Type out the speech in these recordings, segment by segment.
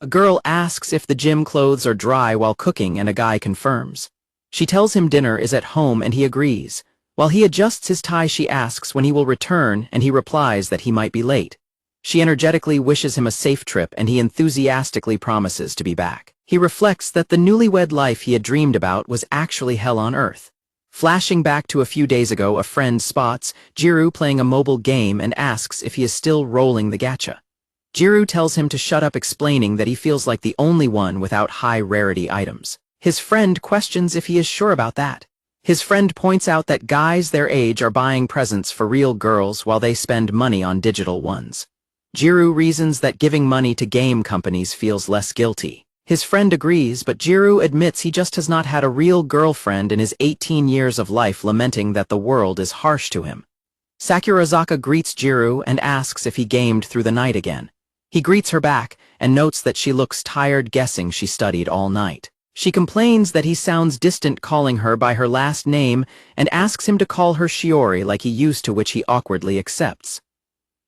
A girl asks if the gym clothes are dry while cooking and a guy confirms. She tells him dinner is at home and he agrees. While he adjusts his tie, she asks when he will return and he replies that he might be late. She energetically wishes him a safe trip and he enthusiastically promises to be back. He reflects that the newlywed life he had dreamed about was actually hell on earth. Flashing back to a few days ago, a friend spots Jiro playing a mobile game and asks if he is still rolling the gacha. Jiro tells him to shut up, explaining that he feels like the only one without high-rarity items. His friend questions if he is sure about that. His friend points out that guys their age are buying presents for real girls while they spend money on digital ones. Jiro reasons that giving money to game companies feels less guilty. His friend agrees, but Jiro admits he just has not had a real girlfriend in his 18 years of life, lamenting that the world is harsh to him. Sakurazaka greets Jiro and asks if he gamed through the night again. He greets her back and notes that she looks tired, guessing she studied all night. She complains that he sounds distant, calling her by her last name, and asks him to call her Shiori like he used to, which he awkwardly accepts.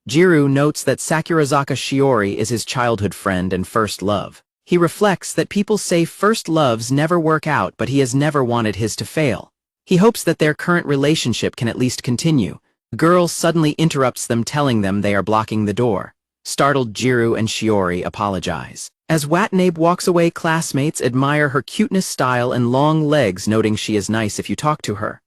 Jiro notes that Sakurazaka Shiori is his childhood friend and first love. He reflects that people say first loves never work out, but he has never wanted his to fail. He hopes that their current relationship can at least continue. The girl suddenly interrupts them, telling them they are blocking the door. Startled, Jiro and Shiori apologize. As Watanabe walks away, classmates admire her cuteness, style, and long legs, noting she is nice if you talk to her.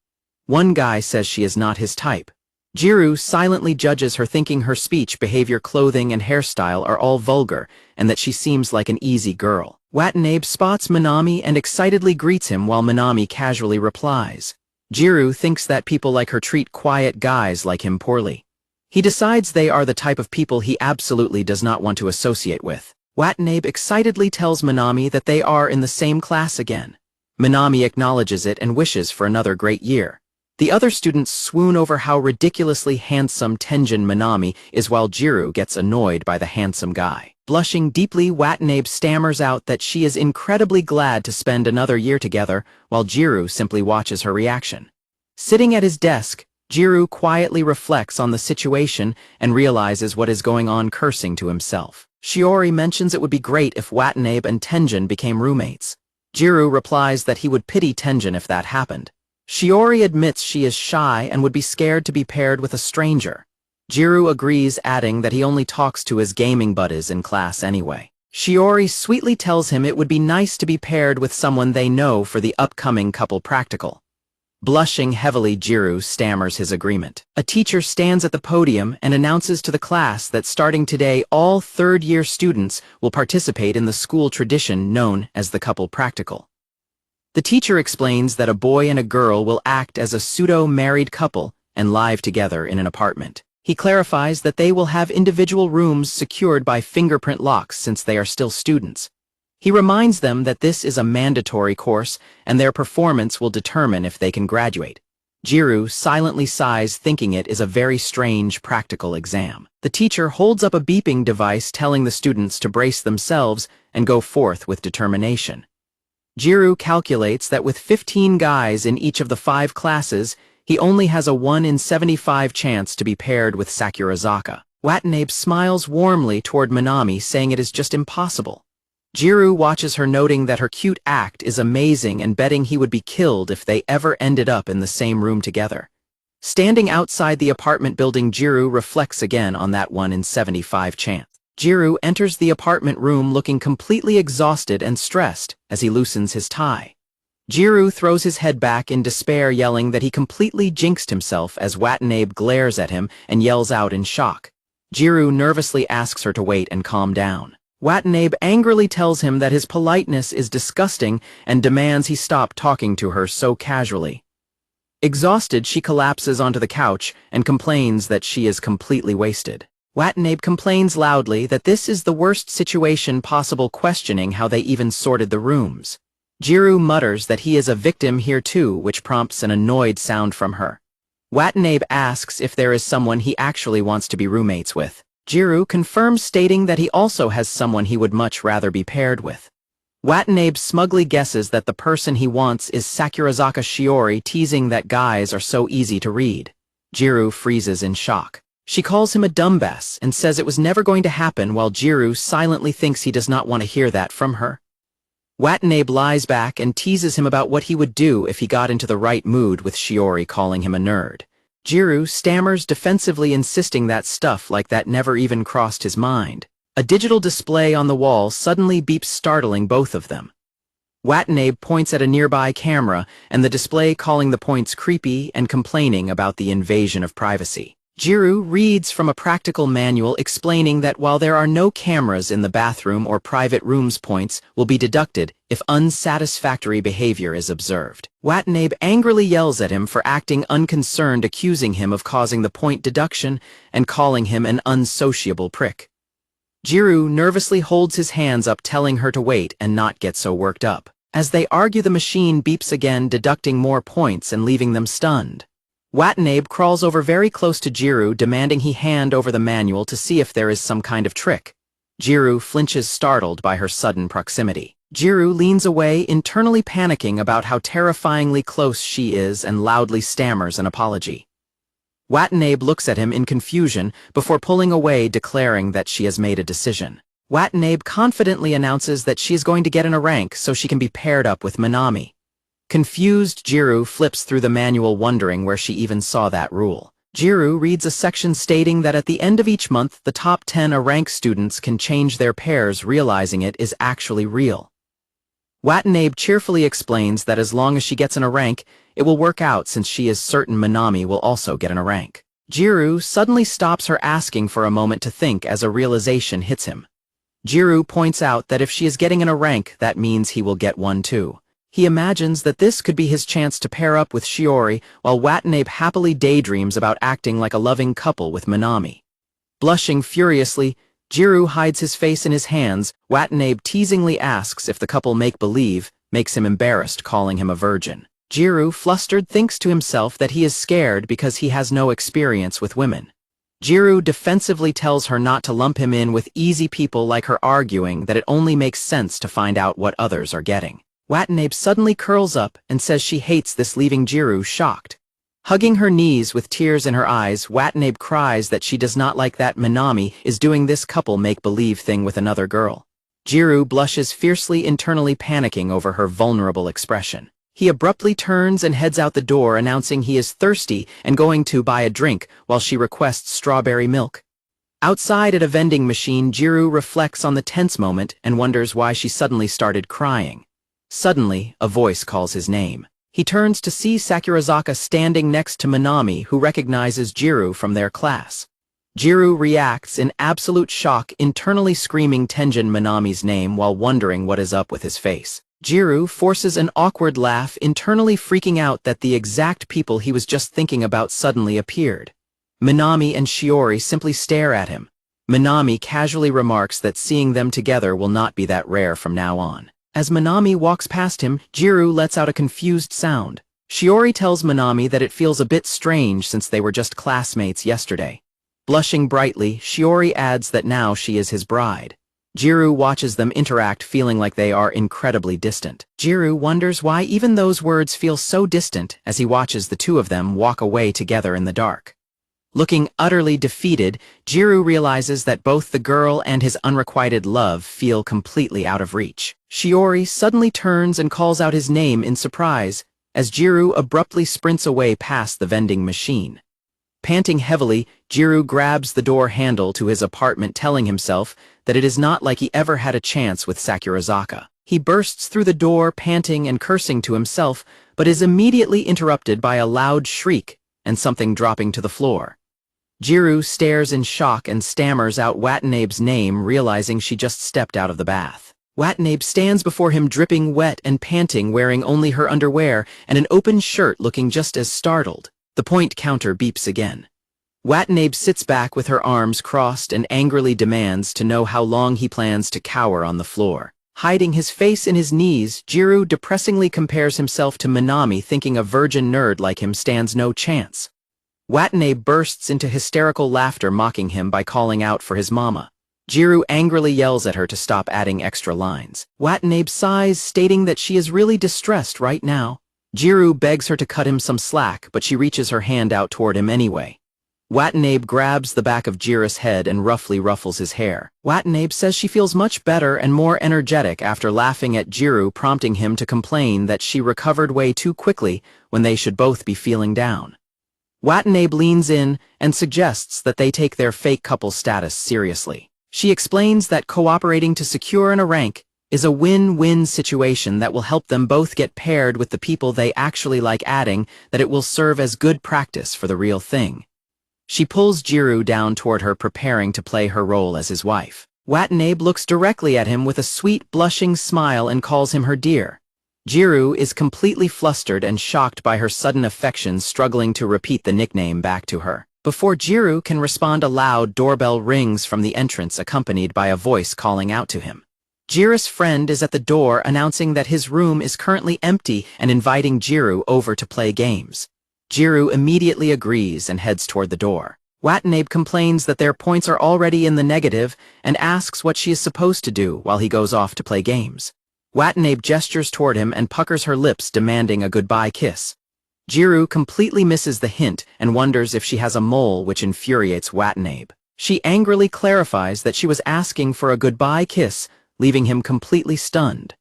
One guy says she is not his type. Jiro silently judges her, thinking her speech, behavior, clothing, and hairstyle are all vulgar, and that she seems like an easy girl. Watanabe spots Minami and excitedly greets him, while Minami casually replies. Jiro thinks that people like her treat quiet guys like him poorly. He decides they are the type of people he absolutely does not want to associate with. Watanabe excitedly tells Minami that they are in the same class again. Minami acknowledges it and wishes for another great year. The other students swoon over how ridiculously handsome Tenjin Minami is, while Jiro gets annoyed by the handsome guy. Blushing deeply, Watanabe stammers out that she is incredibly glad to spend another year together, while Jiro simply watches her reaction. Sitting at his desk, Jiro quietly reflects on the situation and realizes what is going on, cursing to himself. Shiori mentions it would be great if Watanabe and Tenjin became roommates. Jiro replies that he would pity Tenjin if that happened. Shiori admits she is shy and would be scared to be paired with a stranger. Jiro agrees, adding that he only talks to his gaming buddies in class anyway. Shiori sweetly tells him it would be nice to be paired with someone they know for the upcoming couple practical. Blushing heavily, Jiro stammers his agreement. A teacher stands at the podium and announces to the class that starting today, all third-year students will participate in the school tradition known as the couple practical. The teacher explains that a boy and a girl will act as a pseudo-married couple and live together in an apartment. He clarifies that they will have individual rooms secured by fingerprint locks since they are still students. He reminds them that this is a mandatory course and their performance will determine if they can graduate. Jiro silently sighs, thinking it is a very strange practical exam. The teacher holds up a beeping device, telling the students to brace themselves and go forth with determination. Jiro calculates that with 15 guys in each of the 5 classes, he only has a 1 in 75 chance to be paired with Sakurazaka. Watanabe smiles warmly toward Minami, saying it is just impossible. Jiro watches her, noting that her cute act is amazing and betting he would be killed if they ever ended up in the same room together. Standing outside the apartment building, Jiro reflects again on that 1 in 75 chance. Jiro enters the apartment room looking completely exhausted and stressed as he loosens his tie. Jiro throws his head back in despair, yelling that he completely jinxed himself as Watanabe glares at him and yells out in shock. Jiro nervously asks her to wait and calm down. Watanabe angrily tells him that his politeness is disgusting and demands he stop talking to her so casually. Exhausted, she collapses onto the couch and complains that she is completely wasted. Watanabe complains loudly that this is the worst situation possible, questioning how they even sorted the rooms. Jiro mutters that he is a victim here too, which prompts an annoyed sound from her. Watanabe asks if there is someone he actually wants to be roommates with. Jiro confirms, stating that he also has someone he would much rather be paired with. Watanabe smugly guesses that the person he wants is Sakurazaka Shiori, teasing that guys are so easy to read. Jiro freezes in shock. She calls him a dumbass and says it was never going to happen while Jiro silently thinks he does not want to hear that from her. Watanabe lies back and teases him about what he would do if he got into the right mood with Shiori calling him a nerd. Jiro stammers defensively insisting that stuff like that never even crossed his mind. A digital display on the wall suddenly beeps startling both of them. Watanabe points at a nearby camera and the display calling the points creepy and complaining about the invasion of privacy. Jiro reads from a practical manual explaining that while there are no cameras in the bathroom or private rooms, points will be deducted if unsatisfactory behavior is observed. Watanabe angrily yells at him for acting unconcerned, accusing him of causing the point deduction and calling him an unsociable prick. Jiro nervously holds his hands up, telling her to wait and not get so worked up. As they argue, the machine beeps again, deducting more points and leaving them stunned. Watanabe crawls over very close to Jiro, demanding he hand over the manual to see if there is some kind of trick. Jiro flinches, startled by her sudden proximity. Jiro leans away, internally panicking about how terrifyingly close she is, and loudly stammers an apology. Watanabe looks at him in confusion before pulling away, declaring that she has made a decision. Watanabe confidently announces that she is going to get in a rank so she can be paired up with Minami. Confused, Jiro flips through the manual, wondering where she even saw that rule. Jiro reads a section stating that at the end of each month, the top 10 A-rank students can change their pairs, realizing it is actually real. Watanabe cheerfully explains that as long as she gets in a rank, it will work out since she is certain Minami will also get in a rank. Jiro suddenly stops her, asking for a moment to think as a realization hits him. Jiro points out that if she is getting in a rank, that means he will get one too. He imagines that this could be his chance to pair up with Shiori, while Watanabe happily daydreams about acting like a loving couple with Minami. Blushing furiously, Jiro hides his face in his hands. Watanabe teasingly asks if the couple make-believe, makes him embarrassed, calling him a virgin. Jiro, flustered, thinks to himself that he is scared because he has no experience with women. Jiro defensively tells her not to lump him in with easy people like her, arguing that it only makes sense to find out what others are getting. Watanabe suddenly curls up and says she hates this, leaving Jiro shocked. Hugging her knees with tears in her eyes, Watanabe cries that she does not like that Minami is doing this couple make-believe thing with another girl. Jiro blushes fiercely, internally panicking over her vulnerable expression. He abruptly turns and heads out the door, announcing he is thirsty and going to buy a drink while she requests strawberry milk. Outside at a vending machine, Jiro reflects on the tense moment and wonders why she suddenly started crying. Suddenly, a voice calls his name. He turns to see Sakurazaka standing next to Minami, who recognizes Jiro from their class. Jiro reacts in absolute shock, internally screaming Tenjin Minami's name while wondering what is up with his face. Jiro forces an awkward laugh, internally freaking out that the exact people he was just thinking about suddenly appeared. Minami and Shiori simply stare at him. Minami casually remarks that seeing them together will not be that rare from now on. As Minami walks past him, Jiro lets out a confused sound. Shiori tells Minami that it feels a bit strange since they were just classmates yesterday. Blushing brightly, Shiori adds that now she is his bride. Jiro watches them interact, feeling like they are incredibly distant. Jiro wonders why even those words feel so distant as he watches the two of them walk away together in the dark. Looking utterly defeated, Jiro realizes that both the girl and his unrequited love feel completely out of reach. Shiori suddenly turns and calls out his name in surprise, as Jiro abruptly sprints away past the vending machine. Panting heavily, Jiro grabs the door handle to his apartment, telling himself that it is not like he ever had a chance with Sakurazaka. He bursts through the door, panting and cursing to himself, but is immediately interrupted by a loud shriek and something dropping to the floor. Jiro stares in shock and stammers out Watanabe's name, realizing she just stepped out of the bath. Watanabe stands before him, dripping wet and panting, wearing only her underwear and an open shirt, looking just as startled. The point counter beeps again. Watanabe sits back with her arms crossed and angrily demands to know how long he plans to cower on the floor. Hiding his face in his knees, Jiro depressingly compares himself to Minami, thinking a virgin nerd like him stands no chance. Watanabe bursts into hysterical laughter, mocking him by calling out for his mama. Jiro angrily yells at her to stop adding extra lines. Watanabe sighs, stating that she is really distressed right now. Jiro begs her to cut him some slack, but she reaches her hand out toward him anyway. Watanabe grabs the back of Jiro's head and roughly ruffles his hair. Watanabe says she feels much better and more energetic after laughing at Jiro, prompting him to complain that she recovered way too quickly when they should both be feeling down. Watanabe leans in and suggests that they take their fake couple status seriously. She explains that cooperating to secure a rank is a win-win situation that will help them both get paired with the people they actually like, adding that it will serve as good practice for the real thing. She pulls Jiro down toward her, preparing to play her role as his wife. Watanabe looks directly at him with a sweet, blushing smile and calls him her dear. Jiro is completely flustered and shocked by her sudden affection, struggling to repeat the nickname back to her. Before Jiro can respond, a loud doorbell rings from the entrance, accompanied by a voice calling out to him. Jiro's friend is at the door, announcing that his room is currently empty and inviting Jiro over to play games. Jiro immediately agrees and heads toward the door. Watanabe complains that their points are already in the negative and asks what she is supposed to do while he goes off to play games. Watanabe gestures toward him and puckers her lips, demanding a goodbye kiss. Jiro completely misses the hint and wonders if she has a mole, which infuriates Watanabe. She angrily clarifies that she was asking for a goodbye kiss, leaving him completely stunned.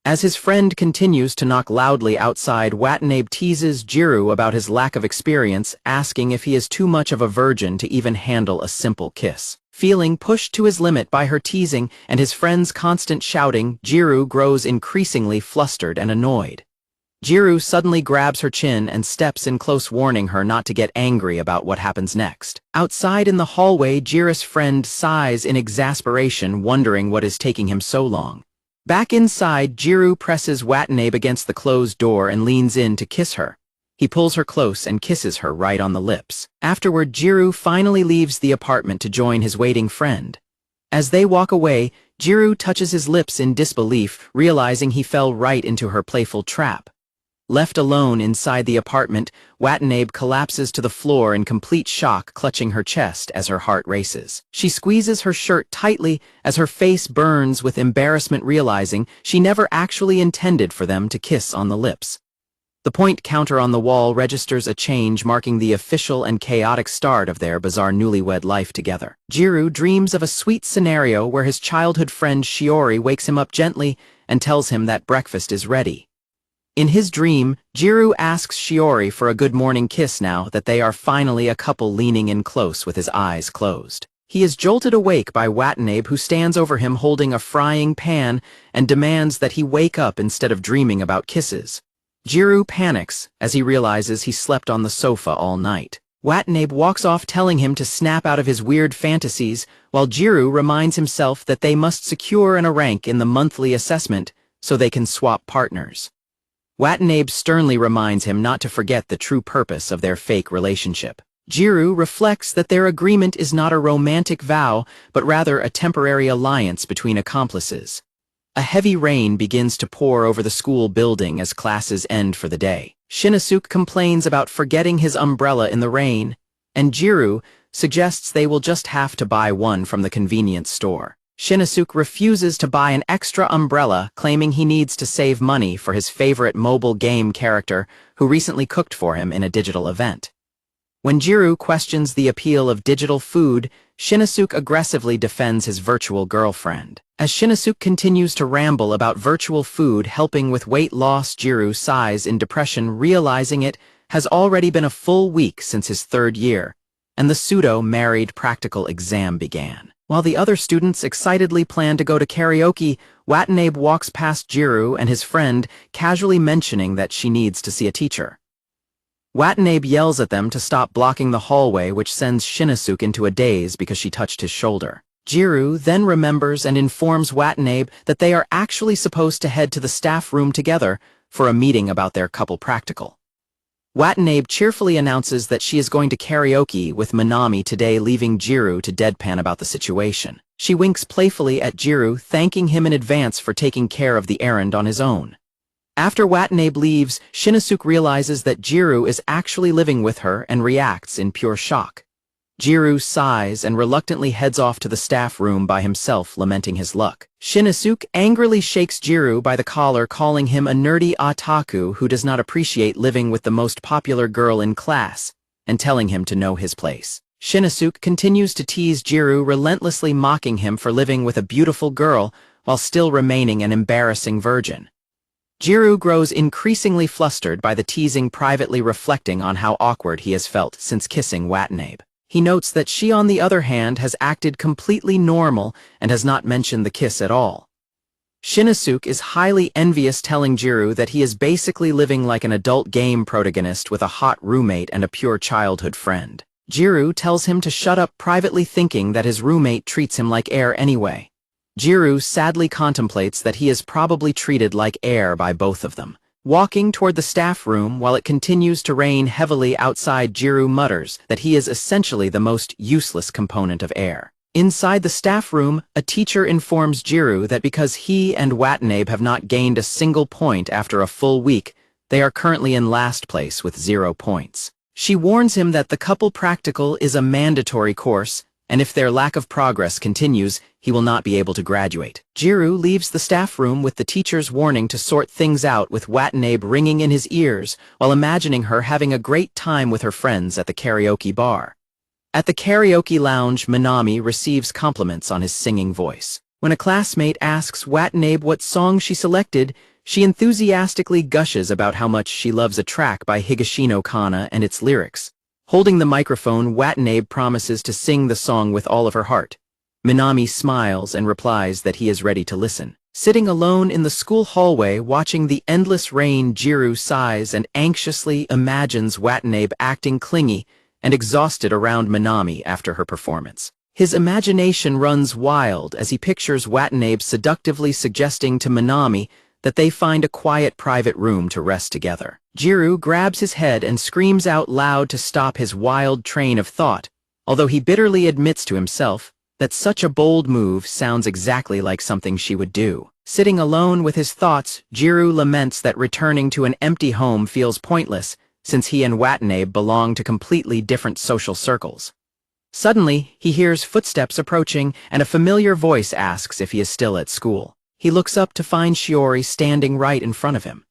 As his friend continues to knock loudly outside, Watanabe teases Jiro about his lack of experience, asking if he is too much of a virgin to even handle a simple kiss. Feeling pushed to his limit by her teasing and his friend's constant shouting, Jiro grows increasingly flustered and annoyed. Jiro suddenly grabs her chin and steps in close, warning her not to get angry about what happens next. Outside in the hallway, Jiro's friend sighs in exasperation, wondering what is taking him so long. Back inside, Jiro presses Watanabe against the closed door and leans in to kiss her. He pulls her close and kisses her right on the lips. Afterward, Jiro finally leaves the apartment to join his waiting friend. As they walk away, Jiro touches his lips in disbelief, realizing he fell right into her playful trap. Left alone inside the apartment, Watanabe collapses to the floor in complete shock, clutching her chest as her heart races. She squeezes her shirt tightly as her face burns with embarrassment, realizing she never actually intended for them to kiss on the lips. The point counter on the wall registers a change, marking the official and chaotic start of their bizarre newlywed life together. Jiro dreams of a sweet scenario where his childhood friend Shiori wakes him up gently and tells him that breakfast is ready. In his dream, Jiro asks Shiori for a good morning kiss now that they are finally a couple, leaning in close with his eyes closed. He is jolted awake by Watanabe, who stands over him holding a frying pan and demands that he wake up instead of dreaming about kisses. Jiro panics as he realizes he slept on the sofa all night. Watanabe walks off, telling him to snap out of his weird fantasies, while Jiro reminds himself that they must secure a rank in the monthly assessment so they can swap partners. Watanabe sternly reminds him not to forget the true purpose of their fake relationship. Jiro reflects that their agreement is not a romantic vow, but rather a temporary alliance between accomplices. A heavy rain begins to pour over the school building as classes end for the day. Shinosuke complains about forgetting his umbrella in the rain, and Jiro suggests they will just have to buy one from the convenience store. Shinosuke refuses to buy an extra umbrella, claiming he needs to save money for his favorite mobile game character who recently cooked for him in a digital event. When Jiro questions the appeal of digital food, Shinosuke aggressively defends his virtual girlfriend. As Shinosuke continues to ramble about virtual food helping with weight loss, Jiro sighs in depression, realizing it has already been a full week since his third year, and the pseudo-married practical exam began. While the other students excitedly plan to go to karaoke, Watanabe walks past Jiro and his friend, casually mentioning that she needs to see a teacher. Watanabe yells at them to stop blocking the hallway, which sends Shinosuke into a daze because she touched his shoulder. Jiro then remembers and informs Watanabe that they are actually supposed to head to the staff room together for a meeting about their couple practical. Watanabe cheerfully announces that she is going to karaoke with Minami today, leaving Jiro to deadpan about the situation. She winks playfully at Jiro, thanking him in advance for taking care of the errand on his own. After Watanabe leaves, Shinosuke realizes that Jiro is actually living with her and reacts in pure shock. Jiro sighs and reluctantly heads off to the staff room by himself, lamenting his luck. Shinosuke angrily shakes Jiro by the collar, calling him a nerdy otaku who does not appreciate living with the most popular girl in class, and telling him to know his place. Shinosuke continues to tease Jiro, relentlessly mocking him for living with a beautiful girl while still remaining an embarrassing virgin. Jiro grows increasingly flustered by the teasing, privately reflecting on how awkward he has felt since kissing Watanabe. He notes that she, on the other hand, has acted completely normal and has not mentioned the kiss at all. Shinosuke is highly envious, telling Jiro that he is basically living like an adult game protagonist with a hot roommate and a pure childhood friend. Jiro tells him to shut up, privately thinking that his roommate treats him like air anyway. Jiro sadly contemplates that he is probably treated like air by both of them. Walking toward the staff room while it continues to rain heavily outside, Jiro mutters that he is essentially the most useless component of air. Inside the staff room, a teacher informs Jiro that because he and Watanabe have not gained a single point after a full week, they are currently in last place with 0 points. She warns him that the couple practical is a mandatory course, and if their lack of progress continues, he will not be able to graduate. Jiro leaves the staff room with the teacher's warning to sort things out, with Watanabe ringing in his ears while imagining her having a great time with her friends at the karaoke bar. At the karaoke lounge, Minami receives compliments on his singing voice. When a classmate asks Watanabe what song she selected, she enthusiastically gushes about how much she loves a track by Higashino Kana and its lyrics. Holding the microphone, Watanabe promises to sing the song with all of her heart. Minami smiles and replies that he is ready to listen. Sitting alone in the school hallway watching the endless rain, Jiro sighs and anxiously imagines Watanabe acting clingy and exhausted around Minami after her performance. His imagination runs wild as he pictures Watanabe seductively suggesting to Minami that they find a quiet private room to rest together. Jiro grabs his head and screams out loud to stop his wild train of thought, although he bitterly admits to himself that such a bold move sounds exactly like something she would do. Sitting alone with his thoughts, Jiro laments that returning to an empty home feels pointless, since he and Watanabe belong to completely different social circles. Suddenly, he hears footsteps approaching, and a familiar voice asks if he is still at school. He looks up to find Shiori standing right in front of him.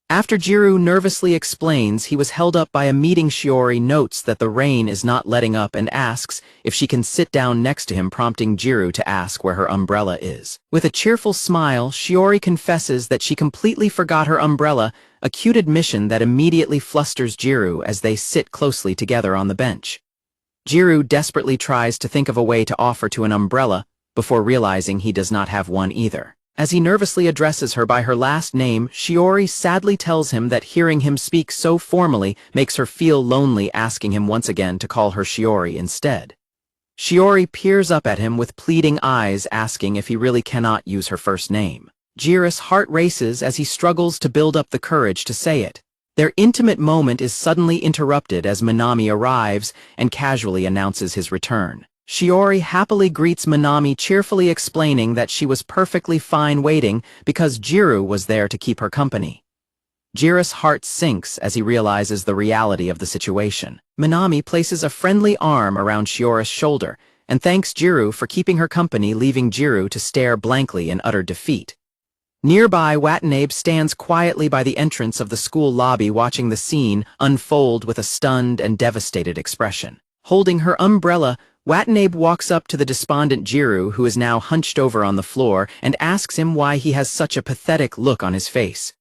After Jiro nervously explains he was held up by a meeting, Shiori notes that the rain is not letting up and asks if she can sit down next to him, prompting Jiro to ask where her umbrella is. With a cheerful smile, Shiori confesses that she completely forgot her umbrella, a cute admission that immediately flusters Jiro as they sit closely together on the bench. Jiro desperately tries to think of a way to offer to an umbrella before realizing he does not have one either. As he nervously addresses her by her last name, Shiori sadly tells him that hearing him speak so formally makes her feel lonely, asking him once again to call her Shiori instead. Shiori peers up at him with pleading eyes, asking if he really cannot use her first name. Jiro's heart races as he struggles to build up the courage to say it. Their intimate moment is suddenly interrupted as Minami arrives and casually announces his return. Shiori happily greets Minami, cheerfully explaining that she was perfectly fine waiting because Jiro was there to keep her company. Jiro's heart sinks as he realizes the reality of the situation. Minami places a friendly arm around Shiori's shoulder and thanks Jiro for keeping her company, leaving Jiro to stare blankly in utter defeat. Nearby, Watanabe stands quietly by the entrance of the school lobby, watching the scene unfold with a stunned and devastated expression. Holding her umbrella, Watanabe walks up to the despondent Jiro, who is now hunched over on the floor, and asks him why he has such a pathetic look on his face.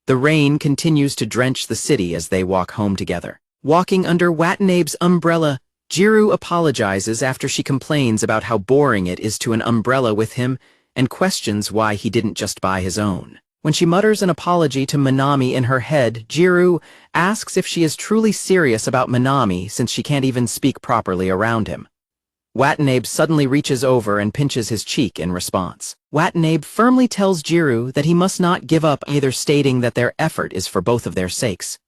The rain continues to drench the city as they walk home together. Walking under Watanabe's umbrella, Jiro apologizes after she complains about how boring it is to an umbrella with him and questions why he didn't just buy his own. When she mutters an apology to Minami in her head, Jiro asks if she is truly serious about Minami since she can't even speak properly around him. Watanabe suddenly reaches over and pinches his cheek in response. Watanabe firmly tells Jiro that he must not give up either, stating that their effort is for both of their sakes.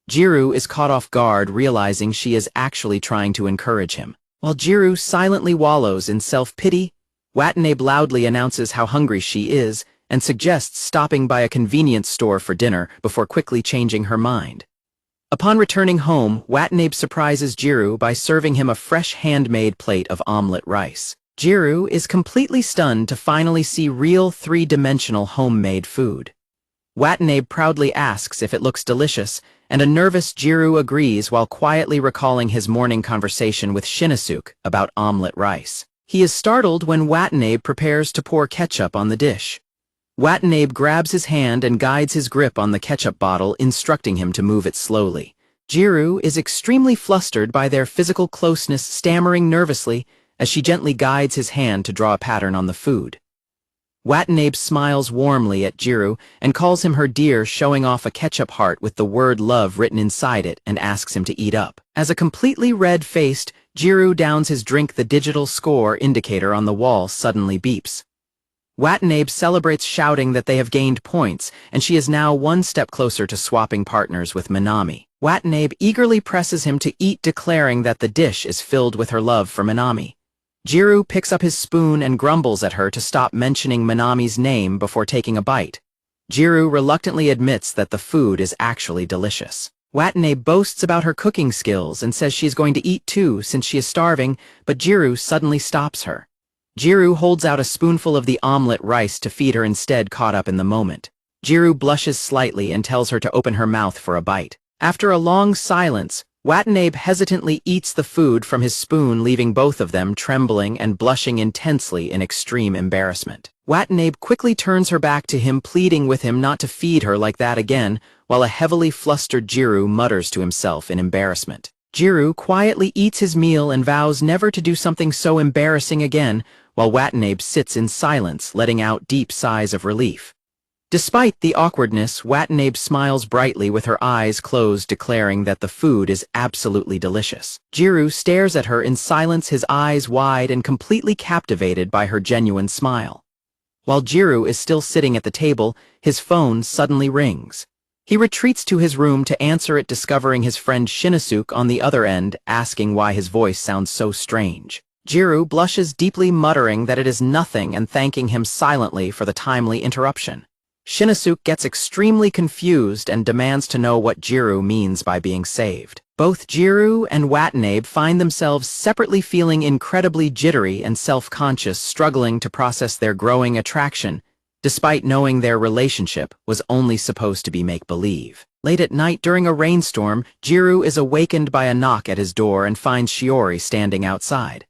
Jiro is caught off guard, realizing she is actually trying to encourage him. While Jiro silently wallows in self-pity, Watanabe loudly announces how hungry she is and suggests stopping by a convenience store for dinner before quickly changing her mind. Upon returning home, Watanabe surprises Jiro by serving him a fresh handmade plate of omelet rice. Jiro is completely stunned to finally see real three-dimensional homemade food. Watanabe proudly asks if it looks delicious, and a nervous Jiro agrees while quietly recalling his morning conversation with Shinosuke about omelette rice. He is startled when Watanabe prepares to pour ketchup on the dish. Watanabe grabs his hand and guides his grip on the ketchup bottle, instructing him to move it slowly. Jiro is extremely flustered by their physical closeness, stammering nervously as she gently guides his hand to draw a pattern on the food. Watanabe smiles warmly at Jiro and calls him her dear, showing off a ketchup heart with the word love written inside it, and asks him to eat up. As a completely red-faced, Jiro downs his drink. The digital score indicator on the wall suddenly beeps. Watanabe celebrates, shouting that they have gained points, and she is now one step closer to swapping partners with Minami. Watanabe eagerly presses him to eat, declaring that the dish is filled with her love for Minami. Jiro picks up his spoon and grumbles at her to stop mentioning Minami's name before taking a bite. Jiro reluctantly admits that the food is actually delicious. Watanabe boasts about her cooking skills and says she's going to eat too since she is starving, but Jiro suddenly stops her. Jiro holds out a spoonful of the omelette rice to feed her instead, caught up in the moment. Jiro blushes slightly and tells her to open her mouth for a bite. After a long silence, Watanabe hesitantly eats the food from his spoon, leaving both of them trembling and blushing intensely in extreme embarrassment. Watanabe quickly turns her back to him, pleading with him not to feed her like that again, while a heavily flustered Jiro mutters to himself in embarrassment. Jiro quietly eats his meal and vows never to do something so embarrassing again, while Watanabe sits in silence, letting out deep sighs of relief. Despite the awkwardness, Watanabe smiles brightly with her eyes closed, declaring that the food is absolutely delicious. Jiro stares at her in silence, his eyes wide and completely captivated by her genuine smile. While Jiro is still sitting at the table, his phone suddenly rings. He retreats to his room to answer it, discovering his friend Shinosuke on the other end, asking why his voice sounds so strange. Jiro blushes deeply, muttering that it is nothing and thanking him silently for the timely interruption. Shinosuke gets extremely confused and demands to know what Jiro means by being saved. Both Jiro and Watanabe find themselves separately feeling incredibly jittery and self-conscious, struggling to process their growing attraction, despite knowing their relationship was only supposed to be make-believe. Late at night during a rainstorm, Jiro is awakened by a knock at his door and finds Shiori standing outside.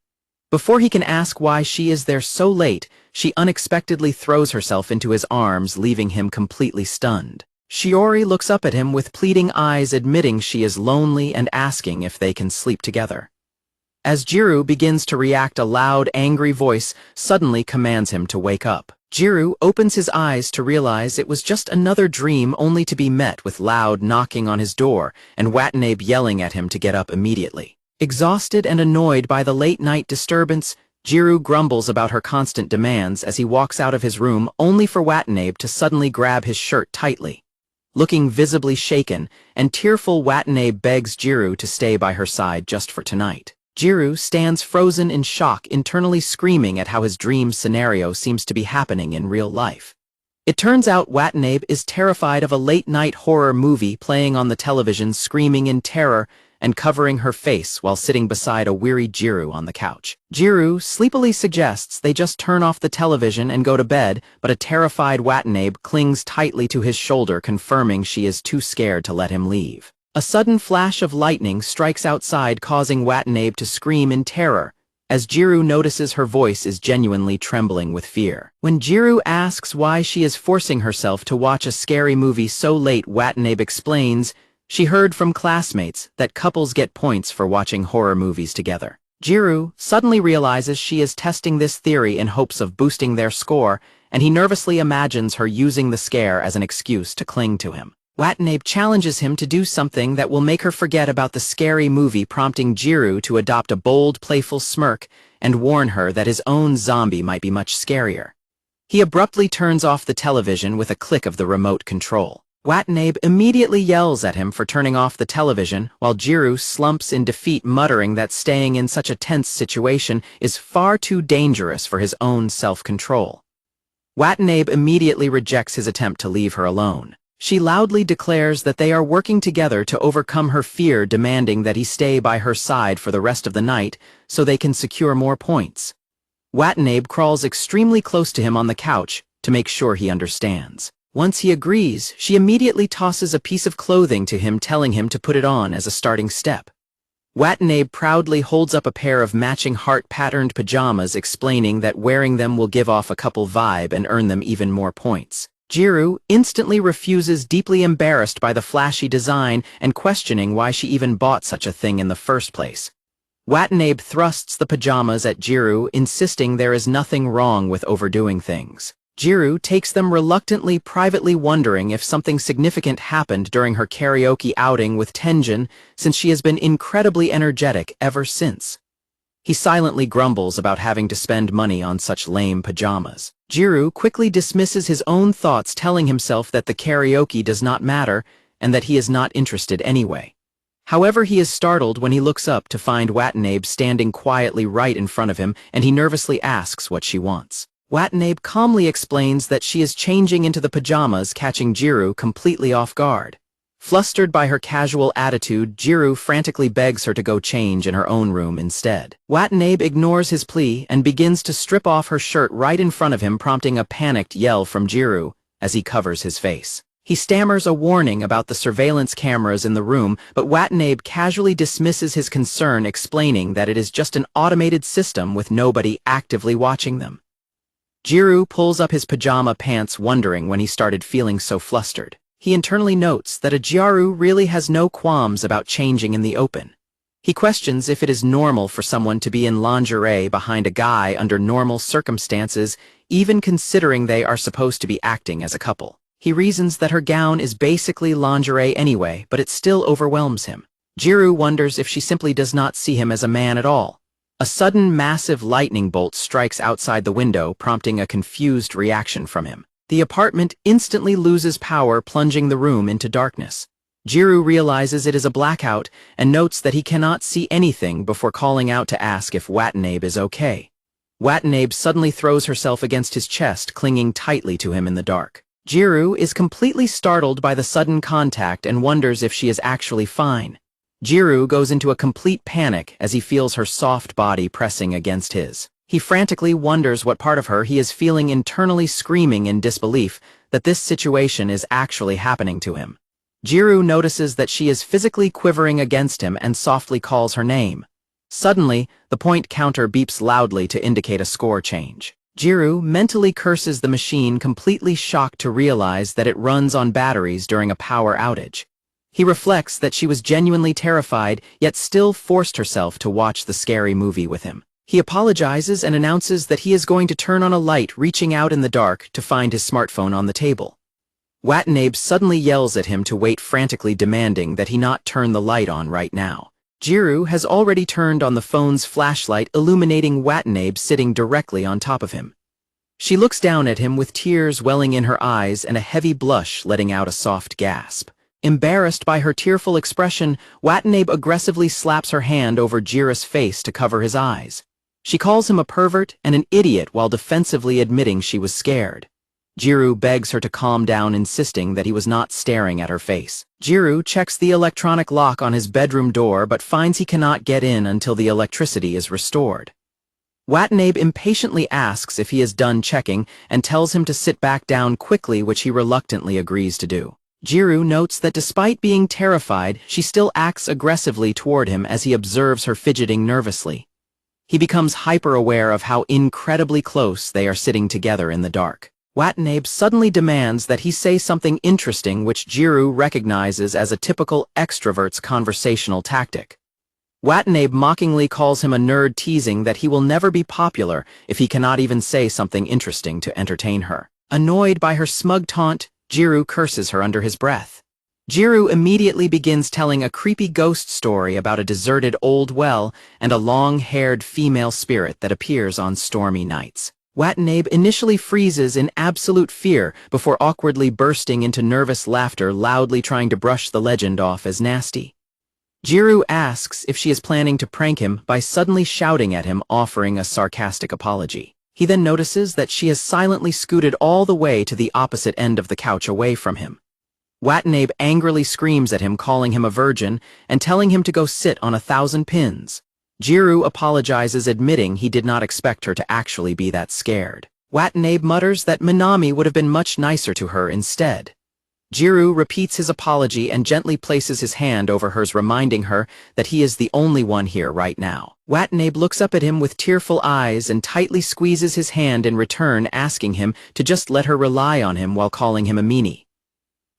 Before he can ask why she is there so late, she unexpectedly throws herself into his arms, leaving him completely stunned. Shiori looks up at him with pleading eyes, admitting she is lonely and asking if they can sleep together. As Jiro begins to react, a loud, angry voice suddenly commands him to wake up. Jiro opens his eyes to realize it was just another dream, only to be met with loud knocking on his door and Watanabe yelling at him to get up immediately. Exhausted and annoyed by the late-night disturbance, Jiro grumbles about her constant demands as he walks out of his room, only for Watanabe to suddenly grab his shirt tightly. Looking visibly shaken and tearful, Watanabe begs Jiro to stay by her side just for tonight. Jiro stands frozen in shock, internally screaming at how his dream scenario seems to be happening in real life. It turns out Watanabe is terrified of a late-night horror movie playing on the television, screaming in terror and covering her face while sitting beside a weary Jiro on the couch. Jiro sleepily suggests they just turn off the television and go to bed, but a terrified Watanabe clings tightly to his shoulder, confirming she is too scared to let him leave. A sudden flash of lightning strikes outside, causing Watanabe to scream in terror, as Jiro notices her voice is genuinely trembling with fear. When Jiro asks why she is forcing herself to watch a scary movie so late, Watanabe explains she heard from classmates that couples get points for watching horror movies together. Jiro suddenly realizes she is testing this theory in hopes of boosting their score, and he nervously imagines her using the scare as an excuse to cling to him. Watanabe challenges him to do something that will make her forget about the scary movie, prompting Jiro to adopt a bold, playful smirk and warn her that his own zombie might be much scarier. He abruptly turns off the television with a click of the remote control. Watanabe immediately yells at him for turning off the television, while Jiro slumps in defeat, muttering that staying in such a tense situation is far too dangerous for his own self-control. Watanabe immediately rejects his attempt to leave her alone. She loudly declares that they are working together to overcome her fear, demanding that he stay by her side for the rest of the night so they can secure more points. Watanabe crawls extremely close to him on the couch to make sure he understands. Once he agrees, she immediately tosses a piece of clothing to him, telling him to put it on as a starting step. Watanabe proudly holds up a pair of matching heart-patterned pajamas, explaining that wearing them will give off a couple vibe and earn them even more points. Jiro instantly refuses, deeply embarrassed by the flashy design and questioning why she even bought such a thing in the first place. Watanabe thrusts the pajamas at Jiro, insisting there is nothing wrong with overdoing things. Jiro takes them reluctantly, privately wondering if something significant happened during her karaoke outing with Tenjin, since she has been incredibly energetic ever since. He silently grumbles about having to spend money on such lame pajamas. Jiro quickly dismisses his own thoughts, telling himself that the karaoke does not matter and that he is not interested anyway. However, he is startled when he looks up to find Watanabe standing quietly right in front of him, and he nervously asks what she wants. Watanabe calmly explains that she is changing into the pajamas, catching Jiro completely off guard. Flustered by her casual attitude, Jiro frantically begs her to go change in her own room instead. Watanabe ignores his plea and begins to strip off her shirt right in front of him, prompting a panicked yell from Jiro as he covers his face. He stammers a warning about the surveillance cameras in the room, but Watanabe casually dismisses his concern, explaining that it is just an automated system with nobody actively watching them. Jiro pulls up his pajama pants, wondering when he started feeling so flustered. He internally notes that a Jiro really has no qualms about changing in the open. He questions if it is normal for someone to be in lingerie behind a guy under normal circumstances, even considering they are supposed to be acting as a couple. He reasons that her gown is basically lingerie anyway, but it still overwhelms him. Jiro wonders if she simply does not see him as a man at all. A sudden massive lightning bolt strikes outside the window, prompting a confused reaction from him. The apartment instantly loses power, plunging the room into darkness. Jiro realizes it is a blackout and notes that he cannot see anything before calling out to ask if Watanabe is okay. Watanabe suddenly throws herself against his chest, clinging tightly to him in the dark. Jiro is completely startled by the sudden contact and wonders if she is actually fine. Jiro goes into a complete panic as he feels her soft body pressing against his. He frantically wonders what part of her he is feeling, internally screaming in disbelief that this situation is actually happening to him. Jiro notices that she is physically quivering against him and softly calls her name. Suddenly, the point counter beeps loudly to indicate a score change. Jiro mentally curses the machine, completely shocked to realize that it runs on batteries during a power outage. He reflects that she was genuinely terrified, yet still forced herself to watch the scary movie with him. He apologizes and announces that he is going to turn on a light, reaching out in the dark to find his smartphone on the table. Watanabe suddenly yells at him to wait, frantically demanding that he not turn the light on right now. Jiro has already turned on the phone's flashlight, illuminating Watanabe sitting directly on top of him. She looks down at him with tears welling in her eyes and a heavy blush, letting out a soft gasp. Embarrassed by her tearful expression, Watanabe aggressively slaps her hand over Jiro's face to cover his eyes. She calls him a pervert and an idiot while defensively admitting she was scared. Jiro begs her to calm down, insisting that he was not staring at her face. Jiro checks the electronic lock on his bedroom door but finds he cannot get in until the electricity is restored. Watanabe impatiently asks if he is done checking and tells him to sit back down quickly, which he reluctantly agrees to do. Jiro notes that despite being terrified, she still acts aggressively toward him as he observes her fidgeting nervously. He becomes hyper-aware of how incredibly close they are sitting together in the dark. Watanabe suddenly demands that he say something interesting, which Jiro recognizes as a typical extrovert's conversational tactic. Watanabe mockingly calls him a nerd, teasing that he will never be popular if he cannot even say something interesting to entertain her. Annoyed by her smug taunt, Jiro curses her under his breath. Jiro immediately begins telling a creepy ghost story about a deserted old well and a long-haired female spirit that appears on stormy nights. Watanabe initially freezes in absolute fear before awkwardly bursting into nervous laughter, loudly trying to brush the legend off as nasty. Jiro asks if she is planning to prank him by suddenly shouting at him, offering a sarcastic apology. He then notices that she has silently scooted all the way to the opposite end of the couch away from him. Watanabe angrily screams at him, calling him a virgin and telling him to go sit on 1,000 pins. Jiro apologizes, admitting he did not expect her to actually be that scared. Watanabe mutters that Minami would have been much nicer to her instead. Jiro repeats his apology and gently places his hand over hers, reminding her that he is the only one here right now. Watanabe looks up at him with tearful eyes and tightly squeezes his hand in return, asking him to just let her rely on him while calling him a meanie.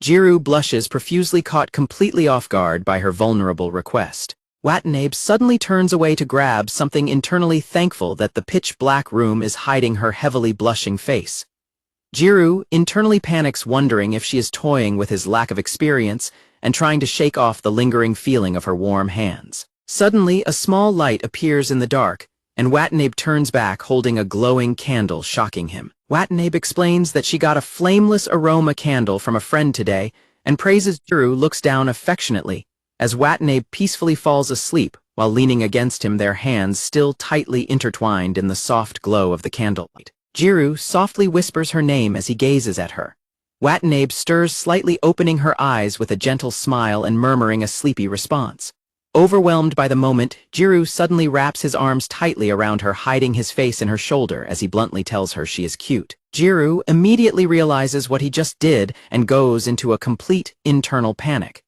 Jiro blushes, profusely, caught completely off guard by her vulnerable request. Watanabe suddenly turns away to grab something, internally thankful that the pitch-black room is hiding her heavily blushing face. Jiro internally panics, wondering if she is toying with his lack of experience and trying to shake off the lingering feeling of her warm hands. Suddenly, a small light appears in the dark, and Watanabe turns back holding a glowing candle, shocking him. Watanabe explains that she got a flameless aroma candle from a friend today and praises. Jiro looks down affectionately as Watanabe peacefully falls asleep while leaning against him, their hands still tightly intertwined in the soft glow of the candlelight. Jiro softly whispers her name as he gazes at her. Watanabe stirs slightly, opening her eyes with a gentle smile and murmuring a sleepy response. Overwhelmed by the moment, Jiro suddenly wraps his arms tightly around her, hiding his face in her shoulder as he bluntly tells her she is cute. Jiro immediately realizes what he just did and goes into a complete internal panic.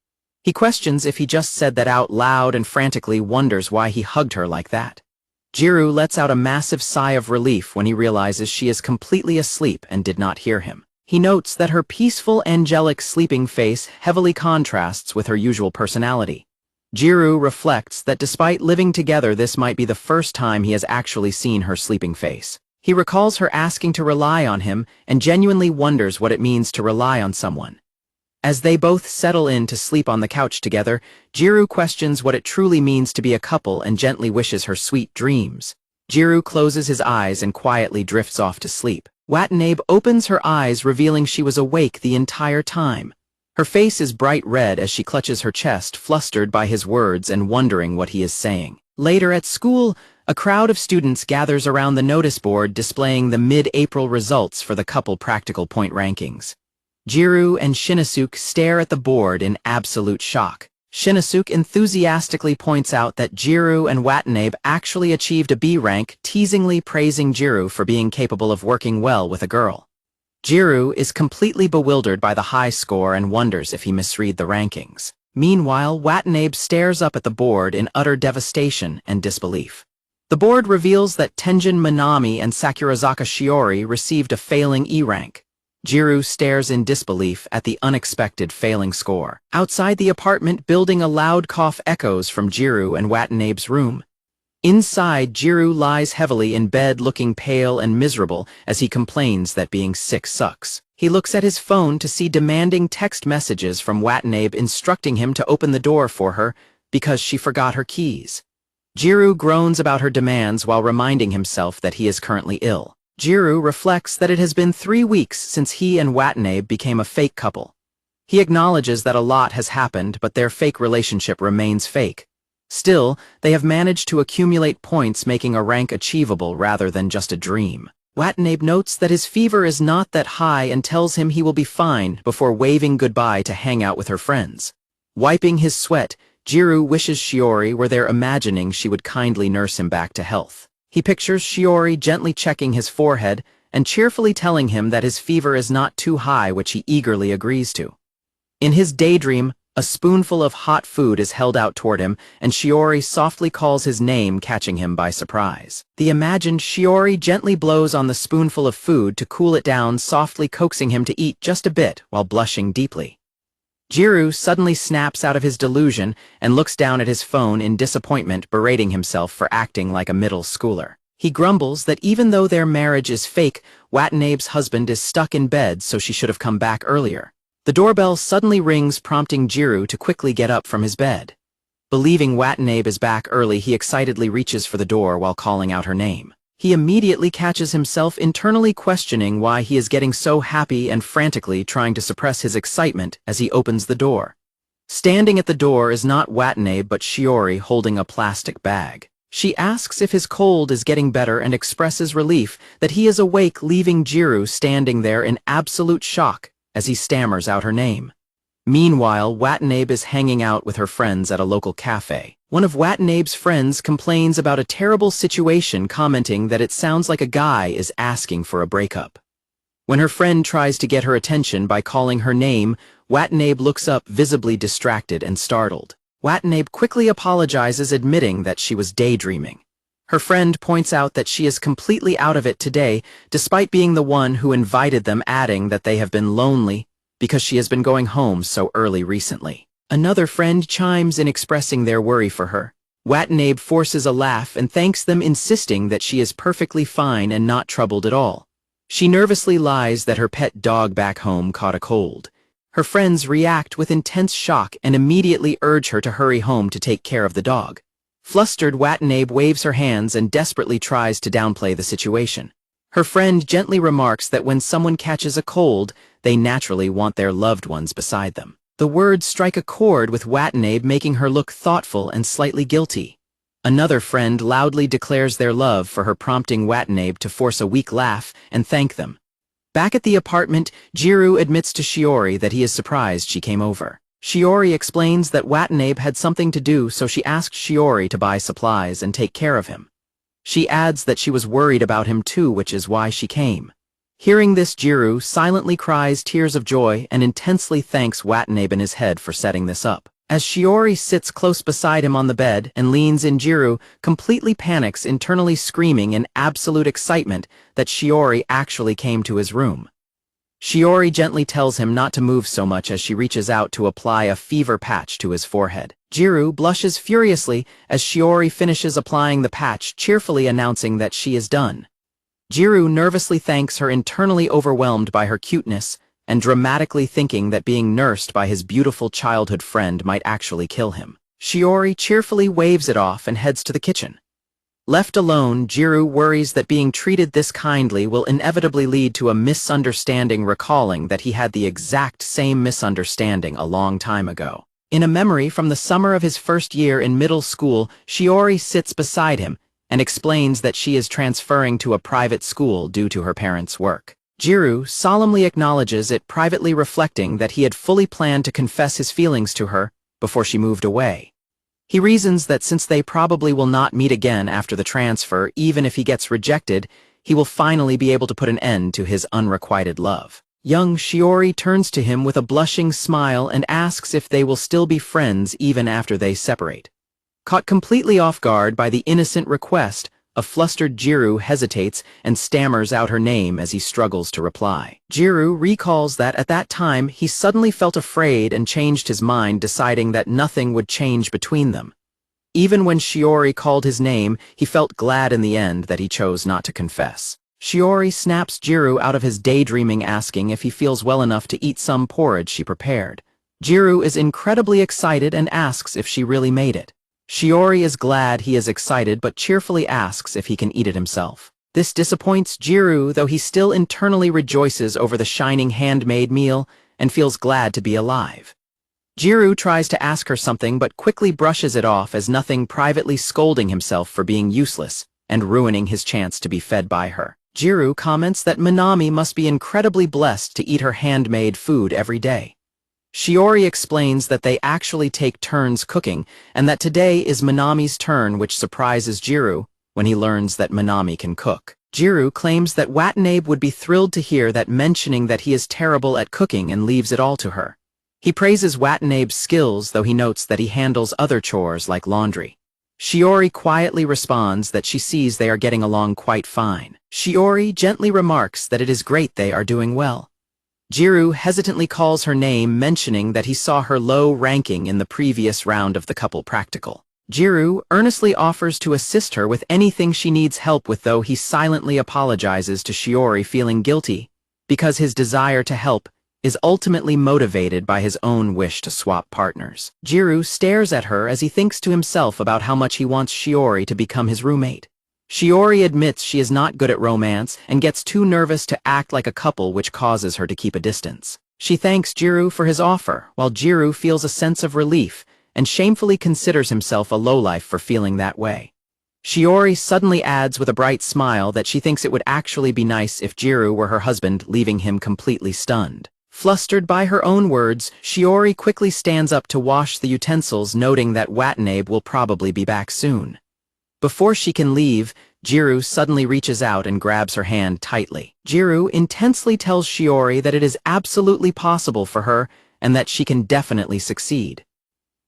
He questions if he just said that out loud and frantically wonders why he hugged her like that. Jiro lets out a massive sigh of relief when he realizes she is completely asleep and did not hear him. He notes that her peaceful, angelic sleeping face heavily contrasts with her usual personality. Jiro reflects that despite living together, this might be the first time he has actually seen her sleeping face. He recalls her asking to rely on him and genuinely wonders what it means to rely on someone. As they both settle in to sleep on the couch together, Jiro questions what it truly means to be a couple and gently wishes her sweet dreams. Jiro closes his eyes and quietly drifts off to sleep. Watanabe opens her eyes, revealing she was awake the entire time. Her face is bright red as she clutches her chest, flustered by his words and wondering what he is saying. Later at school, a crowd of students gathers around the notice board displaying the mid-April results for the couple practical point rankings. Jiro and Shinosuke stare at the board in absolute shock. Shinosuke enthusiastically points out that Jiro and Watanabe actually achieved a B rank, teasingly praising Jiro for being capable of working well with a girl. Jiro is completely bewildered by the high score and wonders if he misread the rankings. Meanwhile, Watanabe stares up at the board in utter devastation and disbelief. The board reveals that Tenjin Minami and Sakurazaka Shiori received a failing E rank. Jiro stares in disbelief at the unexpected failing score. Outside the apartment building, a loud cough echoes from Jiro and Watanabe's room. Inside, Jiro lies heavily in bed, looking pale and miserable as he complains that being sick sucks. He looks at his phone to see demanding text messages from Watanabe instructing him to open the door for her because she forgot her keys. Jiro groans about her demands while reminding himself that he is currently ill. Jiro reflects that it has been 3 weeks since he and Watanabe became a fake couple. He acknowledges that a lot has happened, but their fake relationship remains fake. Still, they have managed to accumulate points, making a rank achievable rather than just a dream. Watanabe notes that his fever is not that high and tells him he will be fine before waving goodbye to hang out with her friends. Wiping his sweat, Jiro wishes Shiori were there, imagining she would kindly nurse him back to health. He pictures Shiori gently checking his forehead and cheerfully telling him that his fever is not too high, which he eagerly agrees to. In his daydream, a spoonful of hot food is held out toward him, and Shiori softly calls his name, catching him by surprise. The imagined Shiori gently blows on the spoonful of food to cool it down, softly coaxing him to eat just a bit while blushing deeply. Jiro suddenly snaps out of his delusion and looks down at his phone in disappointment, berating himself for acting like a middle schooler. He grumbles that even though their marriage is fake, Watanabe's husband is stuck in bed, so she should have come back earlier. The doorbell suddenly rings, prompting Jiro to quickly get up from his bed. Believing Watanabe is back early, he excitedly reaches for the door while calling out her name. He immediately catches himself internally questioning why he is getting so happy and frantically trying to suppress his excitement as he opens the door. Standing at the door is not Watanabe but Shiori, holding a plastic bag. She asks if his cold is getting better and expresses relief that he is awake, leaving Jiro standing there in absolute shock as he stammers out her name. Meanwhile, Watanabe is hanging out with her friends at a local cafe. One of Watanabe's friends complains about a terrible situation, commenting that it sounds like a guy is asking for a breakup. When her friend tries to get her attention by calling her name, Watanabe looks up, visibly distracted and startled. Watanabe quickly apologizes, admitting that she was daydreaming. Her friend points out that she is completely out of it today, despite being the one who invited them, adding that they have been lonely because she has been going home so early recently. Another friend chimes in, expressing their worry for her. Watanabe forces a laugh and thanks them, insisting that she is perfectly fine and not troubled at all. She nervously lies that her pet dog back home caught a cold. Her friends react with intense shock and immediately urge her to hurry home to take care of the dog. Flustered, Watanabe waves her hands and desperately tries to downplay the situation. Her friend gently remarks that when someone catches a cold, they naturally want their loved ones beside them. The words strike a chord with Watanabe, making her look thoughtful and slightly guilty. Another friend loudly declares their love for her, prompting Watanabe to force a weak laugh and thank them. Back at the apartment, Jiro admits to Shiori that he is surprised she came over. Shiori explains that Watanabe had something to do, so she asked Shiori to buy supplies and take care of him. She adds that she was worried about him too, which is why she came. Hearing this, Jiro silently cries tears of joy and intensely thanks Watanabe in his head for setting this up. As Shiori sits close beside him on the bed and leans in, Jiro completely panics, internally screaming in absolute excitement that Shiori actually came to his room. Shiori gently tells him not to move so much as she reaches out to apply a fever patch to his forehead. Jiro blushes furiously as Shiori finishes applying the patch, cheerfully announcing that she is done. Jiro nervously thanks her, internally overwhelmed by her cuteness and dramatically thinking that being nursed by his beautiful childhood friend might actually kill him. Shiori cheerfully waves it off and heads to the kitchen. Left alone, Jiro worries that being treated this kindly will inevitably lead to a misunderstanding, recalling that he had the exact same misunderstanding a long time ago. In a memory from the summer of his first year in middle school, Shiori sits beside him and explains that she is transferring to a private school due to her parents' work. Jiro solemnly acknowledges it, privately reflecting that he had fully planned to confess his feelings to her before she moved away. He reasons that since they probably will not meet again after the transfer, even if he gets rejected, he will finally be able to put an end to his unrequited love. Young Shiori turns to him with a blushing smile and asks if they will still be friends even after they separate. Caught completely off guard by the innocent request, a flustered Jiro hesitates and stammers out her name as he struggles to reply. Jiro recalls that at that time he suddenly felt afraid and changed his mind, deciding that nothing would change between them. Even when Shiori called his name, he felt glad in the end that he chose not to confess. Shiori snaps Jiro out of his daydreaming, asking if he feels well enough to eat some porridge she prepared. Jiro is incredibly excited and asks if she really made it. Shiori is glad he is excited, but cheerfully asks if he can eat it himself. This disappoints Jiro, though he still internally rejoices over the shining handmade meal and feels glad to be alive. Jiro tries to ask her something but quickly brushes it off as nothing, privately scolding himself for being useless and ruining his chance to be fed by her. Jiro comments that Minami must be incredibly blessed to eat her handmade food every day. Shiori explains that they actually take turns cooking and that today is Minami's turn, which surprises Jiro when he learns that Minami can cook. Jiro claims that Watanabe would be thrilled to hear that, mentioning that he is terrible at cooking and leaves it all to her. He praises Watanabe's skills, though he notes that he handles other chores like laundry. Shiori quietly responds that she sees they are getting along quite fine. Shiori gently remarks that it is great they are doing well. Jiro hesitantly calls her name, mentioning that he saw her low ranking in the previous round of the couple practical. Jiro earnestly offers to assist her with anything she needs help with, though he silently apologizes to Shiori, feeling guilty because his desire to help is ultimately motivated by his own wish to swap partners. Jiro stares at her as he thinks to himself about how much he wants Shiori to become his roommate. Shiori admits she is not good at romance and gets too nervous to act like a couple, which causes her to keep a distance. She thanks Jiro for his offer, while Jiro feels a sense of relief and shamefully considers himself a lowlife for feeling that way. Shiori suddenly adds with a bright smile that she thinks it would actually be nice if Jiro were her husband, leaving him completely stunned. Flustered by her own words, Shiori quickly stands up to wash the utensils, noting that Watanabe will probably be back soon. Before she can leave, Jiro suddenly reaches out and grabs her hand tightly. Jiro intensely tells Shiori that it is absolutely possible for her and that she can definitely succeed.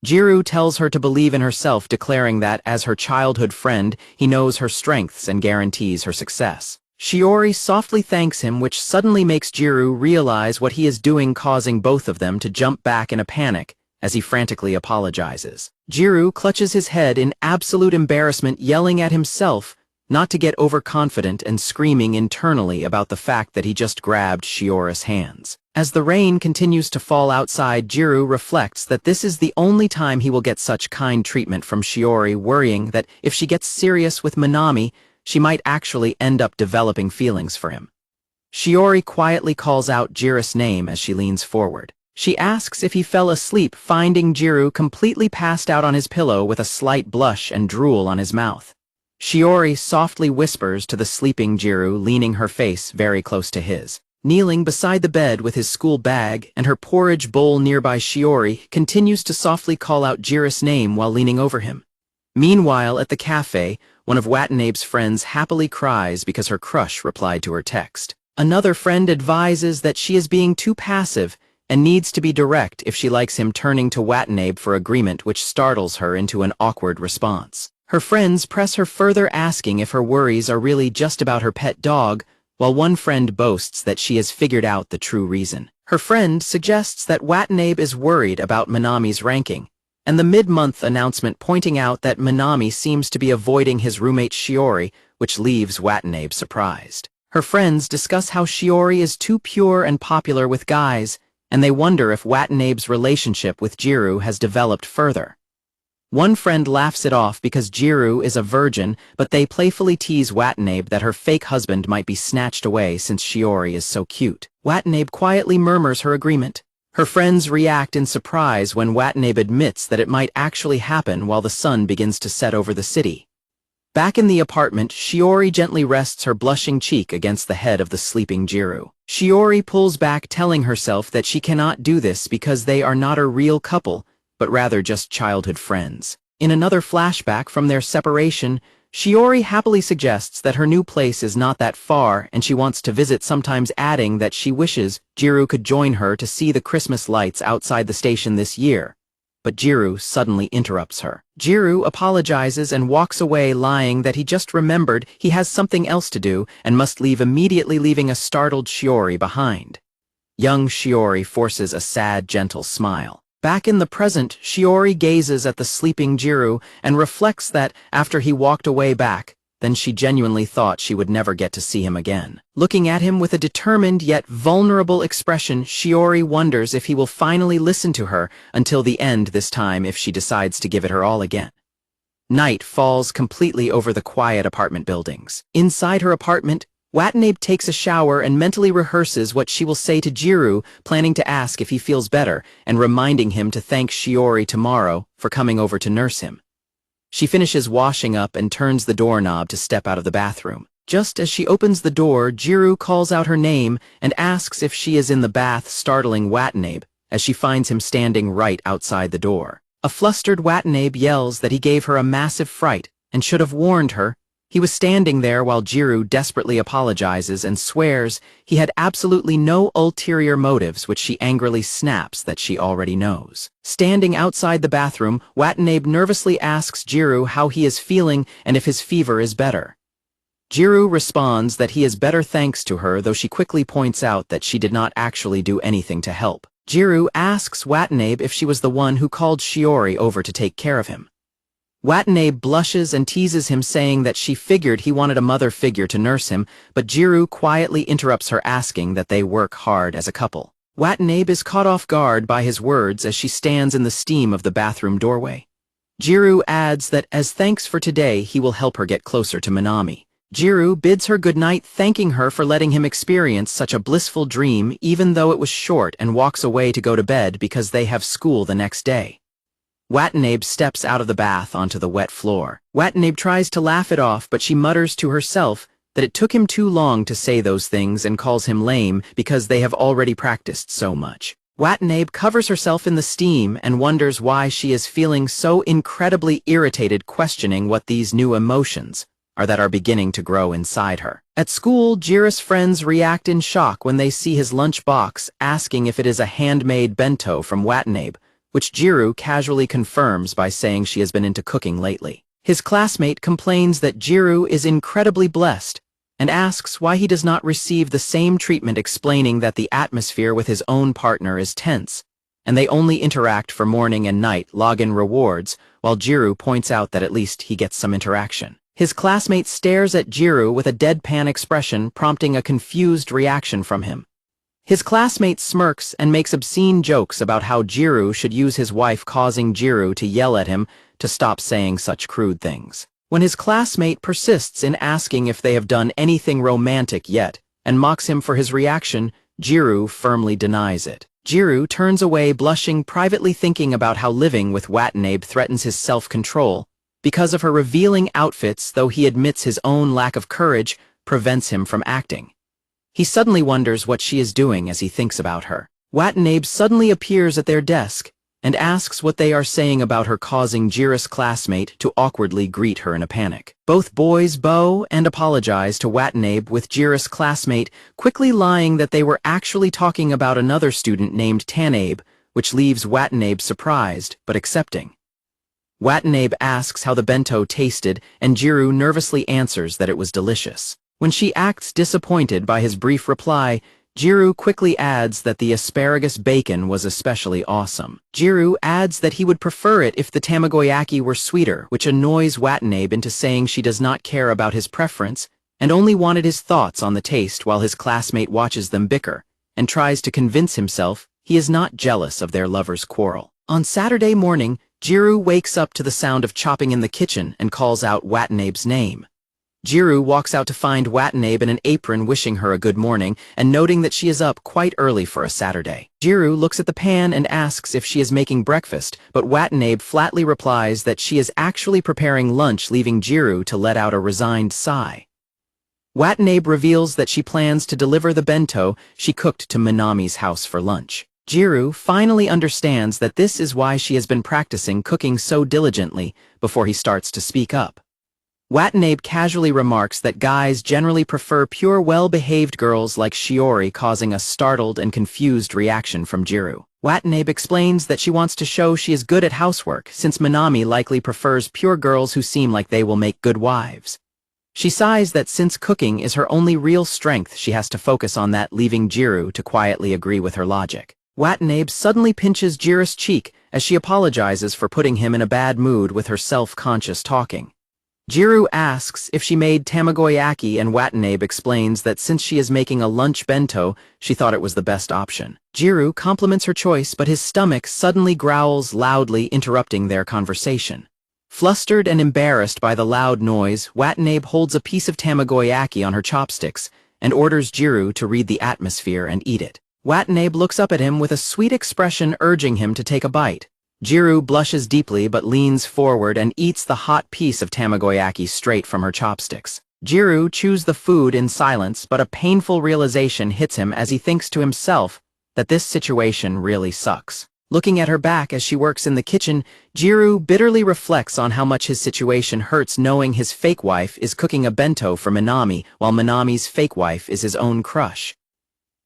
Jiro tells her to believe in herself, declaring that, as her childhood friend, he knows her strengths and guarantees her success. Shiori softly thanks him, which suddenly makes Jiro realize what he is doing, causing both of them to jump back in a panic as he frantically apologizes. Jiro clutches his head in absolute embarrassment, yelling at himself not to get overconfident and screaming internally about the fact that he just grabbed Shiori's hands. As the rain continues to fall outside, Jiro reflects that this is the only time he will get such kind treatment from Shiori, worrying that if she gets serious with Minami, she might actually end up developing feelings for him. Shiori quietly calls out Jiro's name as she leans forward. She asks if he fell asleep, finding Jiro completely passed out on his pillow with a slight blush and drool on his mouth. Shiori softly whispers to the sleeping Jiro, leaning her face very close to his. Kneeling beside the bed with his school bag and her porridge bowl nearby, Shiori continues to softly call out Jiro's name while leaning over him. Meanwhile, at the cafe, one of Watanabe's friends happily cries because her crush replied to her text. Another friend advises that she is being too passive and needs to be direct if she likes him, turning to Watanabe for agreement, which startles her into an awkward response. Her friends press her further, asking if her worries are really just about her pet dog, while one friend boasts that she has figured out the true reason. Her friend suggests that Watanabe is worried about Minami's ranking, and the mid-month announcement pointing out that Minami seems to be avoiding his roommate Shiori, which leaves Watanabe surprised. Her friends discuss how Shiori is too pure and popular with guys, and they wonder if Watanabe's relationship with Jiro has developed further. One friend laughs it off because Jiro is a virgin, but they playfully tease Watanabe that her fake husband might be snatched away since Shiori is so cute. Watanabe quietly murmurs her agreement. Her friends react in surprise when Watanabe admits that it might actually happen while the sun begins to set over the city. Back in the apartment, Shiori gently rests her blushing cheek against the head of the sleeping Jiro. Shiori pulls back, telling herself that she cannot do this because they are not a real couple, but rather just childhood friends. In another flashback from their separation, Shiori happily suggests that her new place is not that far and she wants to visit, sometimes adding that she wishes Jiro could join her to see the Christmas lights outside the station this year. But Jiro suddenly interrupts her. Jiro apologizes and walks away, lying that he just remembered he has something else to do and must leave immediately, leaving a startled Shiori behind. Young Shiori forces a sad, gentle smile. Back in the present, Shiori gazes at the sleeping Jiro and reflects that, after he walked away back, then she genuinely thought she would never get to see him again. Looking at him with a determined yet vulnerable expression, Shiori wonders if he will finally listen to her until the end, this time if she decides to give it her all again. Night falls completely over the quiet apartment buildings. Inside her apartment, Watanabe takes a shower and mentally rehearses what she will say to Jiro, planning to ask if he feels better and reminding him to thank Shiori tomorrow for coming over to nurse him. She finishes washing up and turns the doorknob to step out of the bathroom. Just as she opens the door, Jiro calls out her name and asks if she is in the bath, startling Watanabe as she finds him standing right outside the door. A flustered Watanabe yells that he gave her a massive fright and should have warned her. He was standing there while Jiro desperately apologizes and swears he had absolutely no ulterior motives, which she angrily snaps that she already knows. Standing outside the bathroom, Watanabe nervously asks Jiro how he is feeling and if his fever is better. Jiro responds that he is better thanks to her, though she quickly points out that she did not actually do anything to help. Jiro asks Watanabe if she was the one who called Shiori over to take care of him. Watanabe blushes and teases him, saying that she figured he wanted a mother figure to nurse him, but Jiro quietly interrupts her, asking that they work hard as a couple. Watanabe is caught off guard by his words as she stands in the steam of the bathroom doorway. Jiro adds that as thanks for today, he will help her get closer to Minami. Jiro bids her goodnight, thanking her for letting him experience such a blissful dream, even though it was short, and walks away to go to bed because they have school the next day. Watanabe steps out of the bath onto the wet floor. Watanabe tries to laugh it off, but she mutters to herself that it took him too long to say those things and calls him lame because they have already practiced so much. Watanabe covers herself in the steam and wonders why she is feeling so incredibly irritated, questioning what these new emotions are that are beginning to grow inside her. At school, Jiro's friends react in shock when they see his lunch box, asking if it is a handmade bento from Watanabe, which Jiro casually confirms by saying she has been into cooking lately. His classmate complains that Jiro is incredibly blessed and asks why he does not receive the same treatment, explaining that the atmosphere with his own partner is tense, and they only interact for morning and night login rewards, while Jiro points out that at least he gets some interaction. His classmate stares at Jiro with a deadpan expression, prompting a confused reaction from him. His classmate smirks and makes obscene jokes about how Jiro should use his wife, causing Jiro to yell at him to stop saying such crude things. When his classmate persists in asking if they have done anything romantic yet and mocks him for his reaction, Jiro firmly denies it. Jiro turns away, blushing, privately thinking about how living with Watanabe threatens his self-control because of her revealing outfits, though he admits his own lack of courage prevents him from acting. He suddenly wonders what she is doing as he thinks about her. Watanabe suddenly appears at their desk and asks what they are saying about her, causing Jiro's classmate to awkwardly greet her in a panic. Both boys bow and apologize to Watanabe, with Jiro's classmate quickly lying that they were actually talking about another student named Tanabe, which leaves Watanabe surprised but accepting. Watanabe asks how the bento tasted, and Jiro nervously answers that it was delicious. When she acts disappointed by his brief reply, Jiro quickly adds that the asparagus bacon was especially awesome. Jiro adds that he would prefer it if the tamagoyaki were sweeter, which annoys Watanabe into saying she does not care about his preference and only wanted his thoughts on the taste, while his classmate watches them bicker and tries to convince himself he is not jealous of their lovers' quarrel. On Saturday morning, Jiro wakes up to the sound of chopping in the kitchen and calls out Watanabe's name. Jiro walks out to find Watanabe in an apron, wishing her a good morning and noting that she is up quite early for a Saturday. Jiro looks at the pan and asks if she is making breakfast, but Watanabe flatly replies that she is actually preparing lunch, leaving Jiro to let out a resigned sigh. Watanabe reveals that she plans to deliver the bento she cooked to Minami's house for lunch. Jiro finally understands that this is why she has been practicing cooking so diligently before he starts to speak up. Watanabe casually remarks that guys generally prefer pure, well-behaved girls like Shiori, causing a startled and confused reaction from Jiro. Watanabe explains that she wants to show she is good at housework, since Minami likely prefers pure girls who seem like they will make good wives. She sighs that since cooking is her only real strength, she has to focus on that, leaving Jiro to quietly agree with her logic. Watanabe suddenly pinches Jiro's cheek as she apologizes for putting him in a bad mood with her self-conscious talking. Jiro asks if she made tamagoyaki, and Watanabe explains that since she is making a lunch bento, she thought it was the best option. Jiro compliments her choice, but his stomach suddenly growls loudly, interrupting their conversation. Flustered and embarrassed by the loud noise, Watanabe holds a piece of tamagoyaki on her chopsticks and orders Jiro to read the atmosphere and eat it. Watanabe looks up at him with a sweet expression, urging him to take a bite. Jiro blushes deeply but leans forward and eats the hot piece of tamagoyaki straight from her chopsticks. Jiro chews the food in silence, but a painful realization hits him as he thinks to himself that this situation really sucks. Looking at her back as she works in the kitchen, Jiro bitterly reflects on how much his situation hurts, knowing his fake wife is cooking a bento for Minami, while Minami's fake wife is his own crush.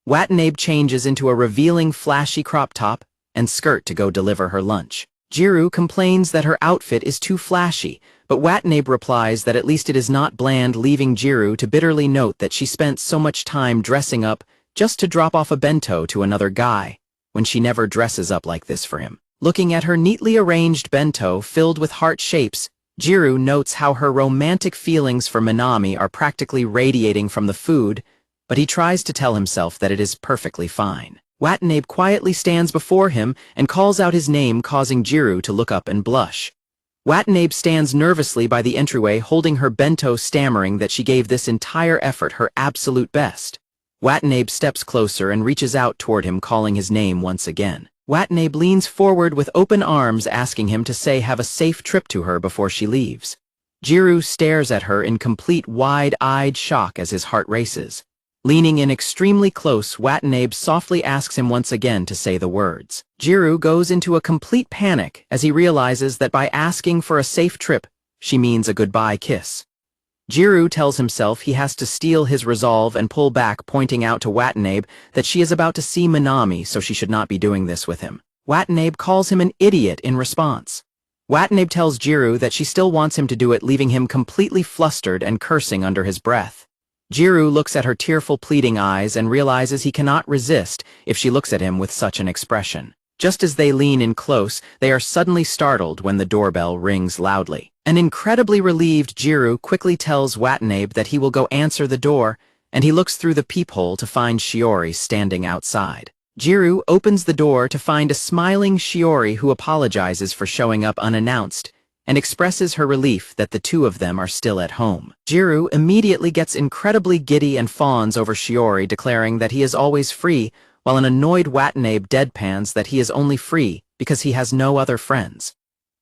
Watanabe changes into a revealing flashy crop top and skirt to go deliver her lunch. Jiro complains that her outfit is too flashy, but Watanabe replies that at least it is not bland, leaving Jiro to bitterly note that she spent so much time dressing up just to drop off a bento to another guy, when she never dresses up like this for him. Looking at her neatly arranged bento filled with heart shapes, Jiro notes how her romantic feelings for Minami are practically radiating from the food, but he tries to tell himself that it is perfectly fine. Watanabe quietly stands before him and calls out his name, causing Jiro to look up and blush. Watanabe stands nervously by the entryway, holding her bento, stammering that she gave this entire effort her absolute best. Watanabe steps closer and reaches out toward him, calling his name once again. Watanabe leans forward with open arms, asking him to say have a safe trip to her before she leaves. Jiro stares at her in complete wide-eyed shock as his heart races. Leaning in extremely close, Watanabe softly asks him once again to say the words. Jiro goes into a complete panic as he realizes that by asking for a safe trip, she means a goodbye kiss. Jiro tells himself he has to steel his resolve and pull back, pointing out to Watanabe that she is about to see Minami, so she should not be doing this with him. Watanabe calls him an idiot in response. Watanabe tells Jiro that she still wants him to do it, leaving him completely flustered and cursing under his breath. Jiro looks at her tearful, pleading eyes and realizes he cannot resist if she looks at him with such an expression. Just as they lean in close, they are suddenly startled when the doorbell rings loudly. An incredibly relieved Jiro quickly tells Watanabe that he will go answer the door, and he looks through the peephole to find Shiori standing outside. Jiro opens the door to find a smiling Shiori who apologizes for showing up unannounced and expresses her relief that the two of them are still at home. Jiro immediately gets incredibly giddy and fawns over Shiori, declaring that he is always free, while an annoyed Watanabe deadpans that he is only free because he has no other friends.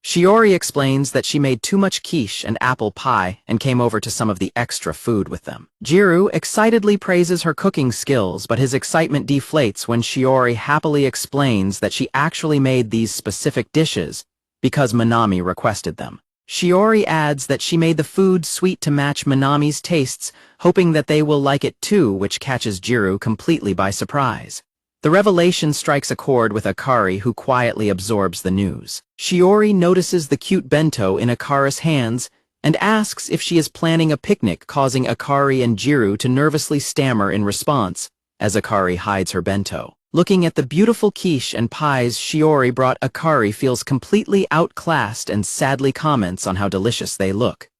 Shiori explains that she made too much quiche and apple pie and came over to some of the extra food with them. Jiro excitedly praises her cooking skills, but his excitement deflates when Shiori happily explains that she actually made these specific dishes because Minami requested them. Shiori adds that she made the food sweet to match Minami's tastes, hoping that they will like it too, which catches Jiro completely by surprise. The revelation strikes a chord with Akari, who quietly absorbs the news. Shiori notices the cute bento in Akari's hands and asks if she is planning a picnic, causing Akari and Jiro to nervously stammer in response as Akari hides her bento. Looking at the beautiful quiche and pies Shiori brought, Akari feels completely outclassed and sadly comments on how delicious they look.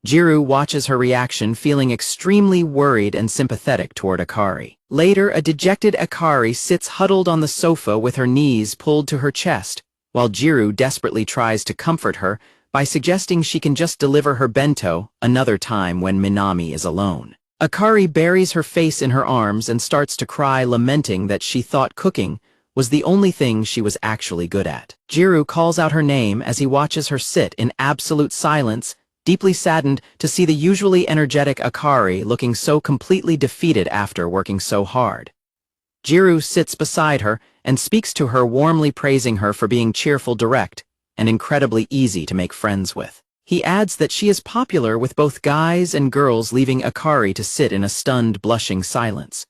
Jiro watches her reaction, feeling extremely worried and sympathetic toward Akari. Later, a dejected Akari sits huddled on the sofa with her knees pulled to her chest, while Jiro desperately tries to comfort her by suggesting she can just deliver her bento another time when Minami is alone. Akari buries her face in her arms and starts to cry, lamenting that she thought cooking was the only thing she was actually good at. Jiro calls out her name as he watches her sit in absolute silence, deeply saddened to see the usually energetic Akari looking so completely defeated after working so hard. Jiro sits beside her and speaks to her, warmly praising her for being cheerful, direct, and incredibly easy to make friends with. He adds that she is popular with both guys and girls, leaving Akari to sit in a stunned, blushing silence.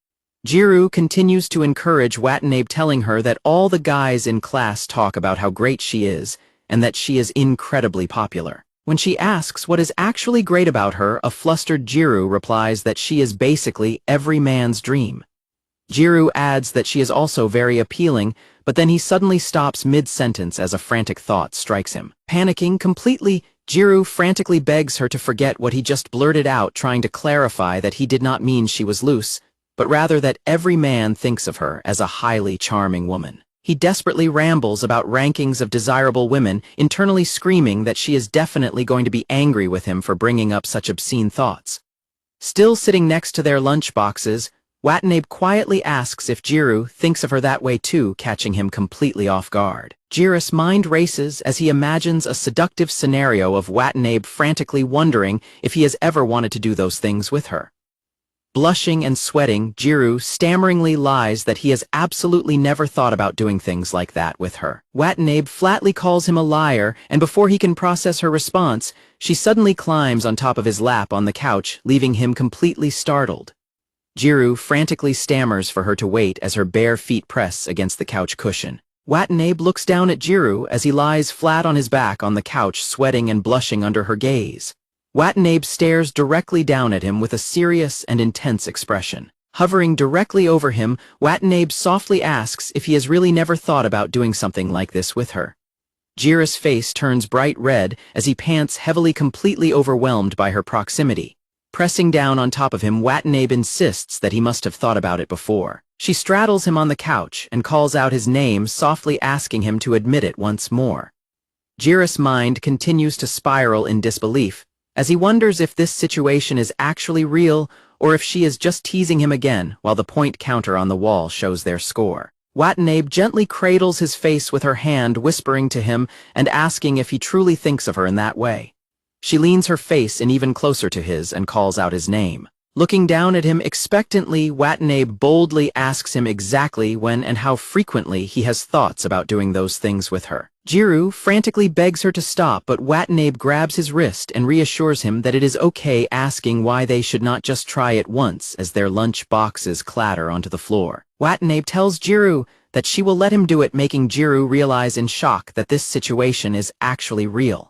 Jiro continues to encourage Watanabe, telling her that all the guys in class talk about how great she is and that she is incredibly popular. When she asks what is actually great about her, a flustered Jiro replies that she is basically every man's dream. Jiro adds that she is also very appealing, but then he suddenly stops mid-sentence as a frantic thought strikes him. Panicking completely, Jiro frantically begs her to forget what he just blurted out, trying to clarify that he did not mean she was loose, but rather that every man thinks of her as a highly charming woman. He desperately rambles about rankings of desirable women, internally screaming that she is definitely going to be angry with him for bringing up such obscene thoughts. Still sitting next to their lunch boxes, Watanabe quietly asks if Jiro thinks of her that way too, catching him completely off guard. Jiro's mind races as he imagines a seductive scenario of Watanabe frantically wondering if he has ever wanted to do those things with her. Blushing and sweating, Jiro stammeringly lies that he has absolutely never thought about doing things like that with her. Watanabe flatly calls him a liar, and before he can process her response, she suddenly climbs on top of his lap on the couch, leaving him completely startled. Jiro frantically stammers for her to wait as her bare feet press against the couch cushion. Watanabe looks down at Jiro as he lies flat on his back on the couch, sweating and blushing under her gaze. Watanabe stares directly down at him with a serious and intense expression. Hovering directly over him, Watanabe softly asks if he has really never thought about doing something like this with her. Jiro's face turns bright red as he pants heavily, completely overwhelmed by her proximity. Pressing down on top of him, Watanabe insists that he must have thought about it before. She straddles him on the couch and calls out his name, softly asking him to admit it once more. Jiro's mind continues to spiral in disbelief, as he wonders if this situation is actually real or if she is just teasing him again, while the point counter on the wall shows their score. Watanabe gently cradles his face with her hand, whispering to him and asking if he truly thinks of her in that way. She leans her face in even closer to his and calls out his name. Looking down at him expectantly, Watanabe boldly asks him exactly when and how frequently he has thoughts about doing those things with her. Jiro frantically begs her to stop, but Watanabe grabs his wrist and reassures him that it is okay, asking why they should not just try it once as their lunch boxes clatter onto the floor. Watanabe tells Jiro that she will let him do it, making Jiro realize in shock that this situation is actually real.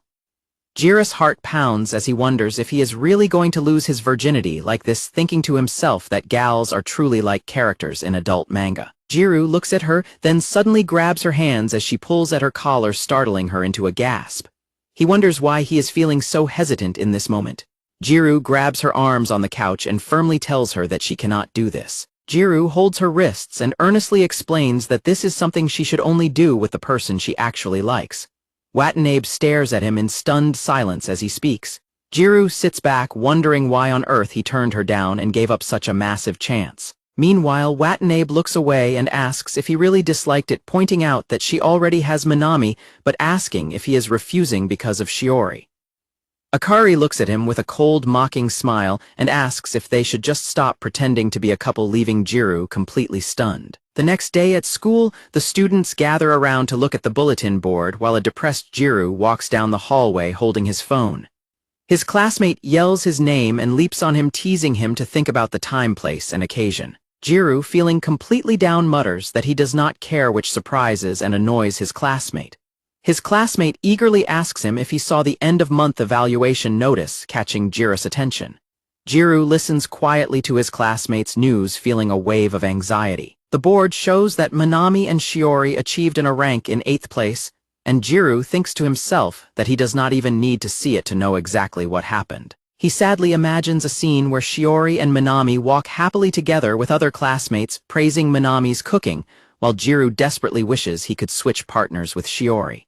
Jiro's heart pounds as he wonders if he is really going to lose his virginity like this, thinking to himself that gals are truly like characters in adult manga. Jiro looks at her, then suddenly grabs her hands as she pulls at her collar, startling her into a gasp. He wonders why he is feeling so hesitant in this moment. Jiro grabs her arms on the couch and firmly tells her that she cannot do this. Jiro holds her wrists and earnestly explains that this is something she should only do with the person she actually likes. Watanabe stares at him in stunned silence as he speaks. Jiro sits back, wondering why on earth he turned her down and gave up such a massive chance. Meanwhile, Watanabe looks away and asks if he really disliked it, pointing out that she already has Minami, but asking if he is refusing because of Shiori. Akari looks at him with a cold, mocking smile and asks if they should just stop pretending to be a couple, leaving Jiro completely stunned. The next day at school, the students gather around to look at the bulletin board while a depressed Jiro walks down the hallway holding his phone. His classmate yells his name and leaps on him, teasing him to think about the time, place, and occasion. Jiro, feeling completely down, mutters that he does not care, which surprises and annoys his classmate. His classmate eagerly asks him if he saw the end-of-month evaluation notice, catching Jiro's attention. Jiro listens quietly to his classmate's news, feeling a wave of anxiety. The board shows that Minami and Shiori achieved a rank in 8th place, and Jiro thinks to himself that he does not even need to see it to know exactly what happened. He sadly imagines a scene where Shiori and Minami walk happily together with other classmates, praising Minami's cooking, while Jiro desperately wishes he could switch partners with Shiori.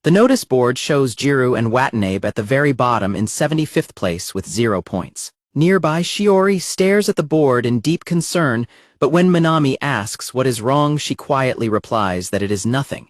The notice board shows Jiro and Watanabe at the very bottom in 75th place with 0 points. Nearby, Shiori stares at the board in deep concern, but when Minami asks what is wrong, she quietly replies that it is nothing.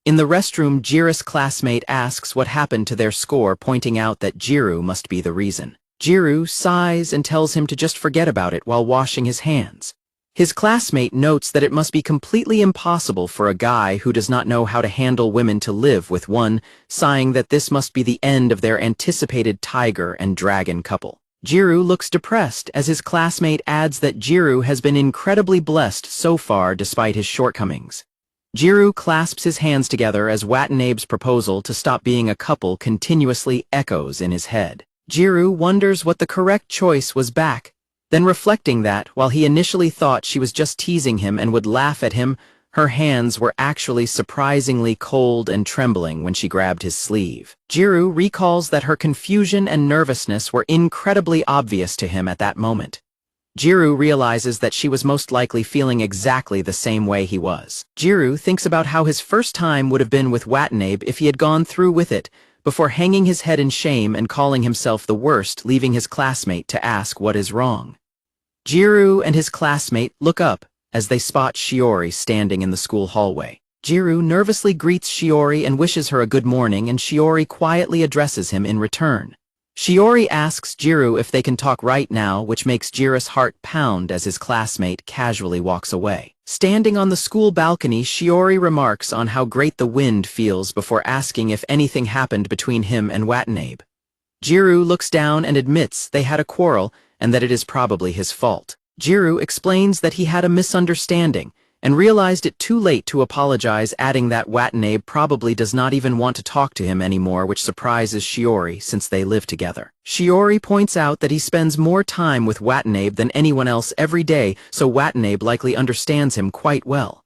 In the restroom, Jiro's classmate asks what happened to their score, pointing out that Jiro must be the reason. Jiro sighs and tells him to just forget about it while washing his hands. His classmate notes that it must be completely impossible for a guy who does not know how to handle women to live with one, sighing that this must be the end of their anticipated tiger and dragon couple. Jiro looks depressed as his classmate adds that Jiro has been incredibly blessed so far despite his shortcomings. Jiro clasps his hands together as Watanabe's proposal to stop being a couple continuously echoes in his head. Jiro wonders what the correct choice was back. Then, reflecting that, while he initially thought she was just teasing him and would laugh at him, her hands were actually surprisingly cold and trembling when she grabbed his sleeve. Jiro recalls that her confusion and nervousness were incredibly obvious to him at that moment. Jiro realizes that she was most likely feeling exactly the same way he was. Jiro thinks about how his first time would have been with Watanabe if he had gone through with it, before hanging his head in shame and calling himself the worst, leaving his classmate to ask what is wrong. Jiro and his classmate look up as they spot Shiori standing in the school hallway. Jiro nervously greets Shiori and wishes her a good morning, and Shiori quietly addresses him in return. Shiori asks Jiro if they can talk right now, which makes Jiro's heart pound as his classmate casually walks away. Standing on the school balcony, Shiori remarks on how great the wind feels before asking if anything happened between him and Watanabe. Jiro looks down and admits they had a quarrel and that it is probably his fault. Jiro explains that he had a misunderstanding and realized it too late to apologize, adding that Watanabe probably does not even want to talk to him anymore, which surprises Shiori since they live together. Shiori points out that he spends more time with Watanabe than anyone else every day, so Watanabe likely understands him quite well.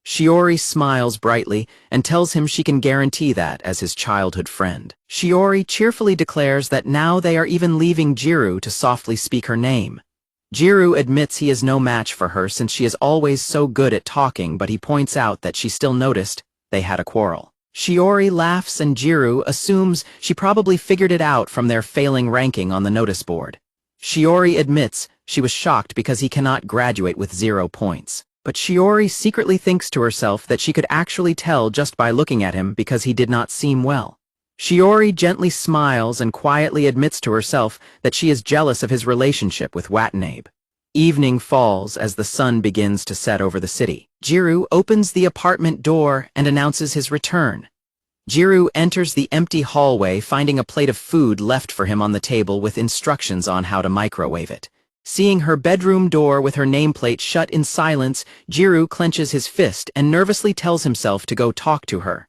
Shiori smiles brightly and tells him she can guarantee that as his childhood friend. Shiori cheerfully declares that now they are even leaving Jiro to softly speak her name. Jiro admits he is no match for her since she is always so good at talking, but he points out that she still noticed they had a quarrel. Shiori laughs and Jiro assumes she probably figured it out from their failing ranking on the notice board. Shiori admits she was shocked because he cannot graduate with 0 points. But Shiori secretly thinks to herself that she could actually tell just by looking at him because he did not seem well. Shiori gently smiles and quietly admits to herself that she is jealous of his relationship with Watanabe. Evening falls as the sun begins to set over the city. Jiro opens the apartment door and announces his return. Jiro enters the empty hallway, finding a plate of food left for him on the table with instructions on how to microwave it. Seeing her bedroom door with her nameplate shut in silence, Jiro clenches his fist and nervously tells himself to go talk to her.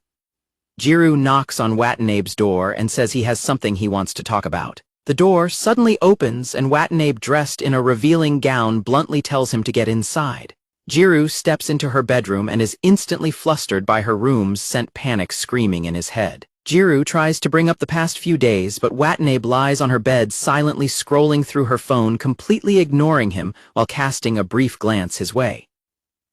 Jiro knocks on Watanabe's door and says he has something he wants to talk about. The door suddenly opens and Watanabe, dressed in a revealing gown, bluntly tells him to get inside. Jiro steps into her bedroom and is instantly flustered by her room's scent, panic screaming in his head. Jiro tries to bring up the past few days, but Watanabe lies on her bed silently scrolling through her phone, completely ignoring him while casting a brief glance his way.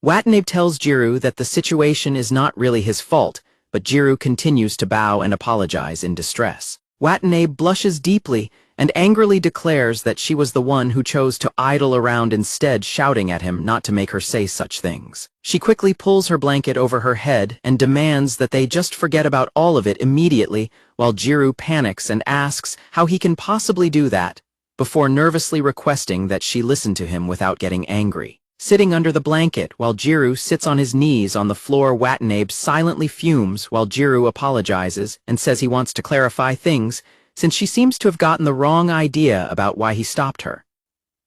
Watanabe tells Jiro that the situation is not really his fault, but Jiro continues to bow and apologize in distress. Watanabe blushes deeply and angrily declares that she was the one who chose to idle around instead, shouting at him not to make her say such things. She quickly pulls her blanket over her head and demands that they just forget about all of it immediately, while Jiro panics and asks how he can possibly do that, before nervously requesting that she listen to him without getting angry. Sitting under the blanket while Jiro sits on his knees on the floor, Watanabe silently fumes while Jiro apologizes and says he wants to clarify things, since she seems to have gotten the wrong idea about why he stopped her.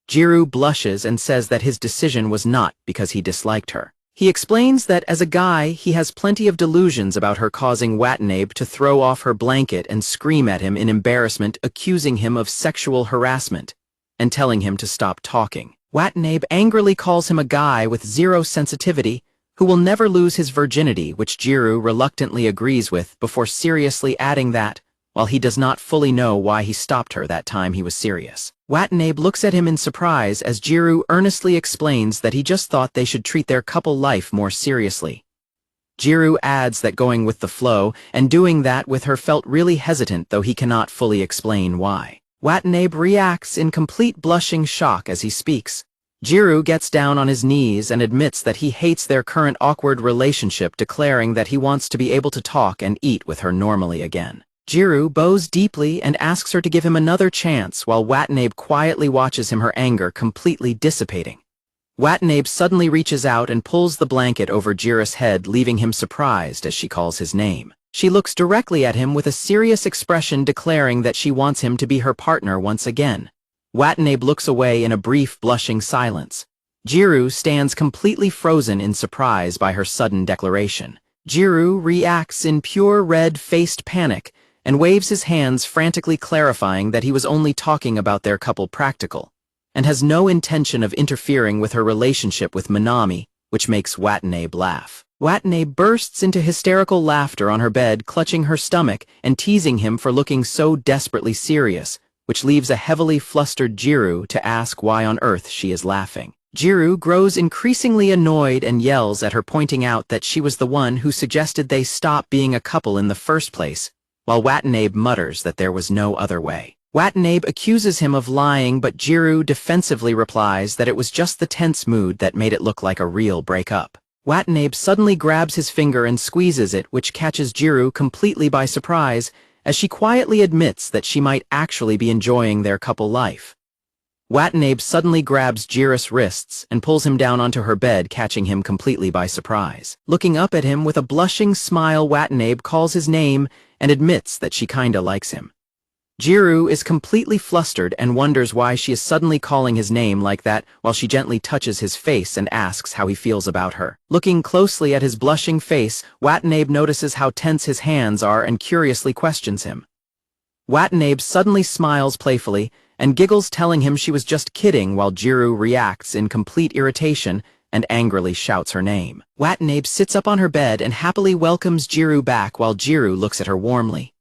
Jiro blushes and says that his decision was not because he disliked her. He explains that as a guy, he has plenty of delusions about her, causing Watanabe to throw off her blanket and scream at him in embarrassment, accusing him of sexual harassment and telling him to stop talking. Watanabe angrily calls him a guy with zero sensitivity who will never lose his virginity, which Jiro reluctantly agrees with, before seriously adding that, while he does not fully know why he stopped her that time, he was serious. Watanabe looks at him in surprise as Jiro earnestly explains that he just thought they should treat their couple life more seriously. Jiro adds that going with the flow and doing that with her felt really hesitant, though he cannot fully explain why. Watanabe reacts in complete blushing shock as he speaks. Jiro gets down on his knees and admits that he hates their current awkward relationship, declaring that he wants to be able to talk and eat with her normally again. Jiro bows deeply and asks her to give him another chance, while Watanabe quietly watches him, her anger completely dissipating. Watanabe suddenly reaches out and pulls the blanket over Jiro's head, leaving him surprised as she calls his name. She looks directly at him with a serious expression, declaring that she wants him to be her partner once again. Watanabe looks away in a brief blushing silence. Jiro stands completely frozen in surprise by her sudden declaration. Jiro reacts in pure red-faced panic and waves his hands, frantically clarifying that he was only talking about their couple practical, and has no intention of interfering with her relationship with Minami, which makes Watanabe laugh. Watanabe bursts into hysterical laughter on her bed, clutching her stomach and teasing him for looking so desperately serious, which leaves a heavily flustered Jiro to ask why on earth she is laughing. Jiro grows increasingly annoyed and yells at her, pointing out that she was the one who suggested they stop being a couple in the first place, while Watanabe mutters that there was no other way. Watanabe accuses him of lying, but Jiro defensively replies that it was just the tense mood that made it look like a real breakup. Watanabe suddenly grabs his finger and squeezes it, which catches Jiro completely by surprise, as she quietly admits that she might actually be enjoying their couple life. Watanabe suddenly grabs Jiro's wrists and pulls him down onto her bed, catching him completely by surprise. Looking up at him with a blushing smile, Watanabe calls his name and admits that she kinda likes him. Jiro is completely flustered and wonders why she is suddenly calling his name like that, while she gently touches his face and asks how he feels about her. Looking closely at his blushing face, Watanabe notices how tense his hands are and curiously questions him. Watanabe suddenly smiles playfully and giggles, telling him she was just kidding, while Jiro reacts in complete irritation and angrily shouts her name. Watanabe sits up on her bed and happily welcomes Jiro back, while Jiro looks at her warmly.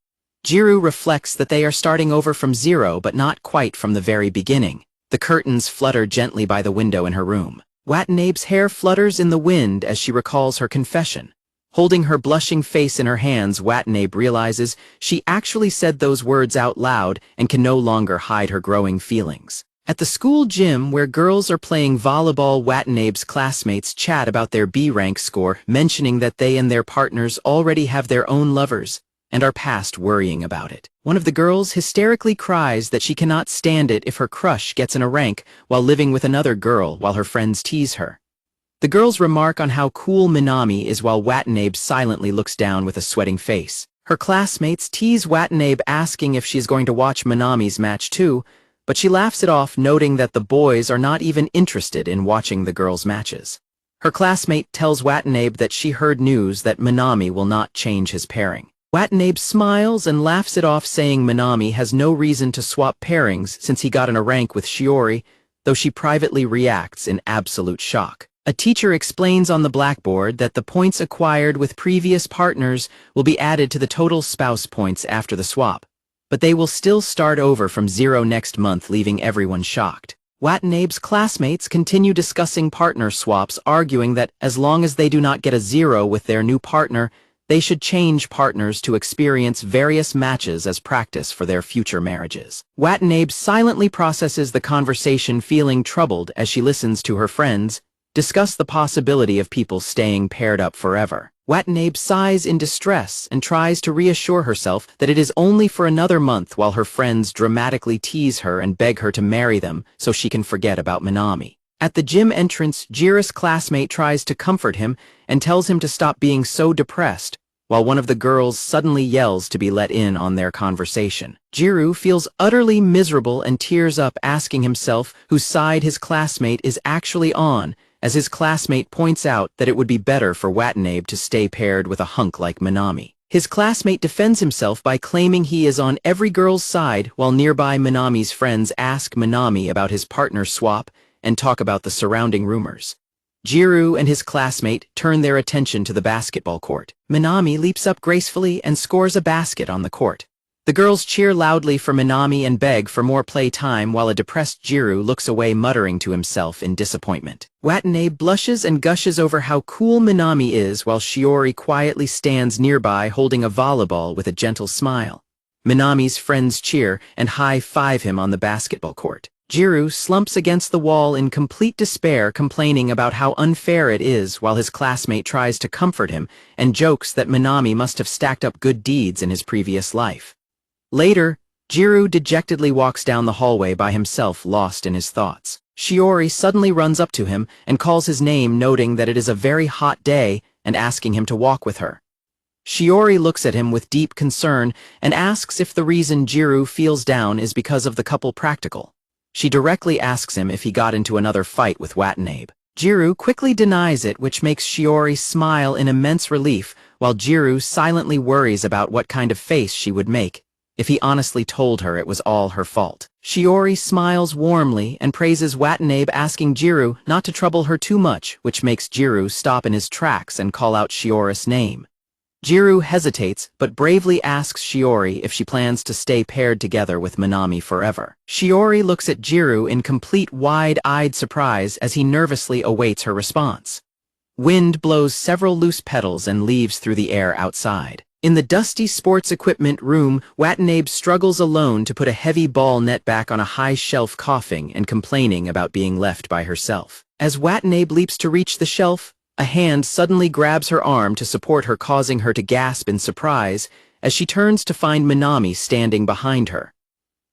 Jiro reflects that they are starting over from zero, but not quite from the very beginning. The curtains flutter gently by the window in her room. Watanabe's hair flutters in the wind as she recalls her confession. Holding her blushing face in her hands, Watanabe realizes she actually said those words out loud and can no longer hide her growing feelings. At the school gym where girls are playing volleyball, Watanabe's classmates chat about their B rank score, mentioning that they and their partners already have their own lovers, and are past worrying about it. One of the girls hysterically cries that she cannot stand it if her crush gets in a rank while living with another girl while her friends tease her. The girls remark on how cool Minami is while Watanabe silently looks down with a sweating face. Her classmates tease Watanabe asking if she's going to watch Minami's match too, but she laughs it off, noting that the boys are not even interested in watching the girls' matches. Her classmate tells Watanabe that she heard news that Minami will not change his pairing. Watanabe smiles and laughs it off, saying Minami has no reason to swap pairings since he got in a rank with Shiori, though she privately reacts in absolute shock. A teacher explains on the blackboard that the points acquired with previous partners will be added to the total spouse points after the swap, but they will still start over from 0 next month, leaving everyone shocked. Watanabe's classmates continue discussing partner swaps, arguing that as long as they do not get a 0 with their new partner, they should change partners to experience various matches as practice for their future marriages. Watanabe silently processes the conversation, feeling troubled as she listens to her friends discuss the possibility of people staying paired up forever. Watanabe sighs in distress and tries to reassure herself that it is only for another month, while her friends dramatically tease her and beg her to marry them so she can forget about Minami. At the gym entrance, Jiro's classmate tries to comfort him and tells him to stop being so depressed, while one of the girls suddenly yells to be let in on their conversation. Jiro feels utterly miserable and tears up, asking himself whose side his classmate is actually on, as his classmate points out that it would be better for Watanabe to stay paired with a hunk like Minami. His classmate defends himself by claiming he is on every girl's side, while nearby Minami's friends ask Minami about his partner swap and talk about the surrounding rumors. Jiro and his classmate turn their attention to the basketball court. Minami leaps up gracefully and scores a basket on the court. The girls cheer loudly for Minami and beg for more play time, while a depressed Jiro looks away, muttering to himself in disappointment. Watanabe blushes and gushes over how cool Minami is, while Shiori quietly stands nearby holding a volleyball with a gentle smile. Minami's friends cheer and high-five him on the basketball court. Jiro slumps against the wall in complete despair, complaining about how unfair it is, while his classmate tries to comfort him and jokes that Minami must have stacked up good deeds in his previous life. Later, Jiro dejectedly walks down the hallway by himself, lost in his thoughts. Shiori suddenly runs up to him and calls his name, noting that it is a very hot day and asking him to walk with her. Shiori looks at him with deep concern and asks if the reason Jiro feels down is because of the couple practical. She directly asks him if he got into another fight with Watanabe. Jiro quickly denies it, which makes Shiori smile in immense relief, while Jiro silently worries about what kind of face she would make if he honestly told her it was all her fault. Shiori smiles warmly and praises Watanabe, asking Jiro not to trouble her too much, which makes Jiro stop in his tracks and call out Shiori's name. Jiro hesitates, but bravely asks Shiori if she plans to stay paired together with Minami forever. Shiori looks at Jiro in complete wide-eyed surprise as he nervously awaits her response. Wind blows several loose petals and leaves through the air outside. In the dusty sports equipment room, Watanabe struggles alone to put a heavy ball net back on a high shelf, coughing and complaining about being left by herself. As Watanabe leaps to reach the shelf, a hand suddenly grabs her arm to support her, causing her to gasp in surprise as she turns to find Minami standing behind her.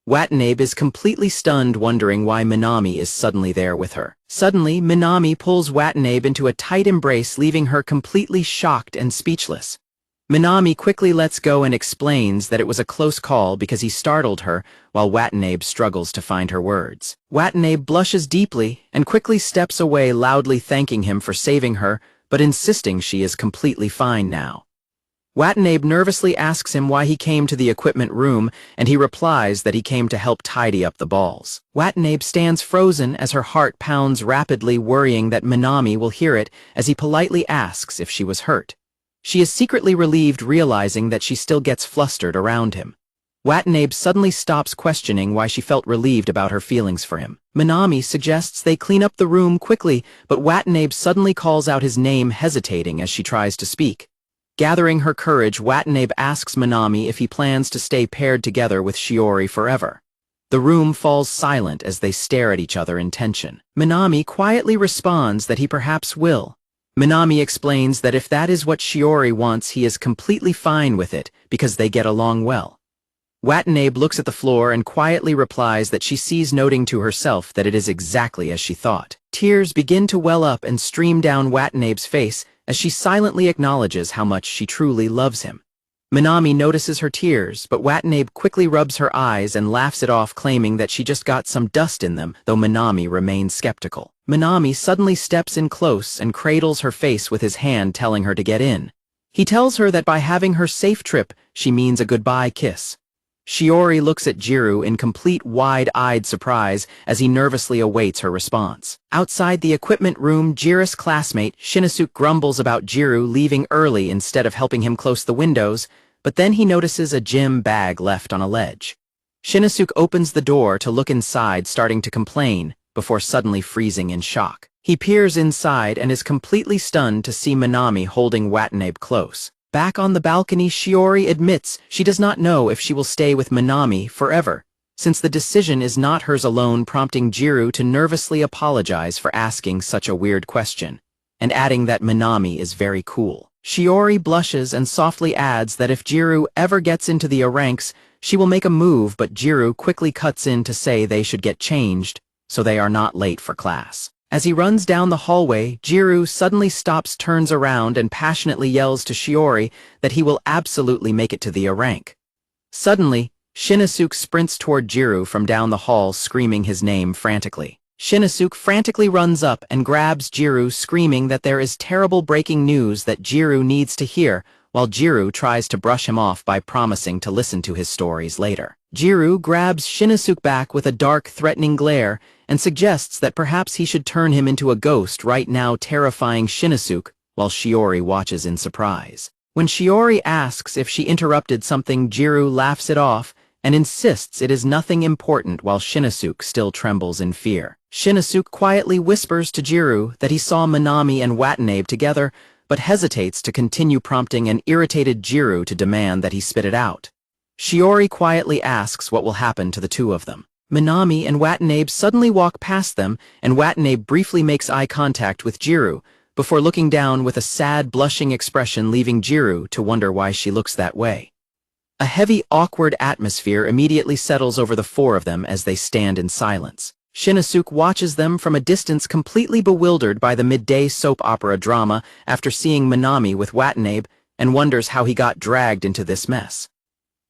Watanabe is completely stunned, wondering why Minami is suddenly there with her. Suddenly, Minami pulls Watanabe into a tight embrace, leaving her completely shocked and speechless. Minami quickly lets go and explains that it was a close call because he startled her, while Watanabe struggles to find her words. Watanabe blushes deeply and quickly steps away, loudly thanking him for saving her, but insisting she is completely fine now. Watanabe nervously asks him why he came to the equipment room, and he replies that he came to help tidy up the balls. Watanabe stands frozen as her heart pounds rapidly, worrying that Minami will hear it, as he politely asks if she was hurt. She is secretly relieved, realizing that she still gets flustered around him. Watanabe suddenly stops, questioning why she felt relieved about her feelings for him. Minami suggests they clean up the room quickly, but Watanabe suddenly calls out his name, hesitating as she tries to speak. Gathering her courage, Watanabe asks Minami if he plans to stay paired together with Shiori forever. The room falls silent as they stare at each other in tension. Minami quietly responds that he perhaps will, Minami explains that if that is what Shiori wants, he is completely fine with it because they get along well. Watanabe looks at the floor and quietly replies that she sees, noting to herself that it is exactly as she thought. Tears begin to well up and stream down Watanabe's face as she silently acknowledges how much she truly loves him. Minami notices her tears, but Watanabe quickly rubs her eyes and laughs it off, claiming that she just got some dust in them, though Minami remains skeptical. Minami suddenly steps in close and cradles her face with his hand, telling her to get in. He tells her that by having her safe trip, she means a goodbye kiss. Shiori looks at Jiro in complete wide-eyed surprise as he nervously awaits her response. Outside the equipment room, Jiro's classmate Shinosuke grumbles about Jiro leaving early instead of helping him close the windows, but then he notices a gym bag left on a ledge. Shinosuke opens the door to look inside, starting to complain, before suddenly freezing in shock. He peers inside and is completely stunned to see Minami holding Watanabe close. Back on the balcony, Shiori admits she does not know if she will stay with Minami forever, since the decision is not hers alone, prompting Jiro to nervously apologize for asking such a weird question, and adding that Minami is very cool. Shiori blushes and softly adds that if Jiro ever gets into the ranks, she will make a move, but Jiro quickly cuts in to say they should get changed, so they are not late for class. As he runs down the hallway, Jiro suddenly stops, turns around, and passionately yells to Shiori that he will absolutely make it to the A rank. Suddenly, Shinosuke sprints toward Jiro from down the hall, screaming his name frantically. Shinosuke frantically runs up and grabs Jiro, screaming that there is terrible breaking news that Jiro needs to hear, while Jiro tries to brush him off by promising to listen to his stories later. Jiro grabs Shinosuke back with a dark, threatening glare and suggests that perhaps he should turn him into a ghost right now, terrifying Shinosuke, while Shiori watches in surprise. When Shiori asks if she interrupted something, Jiro laughs it off and insists it is nothing important, while Shinosuke still trembles in fear. Shinosuke quietly whispers to Jiro that he saw Minami and Watanabe together, but hesitates to continue, prompting an irritated Jiro to demand that he spit it out. Shiori quietly asks what will happen to the two of them. Minami and Watanabe suddenly walk past them, and Watanabe briefly makes eye contact with Jiro, before looking down with a sad, blushing expression, leaving Jiro to wonder why she looks that way. A heavy, awkward atmosphere immediately settles over the four of them as they stand in silence. Shinosuke watches them from a distance, completely bewildered by the midday soap opera drama after seeing Minami with Watanabe, and wonders how he got dragged into this mess.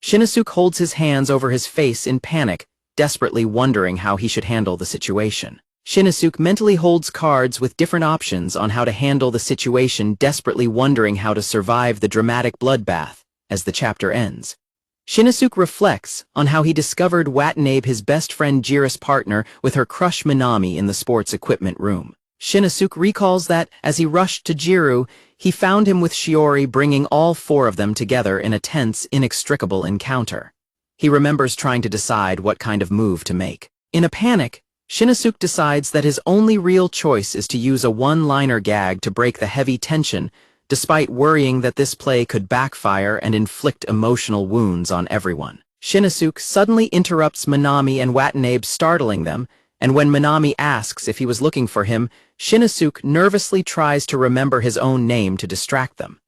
Shinosuke holds his hands over his face in panic, desperately wondering how he should handle the situation. Shinosuke mentally holds cards with different options on how to handle the situation, desperately wondering how to survive the dramatic bloodbath as the chapter ends. Shinosuke reflects on how he discovered Watanabe, his best friend Jiro's partner, with her crush Minami in the sports equipment room. Shinosuke recalls that, as he rushed to Jiro, he found him with Shiori, bringing all four of them together in a tense, inextricable encounter. He remembers trying to decide what kind of move to make. In a panic, Shinosuke decides that his only real choice is to use a one-liner gag to break the heavy tension, despite worrying that this play could backfire and inflict emotional wounds on everyone. Shinosuke suddenly interrupts Minami and Watanabe, startling them, and when Minami asks if he was looking for him, Shinosuke nervously tries to remember his own name to distract them.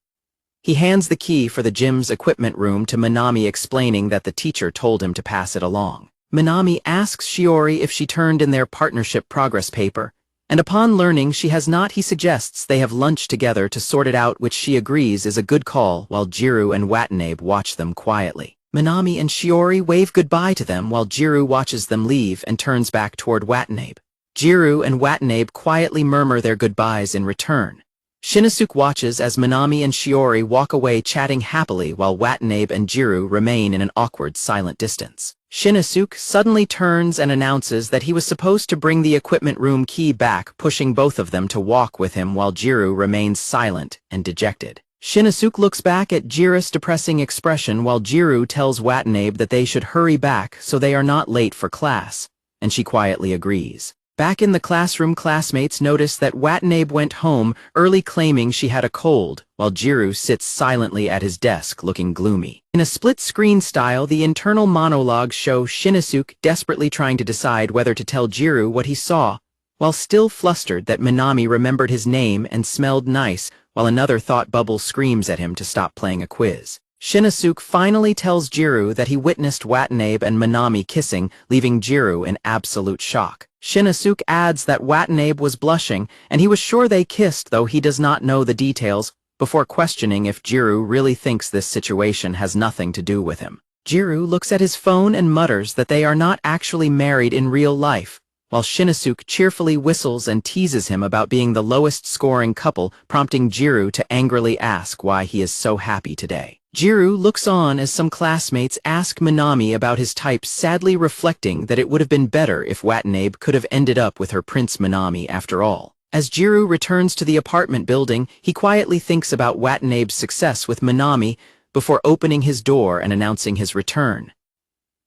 He hands the key for the gym's equipment room to Minami, explaining that the teacher told him to pass it along. Minami asks Shiori if she turned in their partnership progress paper, and upon learning she has not, he suggests they have lunch together to sort it out, which she agrees is a good call, while Jiro and Watanabe watch them quietly. Minami and Shiori wave goodbye to them while Jiro watches them leave and turns back toward Watanabe. Jiro and Watanabe quietly murmur their goodbyes in return. Shinosuke watches as Minami and Shiori walk away, chatting happily, while Watanabe and Jiro remain in an awkward, silent distance. Shinosuke suddenly turns and announces that he was supposed to bring the equipment room key back, pushing both of them to walk with him, while Jiro remains silent and dejected. Shinosuke looks back at Jiro's depressing expression while Jiro tells Watanabe that they should hurry back so they are not late for class, and she quietly agrees. Back in the classroom, classmates notice that Watanabe went home early, claiming she had a cold, while Jiro sits silently at his desk looking gloomy. In a split-screen style, the internal monologues show Shinosuke desperately trying to decide whether to tell Jiro what he saw, while still flustered that Minami remembered his name and smelled nice, while another thought bubble screams at him to stop playing a quiz. Shinosuke finally tells Jiro that he witnessed Watanabe and Minami kissing, leaving Jiro in absolute shock. Shinosuke adds that Watanabe was blushing, and he was sure they kissed, though he does not know the details, before questioning if Jiro really thinks this situation has nothing to do with him. Jiro looks at his phone and mutters that they are not actually married in real life, while Shinosuke cheerfully whistles and teases him about being the lowest-scoring couple, prompting Jiro to angrily ask why he is so happy today. Jiro looks on as some classmates ask Minami about his type, sadly reflecting that it would have been better if Watanabe could have ended up with her Prince Minami after all. As Jiro returns to the apartment building, he quietly thinks about Watanabe's success with Minami before opening his door and announcing his return.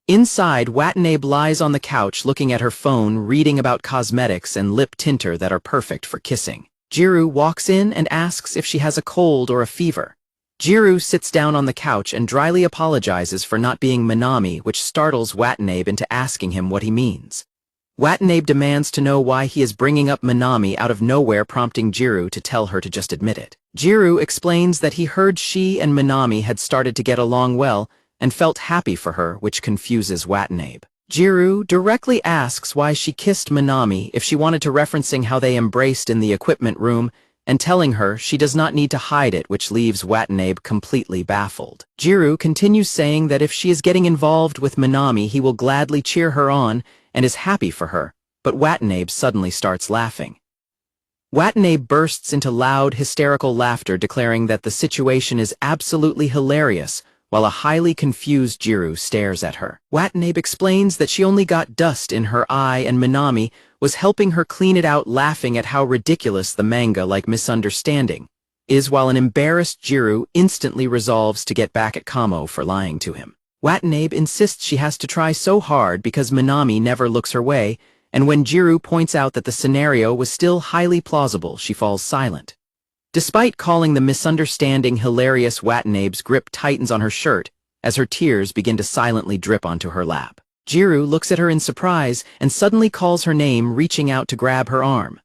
Inside, Watanabe lies on the couch looking at her phone, reading about cosmetics and lip tinter that are perfect for kissing. Jiro walks in and asks if she has a cold or a fever. Jiro sits down on the couch and dryly apologizes for not being Minami, which startles Watanabe into asking him what he means. Watanabe demands to know why he is bringing up Minami out of nowhere, prompting Jiro to tell her to just admit it. Jiro explains that he heard she and Minami had started to get along well and felt happy for her, which confuses Watanabe. Jiro directly asks why she kissed Minami, if she wanted to, referencing how they embraced in the equipment room, and telling her she does not need to hide it, which leaves Watanabe completely baffled. Jiro continues saying that if she is getting involved with Minami, he will gladly cheer her on and is happy for her, but Watanabe suddenly starts laughing. Watanabe bursts into loud, hysterical laughter, declaring that the situation is absolutely hilarious, while a highly confused Jiro stares at her. Watanabe explains that she only got dust in her eye and Minami was helping her clean it out, laughing at how ridiculous the manga-like misunderstanding is, while an embarrassed Jiro instantly resolves to get back at Kamo for lying to him. Watanabe insists she has to try so hard because Minami never looks her way, and when Jiro points out that the scenario was still highly plausible, she falls silent. Despite calling the misunderstanding hilarious, Watanabe's grip tightens on her shirt as her tears begin to silently drip onto her lap. Jiro looks at her in surprise and suddenly calls her name, reaching out to grab her arm.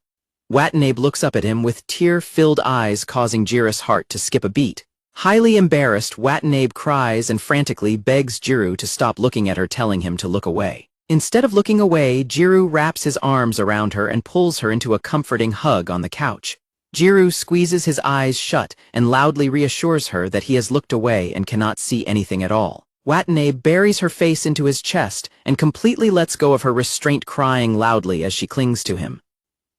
Watanabe looks up at him with tear-filled eyes, causing Jiro's heart to skip a beat. Highly embarrassed, Watanabe cries and frantically begs Jiro to stop looking at her, telling him to look away. Instead of looking away, Jiro wraps his arms around her and pulls her into a comforting hug on the couch. Jiro squeezes his eyes shut and loudly reassures her that he has looked away and cannot see anything at all. Watanabe buries her face into his chest and completely lets go of her restraint, crying loudly as she clings to him.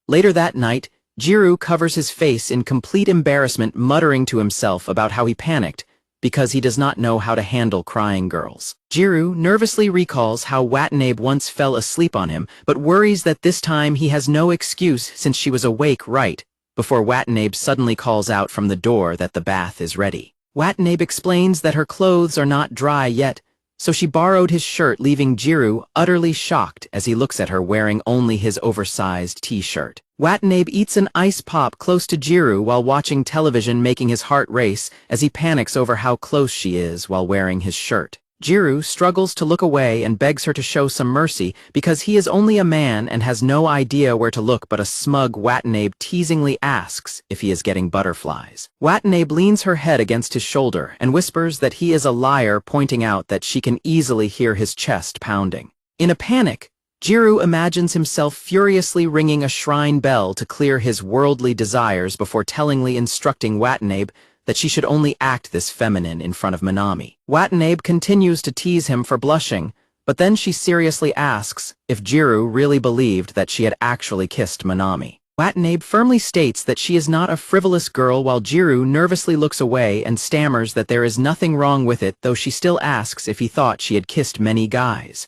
Later that night, Jiro covers his face in complete embarrassment, muttering to himself about how he panicked because he does not know how to handle crying girls. Jiro nervously recalls how Watanabe once fell asleep on him, but worries that this time he has no excuse since she was awake right before Watanabe suddenly calls out from the door that the bath is ready. Watanabe explains that her clothes are not dry yet, so she borrowed his shirt, leaving Jiro utterly shocked as he looks at her wearing only his oversized t-shirt. Watanabe eats an ice pop close to Jiro while watching television, making his heart race as he panics over how close she is while wearing his shirt. Jiro struggles to look away and begs her to show some mercy because he is only a man and has no idea where to look, but a smug Watanabe teasingly asks if he is getting butterflies. Watanabe leans her head against his shoulder and whispers that he is a liar, pointing out that she can easily hear his chest pounding. In a panic, Jiro imagines himself furiously ringing a shrine bell to clear his worldly desires before tellingly instructing Watanabe that she should only act this feminine in front of Minami. Watanabe continues to tease him for blushing, but then she seriously asks if Jiro really believed that she had actually kissed Minami. Watanabe firmly states that she is not a frivolous girl, while Jiro nervously looks away and stammers that there is nothing wrong with it, though she still asks if he thought she had kissed many guys.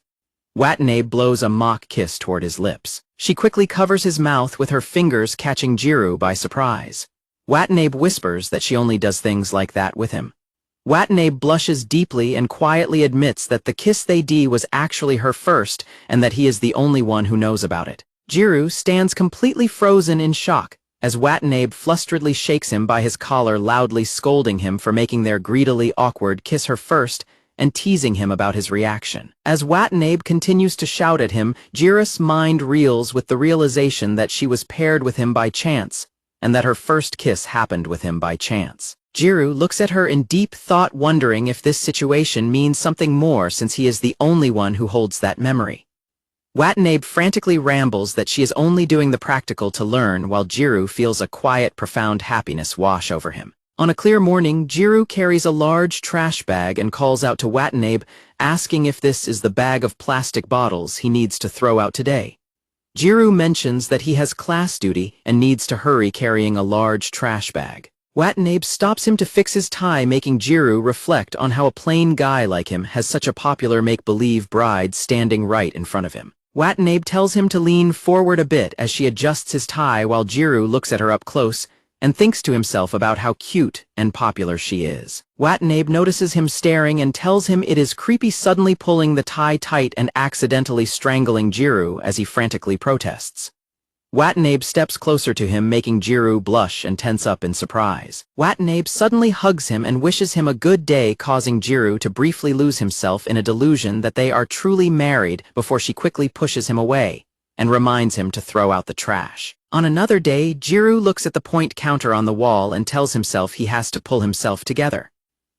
Watanabe blows a mock kiss toward his lips. She quickly covers his mouth with her fingers, catching Jiro by surprise. Watanabe whispers that she only does things like that with him. Watanabe blushes deeply and quietly admits that the kiss they did was actually her first and that he is the only one who knows about it. Jiro stands completely frozen in shock as Watanabe flusteredly shakes him by his collar, loudly scolding him for making their greedily awkward kiss her first and teasing him about his reaction. As Watanabe continues to shout at him, Jiro's mind reels with the realization that she was paired with him by chance, and that her first kiss happened with him by chance. Jiro looks at her in deep thought, wondering if this situation means something more since he is the only one who holds that memory. Watanabe frantically rambles that she is only doing the practical to learn, while Jiro feels a quiet, profound happiness wash over him. On a clear morning, Jiro carries a large trash bag and calls out to Watanabe, asking if this is the bag of plastic bottles he needs to throw out today. Jiro mentions that he has class duty and needs to hurry carrying a large trash bag. Watanabe stops him to fix his tie, making Jiro reflect on how a plain guy like him has such a popular make-believe bride standing right in front of him. Watanabe tells him to lean forward a bit as she adjusts his tie, while Jiro looks at her up close and thinks to himself about how cute and popular she is. Watanabe notices him staring and tells him it is creepy, suddenly pulling the tie tight and accidentally strangling Jiro as he frantically protests. Watanabe steps closer to him, making Jiro blush and tense up in surprise. Watanabe suddenly hugs him and wishes him a good day, causing Jiro to briefly lose himself in a delusion that they are truly married before she quickly pushes him away and reminds him to throw out the trash. On another day, Jiro looks at the point counter on the wall and tells himself he has to pull himself together.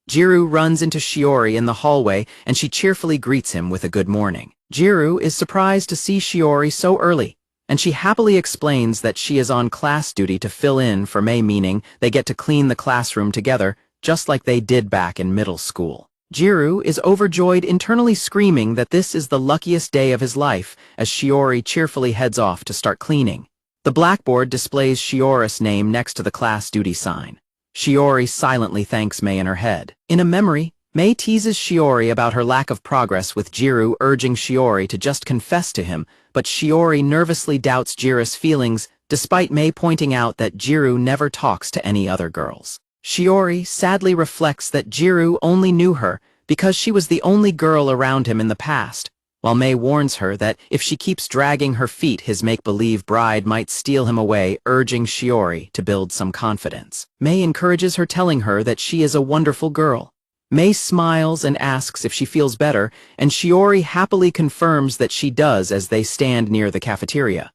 Jiro runs into Shiori in the hallway and she cheerfully greets him with a good morning. Jiro is surprised to see Shiori so early, and she happily explains that she is on class duty to fill in for May, meaning they get to clean the classroom together, just like they did back in middle school. Jiro is overjoyed, internally screaming that this is the luckiest day of his life, as Shiori cheerfully heads off to start cleaning. The blackboard displays Shiori's name next to the class duty sign. Shiori silently thanks May in her head. In a memory, May teases Shiori about her lack of progress, with Jiro urging Shiori to just confess to him, but Shiori nervously doubts Jiro's feelings, despite May pointing out that Jiro never talks to any other girls. Shiori sadly reflects that Jiro only knew her because she was the only girl around him in the past, while May warns her that if she keeps dragging her feet, his make-believe bride might steal him away, urging Shiori to build some confidence. May encourages her, telling her that she is a wonderful girl. May smiles and asks if she feels better, and Shiori happily confirms that she does as they stand near the cafeteria.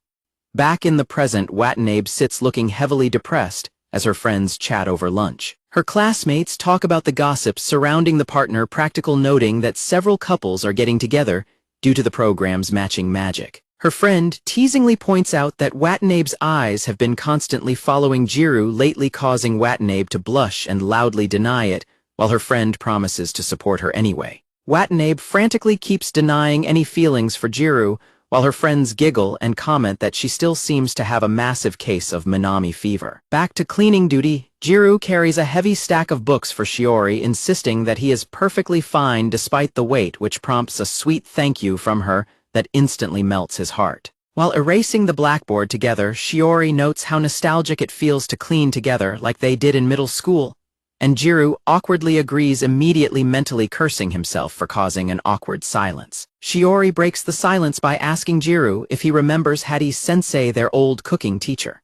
Back in the present, Watanabe sits looking heavily depressed as her friends chat over lunch. Her classmates talk about the gossips surrounding the partner practical, noting that several couples are getting together due to the program's matching magic. Her friend teasingly points out that Watanabe's eyes have been constantly following Jiro lately, causing Watanabe to blush and loudly deny it, while her friend promises to support her anyway. Watanabe frantically keeps denying any feelings for Jiro, while her friends giggle and comment that she still seems to have a massive case of Minami fever. Back to cleaning duty, Jiro carries a heavy stack of books for Shiori, insisting that he is perfectly fine despite the weight, which prompts a sweet thank you from her that instantly melts his heart. While erasing the blackboard together, Shiori notes how nostalgic it feels to clean together like they did in middle school, and Jiro awkwardly agrees, immediately mentally cursing himself for causing an awkward silence. Shiori breaks the silence by asking Jiro if he remembers Hattie's sensei, their old cooking teacher.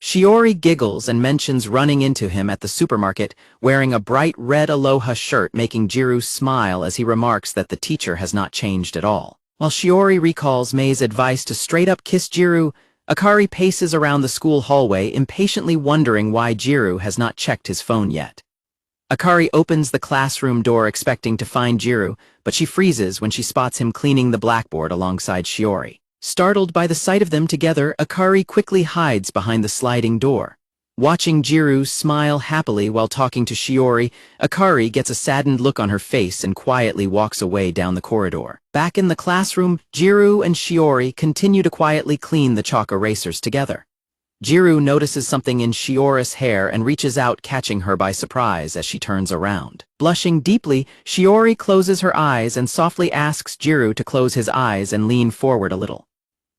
Shiori giggles and mentions running into him at the supermarket wearing a bright red aloha shirt, making Jiro smile as he remarks that the teacher has not changed at all. While Shiori recalls May's advice to straight up kiss Jiro, Akari paces around the school hallway, impatiently wondering why Jiro has not checked his phone yet. Akari opens the classroom door expecting to find Jiro, but she freezes when she spots him cleaning the blackboard alongside Shiori. Startled by the sight of them together, Akari quickly hides behind the sliding door. Watching Jiro smile happily while talking to Shiori, Akari gets a saddened look on her face and quietly walks away down the corridor. Back in the classroom, Jiro and Shiori continue to quietly clean the chalk erasers together. Jiro notices something in Shiori's hair and reaches out, catching her by surprise as she turns around. Blushing deeply, Shiori closes her eyes and softly asks Jiro to close his eyes and lean forward a little.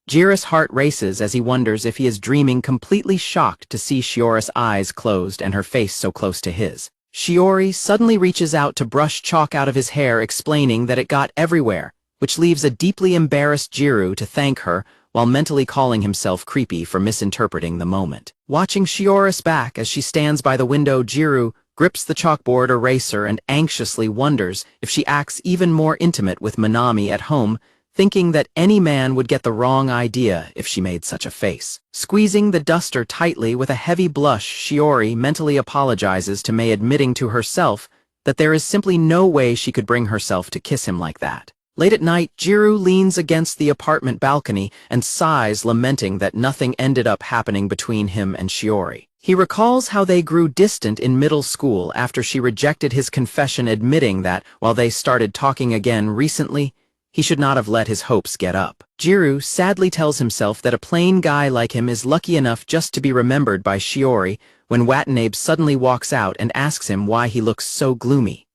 Jiro's heart races as he wonders if he is dreaming, completely shocked to see Shiori's eyes closed and her face so close to his. Shiori suddenly reaches out to brush chalk out of his hair, explaining that it got everywhere, which leaves a deeply embarrassed Jiro to thank her, while mentally calling himself creepy for misinterpreting the moment. Watching Shiori's back as she stands by the window, Jiro grips the chalkboard eraser and anxiously wonders if she acts even more intimate with Minami at home, thinking that any man would get the wrong idea if she made such a face. Squeezing the duster tightly with a heavy blush, Shiori mentally apologizes to Mei, admitting to herself that there is simply no way she could bring herself to kiss him like that. Late at night, Jiro leans against the apartment balcony and sighs, lamenting that nothing ended up happening between him and Shiori. He recalls how they grew distant in middle school after she rejected his confession, admitting that, while they started talking again recently, he should not have let his hopes get up. Jiro sadly tells himself that a plain guy like him is lucky enough just to be remembered by Shiori when Watanabe suddenly walks out and asks him why he looks so gloomy.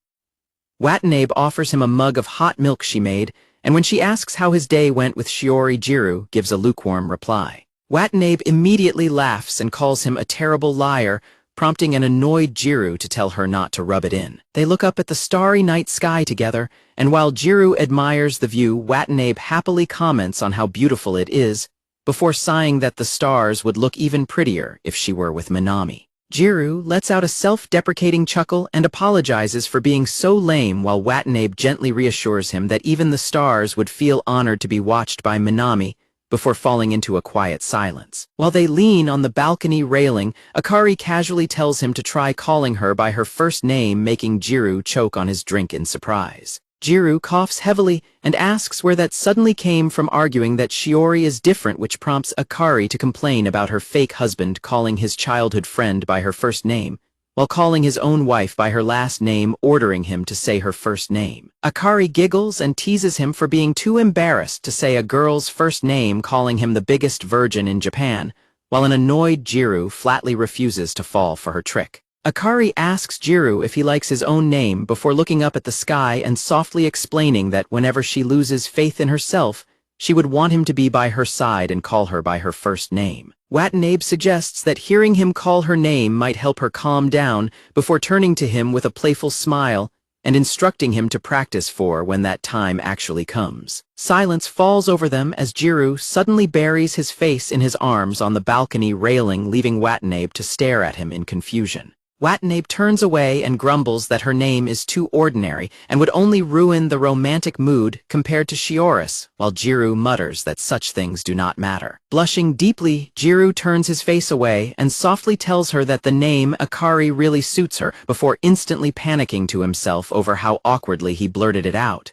Watanabe offers him a mug of hot milk she made, and when she asks how his day went with Shiori, Jiro gives a lukewarm reply. Watanabe immediately laughs and calls him a terrible liar, prompting an annoyed Jiro to tell her not to rub it in. They look up at the starry night sky together, and while Jiro admires the view, Watanabe happily comments on how beautiful it is, before sighing that the stars would look even prettier if she were with Minami. Jiro lets out a self-deprecating chuckle and apologizes for being so lame, while Watanabe gently reassures him that even the stars would feel honored to be watched by Minami, before falling into a quiet silence. While they lean on the balcony railing, Akari casually tells him to try calling her by her first name, making Jiro choke on his drink in surprise. Jiro coughs heavily and asks where that suddenly came from, arguing that Shiori is different, which prompts Akari to complain about her fake husband calling his childhood friend by her first name, while calling his own wife by her last name, ordering him to say her first name. Akari giggles and teases him for being too embarrassed to say a girl's first name, calling him the biggest virgin in Japan, while an annoyed Jiro flatly refuses to fall for her trick. Akari asks Jiro if he likes his own name before looking up at the sky and softly explaining that whenever she loses faith in herself, she would want him to be by her side and call her by her first name. Watanabe suggests that hearing him call her name might help her calm down, before turning to him with a playful smile and instructing him to practice for when that time actually comes. Silence falls over them as Jiro suddenly buries his face in his arms on the balcony railing, leaving Watanabe to stare at him in confusion. Watanabe turns away and grumbles that her name is too ordinary and would only ruin the romantic mood compared to Shiori's, while Jiro mutters that such things do not matter. Blushing deeply, Jiro turns his face away and softly tells her that the name Akari really suits her, before instantly panicking to himself over how awkwardly he blurted it out.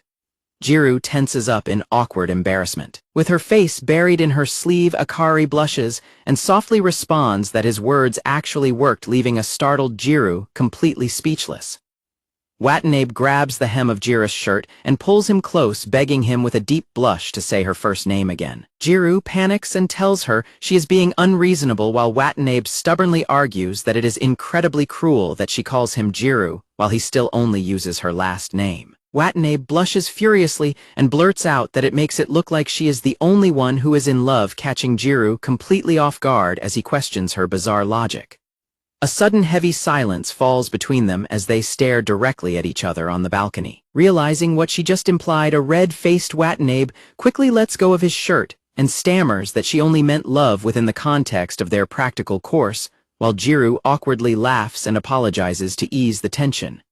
Jiro tenses up in awkward embarrassment. With her face buried in her sleeve, Akari blushes and softly responds that his words actually worked, leaving a startled Jiro completely speechless. Watanabe grabs the hem of Jiro's shirt and pulls him close, begging him with a deep blush to say her first name again. Jiro panics and tells her she is being unreasonable, while Watanabe stubbornly argues that it is incredibly cruel that she calls him Jiro while he still only uses her last name. Watanabe blushes furiously and blurts out that it makes it look like she is the only one who is in love, catching Jiro completely off guard as he questions her bizarre logic. A sudden heavy silence falls between them as they stare directly at each other on the balcony. Realizing what she just implied, a red-faced Watanabe quickly lets go of his shirt and stammers that she only meant love within the context of their practical course, while Jiro awkwardly laughs and apologizes to ease the tension.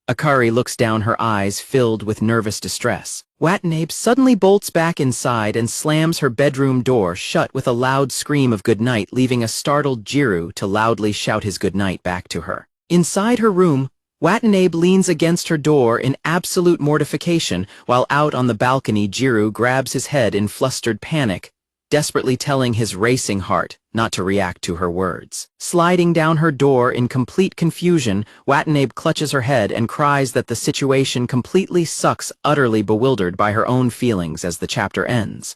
Akari looks down, her eyes filled with nervous distress. Watanabe suddenly bolts back inside and slams her bedroom door shut with a loud scream of goodnight, leaving a startled Jiro to loudly shout his goodnight back to her. Inside her room, Watanabe leans against her door in absolute mortification, while out on the balcony, Jiro grabs his head in flustered panic, desperately telling his racing heart not to react to her words. Sliding down her door in complete confusion, Watanabe clutches her head and cries that the situation completely sucks, utterly bewildered by her own feelings as the chapter ends.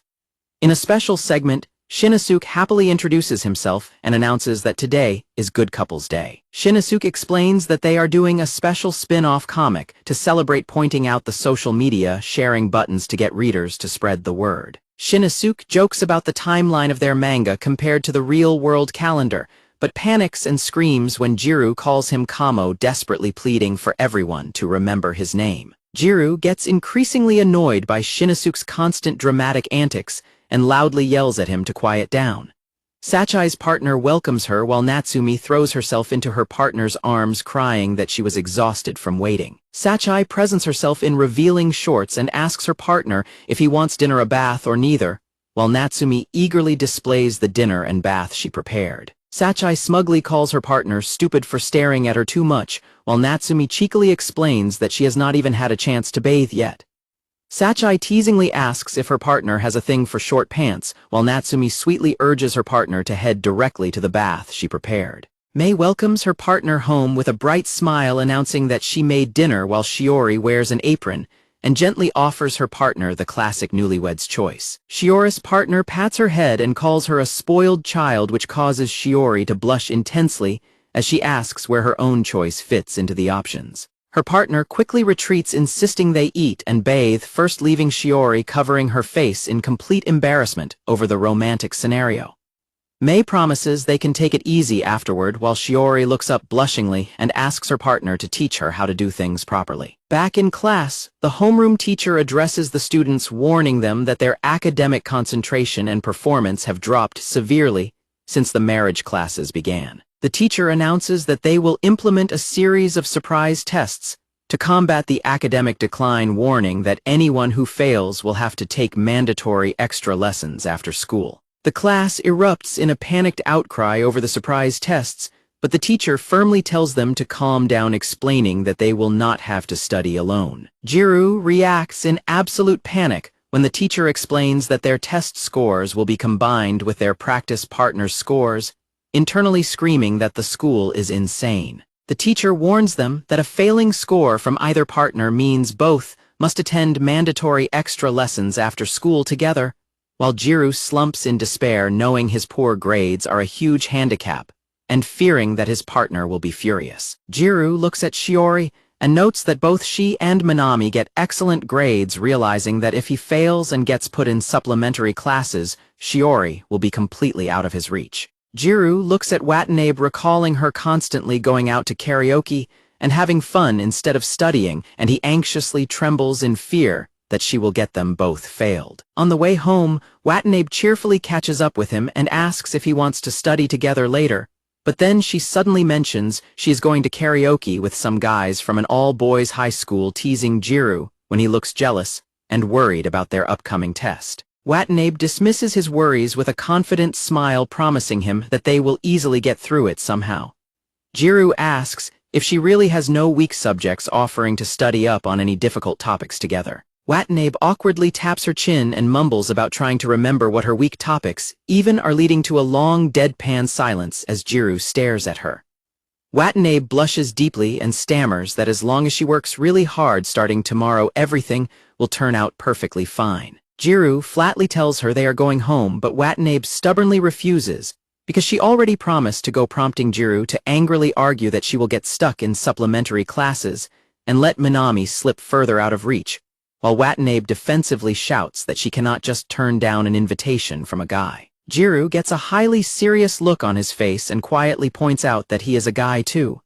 In a special segment, Shinosuke happily introduces himself and announces that today is Good Couples Day. Shinosuke explains that they are doing a special spin-off comic to celebrate, pointing out the social media sharing buttons to get readers to spread the word. Shinosuke jokes about the timeline of their manga compared to the real-world calendar, but panics and screams when Jiro calls him Kamo, desperately pleading for everyone to remember his name. Jiro gets increasingly annoyed by Shinosuke's constant dramatic antics and loudly yells at him to quiet down. Sachai's partner welcomes her while Natsumi throws herself into her partner's arms crying that she was exhausted from waiting. Sachai presents herself in revealing shorts and asks her partner if he wants dinner, a bath, or neither, while Natsumi eagerly displays the dinner and bath she prepared. Sachai smugly calls her partner stupid for staring at her too much, while Natsumi cheekily explains that she has not even had a chance to bathe yet. Sachai teasingly asks if her partner has a thing for short pants, while Natsumi sweetly urges her partner to head directly to the bath she prepared. Mei welcomes her partner home with a bright smile, announcing that she made dinner while Shiori wears an apron, and gently offers her partner the classic newlywed's choice. Shiori's partner pats her head and calls her a spoiled child, which causes Shiori to blush intensely as she asks where her own choice fits into the options. Her partner quickly retreats, insisting they eat and bathe, first leaving Shiori covering her face in complete embarrassment over the romantic scenario. Mei promises they can take it easy afterward, while Shiori looks up blushingly and asks her partner to teach her how to do things properly. Back in class, the homeroom teacher addresses the students, warning them that their academic concentration and performance have dropped severely since the marriage classes began. The teacher announces that they will implement a series of surprise tests to combat the academic decline, warning that anyone who fails will have to take mandatory extra lessons after school. The class erupts in a panicked outcry over the surprise tests, but the teacher firmly tells them to calm down, explaining that they will not have to study alone. Jiro reacts in absolute panic when the teacher explains that their test scores will be combined with their practice partner's scores, internally screaming that the school is insane. The teacher warns them that a failing score from either partner means both must attend mandatory extra lessons after school together, while Jiro slumps in despair, knowing his poor grades are a huge handicap and fearing that his partner will be furious. Jiro looks at Shiori and notes that both she and Minami get excellent grades, realizing that if he fails and gets put in supplementary classes, Shiori will be completely out of his reach. Jiro looks at Watanabe, recalling her constantly going out to karaoke and having fun instead of studying, and he anxiously trembles in fear that she will get them both failed. On the way home, Watanabe cheerfully catches up with him and asks if he wants to study together later, but then she suddenly mentions she is going to karaoke with some guys from an all-boys high school, teasing Jiro when he looks jealous and worried about their upcoming test. Watanabe dismisses his worries with a confident smile, promising him that they will easily get through it somehow. Jiro asks if she really has no weak subjects, offering to study up on any difficult topics together. Watanabe awkwardly taps her chin and mumbles about trying to remember what her weak topics even are, leading to a long deadpan silence as Jiro stares at her. Watanabe blushes deeply and stammers that as long as she works really hard starting tomorrow, everything will turn out perfectly fine. Jiro flatly tells her they are going home, but Watanabe stubbornly refuses because she already promised to go, prompting Jiro to angrily argue that she will get stuck in supplementary classes and let Minami slip further out of reach, while Watanabe defensively shouts that she cannot just turn down an invitation from a guy. Jiro gets a highly serious look on his face and quietly points out that he is a guy too.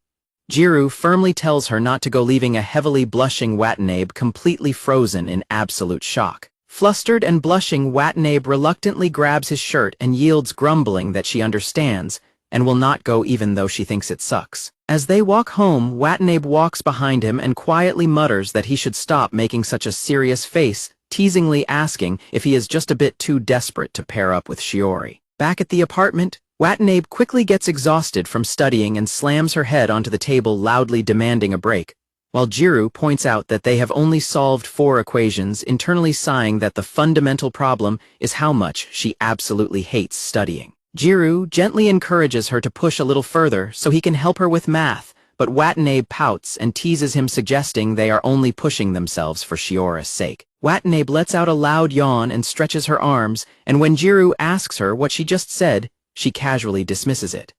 Jiro firmly tells her not to go, leaving a heavily blushing Watanabe completely frozen in absolute shock. Flustered and blushing, Watanabe reluctantly grabs his shirt and yields, grumbling that she understands and will not go even though she thinks it sucks. As they walk home, Watanabe walks behind him and quietly mutters that he should stop making such a serious face, teasingly asking if he is just a bit too desperate to pair up with Shiori. Back at the apartment, Watanabe quickly gets exhausted from studying and slams her head onto the table, loudly demanding a break, while Jiro points out that they have only solved 4 equations, internally sighing that the fundamental problem is how much she absolutely hates studying. Jiro gently encourages her to push a little further so he can help her with math, but Watanabe pouts and teases him, suggesting they are only pushing themselves for Shiori's sake. Watanabe lets out a loud yawn and stretches her arms, and when Jiro asks her what she just said, she casually dismisses it.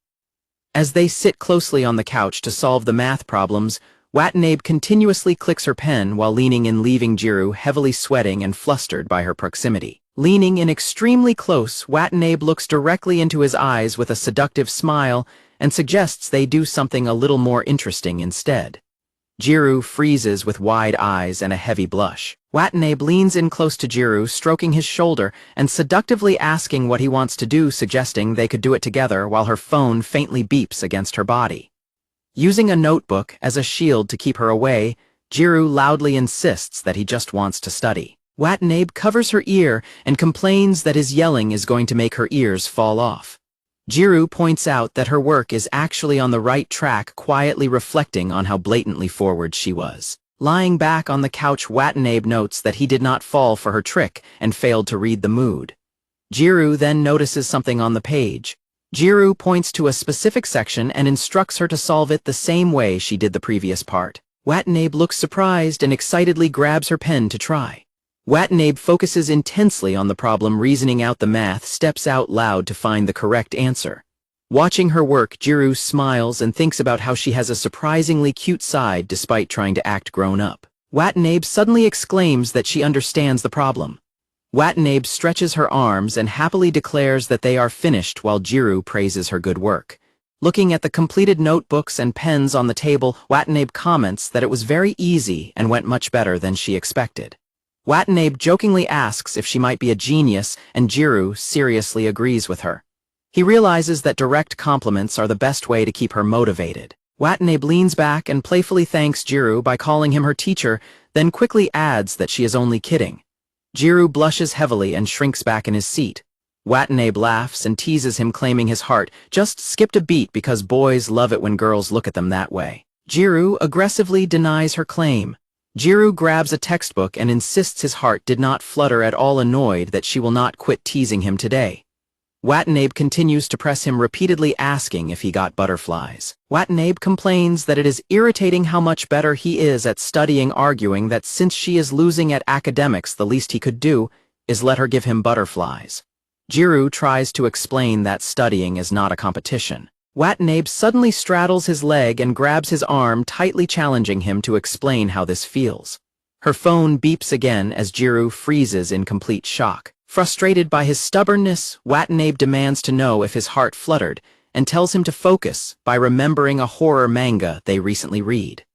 As they sit closely on the couch to solve the math problems, Watanabe continuously clicks her pen while leaning in, leaving Jiro heavily sweating and flustered by her proximity. Leaning in extremely close, Watanabe looks directly into his eyes with a seductive smile and suggests they do something a little more interesting instead. Jiro freezes with wide eyes and a heavy blush. Watanabe leans in close to Jiro, stroking his shoulder and seductively asking what he wants to do, suggesting they could do it together while her phone faintly beeps against her body. Using a notebook as a shield to keep her away, Jiro loudly insists that he just wants to study. Watanabe covers her ear and complains that his yelling is going to make her ears fall off. Jiro points out that her work is actually on the right track, quietly reflecting on how blatantly forward she was. Lying back on the couch, Watanabe notes that he did not fall for her trick and failed to read the mood. Jiro then notices something on the page. Jiro points to a specific section and instructs her to solve it the same way she did the previous part. Watanabe looks surprised and excitedly grabs her pen to try. Watanabe focuses intensely on the problem, reasoning out the math steps out loud to find the correct answer. Watching her work, Jiro smiles and thinks about how she has a surprisingly cute side despite trying to act grown up. Watanabe suddenly exclaims that she understands the problem. Watanabe stretches her arms and happily declares that they are finished while Jiro praises her good work. Looking at the completed notebooks and pens on the table, Watanabe comments that it was very easy and went much better than she expected. Watanabe jokingly asks if she might be a genius, and Jiro seriously agrees with her. He realizes that direct compliments are the best way to keep her motivated. Watanabe leans back and playfully thanks Jiro by calling him her teacher, then quickly adds that she is only kidding. Jiro blushes heavily and shrinks back in his seat. Watanabe laughs and teases him, claiming his heart just skipped a beat because boys love it when girls look at them that way. Jiro aggressively denies her claim. Jiro grabs a textbook and insists his heart did not flutter, at all annoyed that she will not quit teasing him today. Watanabe continues to press him, repeatedly asking if he got butterflies. Watanabe complains that it is irritating how much better he is at studying, arguing that since she is losing at academics, the least he could do is let her give him butterflies. Jiro tries to explain that studying is not a competition. Watanabe suddenly straddles his leg and grabs his arm, tightly challenging him to explain how this feels. Her phone beeps again as Jiro freezes in complete shock. Frustrated by his stubbornness, Watanabe demands to know if his heart fluttered and tells him to focus by remembering a horror manga they recently read.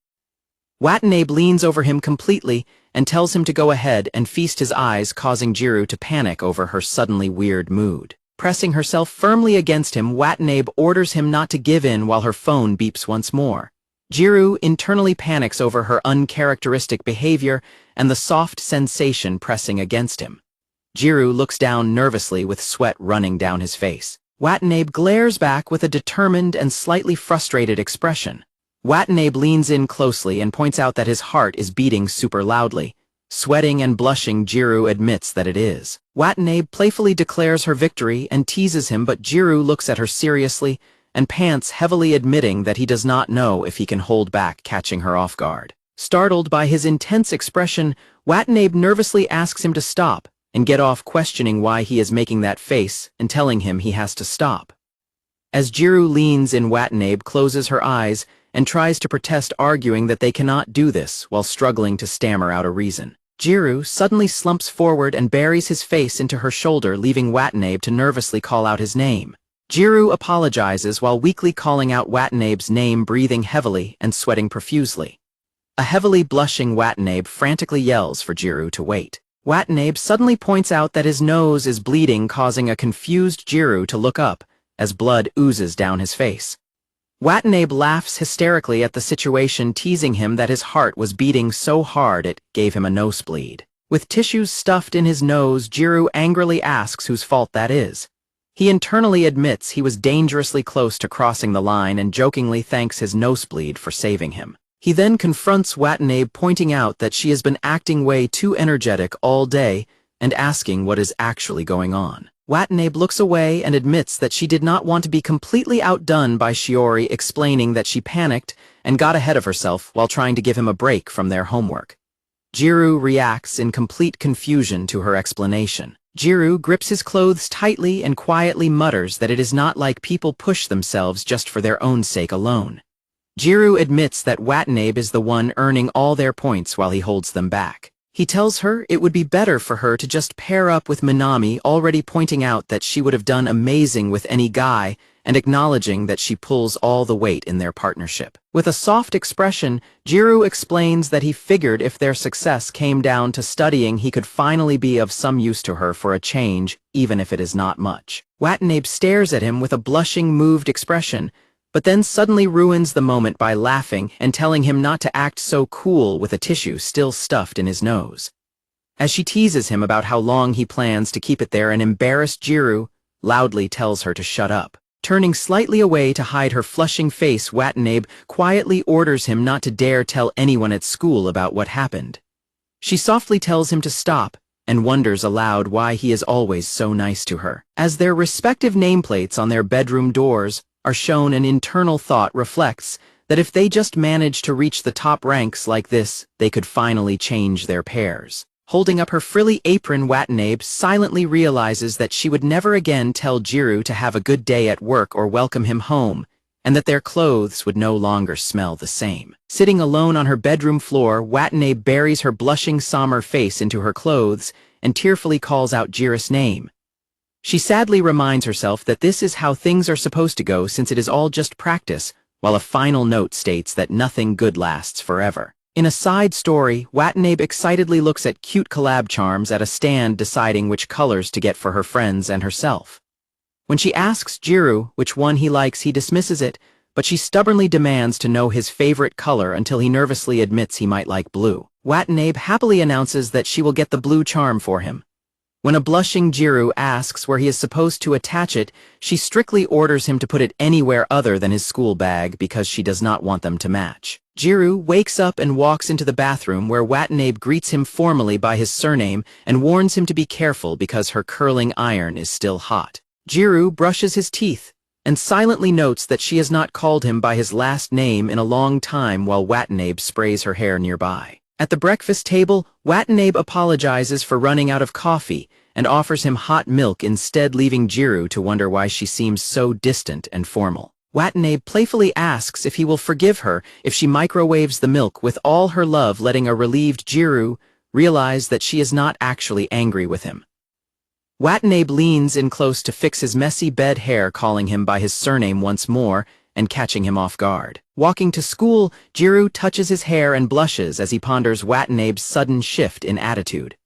Watanabe leans over him completely and tells him to go ahead and feast his eyes, causing Jiro to panic over her suddenly weird mood. Pressing herself firmly against him, Watanabe orders him not to give in while her phone beeps once more. Jiro internally panics over her uncharacteristic behavior and the soft sensation pressing against him. Jiro looks down nervously with sweat running down his face. Watanabe glares back with a determined and slightly frustrated expression. Watanabe leans in closely and points out that his heart is beating super loudly. Sweating and blushing, Jiro admits that it is. Watanabe playfully declares her victory and teases him, but Jiro looks at her seriously and pants heavily, admitting that he does not know if he can hold back, catching her off guard. Startled by his intense expression, Watanabe nervously asks him to stop and get off, questioning why he is making that face and telling him he has to stop. As Jiro leans in, Watanabe closes her eyes and tries to protest, arguing that they cannot do this while struggling to stammer out a reason. Jiro suddenly slumps forward and buries his face into her shoulder, leaving Watanabe to nervously call out his name. Jiro apologizes while weakly calling out Watanabe's name, breathing heavily and sweating profusely. A heavily blushing Watanabe frantically yells for Jiro to wait. Watanabe suddenly points out that his nose is bleeding, causing a confused Jiro to look up as blood oozes down his face. Watanabe laughs hysterically at the situation, teasing him that his heart was beating so hard it gave him a nosebleed. With tissues stuffed in his nose, Jiro angrily asks whose fault that is. He internally admits he was dangerously close to crossing the line and jokingly thanks his nosebleed for saving him. He then confronts Watanabe, pointing out that she has been acting way too energetic all day and asking what is actually going on. Watanabe looks away and admits that she did not want to be completely outdone by Shiori, explaining that she panicked and got ahead of herself while trying to give him a break from their homework. Jiro reacts in complete confusion to her explanation. Jiro grips his clothes tightly and quietly mutters that it is not like people push themselves just for their own sake alone. Jiro admits that Watanabe is the one earning all their points while he holds them back. He tells her it would be better for her to just pair up with Minami, already pointing out that she would have done amazing with any guy and acknowledging that she pulls all the weight in their partnership. With a soft expression, Jiro explains that he figured if their success came down to studying, he could finally be of some use to her for a change, even if it is not much. Watanabe stares at him with a blushing, moved expression, but then suddenly ruins the moment by laughing and telling him not to act so cool with a tissue still stuffed in his nose. As she teases him about how long he plans to keep it there, an embarrassed Jiro loudly tells her to shut up. Turning slightly away to hide her flushing face, Watanabe quietly orders him not to dare tell anyone at school about what happened. She softly tells him to stop and wonders aloud why he is always so nice to her. As their respective nameplates on their bedroom doors are shown, an internal thought reflects that if they just managed to reach the top ranks like this, they could finally change their pairs. Holding up her frilly apron, Watanabe silently realizes that she would never again tell Jiro to have a good day at work or welcome him home, and that their clothes would no longer smell the same. Sitting alone on her bedroom floor, Watanabe buries her blushing somber face into her clothes and tearfully calls out Jiro's name. She sadly reminds herself that this is how things are supposed to go, since it is all just practice, while a final note states that nothing good lasts forever. In a side story, Watanabe excitedly looks at cute collab charms at a stand, deciding which colors to get for her friends and herself. When she asks Jiro which one he likes, he dismisses it, but she stubbornly demands to know his favorite color until he nervously admits he might like blue. Watanabe happily announces that she will get the blue charm for him. When a blushing Jiro asks where he is supposed to attach it, she strictly orders him to put it anywhere other than his school bag because she does not want them to match. Jiro wakes up and walks into the bathroom, where Watanabe greets him formally by his surname and warns him to be careful because her curling iron is still hot. Jiro brushes his teeth and silently notes that she has not called him by his last name in a long time, while Watanabe sprays her hair nearby. At the breakfast table, Watanabe apologizes for running out of coffee and offers him hot milk instead, leaving Jiro to wonder why she seems so distant and formal. Watanabe playfully asks if he will forgive her if she microwaves the milk with all her love, letting a relieved Jiro realize that she is not actually angry with him. Watanabe leans in close to fix his messy bed hair, calling him by his surname once more and catching him off guard. Walking to school, Jiro touches his hair and blushes as he ponders Watanabe's sudden shift in attitude.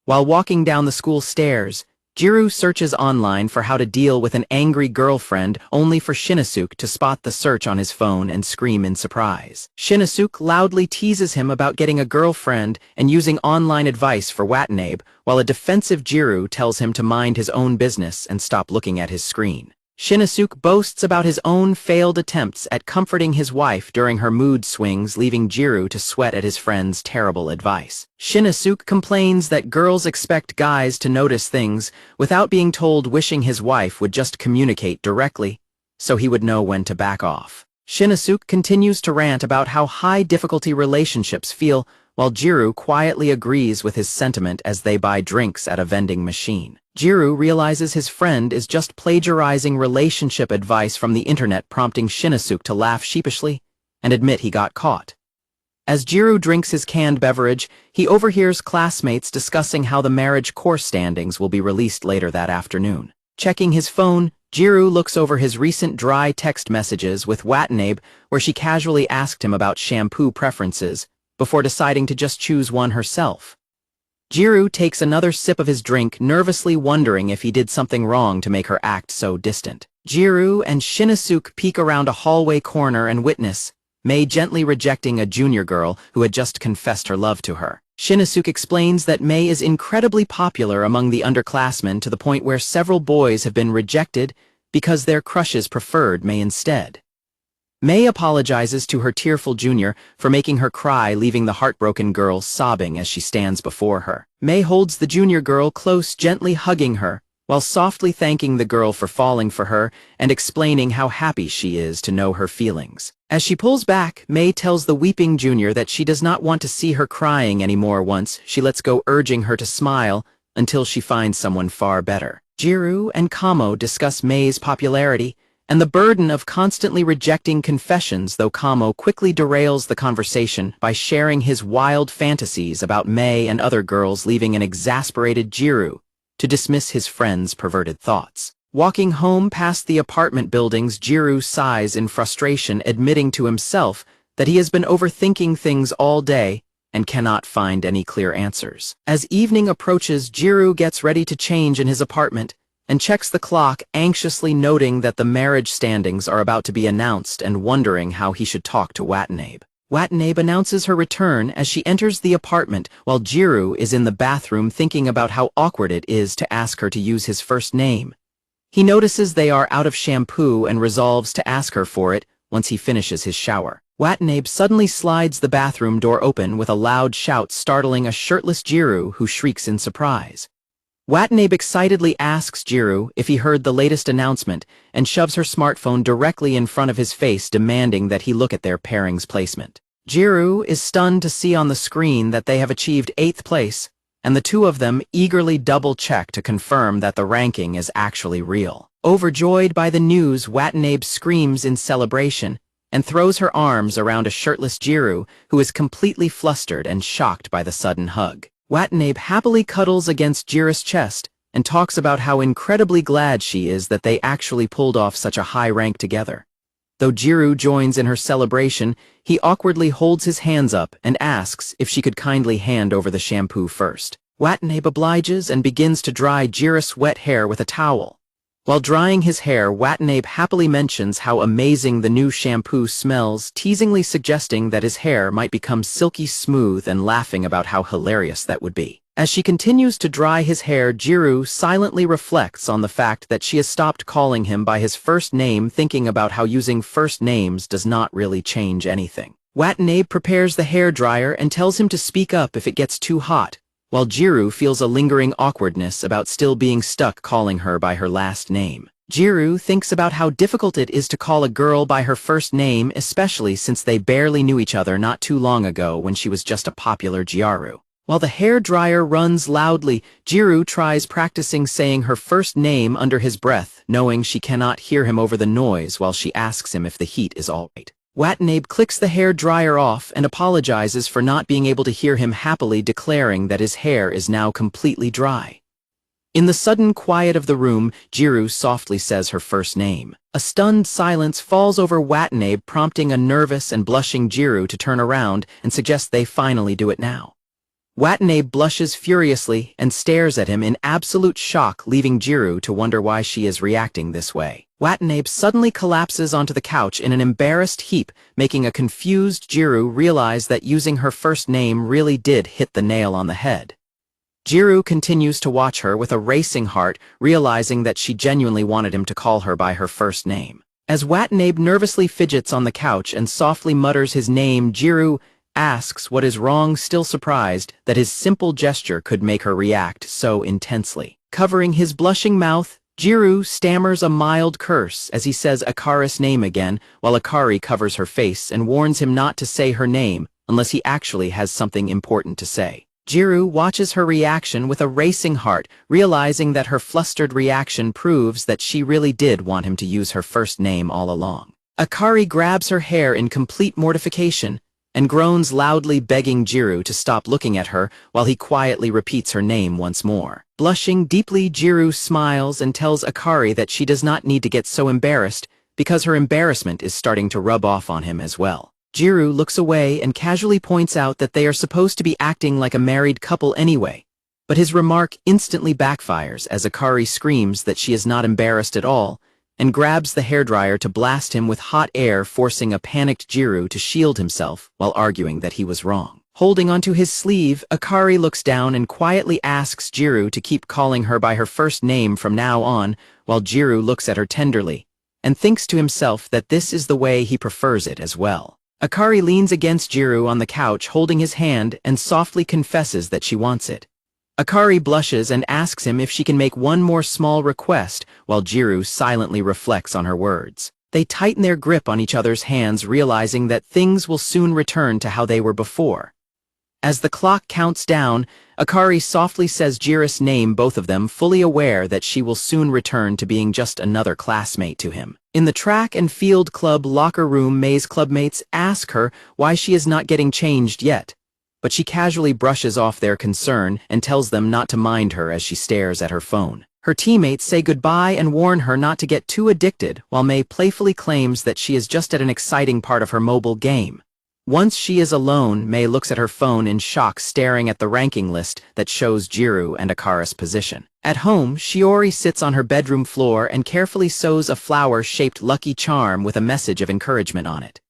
While walking down the school stairs, Jiro searches online for how to deal with an angry girlfriend, only for Shinosuke to spot the search on his phone and scream in surprise. Shinosuke loudly teases him about getting a girlfriend and using online advice for Watanabe, while a defensive Jiro tells him to mind his own business and stop looking at his screen. Shinosuke boasts about his own failed attempts at comforting his wife during her mood swings, leaving Jiro to sweat at his friend's terrible advice. Shinosuke complains that girls expect guys to notice things without being told, wishing his wife would just communicate directly so he would know when to back off. Shinosuke continues to rant about how high difficulty relationships feel, while Jiro quietly agrees with his sentiment as they buy drinks at a vending machine. Jiro realizes his friend is just plagiarizing relationship advice from the internet, prompting Shinosuke to laugh sheepishly and admit he got caught. As Jiro drinks his canned beverage, he overhears classmates discussing how the marriage course standings will be released later that afternoon. Checking his phone, Jiro looks over his recent dry text messages with Watanabe, where she casually asked him about shampoo preferences before deciding to just choose one herself. Jiro takes another sip of his drink, nervously wondering if he did something wrong to make her act so distant. Jiro and Shinosuke peek around a hallway corner and witness Mei gently rejecting a junior girl who had just confessed her love to her. Shinosuke explains that Mei is incredibly popular among the underclassmen, to the point where several boys have been rejected because their crushes preferred Mei instead. Mei apologizes to her tearful junior for making her cry, leaving the heartbroken girl sobbing as she stands before her. Mei holds the junior girl close, gently hugging her, while softly thanking the girl for falling for her and explaining how happy she is to know her feelings. As she pulls back, Mei tells the weeping junior that she does not want to see her crying anymore once she lets go, urging her to smile until she finds someone far better. Jiro and Kamo discuss Mei's popularity and the burden of constantly rejecting confessions, though Kamo quickly derails the conversation by sharing his wild fantasies about Mei and other girls, leaving an exasperated Jiro to dismiss his friend's perverted thoughts. Walking home past the apartment buildings, Jiro sighs in frustration, admitting to himself that he has been overthinking things all day and cannot find any clear answers. As evening approaches, Jiro gets ready to change in his apartment and checks the clock, anxiously noting that the marriage standings are about to be announced and wondering how he should talk to Watanabe. Watanabe announces her return as she enters the apartment, while Jiro is in the bathroom thinking about how awkward it is to ask her to use his first name. He notices they are out of shampoo and resolves to ask her for it once he finishes his shower. Watanabe suddenly slides the bathroom door open with a loud shout, startling a shirtless Jiro who shrieks in surprise. Watanabe excitedly asks Jiro if he heard the latest announcement and shoves her smartphone directly in front of his face, demanding that he look at their pairings placement. Jiro is stunned to see on the screen that they have achieved 8th place, and the two of them eagerly double-check to confirm that the ranking is actually real. Overjoyed by the news, Watanabe screams in celebration and throws her arms around a shirtless Jiro who is completely flustered and shocked by the sudden hug. Watanabe happily cuddles against Jiro's chest and talks about how incredibly glad she is that they actually pulled off such a high rank together. Though Jiro joins in her celebration, he awkwardly holds his hands up and asks if she could kindly hand over the shampoo first. Watanabe obliges and begins to dry Jiro's wet hair with a towel. While drying his hair, Watanabe happily mentions how amazing the new shampoo smells, teasingly suggesting that his hair might become silky smooth and laughing about how hilarious that would be. As she continues to dry his hair, Jiro silently reflects on the fact that she has stopped calling him by his first name, thinking about how using first names does not really change anything. Watanabe prepares the hairdryer and tells him to speak up if it gets too hot, while Jiro feels a lingering awkwardness about still being stuck calling her by her last name. Jiro thinks about how difficult it is to call a girl by her first name, especially since they barely knew each other not too long ago when she was just a popular Jiro. While the hairdryer runs loudly, Jiro tries practicing saying her first name under his breath, knowing she cannot hear him over the noise while she asks him if the heat is all right. Watanabe clicks the hair dryer off and apologizes for not being able to hear him, happily declaring that his hair is now completely dry. In the sudden quiet of the room, Jiro softly says her first name. A stunned silence falls over Watanabe, prompting a nervous and blushing Jiro to turn around and suggest they finally do it now. Watanabe blushes furiously and stares at him in absolute shock, leaving Jiro to wonder why she is reacting this way. Watanabe suddenly collapses onto the couch in an embarrassed heap, making a confused Jiro realize that using her first name really did hit the nail on the head. Jiro continues to watch her with a racing heart, realizing that she genuinely wanted him to call her by her first name. As Watanabe nervously fidgets on the couch and softly mutters his name, Jiro asks what is wrong, still surprised that his simple gesture could make her react so intensely. Covering his blushing mouth, Jiro stammers a mild curse as he says Akari's name again, while Akari covers her face and warns him not to say her name unless he actually has something important to say. Jiro watches her reaction with a racing heart, realizing that her flustered reaction proves that she really did want him to use her first name all along. Akari grabs her hair in complete mortification and groans loudly, begging Jiro to stop looking at her while he quietly repeats her name once more. Blushing deeply, Jiro smiles and tells Akari that she does not need to get so embarrassed because her embarrassment is starting to rub off on him as well. Jiro looks away and casually points out that they are supposed to be acting like a married couple anyway, but his remark instantly backfires as Akari screams that she is not embarrassed at all and grabs the hairdryer to blast him with hot air, forcing a panicked Jiro to shield himself while arguing that he was wrong. Holding onto his sleeve, Akari looks down and quietly asks Jiro to keep calling her by her first name from now on, while Jiro looks at her tenderly and thinks to himself that this is the way he prefers it as well. Akari leans against Jiro on the couch, holding his hand, and softly confesses that she wants it. Akari blushes and asks him if she can make one more small request, while Jiro silently reflects on her words. They tighten their grip on each other's hands, realizing that things will soon return to how they were before. As the clock counts down, Akari softly says Jiro's name, both of them fully aware that she will soon return to being just another classmate to him. In the track and field club locker room, Mei's clubmates ask her why she is not getting changed yet, but she casually brushes off their concern and tells them not to mind her as she stares at her phone. Her teammates say goodbye and warn her not to get too addicted, while Mei playfully claims that she is just at an exciting part of her mobile game. Once she is alone, Mei looks at her phone in shock, staring at the ranking list that shows Jiro and Akari's position. At home, Shiori sits on her bedroom floor and carefully sews a flower-shaped lucky charm with a message of encouragement on it.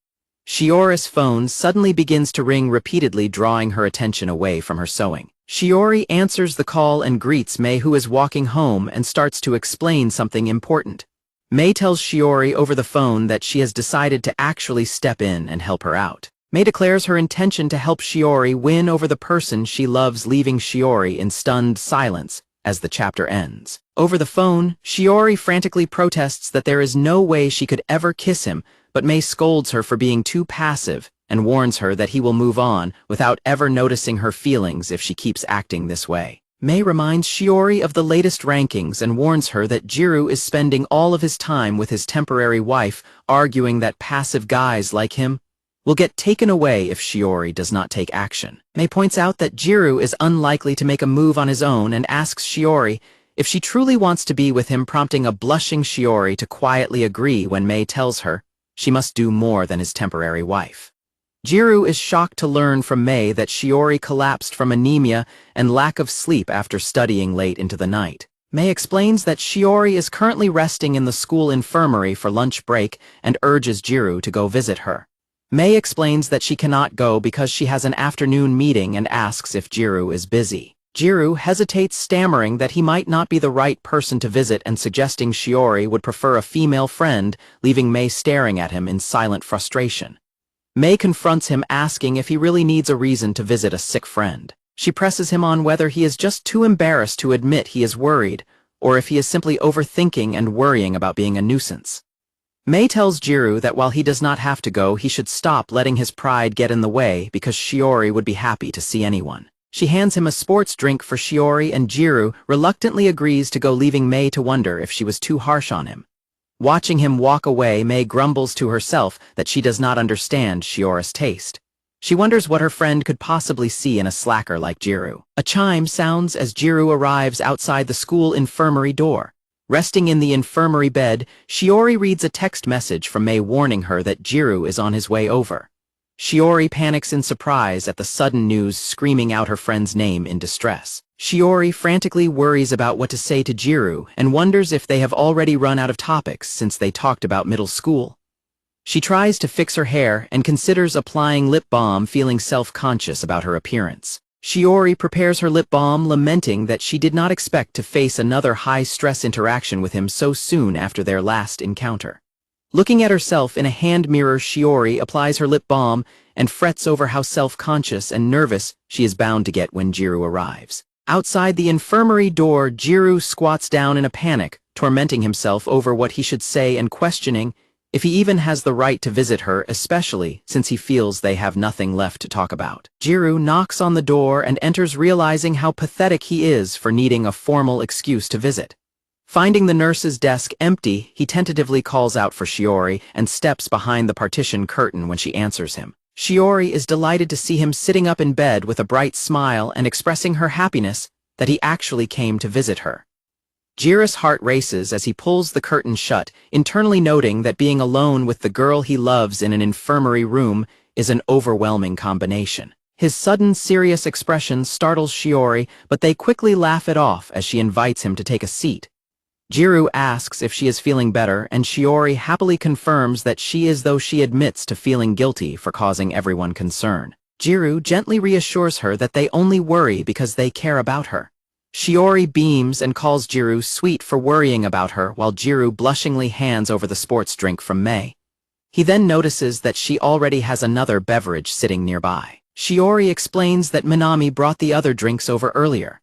Shiori's phone suddenly begins to ring repeatedly, drawing her attention away from her sewing. Shiori answers the call and greets Mei, who is walking home, and starts to explain something important. Mei tells Shiori over the phone that she has decided to actually step in and help her out. Mei declares her intention to help Shiori win over the person she loves, leaving Shiori in stunned silence as the chapter ends. Over the phone, Shiori frantically protests that there is no way she could ever kiss him, but Mei scolds her for being too passive and warns her that he will move on without ever noticing her feelings if she keeps acting this way. Mei reminds Shiori of the latest rankings and warns her that Jiro is spending all of his time with his temporary wife, arguing that passive guys like him will get taken away if Shiori does not take action. Mei points out that Jiro is unlikely to make a move on his own and asks Shiori if she truly wants to be with him, prompting a blushing Shiori to quietly agree when Mei tells her she must do more than his temporary wife. Jiro is shocked to learn from Mei that Shiori collapsed from anemia and lack of sleep after studying late into the night. Mei explains that Shiori is currently resting in the school infirmary for lunch break and urges Jiro to go visit her. Mei explains that she cannot go because she has an afternoon meeting and asks if Jiro is busy. Jiro hesitates, stammering that he might not be the right person to visit and suggesting Shiori would prefer a female friend, leaving Mei staring at him in silent frustration. Mei confronts him, asking if he really needs a reason to visit a sick friend. She presses him on whether he is just too embarrassed to admit he is worried, or if he is simply overthinking and worrying about being a nuisance. Mei tells Jiro that while he does not have to go, he should stop letting his pride get in the way because Shiori would be happy to see anyone. She hands him a sports drink for Shiori, and Jiro reluctantly agrees to go, leaving Mei to wonder if she was too harsh on him. Watching him walk away, Mei grumbles to herself that she does not understand Shiori's taste. She wonders what her friend could possibly see in a slacker like Jiro. A chime sounds as Jiro arrives outside the school infirmary door. Resting in the infirmary bed, Shiori reads a text message from Mei warning her that Jiro is on his way over. Shiori panics in surprise at the sudden news, screaming out her friend's name in distress. Shiori frantically worries about what to say to Jiro and wonders if they have already run out of topics since they talked about middle school. She tries to fix her hair and considers applying lip balm, feeling self-conscious about her appearance. Shiori prepares her lip balm, lamenting that she did not expect to face another high-stress interaction with him so soon after their last encounter. Looking at herself in a hand mirror, Shiori applies her lip balm and frets over how self-conscious and nervous she is bound to get when Jiro arrives. Outside the infirmary door, Jiro squats down in a panic, tormenting himself over what he should say and questioning if he even has the right to visit her, especially since he feels they have nothing left to talk about. Jiro knocks on the door and enters, realizing how pathetic he is for needing a formal excuse to visit. Finding the nurse's desk empty, he tentatively calls out for Shiori and steps behind the partition curtain when she answers him. Shiori is delighted to see him sitting up in bed with a bright smile and expressing her happiness that he actually came to visit her. Jiro's heart races as he pulls the curtain shut, internally noting that being alone with the girl he loves in an infirmary room is an overwhelming combination. His sudden serious expression startles Shiori, but they quickly laugh it off as she invites him to take a seat. Jiro asks if she is feeling better, and Shiori happily confirms that she is, though she admits to feeling guilty for causing everyone concern. Jiro gently reassures her that they only worry because they care about her. Shiori beams and calls Jiro sweet for worrying about her, while Jiro blushingly hands over the sports drink from Mei. He then notices that she already has another beverage sitting nearby. Shiori explains that Minami brought the other drinks over earlier.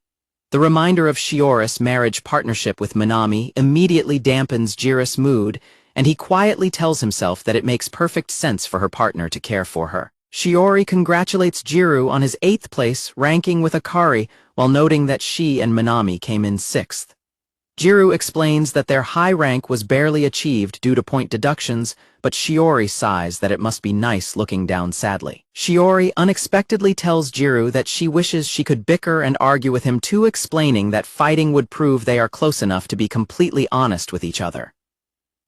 The reminder of Shiori's marriage partnership with Minami immediately dampens Jiro's mood, and he quietly tells himself that it makes perfect sense for her partner to care for her. Shiori congratulates Jiro on his 8th place ranking with Akari, while noting that she and Minami came in 6th. Jiro explains that their high rank was barely achieved due to point deductions, but Shiori sighs that it must be nice looking down sadly. Shiori unexpectedly tells Jiro that she wishes she could bicker and argue with him too, explaining that fighting would prove they are close enough to be completely honest with each other.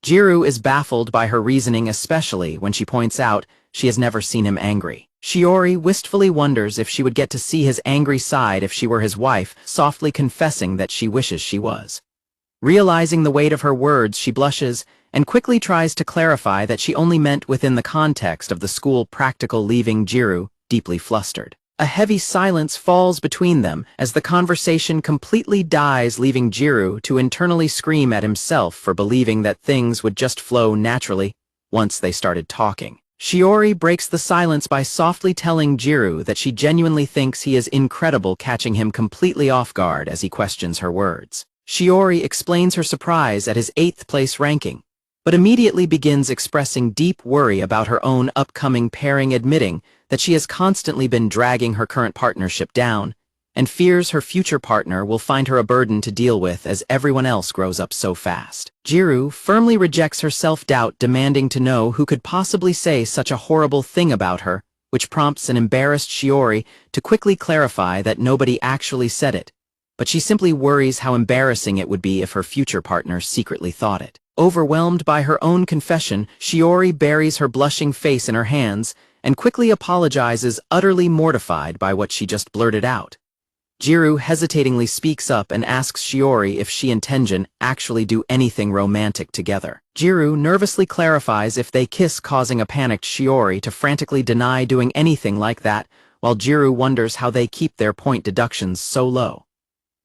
Jiro is baffled by her reasoning, especially when she points out she has never seen him angry. Shiori wistfully wonders if she would get to see his angry side if she were his wife, softly confessing that she wishes she was. Realizing the weight of her words, she blushes and quickly tries to clarify that she only meant within the context of the school practical, leaving Jiro deeply flustered. A heavy silence falls between them as the conversation completely dies, leaving Jiro to internally scream at himself for believing that things would just flow naturally once they started talking. Shiori breaks the silence by softly telling Jiro that she genuinely thinks he is incredible, catching him completely off guard as he questions her words. Shiori explains her surprise at his 8th place ranking, but immediately begins expressing deep worry about her own upcoming pairing, admitting that she has constantly been dragging her current partnership down, and fears her future partner will find her a burden to deal with as everyone else grows up so fast. Jiro firmly rejects her self-doubt, demanding to know who could possibly say such a horrible thing about her, which prompts an embarrassed Shiori to quickly clarify that nobody actually said it, but she simply worries how embarrassing it would be if her future partner secretly thought it. Overwhelmed by her own confession, Shiori buries her blushing face in her hands and quickly apologizes, utterly mortified by what she just blurted out. Jiro hesitatingly speaks up and asks Shiori if she and Tenjin actually do anything romantic together. Jiro nervously clarifies if they kiss, causing a panicked Shiori to frantically deny doing anything like that, while Jiro wonders how they keep their point deductions so low.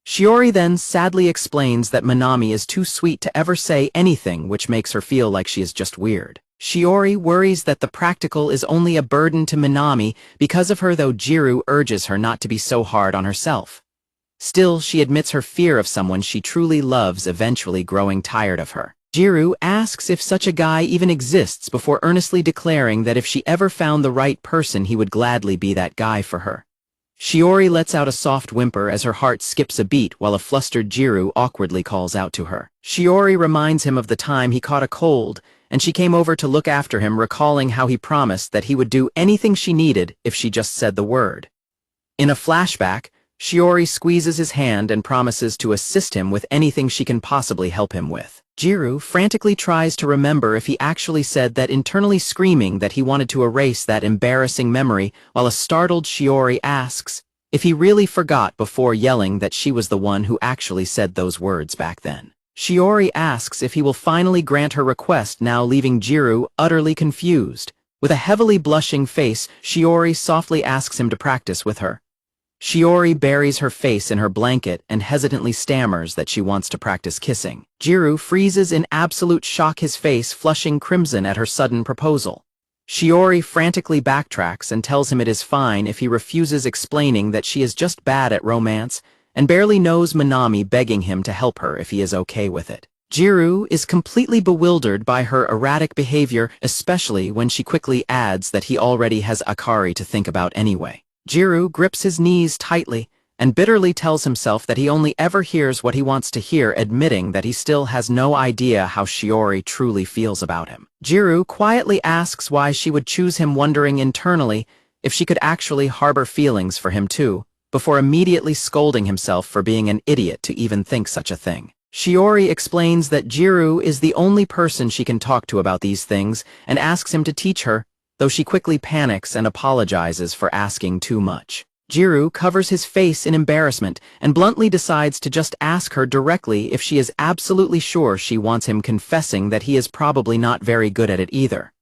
Shiori then sadly explains that Minami is too sweet to ever say anything, which makes her feel like she is just weird. Shiori worries that the practical is only a burden to Minami because of her, though Jiro urges her not to be so hard on herself. Still, she admits her fear of someone she truly loves eventually growing tired of her. Jiro asks if such a guy even exists before earnestly declaring that if she ever found the right person, he would gladly be that guy for her. Shiori lets out a soft whimper as her heart skips a beat while a flustered Jiro awkwardly calls out to her. Shiori reminds him of the time he caught a cold, and she came over to look after him, recalling how he promised that he would do anything she needed if she just said the word. In a flashback, Shiori squeezes his hand and promises to assist him with anything she can possibly help him with. Jiro frantically tries to remember if he actually said that, internally screaming that he wanted to erase that embarrassing memory, while a startled Shiori asks if he really forgot before yelling that she was the one who actually said those words back then. Shiori asks if he will finally grant her request now, leaving Jiro utterly confused. With a heavily blushing face, Shiori softly asks him to practice with her. Shiori buries her face in her blanket and hesitantly stammers that she wants to practice kissing. Jiro freezes in absolute shock, his face flushing crimson at her sudden proposal. Shiori frantically backtracks and tells him it is fine if he refuses, explaining that she is just bad at romance and barely knows Minami, begging him to help her if he is okay with it. Jiro is completely bewildered by her erratic behavior, especially when she quickly adds that he already has Akari to think about anyway. Jiro grips his knees tightly and bitterly tells himself that he only ever hears what he wants to hear, admitting that he still has no idea how Shiori truly feels about him. Jiro quietly asks why she would choose him, wondering internally if she could actually harbor feelings for him too, before immediately scolding himself for being an idiot to even think such a thing. Shiori explains that Jiro is the only person she can talk to about these things and asks him to teach her, though she quickly panics and apologizes for asking too much. Jiro covers his face in embarrassment and bluntly decides to just ask her directly if she is absolutely sure she wants him, confessing that he is probably not very good at it either.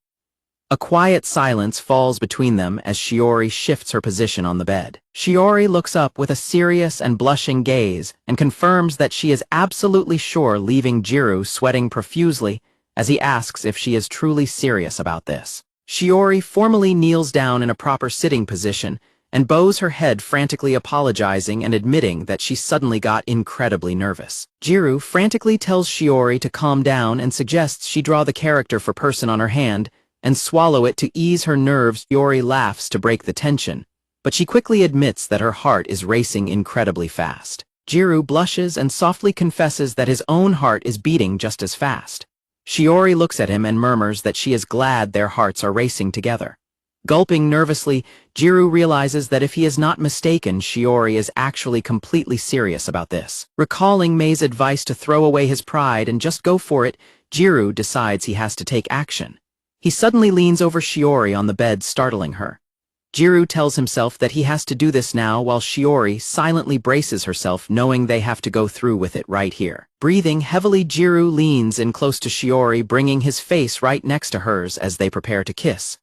A quiet silence falls between them as Shiori shifts her position on the bed. Shiori looks up with a serious and blushing gaze and confirms that she is absolutely sure, leaving Jiro sweating profusely as he asks if she is truly serious about this. Shiori formally kneels down in a proper sitting position and bows her head, frantically apologizing and admitting that she suddenly got incredibly nervous. Jiro frantically tells Shiori to calm down and suggests she draw the character for person on her hand and swallow it to ease her nerves. Shiori laughs to break the tension, but she quickly admits that her heart is racing incredibly fast. Jiro blushes and softly confesses that his own heart is beating just as fast. Shiori looks at him and murmurs that she is glad their hearts are racing together. Gulping nervously, Jiro realizes that if he is not mistaken, Shiori is actually completely serious about this. Recalling Mei's advice to throw away his pride and just go for it, Jiro decides he has to take action. He suddenly leans over Shiori on the bed, startling her. Jiro tells himself that he has to do this now while Shiori silently braces herself, knowing they have to go through with it right here. Breathing heavily, Jiro leans in close to Shiori, bringing his face right next to hers as they prepare to kiss.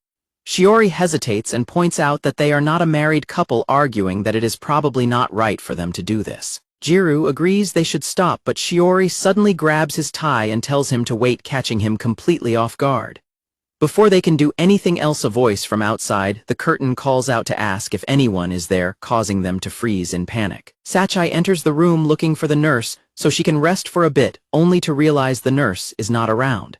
Shiori hesitates and points out that they are not a married couple, arguing that it is probably not right for them to do this. Jiro agrees they should stop, but Shiori suddenly grabs his tie and tells him to wait, catching him completely off guard. Before they can do anything else, a voice from outside the curtain calls out to ask if anyone is there, causing them to freeze in panic. Sachai enters the room looking for the nurse so she can rest for a bit, only to realize the nurse is not around.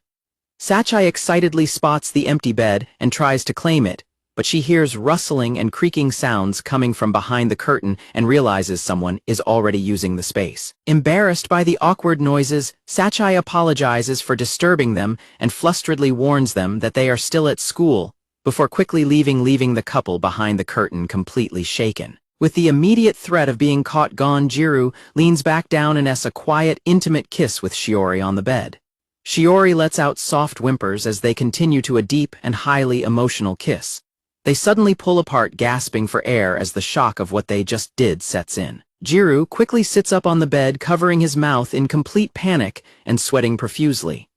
Sachai excitedly spots the empty bed and tries to claim it, but she hears rustling and creaking sounds coming from behind the curtain and realizes someone is already using the space. Embarrassed by the awkward noises, Sachai apologizes for disturbing them and flustredly warns them that they are still at school, before quickly leaving the couple behind the curtain completely shaken. With the immediate threat of being caught gone, Jiro leans back down and has a quiet, intimate kiss with Shiori on the bed. Shiori lets out soft whimpers as they continue to a deep and highly emotional kiss. They suddenly pull apart, gasping for air as the shock of what they just did sets in. Jiro quickly sits up on the bed, covering his mouth in complete panic and sweating profusely.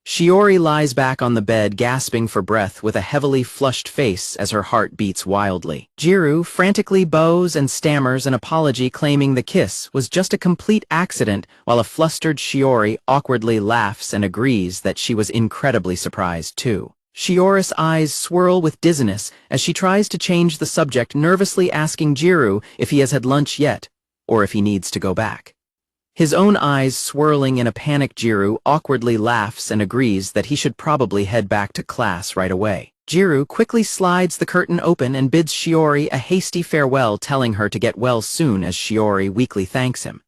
Shiori lies back on the bed, gasping for breath with a heavily flushed face as her heart beats wildly. Jiro frantically bows and stammers an apology, claiming the kiss was just a complete accident, while a flustered Shiori awkwardly laughs and agrees that she was incredibly surprised too. Shiori's eyes swirl with dizziness as she tries to change the subject, nervously asking Jiro if he has had lunch yet, or if he needs to go back. His own eyes swirling in a panic, Jiro awkwardly laughs and agrees that he should probably head back to class right away. Jiro quickly slides the curtain open and bids Shiori a hasty farewell, telling her to get well soon as Shiori weakly thanks him.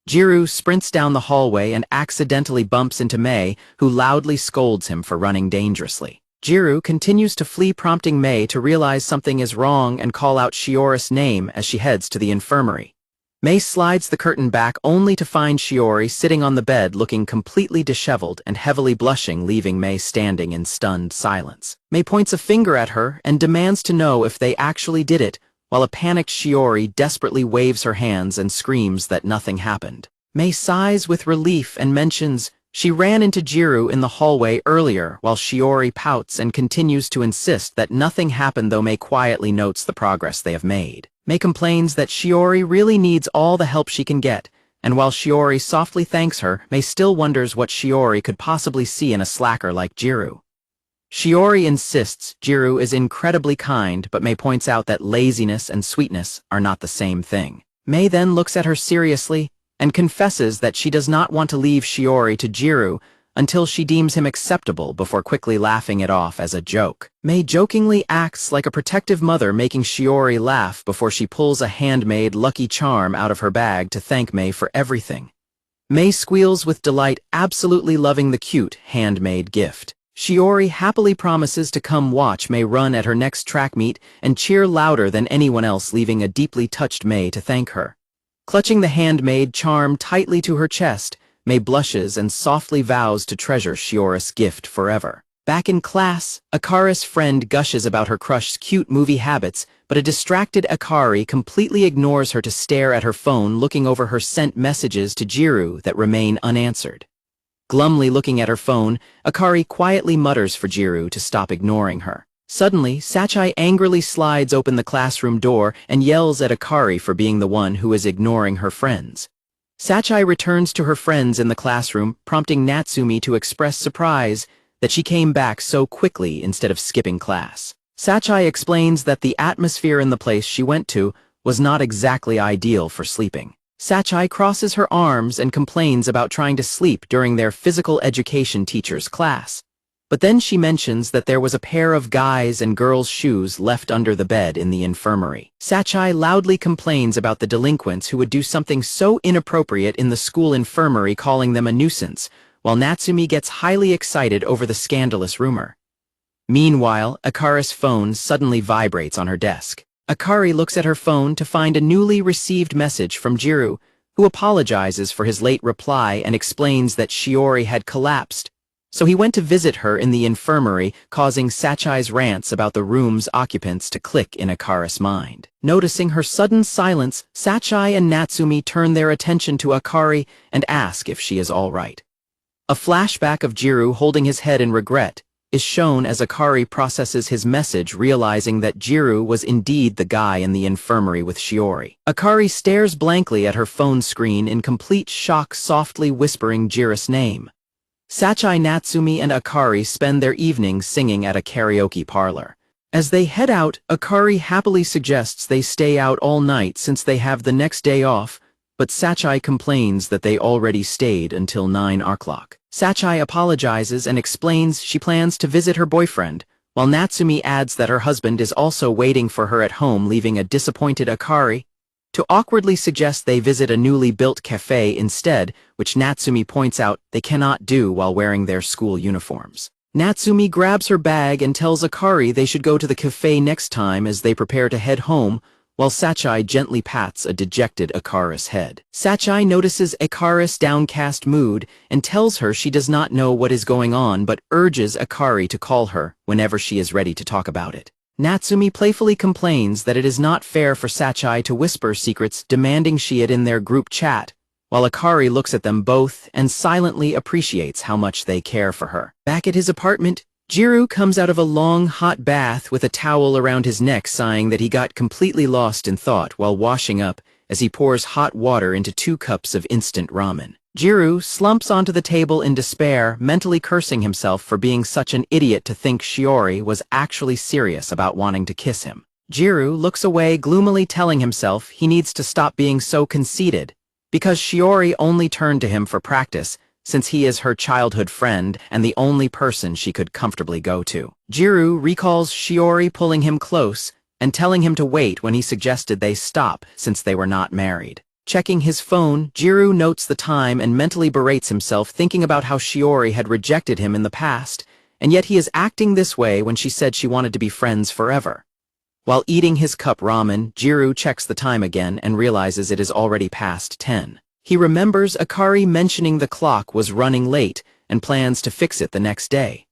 Jiro sprints down the hallway and accidentally bumps into Mei, who loudly scolds him for running dangerously. Jiro continues to flee, prompting Mei to realize something is wrong and call out Shiori's name as she heads to the infirmary. Mei slides the curtain back only to find Shiori sitting on the bed looking completely disheveled and heavily blushing, leaving Mei standing in stunned silence. Mei points a finger at her and demands to know if they actually did it, while a panicked Shiori desperately waves her hands and screams that nothing happened. Mei sighs with relief and mentions she ran into Jiro in the hallway earlier, while Shiori pouts and continues to insist that nothing happened, though Mei quietly notes the progress they have made. Mei complains that Shiori really needs all the help she can get, and while Shiori softly thanks her, Mei still wonders what Shiori could possibly see in a slacker like Jiro. Shiori insists Jiro is incredibly kind, but Mei points out that laziness and sweetness are not the same thing. Mei then looks at her seriously and confesses that she does not want to leave Shiori to Jiro until she deems him acceptable, before quickly laughing it off as a joke. Mei jokingly acts like a protective mother, making Shiori laugh before she pulls a handmade Lucky Charm out of her bag to thank Mei for everything. Mei squeals with delight, absolutely loving the cute handmade gift. Shiori happily promises to come watch Mei run at her next track meet and cheer louder than anyone else, leaving a deeply touched Mei to thank her. Clutching the handmade charm tightly to her chest, Mei blushes and softly vows to treasure Shiori's gift forever. Back in class, Akari's friend gushes about her crush's cute movie habits, but a distracted Akari completely ignores her to stare at her phone, looking over her sent messages to Jiro that remain unanswered. Glumly looking at her phone, Akari quietly mutters for Jiro to stop ignoring her. Suddenly, Sachai angrily slides open the classroom door and yells at Akari for being the one who is ignoring her friends. Sachai returns to her friends in the classroom, prompting Natsumi to express surprise that she came back so quickly instead of skipping class. Sachai explains that the atmosphere in the place she went to was not exactly ideal for sleeping. Sachai crosses her arms and complains about trying to sleep during their physical education teacher's class. But then she mentions that there was a pair of guys' and girls' shoes left under the bed in the infirmary. Sachai loudly complains about the delinquents who would do something so inappropriate in the school infirmary, calling them a nuisance, while Natsumi gets highly excited over the scandalous rumor. Meanwhile, Akari's phone suddenly vibrates on her desk. Akari looks at her phone to find a newly received message from Jiro, who apologizes for his late reply and explains that Shiori had collapsed. So he went to visit her in the infirmary, causing Sachai's rants about the room's occupants to click in Akari's mind. Noticing her sudden silence, Sachai and Natsumi turn their attention to Akari and ask if she is all right. A flashback of Jiro holding his head in regret is shown as Akari processes his message, realizing that Jiro was indeed the guy in the infirmary with Shiori. Akari stares blankly at her phone screen in complete shock, softly whispering Jiro's name. Sachai, Natsumi, and Akari spend their evenings singing at a karaoke parlor. As they head out, Akari happily suggests they stay out all night since they have the next day off, but Sachai complains that they already stayed until 9 o'clock. Sachai apologizes and explains she plans to visit her boyfriend, while Natsumi adds that her husband is also waiting for her at home, leaving a disappointed Akari to awkwardly suggest they visit a newly built cafe instead, which Natsumi points out they cannot do while wearing their school uniforms. Natsumi grabs her bag and tells Akari they should go to the cafe next time as they prepare to head home, while Sachai gently pats a dejected Akari's head. Sachai notices Akari's downcast mood and tells her she does not know what is going on but urges Akari to call her whenever she is ready to talk about it. Natsumi playfully complains that it is not fair for Sachai to whisper secrets, demanding she it in their group chat, while Akari looks at them both and silently appreciates how much they care for her. Back at his apartment, Jiro comes out of a long, hot bath with a towel around his neck, sighing that he got completely lost in thought while washing up as he pours hot water into 2 cups of instant ramen. Jiro slumps onto the table in despair, mentally cursing himself for being such an idiot to think Shiori was actually serious about wanting to kiss him. Jiro looks away, gloomily telling himself he needs to stop being so conceited, because Shiori only turned to him for practice, since he is her childhood friend and the only person she could comfortably go to. Jiro recalls Shiori pulling him close and telling him to wait when he suggested they stop since they were not married. Checking his phone, Jiro notes the time and mentally berates himself, thinking about how Shiori had rejected him in the past, and yet he is acting this way when she said she wanted to be friends forever. While eating his cup ramen, Jiro checks the time again and realizes it is already past 10. He remembers Akari mentioning the clock was running late and plans to fix it the next day.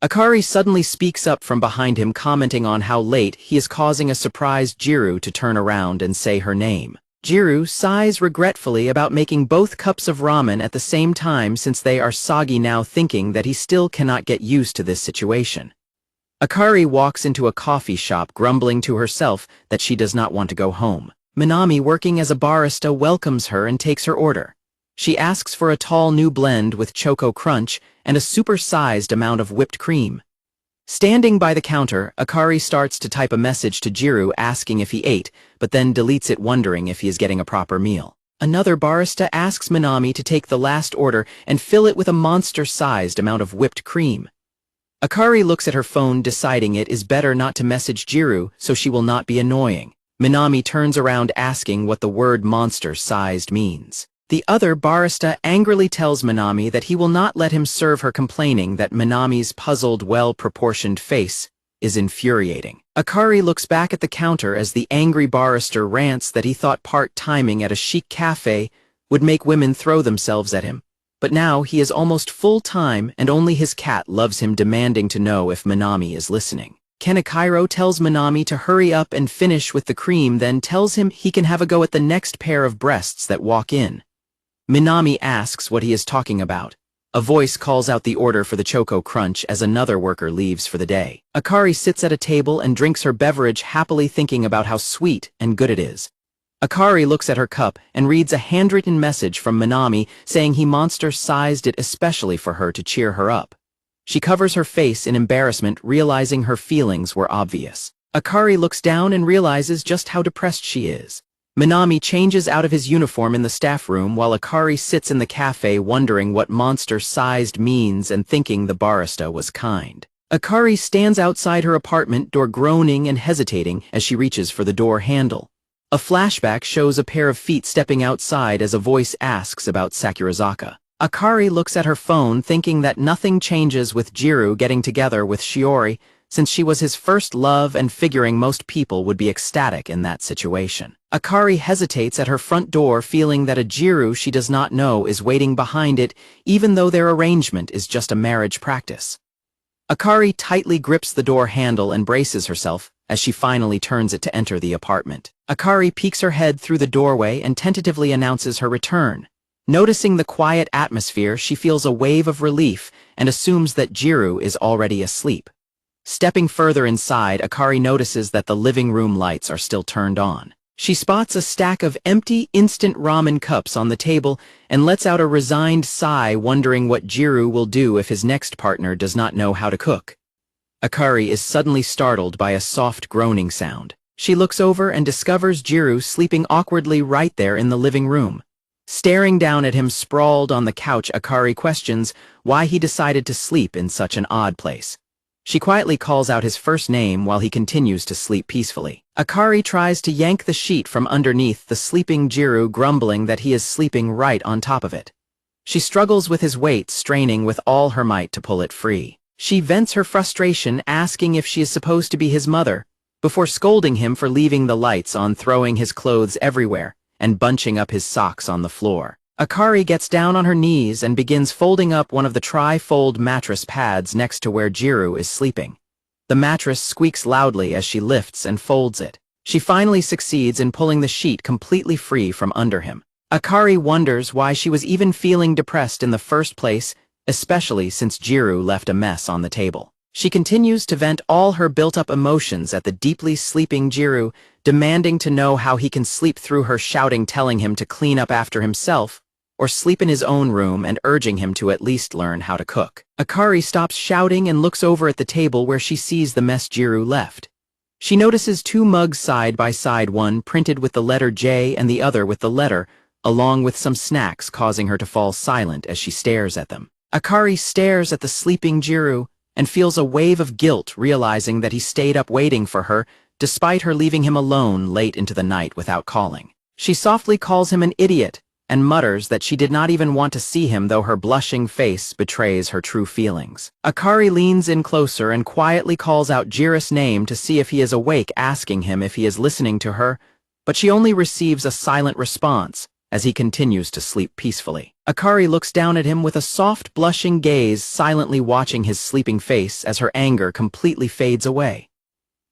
Akari suddenly speaks up from behind him, commenting on how late he is, causing a surprised Jiro to turn around and say her name. Jiro sighs regretfully about making both cups of ramen at the same time since they are soggy now, thinking that he still cannot get used to this situation. Akari walks into a coffee shop, grumbling to herself that she does not want to go home. Minami, working as a barista, welcomes her and takes her order. She asks for a tall new blend with Choco Crunch and a super-sized amount of whipped cream. Standing by the counter, Akari starts to type a message to Jiro asking if he ate, but then deletes it, wondering if he is getting a proper meal. Another barista asks Minami to take the last order and fill it with a monster-sized amount of whipped cream. Akari looks at her phone, deciding it is better not to message Jiro so she will not be annoying. Minami turns around asking what the word monster-sized means. The other barista angrily tells Minami that he will not let him serve her, complaining that Minami's puzzled, well-proportioned face is infuriating. Akari looks back at the counter as the angry barista rants that he thought part-timing at a chic cafe would make women throw themselves at him, but now he is almost full-time and only his cat loves him, demanding to know if Minami is listening. Kanekairo tells Minami to hurry up and finish with the cream, then tells him he can have a go at the next pair of breasts that walk in. Minami asks what he is talking about. A voice calls out the order for the Choco Crunch as another worker leaves for the day. Akari sits at a table and drinks her beverage, happily thinking about how sweet and good it is. Akari looks at her cup and reads a handwritten message from Minami saying he monster-sized it especially for her to cheer her up. She covers her face in embarrassment, realizing her feelings were obvious. Akari looks down and realizes just how depressed she is. Minami changes out of his uniform in the staff room while Akari sits in the cafe wondering what monster-sized means and thinking the barista was kind. Akari stands outside her apartment door groaning and hesitating as she reaches for the door handle. A flashback shows a pair of feet stepping outside as a voice asks about Sakurazaka. Akari looks at her phone thinking that nothing changes with Jiro getting together with Shiori since she was his first love and figuring most people would be ecstatic in that situation. Akari hesitates at her front door feeling that a Jiro she does not know is waiting behind it even though their arrangement is just a marriage practice. Akari tightly grips the door handle and braces herself as she finally turns it to enter the apartment. Akari peeks her head through the doorway and tentatively announces her return. Noticing the quiet atmosphere, she feels a wave of relief and assumes that Jiro is already asleep. Stepping further inside, Akari notices that the living room lights are still turned on. She spots a stack of empty instant ramen cups on the table and lets out a resigned sigh wondering what Jiro will do if his next partner does not know how to cook. Akari is suddenly startled by a soft groaning sound. She looks over and discovers Jiro sleeping awkwardly right there in the living room. Staring down at him sprawled on the couch, Akari questions why he decided to sleep in such an odd place. She quietly calls out his first name while he continues to sleep peacefully. Akari tries to yank the sheet from underneath the sleeping Jiro, grumbling that he is sleeping right on top of it. She struggles with his weight, straining with all her might to pull it free. She vents her frustration, asking if she is supposed to be his mother, before scolding him for leaving the lights on, throwing his clothes everywhere, and bunching up his socks on the floor. Akari gets down on her knees and begins folding up one of the tri-fold mattress pads next to where Jiro is sleeping. The mattress squeaks loudly as she lifts and folds it. She finally succeeds in pulling the sheet completely free from under him. Akari wonders why she was even feeling depressed in the first place, especially since Jiro left a mess on the table. She continues to vent all her built-up emotions at the deeply sleeping Jiro, demanding to know how he can sleep through her shouting, telling him to clean up after himself, or sleep in his own room and urging him to at least learn how to cook. Akari stops shouting and looks over at the table where she sees the mess Jiro left. She notices two mugs side by side, one printed with the letter J and the other with the letter, along with some snacks, causing her to fall silent as she stares at them. Akari stares at the sleeping Jiro and feels a wave of guilt, realizing that he stayed up waiting for her, despite her leaving him alone late into the night without calling. She softly calls him an idiot, and mutters that she did not even want to see him, though her blushing face betrays her true feelings. Akari leans in closer and quietly calls out Jiro's name to see if he is awake, asking him if he is listening to her, but she only receives a silent response as he continues to sleep peacefully. Akari looks down at him with a soft, blushing gaze, silently watching his sleeping face as her anger completely fades away.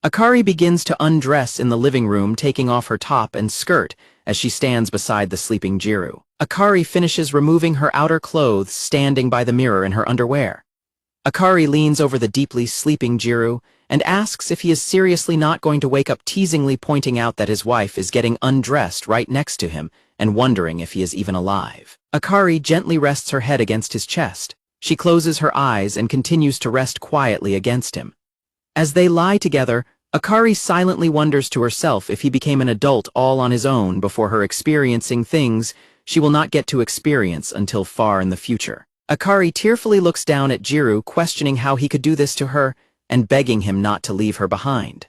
Akari begins to undress in the living room, taking off her top and skirt as she stands beside the sleeping Jiro. Akari finishes removing her outer clothes, standing by the mirror in her underwear. Akari leans over the deeply sleeping Jiro and asks if he is seriously not going to wake up, teasingly pointing out that his wife is getting undressed right next to him and wondering if he is even alive. Akari gently rests her head against his chest. She closes her eyes and continues to rest quietly against him. As they lie together, Akari silently wonders to herself if he became an adult all on his own before her, experiencing things she will not get to experience until far in the future. Akari tearfully looks down at Jiro, questioning how he could do this to her and begging him not to leave her behind.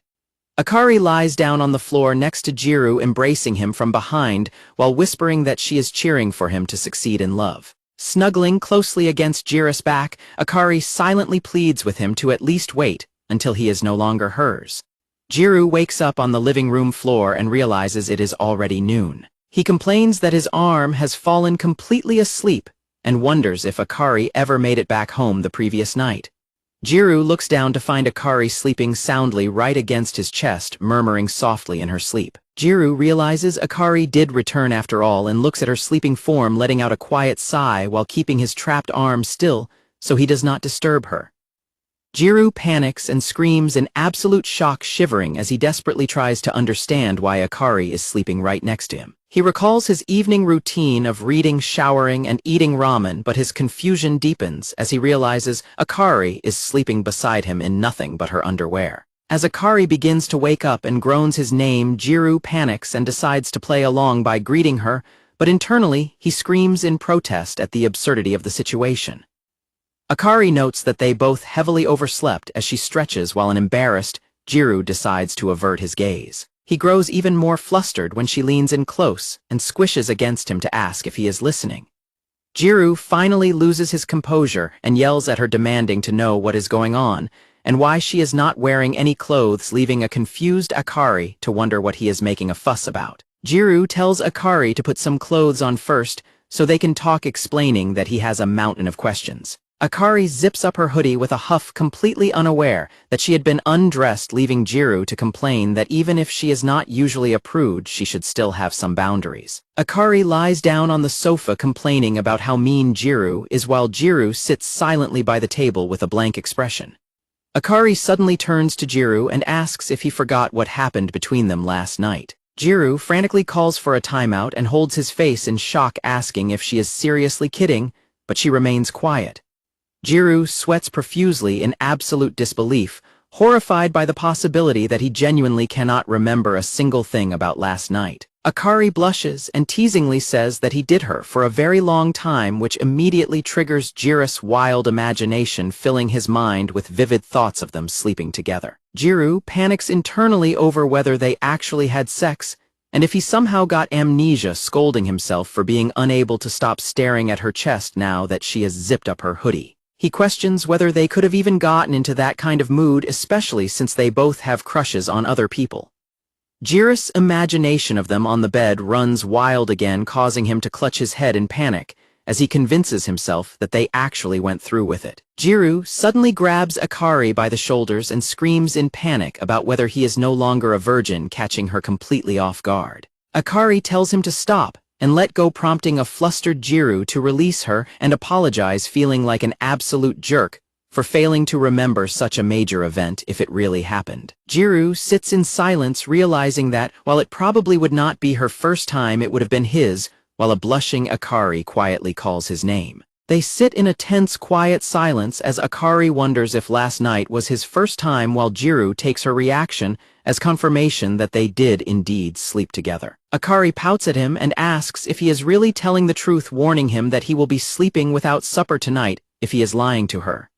Akari lies down on the floor next to Jiro, embracing him from behind while whispering that she is cheering for him to succeed in love. Snuggling closely against Jiro's back, Akari silently pleads with him to at least wait until he is no longer hers. Jiro wakes up on the living room floor and realizes it is already noon. He complains that his arm has fallen completely asleep and wonders if Akari ever made it back home the previous night. Jiro looks down to find Akari sleeping soundly right against his chest, murmuring softly in her sleep. Jiro realizes Akari did return after all and looks at her sleeping form, letting out a quiet sigh while keeping his trapped arm still so he does not disturb her. Jiro panics and screams in absolute shock, shivering as he desperately tries to understand why Akari is sleeping right next to him. He recalls his evening routine of reading, showering, and eating ramen, but his confusion deepens as he realizes Akari is sleeping beside him in nothing but her underwear. As Akari begins to wake up and groans his name, Jiro panics and decides to play along by greeting her, but internally, he screams in protest at the absurdity of the situation. Akari notes that they both heavily overslept as she stretches while an embarrassed Jiro decides to avert his gaze. He grows even more flustered when she leans in close and squishes against him to ask if he is listening. Jiro finally loses his composure and yells at her, demanding to know what is going on and why she is not wearing any clothes, leaving a confused Akari to wonder what he is making a fuss about. Jiro tells Akari to put some clothes on first so they can talk, explaining that he has a mountain of questions. Akari zips up her hoodie with a huff, completely unaware that she had been undressed, leaving Jiro to complain that even if she is not usually a prude, she should still have some boundaries. Akari lies down on the sofa complaining about how mean Jiro is while Jiro sits silently by the table with a blank expression. Akari suddenly turns to Jiro and asks if he forgot what happened between them last night. Jiro frantically calls for a timeout and holds his face in shock, asking if she is seriously kidding, but she remains quiet. Jiro sweats profusely in absolute disbelief, horrified by the possibility that he genuinely cannot remember a single thing about last night. Akari blushes and teasingly says that he did her for a very long time, which immediately triggers Jiro's wild imagination, filling his mind with vivid thoughts of them sleeping together. Jiro panics internally over whether they actually had sex, and if he somehow got amnesia, scolding himself for being unable to stop staring at her chest now that she has zipped up her hoodie. He questions whether they could have even gotten into that kind of mood, especially since they both have crushes on other people. Jiro's imagination of them on the bed runs wild again, causing him to clutch his head in panic as he convinces himself that they actually went through with it. Jiro suddenly grabs Akari by the shoulders and screams in panic about whether he is no longer a virgin, catching her completely off guard. Akari tells him to stop and let go, prompting a flustered Jiro to release her and apologize, feeling like an absolute jerk for failing to remember such a major event if it really happened. Jiro sits in silence, realizing that, while it probably would not be her first time, it would have been his, while a blushing Akari quietly calls his name. They sit in a tense, quiet silence as Akari wonders if last night was his first time, while Jiro takes her reaction as confirmation that they did indeed sleep together. Akari pouts at him and asks if he is really telling the truth, warning him that he will be sleeping without supper tonight if he is lying to her.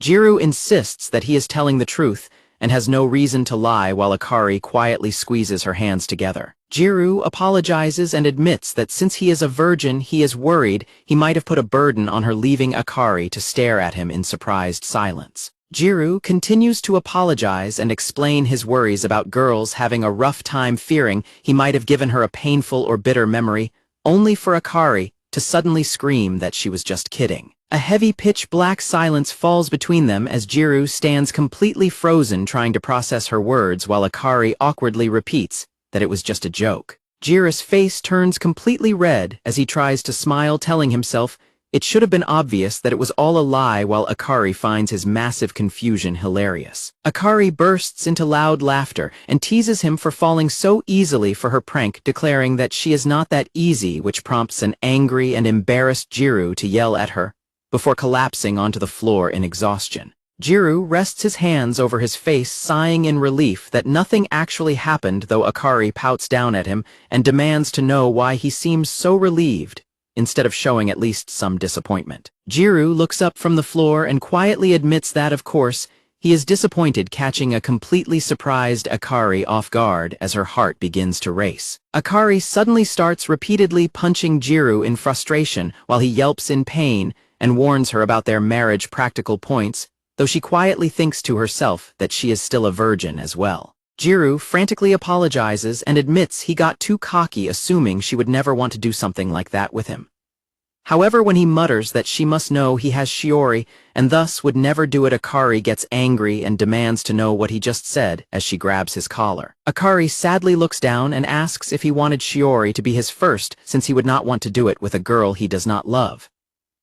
Jiro insists that he is telling the truth and has no reason to lie, while Akari quietly squeezes her hands together. Jiro apologizes and admits that since he is a virgin, he is worried he might have put a burden on her, leaving Akari to stare at him in surprised silence. Jiro continues to apologize and explain his worries about girls having a rough time, fearing he might have given her a painful or bitter memory, only for Akari to suddenly scream that she was just kidding. A heavy pitch-black silence falls between them as Jiro stands completely frozen, trying to process her words, while Akari awkwardly repeats that it was just a joke. Jiro's face turns completely red as he tries to smile, telling himself it should have been obvious that it was all a lie, while Akari finds his massive confusion hilarious. Akari bursts into loud laughter and teases him for falling so easily for her prank, declaring that she is not that easy, which prompts an angry and embarrassed Jiro to yell at her before collapsing onto the floor in exhaustion. Jiro rests his hands over his face, sighing in relief that nothing actually happened, though Akari pouts down at him and demands to know why he seems so relieved, instead of showing at least some disappointment. Jiro looks up from the floor and quietly admits that, of course, he is disappointed, catching a completely surprised Akari off guard as her heart begins to race. Akari suddenly starts repeatedly punching Jiro in frustration while he yelps in pain and warns her about their marriage practical points, though she quietly thinks to herself that she is still a virgin as well. Jiro frantically apologizes and admits he got too cocky, assuming she would never want to do something like that with him. However, when he mutters that she must know he has Shiori and thus would never do it, Akari gets angry and demands to know what he just said as she grabs his collar. Akari sadly looks down and asks if he wanted Shiori to be his first, since he would not want to do it with a girl he does not love.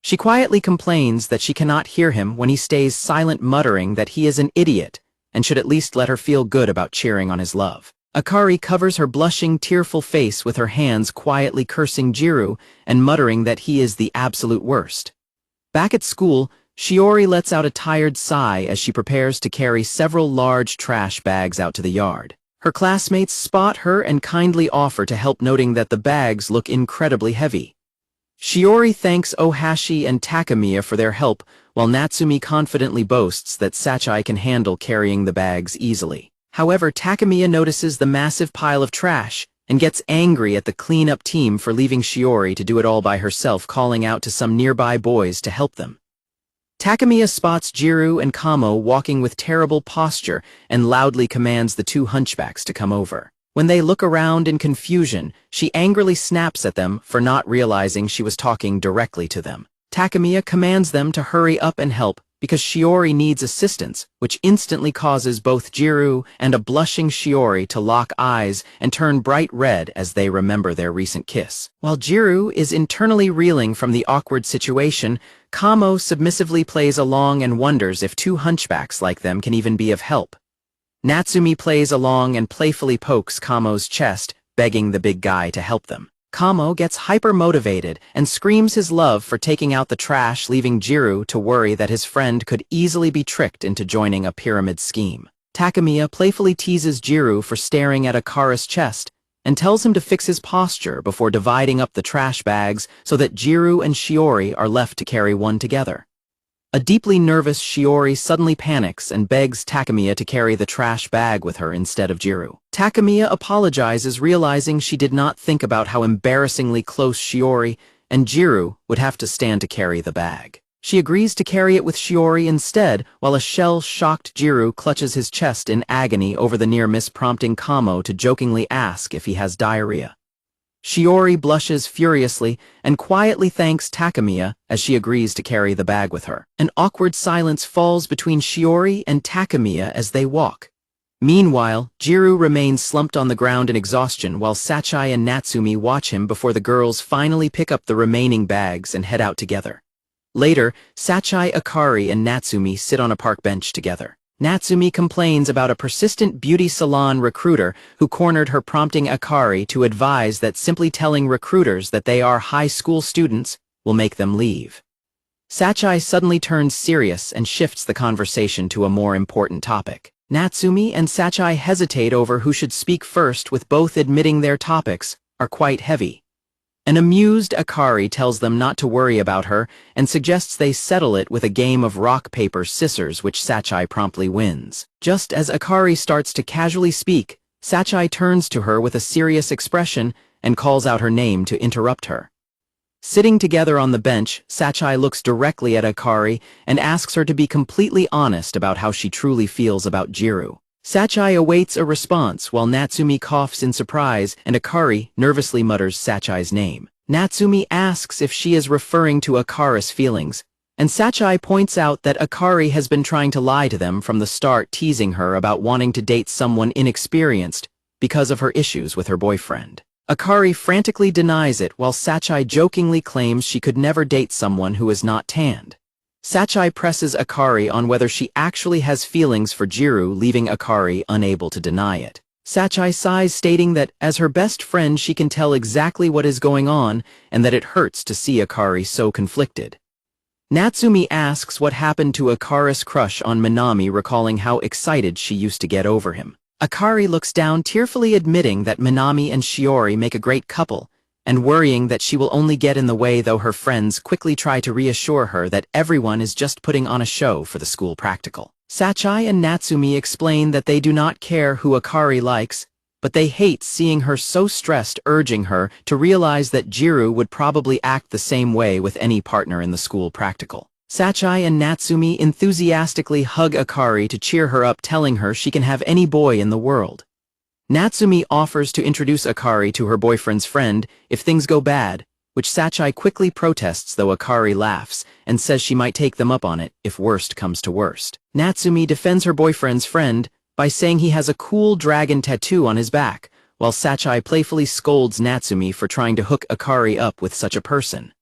She quietly complains that she cannot hear him when he stays silent, muttering that he is an idiot and should at least let her feel good about cheering on his love. Akari covers her blushing, tearful face with her hands, quietly cursing Jiro and muttering that he is the absolute worst. Back at school, Shiori lets out a tired sigh as she prepares to carry several large trash bags out to the yard. Her classmates spot her and kindly offer to help, noting that the bags look incredibly heavy. Shiori thanks Ohashi and Takemiya for their help, while Natsumi confidently boasts that Sachai can handle carrying the bags easily. However, Takemiya notices the massive pile of trash and gets angry at the cleanup team for leaving Shiori to do it all by herself, calling out to some nearby boys to help them. Takemiya spots Jiro and Kamo walking with terrible posture and loudly commands the two hunchbacks to come over. When they look around in confusion, she angrily snaps at them for not realizing she was talking directly to them. Takemiya commands them to hurry up and help because Shiori needs assistance, which instantly causes both Jiro and a blushing Shiori to lock eyes and turn bright red as they remember their recent kiss. While Jiro is internally reeling from the awkward situation, Kamo submissively plays along and wonders if two hunchbacks like them can even be of help. Natsumi plays along and playfully pokes Kamo's chest, begging the big guy to help them. Kamo gets hyper-motivated and screams his love for taking out the trash, leaving Jiro to worry that his friend could easily be tricked into joining a pyramid scheme. Takemiya playfully teases Jiro for staring at Akari's chest and tells him to fix his posture before dividing up the trash bags so that Jiro and Shiori are left to carry one together. A deeply nervous Shiori suddenly panics and begs Takemiya to carry the trash bag with her instead of Jiro. Takemiya apologizes, realizing she did not think about how embarrassingly close Shiori and Jiro would have to stand to carry the bag. She agrees to carry it with Shiori instead, while a shell-shocked Jiro clutches his chest in agony over the near miss, prompting Kamo to jokingly ask if he has diarrhea. Shiori blushes furiously and quietly thanks Takemiya as she agrees to carry the bag with her. An awkward silence falls between Shiori and Takemiya as they walk. Meanwhile, Jiro remains slumped on the ground in exhaustion while Sachai and Natsumi watch him before the girls finally pick up the remaining bags and head out together. Later, Sachai, Akari, and Natsumi sit on a park bench together. Natsumi complains about a persistent beauty salon recruiter who cornered her, prompting Akari to advise that simply telling recruiters that they are high school students will make them leave. Sachai suddenly turns serious and shifts the conversation to a more important topic. Natsumi and Sachai hesitate over who should speak first, with both admitting their topics are quite heavy. An amused Akari tells them not to worry about her and suggests they settle it with a game of rock, paper, scissors, which Sachai promptly wins. Just as Akari starts to casually speak, Sachai turns to her with a serious expression and calls out her name to interrupt her. Sitting together on the bench, Sachai looks directly at Akari and asks her to be completely honest about how she truly feels about Jiro. Sachai awaits a response while Natsumi coughs in surprise and Akari nervously mutters Sachai's name. Natsumi asks if she is referring to Akari's feelings, and Sachai points out that Akari has been trying to lie to them from the start, teasing her about wanting to date someone inexperienced because of her issues with her boyfriend. Akari frantically denies it while Sachai jokingly claims she could never date someone who is not tanned. Sachai presses Akari on whether she actually has feelings for Jiro, leaving Akari unable to deny it. Sachai sighs, stating that as her best friend she can tell exactly what is going on and that it hurts to see Akari so conflicted. Natsumi asks what happened to Akari's crush on Minami, recalling how excited she used to get over him. Akari looks down, tearfully admitting that Minami and Shiori make a great couple, and worrying that she will only get in the way, though her friends quickly try to reassure her that everyone is just putting on a show for the school practical. Sachai and Natsumi explain that they do not care who Akari likes, but they hate seeing her so stressed, urging her to realize that Jiro would probably act the same way with any partner in the school practical. Sachai and Natsumi enthusiastically hug Akari to cheer her up, telling her she can have any boy in the world. Natsumi offers to introduce Akari to her boyfriend's friend if things go bad, which Sachai quickly protests, though Akari laughs and says she might take them up on it if worst comes to worst. Natsumi defends her boyfriend's friend by saying he has a cool dragon tattoo on his back, while Sachai playfully scolds Natsumi for trying to hook Akari up with such a person.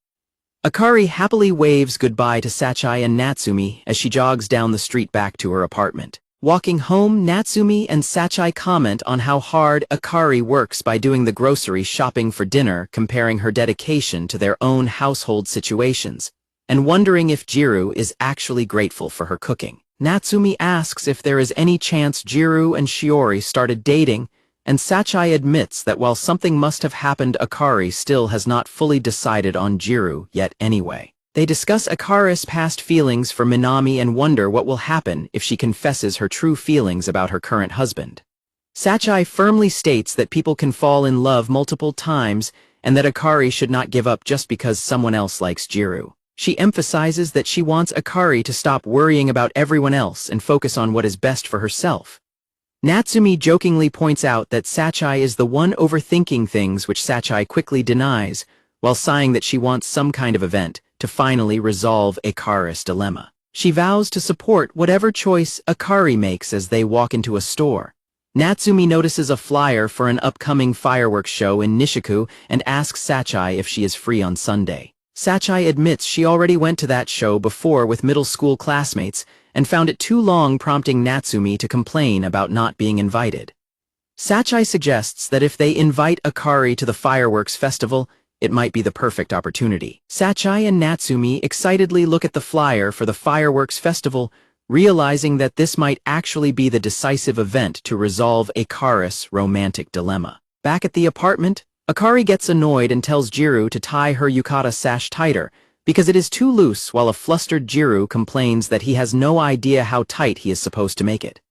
Akari happily waves goodbye to Sachai and Natsumi as she jogs down the street back to her apartment. Walking home, Natsumi and Sachai comment on how hard Akari works by doing the grocery shopping for dinner, comparing her dedication to their own household situations, and wondering if Jiro is actually grateful for her cooking. Natsumi asks if there is any chance Jiro and Shiori started dating, and Sachai admits that while something must have happened, Akari still has not fully decided on Jiro yet anyway. They discuss Akari's past feelings for Minami and wonder what will happen if she confesses her true feelings about her current husband. Sachai firmly states that people can fall in love multiple times and that Akari should not give up just because someone else likes Jiro. She emphasizes that she wants Akari to stop worrying about everyone else and focus on what is best for herself. Natsumi jokingly points out that Sachai is the one overthinking things, which Sachai quickly denies, while sighing that she wants some kind of event to finally resolve Akari's dilemma. She vows to support whatever choice Akari makes as they walk into a store. Natsumi notices a flyer for an upcoming fireworks show in Nishiku and asks Sachai if she is free on Sunday. Sachai admits she already went to that show before with middle school classmates and found it too long, prompting Natsumi to complain about not being invited. Sachai suggests that if they invite Akari to the fireworks festival, it might be the perfect opportunity. Sachai and Natsumi excitedly look at the flyer for the fireworks festival, realizing that this might actually be the decisive event to resolve Akari's romantic dilemma. Back at the apartment, Akari gets annoyed and tells Jiro to tie her yukata sash tighter because it is too loose, while a flustered Jiro complains that he has no idea how tight he is supposed to make it.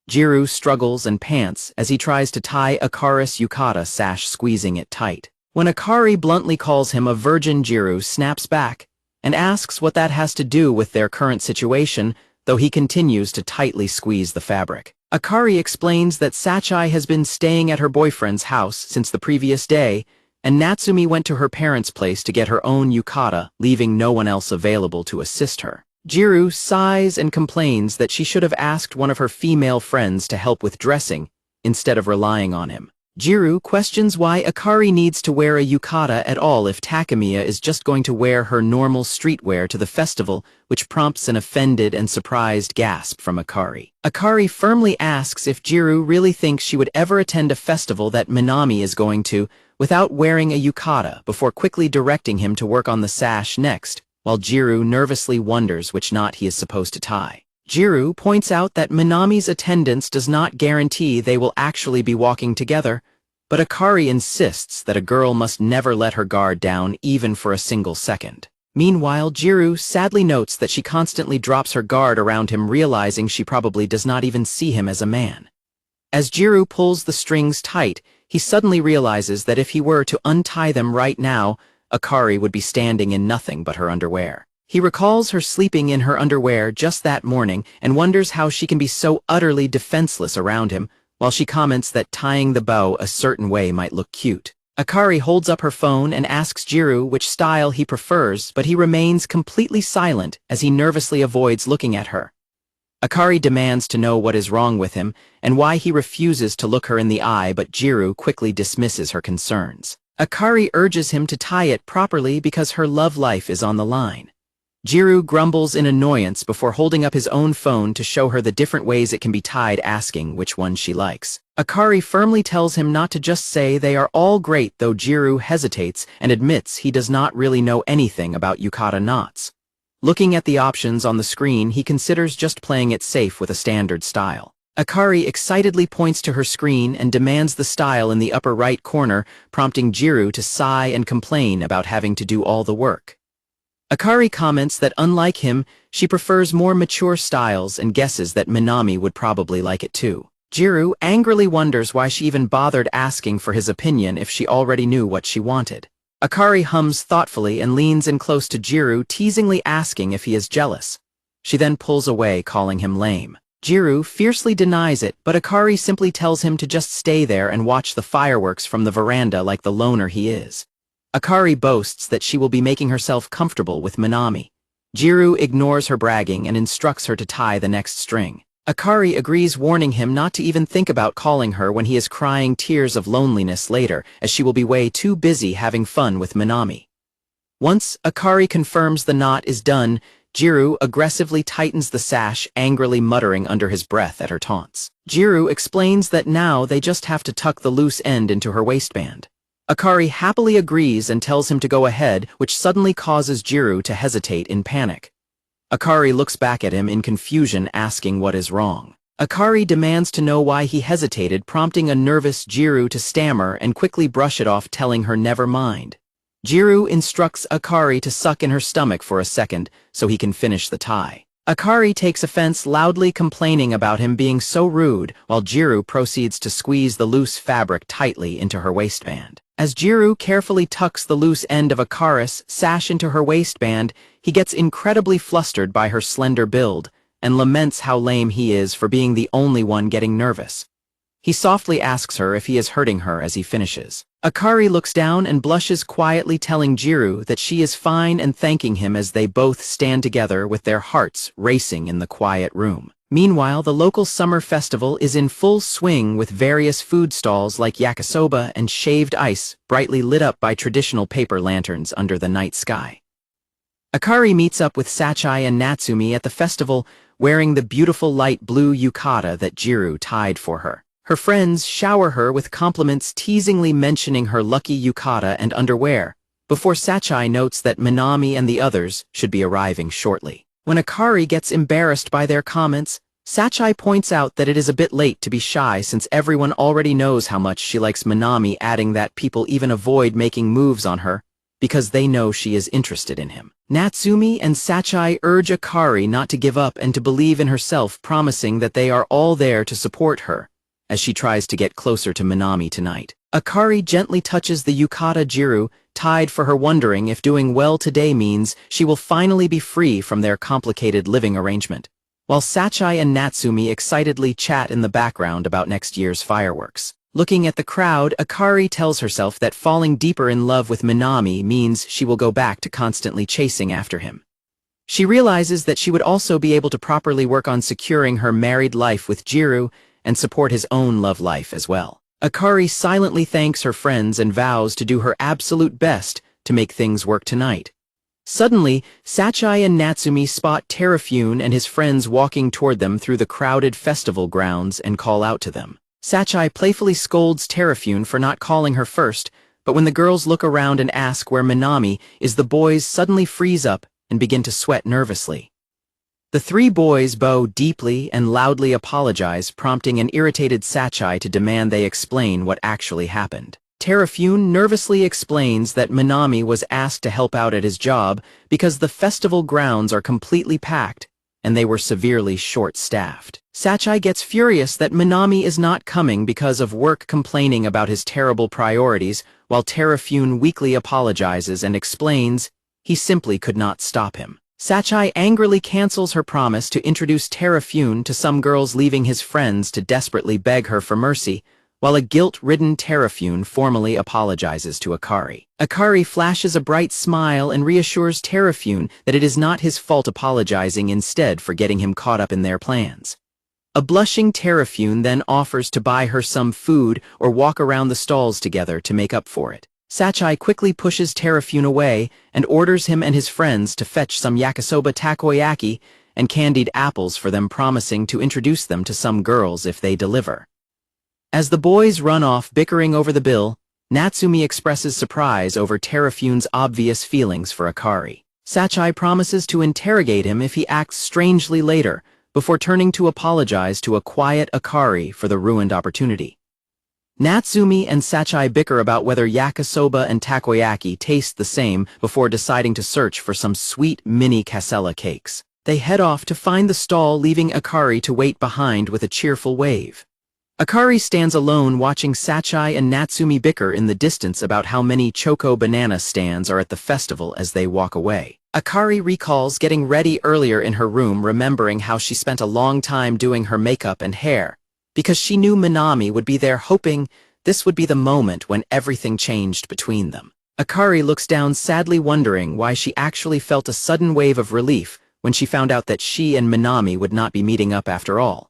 Jiro struggles and pants as he tries to tie Akari's yukata sash, squeezing it tight. When Akari bluntly calls him a virgin, Jiro snaps back and asks what that has to do with their current situation, though he continues to tightly squeeze the fabric. Akari explains that Sachai has been staying at her boyfriend's house since the previous day, and Natsumi went to her parents' place to get her own yukata, leaving no one else available to assist her. Jiro sighs and complains that she should have asked one of her female friends to help with dressing, instead of relying on him. Jiro questions why Akari needs to wear a yukata at all if Takemiya is just going to wear her normal streetwear to the festival, which prompts an offended and surprised gasp from Akari. Akari firmly asks if Jiro really thinks she would ever attend a festival that Minami is going to without wearing a yukata, before quickly directing him to work on the sash next, while Jiro nervously wonders which knot he is supposed to tie. Jiro points out that Minami's attendance does not guarantee they will actually be walking together, but Akari insists that a girl must never let her guard down even for a single second. Meanwhile, Jiro sadly notes that she constantly drops her guard around him, realizing she probably does not even see him as a man. As Jiro pulls the strings tight, he suddenly realizes that if he were to untie them right now, Akari would be standing in nothing but her underwear. He recalls her sleeping in her underwear just that morning and wonders how she can be so utterly defenseless around him, while she comments that tying the bow a certain way might look cute. Akari holds up her phone and asks Jiro which style he prefers, but he remains completely silent as he nervously avoids looking at her. Akari demands to know what is wrong with him and why he refuses to look her in the eye, but Jiro quickly dismisses her concerns. Akari urges him to tie it properly because her love life is on the line. Jiro grumbles in annoyance before holding up his own phone to show her the different ways it can be tied, asking which one she likes. Akari firmly tells him not to just say they are all great, though Jiro hesitates and admits he does not really know anything about yukata knots. Looking at the options on the screen, he considers just playing it safe with a standard style. Akari excitedly points to her screen and demands the style in the upper right corner, prompting Jiro to sigh and complain about having to do all the work. Akari comments that unlike him, she prefers more mature styles and guesses that Minami would probably like it too. Jiro angrily wonders why she even bothered asking for his opinion if she already knew what she wanted. Akari hums thoughtfully and leans in close to Jiro, teasingly asking if he is jealous. She then pulls away, calling him lame. Jiro fiercely denies it, but Akari simply tells him to just stay there and watch the fireworks from the veranda like the loner he is. Akari boasts that she will be making herself comfortable with Minami. Jiro ignores her bragging and instructs her to tie the next string. Akari agrees, warning him not to even think about calling her when he is crying tears of loneliness later, as she will be way too busy having fun with Minami. Once Akari confirms the knot is done, Jiro aggressively tightens the sash, angrily muttering under his breath at her taunts. Jiro explains that now they just have to tuck the loose end into her waistband. Akari happily agrees and tells him to go ahead, which suddenly causes Jiro to hesitate in panic. Akari looks back at him in confusion, asking what is wrong. Akari demands to know why he hesitated, prompting a nervous Jiro to stammer and quickly brush it off, telling her never mind. Jiro instructs Akari to suck in her stomach for a second so he can finish the tie. Akari takes offense, loudly complaining about him being so rude, while Jiro proceeds to squeeze the loose fabric tightly into her waistband. As Jiro carefully tucks the loose end of Akari's sash into her waistband, he gets incredibly flustered by her slender build and laments how lame he is for being the only one getting nervous. He softly asks her if he is hurting her as he finishes. Akari looks down and blushes quietly, telling Jiro that she is fine and thanking him as they both stand together with their hearts racing in the quiet room. Meanwhile, the local summer festival is in full swing with various food stalls like yakisoba and shaved ice brightly lit up by traditional paper lanterns under the night sky. Akari meets up with Sachi and Natsumi at the festival wearing the beautiful light blue yukata that Jiro tied for her. Her friends shower her with compliments, teasingly mentioning her lucky yukata and underwear, before Sachi notes that Minami and the others should be arriving shortly. When Akari gets embarrassed by their comments, Sachi points out that it is a bit late to be shy since everyone already knows how much she likes Minami, adding that people even avoid making moves on her because they know she is interested in him. Natsumi and Sachi urge Akari not to give up and to believe in herself, promising that they are all there to support her as she tries to get closer to Minami tonight. Akari gently touches the yukata Jiro tied for her, wondering if doing well today means she will finally be free from their complicated living arrangement, while Sachi and Natsumi excitedly chat in the background about next year's fireworks. Looking at the crowd, Akari tells herself that falling deeper in love with Minami means she will go back to constantly chasing after him. She realizes that she would also be able to properly work on securing her married life with Jiro and support his own love life as well. Akari silently thanks her friends and vows to do her absolute best to make things work tonight. Suddenly, Sachi and Natsumi spot Terafune and his friends walking toward them through the crowded festival grounds and call out to them. Sachi playfully scolds Terafune for not calling her first, but when the girls look around and ask where Minami is, the boys suddenly freeze up and begin to sweat nervously. The three boys bow deeply and loudly apologize, prompting an irritated Sachi to demand they explain what actually happened. Terafune nervously explains that Minami was asked to help out at his job because the festival grounds are completely packed and they were severely short-staffed. Sachi gets furious that Minami is not coming because of work, complaining about his terrible priorities, while Terafune weakly apologizes and explains he simply could not stop him. Sachi angrily cancels her promise to introduce Terafune to some girls, leaving his friends to desperately beg her for mercy, while a guilt-ridden Terafune formally apologizes to Akari. Akari flashes a bright smile and reassures Terafune that it is not his fault, apologizing instead for getting him caught up in their plans. A blushing Terafune then offers to buy her some food or walk around the stalls together to make up for it. Sachi quickly pushes Terafune away and orders him and his friends to fetch some yakisoba takoyaki and candied apples for them, promising to introduce them to some girls if they deliver. As the boys run off bickering over the bill, Natsumi expresses surprise over Terafune's obvious feelings for Akari. Sachi promises to interrogate him if he acts strangely later, before turning to apologize to a quiet Akari for the ruined opportunity. Natsumi and Sachi bicker about whether yakisoba and takoyaki taste the same before deciding to search for some sweet mini cassella cakes. They head off to find the stall, leaving Akari to wait behind with a cheerful wave. Akari stands alone, watching Sachi and Natsumi bicker in the distance about how many choco banana stands are at the festival as they walk away. Akari recalls getting ready earlier in her room, remembering how she spent a long time doing her makeup and hair, because she knew Minami would be there, hoping this would be the moment when everything changed between them. Akari looks down, sadly wondering why she actually felt a sudden wave of relief when she found out that she and Minami would not be meeting up after all.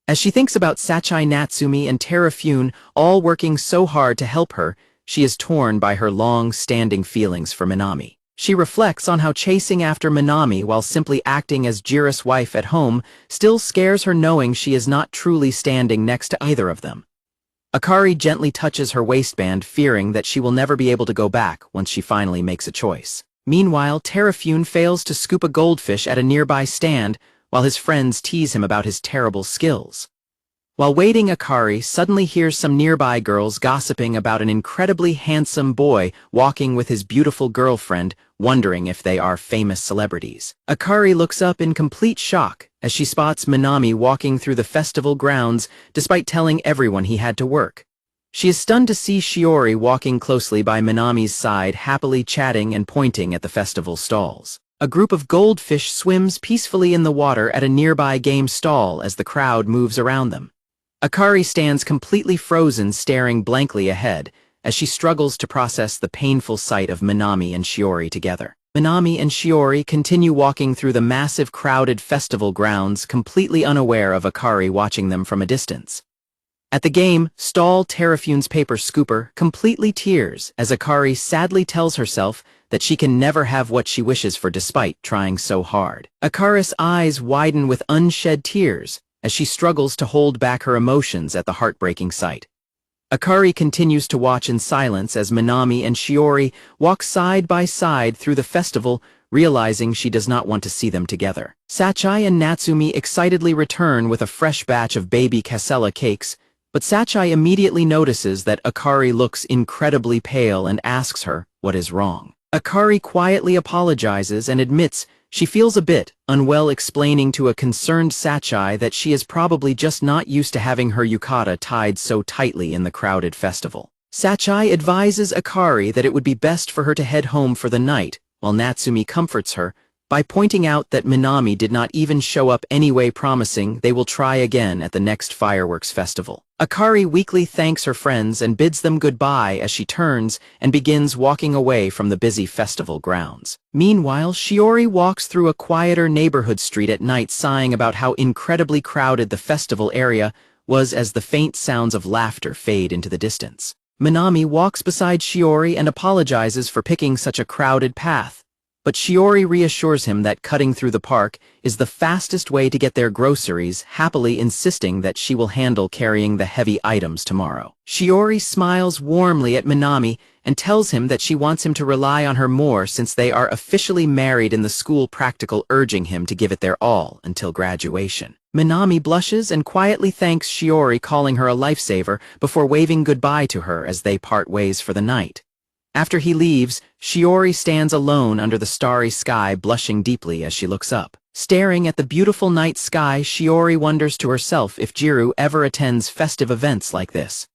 As she thinks about Sachi, Natsumi, and Terafune all working so hard to help her, she is torn by her long-standing feelings for Minami. She reflects on how chasing after Minami while simply acting as Jiro's wife at home still scares her, knowing she is not truly standing next to either of them. Akari gently touches her waistband, fearing that she will never be able to go back once she finally makes a choice. Meanwhile, Terrafune fails to scoop a goldfish at a nearby stand while his friends tease him about his terrible skills. While waiting, Akari suddenly hears some nearby girls gossiping about an incredibly handsome boy walking with his beautiful girlfriend, wondering if they are famous celebrities. Akari looks up in complete shock as she spots Minami walking through the festival grounds despite telling everyone he had to work. She is stunned to see Shiori walking closely by Minami's side, happily chatting and pointing at the festival stalls. A group of goldfish swims peacefully in the water at a nearby game stall as the crowd moves around them. Akari stands completely frozen, staring blankly ahead, as she struggles to process the painful sight of Minami and Shiori together. Minami and Shiori continue walking through the massive crowded festival grounds, completely unaware of Akari watching them from a distance. At the game stall, Terrafune's paper scooper completely tears as Akari sadly tells herself that she can never have what she wishes for despite trying so hard. Akari's eyes widen with unshed tears as she struggles to hold back her emotions at the heartbreaking sight. Akari continues to watch in silence as Minami and Shiori walk side by side through the festival, realizing she does not want to see them together. Sachai and Natsumi excitedly return with a fresh batch of baby cassella cakes, but Sachai immediately notices that Akari looks incredibly pale and asks her what is wrong. Akari quietly apologizes and admits she feels a bit unwell, explaining to a concerned Sachai that she is probably just not used to having her yukata tied so tightly in the crowded festival. Sachai advises Akari that it would be best for her to head home for the night, while Natsumi comforts her by pointing out that Minami did not even show up anyway, promising they will try again at the next fireworks festival. Akari weakly thanks her friends and bids them goodbye as she turns and begins walking away from the busy festival grounds. Meanwhile, Shiori walks through a quieter neighborhood street at night, sighing about how incredibly crowded the festival area was as the faint sounds of laughter fade into the distance. Minami walks beside Shiori and apologizes for picking such a crowded path, but Shiori reassures him that cutting through the park is the fastest way to get their groceries, happily insisting that she will handle carrying the heavy items tomorrow. Shiori smiles warmly at Minami and tells him that she wants him to rely on her more since they are officially married in the school practical, urging him to give it their all until graduation. Minami blushes and quietly thanks Shiori, calling her a lifesaver, before waving goodbye to her as they part ways for the night. After he leaves, Shiori stands alone under the starry sky, blushing deeply as she looks up. Staring at the beautiful night sky, Shiori wonders to herself if Jiro ever attends festive events like this.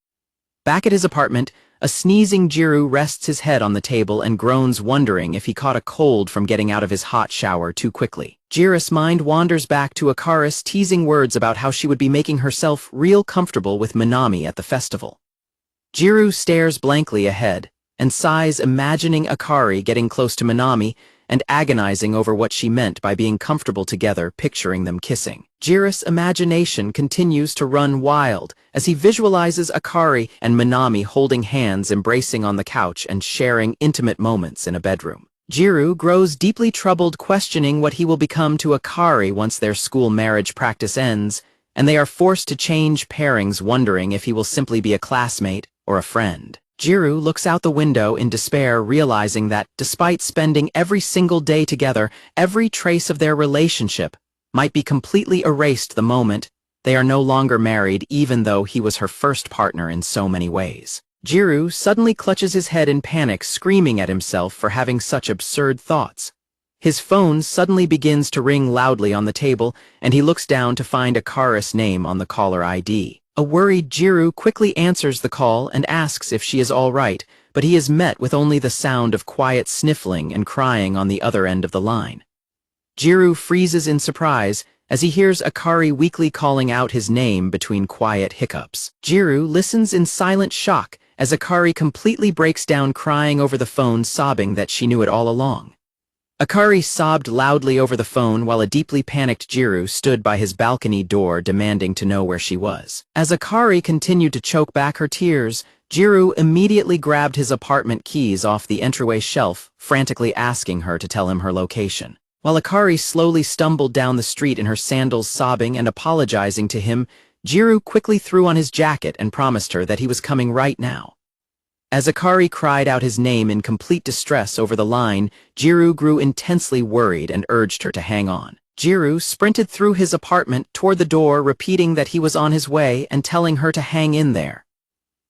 Back at his apartment, a sneezing Jiro rests his head on the table and groans, wondering if he caught a cold from getting out of his hot shower too quickly. Jiro's mind wanders back to Akari's teasing words about how she would be making herself real comfortable with Minami at the festival. Jiro stares blankly ahead and sighs, imagining Akari getting close to Minami and agonizing over what she meant by being comfortable together, picturing them kissing. Jiro's imagination continues to run wild as he visualizes Akari and Minami holding hands, embracing on the couch and sharing intimate moments in a bedroom. Jiro grows deeply troubled, questioning what he will become to Akari once their school marriage practice ends, and they are forced to change pairings, wondering if he will simply be a classmate or a friend. Jiro looks out the window in despair, realizing that, despite spending every single day together, every trace of their relationship might be completely erased the moment they are no longer married, even though he was her first partner in so many ways. Jiro suddenly clutches his head in panic, screaming at himself for having such absurd thoughts. His phone suddenly begins to ring loudly on the table, and he looks down to find Akari's name on the caller ID. A worried Jiro quickly answers the call and asks if she is all right, but he is met with only the sound of quiet sniffling and crying on the other end of the line. Jiro freezes in surprise as he hears Akari weakly calling out his name between quiet hiccups. Jiro listens in silent shock as Akari completely breaks down, crying over the phone, sobbing that she knew it all along. Akari sobbed loudly over the phone while a deeply panicked Jiro stood by his balcony door, demanding to know where she was. As Akari continued to choke back her tears, Jiro immediately grabbed his apartment keys off the entryway shelf, frantically asking her to tell him her location. While Akari slowly stumbled down the street in her sandals, sobbing and apologizing to him, Jiro quickly threw on his jacket and promised her that he was coming right now. As Akari cried out his name in complete distress over the line, Jiro grew intensely worried and urged her to hang on. Jiro sprinted through his apartment toward the door, repeating that he was on his way and telling her to hang in there.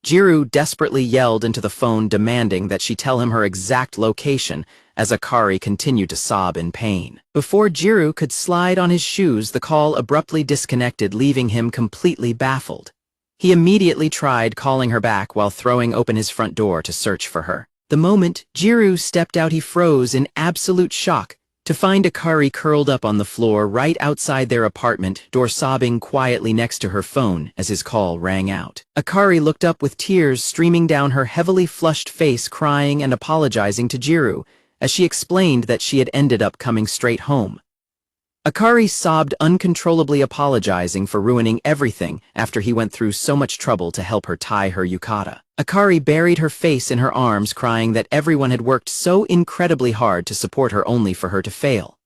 Jiro desperately yelled into the phone, demanding that she tell him her exact location, as Akari continued to sob in pain. Before Jiro could slide on his shoes, the call abruptly disconnected, leaving him completely baffled. He immediately tried calling her back while throwing open his front door to search for her. The moment Jiro stepped out, he froze in absolute shock to find Akari curled up on the floor right outside their apartment door, sobbing quietly next to her phone as his call rang out. Akari looked up with tears streaming down her heavily flushed face, crying and apologizing to Jiro as she explained that she had ended up coming straight home. Akari sobbed uncontrollably, apologizing for ruining everything after he went through so much trouble to help her tie her yukata. Akari buried her face in her arms, crying that everyone had worked so incredibly hard to support her only for her to fail.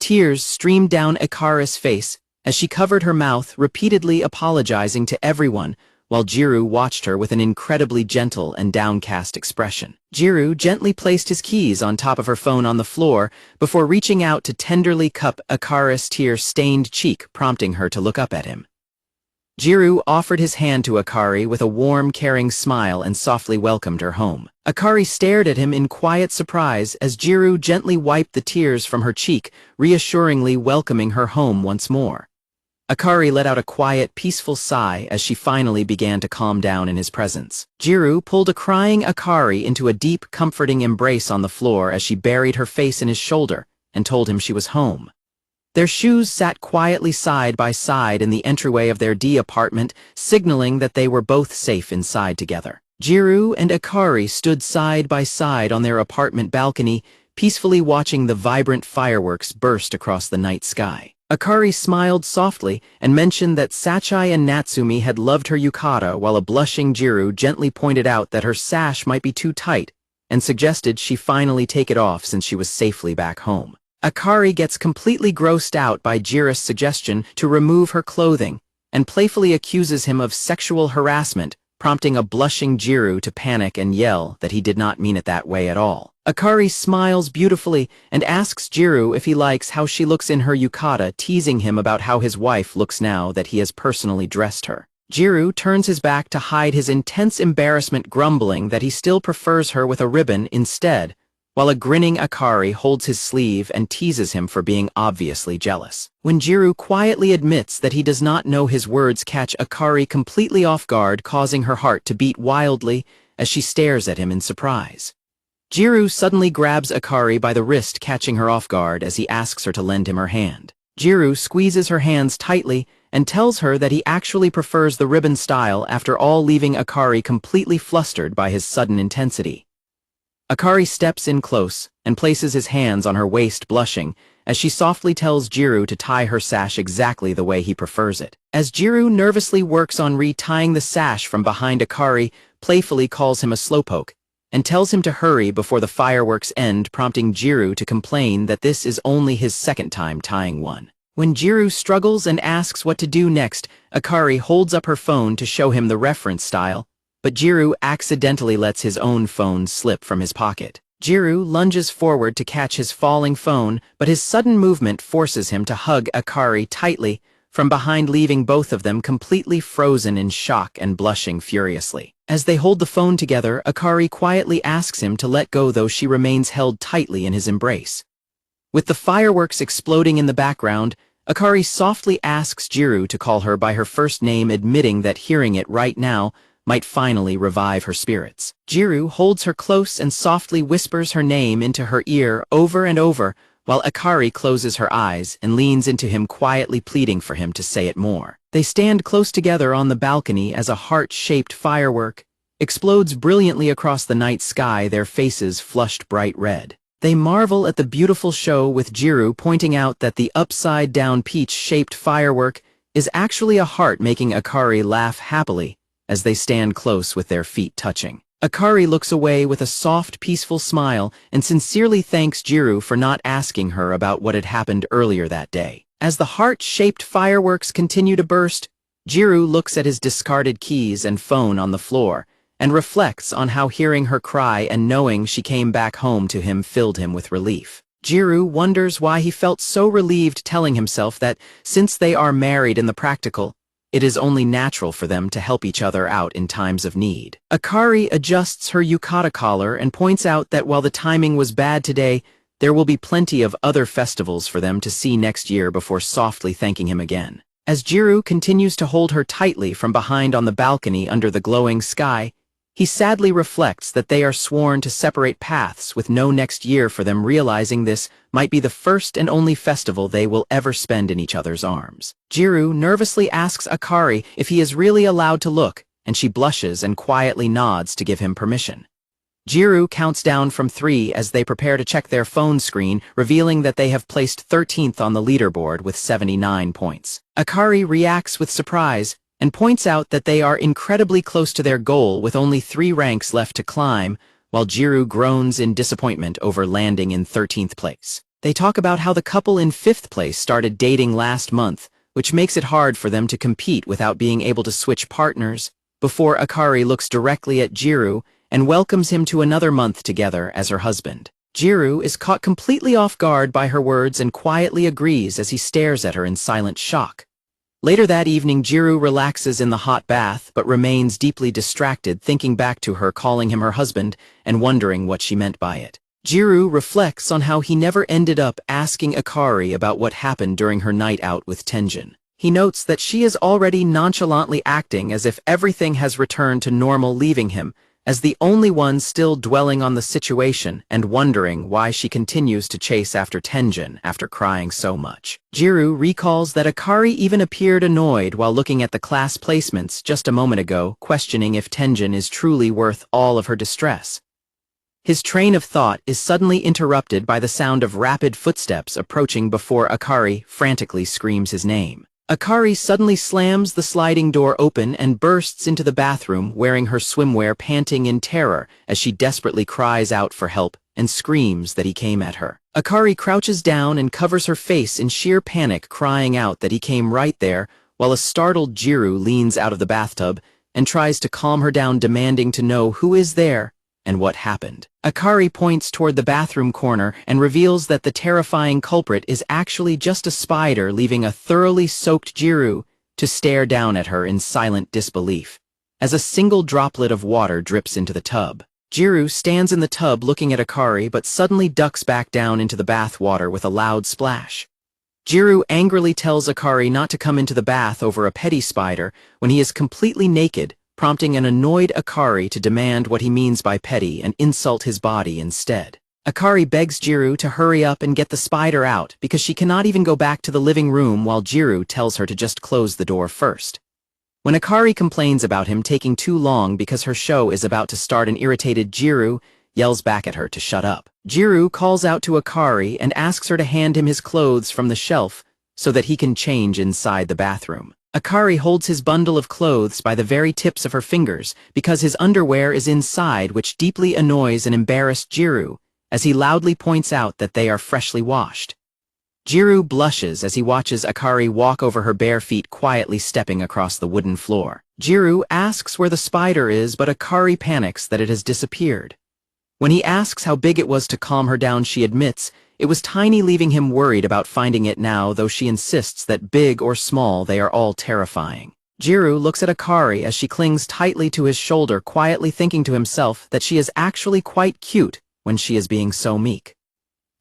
Tears streamed down Akari's face as she covered her mouth, repeatedly apologizing to everyone, while Jiro watched her with an incredibly gentle and downcast expression. Jiro gently placed his keys on top of her phone on the floor before reaching out to tenderly cup Akari's tear-stained cheek, prompting her to look up at him. Jiro offered his hand to Akari with a warm, caring smile and softly welcomed her home. Akari stared at him in quiet surprise as Jiro gently wiped the tears from her cheek, reassuringly welcoming her home once more. Akari let out a quiet, peaceful sigh as she finally began to calm down in his presence. Jiro pulled a crying Akari into a deep, comforting embrace on the floor as she buried her face in his shoulder and told him she was home. Their shoes sat quietly side by side in the entryway of their apartment, signaling that they were both safe inside together. Jiro and Akari stood side by side on their apartment balcony, peacefully watching the vibrant fireworks burst across the night sky. Akari smiled softly and mentioned that Sachai and Natsumi had loved her yukata, while a blushing Jiro gently pointed out that her sash might be too tight and suggested she finally take it off since she was safely back home. Akari gets completely grossed out by Jiro's suggestion to remove her clothing and playfully accuses him of sexual harassment, prompting a blushing Jiro to panic and yell that he did not mean it that way at all. Akari smiles beautifully and asks Jiro if he likes how she looks in her yukata, teasing him about how his wife looks now that he has personally dressed her. Jiro turns his back to hide his intense embarrassment, grumbling that he still prefers her with a ribbon instead, while a grinning Akari holds his sleeve and teases him for being obviously jealous. When Jiro quietly admits that he does not know, his words catch Akari completely off guard, causing her heart to beat wildly as she stares at him in surprise. Jiro suddenly grabs Akari by the wrist, catching her off guard as he asks her to lend him her hand. Jiro squeezes her hands tightly and tells her that he actually prefers the ribbon style after all, leaving Akari completely flustered by his sudden intensity. Akari steps in close and places his hands on her waist, blushing, as she softly tells Jiro to tie her sash exactly the way he prefers it. As Jiro nervously works on retying the sash from behind, Akari playfully calls him a slowpoke and tells him to hurry before the fireworks end, prompting Jiro to complain that this is only his second time tying one. When Jiro struggles and asks what to do next, Akari holds up her phone to show him the reference style, but Jiro accidentally lets his own phone slip from his pocket. Jiro lunges forward to catch his falling phone, but his sudden movement forces him to hug Akari tightly from behind, leaving both of them completely frozen in shock and blushing furiously. As they hold the phone together, Akari quietly asks him to let go, though she remains held tightly in his embrace. With the fireworks exploding in the background, Akari softly asks Jiro to call her by her first name, admitting that hearing it right now might finally revive her spirits. Jiro holds her close and softly whispers her name into her ear over and over, while Akari closes her eyes and leans into him, quietly pleading for him to say it more. They stand close together on the balcony as a heart-shaped firework explodes brilliantly across the night sky, their faces flushed bright red. They marvel at the beautiful show, with Jiro pointing out that the upside-down peach-shaped firework is actually a heart, making Akari laugh happily as they stand close with their feet touching. Akari looks away with a soft, peaceful smile and sincerely thanks Jiro for not asking her about what had happened earlier that day. As the heart-shaped fireworks continue to burst, Jiro looks at his discarded keys and phone on the floor, and reflects on how hearing her cry and knowing she came back home to him filled him with relief. Jiro wonders why he felt so relieved, telling himself that, since they are married in the practical, it is only natural for them to help each other out in times of need. Akari adjusts her yukata collar and points out that while the timing was bad today, there will be plenty of other festivals for them to see next year before softly thanking him again. As Jiro continues to hold her tightly from behind on the balcony under the glowing sky, he sadly reflects that they are sworn to separate paths with no next year for them, realizing this might be the first and only festival they will ever spend in each other's arms. Jiro nervously asks Akari if he is really allowed to look, and she blushes and quietly nods to give him permission. Jiro counts down from 3 as they prepare to check their phone screen, revealing that they have placed 13th on the leaderboard with 79 points. Akari reacts with surprise and points out that they are incredibly close to their goal with only 3 ranks left to climb, while Jiro groans in disappointment over landing in 13th place. They talk about how the couple in 5th place started dating last month, which makes it hard for them to compete without being able to switch partners, before Akari looks directly at Jiro and welcomes him to another month together as her husband. Jiro is caught completely off guard by her words and quietly agrees as he stares at her in silent shock. Later that evening, Jiro relaxes in the hot bath but remains deeply distracted, thinking back to her calling him her husband and wondering what she meant by it. Jiro reflects on how he never ended up asking Akari about what happened during her night out with Tenjin. He notes that she is already nonchalantly acting as if everything has returned to normal, leaving him as the only one still dwelling on the situation and wondering why she continues to chase after Tenjin after crying so much. Jiro recalls that Akari even appeared annoyed while looking at the class placements just a moment ago, questioning if Tenjin is truly worth all of her distress. His train of thought is suddenly interrupted by the sound of rapid footsteps approaching before Akari frantically screams his name. Akari suddenly slams the sliding door open and bursts into the bathroom wearing her swimwear, panting in terror as she desperately cries out for help and screams that he came at her. Akari crouches down and covers her face in sheer panic, crying out that he came right there, while a startled Jiro leans out of the bathtub and tries to calm her down, demanding to know who is there and what happened. Akari points toward the bathroom corner and reveals that the terrifying culprit is actually just a spider, leaving a thoroughly soaked Jiro to stare down at her in silent disbelief, as a single droplet of water drips into the tub. Jiro stands in the tub looking at Akari but suddenly ducks back down into the bath water with a loud splash. Jiro angrily tells Akari not to come into the bath over a petty spider when he is completely naked, prompting an annoyed Akari to demand what he means by petty and insult his body instead. Akari begs Jiro to hurry up and get the spider out because she cannot even go back to the living room, while Jiro tells her to just close the door first. When Akari complains about him taking too long because her show is about to start, an irritated Jiro yells back at her to shut up. Jiro calls out to Akari and asks her to hand him his clothes from the shelf so that he can change inside the bathroom. Akari holds his bundle of clothes by the very tips of her fingers because his underwear is inside, which deeply annoys and embarrassed Jiro as he loudly points out that they are freshly washed. Jiro blushes as he watches Akari walk over her bare feet, quietly stepping across the wooden floor. Jiro asks where the spider is, but Akari panics that it has disappeared. When he asks how big it was to calm her down, she admits it was tiny, leaving him worried about finding it now, though she insists that big or small, they are all terrifying. Jiro looks at Akari as she clings tightly to his shoulder, quietly thinking to himself that she is actually quite cute when she is being so meek.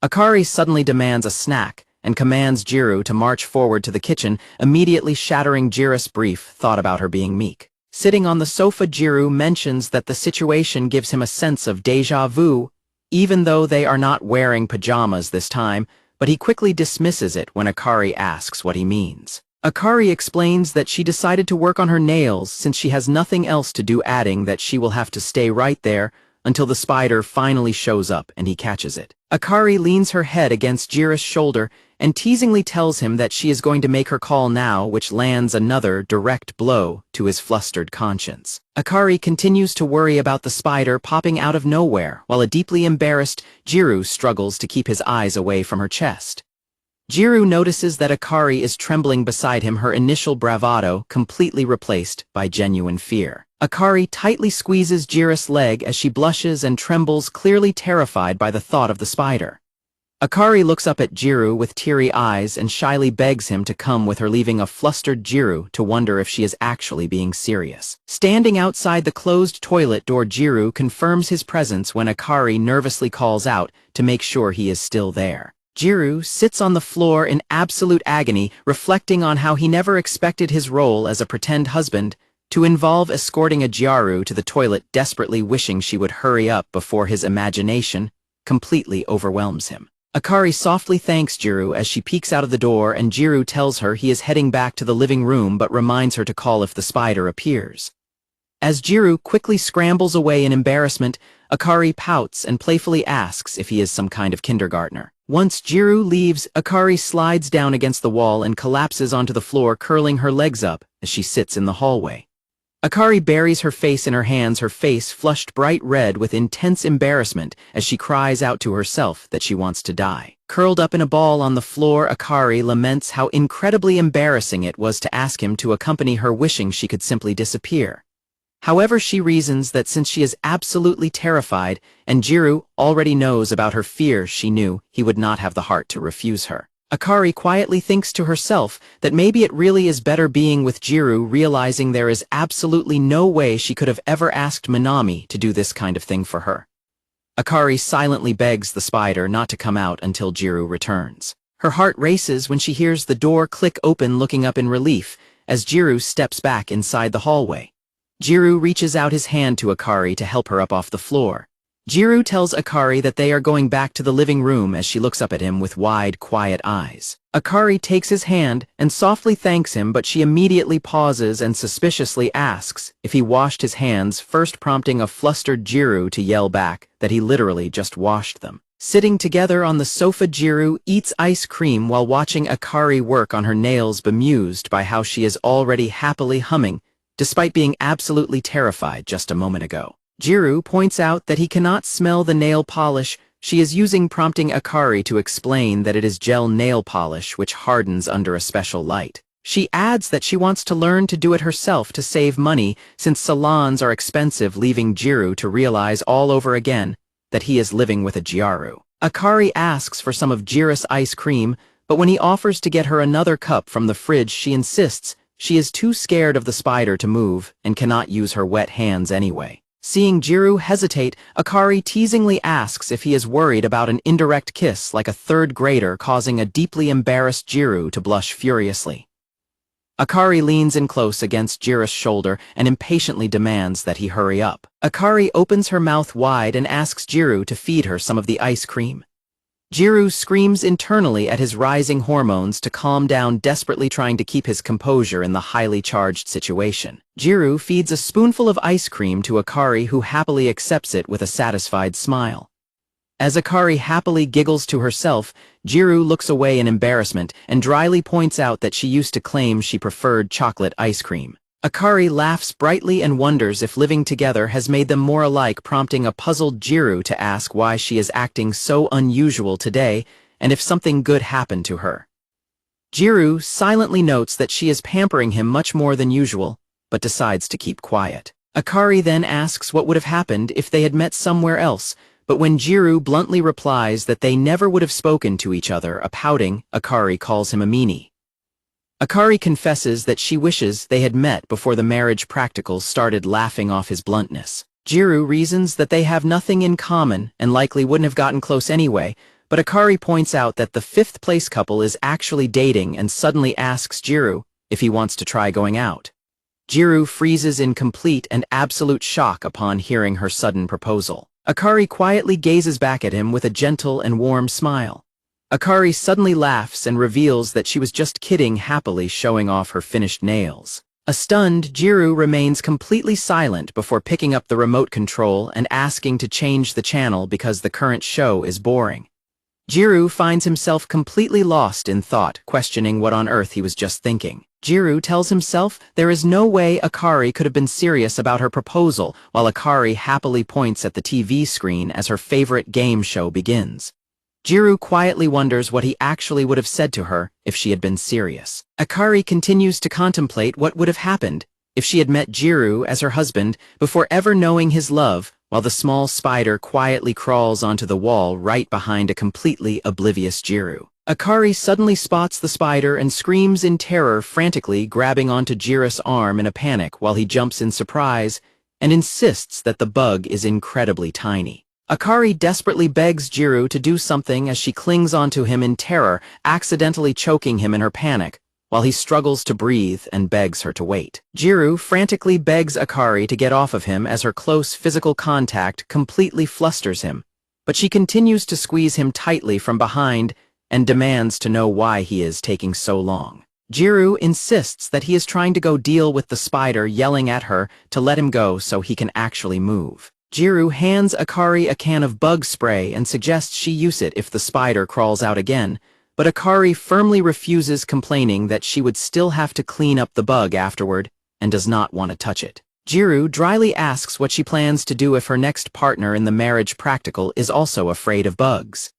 Akari suddenly demands a snack and commands Jiro to march forward to the kitchen, immediately shattering Jiro's brief thought about her being meek. Sitting on the sofa, Jiro mentions that the situation gives him a sense of déjà vu, even though they are not wearing pajamas this time, but he quickly dismisses it when Akari asks what he means. Akari explains that she decided to work on her nails since she has nothing else to do, adding that she will have to stay right there until the spider finally shows up and he catches it. Akari leans her head against Jiro's shoulder and teasingly tells him that she is going to make her call now, which lands another direct blow to his flustered conscience. Akari continues to worry about the spider popping out of nowhere, while a deeply embarrassed Jiro struggles to keep his eyes away from her chest. Jiro notices that Akari is trembling beside him, her initial bravado completely replaced by genuine fear. Akari tightly squeezes Jiro's leg as she blushes and trembles, clearly terrified by the thought of the spider. Akari looks up at Jiro with teary eyes and shyly begs him to come with her, leaving a flustered Jiro to wonder if she is actually being serious. Standing outside the closed toilet door, Jiro confirms his presence when Akari nervously calls out to make sure he is still there. Jiro sits on the floor in absolute agony, reflecting on how he never expected his role as a pretend husband to involve escorting a Jiro to the toilet, desperately wishing she would hurry up before his imagination completely overwhelms him. Akari softly thanks Jiro as she peeks out of the door, and Jiro tells her he is heading back to the living room but reminds her to call if the spider appears. As Jiro quickly scrambles away in embarrassment, Akari pouts and playfully asks if he is some kind of kindergartner. Once Jiro leaves, Akari slides down against the wall and collapses onto the floor, curling her legs up as she sits in the hallway. Akari buries her face in her hands, her face flushed bright red with intense embarrassment as she cries out to herself that she wants to die. Curled up in a ball on the floor, Akari laments how incredibly embarrassing it was to ask him to accompany her, wishing she could simply disappear. However, she reasons that since she is absolutely terrified and Jiro already knows about her fear, she knew he would not have the heart to refuse her. Akari quietly thinks to herself that maybe it really is better being with Jiro, realizing there is absolutely no way she could have ever asked Minami to do this kind of thing for her. Akari silently begs the spider not to come out until Jiro returns. Her heart races when she hears the door click open, looking up in relief as Jiro steps back inside the hallway. Jiro reaches out his hand to Akari to help her up off the floor. Jiro tells Akari that they are going back to the living room as she looks up at him with wide, quiet eyes. Akari takes his hand and softly thanks him, but she immediately pauses and suspiciously asks if he washed his hands, first prompting a flustered Jiro to yell back that he literally just washed them. Sitting together on the sofa, Jiro eats ice cream while watching Akari work on her nails, bemused by how she is already happily humming, despite being absolutely terrified just a moment ago. Jiro points out that he cannot smell the nail polish she is using, prompting Akari to explain that it is gel nail polish which hardens under a special light. She adds that she wants to learn to do it herself to save money since salons are expensive, leaving Jiro to realize all over again that he is living with a Jiro. Akari asks for some of Jiro's ice cream, but when he offers to get her another cup from the fridge, she insists she is too scared of the spider to move and cannot use her wet hands anyway. Seeing Jiro hesitate, Akari teasingly asks if he is worried about an indirect kiss like a third grader, causing a deeply embarrassed Jiro to blush furiously. Akari leans in close against Jiro's shoulder and impatiently demands that he hurry up. Akari opens her mouth wide and asks Jiro to feed her some of the ice cream. Jiro screams internally at his rising hormones to calm down, desperately trying to keep his composure in the highly charged situation. Jiro feeds a spoonful of ice cream to Akari, who happily accepts it with a satisfied smile. As Akari happily giggles to herself, Jiro looks away in embarrassment and dryly points out that she used to claim she preferred chocolate ice cream. Akari laughs brightly and wonders if living together has made them more alike, prompting a puzzled Jiro to ask why she is acting so unusual today and if something good happened to her. Jiro silently notes that she is pampering him much more than usual, but decides to keep quiet. Akari then asks what would have happened if they had met somewhere else, but when Jiro bluntly replies that they never would have spoken to each other, a pouting Akari calls him a meanie. Akari confesses that she wishes they had met before the marriage practicals started, laughing off his bluntness. Jiro reasons that they have nothing in common and likely wouldn't have gotten close anyway, but Akari points out that the fifth-place couple is actually dating and suddenly asks Jiro if he wants to try going out. Jiro freezes in complete and absolute shock upon hearing her sudden proposal. Akari quietly gazes back at him with a gentle and warm smile. Akari suddenly laughs and reveals that she was just kidding, happily showing off her finished nails. A stunned Jiro remains completely silent before picking up the remote control and asking to change the channel because the current show is boring. Jiro finds himself completely lost in thought, questioning what on earth he was just thinking. Jiro tells himself there is no way Akari could have been serious about her proposal, while Akari happily points at the TV screen as her favorite game show begins. Jiro quietly wonders what he actually would have said to her if she had been serious. Akari continues to contemplate what would have happened if she had met Jiro as her husband before ever knowing his love, while the small spider quietly crawls onto the wall right behind a completely oblivious Jiro. Akari suddenly spots the spider and screams in terror, frantically grabbing onto Jiro's arm in a panic while he jumps in surprise and insists that the bug is incredibly tiny. Akari desperately begs Jiro to do something as she clings onto him in terror, accidentally choking him in her panic, while he struggles to breathe and begs her to wait. Jiro frantically begs Akari to get off of him as her close physical contact completely flusters him, but she continues to squeeze him tightly from behind and demands to know why he is taking so long. Jiro insists that he is trying to go deal with the spider, yelling at her to let him go so he can actually move. Jiro hands Akari a can of bug spray and suggests she use it if the spider crawls out again, but Akari firmly refuses, complaining that she would still have to clean up the bug afterward and does not want to touch it. Jiro dryly asks what she plans to do if her next partner in the marriage practical is also afraid of bugs.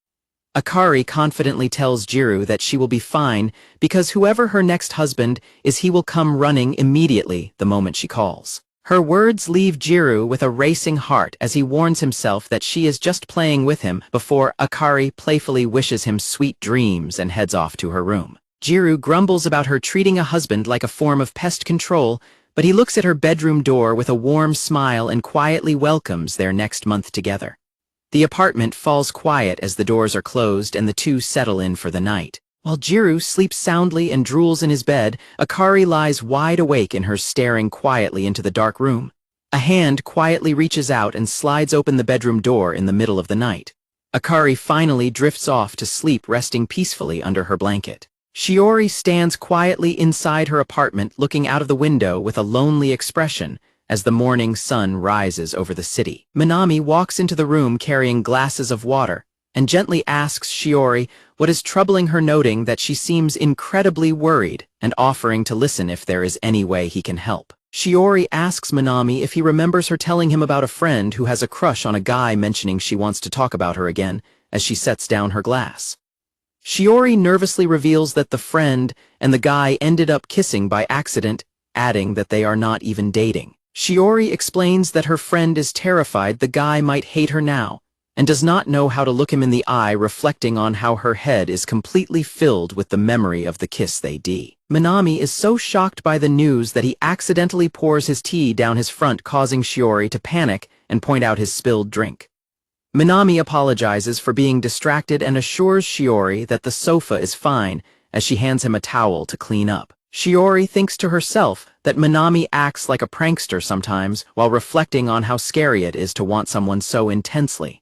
Akari confidently tells Jiro that she will be fine because whoever her next husband is, he will come running immediately the moment she calls. Her words leave Jiro with a racing heart as he warns himself that she is just playing with him before Akari playfully wishes him sweet dreams and heads off to her room. Jiro grumbles about her treating a husband like a form of pest control, but he looks at her bedroom door with a warm smile and quietly welcomes their next month together. The apartment falls quiet as the doors are closed and the two settle in for the night. While Jiro sleeps soundly and drools in his bed, Akari lies wide awake in hers, staring quietly into the dark room. A hand quietly reaches out and slides open the bedroom door in the middle of the night. Akari finally drifts off to sleep, resting peacefully under her blanket. Shiori stands quietly inside her apartment, looking out of the window with a lonely expression as the morning sun rises over the city. Minami walks into the room carrying glasses of water and gently asks Shiori what is troubling her, noting that she seems incredibly worried and offering to listen if there is any way he can help. Shiori asks Minami if he remembers her telling him about a friend who has a crush on a guy, mentioning she wants to talk about her again as she sets down her glass. Shiori nervously reveals that the friend and the guy ended up kissing by accident, adding that they are not even dating. Shiori explains that her friend is terrified the guy might hate her now, and does not know how to look him in the eye, reflecting on how her head is completely filled with the memory of the kiss they did. Minami is so shocked by the news that he accidentally pours his tea down his front, causing Shiori to panic and point out his spilled drink. Minami apologizes for being distracted and assures Shiori that the sofa is fine as she hands him a towel to clean up. Shiori thinks to herself that Minami acts like a prankster sometimes, while reflecting on how scary it is to want someone so intensely.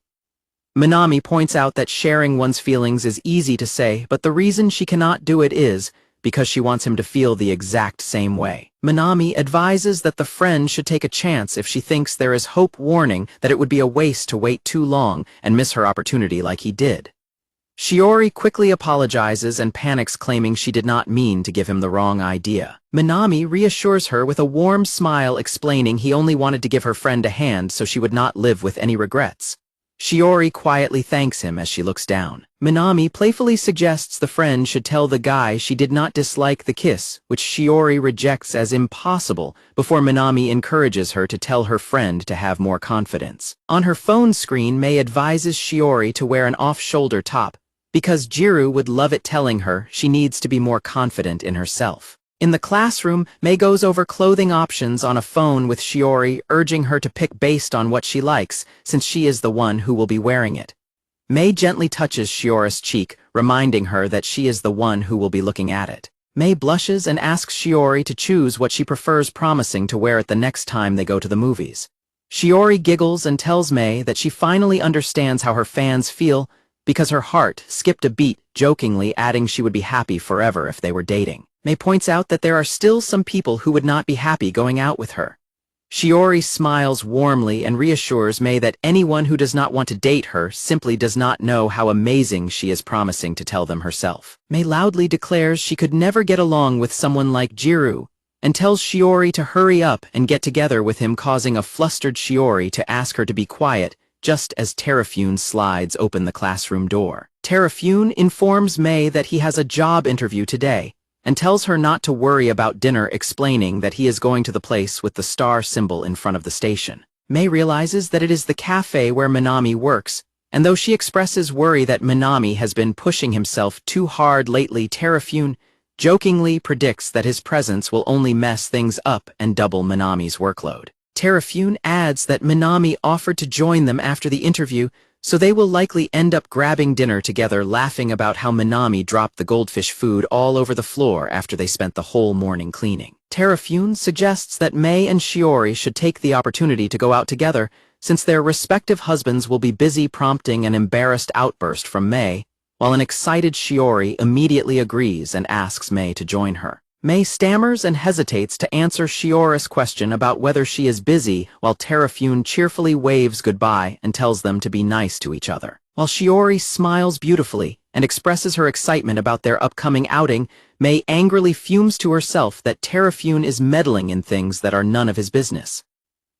Minami points out that sharing one's feelings is easy to say, but the reason she cannot do it is because she wants him to feel the exact same way. Minami advises that the friend should take a chance if she thinks there is hope, warning that it would be a waste to wait too long and miss her opportunity like he did. Shiori quickly apologizes and panics, claiming she did not mean to give him the wrong idea. Minami reassures her with a warm smile, explaining he only wanted to give her friend a hand so she would not live with any regrets. Shiori quietly thanks him as she looks down. Minami playfully suggests the friend should tell the guy she did not dislike the kiss, which Shiori rejects as impossible, before Minami encourages her to tell her friend to have more confidence. On her phone screen, Mei advises Shiori to wear an off-shoulder top, because Jiro would love it, telling her she needs to be more confident in herself. In the classroom, Mei goes over clothing options on a phone with Shiori, urging her to pick based on what she likes, since she is the one who will be wearing it. Mei gently touches Shiori's cheek, reminding her that she is the one who will be looking at it. Mei blushes and asks Shiori to choose what she prefers, promising to wear it the next time they go to the movies. Shiori giggles and tells Mei that she finally understands how her fans feel, because her heart skipped a beat, jokingly adding she would be happy forever if they were dating. Mei points out that there are still some people who would not be happy going out with her. Shiori smiles warmly and reassures Mei that anyone who does not want to date her simply does not know how amazing she is, promising to tell them herself. Mei loudly declares she could never get along with someone like Jiro, and tells Shiori to hurry up and get together with him, causing a flustered Shiori to ask her to be quiet just as Terafune slides open the classroom door. Terafune informs Mei that he has a job interview today, and tells her not to worry about dinner, explaining that he is going to the place with the star symbol in front of the station. Mei realizes that it is the cafe where Minami works, and though she expresses worry that Minami has been pushing himself too hard lately, Terafune jokingly predicts that his presence will only mess things up and double Minami's workload. Terafune adds that Minami offered to join them after the interview, so they will likely end up grabbing dinner together, laughing about how Minami dropped the goldfish food all over the floor after they spent the whole morning cleaning. Terafune suggests that Mei and Shiori should take the opportunity to go out together, since their respective husbands will be busy, prompting an embarrassed outburst from Mei, while an excited Shiori immediately agrees and asks Mei to join her. Mei stammers and hesitates to answer Shiori's question about whether she is busy, while Terafune cheerfully waves goodbye and tells them to be nice to each other. While Shiori smiles beautifully and expresses her excitement about their upcoming outing, Mei angrily fumes to herself that Terafune is meddling in things that are none of his business.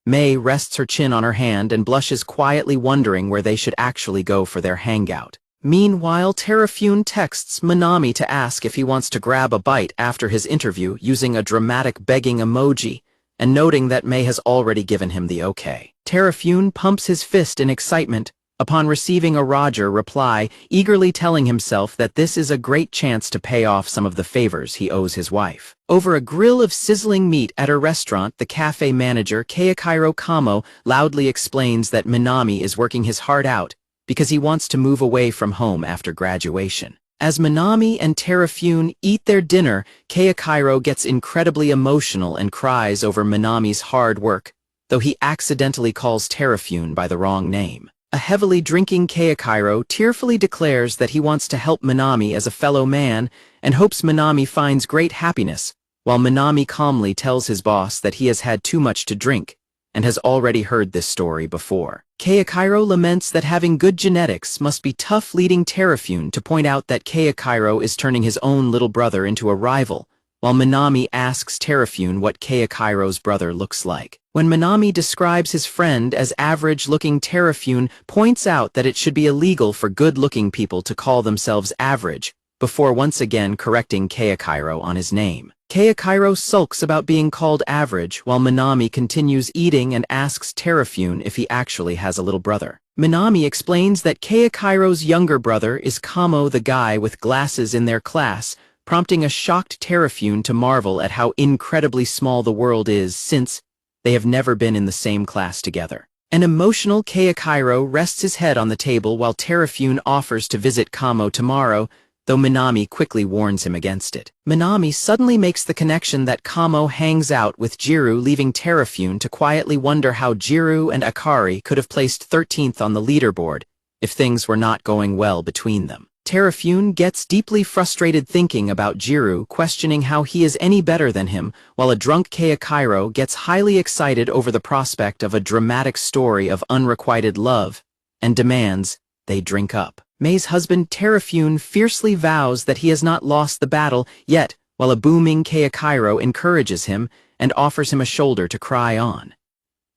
Mei rests her chin on her hand and blushes, quietly wondering where they should actually go for their hangout. Meanwhile, Terafune texts Minami to ask if he wants to grab a bite after his interview, using a dramatic begging emoji, and noting that Mei has already given him the okay. Terafune pumps his fist in excitement upon receiving a Roger reply, eagerly telling himself that this is a great chance to pay off some of the favors he owes his wife. Over a grill of sizzling meat at a restaurant, the cafe manager, Keiichiro Kamo, loudly explains that Minami is working his heart out because he wants to move away from home after graduation. As Minami and Terafune eat their dinner, Keiichiro gets incredibly emotional and cries over Minami's hard work, though he accidentally calls Terafune by the wrong name. A heavily drinking Keiichiro tearfully declares that he wants to help Minami as a fellow man and hopes Minami finds great happiness, while Minami calmly tells his boss that he has had too much to drink and has already heard this story before. Keiichiro laments that having good genetics must be tough, leading Terafune to point out that Keiichiro is turning his own little brother into a rival, while Minami asks Terafune what Keiichiro's brother looks like. When Minami describes his friend as average-looking, Terafune points out that it should be illegal for good-looking people to call themselves average, before once again correcting Keiichiro on his name. Keiichiro sulks about being called average, while Minami continues eating and asks Terafune if he actually has a little brother. Minami explains that Keiichiro's younger brother is Kamo, the guy with glasses in their class, prompting a shocked Terafune to marvel at how incredibly small the world is, since they have never been in the same class together. An emotional Keiichiro rests his head on the table while Terafune offers to visit Kamo tomorrow, though Minami quickly warns him against it. Minami suddenly makes the connection that Kamo hangs out with Jiro, leaving Terafune to quietly wonder how Jiro and Akari could have placed 13th on the leaderboard if things were not going well between them. Terafune gets deeply frustrated thinking about Jiro, questioning how he is any better than him, while a drunk Keiichiro gets highly excited over the prospect of a dramatic story of unrequited love and demands they drink up. Mei's husband Terafune fiercely vows that he has not lost the battle yet, while a booming Keiichiro encourages him and offers him a shoulder to cry on.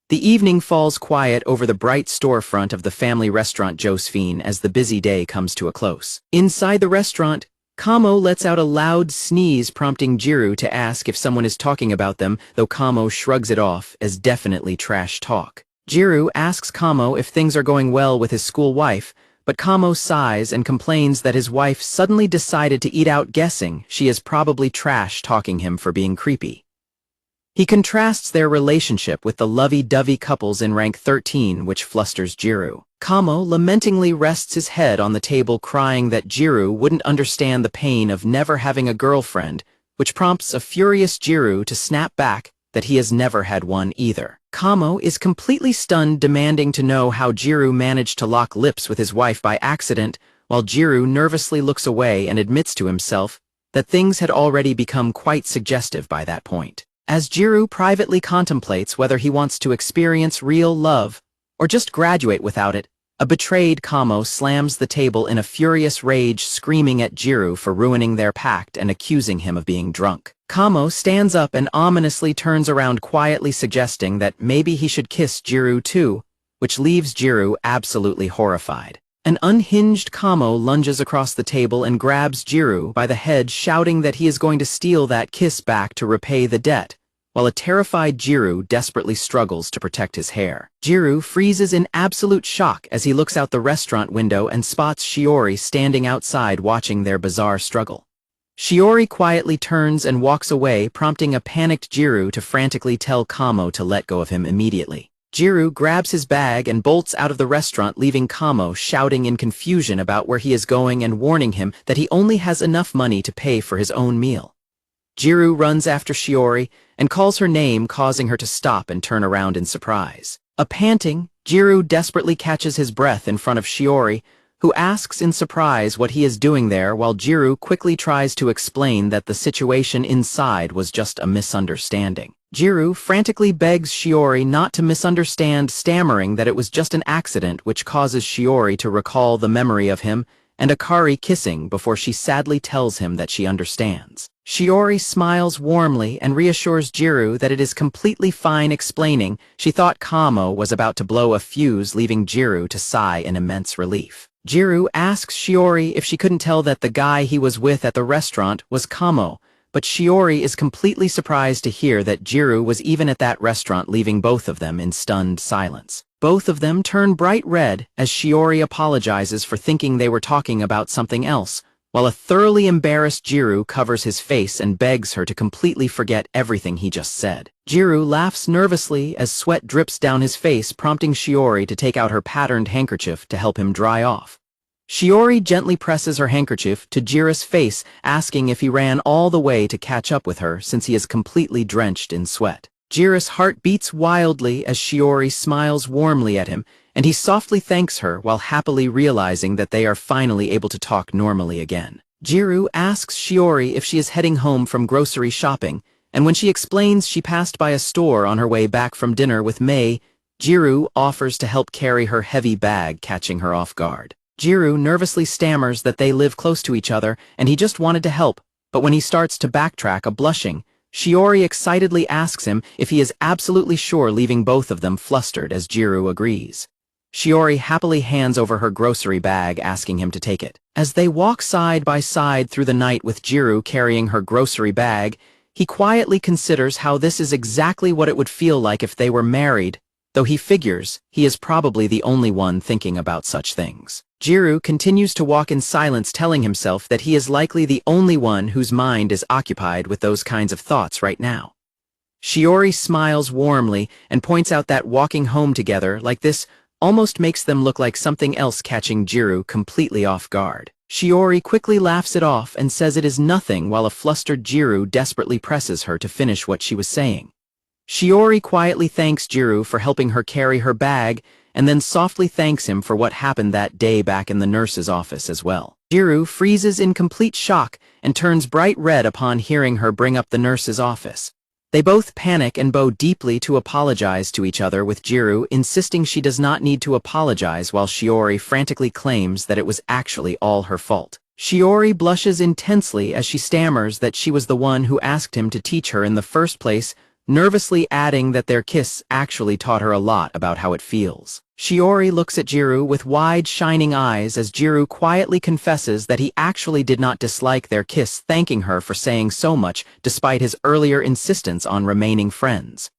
The evening falls quiet over the bright storefront of the family restaurant Josephine as the busy day comes to a close. Inside the restaurant, Kamo lets out a loud sneeze, prompting Jiro to ask if someone is talking about them, though Kamo shrugs it off as definitely trash talk. Jiro asks Kamo if things are going well with his school wife, but Kamo sighs and complains that his wife suddenly decided to eat out, guessing she is probably trash-talking him for being creepy. He contrasts their relationship with the lovey-dovey couples in rank 13, which flusters Jiro. Kamo lamentingly rests his head on the table, crying that Jiro wouldn't understand the pain of never having a girlfriend, which prompts a furious Jiro to snap back that he has never had one either. Kamo is completely stunned, demanding to know how Jiro managed to lock lips with his wife by accident, while Jiro nervously looks away and admits to himself that things had already become quite suggestive by that point. As Jiro privately contemplates whether he wants to experience real love or just graduate without it, a betrayed Kamo slams the table in a furious rage, screaming at Jiro for ruining their pact and accusing him of being drunk. Kamo stands up and ominously turns around, quietly suggesting that maybe he should kiss Jiro too, which leaves Jiro absolutely horrified. An unhinged Kamo lunges across the table and grabs Jiro by the head, shouting that he is going to steal that kiss back to repay the debt, while a terrified Jiro desperately struggles to protect his hair. Jiro freezes in absolute shock as he looks out the restaurant window and spots Shiori standing outside watching their bizarre struggle. Shiori quietly turns and walks away, prompting a panicked Jiro to frantically tell Kamo to let go of him immediately. Jiro grabs his bag and bolts out of the restaurant, leaving Kamo shouting in confusion about where he is going and warning him that he only has enough money to pay for his own meal. Jiro runs after Shiori and calls her name, causing her to stop and turn around in surprise. Panting, Jiro desperately catches his breath in front of Shiori, who asks in surprise what he is doing there, while Jiro quickly tries to explain that the situation inside was just a misunderstanding. Jiro frantically begs Shiori not to misunderstand, stammering that it was just an accident, which causes Shiori to recall the memory of him and Akari kissing before she sadly tells him that she understands. Shiori smiles warmly and reassures Jiro that it is completely fine, explaining she thought Kamo was about to blow a fuse, leaving Jiro to sigh in immense relief. Jiro asks Shiori if she couldn't tell that the guy he was with at the restaurant was Kamo, but Shiori is completely surprised to hear that Jiro was even at that restaurant, leaving both of them in stunned silence. Both of them turn bright red as Shiori apologizes for thinking they were talking about something else, while a thoroughly embarrassed Jiro covers his face and begs her to completely forget everything he just said. Jiro laughs nervously as sweat drips down his face, prompting Shiori to take out her patterned handkerchief to help him dry off. Shiori gently presses her handkerchief to Jiro's face, asking if he ran all the way to catch up with her since he is completely drenched in sweat. Jiro's heart beats wildly as Shiori smiles warmly at him, and he softly thanks her while happily realizing that they are finally able to talk normally again. Jiro asks Shiori if she is heading home from grocery shopping, and when she explains she passed by a store on her way back from dinner with Mei, Jiro offers to help carry her heavy bag, catching her off guard. Jiro nervously stammers that they live close to each other and he just wanted to help, but when he starts to backtrack, blushing, Shiori excitedly asks him if he is absolutely sure, leaving both of them flustered as Jiro agrees. Shiori happily hands over her grocery bag, asking him to take it. As they walk side by side through the night with Jiro carrying her grocery bag, he quietly considers how this is exactly what it would feel like if they were married, though he figures he is probably the only one thinking about such things. Jiro continues to walk in silence, telling himself that he is likely the only one whose mind is occupied with those kinds of thoughts right now. Shiori smiles warmly and points out that walking home together like this almost makes them look like something else, catching Jiro completely off guard. Shiori quickly laughs it off and says it is nothing, while a flustered Jiro desperately presses her to finish what she was saying. Shiori quietly thanks Jiro for helping her carry her bag, and then softly thanks him for what happened that day back in the nurse's office as well. Jiro freezes in complete shock and turns bright red upon hearing her bring up the nurse's office. They both panic and bow deeply to apologize to each other, with Jiro insisting she does not need to apologize, while Shiori frantically claims that it was actually all her fault. Shiori blushes intensely as she stammers that she was the one who asked him to teach her in the first place, nervously adding that their kiss actually taught her a lot about how it feels. Shiori looks at Jiro with wide, shining eyes as Jiro quietly confesses that he actually did not dislike their kiss, thanking her for saying so much despite his earlier insistence on remaining friends.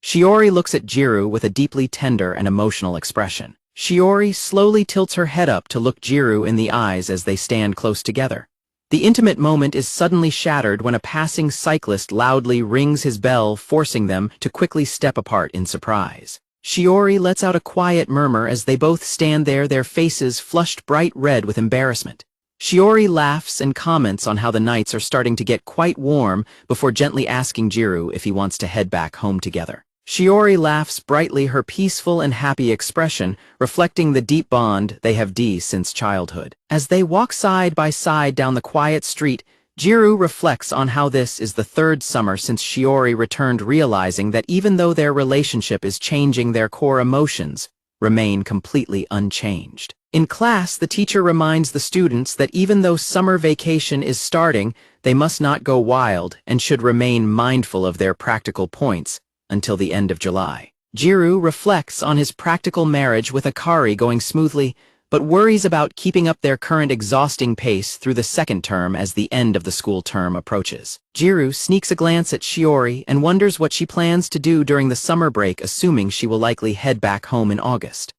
Shiori looks at Jiro with a deeply tender and emotional expression. Shiori slowly tilts her head up to look Jiro in the eyes as they stand close together. The intimate moment is suddenly shattered when a passing cyclist loudly rings his bell, forcing them to quickly step apart in surprise. Shiori lets out a quiet murmur as they both stand there, their faces flushed bright red with embarrassment. Shiori laughs and comments on how the nights are starting to get quite warm before gently asking Jiro if he wants to head back home together. Shiori laughs brightly, her peaceful and happy expression reflecting the deep bond they have since childhood. As they walk side by side down the quiet street, Jiro reflects on how this is the third summer since Shiori returned, realizing that even though their relationship is changing, their core emotions remain completely unchanged. In class, the teacher reminds the students that even though summer vacation is starting, they must not go wild and should remain mindful of their practical points until the end of July. Jiro reflects on his practical marriage with Akari going smoothly, but worries about keeping up their current exhausting pace through the second term as the end of the school term approaches. Jiro sneaks a glance at Shiori and wonders what she plans to do during the summer break, assuming she will likely head back home in August.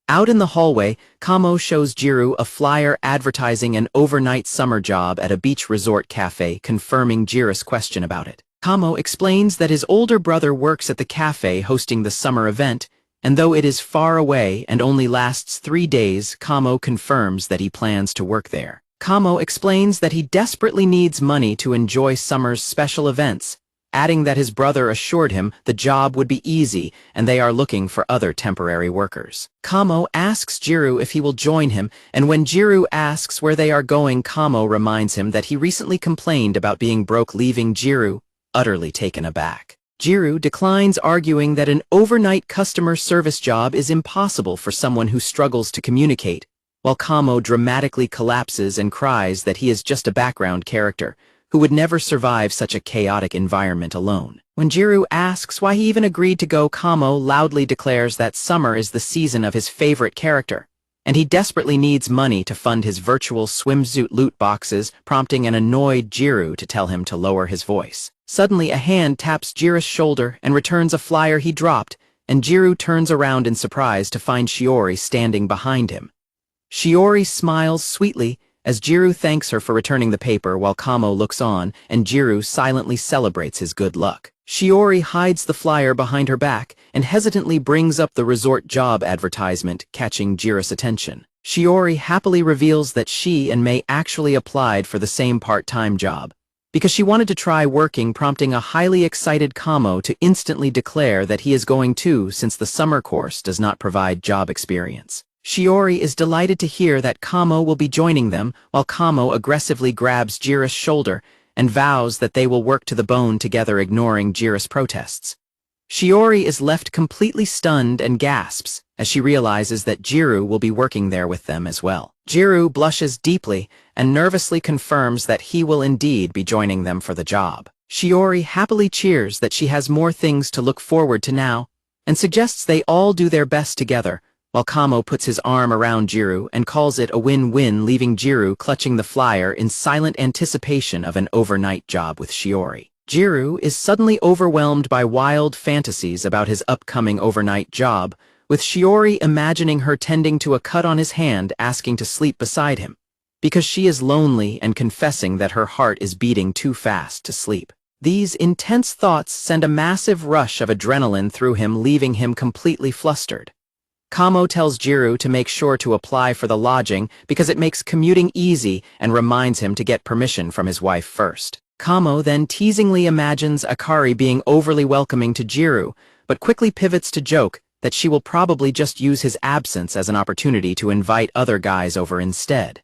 Out in the hallway, Kamo shows Jiro a flyer advertising an overnight summer job at a beach resort cafe, confirming Jiro's question about it. Kamo explains that his older brother works at the cafe hosting the summer event, and though it is far away and only lasts 3 days, Kamo confirms that he plans to work there. Kamo explains that he desperately needs money to enjoy summer's special events, adding that his brother assured him the job would be easy and they are looking for other temporary workers. Kamo asks Jiro if he will join him, and when Jiro asks where they are going, Kamo reminds him that he recently complained about being broke, leaving Jiro utterly taken aback. Jiro declines, arguing that an overnight customer service job is impossible for someone who struggles to communicate, while Kamo dramatically collapses and cries that he is just a background character who would never survive such a chaotic environment alone. When Jiro asks why he even agreed to go, Kamo loudly declares that summer is the season of his favorite character, and he desperately needs money to fund his virtual swimsuit loot boxes, prompting an annoyed Jiro to tell him to lower his voice. Suddenly, a hand taps Jiro's shoulder and returns a flyer he dropped, and Jiro turns around in surprise to find Shiori standing behind him. Shiori smiles sweetly as Jiro thanks her for returning the paper, while Kamo looks on and Jiro silently celebrates his good luck. Shiori hides the flyer behind her back and hesitantly brings up the resort job advertisement, catching Jiro's attention. Shiori happily reveals that she and Mei actually applied for the same part-time job because she wanted to try working, prompting a highly excited Kamo to instantly declare that he is going too, since the summer course does not provide job experience. Shiori is delighted to hear that Kamo will be joining them, while Kamo aggressively grabs Jiro's shoulder and vows that they will work to the bone together, ignoring Jiro's protests. Shiori is left completely stunned and gasps as she realizes that Jiro will be working there with them as well. Jiro blushes deeply and nervously confirms that he will indeed be joining them for the job. Shiori happily cheers that she has more things to look forward to now and suggests they all do their best together, while Kamo puts his arm around Jiro and calls it a win-win, leaving Jiro clutching the flyer in silent anticipation of an overnight job with Shiori. Jiro is suddenly overwhelmed by wild fantasies about his upcoming overnight job, with Shiori imagining her tending to a cut on his hand, asking to sleep beside him, because she is lonely and confessing that her heart is beating too fast to sleep. These intense thoughts send a massive rush of adrenaline through him, leaving him completely flustered. Kamo tells Jiro to make sure to apply for the lodging because it makes commuting easy and reminds him to get permission from his wife first. Kamo then teasingly imagines Akari being overly welcoming to Jiro, but quickly pivots to joke that she will probably just use his absence as an opportunity to invite other guys over instead.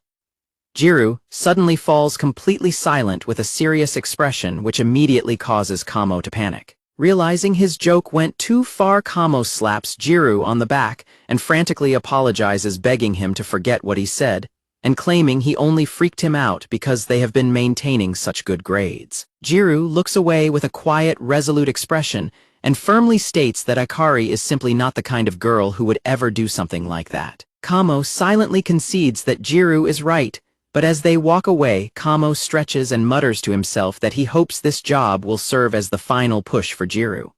Jiro suddenly falls completely silent with a serious expression, which immediately causes Kamo to panic. Realizing his joke went too far, Kamo slaps Jiro on the back and frantically apologizes, begging him to forget what he said, and claiming he only freaked him out because they have been maintaining such good grades. Jiro looks away with a quiet, resolute expression and firmly states that Akari is simply not the kind of girl who would ever do something like that. Kamo silently concedes that Jiro is right, but as they walk away, Kamo stretches and mutters to himself that he hopes this job will serve as the final push for Jiro.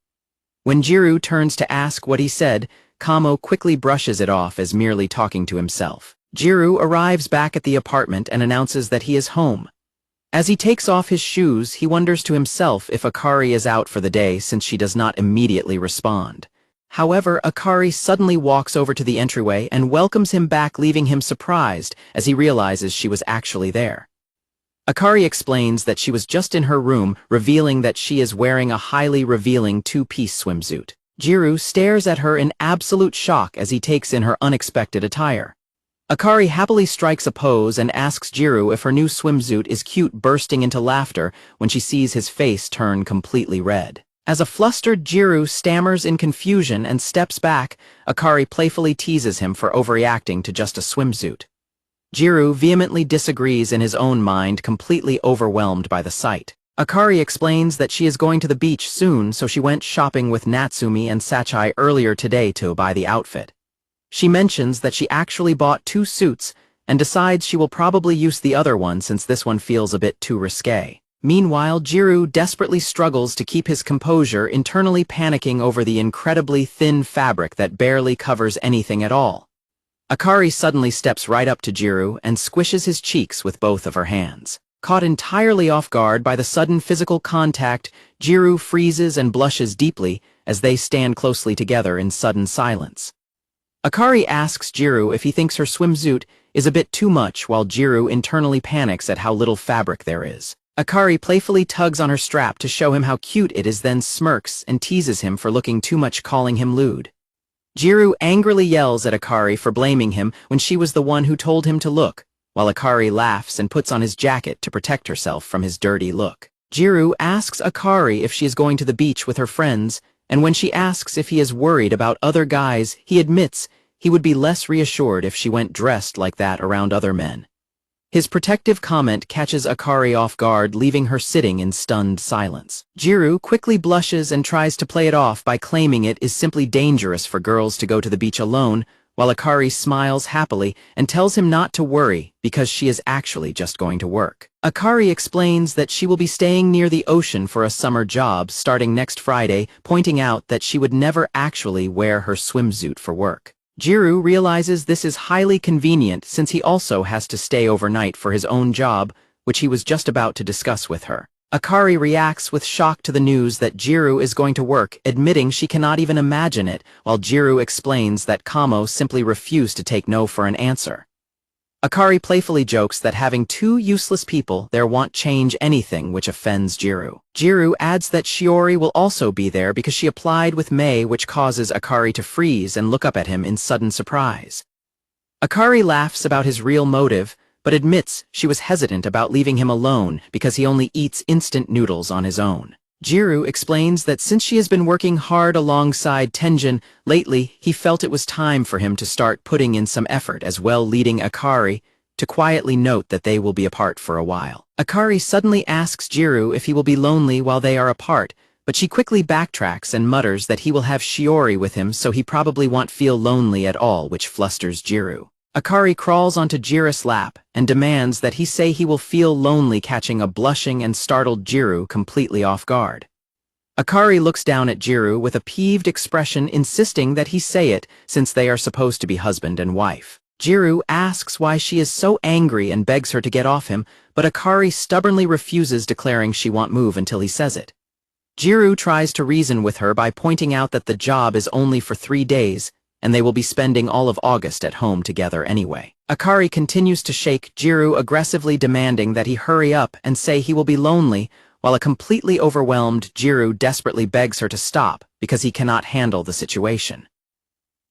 When Jiro turns to ask what he said, Kamo quickly brushes it off as merely talking to himself. Jiro arrives back at the apartment and announces that he is home. As he takes off his shoes, he wonders to himself if Akari is out for the day, since she does not immediately respond. However, Akari suddenly walks over to the entryway and welcomes him back, leaving him surprised as he realizes she was actually there. Akari explains that she was just in her room, revealing that she is wearing a highly revealing two-piece swimsuit. Jiro stares at her in absolute shock as he takes in her unexpected attire. Akari happily strikes a pose and asks Jiro if her new swimsuit is cute, bursting into laughter when she sees his face turn completely red. As a flustered Jiro stammers in confusion and steps back, Akari playfully teases him for overreacting to just a swimsuit. Jiro vehemently disagrees in his own mind, completely overwhelmed by the sight. Akari explains that she is going to the beach soon, so she went shopping with Natsumi and Sachai earlier today to buy the outfit. She mentions that she actually bought 2 suits and decides she will probably use the other one since this one feels a bit too risque. Meanwhile, Jiro desperately struggles to keep his composure, internally panicking over the incredibly thin fabric that barely covers anything at all. Akari suddenly steps right up to Jiro and squishes his cheeks with both of her hands. Caught entirely off guard by the sudden physical contact, Jiro freezes and blushes deeply as they stand closely together in sudden silence. Akari asks Jiro if he thinks her swimsuit is a bit too much, while Jiro internally panics at how little fabric there is. Akari playfully tugs on her strap to show him how cute it is, then smirks and teases him for looking too much, calling him lewd. Jiro angrily yells at Akari for blaming him when she was the one who told him to look, while Akari laughs and puts on his jacket to protect herself from his dirty look. Jiro asks Akari if she is going to the beach with her friends, and when she asks if he is worried about other guys, he admits he would be less reassured if she went dressed like that around other men. His protective comment catches Akari off guard, leaving her sitting in stunned silence. Jiro quickly blushes and tries to play it off by claiming it is simply dangerous for girls to go to the beach alone, while Akari smiles happily and tells him not to worry because she is actually just going to work. Akari explains that she will be staying near the ocean for a summer job starting next Friday, pointing out that she would never actually wear her swimsuit for work. Jiro realizes this is highly convenient since he also has to stay overnight for his own job, which he was just about to discuss with her. Akari reacts with shock to the news that Jiro is going to work, admitting she cannot even imagine it, while Jiro explains that Kamo simply refused to take no for an answer. Akari playfully jokes that having 2 useless people there won't change anything, which offends Jiro. Jiro adds that Shiori will also be there because she applied with Mei, which causes Akari to freeze and look up at him in sudden surprise. Akari laughs about his real motive, but admits she was hesitant about leaving him alone because he only eats instant noodles on his own. Jiro explains that since she has been working hard alongside Tenjin lately, he felt it was time for him to start putting in some effort as well, leading Akari to quietly note that they will be apart for a while. Akari suddenly asks Jiro if he will be lonely while they are apart, but she quickly backtracks and mutters that he will have Shiori with him, so he probably won't feel lonely at all, which flusters Jiro. Akari crawls onto Jiro's lap and demands that he say he will feel lonely, catching a blushing and startled Jiro completely off guard. Akari looks down at Jiro with a peeved expression, insisting that he say it since they are supposed to be husband and wife. Jiro asks why she is so angry and begs her to get off him, but Akari stubbornly refuses, declaring she won't move until he says it. Jiro tries to reason with her by pointing out that the job is only for 3 days, and they will be spending all of August at home together anyway. Akari continues to shake Jiro, aggressively demanding that he hurry up and say he will be lonely, while a completely overwhelmed Jiro desperately begs her to stop because he cannot handle the situation.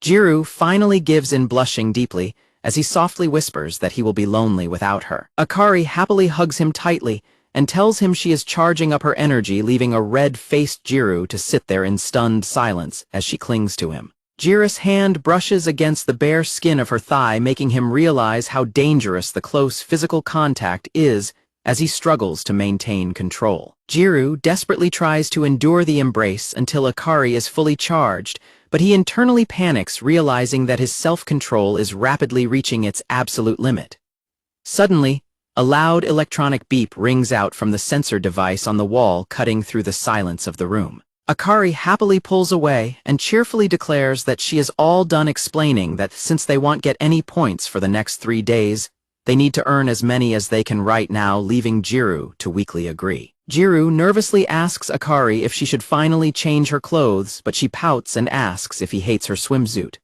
Jiro finally gives in, blushing deeply, as he softly whispers that he will be lonely without her. Akari happily hugs him tightly and tells him she is charging up her energy, leaving a red-faced Jiro to sit there in stunned silence as she clings to him. Jiro's hand brushes against the bare skin of her thigh, making him realize how dangerous the close physical contact is as he struggles to maintain control. Jiro desperately tries to endure the embrace until Akari is fully charged, but he internally panics, realizing that his self-control is rapidly reaching its absolute limit. Suddenly, a loud electronic beep rings out from the sensor device on the wall, cutting through the silence of the room. Akari happily pulls away and cheerfully declares that she is all done, explaining that since they won't get any points for the next 3 days, they need to earn as many as they can right now, leaving Jiro to weakly agree. Jiro nervously asks Akari if she should finally change her clothes, but she pouts and asks if he hates her swimsuit.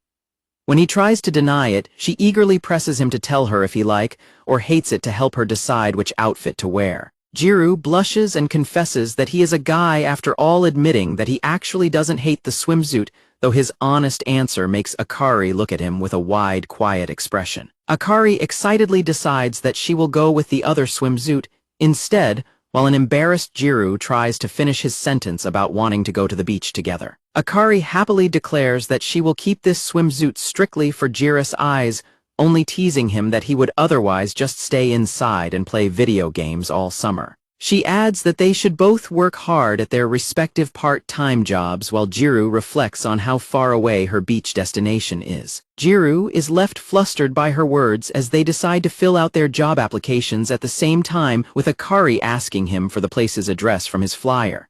When he tries to deny it, she eagerly presses him to tell her if he like or hates it to help her decide which outfit to wear. Jiro blushes and confesses that he is a guy after all, admitting that he actually doesn't hate the swimsuit, though his honest answer makes Akari look at him with a wide, quiet expression. Akari excitedly decides that she will go with the other swimsuit instead, while an embarrassed Jiro tries to finish his sentence about wanting to go to the beach together. Akari happily declares that she will keep this swimsuit strictly for Jiro's eyes, only teasing him that he would otherwise just stay inside and play video games all summer. She adds that they should both work hard at their respective part-time jobs while Jiro reflects on how far away her beach destination is. Jiro is left flustered by her words as they decide to fill out their job applications at the same time, with Akari asking him for the place's address from his flyer.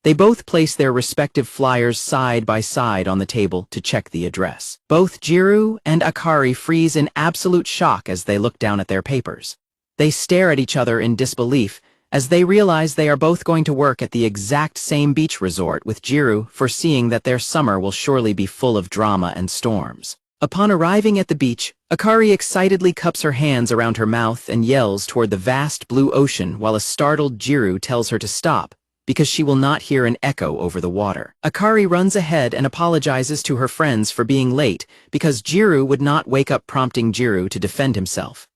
They both place their respective flyers side by side on the table to check the address. Both Jiro and Akari freeze in absolute shock as they look down at their papers. They stare at each other in disbelief as they realize they are both going to work at the exact same beach resort, with Jiro foreseeing that their summer will surely be full of drama and storms. Upon arriving at the beach, Akari excitedly cups her hands around her mouth and yells toward the vast blue ocean while a startled Jiro tells her to stop, because she will not hear an echo over the water. Akari runs ahead and apologizes to her friends for being late because Jiro would not wake up, prompting Jiro to defend himself.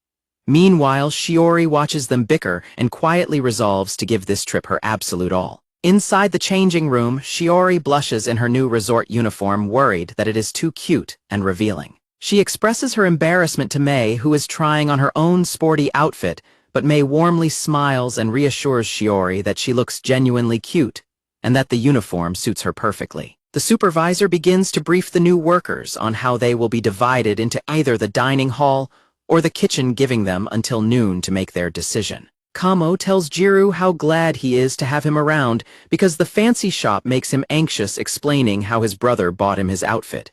Meanwhile, Shiori watches them bicker and quietly resolves to give this trip her absolute all. Inside the changing room, Shiori blushes in her new resort uniform, worried that it is too cute and revealing. She expresses her embarrassment to Mei, who is trying on her own sporty outfit, but Mei warmly smiles and reassures Shiori that she looks genuinely cute and that the uniform suits her perfectly. The supervisor begins to brief the new workers on how they will be divided into either the dining hall or the kitchen, giving them until noon to make their decision. Kamo tells Jiro how glad he is to have him around because the fancy shop makes him anxious, explaining how his brother bought him his outfit.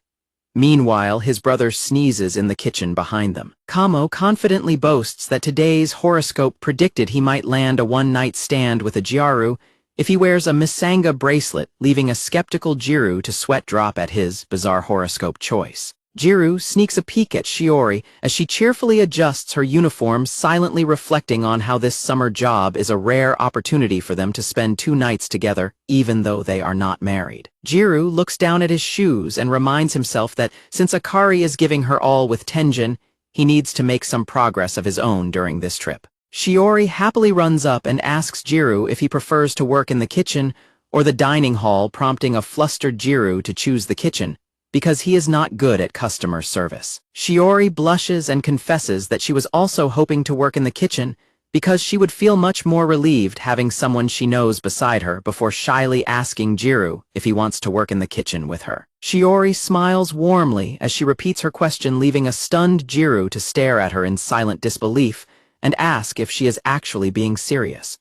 Meanwhile, his brother sneezes in the kitchen behind them. Kamo confidently boasts that today's horoscope predicted he might land a one-night stand with a Gyaru if he wears a Misanga bracelet, leaving a skeptical Jiro to sweat drop at his bizarre horoscope choice. Jiro sneaks a peek at Shiori as she cheerfully adjusts her uniform, silently reflecting on how this summer job is a rare opportunity for them to spend 2 nights together, even though they are not married. Jiro looks down at his shoes and reminds himself that since Akari is giving her all with Tenjin, he needs to make some progress of his own during this trip. Shiori happily runs up and asks Jiro if he prefers to work in the kitchen or the dining hall, prompting a flustered Jiro to choose the kitchen, because he is not good at customer service. Shiori blushes and confesses that she was also hoping to work in the kitchen because she would feel much more relieved having someone she knows beside her, before shyly asking Jiro if he wants to work in the kitchen with her. Shiori smiles warmly as she repeats her question, leaving a stunned Jiro to stare at her in silent disbelief and ask if she is actually being serious.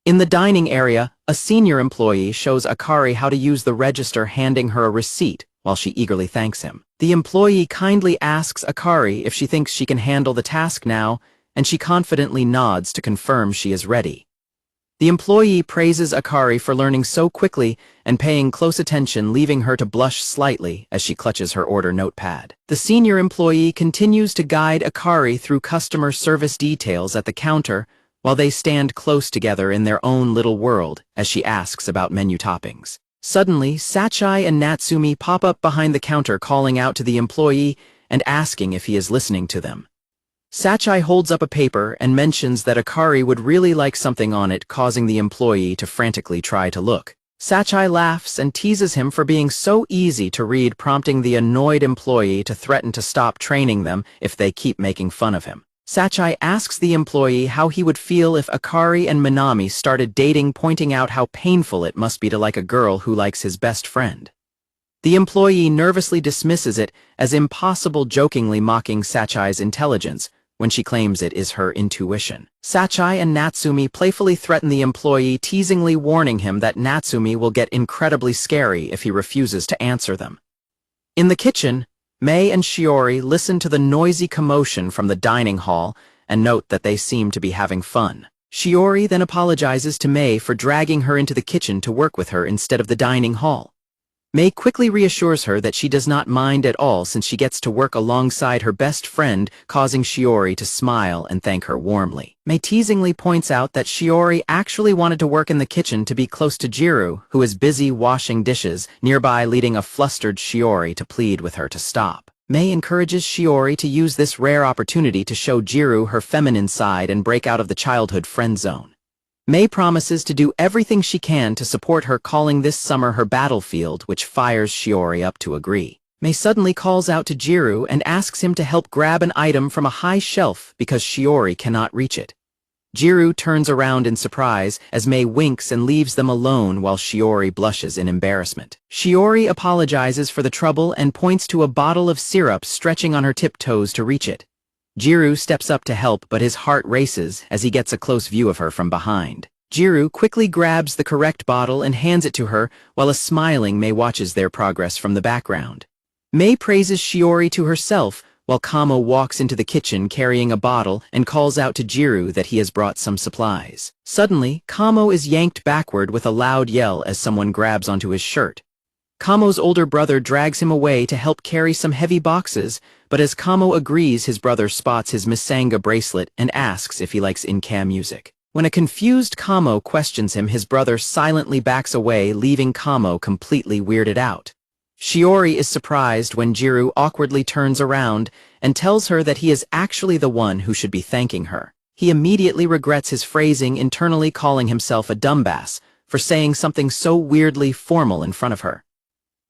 In the dining area, a senior employee shows Akari how to use the register, handing her a receipt while she eagerly thanks him. The employee kindly asks Akari if she thinks she can handle the task now, and she confidently nods to confirm she is ready. The employee praises Akari for learning so quickly and paying close attention, leaving her to blush slightly as she clutches her order notepad. The senior employee continues to guide Akari through customer service details at the counter while they stand close together in their own little world as she asks about menu toppings. Suddenly, Sachai and Natsumi pop up behind the counter, calling out to the employee and asking if he is listening to them. Sachai holds up a paper and mentions that Akari would really like something on it, causing the employee to frantically try to look. Sachai laughs and teases him for being so easy to read, prompting the annoyed employee to threaten to stop training them if they keep making fun of him. Sachai asks the employee how he would feel if Akari and Minami started dating, pointing out how painful it must be to like a girl who likes his best friend. The employee nervously dismisses it as impossible, jokingly mocking Sachai's intelligence when she claims it is her intuition. Sachai and Natsumi playfully threaten the employee, teasingly warning him that Natsumi will get incredibly scary if he refuses to answer them. In the kitchen, Mei and Shiori listen to the noisy commotion from the dining hall and note that they seem to be having fun. Shiori then apologizes to Mei for dragging her into the kitchen to work with her instead of the dining hall. Mei quickly reassures her that she does not mind at all since she gets to work alongside her best friend, causing Shiori to smile and thank her warmly. Mei teasingly points out that Shiori actually wanted to work in the kitchen to be close to Jiro, who is busy washing dishes nearby, leading a flustered Shiori to plead with her to stop. Mei encourages Shiori to use this rare opportunity to show Jiro her feminine side and break out of the childhood friend zone. Mei promises to do everything she can to support her, calling this summer her battlefield, which fires Shiori up to agree. Mei suddenly calls out to Jiro and asks him to help grab an item from a high shelf because Shiori cannot reach it. Jiro turns around in surprise as Mei winks and leaves them alone while Shiori blushes in embarrassment. Shiori apologizes for the trouble and points to a bottle of syrup stretching on her tiptoes to reach it. Jiro steps up to help, but his heart races as he gets a close view of her from behind. Jiro quickly grabs the correct bottle and hands it to her, while a smiling Mei watches their progress from the background. Mei praises Shiori to herself, while Kamo walks into the kitchen carrying a bottle and calls out to Jiro that he has brought some supplies. Suddenly, Kamo is yanked backward with a loud yell as someone grabs onto his shirt. Kamo's older brother drags him away to help carry some heavy boxes, but as Kamo agrees, his brother spots his Misanga bracelet and asks if he likes in-cam music. When a confused Kamo questions him, his brother silently backs away, leaving Kamo completely weirded out. Shiori is surprised when Jiro awkwardly turns around and tells her that he is actually the one who should be thanking her. He immediately regrets his phrasing, internally calling himself a dumbass for saying something so weirdly formal in front of her.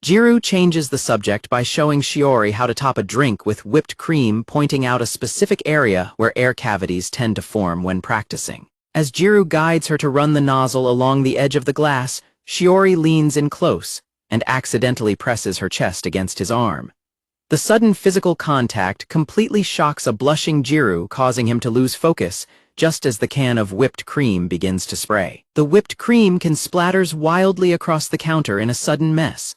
Jiro changes the subject by showing Shiori how to top a drink with whipped cream, pointing out a specific area where air cavities tend to form when practicing. As Jiro guides her to run the nozzle along the edge of the glass, Shiori leans in close and accidentally presses her chest against his arm. The sudden physical contact completely shocks a blushing Jiro, causing him to lose focus just as the can of whipped cream begins to spray. The whipped cream can splatters wildly across the counter in a sudden mess.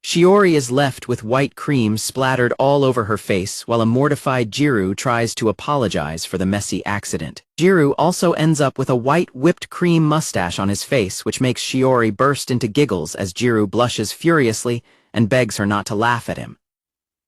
Shiori is left with white cream splattered all over her face, while a mortified Jiro tries to apologize for the messy accident. Jiro also ends up with a white whipped cream mustache on his face, which makes Shiori burst into giggles as Jiro blushes furiously and begs her not to laugh at him.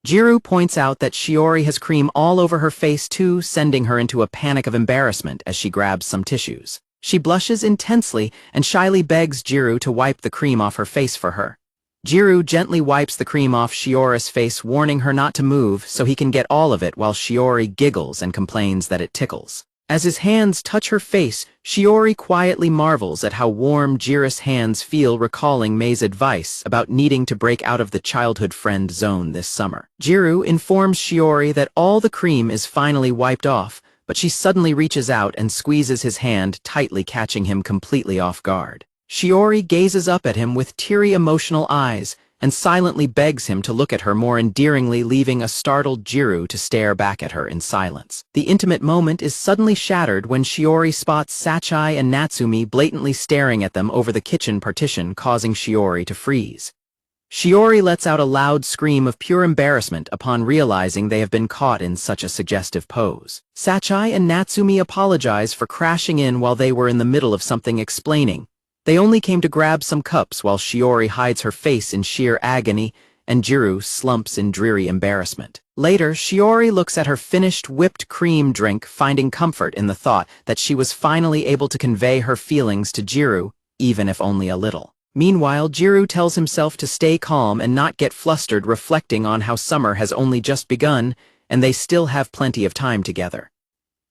Jiro points out that Shiori has cream all over her face too, sending her into a panic of embarrassment as she grabs some tissues. She blushes intensely and shyly begs Jiro to wipe the cream off her face for her. Jiro gently wipes the cream off Shiori's face, warning her not to move so he can get all of it, while Shiori giggles and complains that it tickles. As his hands touch her face, Shiori quietly marvels at how warm Jiro's hands feel, recalling Mei's advice about needing to break out of the childhood friend zone this summer. Jiro informs Shiori that all the cream is finally wiped off, but she suddenly reaches out and squeezes his hand tightly, catching him completely off guard. Shiori gazes up at him with teary, emotional eyes and silently begs him to look at her more endearingly, leaving a startled Jiro to stare back at her in silence. The intimate moment is suddenly shattered when Shiori spots Sachai and Natsumi blatantly staring at them over the kitchen partition, causing Shiori to freeze. Shiori lets out a loud scream of pure embarrassment upon realizing they have been caught in such a suggestive pose. Sachai and Natsumi apologize for crashing in while they were in the middle of something, explaining they only came to grab some cups, while Shiori hides her face in sheer agony and Jiro slumps in dreary embarrassment. Later, Shiori looks at her finished whipped cream drink, finding comfort in the thought that she was finally able to convey her feelings to Jiro, even if only a little. Meanwhile, Jiro tells himself to stay calm and not get flustered, reflecting on how summer has only just begun and they still have plenty of time together.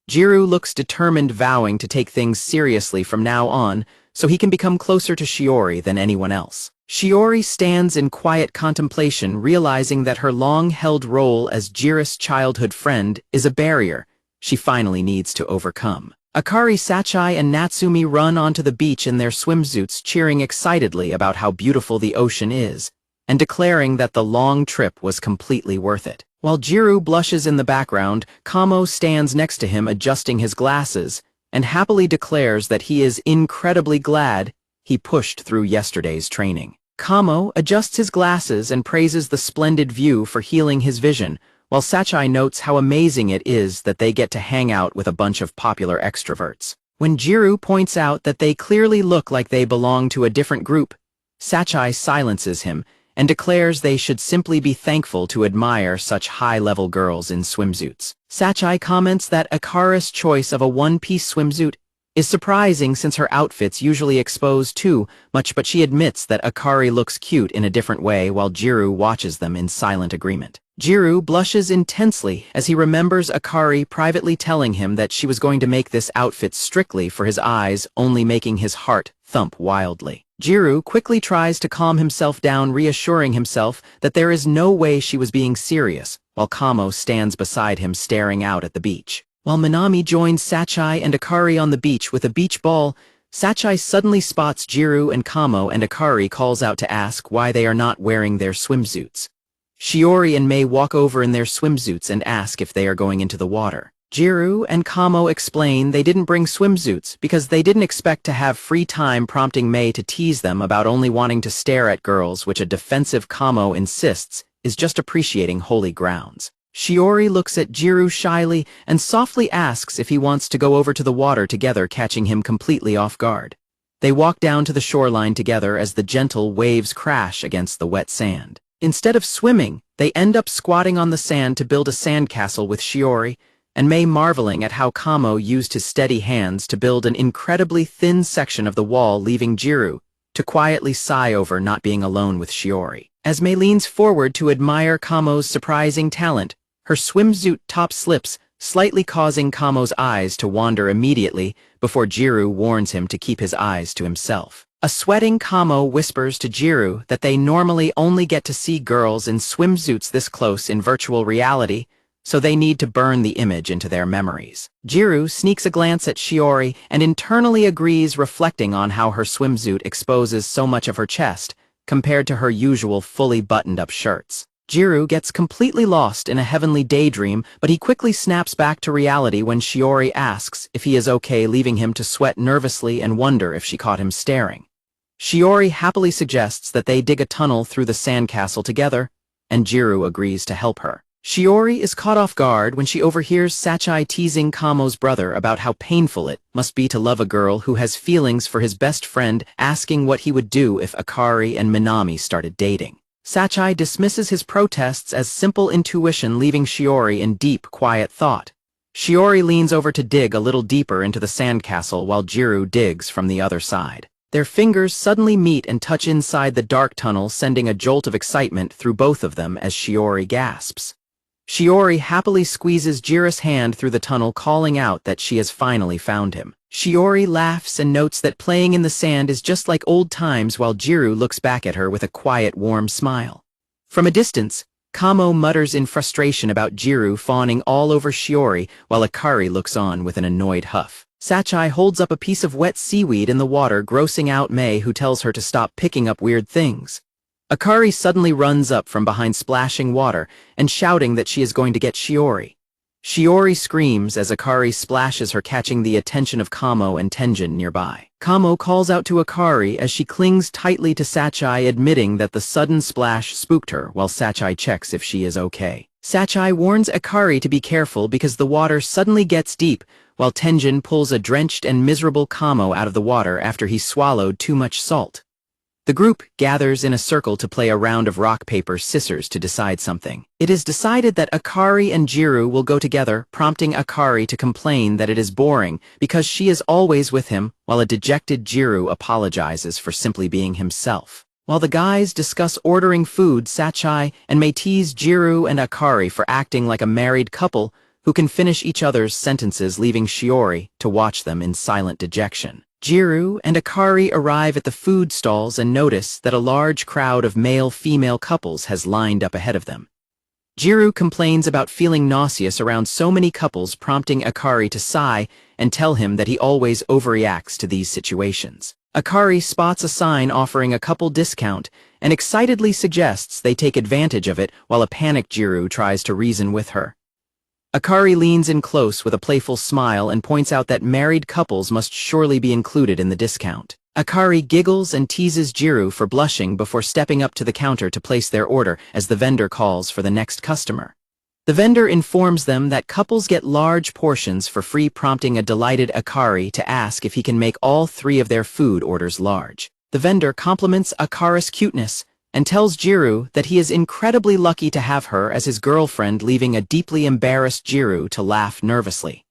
Jiro looks determined, vowing to take things seriously from now on, so he can become closer to Shiori than anyone else. Shiori stands in quiet contemplation, realizing that her long-held role as Jiro's childhood friend is a barrier she finally needs to overcome. Akari, Sachai, and Natsumi run onto the beach in their swimsuits, cheering excitedly about how beautiful the ocean is, and declaring that the long trip was completely worth it. While Jiro blushes in the background, Kamo stands next to him adjusting his glasses, and happily declares that he is incredibly glad he pushed through yesterday's training. Kamo adjusts his glasses and praises the splendid view for healing his vision, while Sachai notes how amazing it is that they get to hang out with a bunch of popular extroverts. When Jiro points out that they clearly look like they belong to a different group, Sachai silences him and declares they should simply be thankful to admire such high-level girls in swimsuits. Sachai comments that Akari's choice of a one-piece swimsuit is surprising since her outfits usually expose too much, but she admits that Akari looks cute in a different way, while Jiro watches them in silent agreement. Jiro blushes intensely as he remembers Akari privately telling him that she was going to make this outfit strictly for his eyes, only making his heart thump wildly. Jiro quickly tries to calm himself down, reassuring himself that there is no way she was being serious, while Kamo stands beside him staring out at the beach. While Minami joins Sachai and Akari on the beach with a beach ball, Sachai suddenly spots Jiro and Kamo, and Akari calls out to ask why they are not wearing their swimsuits. Shiori and Mei walk over in their swimsuits and ask if they are going into the water. Jiro and Kamo explain they didn't bring swimsuits because they didn't expect to have free time, prompting Mei to tease them about only wanting to stare at girls, which a defensive Kamo insists is just appreciating holy grounds. Shiori looks at Jiro shyly and softly asks if he wants to go over to the water together, catching him completely off guard. They walk down to the shoreline together as the gentle waves crash against the wet sand. Instead of swimming, they end up squatting on the sand to build a sandcastle with Shiori, and Mei marveling at how Kamo used his steady hands to build an incredibly thin section of the wall, leaving Jiro to quietly sigh over not being alone with Shiori. As Mei leans forward to admire Kamo's surprising talent, her swimsuit top slips, slightly causing Kamo's eyes to wander immediately before Jiro warns him to keep his eyes to himself. A sweating Kamo whispers to Jiro that they normally only get to see girls in swimsuits this close in virtual reality, so they need to burn the image into their memories. Jiro sneaks a glance at Shiori and internally agrees, reflecting on how her swimsuit exposes so much of her chest compared to her usual fully buttoned-up shirts. Jiro gets completely lost in a heavenly daydream, but he quickly snaps back to reality when Shiori asks if he is okay, leaving him to sweat nervously and wonder if she caught him staring. Shiori happily suggests that they dig a tunnel through the sandcastle together, and Jiro agrees to help her. Shiori is caught off guard when she overhears Sachai teasing Kamo's brother about how painful it must be to love a girl who has feelings for his best friend, asking what he would do if Akari and Minami started dating. Sachai dismisses his protests as simple intuition, leaving Shiori in deep, quiet thought. Shiori leans over to dig a little deeper into the sandcastle while Jiro digs from the other side. Their fingers suddenly meet and touch inside the dark tunnel, sending a jolt of excitement through both of them as Shiori gasps. Shiori happily squeezes Jiro's hand through the tunnel, calling out that she has finally found him. Shiori laughs and notes that playing in the sand is just like old times, while Jiro looks back at her with a quiet, warm smile. From a distance, Kamo mutters in frustration about Jiro fawning all over Shiori, while Akari looks on with an annoyed huff. Sachai holds up a piece of wet seaweed in the water, grossing out Mei, who tells her to stop picking up weird things. Akari suddenly runs up from behind splashing water and shouting that she is going to get Shiori. Shiori screams as Akari splashes her, catching the attention of Kamo and Tenjin nearby. Kamo calls out to Akari as she clings tightly to Sachai, admitting that the sudden splash spooked her, while Sachai checks if she is okay. Sachai warns Akari to be careful because the water suddenly gets deep, while Tenjin pulls a drenched and miserable Kamo out of the water after he swallowed too much salt. The group gathers in a circle to play a round of rock, paper, scissors to decide something. It is decided that Akari and Jiro will go together, prompting Akari to complain that it is boring because she is always with him, while a dejected Jiro apologizes for simply being himself. While the guys discuss ordering food, Sachai and Mei tease Jiro and Akari for acting like a married couple who can finish each other's sentences, leaving Shiori to watch them in silent dejection. Jiro and Akari arrive at the food stalls and notice that a large crowd of male-female couples has lined up ahead of them. Jiro complains about feeling nauseous around so many couples, prompting Akari to sigh and tell him that he always overreacts to these situations. Akari spots a sign offering a couple discount and excitedly suggests they take advantage of it, while a panicked Jiro tries to reason with her. Akari leans in close with a playful smile and points out that married couples must surely be included in the discount. Akari giggles and teases Jiro for blushing before stepping up to the counter to place their order as the vendor calls for the next customer. The vendor informs them that couples get large portions for free, prompting a delighted Akari to ask if he can make all three of their food orders large. The vendor compliments Akari's cuteness and tells Jiro that he is incredibly lucky to have her as his girlfriend, leaving a deeply embarrassed Jiro to laugh nervously.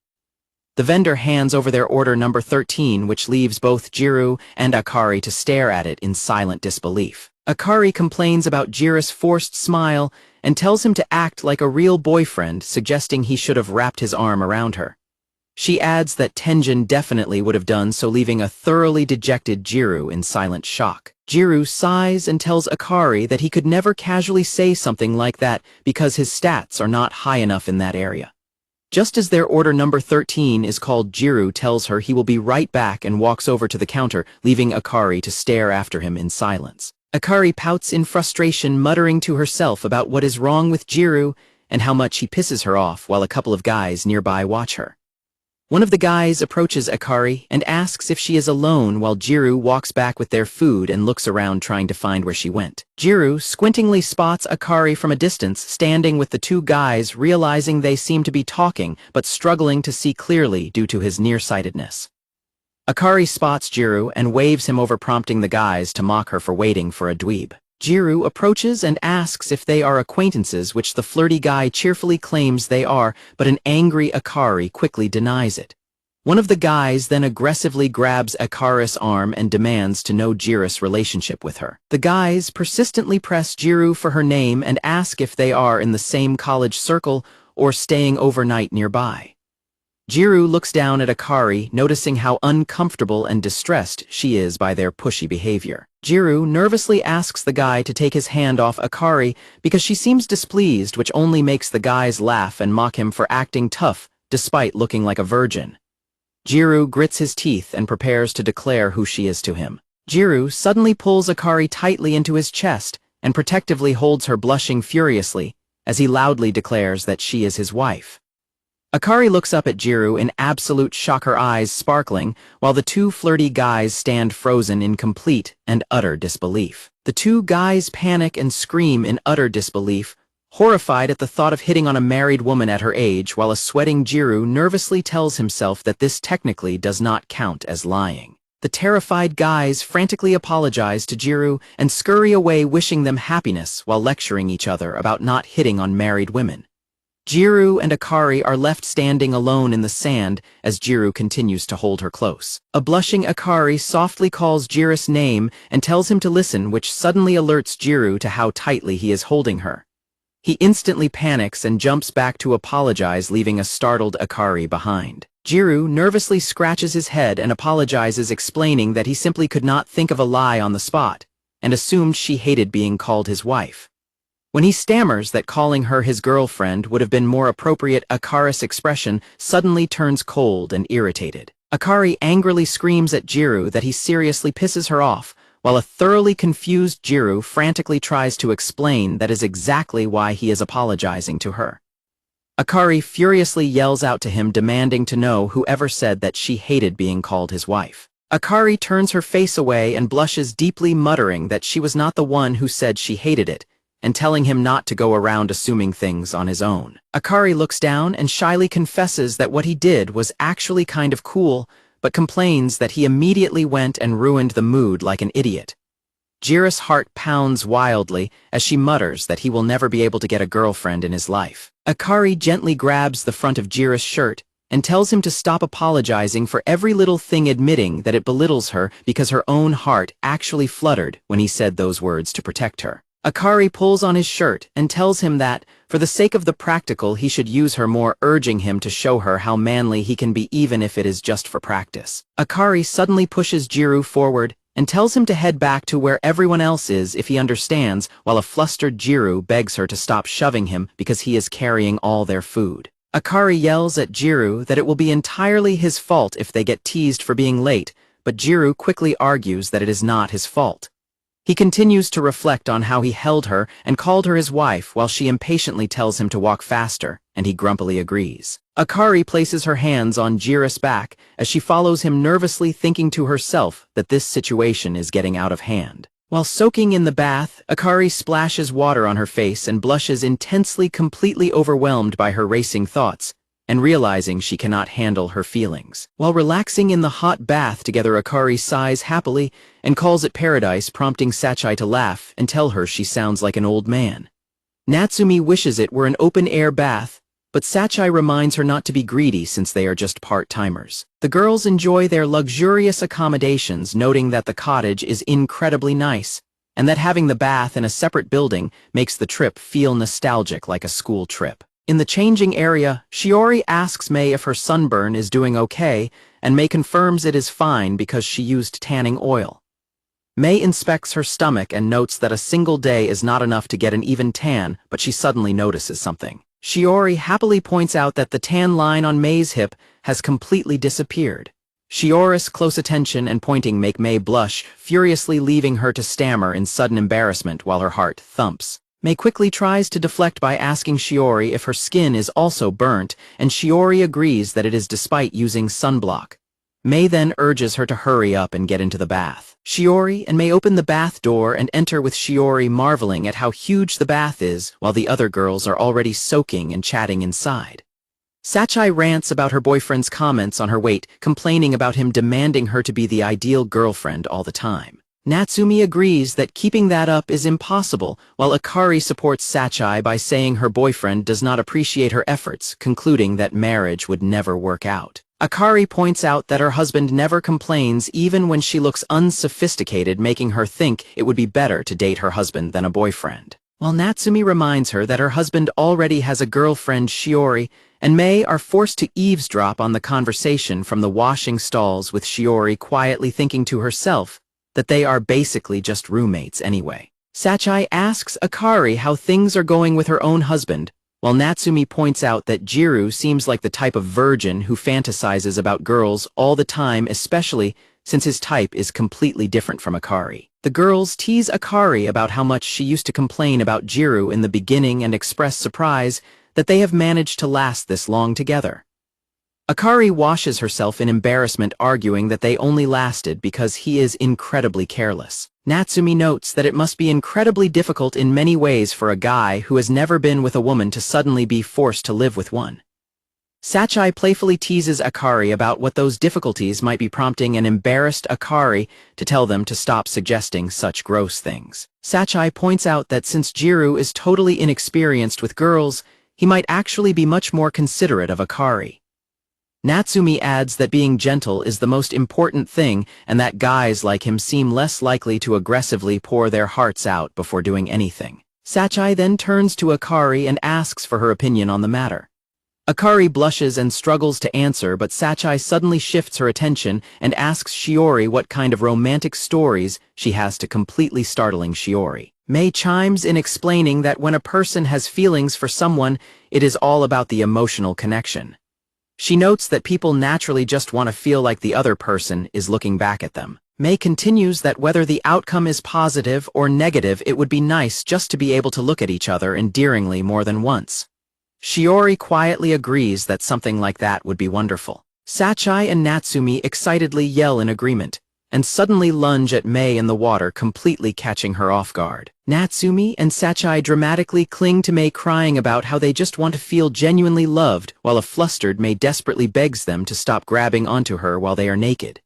The vendor hands over their order number 13, which leaves both Jiro and Akari to stare at it in silent disbelief. Akari complains about Jiro's forced smile and tells him to act like a real boyfriend, suggesting he should have wrapped his arm around her. She adds that Tenjin definitely would have done so, leaving a thoroughly dejected Jiro in silent shock. Jiro sighs and tells Akari that he could never casually say something like that because his stats are not high enough in that area. Just as their order number 13 is called, Jiro tells her he will be right back and walks over to the counter, leaving Akari to stare after him in silence. Akari pouts in frustration, muttering to herself about what is wrong with Jiro and how much he pisses her off, while a couple of guys nearby watch her. One of the guys approaches Akari and asks if she is alone, while Jiro walks back with their food and looks around trying to find where she went. Jiro squintingly spots Akari from a distance, standing with the two guys, realizing they seem to be talking but struggling to see clearly due to his nearsightedness. Akari spots Jiro and waves him over, prompting the guys to mock her for waiting for a dweeb. Jiro approaches and asks if they are acquaintances, which the flirty guy cheerfully claims they are, but an angry Akari quickly denies it. One of the guys then aggressively grabs Akari's arm and demands to know Jiro's relationship with her. The guys persistently press Jiro for her name and ask if they are in the same college circle or staying overnight nearby. Jiro looks down at Akari, noticing how uncomfortable and distressed she is by their pushy behavior. Jiro nervously asks the guy to take his hand off Akari because she seems displeased, which only makes the guys laugh and mock him for acting tough despite looking like a virgin. Jiro grits his teeth and prepares to declare who she is to him. Jiro suddenly pulls Akari tightly into his chest and protectively holds her, blushing furiously as he loudly declares that she is his wife. Akari looks up at Jiro in absolute shock, her eyes sparkling, while the two flirty guys stand frozen in complete and utter disbelief. The two guys panic and scream in utter disbelief, horrified at the thought of hitting on a married woman at her age, while a sweating Jiro nervously tells himself that this technically does not count as lying. The terrified guys frantically apologize to Jiro and scurry away, wishing them happiness while lecturing each other about not hitting on married women. Jiro and Akari are left standing alone in the sand as Jiro continues to hold her close. A blushing Akari softly calls Jiro's name and tells him to listen, which suddenly alerts Jiro to how tightly he is holding her. He instantly panics and jumps back to apologize, leaving a startled Akari behind. Jiro nervously scratches his head and apologizes, explaining that he simply could not think of a lie on the spot and assumed she hated being called his wife. When he stammers that calling her his girlfriend would have been more appropriate, Akari's expression suddenly turns cold and irritated. Akari angrily screams at Jiro that he seriously pisses her off, while a thoroughly confused Jiro frantically tries to explain that is exactly why he is apologizing to her. Akari furiously yells out to him, demanding to know whoever said that she hated being called his wife. Akari turns her face away and blushes deeply, muttering that she was not the one who said she hated it, and telling him not to go around assuming things on his own. Akari looks down and shyly confesses that what he did was actually kind of cool, but complains that he immediately went and ruined the mood like an idiot. Jiro's heart pounds wildly as she mutters that he will never be able to get a girlfriend in his life. Akari gently grabs the front of Jiro's shirt and tells him to stop apologizing for every little thing, admitting that it belittles her because her own heart actually fluttered when he said those words to protect her. Akari pulls on his shirt and tells him that, for the sake of the practical, he should use her more, urging him to show her how manly he can be even if it is just for practice. Akari suddenly pushes Jiro forward and tells him to head back to where everyone else is if he understands, while a flustered Jiro begs her to stop shoving him because he is carrying all their food. Akari yells at Jiro that it will be entirely his fault if they get teased for being late, but Jiro quickly argues that it is not his fault. He continues to reflect on how he held her and called her his wife, while she impatiently tells him to walk faster, and he grumpily agrees. Akari places her hands on Jiro's back as she follows him nervously, thinking to herself that this situation is getting out of hand. While soaking in the bath, Akari splashes water on her face and blushes intensely, completely overwhelmed by her racing thoughts, and realizing she cannot handle her feelings. While relaxing in the hot bath together, Akari sighs happily and calls it paradise, prompting Sachai to laugh and tell her she sounds like an old man. Natsumi wishes it were an open-air bath, but Sachai reminds her not to be greedy since they are just part-timers. The girls enjoy their luxurious accommodations, noting that the cottage is incredibly nice, and that having the bath in a separate building makes the trip feel nostalgic, like a school trip. In the changing area, Shiori asks Mei if her sunburn is doing okay, and Mei confirms it is fine because she used tanning oil. Mei inspects her stomach and notes that a single day is not enough to get an even tan, but she suddenly notices something. Shiori happily points out that the tan line on Mei's hip has completely disappeared. Shiori's close attention and pointing make Mei blush, furiously leaving her to stammer in sudden embarrassment while her heart thumps. Mei quickly tries to deflect by asking Shiori if her skin is also burnt, and Shiori agrees that it is despite using sunblock. Mei then urges her to hurry up and get into the bath. Shiori and Mei open the bath door and enter with Shiori marveling at how huge the bath is, while the other girls are already soaking and chatting inside. Sachai rants about her boyfriend's comments on her weight, complaining about him demanding her to be the ideal girlfriend all the time. Natsumi agrees that keeping that up is impossible, while Akari supports Sachai by saying her boyfriend does not appreciate her efforts, concluding that marriage would never work out. Akari points out that her husband never complains even when she looks unsophisticated, making her think it would be better to date her husband than a boyfriend. While Natsumi reminds her that her husband already has a girlfriend, Shiori and Mei are forced to eavesdrop on the conversation from the washing stalls, with Shiori quietly thinking to herself that they are basically just roommates anyway. Sachai asks Akari how things are going with her own husband, while Natsumi points out that Jiro seems like the type of virgin who fantasizes about girls all the time, especially since his type is completely different from Akari. The girls tease Akari about how much she used to complain about Jiro in the beginning and express surprise that they have managed to last this long together. Akari washes herself in embarrassment, arguing that they only lasted because he is incredibly careless. Natsumi notes that it must be incredibly difficult in many ways for a guy who has never been with a woman to suddenly be forced to live with one. Sachai playfully teases Akari about what those difficulties might be, prompting an embarrassed Akari to tell them to stop suggesting such gross things. Sachai points out that since Jiro is totally inexperienced with girls, he might actually be much more considerate of Akari. Natsumi adds that being gentle is the most important thing, and that guys like him seem less likely to aggressively pour their hearts out before doing anything. Sachai then turns to Akari and asks for her opinion on the matter. Akari blushes and struggles to answer, but Sachai suddenly shifts her attention and asks Shiori what kind of romantic stories she has to, completely startling Shiori. Mei chimes in, explaining that when a person has feelings for someone, it is all about the emotional connection. She notes that people naturally just want to feel like the other person is looking back at them. Mei continues that whether the outcome is positive or negative, it would be nice just to be able to look at each other endearingly more than once. Shiori quietly agrees that something like that would be wonderful. Sachai and Natsumi excitedly yell in agreement, and suddenly lunge at Mei in the water, completely catching her off guard. Natsumi and Sachai dramatically cling to Mei, crying about how they just want to feel genuinely loved, while a flustered Mei desperately begs them to stop grabbing onto her while they are naked.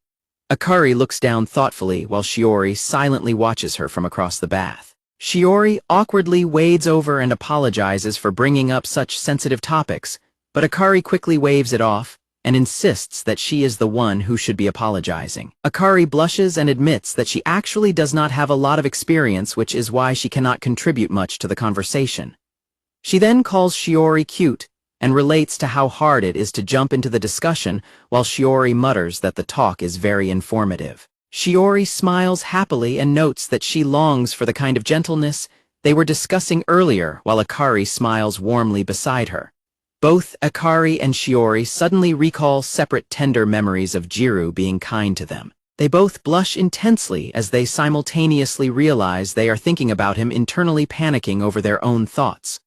Akari looks down thoughtfully while Shiori silently watches her from across the bath. Shiori awkwardly wades over and apologizes for bringing up such sensitive topics, but Akari quickly waves it off and insists that she is the one who should be apologizing. Akari blushes and admits that she actually does not have a lot of experience, which is why she cannot contribute much to the conversation. She then calls Shiori cute and relates to how hard it is to jump into the discussion, while Shiori mutters that the talk is very informative. Shiori smiles happily and notes that she longs for the kind of gentleness they were discussing earlier, while Akari smiles warmly beside her. Both Akari and Shiori suddenly recall separate tender memories of Jiro being kind to them. They both blush intensely as they simultaneously realize they are thinking about him, internally panicking over their own thoughts.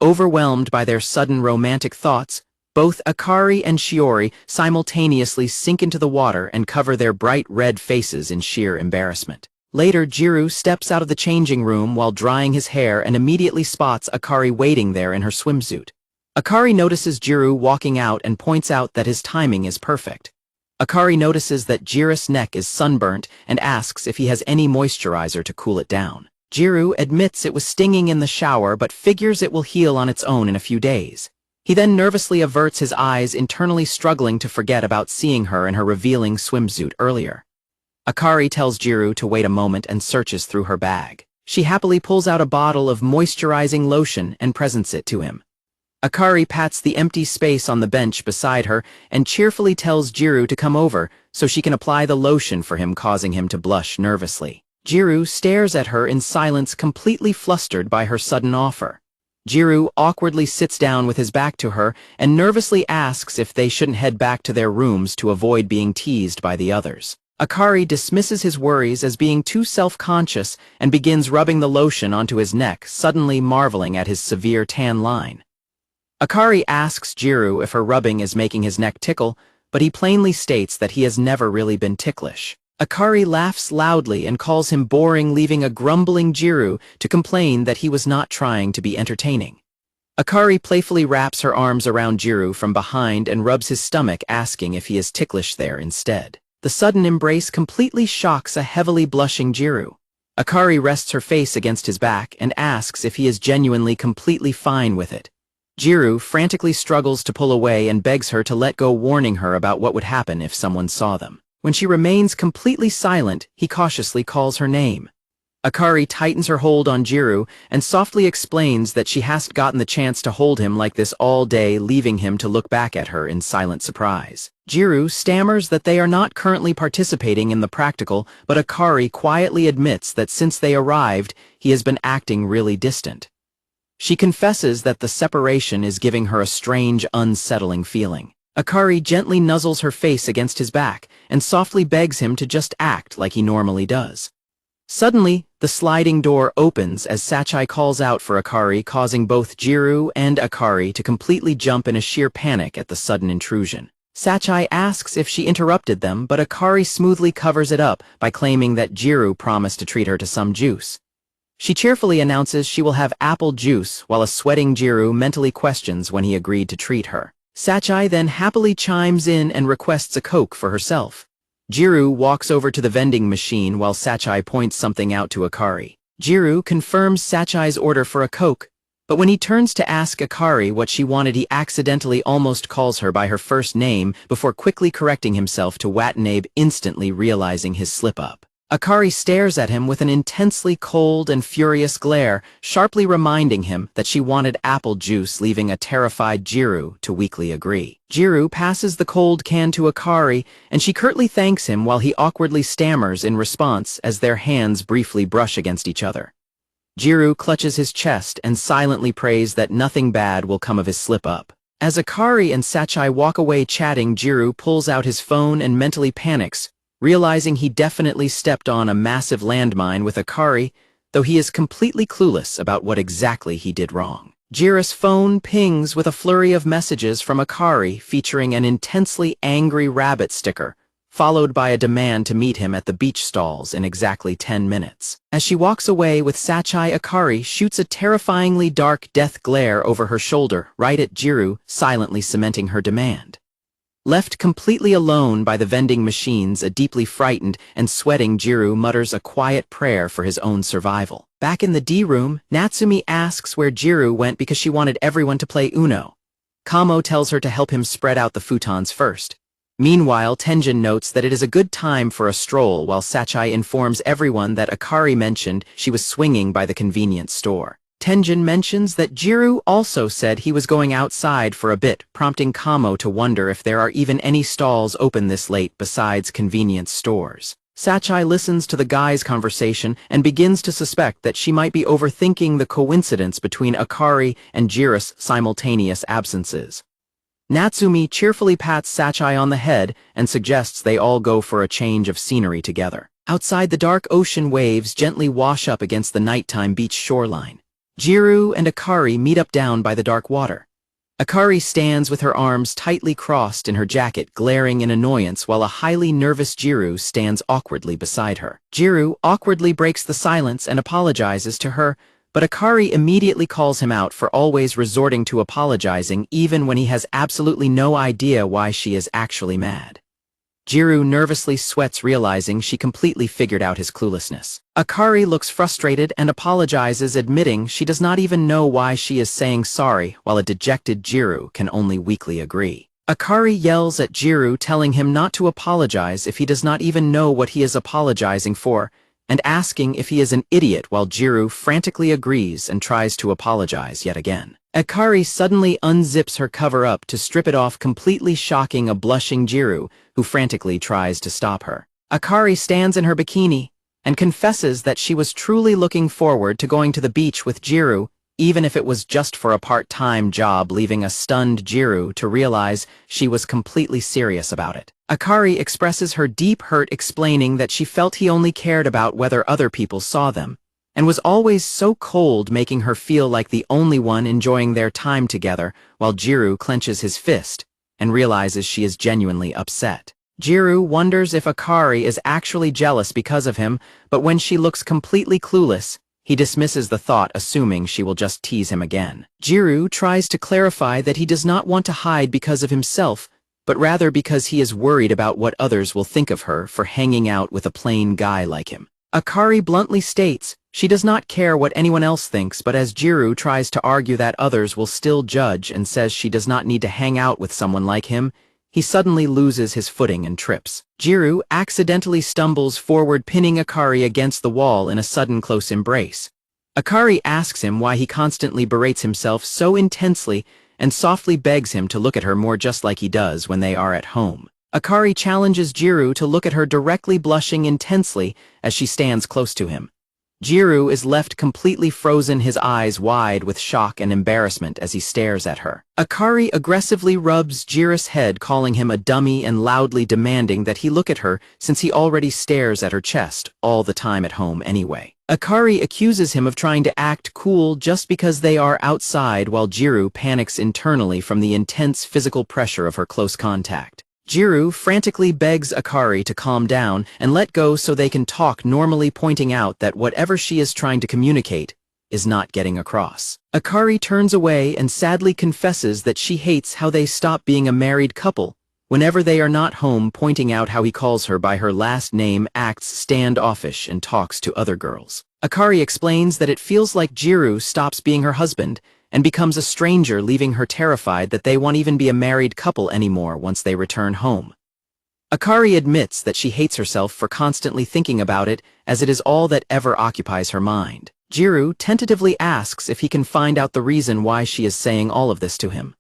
Overwhelmed by their sudden romantic thoughts, both Akari and Shiori simultaneously sink into the water and cover their bright red faces in sheer embarrassment. Later, Jiro steps out of the changing room while drying his hair and immediately spots Akari waiting there in her swimsuit. Akari notices Jiro walking out and points out that his timing is perfect. Akari notices that Jiro's neck is sunburnt and asks if he has any moisturizer to cool it down. Jiro admits it was stinging in the shower but figures it will heal on its own in a few days. He then nervously averts his eyes, internally struggling to forget about seeing her in her revealing swimsuit earlier. Akari tells Jiro to wait a moment and searches through her bag. She happily pulls out a bottle of moisturizing lotion and presents it to him. Akari pats the empty space on the bench beside her and cheerfully tells Jiro to come over so she can apply the lotion for him, causing him to blush nervously. Jiro stares at her in silence, completely flustered by her sudden offer. Jiro awkwardly sits down with his back to her and nervously asks if they shouldn't head back to their rooms to avoid being teased by the others. Akari dismisses his worries as being too self-conscious and begins rubbing the lotion onto his neck, suddenly marveling at his severe tan line. Akari asks Jiro if her rubbing is making his neck tickle, but he plainly states that he has never really been ticklish. Akari laughs loudly and calls him boring, leaving a grumbling Jiro to complain that he was not trying to be entertaining. Akari playfully wraps her arms around Jiro from behind and rubs his stomach, asking if he is ticklish there instead. The sudden embrace completely shocks a heavily blushing Jiro. Akari rests her face against his back and asks if he is genuinely completely fine with it. Jiro frantically struggles to pull away and begs her to let go, warning her about what would happen if someone saw them. When she remains completely silent, he cautiously calls her name. Akari tightens her hold on Jiro and softly explains that she hasn't gotten the chance to hold him like this all day, leaving him to look back at her in silent surprise. Jiro stammers that they are not currently participating in the practical, but Akari quietly admits that since they arrived, he has been acting really distant. She confesses that the separation is giving her a strange, unsettling feeling. Akari gently nuzzles her face against his back and softly begs him to just act like he normally does. Suddenly, the sliding door opens as Sachai calls out for Akari, causing both Jiro and Akari to completely jump in a sheer panic at the sudden intrusion. Sachai asks if she interrupted them, but Akari smoothly covers it up by claiming that Jiro promised to treat her to some juice. She cheerfully announces she will have apple juice, while a sweating Jiro mentally questions when he agreed to treat her. Sachai then happily chimes in and requests a Coke for herself. Jiro walks over to the vending machine while Sachai points something out to Akari. Jiro confirms Sachai's order for a Coke, but when he turns to ask Akari what she wanted, he accidentally almost calls her by her first name before quickly correcting himself to Watanabe, instantly realizing his slip-up. Akari stares at him with an intensely cold and furious glare, sharply reminding him that she wanted apple juice, leaving a terrified Jiro to weakly agree. Jiro passes the cold can to Akari, and she curtly thanks him while he awkwardly stammers in response as their hands briefly brush against each other. Jiro clutches his chest and silently prays that nothing bad will come of his slip-up. As Akari and Sachai walk away chatting, Jiro pulls out his phone and mentally panics, realizing he definitely stepped on a massive landmine with Akari, though he is completely clueless about what exactly he did wrong. Jiro's phone pings with a flurry of messages from Akari featuring an intensely angry rabbit sticker, followed by a demand to meet him at the beach stalls in exactly 10 minutes. As she walks away with Sachai, Akari shoots a terrifyingly dark death glare over her shoulder right at Jiro, silently cementing her demand. Left completely alone by the vending machines, a deeply frightened and sweating Jiro mutters a quiet prayer for his own survival. Back in the D-room, Natsumi asks where Jiro went because she wanted everyone to play Uno. Kamo tells her to help him spread out the futons first. Meanwhile, Tenjin notes that it is a good time for a stroll, while Sachai informs everyone that Akari mentioned she was swinging by the convenience store. Tenjin mentions that Jiro also said he was going outside for a bit, prompting Kamo to wonder if there are even any stalls open this late besides convenience stores. Sachai listens to the guys' conversation and begins to suspect that she might be overthinking the coincidence between Akari and Jiro's simultaneous absences. Natsumi cheerfully pats Sachai on the head and suggests they all go for a change of scenery together. Outside, the dark ocean waves gently wash up against the nighttime beach shoreline. Jiro and Akari meet up down by the dark water. Akari stands with her arms tightly crossed in her jacket, glaring in annoyance, while a highly nervous Jiro stands awkwardly beside her. Jiro awkwardly breaks the silence and apologizes to her, but Akari immediately calls him out for always resorting to apologizing even when he has absolutely no idea why she is actually mad. Jiro nervously sweats, realizing she completely figured out his cluelessness. Akari looks frustrated and apologizes, admitting she does not even know why she is saying sorry, while a dejected Jiro can only weakly agree. Akari yells at Jiro, telling him not to apologize if he does not even know what he is apologizing for, and asking if he is an idiot, while Jiro frantically agrees and tries to apologize yet again. Akari suddenly unzips her cover-up to strip it off, completely shocking a blushing Jiro, who frantically tries to stop her. Akari stands in her bikini and confesses that she was truly looking forward to going to the beach with Jiro, even if it was just for a part-time job, leaving a stunned Jiro to realize she was completely serious about it. Akari expresses her deep hurt, explaining that she felt he only cared about whether other people saw them, and was always so cold, making her feel like the only one enjoying their time together, while Jiro clenches his fist and realizes she is genuinely upset. Jiro wonders if Akari is actually jealous because of him, but when she looks completely clueless, he dismisses the thought, assuming she will just tease him again. Jiro tries to clarify that he does not want to hide because of himself, but rather because he is worried about what others will think of her for hanging out with a plain guy like him. Akari bluntly states she does not care what anyone else thinks, but as Jiro tries to argue that others will still judge and says she does not need to hang out with someone like him, he suddenly loses his footing and trips. Jiro accidentally stumbles forward, pinning Akari against the wall in a sudden close embrace. Akari asks him why he constantly berates himself so intensely and softly begs him to look at her more, just like he does when they are at home. Akari challenges Jiro to look at her directly, blushing intensely as she stands close to him. Jiro is left completely frozen, his eyes wide with shock and embarrassment as he stares at her. Akari aggressively rubs Jiro's head, calling him a dummy and loudly demanding that he look at her since he already stares at her chest all the time at home anyway. Akari accuses him of trying to act cool just because they are outside, while Jiro panics internally from the intense physical pressure of her close contact. Jiro frantically begs Akari to calm down and let go so they can talk normally, pointing out that whatever she is trying to communicate is not getting across. Akari turns away and sadly confesses that she hates how they stop being a married couple whenever they are not home, pointing out how he calls her by her last name, acts standoffish, and talks to other girls. Akari explains that it feels like Jiro stops being her husband and becomes a stranger, leaving her terrified that they won't even be a married couple anymore once they return home. Akari admits that she hates herself for constantly thinking about it, as it is all that ever occupies her mind. Jiro tentatively asks if he can find out the reason why she is saying all of this to him.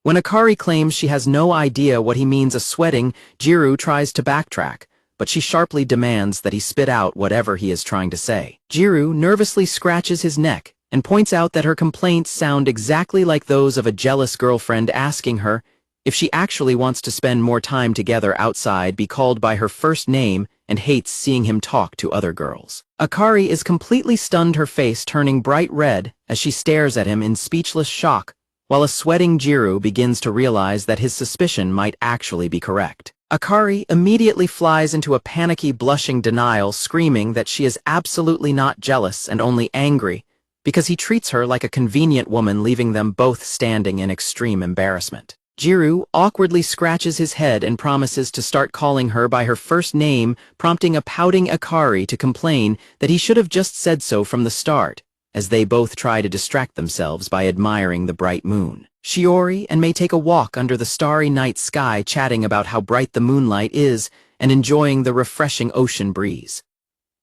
When Akari claims she has no idea what he means a sweating, Jiro tries to backtrack, but she sharply demands that he spit out whatever he is trying to say. Jiro nervously scratches his neck and points out that her complaints sound exactly like those of a jealous girlfriend asking her if she actually wants to spend more time together outside, be called by her first name, and hates seeing him talk to other girls. Akari is completely stunned, her face turning bright red as she stares at him in speechless shock, while a sweating Jiro begins to realize that his suspicion might actually be correct. Akari immediately flies into a panicky, blushing denial, screaming that she is absolutely not jealous and only angry because he treats her like a convenient woman, leaving them both standing in extreme embarrassment. Jiro awkwardly scratches his head and promises to start calling her by her first name, prompting a pouting Akari to complain that he should have just said so from the start, as they both try to distract themselves by admiring the bright moon. Shiori and Mei take a walk under the starry night sky, chatting about how bright the moonlight is and enjoying the refreshing ocean breeze.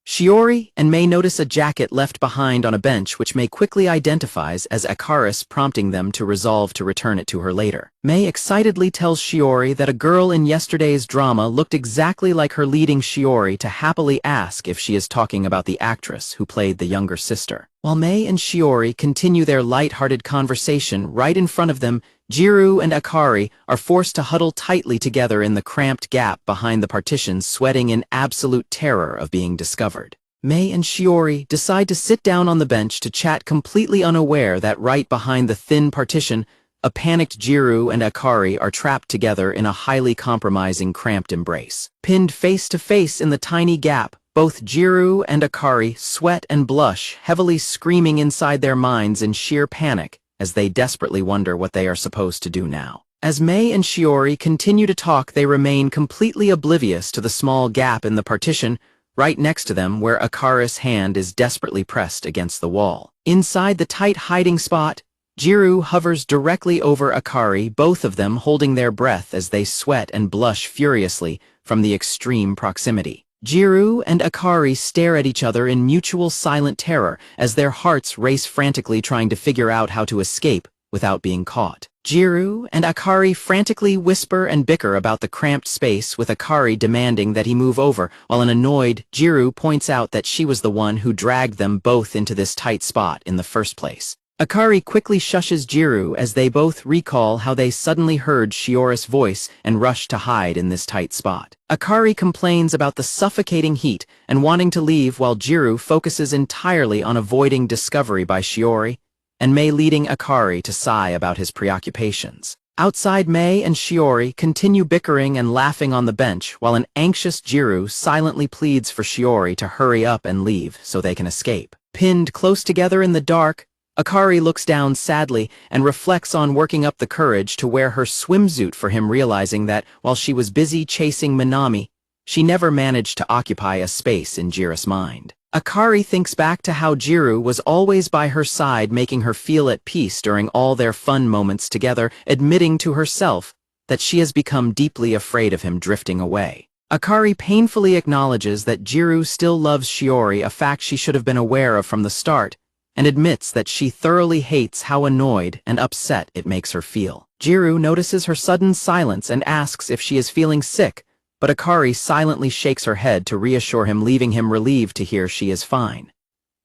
Shiori and Mei notice a jacket left behind on a bench, which Mei quickly identifies as Akari's, prompting them to resolve to return it to her later. Mei excitedly tells Shiori that a girl in yesterday's drama looked exactly like her, leading Shiori to happily ask if she is talking about the actress who played the younger sister. While Mei and Shiori continue their light-hearted conversation, right in front of them, Jiro and Akari are forced to huddle tightly together in the cramped gap behind the partitions, sweating in absolute terror of being discovered. Mei and Shiori decide to sit down on the bench to chat, completely unaware that right behind the thin partition, a panicked Jiro and Akari are trapped together in a highly compromising, cramped embrace. Pinned face to face in the tiny gap, both Jiro and Akari sweat and blush, heavily screaming inside their minds in sheer panic as they desperately wonder what they are supposed to do now. As Mei and Shiori continue to talk, they remain completely oblivious to the small gap in the partition right next to them, where Akari's hand is desperately pressed against the wall. Inside the tight hiding spot, Jiro hovers directly over Akari, both of them holding their breath as they sweat and blush furiously from the extreme proximity. Jiro and Akari stare at each other in mutual silent terror as their hearts race frantically, trying to figure out how to escape without being caught. Jiro and Akari frantically whisper and bicker about the cramped space, with Akari demanding that he move over, while an annoyed Jiro points out that she was the one who dragged them both into this tight spot in the first place. Akari quickly shushes Jiro as they both recall how they suddenly heard Shiori's voice and rush to hide in this tight spot. Akari complains about the suffocating heat and wanting to leave while Jiro focuses entirely on avoiding discovery by Shiori, and Mei leading Akari to sigh about his preoccupations. Outside, Mei and Shiori continue bickering and laughing on the bench while an anxious Jiro silently pleads for Shiori to hurry up and leave so they can escape. Pinned close together in the dark, Akari looks down sadly and reflects on working up the courage to wear her swimsuit for him, realizing that while she was busy chasing Minami, she never managed to occupy a space in Jiro's mind. Akari thinks back to how Jiro was always by her side, making her feel at peace during all their fun moments together, admitting to herself that she has become deeply afraid of him drifting away. Akari painfully acknowledges that Jiro still loves Shiori, a fact she should have been aware of from the start, and admits that she thoroughly hates how annoyed and upset it makes her feel. Jiro notices her sudden silence and asks if she is feeling sick, but Akari silently shakes her head to reassure him, leaving him relieved to hear she is fine.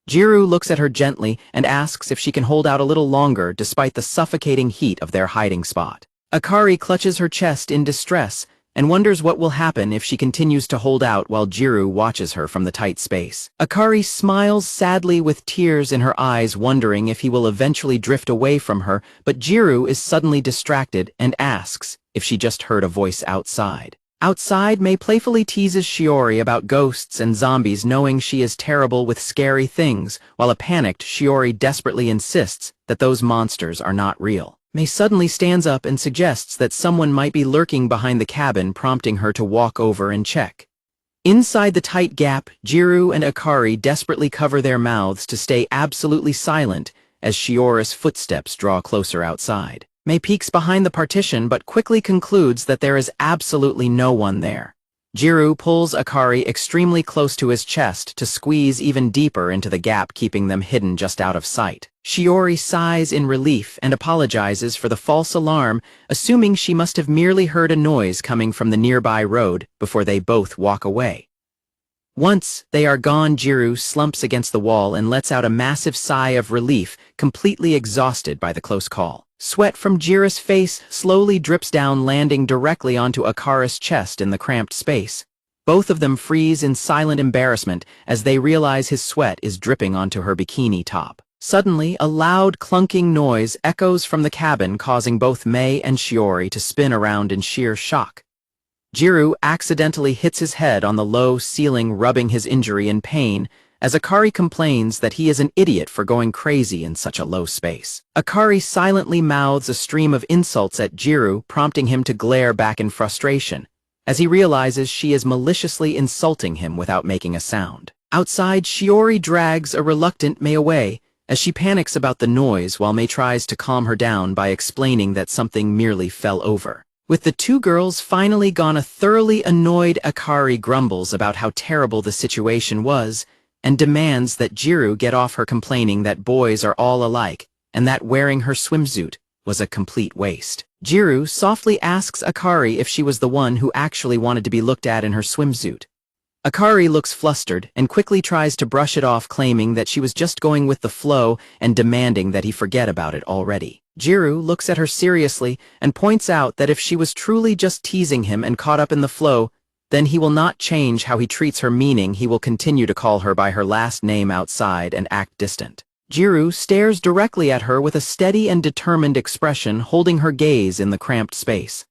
Jiro looks at her gently and asks if she can hold out a little longer despite the suffocating heat of their hiding spot. Akari clutches her chest in distress and wonders what will happen if she continues to hold out while Jiro watches her from the tight space. Akari smiles sadly with tears in her eyes, wondering if he will eventually drift away from her, but Jiro is suddenly distracted and asks if she just heard a voice outside. Outside, Mei playfully teases Shiori about ghosts and zombies, knowing she is terrible with scary things, while a panicked Shiori desperately insists that those monsters are not real. Mei suddenly stands up and suggests that someone might be lurking behind the cabin, prompting her to walk over and check. Inside the tight gap, Jiro and Akari desperately cover their mouths to stay absolutely silent as Shiori's footsteps draw closer outside. Mei peeks behind the partition but quickly concludes that there is absolutely no one there. Jiro pulls Akari extremely close to his chest to squeeze even deeper into the gap, keeping them hidden just out of sight. Shiori sighs in relief and apologizes for the false alarm, assuming she must have merely heard a noise coming from the nearby road before they both walk away. Once they are gone, Jiro slumps against the wall and lets out a massive sigh of relief, completely exhausted by the close call. Sweat from Jiro's face slowly drips down, landing directly onto Akari's chest in the cramped space. Both of them freeze in silent embarrassment as they realize his sweat is dripping onto her bikini top. Suddenly, a loud clunking noise echoes from the cabin, causing both Mei and Shiori to spin around in sheer shock. Jiro accidentally hits his head on the low ceiling, rubbing his injury in pain, as Akari complains that he is an idiot for going crazy in such a low space. Akari silently mouths a stream of insults at Jiro, prompting him to glare back in frustration, as he realizes she is maliciously insulting him without making a sound. Outside, Shiori drags a reluctant Mei away, as she panics about the noise while Mei tries to calm her down by explaining that something merely fell over. With the two girls finally gone, a thoroughly annoyed Akari grumbles about how terrible the situation was and demands that Jiro get off her, complaining that boys are all alike and that wearing her swimsuit was a complete waste. Jiro softly asks Akari if she was the one who actually wanted to be looked at in her swimsuit. Akari looks flustered and quickly tries to brush it off, claiming that she was just going with the flow and demanding that he forget about it already. Jiro looks at her seriously and points out that if she was truly just teasing him and caught up in the flow, then he will not change how he treats her, meaning he will continue to call her by her last name outside and act distant. Jiro stares directly at her with a steady and determined expression, holding her gaze in the cramped space.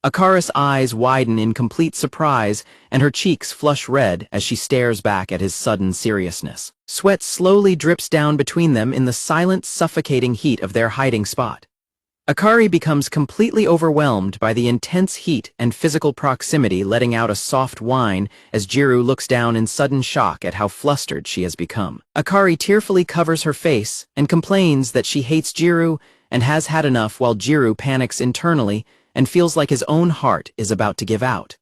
Akari's eyes widen in complete surprise, and her cheeks flush red as she stares back at his sudden seriousness. Sweat slowly drips down between them in the silent, suffocating heat of their hiding spot. Akari becomes completely overwhelmed by the intense heat and physical proximity, letting out a soft whine as Jiro looks down in sudden shock at how flustered she has become. Akari tearfully covers her face and complains that she hates Jiro and has had enough, while Jiro panics internally and feels like his own heart is about to give out.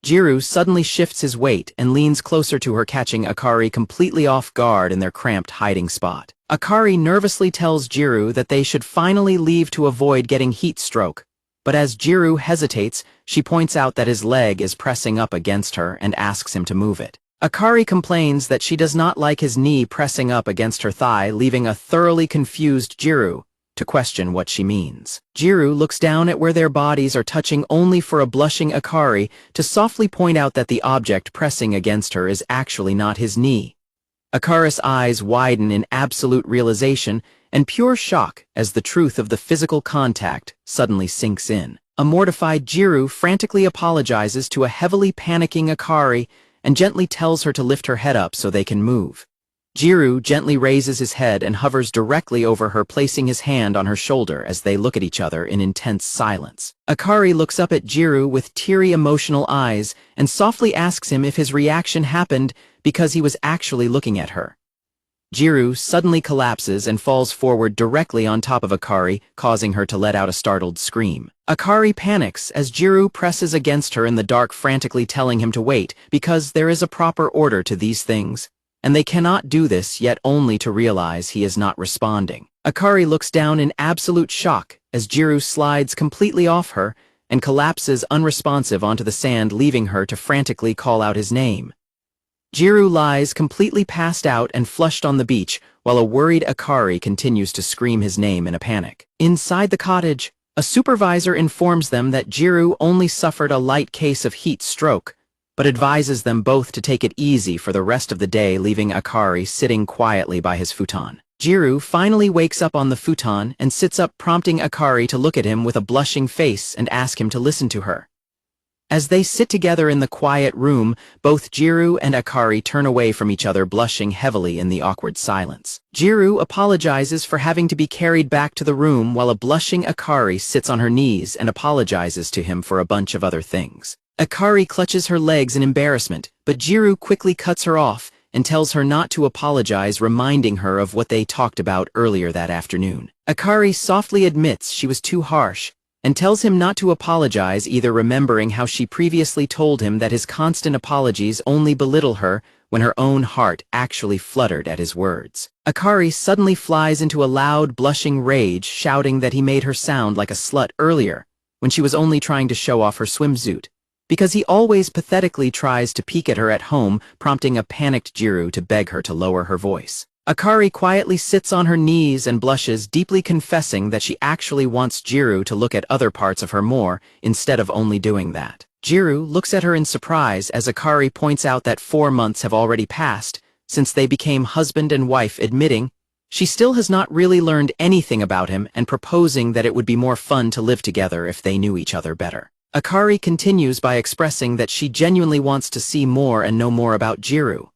Jiro suddenly shifts his weight and leans closer to her, catching Akari completely off guard in their cramped hiding spot. Akari nervously tells Jiro that they should finally leave to avoid getting heat stroke, but as Jiro hesitates, she points out that his leg is pressing up against her and asks him to move it. Akari complains that she does not like his knee pressing up against her thigh, leaving a thoroughly confused Jiro to question what she means. Jiro looks down at where their bodies are touching only for a blushing Akari to softly point out that the object pressing against her is actually not his knee. Akari's eyes widen in absolute realization and pure shock as the truth of the physical contact suddenly sinks in. A mortified Jiro frantically apologizes to a heavily panicking Akari and gently tells her to lift her head up so they can move. Jiro gently raises his head and hovers directly over her, placing his hand on her shoulder as they look at each other in intense silence. Akari looks up at Jiro with teary emotional eyes and softly asks him if his reaction happened because he was actually looking at her. Jiro suddenly collapses and falls forward directly on top of Akari, causing her to let out a startled scream. Akari panics as Jiro presses against her in the dark, frantically telling him to wait because there is a proper order to these things, and they cannot do this yet only to realize he is not responding. Akari looks down in absolute shock as Jiro slides completely off her and collapses unresponsive onto the sand, leaving her to frantically call out his name. Jiro lies completely passed out and flushed on the beach, while a worried Akari continues to scream his name in a panic. Inside the cottage, a supervisor informs them that Jiro only suffered a light case of heat stroke, but advises them both to take it easy for the rest of the day, leaving Akari sitting quietly by his futon. Jiro finally wakes up on the futon and sits up, prompting Akari to look at him with a blushing face and ask him to listen to her. As they sit together in the quiet room, both Jiro and Akari turn away from each other, blushing heavily in the awkward silence. Jiro apologizes for having to be carried back to the room while a blushing Akari sits on her knees and apologizes to him for a bunch of other things. Akari clutches her legs in embarrassment, but Jiro quickly cuts her off and tells her not to apologize, reminding her of what they talked about earlier that afternoon. Akari softly admits she was too harsh and tells him not to apologize either, remembering how she previously told him that his constant apologies only belittle her when her own heart actually fluttered at his words. Akari suddenly flies into a loud, blushing rage, shouting that he made her sound like a slut earlier when she was only trying to show off her swimsuit, because he always pathetically tries to peek at her at home, prompting a panicked Jiro to beg her to lower her voice. Akari quietly sits on her knees and blushes, deeply confessing that she actually wants Jiro to look at other parts of her more, instead of only doing that. Jiro looks at her in surprise as Akari points out that 4 months have already passed since they became husband and wife, admitting she still has not really learned anything about him and proposing that it would be more fun to live together if they knew each other better. Akari continues by expressing that she genuinely wants to see more and know more about Jiro.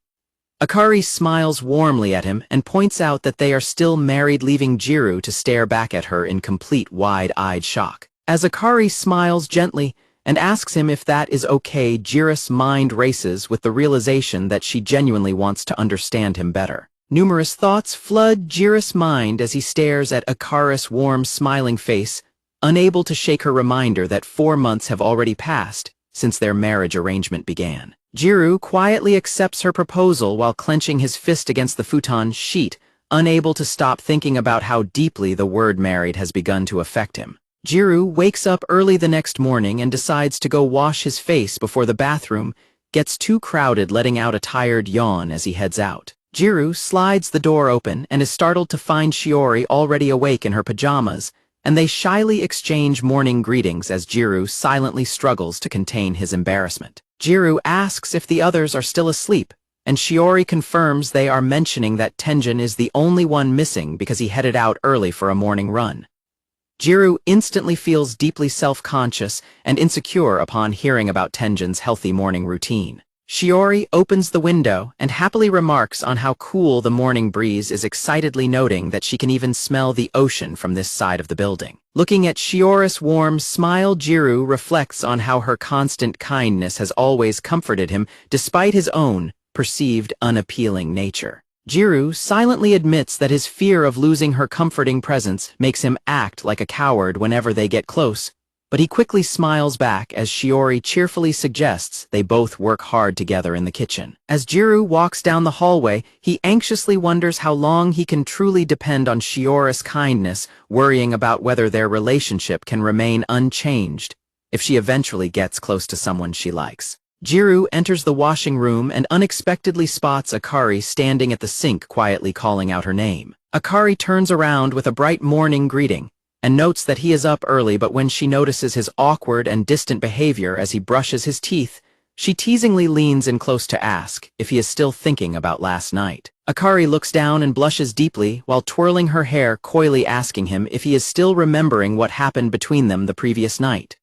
Akari smiles warmly at him and points out that they are still married, leaving Jiro to stare back at her in complete wide-eyed shock. As Akari smiles gently and asks him if that is okay, Jiro's mind races with the realization that she genuinely wants to understand him better. Numerous thoughts flood Jiro's mind as he stares at Akari's warm, smiling face, unable to shake her reminder that 4 months have already passed since their marriage arrangement began. Jiro quietly accepts her proposal while clenching his fist against the futon sheet, unable to stop thinking about how deeply the word married has begun to affect him. Jiro wakes up early the next morning and decides to go wash his face before the bathroom gets too crowded, letting out a tired yawn as he heads out. Jiro slides the door open and is startled to find Shiori already awake in her pajamas, and they shyly exchange morning greetings as Jiro silently struggles to contain his embarrassment. Jiro asks if the others are still asleep, and Shiori confirms they are, mentioning that Tenjin is the only one missing because he headed out early for a morning run. Jiro instantly feels deeply self-conscious and insecure upon hearing about Tenjin's healthy morning routine. Shiori opens the window and happily remarks on how cool the morning breeze is, excitedly noting that she can even smell the ocean from this side of the building. Looking at Shiori's warm smile, Jiro reflects on how her constant kindness has always comforted him despite his own perceived unappealing nature. Jiro silently admits that his fear of losing her comforting presence makes him act like a coward whenever they get close, but he quickly smiles back as Shiori cheerfully suggests they both work hard together in the kitchen. As Jiro walks down the hallway, he anxiously wonders how long he can truly depend on Shiori's kindness, worrying about whether their relationship can remain unchanged if she eventually gets close to someone she likes. Jiro enters the washing room and unexpectedly spots Akari standing at the sink quietly calling out her name. Akari turns around with a bright morning greeting and notes that he is up early, but when she notices his awkward and distant behavior as he brushes his teeth, she teasingly leans in close to ask if he is still thinking about last night. Akari looks down and blushes deeply while twirling her hair, coyly asking him if he is still remembering what happened between them the previous night.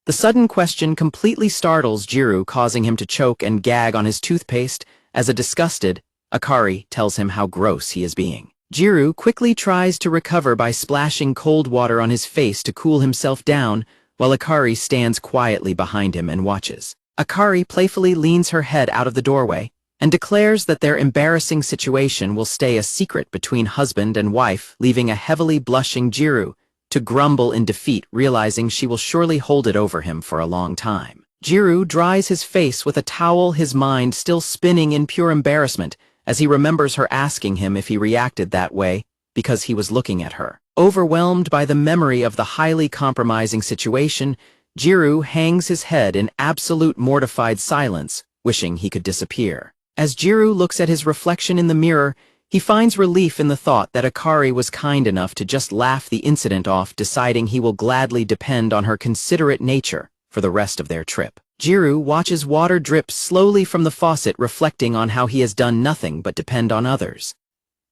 The sudden question completely startles Jiro, causing him to choke and gag on his toothpaste as a disgusted Akari tells him how gross he is being. Jiro quickly tries to recover by splashing cold water on his face to cool himself down, while Akari stands quietly behind him and watches. Akari playfully leans her head out of the doorway and declares that their embarrassing situation will stay a secret between husband and wife, leaving a heavily blushing Jiro to grumble in defeat, realizing she will surely hold it over him for a long time. Jiro dries his face with a towel, his mind still spinning in pure embarrassment as he remembers her asking him if he reacted that way because he was looking at her. Overwhelmed by the memory of the highly compromising situation, Jiro hangs his head in absolute mortified silence, wishing he could disappear. As Jiro looks at his reflection in the mirror, he finds relief in the thought that Akari was kind enough to just laugh the incident off, deciding he will gladly depend on her considerate nature for the rest of their trip. Jiro watches water drip slowly from the faucet, reflecting on how he has done nothing but depend on others.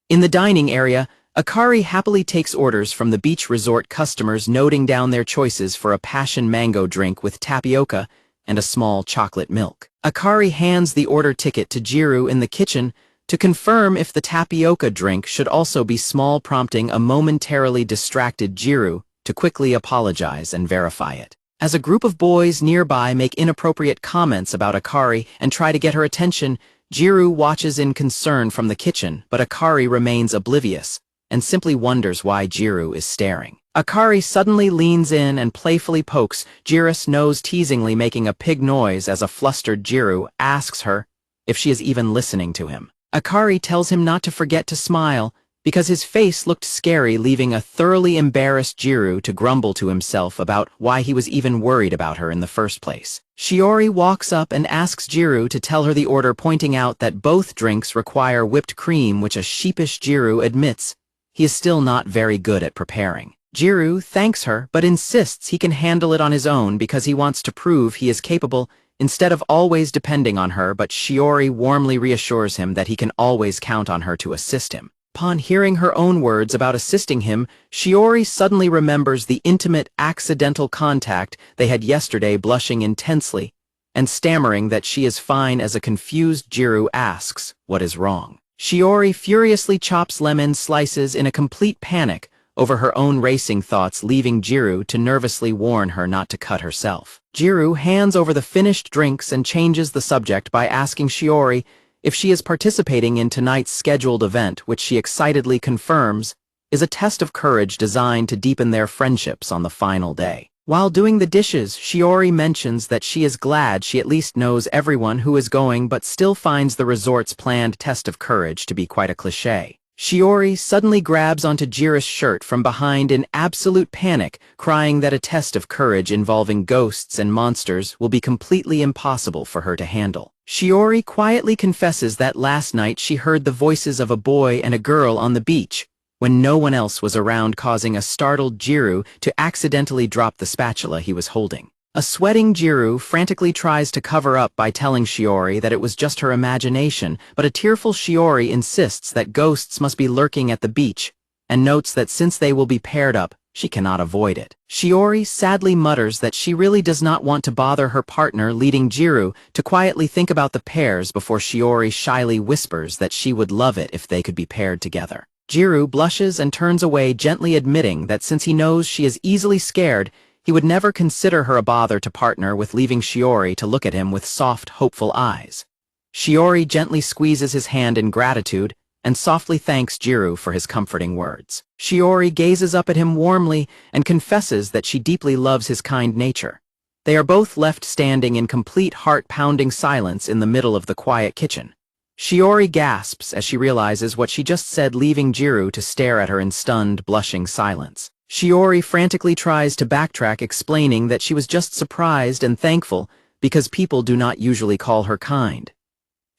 In the dining area, Akari happily takes orders from the beach resort customers, noting down their choices for a passion mango drink with tapioca and a small chocolate milk. Akari hands the order ticket to Jiro in the kitchen to confirm if the tapioca drink should also be small, prompting a momentarily distracted Jiro to quickly apologize and verify it. As a group of boys nearby make inappropriate comments about Akari and try to get her attention, Jiro watches in concern from the kitchen, but Akari remains oblivious and simply wonders why Jiro is staring. Akari suddenly leans in and playfully pokes Jiro's nose, teasingly making a pig noise as a flustered Jiro asks her if she is even listening to him. Akari tells him not to forget to smile because his face looked scary, leaving a thoroughly embarrassed Jiro to grumble to himself about why he was even worried about her in the first place. Shiori walks up and asks Jiro to tell her the order, pointing out that both drinks require whipped cream, which a sheepish Jiro admits he is still not very good at preparing. Jiro thanks her but insists he can handle it on his own because he wants to prove he is capable instead of always depending on her, but Shiori warmly reassures him that he can always count on her to assist him. Upon hearing her own words about assisting him, Shiori suddenly remembers the intimate, accidental contact they had yesterday, blushing intensely and stammering that she is fine as a confused Jiro asks what is wrong. Shiori furiously chops lemon slices in a complete panic over her own racing thoughts, leaving Jiro to nervously warn her not to cut herself. Jiro hands over the finished drinks and changes the subject by asking Shiori if she is participating in tonight's scheduled event, which she excitedly confirms is a test of courage designed to deepen their friendships on the final day. While doing the dishes, Shiori mentions that she is glad she at least knows everyone who is going, but still finds the resort's planned test of courage to be quite a cliché. Shiori suddenly grabs onto Jiro's shirt from behind in absolute panic, crying that a test of courage involving ghosts and monsters will be completely impossible for her to handle. Shiori quietly confesses that last night she heard the voices of a boy and a girl on the beach when no one else was around, causing a startled Jiro to accidentally drop the spatula he was holding. A sweating Jiro frantically tries to cover up by telling Shiori that it was just her imagination, but a tearful Shiori insists that ghosts must be lurking at the beach and notes that since they will be paired up, she cannot avoid it. Shiori sadly mutters that she really does not want to bother her partner, leading Jiro to quietly think about the pairs before Shiori shyly whispers that she would love it if they could be paired together. Jiro blushes and turns away, gently admitting that since he knows she is easily scared, he would never consider her a bother to partner with, leaving Shiori to look at him with soft, hopeful eyes. Shiori gently squeezes his hand in gratitude and softly thanks Jiro for his comforting words. Shiori gazes up at him warmly and confesses that she deeply loves his kind nature. They are both left standing in complete heart-pounding silence in the middle of the quiet kitchen. Shiori gasps as she realizes what she just said, leaving Jiro to stare at her in stunned, blushing silence. Shiori frantically tries to backtrack, explaining that she was just surprised and thankful because people do not usually call her kind.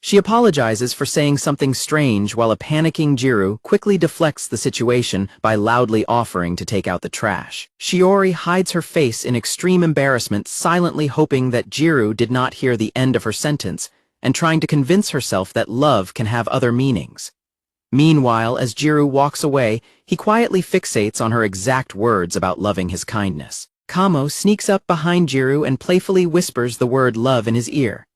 She apologizes for saying something strange while a panicking Jiro quickly deflects the situation by loudly offering to take out the trash. Shiori hides her face in extreme embarrassment, silently hoping that Jiro did not hear the end of her sentence and trying to convince herself that love can have other meanings. Meanwhile, as Jiro walks away, he quietly fixates on her exact words about loving his kindness. Kamo sneaks up behind Jiro and playfully whispers the word love in his ear.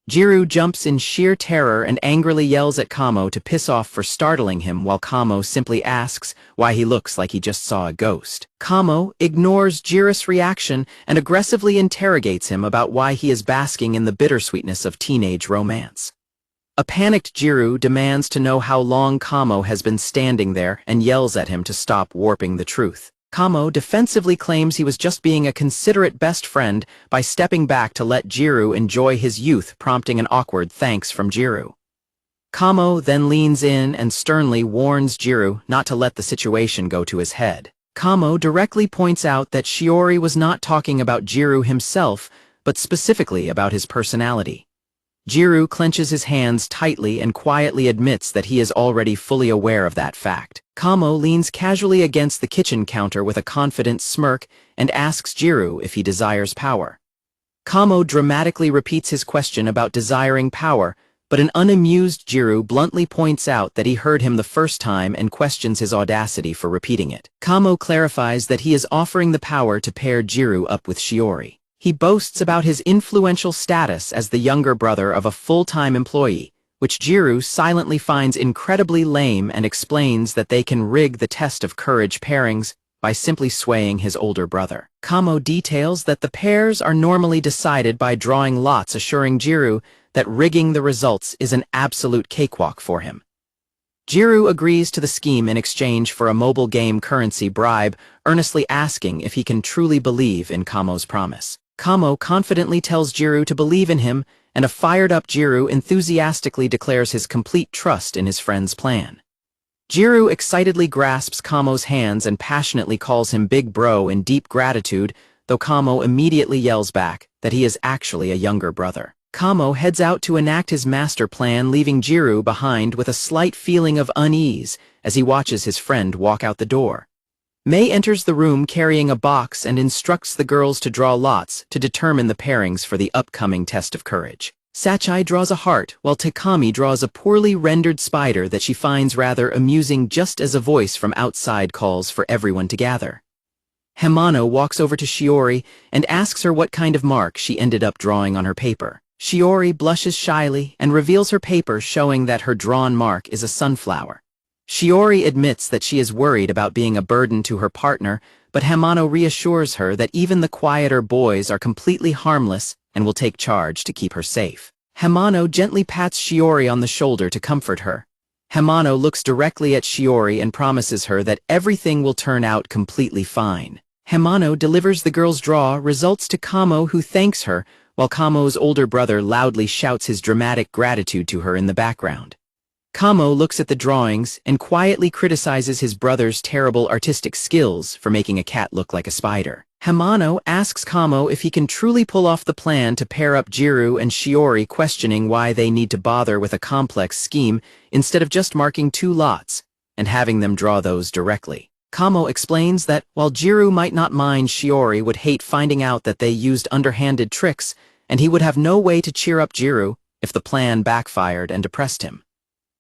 Jiro jumps in sheer terror and angrily yells at Kamo to piss off for startling him, while Kamo simply asks why he looks like he just saw a ghost. Kamo ignores Jiro's reaction and aggressively interrogates him about why he is basking in the bittersweetness of teenage romance. A panicked Jiro demands to know how long Kamo has been standing there and yells at him to stop warping the truth. Kamo defensively claims he was just being a considerate best friend by stepping back to let Jiro enjoy his youth, prompting an awkward thanks from Jiro. Kamo then leans in and sternly warns Jiro not to let the situation go to his head. Kamo directly points out that Shiori was not talking about Jiro himself, but specifically about his personality. Jiro clenches his hands tightly and quietly admits that he is already fully aware of that fact. Kamo leans casually against the kitchen counter with a confident smirk and asks Jiro if he desires power. Kamo dramatically repeats his question about desiring power, but an unamused Jiro bluntly points out that he heard him the first time and questions his audacity for repeating it. Kamo clarifies that he is offering the power to pair Jiro up with Shiori. He boasts about his influential status as the younger brother of a full-time employee, which Jiro silently finds incredibly lame, and explains that they can rig the test of courage pairings by simply swaying his older brother. Kamo details that the pairs are normally decided by drawing lots, assuring Jiro that rigging the results is an absolute cakewalk for him. Jiro agrees to the scheme in exchange for a mobile game currency bribe, earnestly asking if he can truly believe in Kamo's promise. Kamo confidently tells Jiro to believe in him, and a fired-up Jiro enthusiastically declares his complete trust in his friend's plan. Jiro excitedly grasps Kamo's hands and passionately calls him Big Bro in deep gratitude, though Kamo immediately yells back that he is actually a younger brother. Kamo heads out to enact his master plan, leaving Jiro behind with a slight feeling of unease as he watches his friend walk out the door. Mei enters the room carrying a box and instructs the girls to draw lots to determine the pairings for the upcoming test of courage. Sachai draws a heart, while Takami draws a poorly rendered spider that she finds rather amusing just as a voice from outside calls for everyone to gather. Hamano walks over to Shiori and asks her what kind of mark she ended up drawing on her paper. Shiori blushes shyly and reveals her paper, showing that her drawn mark is a sunflower. Shiori admits that she is worried about being a burden to her partner, but Hamano reassures her that even the quieter boys are completely harmless and will take charge to keep her safe. Hamano gently pats Shiori on the shoulder to comfort her. Hamano looks directly at Shiori and promises her that everything will turn out completely fine. Hamano delivers the girl's draw results to Kamo, who thanks her, while Kamo's older brother loudly shouts his dramatic gratitude to her in the background. Kamo looks at the drawings and quietly criticizes his brother's terrible artistic skills for making a cat look like a spider. Hamano asks Kamo if he can truly pull off the plan to pair up Jiro and Shiori, questioning why they need to bother with a complex scheme instead of just marking 2 lots and having them draw those directly. Kamo explains that while Jiro might not mind, Shiori would hate finding out that they used underhanded tricks, and he would have no way to cheer up Jiro if the plan backfired and depressed him.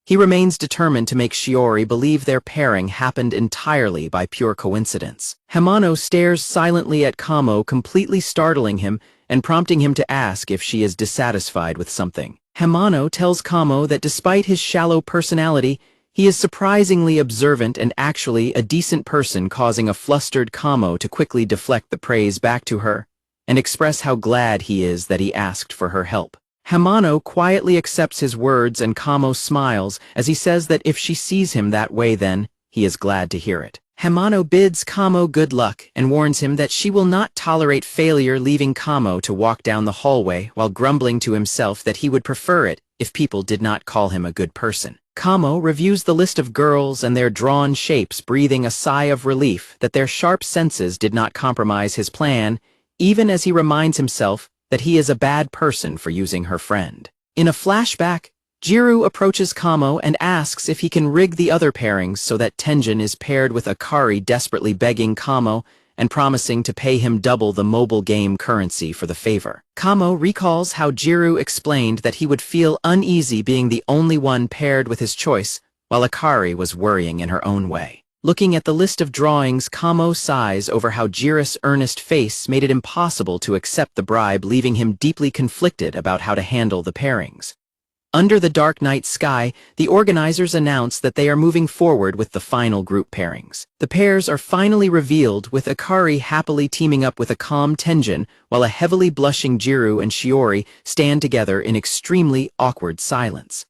He remains determined to make Shiori believe their pairing happened entirely by pure coincidence. Hamano stares silently at Kamo, completely startling him and prompting him to ask if she is dissatisfied with something. Hamano tells Kamo that despite his shallow personality, he is surprisingly observant and actually a decent person, causing a flustered Kamo to quickly deflect the praise back to her and express how glad he is that he asked for her help. Hamano quietly accepts his words, and Kamo smiles as he says that if she sees him that way, then he is glad to hear it. Hamano bids Kamo good luck and warns him that she will not tolerate failure, leaving Kamo to walk down the hallway while grumbling to himself that he would prefer it if people did not call him a good person. Kamo reviews the list of girls and their drawn shapes, breathing a sigh of relief that their sharp senses did not compromise his plan, even as he reminds himself that he is a bad person for using her friend. In a flashback, Jiro approaches Kamo and asks if he can rig the other pairings so that Tenjin is paired with Akari, desperately begging Kamo and promising to pay him double the mobile game currency for the favor. Kamo recalls how Jiro explained that he would feel uneasy being the only one paired with his choice, while Akari was worrying in her own way. Looking at the list of drawings, Kamo sighs over how Jiro's earnest face made it impossible to accept the bribe, leaving him deeply conflicted about how to handle the pairings. Under the dark night sky, the organizers announce that they are moving forward with the final group pairings. The pairs are finally revealed, with Akari happily teaming up with a calm Tenjin, while a heavily blushing Jiro and Shiori stand together in extremely awkward silence.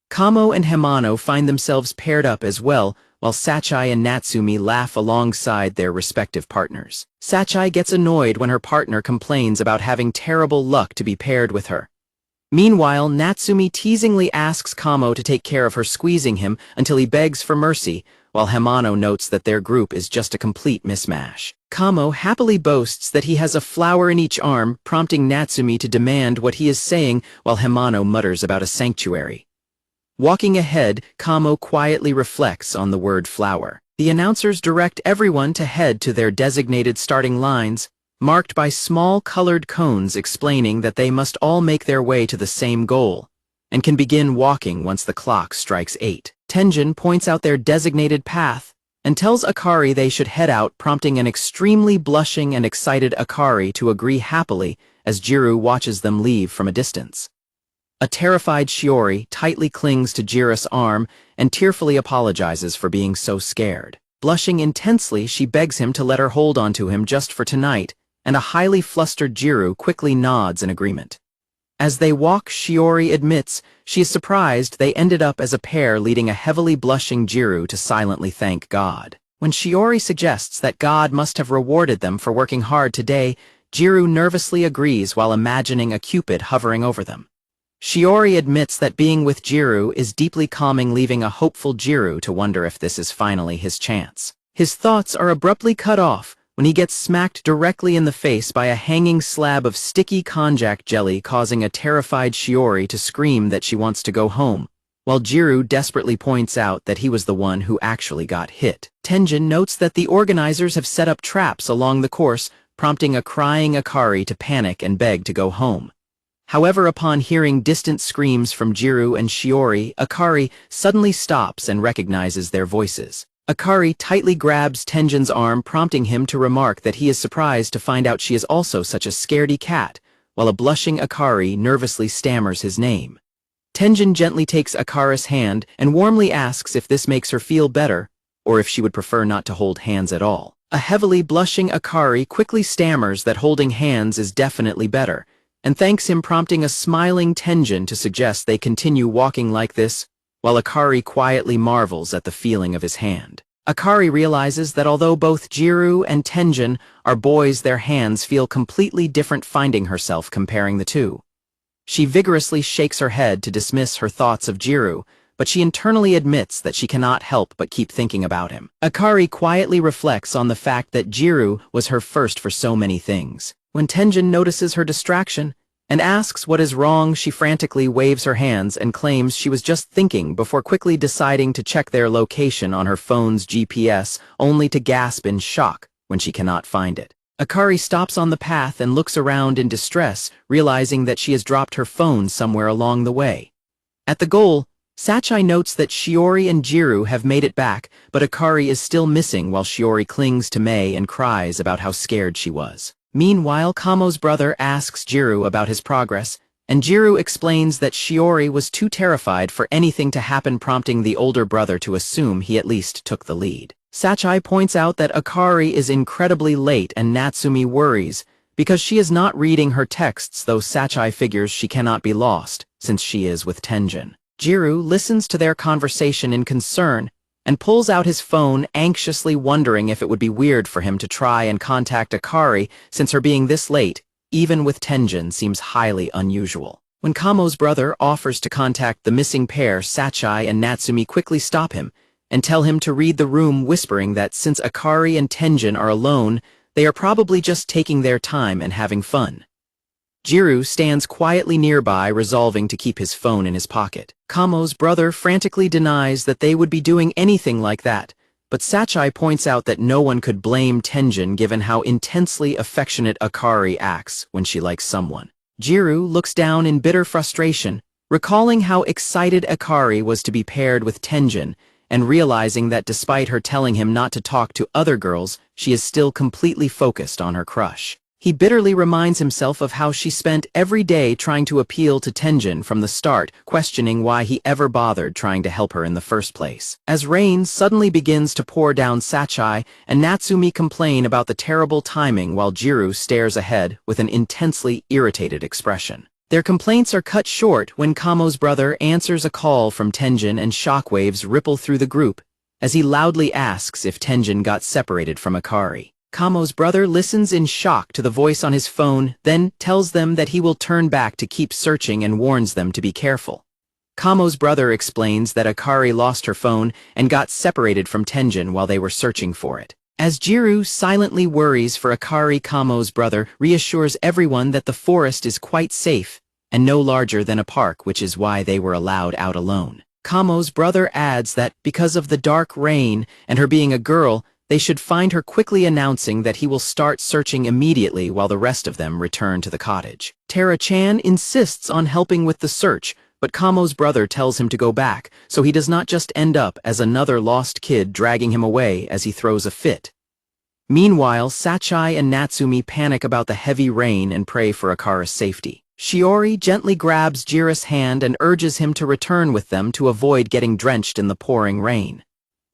Kamo and Hamano find themselves paired up as well, while Sachai and Natsumi laugh alongside their respective partners. Sachai gets annoyed when her partner complains about having terrible luck to be paired with her. Meanwhile, Natsumi teasingly asks Kamo to take care of her, squeezing him until he begs for mercy, while Hamano notes that their group is just a complete mismatch. Kamo happily boasts that he has a flower in each arm, prompting Natsumi to demand what he is saying, while Hamano mutters about a sanctuary. Walking ahead, Kamo quietly reflects on the word flower. The announcers direct everyone to head to their designated starting lines, marked by small colored cones explaining that they must all make their way to the same goal, and can begin walking once the clock strikes 8. Tenjin points out their designated path and tells Akari they should head out, prompting an extremely blushing and excited Akari to agree happily as Jiro watches them leave from a distance. A terrified Shiori tightly clings to Jiro's arm and tearfully apologizes for being so scared. Blushing intensely, she begs him to let her hold onto him just for tonight, and a highly flustered Jiro quickly nods in agreement. As they walk, Shiori admits she is surprised they ended up as a pair, leading a heavily blushing Jiro to silently thank God. When Shiori suggests that God must have rewarded them for working hard today, Jiro nervously agrees while imagining a cupid hovering over them. Shiori admits that being with Jiro is deeply calming, leaving a hopeful Jiro to wonder if this is finally his chance. His thoughts are abruptly cut off when he gets smacked directly in the face by a hanging slab of sticky konjac jelly, causing a terrified Shiori to scream that she wants to go home, while Jiro desperately points out that he was the one who actually got hit. Tenjin notes that the organizers have set up traps along the course, prompting a crying Akari to panic and beg to go home. However, upon hearing distant screams from Jiro and Shiori, Akari suddenly stops and recognizes their voices. Akari tightly grabs Tenjin's arm, prompting him to remark that he is surprised to find out she is also such a scaredy cat, while a blushing Akari nervously stammers his name. Tenjin gently takes Akari's hand and warmly asks if this makes her feel better, or if she would prefer not to hold hands at all. A heavily blushing Akari quickly stammers that holding hands is definitely better, and thanks him, prompting a smiling Tenjin to suggest they continue walking like this, while Akari quietly marvels at the feeling of his hand. Akari realizes that although both Jiro and Tenjin are boys, their hands feel completely different, finding herself comparing the two. She vigorously shakes her head to dismiss her thoughts of Jiro, but she internally admits that she cannot help but keep thinking about him. Akari quietly reflects on the fact that Jiro was her first for so many things. When Tenjin notices her distraction and asks what is wrong, she frantically waves her hands and claims she was just thinking, before quickly deciding to check their location on her phone's GPS, only to gasp in shock when she cannot find it. Akari stops on the path and looks around in distress, realizing that she has dropped her phone somewhere along the way. At the goal, Sachai notes that Shiori and Jiro have made it back, but Akari is still missing, while Shiori clings to Mei and cries about how scared she was. Meanwhile, Kamo's brother asks Jiro about his progress, and Jiro explains that Shiori was too terrified for anything to happen, prompting the older brother to assume he at least took the lead. Sachai points out that Akari is incredibly late, and Natsumi worries because she is not reading her texts, though Sachai figures she cannot be lost since she is with Tenjin. Jiro listens to their conversation in concern and pulls out his phone, anxiously wondering if it would be weird for him to try and contact Akari, since her being this late, even with Tenjin, seems highly unusual. When Kamo's brother offers to contact the missing pair, Sachai and Natsumi quickly stop him and tell him to read the room, whispering that since Akari and Tenjin are alone, they are probably just taking their time and having fun. Jiro stands quietly nearby, resolving to keep his phone in his pocket. Kamo's brother frantically denies that they would be doing anything like that, but Sachai points out that no one could blame Tenjin given how intensely affectionate Akari acts when she likes someone. Jiro looks down in bitter frustration, recalling how excited Akari was to be paired with Tenjin, and realizing that despite her telling him not to talk to other girls, she is still completely focused on her crush. He bitterly reminds himself of how she spent every day trying to appeal to Tenjin from the start, questioning why he ever bothered trying to help her in the first place. As rain suddenly begins to pour down, Sachai and Natsumi complain about the terrible timing while Jiro stares ahead with an intensely irritated expression. Their complaints are cut short when Kamo's brother answers a call from Tenjin and shockwaves ripple through the group as he loudly asks if Tenjin got separated from Akari. Kamo's brother listens in shock to the voice on his phone, then tells them that he will turn back to keep searching and warns them to be careful. Kamo's brother explains that Akari lost her phone and got separated from Tenjin while they were searching for it. As Jiro silently worries for Akari, Kamo's brother reassures everyone that the forest is quite safe and no larger than a park, which is why they were allowed out alone. Kamo's brother adds that because of the dark rain and her being a girl, they should find her, quickly announcing that he will start searching immediately while the rest of them return to the cottage. Tara-chan insists on helping with the search, but Kamo's brother tells him to go back, so he does not just end up as another lost kid dragging him away as he throws a fit. Meanwhile, Sachai and Natsumi panic about the heavy rain and pray for Akari's safety. Shiori gently grabs Jiro's hand and urges him to return with them to avoid getting drenched in the pouring rain.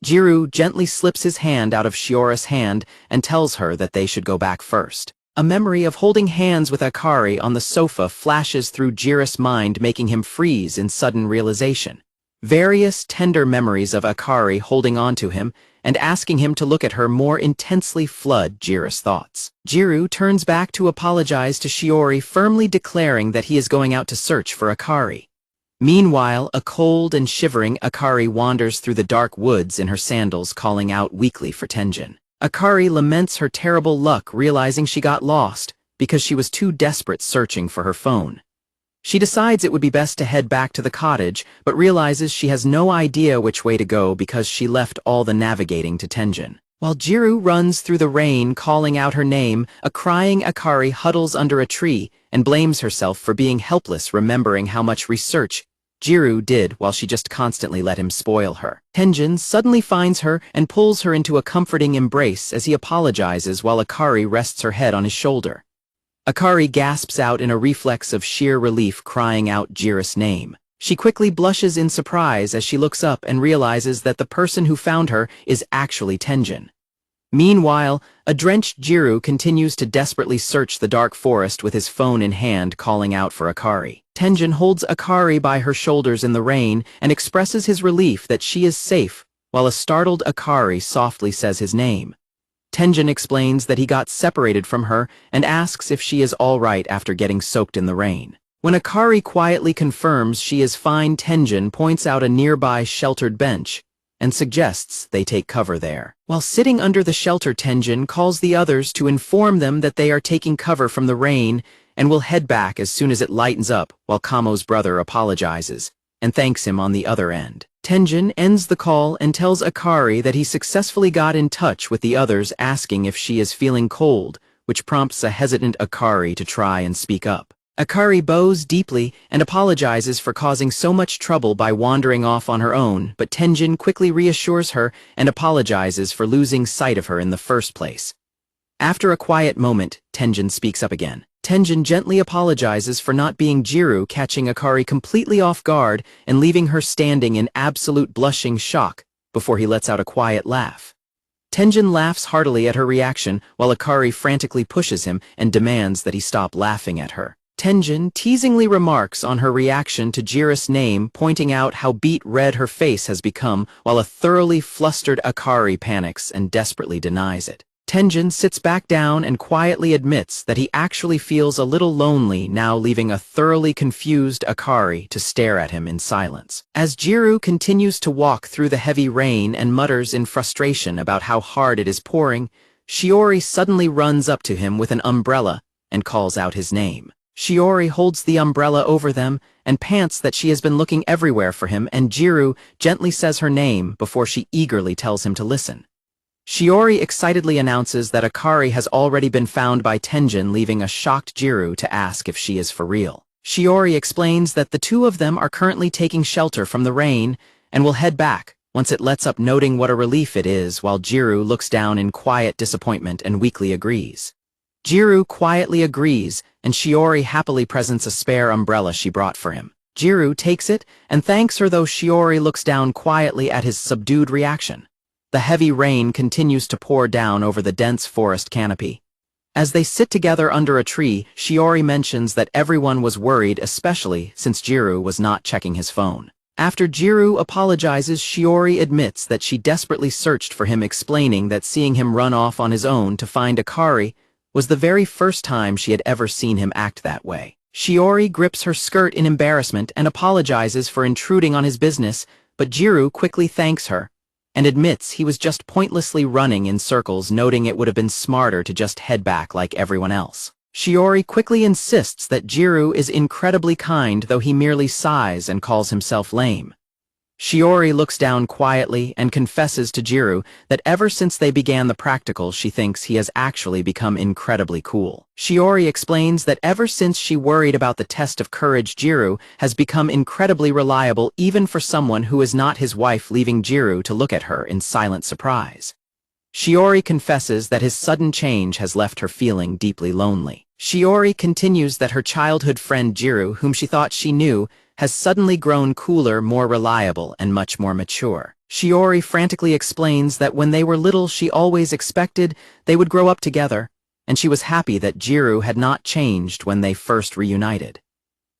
Jiro gently slips his hand out of Shiori's hand and tells her that they should go back first. A memory of holding hands with Akari on the sofa flashes through Jiro's mind, making him freeze in sudden realization. Various tender memories of Akari holding on to him and asking him to look at her more intensely flood Jiro's thoughts. Jiro turns back to apologize to Shiori, firmly declaring that he is going out to search for Akari. Meanwhile, a cold and shivering Akari wanders through the dark woods in her sandals, calling out weakly for Tenjin. Akari laments her terrible luck, realizing she got lost because she was too desperate searching for her phone. She decides it would be best to head back to the cottage, but realizes she has no idea which way to go because she left all the navigating to Tenjin. While Jiro runs through the rain calling out her name, a crying Akari huddles under a tree and blames herself for being helpless, remembering how much research Jiro did while she just constantly let him spoil her. Tenjin suddenly finds her and pulls her into a comforting embrace as he apologizes while Akari rests her head on his shoulder. Akari gasps out in a reflex of sheer relief, crying out Jiro's name. She quickly blushes in surprise as she looks up and realizes that the person who found her is actually Tenjin. Meanwhile, a drenched Jiro continues to desperately search the dark forest with his phone in hand, calling out for Akari. Tenjin holds Akari by her shoulders in the rain and expresses his relief that she is safe, while a startled Akari softly says his name. Tenjin explains that he got separated from her and asks if she is all right after getting soaked in the rain. When Akari quietly confirms she is fine, Tenjin points out a nearby sheltered bench and suggests they take cover there. While sitting under the shelter, Tenjin calls the others to inform them that they are taking cover from the rain and will head back as soon as it lightens up, while Kamo's brother apologizes and thanks him on the other end. Tenjin ends the call and tells Akari that he successfully got in touch with the others, asking if she is feeling cold, which prompts a hesitant Akari to try and speak up. Akari bows deeply and apologizes for causing so much trouble by wandering off on her own, but Tenjin quickly reassures her and apologizes for losing sight of her in the first place. After a quiet moment, Tenjin speaks up again. Tenjin gently apologizes for not being Jiro, catching Akari completely off guard and leaving her standing in absolute blushing shock before he lets out a quiet laugh. Tenjin laughs heartily at her reaction while Akari frantically pushes him and demands that he stop laughing at her. Tenjin teasingly remarks on her reaction to Jiro's name, pointing out how beet red her face has become, while a thoroughly flustered Akari panics and desperately denies it. Tenjin sits back down and quietly admits that he actually feels a little lonely now, leaving a thoroughly confused Akari to stare at him in silence. As Jiro continues to walk through the heavy rain and mutters in frustration about how hard it is pouring, Shiori suddenly runs up to him with an umbrella and calls out his name. Shiori holds the umbrella over them and pants that she has been looking everywhere for him, and Jiro gently says her name before she eagerly tells him to listen. Shiori excitedly announces that Akari has already been found by Tenjin, leaving a shocked Jiro to ask if she is for real. Shiori explains that the two of them are currently taking shelter from the rain and will head back once it lets up, noting what a relief it is, while Jiro looks down in quiet disappointment and weakly agrees. Jiro quietly agrees, and Shiori happily presents a spare umbrella she brought for him. Jiro takes it and thanks her, though Shiori looks down quietly at his subdued reaction. The heavy rain continues to pour down over the dense forest canopy. As they sit together under a tree, Shiori mentions that everyone was worried, especially since Jiro was not checking his phone. After Jiro apologizes, Shiori admits that she desperately searched for him, explaining that seeing him run off on his own to find Akari was the very first time she had ever seen him act that way. Shiori grips her skirt in embarrassment and apologizes for intruding on his business, but Jiro quickly thanks her and admits he was just pointlessly running in circles, noting it would have been smarter to just head back like everyone else. Shiori quickly insists that Jiro is incredibly kind, though he merely sighs and calls himself lame. Shiori looks down quietly and confesses to Jiro that ever since they began the practicals, she thinks he has actually become incredibly cool. Shiori explains that ever since she worried about the test of courage, Jiro has become incredibly reliable, even for someone who is not his wife, leaving Jiro to look at her in silent surprise. Shiori confesses that his sudden change has left her feeling deeply lonely. Shiori continues that her childhood friend Jiro, whom she thought she knew, has suddenly grown cooler, more reliable, and much more mature. Shiori frantically explains that when they were little, she always expected they would grow up together, and she was happy that Jiro had not changed when they first reunited.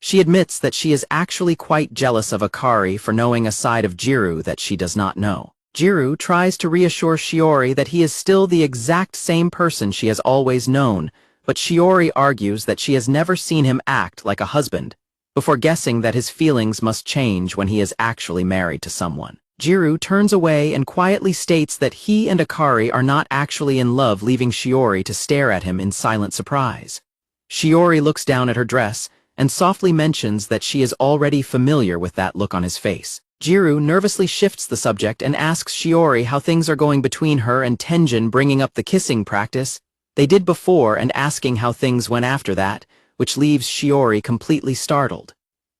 She admits that she is actually quite jealous of Akari for knowing a side of Jiro that she does not know. Jiro tries to reassure Shiori that he is still the exact same person she has always known, but Shiori argues that she has never seen him act like a husband, before guessing that his feelings must change when he is actually married to someone. Jiro turns away and quietly states that he and Akari are not actually in love, leaving Shiori to stare at him in silent surprise. Shiori looks down at her dress and softly mentions that she is already familiar with that look on his face. Jiro nervously shifts the subject and asks Shiori how things are going between her and Tenjin, bringing up the kissing practice they did before and asking how things went after that, which leaves Shiori completely startled.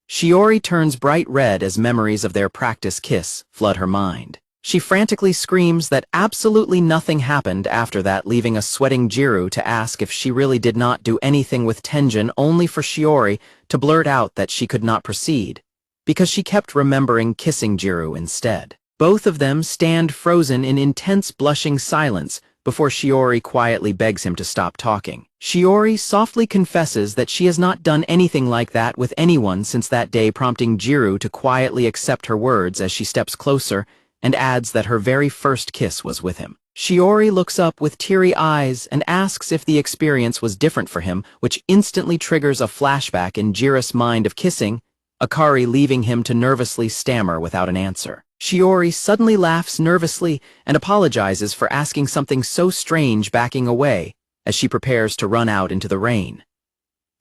Shiori turns bright red as memories of their practice kiss flood her mind. She frantically screams that absolutely nothing happened after that, leaving a sweating Jiro to ask if she really did not do anything with Tenjin, only for Shiori to blurt out that she could not proceed, because she kept remembering kissing Jiro instead. Both of them stand frozen in intense blushing silence before Shiori quietly begs him to stop talking. Shiori softly confesses that she has not done anything like that with anyone since that day, prompting Jiro to quietly accept her words as she steps closer and adds that her very first kiss was with him. Shiori looks up with teary eyes and asks if the experience was different for him, which instantly triggers a flashback in Jiro's mind of kissing Akari, leaving him to nervously stammer without an answer. Shiori suddenly laughs nervously and apologizes for asking something so strange, backing away as she prepares to run out into the rain.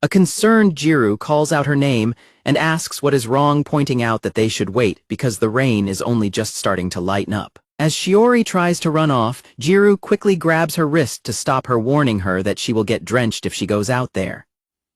A concerned Jiro calls out her name and asks what is wrong, pointing out that they should wait because the rain is only just starting to lighten up. As Shiori tries to run off, Jiro quickly grabs her wrist to stop her, warning her that she will get drenched if she goes out there.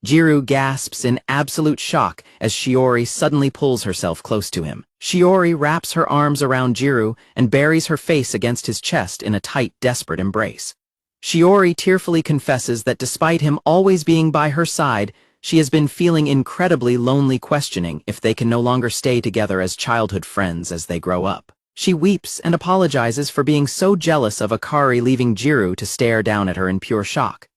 Jiro gasps in absolute shock as Shiori suddenly pulls herself close to him. Shiori wraps her arms around Jiro and buries her face against his chest in a tight, desperate embrace. Shiori tearfully confesses that despite him always being by her side, she has been feeling incredibly lonely, questioning if they can no longer stay together as childhood friends as they grow up. She weeps and apologizes for being so jealous of Akari, leaving Jiro to stare down at her in pure shock.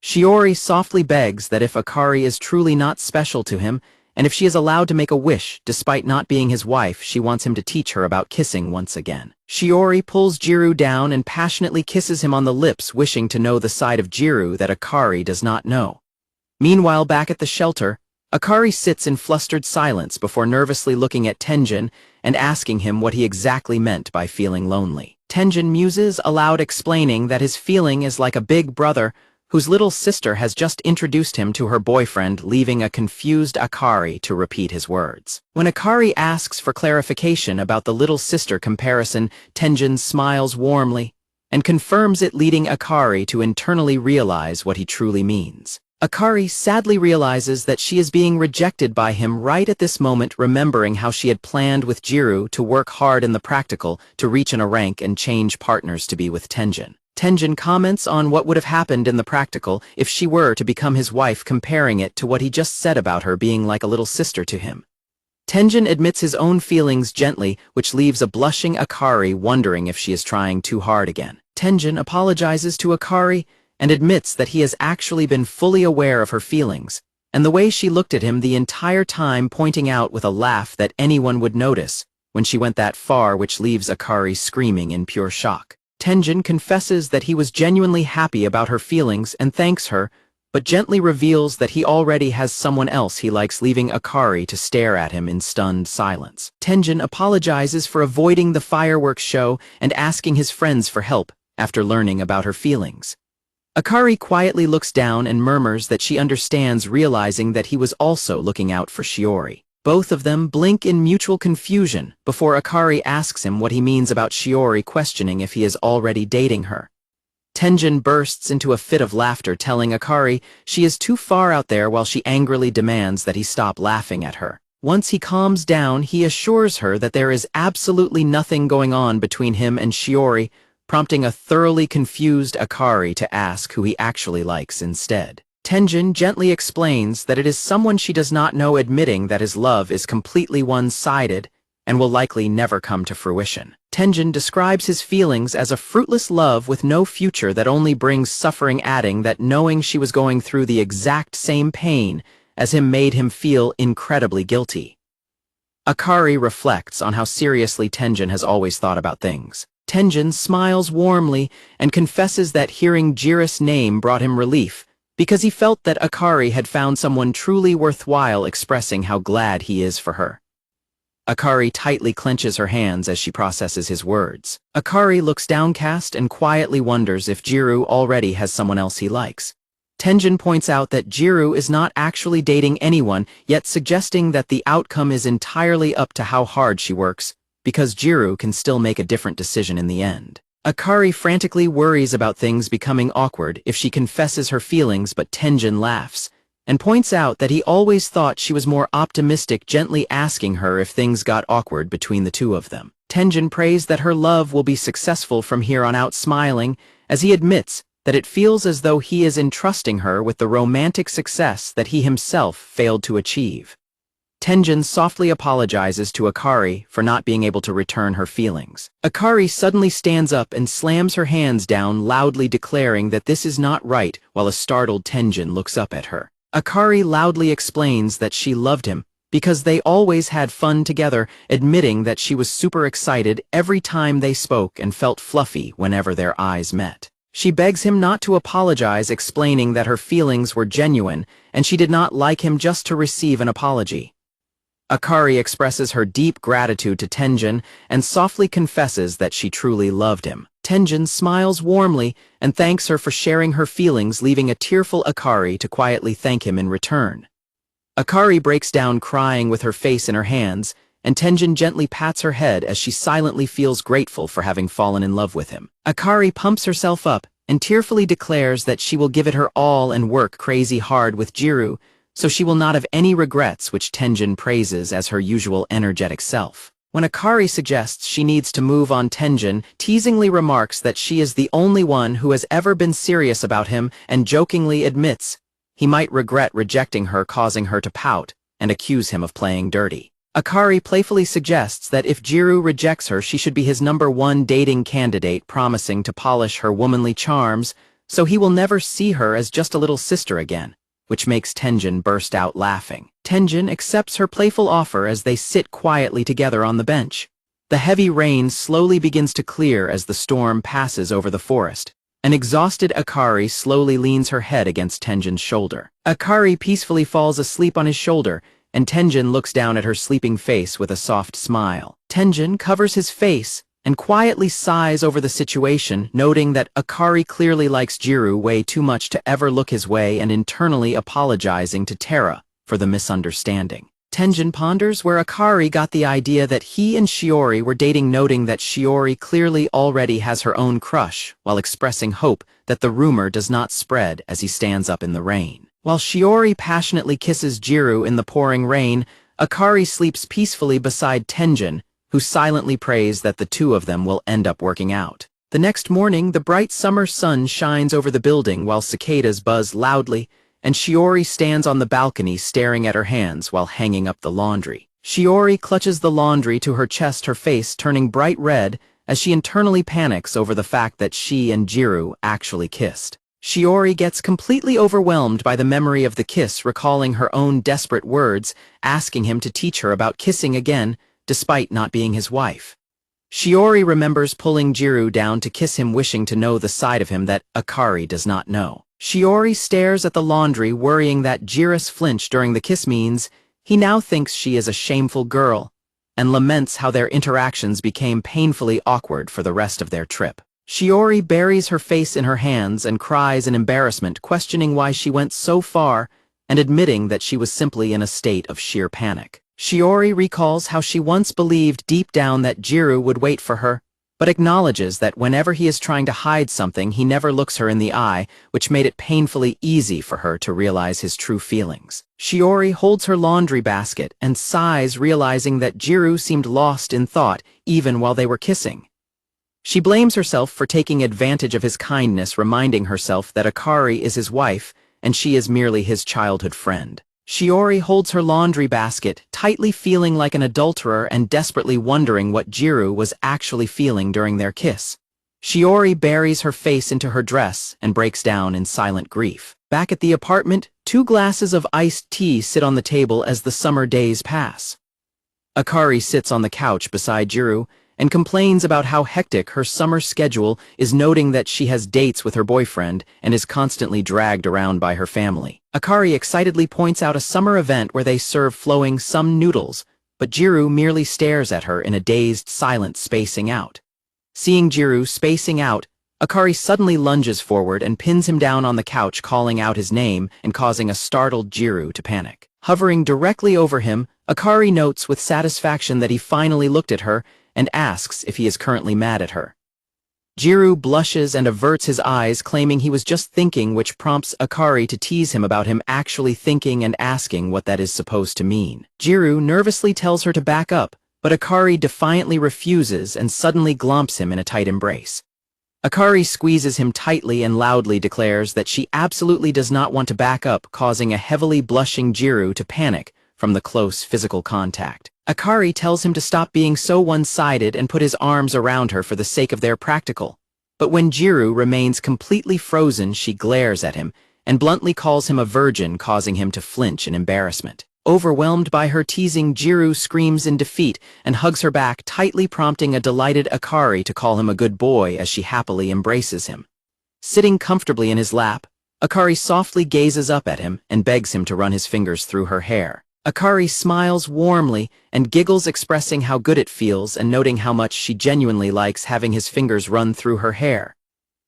Shiori softly begs that if Akari is truly not special to him, and if she is allowed to make a wish despite not being his wife, she wants him to teach her about kissing once again. Shiori pulls Jiro down and passionately kisses him on the lips, wishing to know the side of Jiro that Akari does not know. Meanwhile, back at the shelter, Akari sits in flustered silence before nervously looking at Tenjin and asking him what he exactly meant by feeling lonely. Tenjin muses aloud, explaining that his feeling is like a big brother whose little sister has just introduced him to her boyfriend, leaving a confused Akari to repeat his words. When Akari asks for clarification about the little sister comparison, Tenjin smiles warmly and confirms it, leading Akari to internally realize what he truly means. Akari sadly realizes that she is being rejected by him right at this moment, remembering how she had planned with Jiro to work hard in the practical to reach a rank and change partners to be with Tenjin. Tenjin comments on what would have happened in the practical if she were to become his wife, comparing it to what he just said about her being like a little sister to him. Tenjin admits his own feelings gently, which leaves a blushing Akari wondering if she is trying too hard again. Tenjin apologizes to Akari and admits that he has actually been fully aware of her feelings, and the way she looked at him the entire time, pointing out with a laugh that anyone would notice when she went that far, which leaves Akari screaming in pure shock. Tenjin confesses that he was genuinely happy about her feelings and thanks her, but gently reveals that he already has someone else he likes, leaving Akari to stare at him in stunned silence. Tenjin apologizes for avoiding the fireworks show and asking his friends for help after learning about her feelings. Akari quietly looks down and murmurs that she understands, realizing that he was also looking out for Shiori. Both of them blink in mutual confusion before Akari asks him what he means about Shiori, questioning if he is already dating her. Tenjin bursts into a fit of laughter, telling Akari she is too far out there, while she angrily demands that he stop laughing at her. Once he calms down, he assures her that there is absolutely nothing going on between him and Shiori, prompting a thoroughly confused Akari to ask who he actually likes instead. Tenjin gently explains that it is someone she does not know, admitting that his love is completely one-sided and will likely never come to fruition. Tenjin describes his feelings as a fruitless love with no future that only brings suffering, adding that knowing she was going through the exact same pain as him made him feel incredibly guilty. Akari reflects on how seriously Tenjin has always thought about things. Tenjin smiles warmly and confesses that hearing Jiro's name brought him relief, because he felt that Akari had found someone truly worthwhile, expressing how glad he is for her. Akari tightly clenches her hands as she processes his words. Akari looks downcast and quietly wonders if Jiro already has someone else he likes. Tenjin points out that Jiro is not actually dating anyone, yet suggesting that the outcome is entirely up to how hard she works, because Jiro can still make a different decision in the end. Akari frantically worries about things becoming awkward if she confesses her feelings, but Tenjin laughs and points out that he always thought she was more optimistic, gently asking her if things got awkward between the two of them. Tenjin prays that her love will be successful from here on out, smiling as he admits that it feels as though he is entrusting her with the romantic success that he himself failed to achieve. Tenjin softly apologizes to Akari for not being able to return her feelings. Akari suddenly stands up and slams her hands down, loudly declaring that this is not right, while a startled Tenjin looks up at her. Akari loudly explains that she loved him because they always had fun together, admitting that she was super excited every time they spoke and felt fluffy whenever their eyes met. She begs him not to apologize, explaining that her feelings were genuine and she did not like him just to receive an apology. Akari expresses her deep gratitude to Tenjin and softly confesses that she truly loved him. Tenjin smiles warmly and thanks her for sharing her feelings, leaving a tearful Akari to quietly thank him in return. Akari breaks down crying with her face in her hands, and Tenjin gently pats her head as she silently feels grateful for having fallen in love with him. Akari pumps herself up and tearfully declares that she will give it her all and work crazy hard with Jiro, so she will not have any regrets, which Tenjin praises as her usual energetic self. When Akari suggests she needs to move on, Tenjin teasingly remarks that she is the only one who has ever been serious about him and jokingly admits he might regret rejecting her, causing her to pout and accuse him of playing dirty. Akari playfully suggests that if Jiro rejects her, she should be his #1 dating candidate, promising to polish her womanly charms so he will never see her as just a little sister again, which makes Tenjin burst out laughing. Tenjin accepts her playful offer as they sit quietly together on the bench. The heavy rain slowly begins to clear as the storm passes over the forest. An exhausted Akari slowly leans her head against Tenjin's shoulder. Akari peacefully falls asleep on his shoulder, and Tenjin looks down at her sleeping face with a soft smile. Tenjin covers his face and quietly sighs over the situation, noting that Akari clearly likes Jiro way too much to ever look his way and internally apologizing to Terra for the misunderstanding. Tenjin ponders where Akari got the idea that he and Shiori were dating, noting that Shiori clearly already has her own crush, while expressing hope that the rumor does not spread as he stands up in the rain. While Shiori passionately kisses Jiro in the pouring rain, Akari sleeps peacefully beside Tenjin, who silently prays that the two of them will end up working out. The next morning, the bright summer sun shines over the building while cicadas buzz loudly, and Shiori stands on the balcony staring at her hands while hanging up the laundry. Shiori clutches the laundry to her chest, her face turning bright red as she internally panics over the fact that she and Jiro actually kissed. Shiori gets completely overwhelmed by the memory of the kiss, recalling her own desperate words, asking him to teach her about kissing again, despite not being his wife. Shiori remembers pulling Jiro down to kiss him, wishing to know the side of him that Akari does not know. Shiori stares at the laundry, worrying that Jiro's flinch during the kiss means he now thinks she is a shameful girl, and laments how their interactions became painfully awkward for the rest of their trip. Shiori buries her face in her hands and cries in embarrassment, questioning why she went so far and admitting that she was simply in a state of sheer panic. Shiori recalls how she once believed deep down that Jiro would wait for her, but acknowledges that whenever he is trying to hide something, he never looks her in the eye, which made it painfully easy for her to realize his true feelings. Shiori holds her laundry basket and sighs, realizing that Jiro seemed lost in thought even while they were kissing. She blames herself for taking advantage of his kindness, reminding herself that Akari is his wife and she is merely his childhood friend. Shiori holds her laundry basket, tightly feeling like an adulterer and desperately wondering what Jiro was actually feeling during their kiss. Shiori buries her face into her dress and breaks down in silent grief. Back at the apartment, 2 glasses of iced tea sit on the table as the summer days pass. Akari sits on the couch beside Jiro and complains about how hectic her summer schedule is, noting that she has dates with her boyfriend and is constantly dragged around by her family. Akari excitedly points out a summer event where they serve flowing some noodles, but Jiro merely stares at her in a dazed silence, spacing out. Seeing Jiro spacing out, Akari suddenly lunges forward and pins him down on the couch, calling out his name and causing a startled Jiro to panic. Hovering directly over him, Akari notes with satisfaction that he finally looked at her and asks if he is currently mad at her. Jiro blushes and averts his eyes, claiming he was just thinking, which prompts Akari to tease him about him actually thinking and asking what that is supposed to mean. Jiro nervously tells her to back up, but Akari defiantly refuses and suddenly glomps him in a tight embrace. Akari squeezes him tightly and loudly declares that she absolutely does not want to back up, causing a heavily blushing Jiro to panic from the close physical contact. Akari tells him to stop being so one-sided and put his arms around her for the sake of their practical. But when Jiro remains completely frozen, she glares at him and bluntly calls him a virgin, causing him to flinch in embarrassment. Overwhelmed by her teasing, Jiro screams in defeat and hugs her back, tightly prompting a delighted Akari to call him a good boy as she happily embraces him. Sitting comfortably in his lap, Akari softly gazes up at him and begs him to run his fingers through her hair. Akari smiles warmly and giggles, expressing how good it feels and noting how much she genuinely likes having his fingers run through her hair.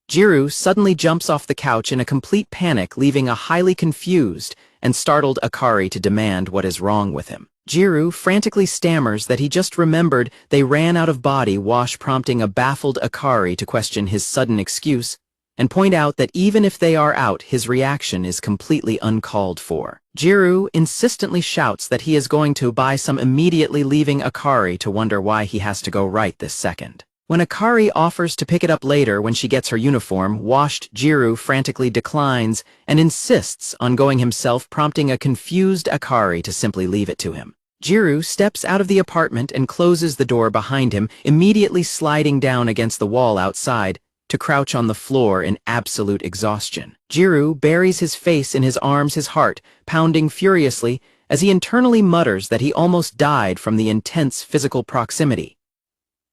Jiro suddenly jumps off the couch in a complete panic, leaving a highly confused and startled Akari to demand what is wrong with him. Jiro frantically stammers that he just remembered they ran out of body wash, prompting a baffled Akari to question his sudden excuse and point out that even if they are out, his reaction is completely uncalled for. Jiro insistently shouts that he is going to buy some immediately, leaving Akari to wonder why he has to go right this second. When Akari offers to pick it up later when she gets her uniform washed, Jiro frantically declines and insists on going himself, prompting a confused Akari to simply leave it to him. Jiro steps out of the apartment and closes the door behind him, immediately sliding down against the wall outside to crouch on the floor in absolute exhaustion. Jiro buries his face in his arms, his heart pounding furiously as he internally mutters that he almost died from the intense physical proximity.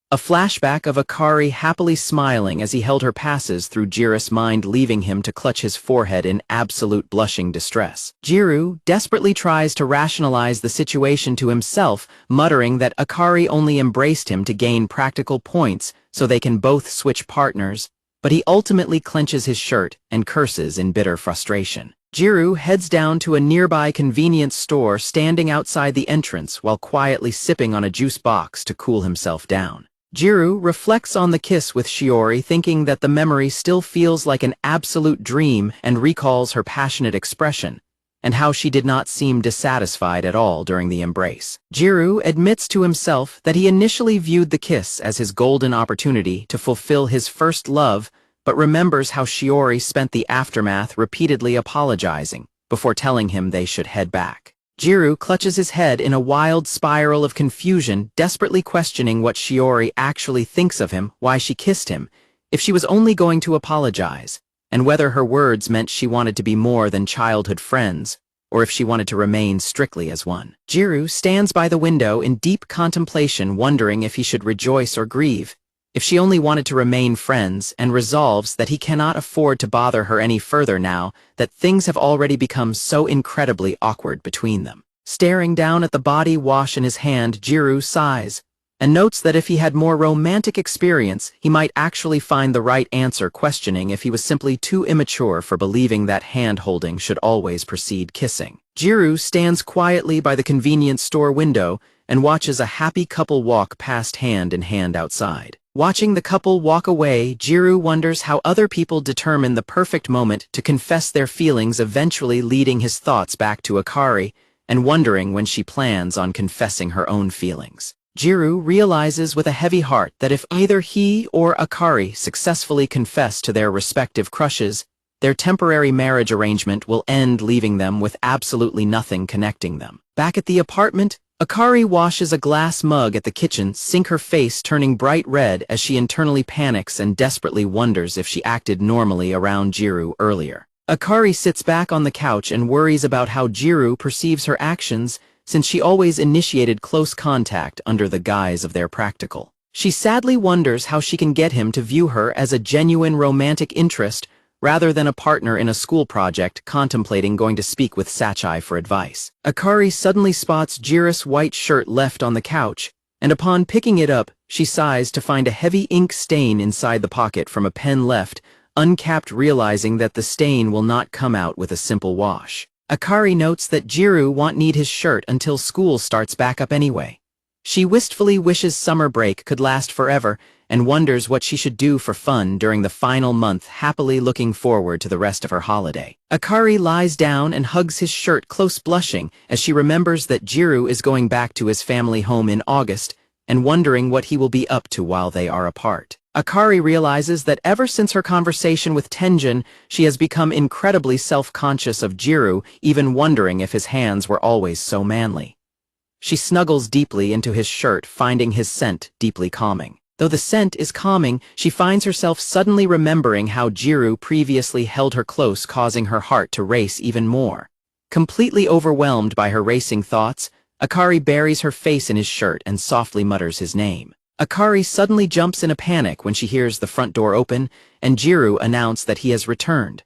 A flashback of Akari happily smiling as he held her passes through Jiro's mind, leaving him to clutch his forehead in absolute blushing distress. Jiro desperately tries to rationalize the situation to himself, muttering that Akari only embraced him to gain practical points so they can both switch partners, but he ultimately clenches his shirt and curses in bitter frustration. Jiro heads down to a nearby convenience store, standing outside the entrance while quietly sipping on a juice box to cool himself down. Jiro reflects on the kiss with Shiori, thinking that the memory still feels like an absolute dream, and recalls her passionate expression, and how she did not seem dissatisfied at all during the embrace. Jiro admits to himself that he initially viewed the kiss as his golden opportunity to fulfill his first love, but remembers how Shiori spent the aftermath repeatedly apologizing before telling him they should head back. Jiro clutches his head in a wild spiral of confusion, desperately questioning what Shiori actually thinks of him, why she kissed him, if she was only going to apologize, and whether her words meant she wanted to be more than childhood friends, or if she wanted to remain strictly as one. Jiro stands by the window in deep contemplation, wondering if he should rejoice or grieve, if she only wanted to remain friends, and resolves that he cannot afford to bother her any further now that things have already become so incredibly awkward between them. Staring down at the body wash in his hand, Jiro sighs, and notes that if he had more romantic experience, he might actually find the right answer, questioning if he was simply too immature for believing that hand-holding should always precede kissing. Jiro stands quietly by the convenience store window and watches a happy couple walk past hand in hand outside. Watching the couple walk away, Jiro wonders how other people determine the perfect moment to confess their feelings, eventually leading his thoughts back to Akari and wondering when she plans on confessing her own feelings. Jiro realizes with a heavy heart that if either he or Akari successfully confess to their respective crushes, their temporary marriage arrangement will end, leaving them with absolutely nothing connecting them. Back at the apartment, Akari washes a glass mug at the kitchen sink, her face turning bright red as she internally panics and desperately wonders if she acted normally around Jiro earlier. Akari sits back on the couch and worries about how Jiro perceives her actions, since she always initiated close contact under the guise of their practical. She sadly wonders how she can get him to view her as a genuine romantic interest rather than a partner in a school project, contemplating going to speak with Sachai for advice. Akari suddenly spots Jiro's white shirt left on the couch, and upon picking it up, she sighs to find a heavy ink stain inside the pocket from a pen left uncapped, realizing that the stain will not come out with a simple wash. Akari notes that Jiro won't need his shirt until school starts back up anyway. She wistfully wishes summer break could last forever and wonders what she should do for fun during the final month, happily looking forward to the rest of her holiday. Akari lies down and hugs his shirt close, blushing as she remembers that Jiro is going back to his family home in August and wondering what he will be up to while they are apart. Akari realizes that ever since her conversation with Tenjin, she has become incredibly self-conscious of Jiro, even wondering if his hands were always so manly. She snuggles deeply into his shirt, finding his scent deeply calming. Though the scent is calming, she finds herself suddenly remembering how Jiro previously held her close, causing her heart to race even more. Completely overwhelmed by her racing thoughts, Akari buries her face in his shirt and softly mutters his name. Akari suddenly jumps in a panic when she hears the front door open and Jiro announce that he has returned.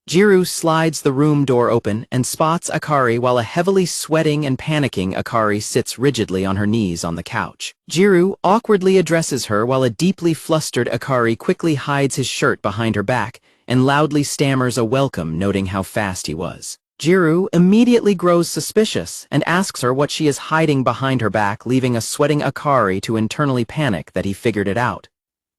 Jiro slides the room door open and spots Akari, while a heavily sweating and panicking Akari sits rigidly on her knees on the couch. Jiro awkwardly addresses her while a deeply flustered Akari quickly hides his shirt behind her back and loudly stammers a welcome, noting how fast he was. Jiro immediately grows suspicious and asks her what she is hiding behind her back, leaving a sweating Akari to internally panic that he figured it out.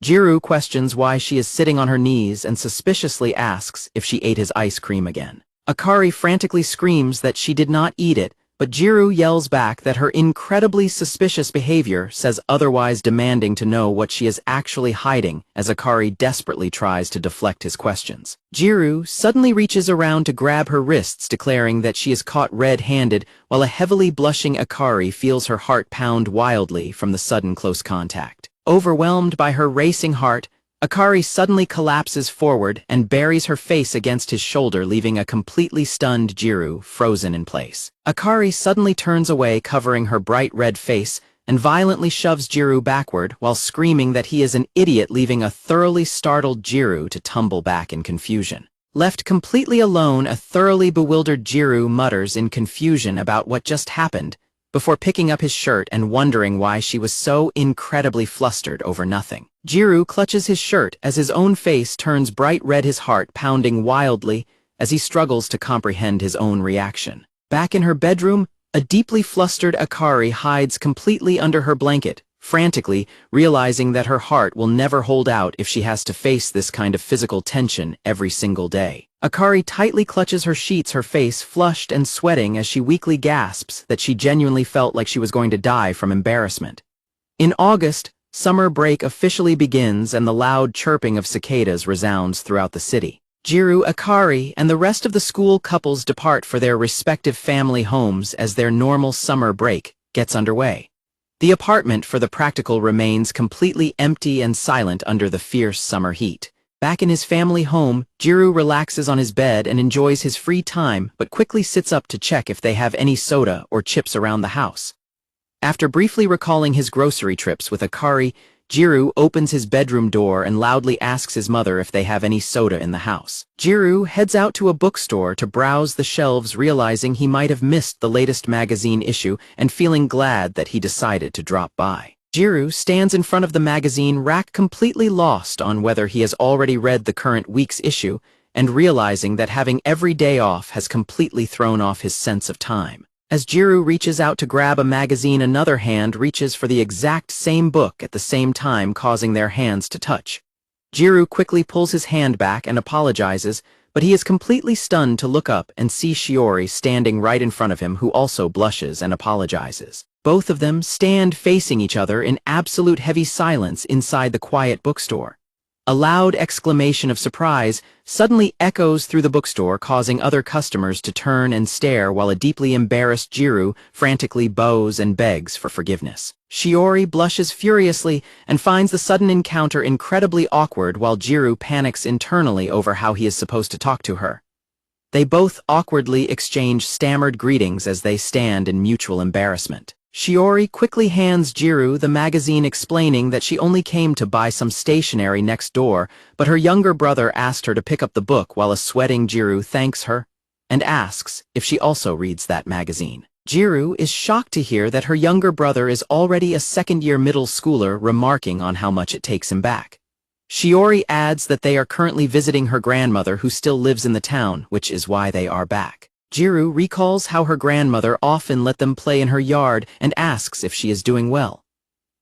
Jiro questions why she is sitting on her knees and suspiciously asks if she ate his ice cream again. Akari frantically screams that she did not eat it, but Jiro yells back that her incredibly suspicious behavior says otherwise, demanding to know what she is actually hiding as Akari desperately tries to deflect his questions. Jiro suddenly reaches around to grab her wrists, declaring that she is caught red-handed, while a heavily blushing Akari feels her heart pound wildly from the sudden close contact. Overwhelmed by her racing heart, Akari suddenly collapses forward and buries her face against his shoulder, leaving a completely stunned Jiro frozen in place. Akari suddenly turns away, covering her bright red face, and violently shoves Jiro backward while screaming that he is an idiot, leaving a thoroughly startled Jiro to tumble back in confusion. Left completely alone, a thoroughly bewildered Jiro mutters in confusion about what just happened, before picking up his shirt and wondering why she was so incredibly flustered over nothing. Jiro clutches his shirt as his own face turns bright red, his heart pounding wildly as he struggles to comprehend his own reaction. Back in her bedroom, a deeply flustered Akari hides completely under her blanket, frantically realizing that her heart will never hold out if she has to face this kind of physical tension every single day. Akari tightly clutches her sheets, her face flushed and sweating as she weakly gasps that she genuinely felt like she was going to die from embarrassment. In August, summer break officially begins and the loud chirping of cicadas resounds throughout the city. Jiro Akari and the rest of the school couples depart for their respective family homes as their normal summer break gets underway. The apartment for the practical remains completely empty and silent under the fierce summer heat. Back in his family home, Jiro relaxes on his bed and enjoys his free time, but quickly sits up to check if they have any soda or chips around the house. After briefly recalling his grocery trips with Akari, Jiro opens his bedroom door and loudly asks his mother if they have any soda in the house. Jiro heads out to a bookstore to browse the shelves, realizing he might have missed the latest magazine issue and feeling glad that he decided to drop by. Jiro stands in front of the magazine rack, completely lost on whether he has already read the current week's issue and realizing that having every day off has completely thrown off his sense of time. As Jiro reaches out to grab a magazine, another hand reaches for the exact same book at the same time, causing their hands to touch. Jiro quickly pulls his hand back and apologizes, but he is completely stunned to look up and see Shiori standing right in front of him, who also blushes and apologizes. Both of them stand facing each other in absolute heavy silence inside the quiet bookstore. A loud exclamation of surprise suddenly echoes through the bookstore, causing other customers to turn and stare, while a deeply embarrassed Jiro frantically bows and begs for forgiveness. Shiori blushes furiously and finds the sudden encounter incredibly awkward, while Jiro panics internally over how he is supposed to talk to her. They both awkwardly exchange stammered greetings as they stand in mutual embarrassment. Shiori quickly hands Jiro the magazine, explaining that she only came to buy some stationery next door, but her younger brother asked her to pick up the book, while a sweating Jiro thanks her and asks if she also reads that magazine. Jiro is shocked to hear that her younger brother is already a second-year middle schooler, remarking on how much it takes him back. Shiori adds that they are currently visiting her grandmother, who still lives in the town, which is why they are back. Jiro recalls how her grandmother often let them play in her yard and asks if she is doing well.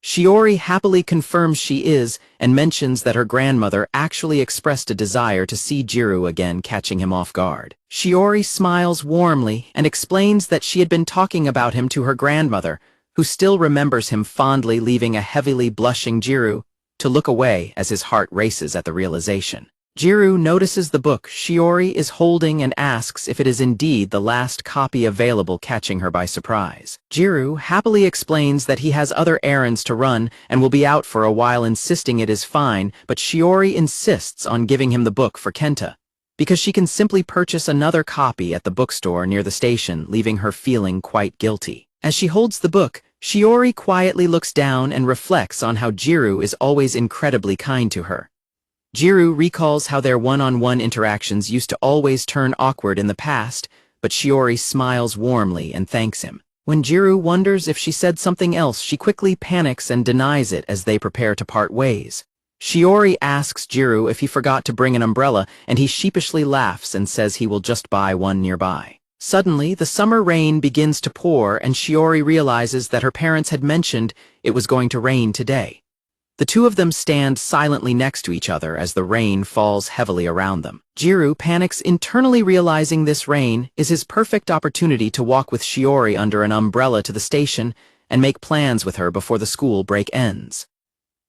Shiori happily confirms she is and mentions that her grandmother actually expressed a desire to see Jiro again, catching him off guard. Shiori smiles warmly and explains that she had been talking about him to her grandmother, who still remembers him fondly, leaving a heavily blushing Jiro to look away as his heart races at the realization. Jiro notices the book Shiori is holding and asks if it is indeed the last copy available, catching her by surprise. Jiro happily explains that he has other errands to run and will be out for a while, insisting it is fine, but Shiori insists on giving him the book for Kenta, because she can simply purchase another copy at the bookstore near the station, leaving her feeling quite guilty. As she holds the book, Shiori quietly looks down and reflects on how Jiro is always incredibly kind to her. Jiro recalls how their one-on-one interactions used to always turn awkward in the past, but Shiori smiles warmly and thanks him. When Jiro wonders if she said something else, she quickly panics and denies it as they prepare to part ways. Shiori asks Jiro if he forgot to bring an umbrella, and he sheepishly laughs and says he will just buy one nearby. Suddenly, the summer rain begins to pour, and Shiori realizes that her parents had mentioned it was going to rain today. The two of them stand silently next to each other as the rain falls heavily around them. Jiro panics internally, realizing this rain is his perfect opportunity to walk with Shiori under an umbrella to the station and make plans with her before the school break ends.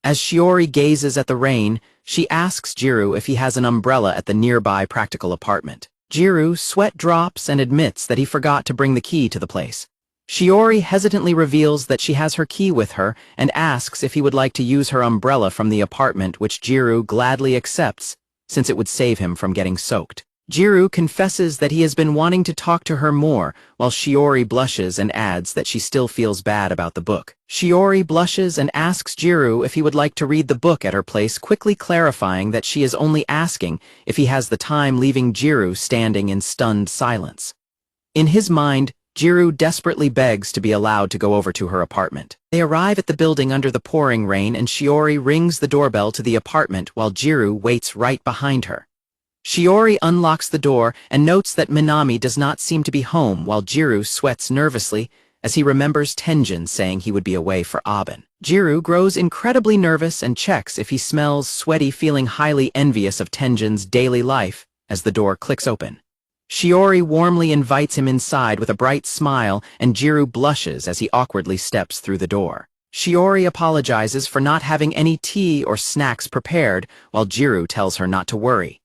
As Shiori gazes at the rain, she asks Jiro if he has an umbrella at the nearby practical apartment. Jiro sweat drops and admits that he forgot to bring the key to the place. Shiori hesitantly reveals that she has her key with her and asks if he would like to use her umbrella from the apartment, which Jiro gladly accepts, since it would save him from getting soaked. Jiro confesses that he has been wanting to talk to her more, while Shiori blushes and adds that she still feels bad about the book. Shiori blushes and asks Jiro if he would like to read the book at her place, quickly clarifying that she is only asking if he has the time, leaving Jiro standing in stunned silence. In his mind, Jiro desperately begs to be allowed to go over to her apartment. They arrive at the building under the pouring rain, and Shiori rings the doorbell to the apartment while Jiro waits right behind her. Shiori unlocks the door and notes that Minami does not seem to be home, while Jiro sweats nervously as he remembers Tenjin saying he would be away for Aben. Jiro grows incredibly nervous and checks if he smells sweaty, feeling highly envious of Tenjin's daily life as the door clicks open. Shiori warmly invites him inside with a bright smile, and Jiro blushes as he awkwardly steps through the door. Shiori apologizes for not having any tea or snacks prepared, while Jiro tells her not to worry.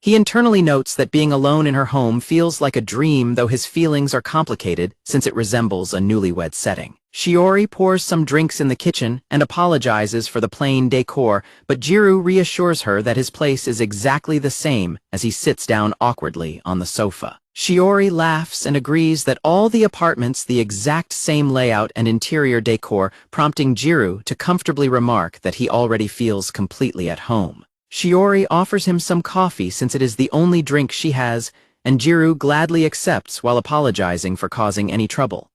He internally notes that being alone in her home feels like a dream, though his feelings are complicated since it resembles a newlywed setting. Shiori pours some drinks in the kitchen and apologizes for the plain decor, but Jiro reassures her that his place is exactly the same as he sits down awkwardly on the sofa. Shiori laughs and agrees that all the apartments the exact same layout and interior decor, prompting Jiro to comfortably remark that he already feels completely at home. Shiori offers him some coffee since it is the only drink she has, and Jiro gladly accepts while apologizing for causing any trouble.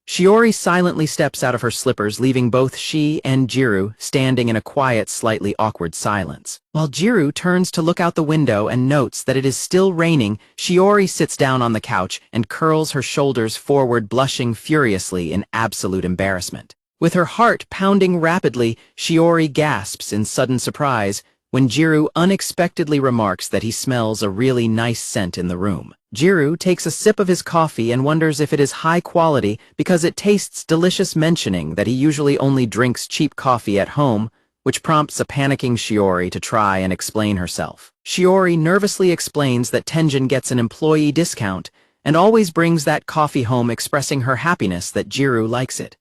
Shiori silently steps out of her slippers, leaving both she and Jiro standing in a quiet, slightly awkward silence. While Jiro turns to look out the window and notes that it is still raining, Shiori sits down on the couch and curls her shoulders forward, blushing furiously in absolute embarrassment. With her heart pounding rapidly, Shiori gasps in sudden surprise when Jiro unexpectedly remarks that he smells a really nice scent in the room. Jiro takes a sip of his coffee and wonders if it is high quality because it tastes delicious, mentioning that he usually only drinks cheap coffee at home, which prompts a panicking Shiori to try and explain herself. Shiori nervously explains that Tenjin gets an employee discount and always brings that coffee home, expressing her happiness that Jiro likes it.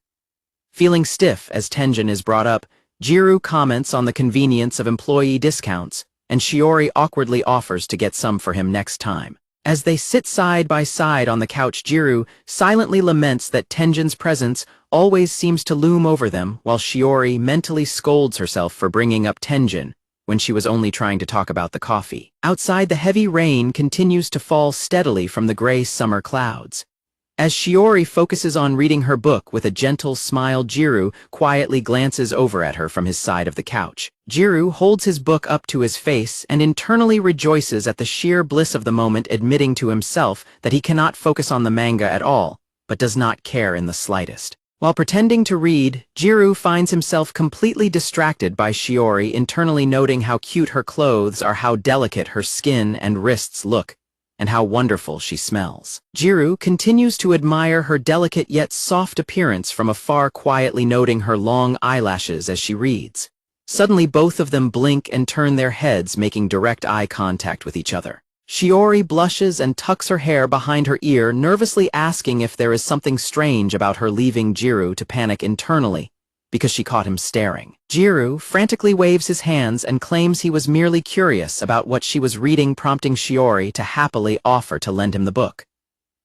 Feeling stiff as Tenjin is brought up, Jiro comments on the convenience of employee discounts, and Shiori awkwardly offers to get some for him next time. As they sit side by side on the couch, Jiro silently laments that Tenjin's presence always seems to loom over them, while Shiori mentally scolds herself for bringing up Tenjin when she was only trying to talk about the coffee. Outside, the heavy rain continues to fall steadily from the gray summer clouds. As Shiori focuses on reading her book with a gentle smile, Jiro quietly glances over at her from his side of the couch. Jiro holds his book up to his face and internally rejoices at the sheer bliss of the moment, admitting to himself that he cannot focus on the manga at all, but does not care in the slightest. While pretending to read, Jiro finds himself completely distracted by Shiori, internally noting how cute her clothes are, how delicate her skin and wrists look, and how wonderful she smells. Jiro continues to admire her delicate yet soft appearance from afar, quietly noting her long eyelashes as she reads. Suddenly, both of them blink and turn their heads, making direct eye contact with each other. Shiori blushes and tucks her hair behind her ear, nervously asking if there is something strange about her, leaving Jiro to panic internally because she caught him staring. Jiro frantically waves his hands and claims he was merely curious about what she was reading, prompting Shiori to happily offer to lend him the book.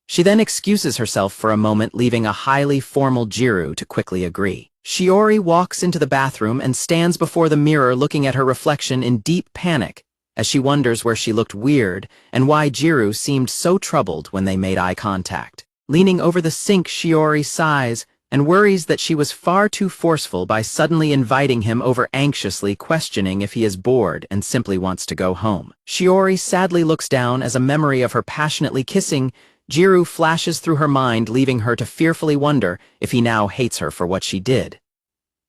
She then excuses herself for a moment, leaving a highly formal Jiro to quickly agree. Shiori walks into the bathroom and stands before the mirror, looking at her reflection in deep panic as she wonders where she looked weird and why Jiro seemed so troubled when they made eye contact. Leaning over the sink, Shiori sighs and worries that she was far too forceful by suddenly inviting him over, anxiously questioning if he is bored and simply wants to go home. Shiori sadly looks down as a memory of her passionately kissing Jiro flashes through her mind, leaving her to fearfully wonder if he now hates her for what she did.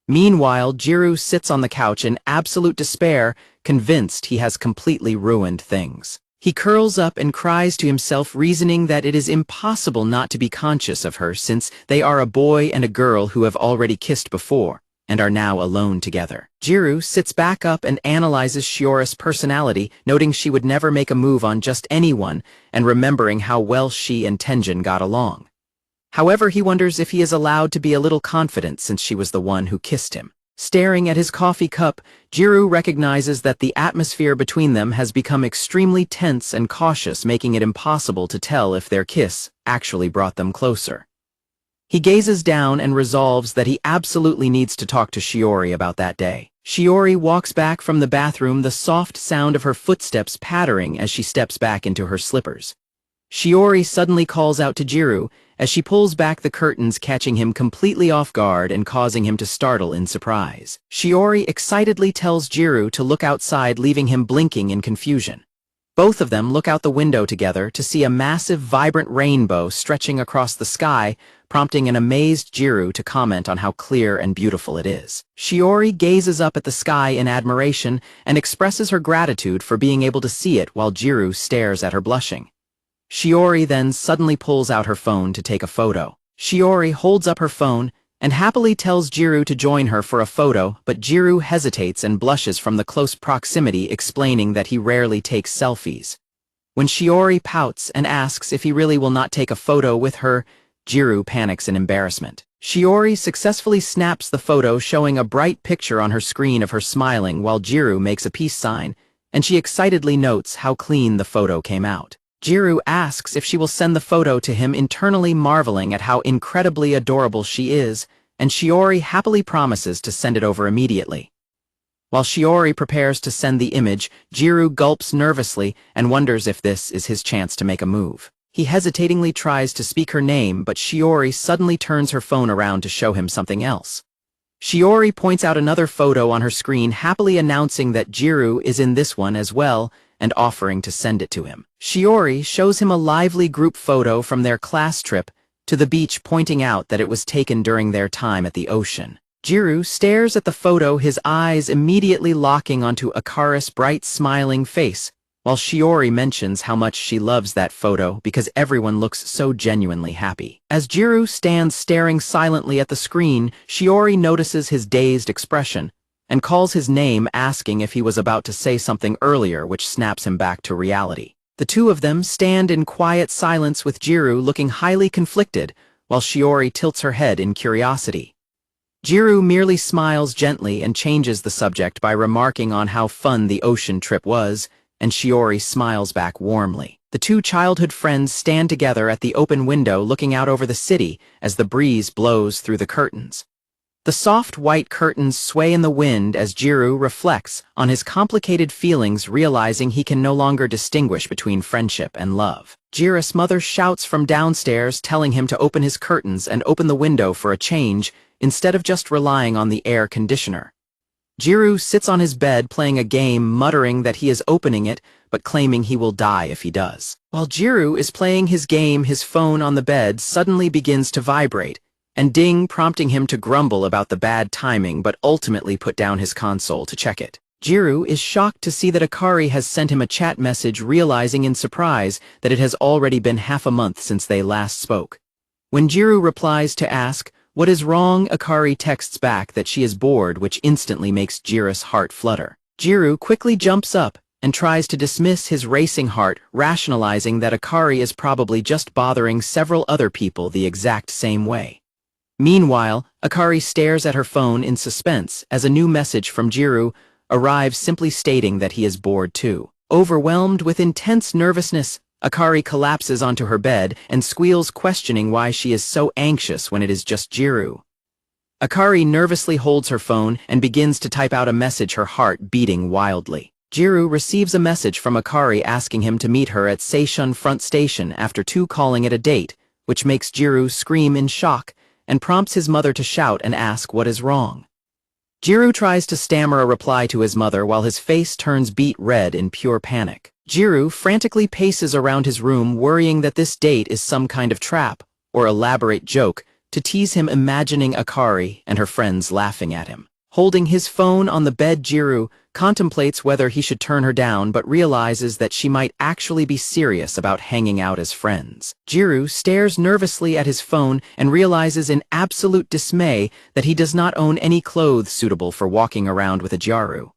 Meanwhile, Jiro sits on the couch in absolute despair, convinced he has completely ruined things. He curls up and cries to himself, reasoning that it is impossible not to be conscious of her since they are a boy and a girl who have already kissed before and are now alone together. Jiro sits back up and analyzes Shiori's personality, noting she would never make a move on just anyone and remembering how well she and Tenjin got along. However, he wonders if he is allowed to be a little confident since she was the one who kissed him. Staring at his coffee cup, Jiro recognizes that the atmosphere between them has become extremely tense and cautious, making it impossible to tell if their kiss actually brought them closer. He gazes down and resolves that he absolutely needs to talk to Shiori about that day. Shiori walks back from the bathroom, the soft sound of her footsteps pattering as she steps back into her slippers. Shiori suddenly calls out to Jiro as she pulls back the curtains, catching him completely off guard and causing him to startle in surprise. Shiori excitedly tells Jiro to look outside, leaving him blinking in confusion. Both of them look out the window together to see a massive, vibrant rainbow stretching across the sky, prompting an amazed Jiro to comment on how clear and beautiful it is. Shiori gazes up at the sky in admiration and expresses her gratitude for being able to see it while Jiro stares at her blushing. Shiori then suddenly pulls out her phone to take a photo. Shiori holds up her phone and happily tells Jiro to join her for a photo, but Jiro hesitates and blushes from the close proximity, explaining that he rarely takes selfies. When Shiori pouts and asks if he really will not take a photo with her, Jiro panics in embarrassment. Shiori successfully snaps the photo, showing a bright picture on her screen of her smiling while Jiro makes a peace sign, and she excitedly notes how clean the photo came out. Jiro asks if she will send the photo to him, internally marveling at how incredibly adorable she is, and Shiori happily promises to send it over immediately. While Shiori prepares to send the image, Jiro gulps nervously and wonders if this is his chance to make a move. He hesitatingly tries to speak her name, but Shiori suddenly turns her phone around to show him something else. Shiori points out another photo on her screen, happily announcing that Jiro is in this one as well, and offering to send it to him. Shiori shows him a lively group photo from their class trip to the beach, pointing out that it was taken during their time at the ocean. Jiro stares at the photo, his eyes immediately locking onto Akari's bright smiling face, while Shiori mentions how much she loves that photo because everyone looks so genuinely happy. As Jiro stands staring silently at the screen, Shiori notices his dazed expression and calls his name, asking if he was about to say something earlier, which snaps him back to reality. The two of them stand in quiet silence, with Jiro looking highly conflicted, while Shiori tilts her head in curiosity. Jiro merely smiles gently and changes the subject by remarking on how fun the ocean trip was, and Shiori smiles back warmly. The two childhood friends stand together at the open window, looking out over the city as the breeze blows through the curtains. The soft white curtains sway in the wind as Jiro reflects on his complicated feelings, realizing he can no longer distinguish between friendship and love. Jiro's mother shouts from downstairs, telling him to open his curtains and open the window for a change, instead of just relying on the air conditioner. Jiro sits on his bed playing a game, muttering that he is opening it, but claiming he will die if he does. While Jiro is playing his game, his phone on the bed suddenly begins to vibrate and ding, prompting him to grumble about the bad timing, but ultimately put down his console to check it. Jiro is shocked to see that Akari has sent him a chat message, realizing in surprise that it has already been half a month since they last spoke. When Jiro replies to ask what is wrong, Akari texts back that she is bored, which instantly makes Jiro's heart flutter. Jiro quickly jumps up and tries to dismiss his racing heart, rationalizing that Akari is probably just bothering several other people the exact same way. Meanwhile, Akari stares at her phone in suspense as a new message from Jiro arrives, simply stating that he is bored too. Overwhelmed with intense nervousness, Akari collapses onto her bed and squeals, questioning why she is so anxious when it is just Jiro. Akari nervously holds her phone and begins to type out a message, her heart beating wildly. Jiro receives a message from Akari asking him to meet her at Seishun Front Station after calling it a date, which makes Jiro scream in shock and prompts his mother to shout and ask what is wrong. Jiro tries to stammer a reply to his mother while his face turns beet red in pure panic. Jiro frantically paces around his room, worrying that this date is some kind of trap or elaborate joke to tease him, imagining Akari and her friends laughing at him. Holding his phone on the bed, Jiro contemplates whether he should turn her down, but realizes that she might actually be serious about hanging out as friends. Jiro stares nervously at his phone and realizes in absolute dismay that he does not own any clothes suitable for walking around with a Jiro.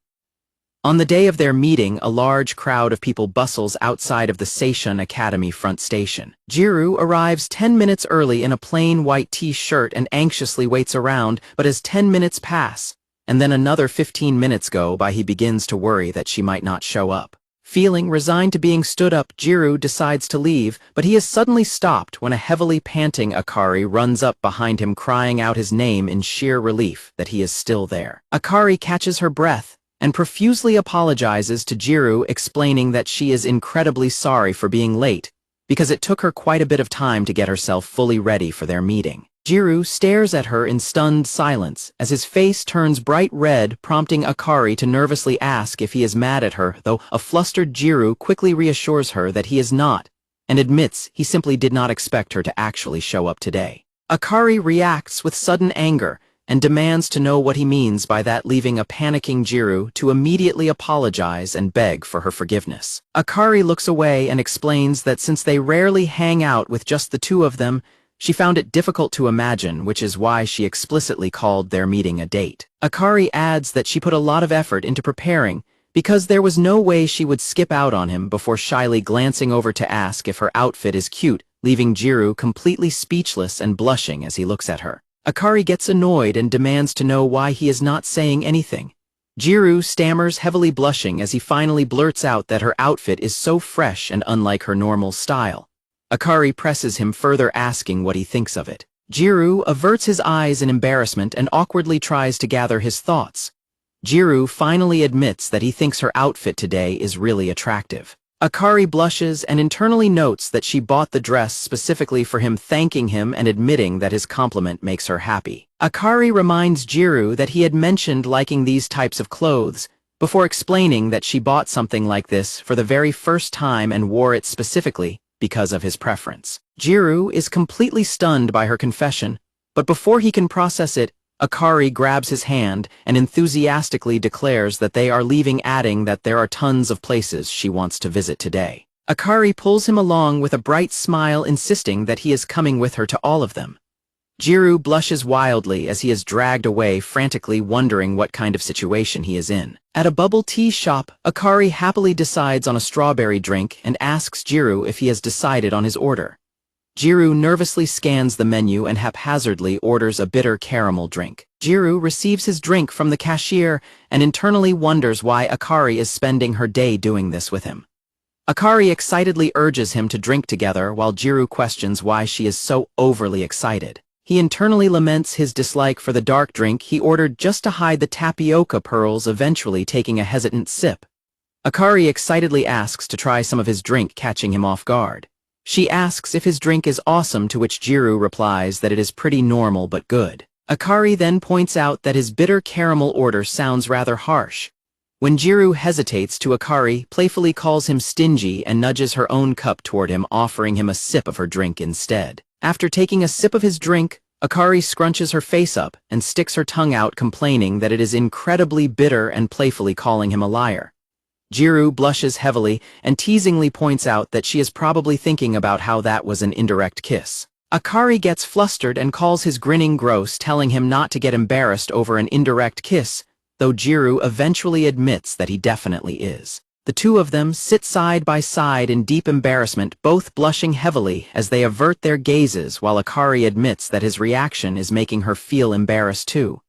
On the day of their meeting, a large crowd of people bustles outside of the Seishun Academy Front Station. Jiro arrives 10 minutes early in a plain white t-shirt and anxiously waits around, but as 10 minutes pass, and then another 15 minutes go by. He begins to worry that she might not show up. Feeling resigned to being stood up, Jiro decides to leave, but he is suddenly stopped when a heavily panting Akari runs up behind him crying out his name in sheer relief that he is still there. Akari catches her breath and profusely apologizes to Jiro, explaining that she is incredibly sorry for being late, because it took her quite a bit of time to get herself fully ready for their meeting. Jiro stares at her in stunned silence as his face turns bright red, prompting Akari to nervously ask if he is mad at her, though a flustered Jiro quickly reassures her that he is not, and admits he simply did not expect her to actually show up today. Akari reacts with sudden anger and demands to know what he means by that, leaving a panicking Jiro to immediately apologize and beg for her forgiveness. Akari looks away and explains that since they rarely hang out with just the two of them, she found it difficult to imagine, which is why she explicitly called their meeting a date. Akari adds that she put a lot of effort into preparing because there was no way she would skip out on him, before shyly glancing over to ask if her outfit is cute, leaving Jiro completely speechless and blushing as he looks at her. Akari gets annoyed and demands to know why he is not saying anything. Jiro stammers, heavily blushing, as he finally blurts out that her outfit is so fresh and unlike her normal style. Akari presses him further, asking what he thinks of it. Jiro averts his eyes in embarrassment and awkwardly tries to gather his thoughts. Jiro finally admits that he thinks her outfit today is really attractive. Akari blushes and internally notes that she bought the dress specifically for him, thanking him and admitting that his compliment makes her happy. Akari reminds Jiro that he had mentioned liking these types of clothes, before explaining that she bought something like this for the very first time and wore it specifically because of his preference. Jiro is completely stunned by her confession, but before he can process it, Akari grabs his hand and enthusiastically declares that they are leaving, adding that there are tons of places she wants to visit today. Akari pulls him along with a bright smile, insisting that he is coming with her to all of them. Jiro blushes wildly as he is dragged away, frantically wondering what kind of situation he is in. At a bubble tea shop, Akari happily decides on a strawberry drink and asks Jiro if he has decided on his order. Jiro nervously scans the menu and haphazardly orders a bitter caramel drink. Jiro receives his drink from the cashier and internally wonders why Akari is spending her day doing this with him. Akari excitedly urges him to drink together, while Jiro questions why she is so overly excited. He internally laments his dislike for the dark drink he ordered just to hide the tapioca pearls, eventually taking a hesitant sip. Akari excitedly asks to try some of his drink, catching him off guard. She asks if his drink is awesome, to which Jiro replies that it is pretty normal but good. Akari then points out that his bitter caramel order sounds rather harsh. When Jiro hesitates, Akari playfully calls him stingy and nudges her own cup toward him, offering him a sip of her drink instead. After taking a sip of his drink, Akari scrunches her face up and sticks her tongue out, complaining that it is incredibly bitter and playfully calling him a liar. Jiro blushes heavily and teasingly points out that she is probably thinking about how that was an indirect kiss. Akari gets flustered and calls his grinning gross, telling him not to get embarrassed over an indirect kiss, though Jiro eventually admits that he definitely is. The two of them sit side by side in deep embarrassment, both blushing heavily as they avert their gazes, while Akari admits that his reaction is making her feel embarrassed too.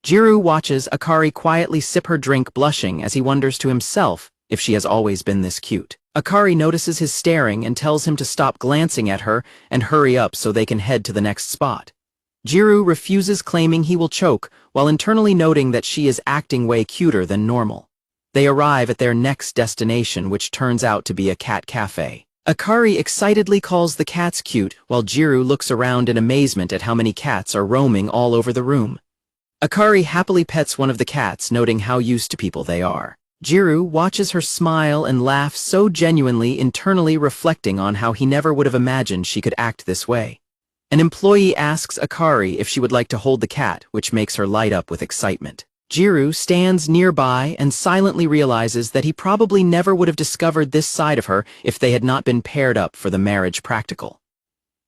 Jiro watches Akari quietly sip her drink, blushing as he wonders to himself if she has always been this cute. Akari notices his staring and tells him to stop glancing at her and hurry up so they can head to the next spot. Jiro refuses, claiming he will choke, while internally noting that she is acting way cuter than normal. They arrive at their next destination, which turns out to be a cat cafe. Akari excitedly calls the cats cute, while Jiro looks around in amazement at how many cats are roaming all over the room. Akari happily pets one of the cats, noting how used to people they are. Jiro watches her smile and laugh so genuinely, internally reflecting on how he never would have imagined she could act this way. An employee asks Akari if she would like to hold the cat, which makes her light up with excitement. Jiro stands nearby and silently realizes that he probably never would have discovered this side of her if they had not been paired up for the marriage practical.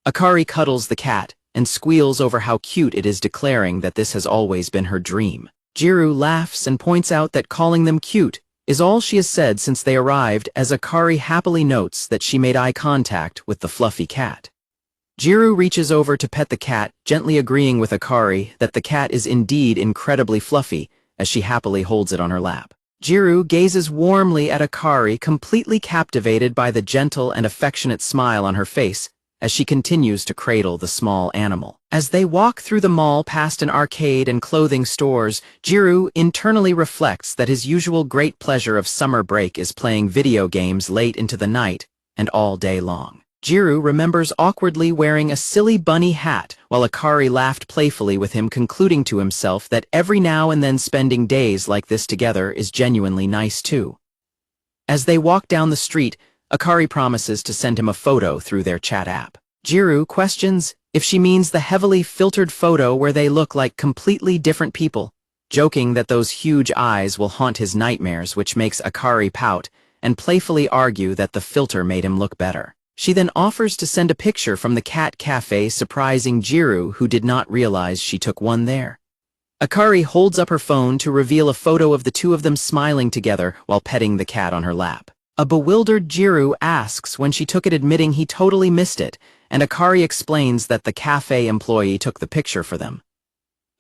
Akari cuddles the cat and squeals over how cute it is, declaring that this has always been her dream. Jiro laughs and points out that calling them cute is all she has said since they arrived, as Akari happily notes that she made eye contact with the fluffy cat. Jiro reaches over to pet the cat, gently agreeing with Akari that the cat is indeed incredibly fluffy, as she happily holds it on her lap. Jiro gazes warmly at Akari, completely captivated by the gentle and affectionate smile on her face, as she continues to cradle the small animal. As they walk through the mall past an arcade and clothing stores, Jiro internally reflects that his usual great pleasure of summer break is playing video games late into the night and all day long. Jiro remembers awkwardly wearing a silly bunny hat while Akari laughed playfully with him, concluding to himself that every now and then spending days like this together is genuinely nice too. As they walk down the street, Akari promises to send him a photo through their chat app. Jiro questions if she means the heavily filtered photo where they look like completely different people, joking that those huge eyes will haunt his nightmares, which makes Akari pout and playfully argue that the filter made him look better. She then offers to send a picture from the cat cafe, surprising Jiro, who did not realize she took one there. Akari holds up her phone to reveal a photo of the two of them smiling together while petting the cat on her lap. A bewildered Jiro asks when she took it, admitting he totally missed it, and Akari explains that the cafe employee took the picture for them.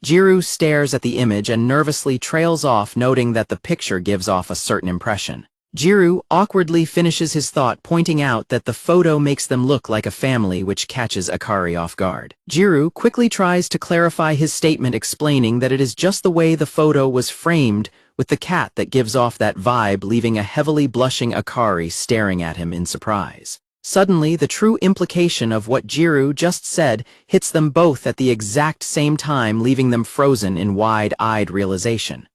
Jiro stares at the image and nervously trails off, noting that the picture gives off a certain impression. Jiro awkwardly finishes his thought, pointing out that the photo makes them look like a family, which catches Akari off guard. Jiro quickly tries to clarify his statement, explaining that it is just the way the photo was framed with the cat that gives off that vibe, leaving a heavily blushing Akari staring at him in surprise. Suddenly, the true implication of what Jiro just said hits them both at the exact same time, leaving them frozen in wide-eyed realization.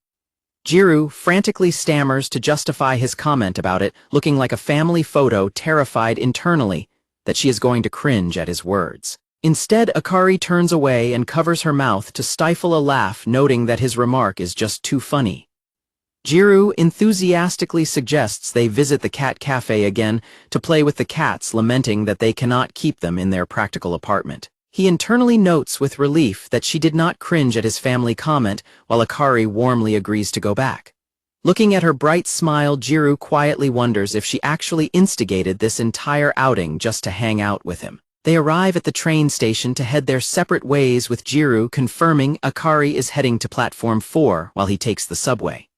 Jiro frantically stammers to justify his comment about it looking like a family photo, terrified internally that she is going to cringe at his words. Instead, Akari turns away and covers her mouth to stifle a laugh, noting that his remark is just too funny. Jiro enthusiastically suggests they visit the cat cafe again to play with the cats, lamenting that they cannot keep them in their practical apartment. He internally notes with relief that she did not cringe at his family comment, while Akari warmly agrees to go back. Looking at her bright smile, Jiro quietly wonders if she actually instigated this entire outing just to hang out with him. They arrive at the train station to head their separate ways, with Jiro confirming Akari is heading to platform 4 while he takes the subway.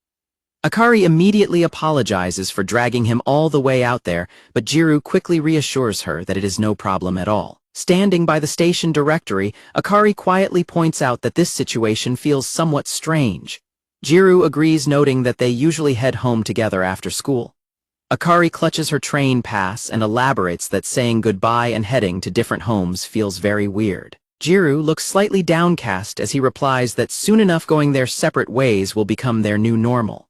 Akari immediately apologizes for dragging him all the way out there, but Jiro quickly reassures her that it is no problem at all. Standing by the station directory, Akari quietly points out that this situation feels somewhat strange. Jiro agrees, noting that they usually head home together after school. Akari clutches her train pass and elaborates that saying goodbye and heading to different homes feels very weird. Jiro looks slightly downcast as he replies that soon enough going their separate ways will become their new normal.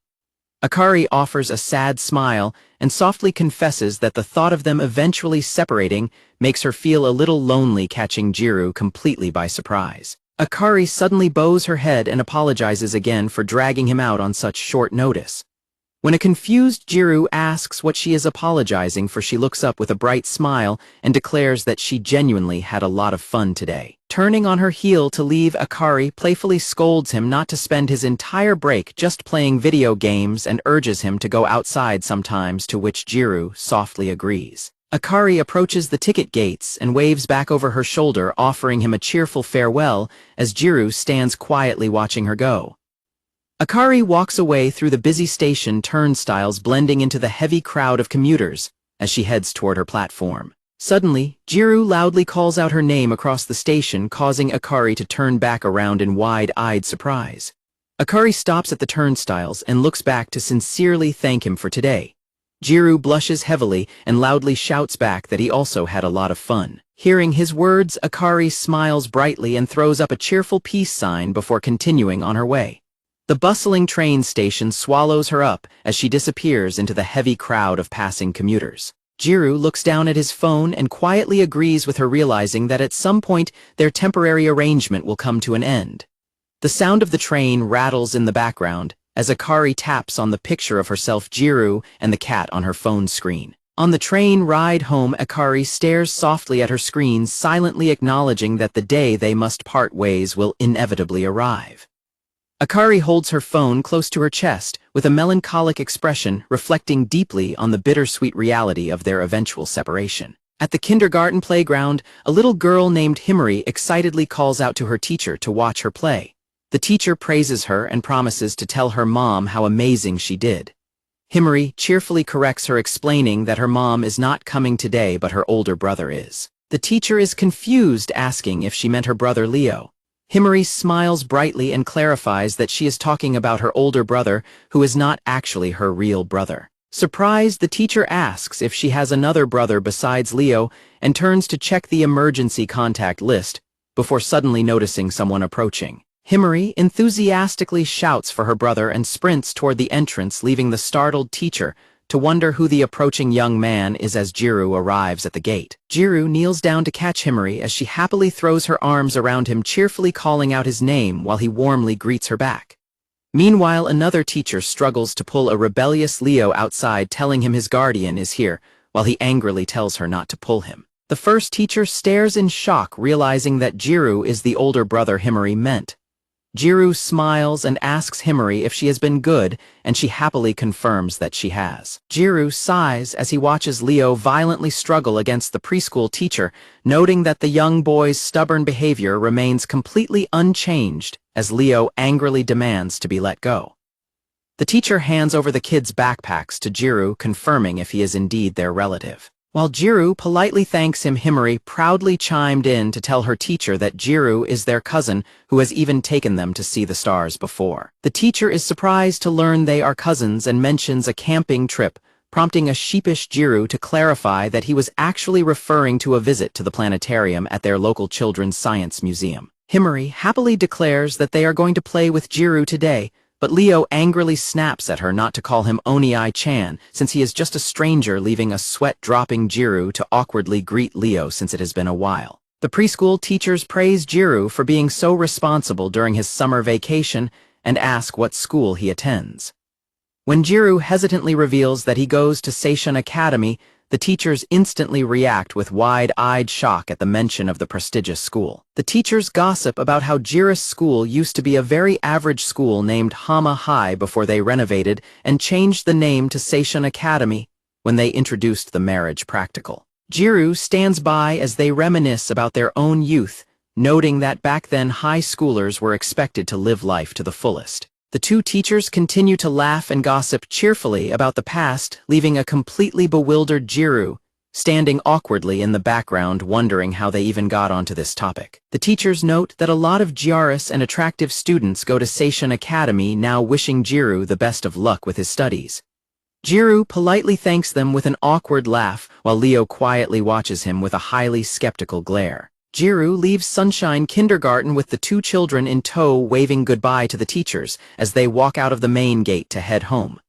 Akari offers a sad smile and softly confesses that the thought of them eventually separating makes her feel a little lonely, catching Jiro completely by surprise. Akari suddenly bows her head and apologizes again for dragging him out on such short notice. When a confused Jiro asks what she is apologizing for, she looks up with a bright smile and declares that she genuinely had a lot of fun today. Turning on her heel to leave, Akari playfully scolds him not to spend his entire break just playing video games and urges him to go outside sometimes, to which Jiro softly agrees. Akari approaches the ticket gates and waves back over her shoulder, offering him a cheerful farewell as Jiro stands quietly watching her go. Akari walks away through the busy station turnstiles, blending into the heavy crowd of commuters as she heads toward her platform. Suddenly, Jiro loudly calls out her name across the station, causing Akari to turn back around in wide-eyed surprise. Akari stops at the turnstiles and looks back to sincerely thank him for today. Jiro blushes heavily and loudly shouts back that he also had a lot of fun. Hearing his words, Akari smiles brightly and throws up a cheerful peace sign before continuing on her way. The bustling train station swallows her up as she disappears into the heavy crowd of passing commuters. Jiro looks down at his phone and quietly agrees with her, realizing that at some point their temporary arrangement will come to an end. The sound of the train rattles in the background as Akari taps on the picture of herself, Jiro, and the cat on her phone screen. On the train ride home, Akari stares softly at her screen, silently acknowledging that the day they must part ways will inevitably arrive. Akari holds her phone close to her chest with a melancholic expression, reflecting deeply on the bittersweet reality of their eventual separation. At the kindergarten playground, a little girl named Himari excitedly calls out to her teacher to watch her play. The teacher praises her and promises to tell her mom how amazing she did. Himari cheerfully corrects her, explaining that her mom is not coming today but her older brother is. The teacher is confused, asking if she meant her brother Leo. Himari smiles brightly and clarifies that she is talking about her older brother, who is not actually her real brother. Surprised, the teacher asks if she has another brother besides Leo and turns to check the emergency contact list before suddenly noticing someone approaching. Himari enthusiastically shouts for her brother and sprints toward the entrance, leaving the startled teacher to wonder who the approaching young man is as Jiro arrives at the gate. Jiro kneels down to catch Himari as she happily throws her arms around him, cheerfully calling out his name while he warmly greets her back. Meanwhile, another teacher struggles to pull a rebellious Leo outside, telling him his guardian is here, while he angrily tells her not to pull him. The first teacher stares in shock, realizing that Jiro is the older brother Himari meant. Jiro smiles and asks Himari if she has been good, and she happily confirms that she has. Jiro sighs as he watches Leo violently struggle against the preschool teacher, noting that the young boy's stubborn behavior remains completely unchanged as Leo angrily demands to be let go. The teacher hands over the kids' backpacks to Jiro, confirming if he is indeed their relative. While Jiro politely thanks him, Himari proudly chimed in to tell her teacher that Jiro is their cousin who has even taken them to see the stars before. The teacher is surprised to learn they are cousins and mentions a camping trip, prompting a sheepish Jiro to clarify that he was actually referring to a visit to the planetarium at their local children's science museum. Himari happily declares that they are going to play with Jiro today, but Leo angrily snaps at her not to call him Oni-chan, since he is just a stranger, leaving a sweat-dropping Jiro to awkwardly greet Leo since it has been a while. The preschool teachers praise Jiro for being so responsible during his summer vacation and ask what school he attends. When Jiro hesitantly reveals that he goes to Seishun Academy, the teachers instantly react with wide-eyed shock at the mention of the prestigious school. The teachers gossip about how Jiro's school used to be a very average school named Hama High before they renovated and changed the name to Seishun Academy when they introduced the marriage practical. Jiro stands by as they reminisce about their own youth, noting that back then high schoolers were expected to live life to the fullest. The two teachers continue to laugh and gossip cheerfully about the past, leaving a completely bewildered Jiro standing awkwardly in the background, wondering how they even got onto this topic. The teachers note that a lot of gyrus and attractive students go to Seishun Academy now, wishing Jiro the best of luck with his studies. Jiro politely thanks them with an awkward laugh, while Leo quietly watches him with a highly skeptical glare. Jiro leaves Sunshine Kindergarten with the two children in tow, waving goodbye to the teachers as they walk out of the main gate to head home.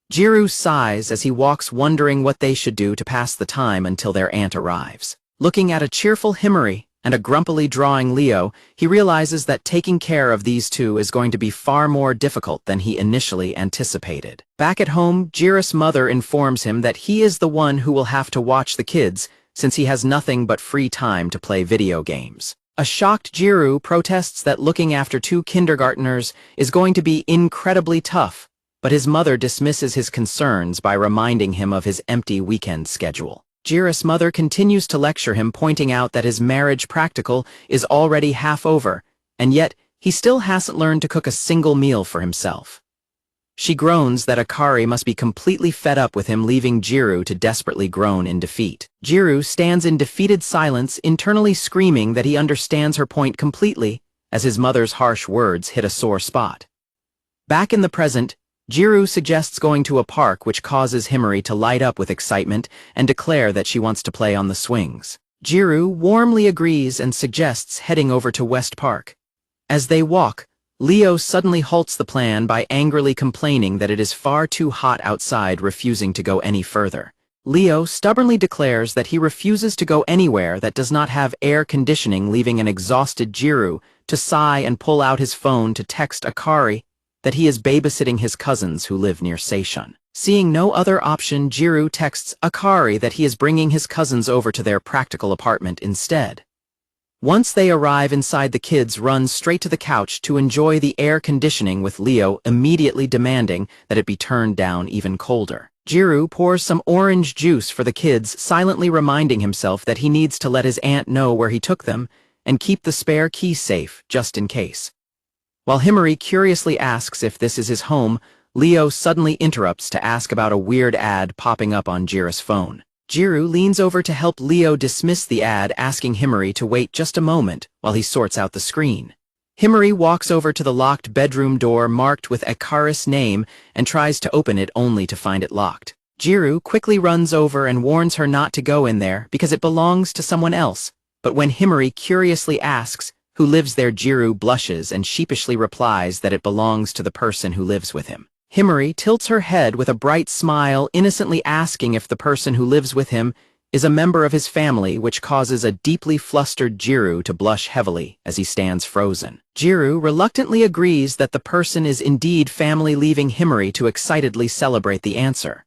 Jiro sighs as he walks, wondering what they should do to pass the time until their aunt arrives. Looking at a cheerful Himari and a grumpily drawing Leo, he realizes that taking care of these two is going to be far more difficult than he initially anticipated. Back at home, Jiro's mother informs him that he is the one who will have to watch the kids, since he has nothing but free time to play video games. A shocked Jiro protests that looking after two kindergartners is going to be incredibly tough, but his mother dismisses his concerns by reminding him of his empty weekend schedule. Jiro's mother continues to lecture him, pointing out that his marriage practical is already half over, and yet he still hasn't learned to cook a single meal for himself. She groans that Akari must be completely fed up with him, leaving Jiro to desperately groan in defeat. Jiro stands in defeated silence, internally screaming that he understands her point completely, as his mother's harsh words hit a sore spot. Back in the present, Jiro suggests going to a park, which causes Himari to light up with excitement and declare that she wants to play on the swings. Jiro warmly agrees and suggests heading over to West Park. As they walk, Leo suddenly halts the plan by angrily complaining that it is far too hot outside, refusing to go any further. Leo stubbornly declares that he refuses to go anywhere that does not have air conditioning, leaving an exhausted Jiro to sigh and pull out his phone to text Akari that he is babysitting his cousins who live near Seishun. Seeing no other option, Jiro texts Akari that he is bringing his cousins over to their practical apartment instead. Once they arrive inside, the kids run straight to the couch to enjoy the air conditioning, with Leo immediately demanding that it be turned down even colder. Jiro pours some orange juice for the kids, silently reminding himself that he needs to let his aunt know where he took them and keep the spare key safe, just in case. While Himari curiously asks if this is his home, Leo suddenly interrupts to ask about a weird ad popping up on Jiro's phone. Jiro leans over to help Leo dismiss the ad, asking Himari to wait just a moment while he sorts out the screen. Himari walks over to the locked bedroom door marked with Akari's name and tries to open it only to find it locked. Jiro quickly runs over and warns her not to go in there because it belongs to someone else, but when Himari curiously asks who lives there, Jiro blushes and sheepishly replies that it belongs to the person who lives with him. Himari tilts her head with a bright smile, innocently asking if the person who lives with him is a member of his family, which causes a deeply flustered Jiro to blush heavily as he stands frozen. Jiro reluctantly agrees that the person is indeed family, leaving Himari to excitedly celebrate the answer.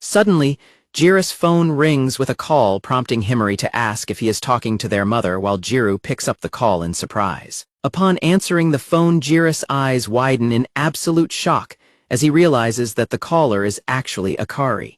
Suddenly, Jiro's phone rings with a call, prompting Himari to ask if he is talking to their mother, while Jiro picks up the call in surprise. Upon answering the phone, Jiro's eyes widen in absolute shock as he realizes that the caller is actually Akari.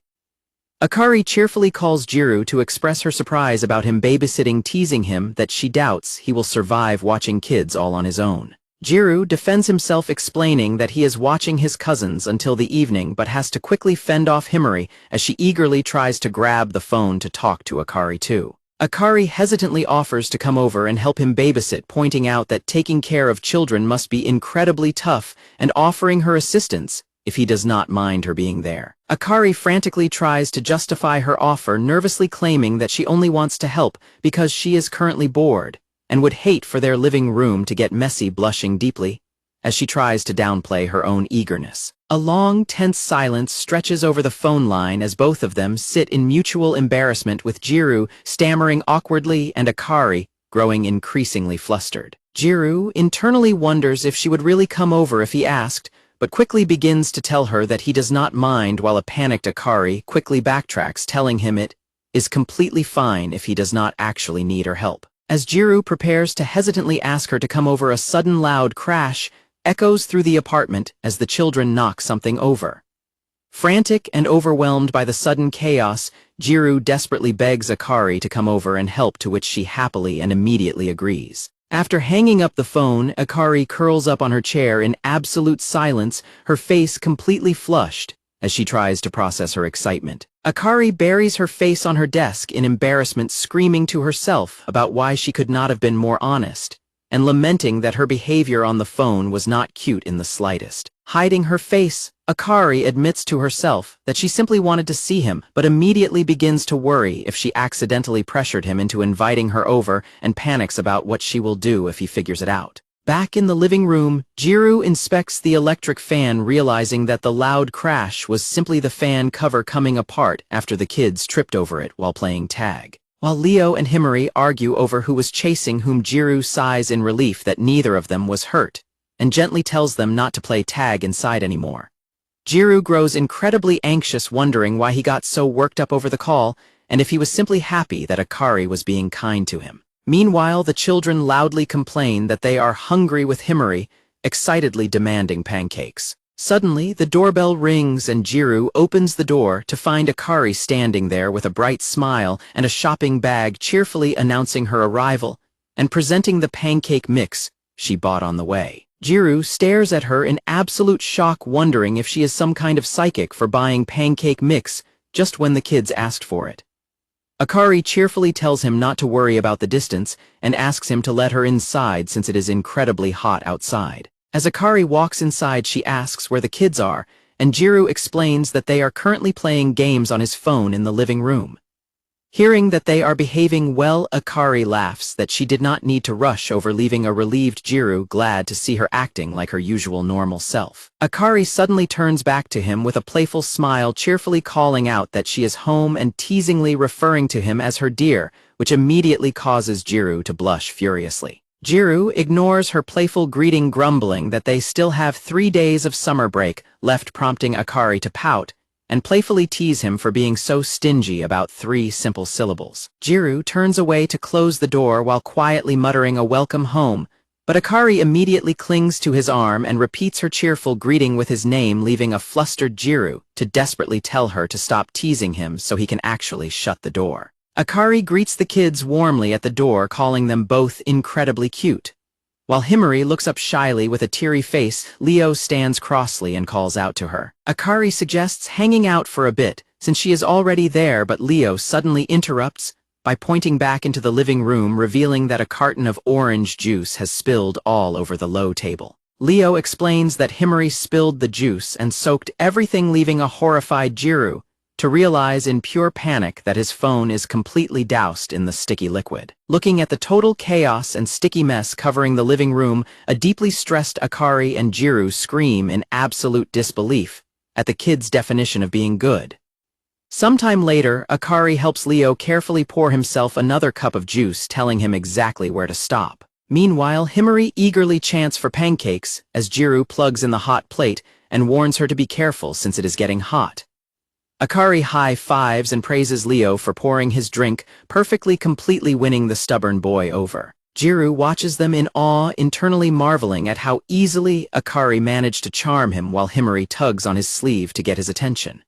Akari cheerfully calls Jiro to express her surprise about him babysitting, teasing him that she doubts he will survive watching kids all on his own. Jiro defends himself, explaining that he is watching his cousins until the evening but has to quickly fend off Himari as she eagerly tries to grab the phone to talk to Akari too. Akari hesitantly offers to come over and help him babysit, pointing out that taking care of children must be incredibly tough and offering her assistance if he does not mind her being there. Akari frantically tries to justify her offer, nervously claiming that she only wants to help because she is currently bored and would hate for their living room to get messy, blushing deeply as she tries to downplay her own eagerness. A long, tense silence stretches over the phone line as both of them sit in mutual embarrassment, with Jiro stammering awkwardly and Akari growing increasingly flustered. Jiro internally wonders if she would really come over if he asked, but quickly begins to tell her that he does not mind, while a panicked Akari quickly backtracks, telling him it is completely fine if he does not actually need her help. As Jiro prepares to hesitantly ask her to come over, a sudden loud crash echoes through the apartment as the children knock something over. Frantic and overwhelmed by the sudden chaos, Jiro desperately begs Akari to come over and help, to which she happily and immediately agrees. After hanging up the phone, Akari curls up on her chair in absolute silence, her face completely flushed as she tries to process her excitement. Akari buries her face on her desk in embarrassment, screaming to herself about why she could not have been more honest, and lamenting that her behavior on the phone was not cute in the slightest. Hiding her face, Akari admits to herself that she simply wanted to see him, but immediately begins to worry if she accidentally pressured him into inviting her over, and panics about what she will do if he figures it out. Back in the living room, Jiro inspects the electric fan, realizing that the loud crash was simply the fan cover coming apart after the kids tripped over it while playing tag. While Leo and Himari argue over who was chasing whom, Jiro sighs in relief that neither of them was hurt, and gently tells them not to play tag inside anymore. Jiro grows incredibly anxious, wondering why he got so worked up over the call, and if he was simply happy that Akari was being kind to him. Meanwhile, the children loudly complain that they are hungry, with Himari excitedly demanding pancakes. Suddenly, the doorbell rings and Jiro opens the door to find Akari standing there with a bright smile and a shopping bag, cheerfully announcing her arrival and presenting the pancake mix she bought on the way. Jiro stares at her in absolute shock, wondering if she is some kind of psychic for buying pancake mix just when the kids asked for it. Akari cheerfully tells him not to worry about the distance and asks him to let her inside since it is incredibly hot outside. As Akari walks inside, she asks where the kids are, and Jiro explains that they are currently playing games on his phone in the living room. Hearing that they are behaving well, Akari laughs that she did not need to rush over, leaving a relieved Jiro glad to see her acting like her usual normal self. Akari suddenly turns back to him with a playful smile, cheerfully calling out that she is home and teasingly referring to him as her dear, which immediately causes Jiro to blush furiously. Jiro ignores her playful greeting, grumbling that they still have 3 days of summer break left, prompting Akari to pout and playfully tease him for being so stingy about 3 simple syllables. Jiro turns away to close the door while quietly muttering a welcome home, But Akari immediately clings to his arm and repeats her cheerful greeting with his name, leaving a flustered Jiro to desperately tell her to stop teasing him so he can actually shut the door. Akari greets the kids warmly at the door, calling them both incredibly cute. While Himari looks up shyly with a teary face, Leo stands crossly and calls out to her. Akari suggests hanging out for a bit, since she is already there, but Leo suddenly interrupts by pointing back into the living room, revealing that a carton of orange juice has spilled all over the low table. Leo explains that Himari spilled the juice and soaked everything, leaving a horrified Jiro to realize in pure panic that his phone is completely doused in the sticky liquid. Looking at the total chaos and sticky mess covering the living room, a deeply stressed Akari and Jiro scream in absolute disbelief at the kid's definition of being good. Sometime later, Akari helps Leo carefully pour himself another cup of juice, telling him exactly where to stop. Meanwhile, Himari eagerly chants for pancakes as Jiro plugs in the hot plate and warns her to be careful since it is getting hot. Akari high-fives and praises Leo for pouring his drink, completely winning the stubborn boy over. Jiro watches them in awe, internally marveling at how easily Akari managed to charm him while Himari tugs on his sleeve to get his attention.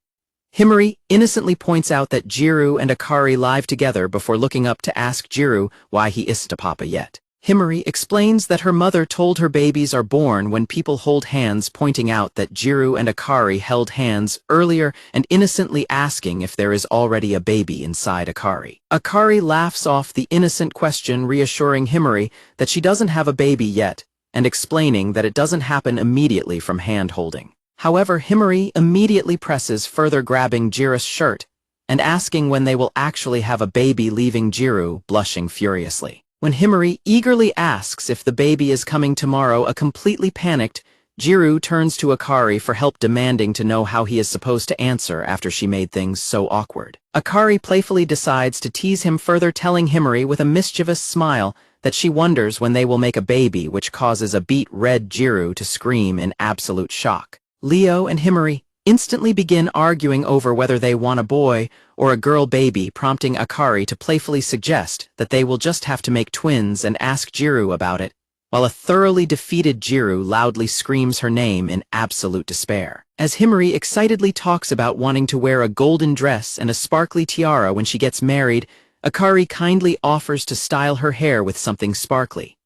Himari innocently points out that Jiro and Akari live together before looking up to ask Jiro why he isn't a papa yet. Himari explains that her mother told her babies are born when people hold hands, pointing out that Jiro and Akari held hands earlier and innocently asking if there is already a baby inside Akari. Akari laughs off the innocent question, reassuring Himari that she doesn't have a baby yet and explaining that it doesn't happen immediately from hand-holding. However, Himari immediately presses, further grabbing Jiro's shirt and asking when they will actually have a baby, leaving Jiro blushing furiously. When Himari eagerly asks if the baby is coming tomorrow, a completely panicked Jiro turns to Akari for help, demanding to know how he is supposed to answer after she made things so awkward. Akari playfully decides to tease him further, telling Himari with a mischievous smile that she wonders when they will make a baby, which causes a beet red Jiro to scream in absolute shock. Leo and Himari instantly begin arguing over whether they want a boy or a girl baby, prompting Akari to playfully suggest that they will just have to make twins and ask Jiro about it, while a thoroughly defeated Jiro loudly screams her name in absolute despair. As Himari excitedly talks about wanting to wear a golden dress and a sparkly tiara when she gets married, Akari kindly offers to style her hair with something sparkly.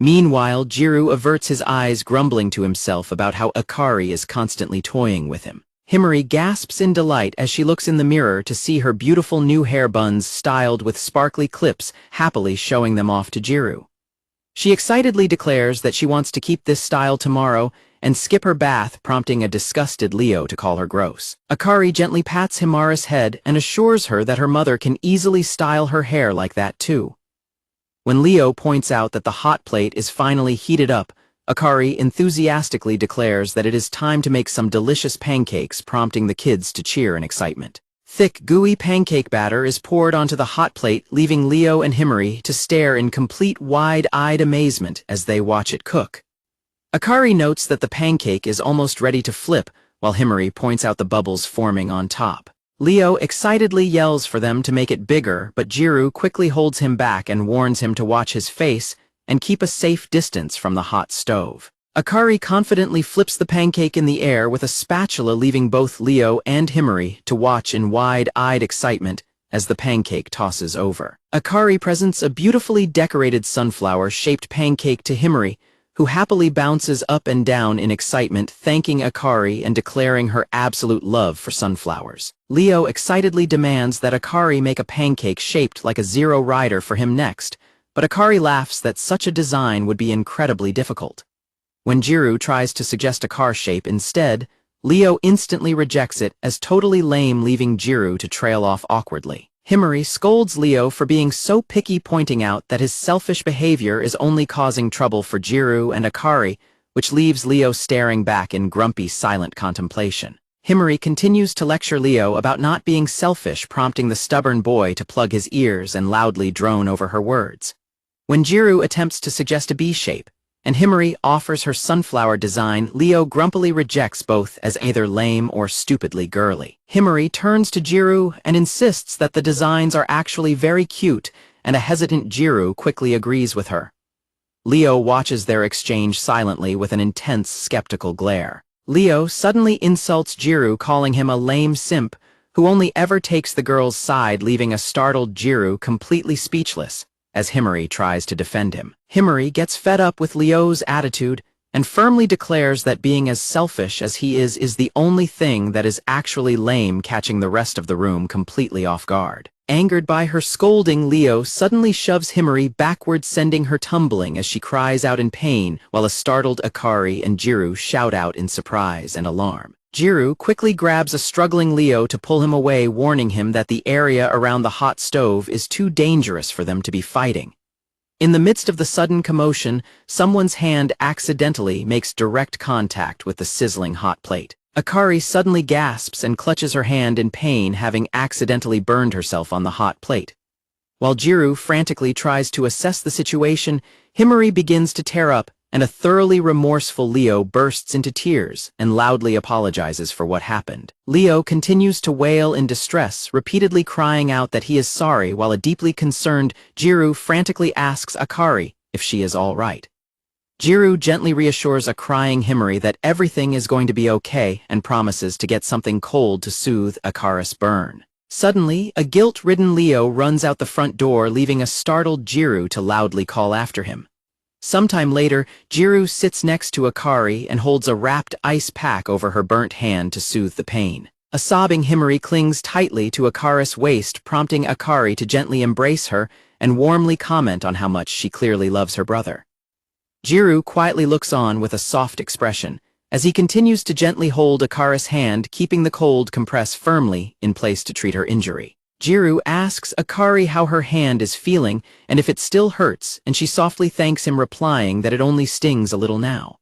Meanwhile, Jiro averts his eyes, grumbling to himself about how Akari is constantly toying with him. Himari gasps in delight as she looks in the mirror to see her beautiful new hair buns styled with sparkly clips, happily showing them off to Jiro. She excitedly declares that she wants to keep this style tomorrow and skip her bath, prompting a disgusted Leo to call her gross. Akari gently pats Himari's head and assures her that her mother can easily style her hair like that too. When Leo points out that the hot plate is finally heated up, Akari enthusiastically declares that it is time to make some delicious pancakes, prompting the kids to cheer in excitement. Thick, gooey pancake batter is poured onto the hot plate, leaving Leo and Himari to stare in complete wide-eyed amazement as they watch it cook. Akari notes that the pancake is almost ready to flip, while Himari points out the bubbles forming on top. Leo excitedly yells for them to make it bigger, but Jiro quickly holds him back and warns him to watch his face and keep a safe distance from the hot stove. Akari confidently flips the pancake in the air with a spatula, leaving both Leo and Himari to watch in wide-eyed excitement as the pancake tosses over. Akari presents a beautifully decorated sunflower-shaped pancake to Himari, who happily bounces up and down in excitement, thanking Akari and declaring her absolute love for sunflowers. Leo excitedly demands that Akari make a pancake shaped like a Zero Rider for him next, but Akari laughs that such a design would be incredibly difficult. When Jiro tries to suggest a car shape instead, Leo instantly rejects it as totally lame, leaving Jiro to trail off awkwardly. Himari scolds Leo for being so picky, pointing out that his selfish behavior is only causing trouble for Jiro and Akari, which leaves Leo staring back in grumpy, silent contemplation. Himari continues to lecture Leo about not being selfish, prompting the stubborn boy to plug his ears and loudly drone over her words. When Jiro attempts to suggest a B shape, and Himari offers her sunflower design, Leo grumpily rejects both as either lame or stupidly girly. Himari turns to Jiro and insists that the designs are actually very cute, and a hesitant Jiro quickly agrees with her. Leo watches their exchange silently with an intense, skeptical glare. Leo suddenly insults Jiro, calling him a lame simp who only ever takes the girl's side, leaving a startled Jiro completely speechless as Himari tries to defend him. Himari gets fed up with Leo's attitude and firmly declares that being as selfish as he is the only thing that is actually lame, catching the rest of the room completely off guard. Angered by her scolding, Leo suddenly shoves Himari backwards, sending her tumbling as she cries out in pain, while a startled Akari and Jiro shout out in surprise and alarm. Jiro quickly grabs a struggling Leo to pull him away, warning him that the area around the hot stove is too dangerous for them to be fighting. In the midst of the sudden commotion, someone's hand accidentally makes direct contact with the sizzling hot plate. Akari suddenly gasps and clutches her hand in pain, having accidentally burned herself on the hot plate. While Jiro frantically tries to assess the situation, Himari begins to tear up, and a thoroughly remorseful Leo bursts into tears and loudly apologizes for what happened. Leo continues to wail in distress, repeatedly crying out that he is sorry, while a deeply concerned Jiro frantically asks Akari if she is all right. Jiro gently reassures a crying Himari that everything is going to be okay and promises to get something cold to soothe Akari's burn. Suddenly, a guilt-ridden Leo runs out the front door, leaving a startled Jiro to loudly call after him. Sometime later, Jiro sits next to Akari and holds a wrapped ice pack over her burnt hand to soothe the pain. A sobbing Himari clings tightly to Akari's waist, prompting Akari to gently embrace her and warmly comment on how much she clearly loves her brother. Jiro quietly looks on with a soft expression as he continues to gently hold Akari's hand, keeping the cold compress firmly in place to treat her injury. Jiro asks Akari how her hand is feeling and if it still hurts, and she softly thanks him, replying that it only stings a little now.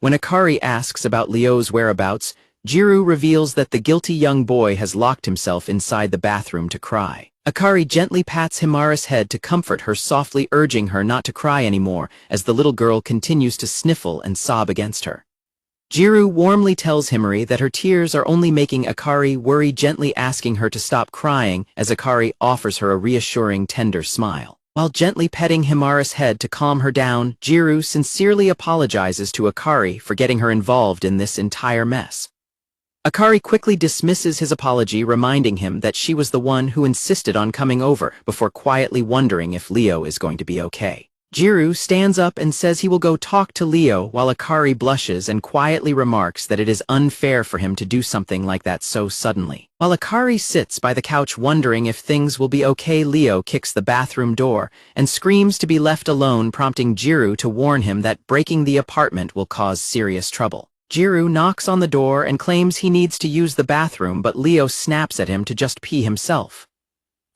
When Akari asks about Leo's whereabouts, Jiro reveals that the guilty young boy has locked himself inside the bathroom to cry. Akari gently pats Himari's head to comfort her, softly urging her not to cry anymore as the little girl continues to sniffle and sob against her. Jiro warmly tells Himari that her tears are only making Akari worry, gently asking her to stop crying as Akari offers her a reassuring, tender smile. While gently petting Himari's head to calm her down, Jiro sincerely apologizes to Akari for getting her involved in this entire mess. Akari quickly dismisses his apology, reminding him that she was the one who insisted on coming over, before quietly wondering if Leo is going to be okay. Jiro stands up and says he will go talk to Leo, while Akari blushes and quietly remarks that it is unfair for him to do something like that so suddenly. While Akari sits by the couch wondering if things will be okay, Leo kicks the bathroom door and screams to be left alone, prompting Jiro to warn him that breaking the apartment will cause serious trouble. Jiro knocks on the door and claims he needs to use the bathroom, but Leo snaps at him to just pee himself.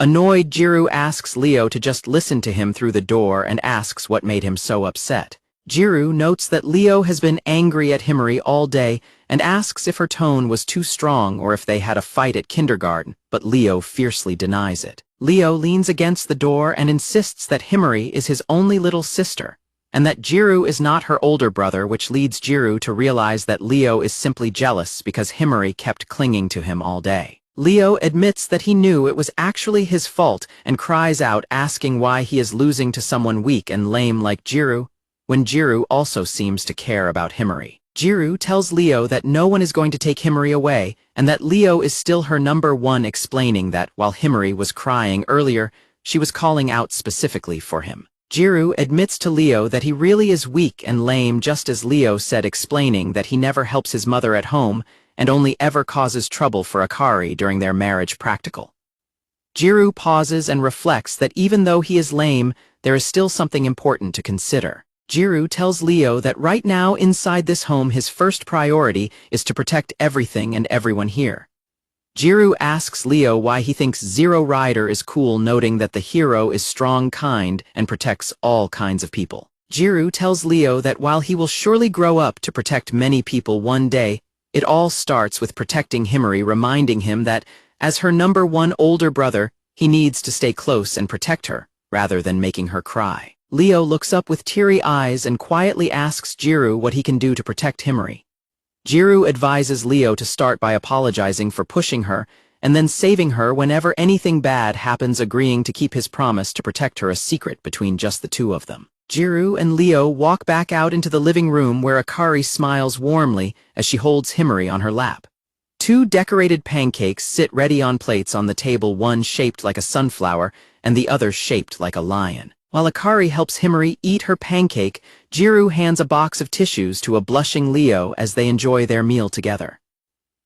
Annoyed, Jiro asks Leo to just listen to him through the door and asks what made him so upset. Jiro notes that Leo has been angry at Himari all day and asks if her tone was too strong or if they had a fight at kindergarten, but Leo fiercely denies it. Leo leans against the door and insists that Himari is his only little sister, and that Jiro is not her older brother, which leads Jiro to realize that Leo is simply jealous because Himari kept clinging to him all day. Leo admits that he knew it was actually his fault and cries out, asking why he is losing to someone weak and lame like Jiro, when Jiro also seems to care about Himari. Jiro tells Leo that no one is going to take Himari away and that Leo is still her number one, explaining that while Himari was crying earlier, she was calling out specifically for him. Jiro admits to Leo that he really is weak and lame, just as Leo said, explaining that he never helps his mother at home and only ever causes trouble for Akari during their marriage practical. Jiro pauses and reflects that even though he is lame, there is still something important to consider. Jiro tells Leo that right now inside this home his first priority is to protect everything and everyone here. Jiro asks Leo why he thinks Zero Rider is cool, noting that the hero is strong, kind, and protects all kinds of people. Jiro tells Leo that while he will surely grow up to protect many people one day, it all starts with protecting Himari, reminding him that, as her number one older brother, he needs to stay close and protect her, rather than making her cry. Leo looks up with teary eyes and quietly asks Jiro what he can do to protect Himari. Jiro advises Leo to start by apologizing for pushing her, and then saving her whenever anything bad happens, agreeing to keep his promise to protect her a secret between just the two of them. Jiro and Leo walk back out into the living room where Akari smiles warmly as she holds Himari on her lap. Two decorated pancakes sit ready on plates on the table, one shaped like a sunflower and the other shaped like a lion. While Akari helps Himari eat her pancake, Jiro hands a box of tissues to a blushing Leo as they enjoy their meal together.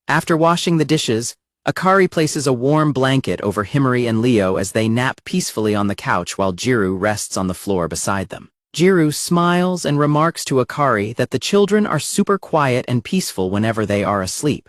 After washing the dishes, Akari places a warm blanket over Himari and Leo as they nap peacefully on the couch while Jiro rests on the floor beside them. Jiro smiles and remarks to Akari that the children are super quiet and peaceful whenever they are asleep.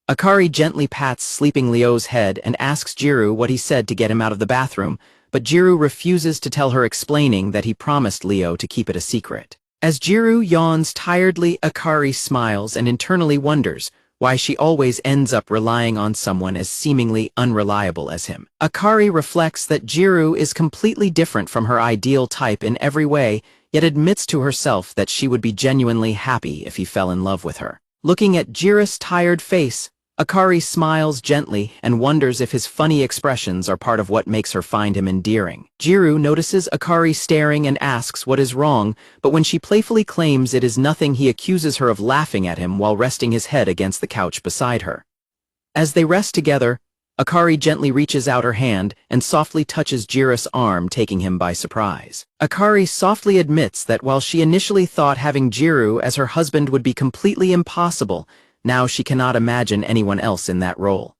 Akari gently pats sleeping Leo's head and asks Jiro what he said to get him out of the bathroom, but Jiro refuses to tell her, explaining that he promised Leo to keep it a secret. As Jiro yawns tiredly, Akari smiles and internally wonders why she always ends up relying on someone as seemingly unreliable as him. Akari reflects that Jiro is completely different from her ideal type in every way, yet admits to herself that she would be genuinely happy if he fell in love with her. Looking at Jiro's tired face, Akari smiles gently and wonders if his funny expressions are part of what makes her find him endearing. Jiro notices Akari staring and asks what is wrong, but when she playfully claims it is nothing, he accuses her of laughing at him while resting his head against the couch beside her. As they rest together, Akari gently reaches out her hand and softly touches Jiro's arm, taking him by surprise. Akari softly admits that while she initially thought having Jiro as her husband would be completely impossible, now she cannot imagine anyone else in that role.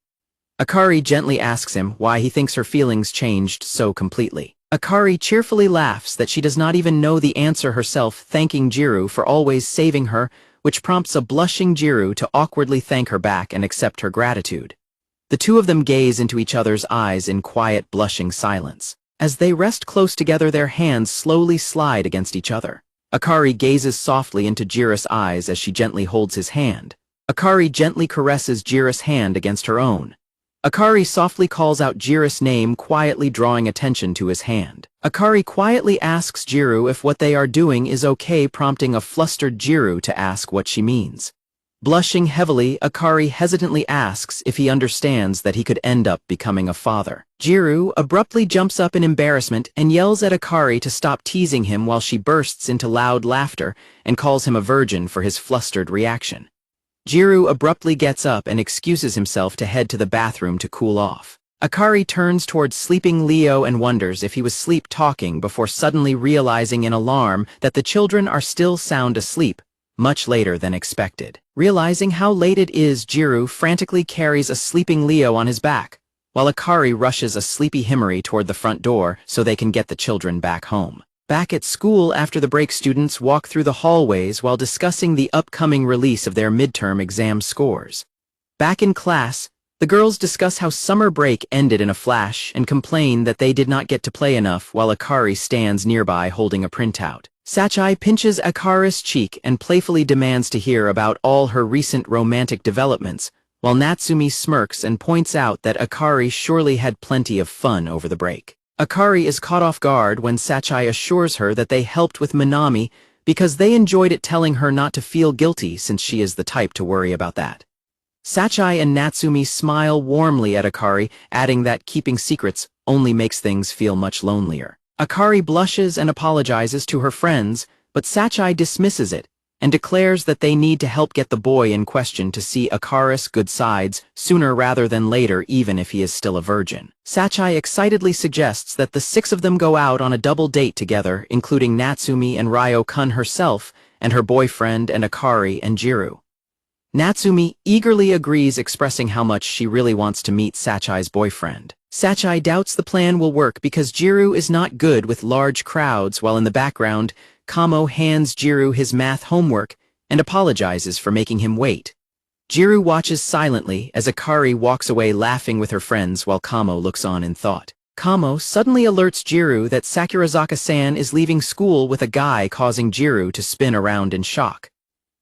Akari gently asks him why he thinks her feelings changed so completely. Akari cheerfully laughs that she does not even know the answer herself, thanking Jiro for always saving her, which prompts a blushing Jiro to awkwardly thank her back and accept her gratitude. The two of them gaze into each other's eyes in quiet, blushing silence. As they rest close together, their hands slowly slide against each other. Akari gazes softly into Jiro's eyes as she gently holds his hand. Akari gently caresses Jiro's hand against her own. Akari softly calls out Jiro's name, quietly drawing attention to his hand. Akari quietly asks Jiro if what they are doing is okay, prompting a flustered Jiro to ask what she means. Blushing heavily, Akari hesitantly asks if he understands that he could end up becoming a father. Jiro abruptly jumps up in embarrassment and yells at Akari to stop teasing him while she bursts into loud laughter and calls him a virgin for his flustered reaction. Jiro abruptly gets up and excuses himself to head to the bathroom to cool off. Akari turns towards sleeping Leo and wonders if he was sleep-talking before suddenly realizing in alarm that the children are still sound asleep, much later than expected. Realizing how late it is, Jiro frantically carries a sleeping Leo on his back, while Akari rushes a sleepy Himari toward the front door so they can get the children back home. Back at school after the break, students walk through the hallways while discussing the upcoming release of their midterm exam scores. Back in class, the girls discuss how summer break ended in a flash and complain that they did not get to play enough, while Akari stands nearby holding a printout. Sachi pinches Akari's cheek and playfully demands to hear about all her recent romantic developments, while Natsumi smirks and points out that Akari surely had plenty of fun over the break. Akari is caught off guard when Sachi assures her that they helped with Minami because they enjoyed it, telling her not to feel guilty since she is the type to worry about that. Sachi and Natsumi smile warmly at Akari, adding that keeping secrets only makes things feel much lonelier. Akari blushes and apologizes to her friends, but Sachi dismisses it and declares that they need to help get the boy in question to see Akari's good sides sooner rather than later, even if he is still a virgin. Sachi excitedly suggests that the six of them go out on a double date together, including Natsumi and Ryo-kun herself and her boyfriend and Akari and Jiro. Natsumi eagerly agrees, expressing how much she really wants to meet Sachi's boyfriend. Sachi doubts the plan will work because Jiro is not good with large crowds, while in the background, Kamo hands Jiro his math homework and apologizes for making him wait. Jiro watches silently as Akari walks away laughing with her friends while Kamo looks on in thought. Kamo suddenly alerts Jiro that Sakurazaka-san is leaving school with a guy, causing Jiro to spin around in shock.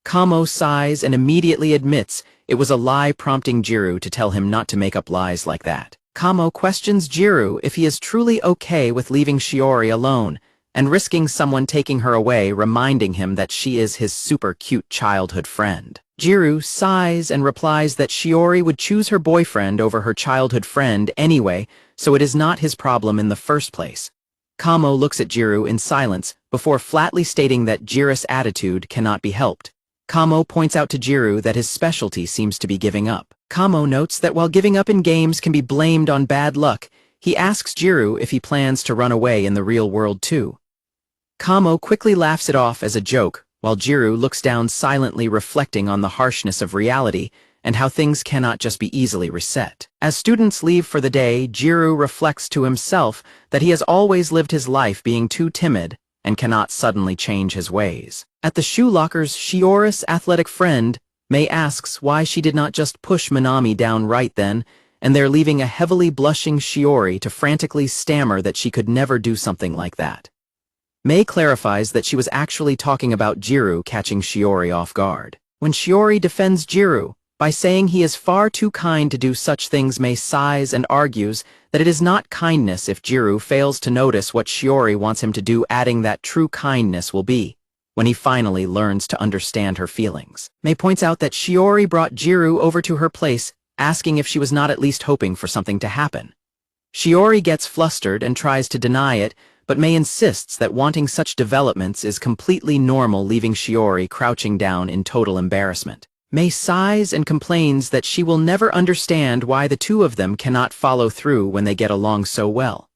Kamo sighs and immediately admits it was a lie, prompting Jiro to tell him not to make up lies like that. Kamo questions Jiro if he is truly okay with leaving Shiori alone and risking someone taking her away, reminding him that she is his super cute childhood friend. Jiro sighs and replies that Shiori would choose her boyfriend over her childhood friend anyway, so it is not his problem in the first place. Kamo looks at Jiro in silence, before flatly stating that Jiro's attitude cannot be helped. Kamo points out to Jiro that his specialty seems to be giving up. Kamo notes that while giving up in games can be blamed on bad luck, he asks Jiro if he plans to run away in the real world too. Kamo quickly laughs it off as a joke, while Jiro looks down silently reflecting on the harshness of reality and how things cannot just be easily reset. As students leave for the day, Jiro reflects to himself that he has always lived his life being too timid and cannot suddenly change his ways. At the shoe lockers, Shiori's athletic friend, Mei, asks why she did not just push Minami down right then, and they're leaving a heavily blushing Shiori to frantically stammer that she could never do something like that. Mei clarifies that she was actually talking about Jiro catching Shiori off guard. When Shiori defends Jiro by saying he is far too kind to do such things, Mei sighs and argues that it is not kindness if Jiro fails to notice what Shiori wants him to do, adding that true kindness will be when he finally learns to understand her feelings. Mei points out that Shiori brought Jiro over to her place, asking if she was not at least hoping for something to happen. Shiori gets flustered and tries to deny it, but Mei insists that wanting such developments is completely normal, leaving Shiori crouching down in total embarrassment. Mei sighs and complains that she will never understand why the two of them cannot follow through when they get along so well.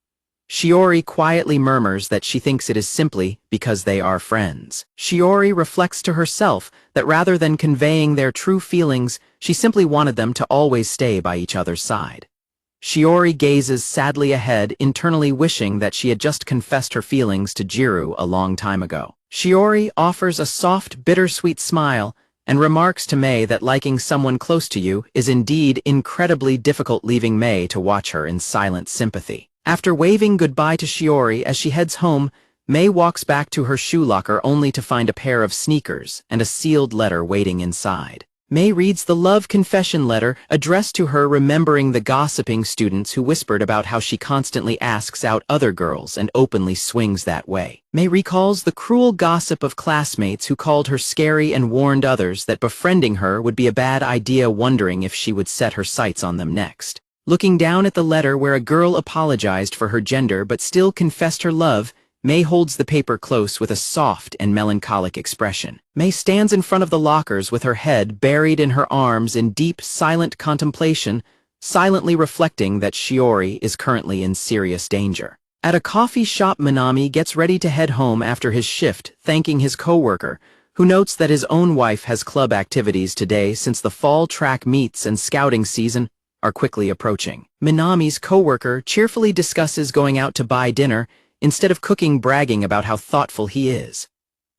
Shiori quietly murmurs that she thinks it is simply because they are friends. Shiori reflects to herself that rather than conveying their true feelings, she simply wanted them to always stay by each other's side. Shiori gazes sadly ahead, internally wishing that she had just confessed her feelings to Jiro a long time ago. Shiori offers a soft, bittersweet smile and remarks to Mei that liking someone close to you is indeed incredibly difficult, leaving Mei to watch her in silent sympathy. After waving goodbye to Shiori as she heads home, Mei walks back to her shoe locker only to find a pair of sneakers and a sealed letter waiting inside. Mei reads the love confession letter addressed to her, remembering the gossiping students who whispered about how she constantly asks out other girls and openly swings that way. Mei recalls the cruel gossip of classmates who called her scary and warned others that befriending her would be a bad idea, wondering if she would set her sights on them next. Looking down at the letter where a girl apologized for her gender but still confessed her love, Mei holds the paper close with a soft and melancholic expression. Mei stands in front of the lockers with her head buried in her arms in deep, silent contemplation, silently reflecting that Shiori is currently in serious danger. At a coffee shop, Minami gets ready to head home after his shift, thanking his coworker, who notes that his own wife has club activities today since the fall track meets and scouting season are quickly approaching. Minami's coworker cheerfully discusses going out to buy dinner instead of cooking, bragging about how thoughtful he is.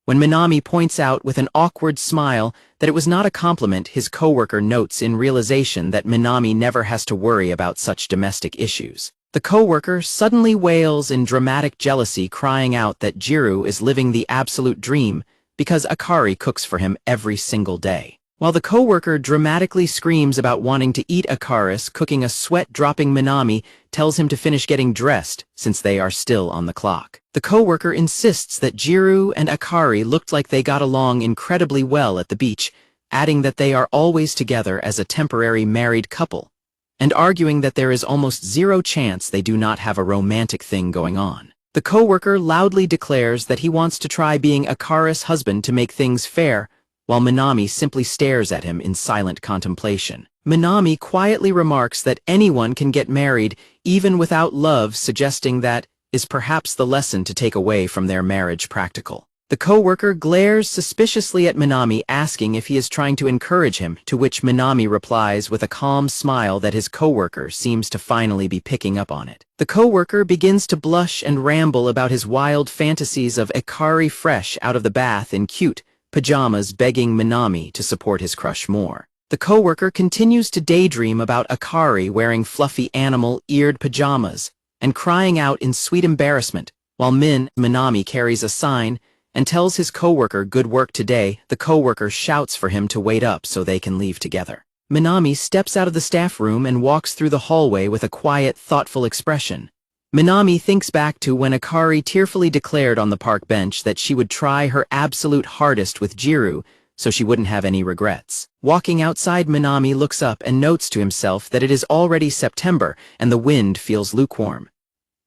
When Minami points out with an awkward smile that it was not a compliment, his coworker notes in realization that Minami never has to worry about such domestic issues. The coworker suddenly wails in dramatic jealousy, crying out that Jiro is living the absolute dream because Akari cooks for him every single day. While the coworker dramatically screams about wanting to eat Akari's cooking, a sweat-dropping Minami tells him to finish getting dressed since they are still on the clock. The coworker insists that Jiro and Akari looked like they got along incredibly well at the beach, adding that they are always together as a temporary married couple, and arguing that there is almost zero chance they do not have a romantic thing going on. The coworker loudly declares that he wants to try being Akari's husband to make things fair, while Minami simply stares at him in silent contemplation. Minami quietly remarks that anyone can get married even without love, suggesting that is perhaps the lesson to take away from their marriage practical. The coworker glares suspiciously at Minami, asking if he is trying to encourage him, to which Minami replies with a calm smile that his coworker seems to finally be picking up on it. The coworker begins to blush and ramble about his wild fantasies of Akari fresh out of the bath in cute pajamas, begging Minami to support his crush more. The coworker continues to daydream about Akari wearing fluffy animal-eared pajamas and crying out in sweet embarrassment, while Minami carries a sign and tells his coworker good work today. The coworker shouts for him to wait up so they can leave together. Minami steps out of the staff room and walks through the hallway with a quiet, thoughtful expression. Minami thinks back to when Akari tearfully declared on the park bench that she would try her absolute hardest with Jiro so she wouldn't have any regrets. Walking outside, Minami looks up and notes to himself that it is already September and the wind feels lukewarm.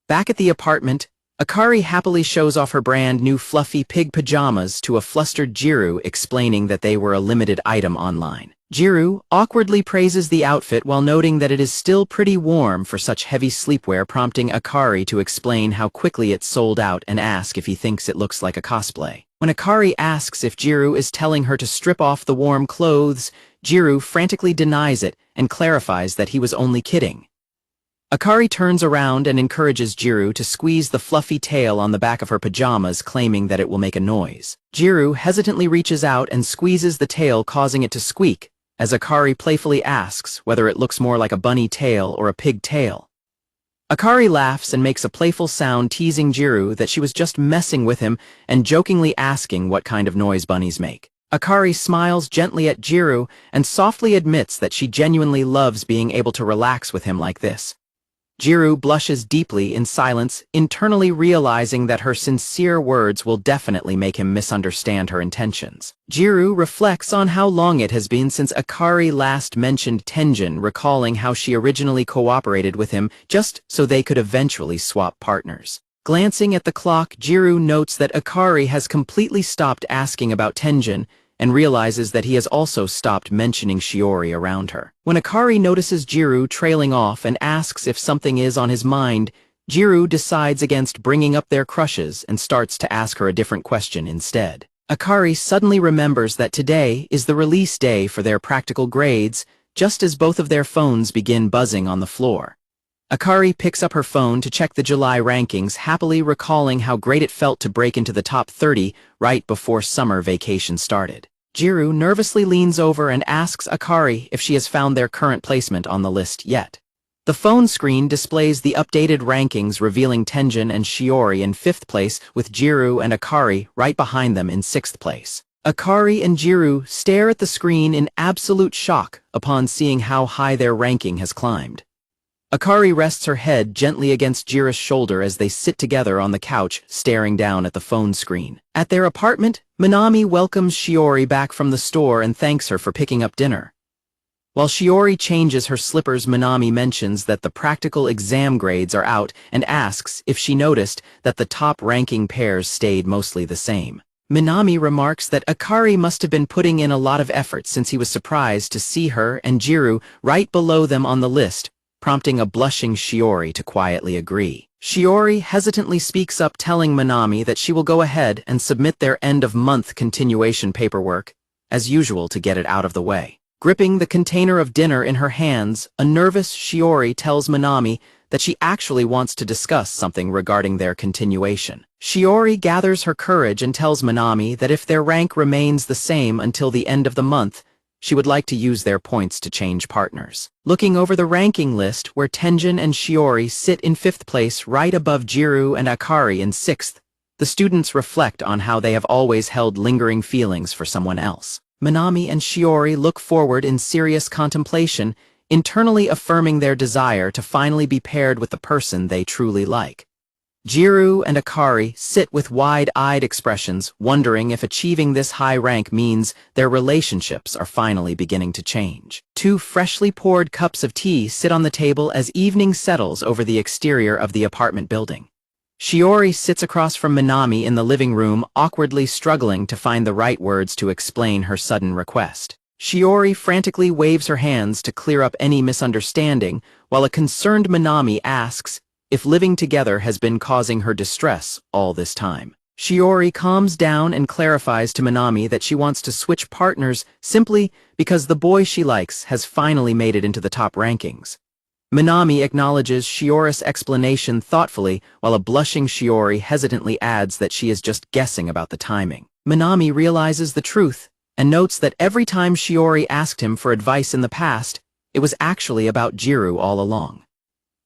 Back at the apartment, Akari happily shows off her brand new fluffy pig pajamas to a flustered Jiro, explaining that they were a limited item online. Jiro awkwardly praises the outfit while noting that it is still pretty warm for such heavy sleepwear, prompting Akari to explain how quickly it sold out and ask if he thinks it looks like a cosplay. When Akari asks if Jiro is telling her to strip off the warm clothes, Jiro frantically denies it and clarifies that he was only kidding. Akari turns around and encourages Jiro to squeeze the fluffy tail on the back of her pajamas, claiming that it will make a noise. Jiro hesitantly reaches out and squeezes the tail, causing it to squeak, as Akari playfully asks whether it looks more like a bunny tail or a pig tail. Akari laughs and makes a playful sound, teasing Jiro that she was just messing with him and jokingly asking what kind of noise bunnies make. Akari smiles gently at Jiro and softly admits that she genuinely loves being able to relax with him like this. Jiro blushes deeply in silence, internally realizing that her sincere words will definitely make him misunderstand her intentions. Jiro reflects on how long it has been since Akari last mentioned Tenjin, recalling how she originally cooperated with him just so they could eventually swap partners. Glancing at the clock, Jiro notes that Akari has completely stopped asking about Tenjin, and realizes that he has also stopped mentioning Shiori around her. When Akari notices Jiro trailing off and asks if something is on his mind, Jiro decides against bringing up their crushes and starts to ask her a different question instead. Akari suddenly remembers that today is the release day for their practical grades, just as both of their phones begin buzzing on the floor. Akari picks up her phone to check the July rankings, happily recalling how great it felt to break into the top 30 right before summer vacation started. Jiro nervously leans over and asks Akari if she has found their current placement on the list yet. The phone screen displays the updated rankings, revealing Tenjin and Shiori in 5th place, with Jiro and Akari right behind them in 6th place. Akari and Jiro stare at the screen in absolute shock upon seeing how high their ranking has climbed. Akari rests her head gently against Jiro's shoulder as they sit together on the couch, staring down at the phone screen. At their apartment, Minami welcomes Shiori back from the store and thanks her for picking up dinner. While Shiori changes her slippers, Minami mentions that the practical exam grades are out and asks if she noticed that the top-ranking pairs stayed mostly the same. Minami remarks that Akari must have been putting in a lot of effort since he was surprised to see her and Jiro right below them on the list, prompting a blushing Shiori to quietly agree. Shiori hesitantly speaks up, telling Minami that she will go ahead and submit their end-of-month continuation paperwork, as usual, to get it out of the way. Gripping the container of dinner in her hands, a nervous Shiori tells Minami that she actually wants to discuss something regarding their continuation. Shiori gathers her courage and tells Minami that if their rank remains the same until the end of the month, she would like to use their points to change partners. Looking over the ranking list, where Tenjin and Shiori sit in 5th place right above Jiro and Akari in 6th, the students reflect on how they have always held lingering feelings for someone else. Minami and Shiori look forward in serious contemplation, internally affirming their desire to finally be paired with the person they truly like. Jiro and Akari sit with wide-eyed expressions, wondering if achieving this high rank means their relationships are finally beginning to change. 2 freshly poured cups of tea sit on the table as evening settles over the exterior of the apartment building. Shiori sits across from Minami in the living room, awkwardly struggling to find the right words to explain her sudden request. Shiori frantically waves her hands to clear up any misunderstanding, while a concerned Minami asks if living together has been causing her distress all this time. Shiori calms down and clarifies to Minami that she wants to switch partners simply because the boy she likes has finally made it into the top rankings. Minami acknowledges Shiori's explanation thoughtfully, while a blushing Shiori hesitantly adds that she is just guessing about the timing. Minami realizes the truth and notes that every time Shiori asked him for advice in the past, it was actually about Jiro all along.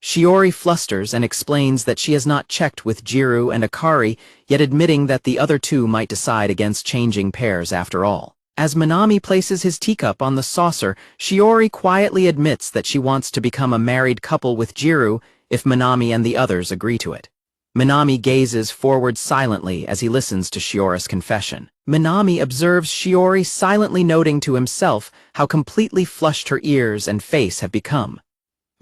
Shiori flusters and explains that she has not checked with Jiro and Akari, yet admitting that the other two might decide against changing pairs after all. As Minami places his teacup on the saucer, Shiori quietly admits that she wants to become a married couple with Jiro if Minami and the others agree to it. Minami gazes forward silently as he listens to Shiori's confession. Minami observes Shiori silently noting to himself how completely flushed her ears and face have become.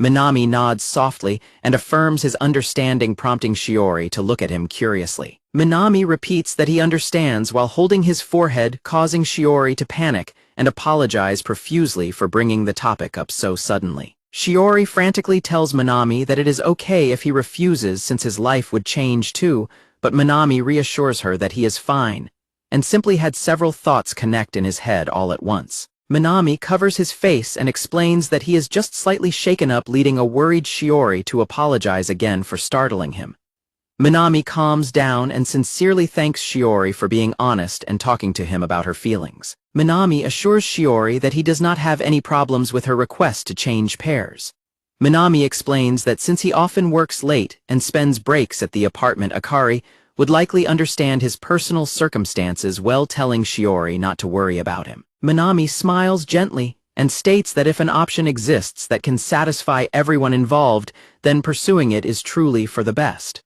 Minami nods softly and affirms his understanding, prompting Shiori to look at him curiously. Minami repeats that he understands while holding his forehead, causing Shiori to panic and apologize profusely for bringing the topic up so suddenly. Shiori frantically tells Minami that it is okay if he refuses since his life would change too, but Minami reassures her that he is fine and simply had several thoughts connect in his head all at once. Minami covers his face and explains that he is just slightly shaken up, leading a worried Shiori to apologize again for startling him. Minami calms down and sincerely thanks Shiori for being honest and talking to him about her feelings. Minami assures Shiori that he does not have any problems with her request to change pairs. Minami explains that since he often works late and spends breaks at the apartment, Akari would likely understand his personal circumstances, well, telling Shiori not to worry about him. Minami smiles gently and states that if an option exists that can satisfy everyone involved, then pursuing it is truly for the best.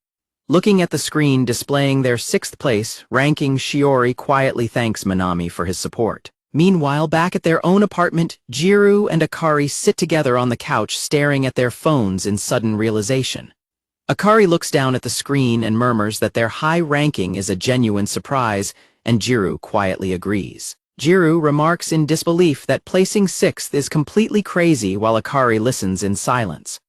Looking at the screen displaying their 6th place ranking, Shiori quietly thanks Minami for his support. Meanwhile, back at their own apartment, Jiro and Akari sit together on the couch staring at their phones in sudden realization. Akari looks down at the screen and murmurs that their high ranking is a genuine surprise, and Jiro quietly agrees. Jiro remarks in disbelief that placing 6th is completely crazy while Akari listens in silence.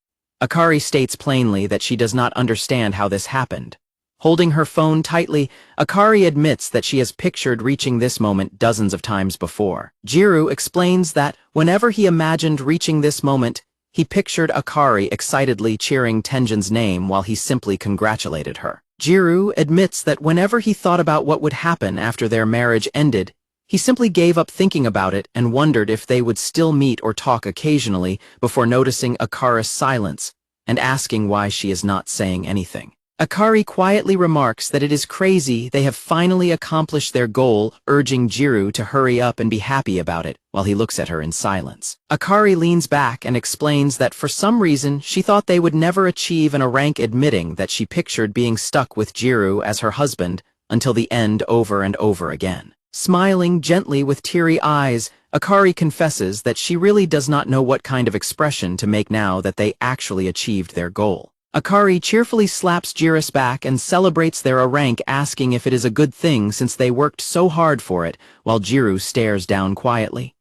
Akari states plainly that she does not understand how this happened. Holding her phone tightly, Akari admits that she has pictured reaching this moment dozens of times before. Jiro explains that whenever he imagined reaching this moment, he pictured Akari excitedly cheering Tenjin's name while he simply congratulated her. Jiro admits that whenever he thought about what would happen after their marriage ended, he simply gave up thinking about it and wondered if they would still meet or talk occasionally before noticing Akari's silence and asking why she is not saying anything. Akari quietly remarks that it is crazy they have finally accomplished their goal, urging Jiro to hurry up and be happy about it while he looks at her in silence. Akari leans back and explains that for some reason she thought they would never achieve an rank, admitting that she pictured being stuck with Jiro as her husband until the end over and over again. Smiling gently with teary eyes, Akari confesses that she really does not know what kind of expression to make now that they actually achieved their goal. Akari cheerfully slaps Jiro's back and celebrates their rank, asking if it is a good thing since they worked so hard for it, while Jiro stares down quietly.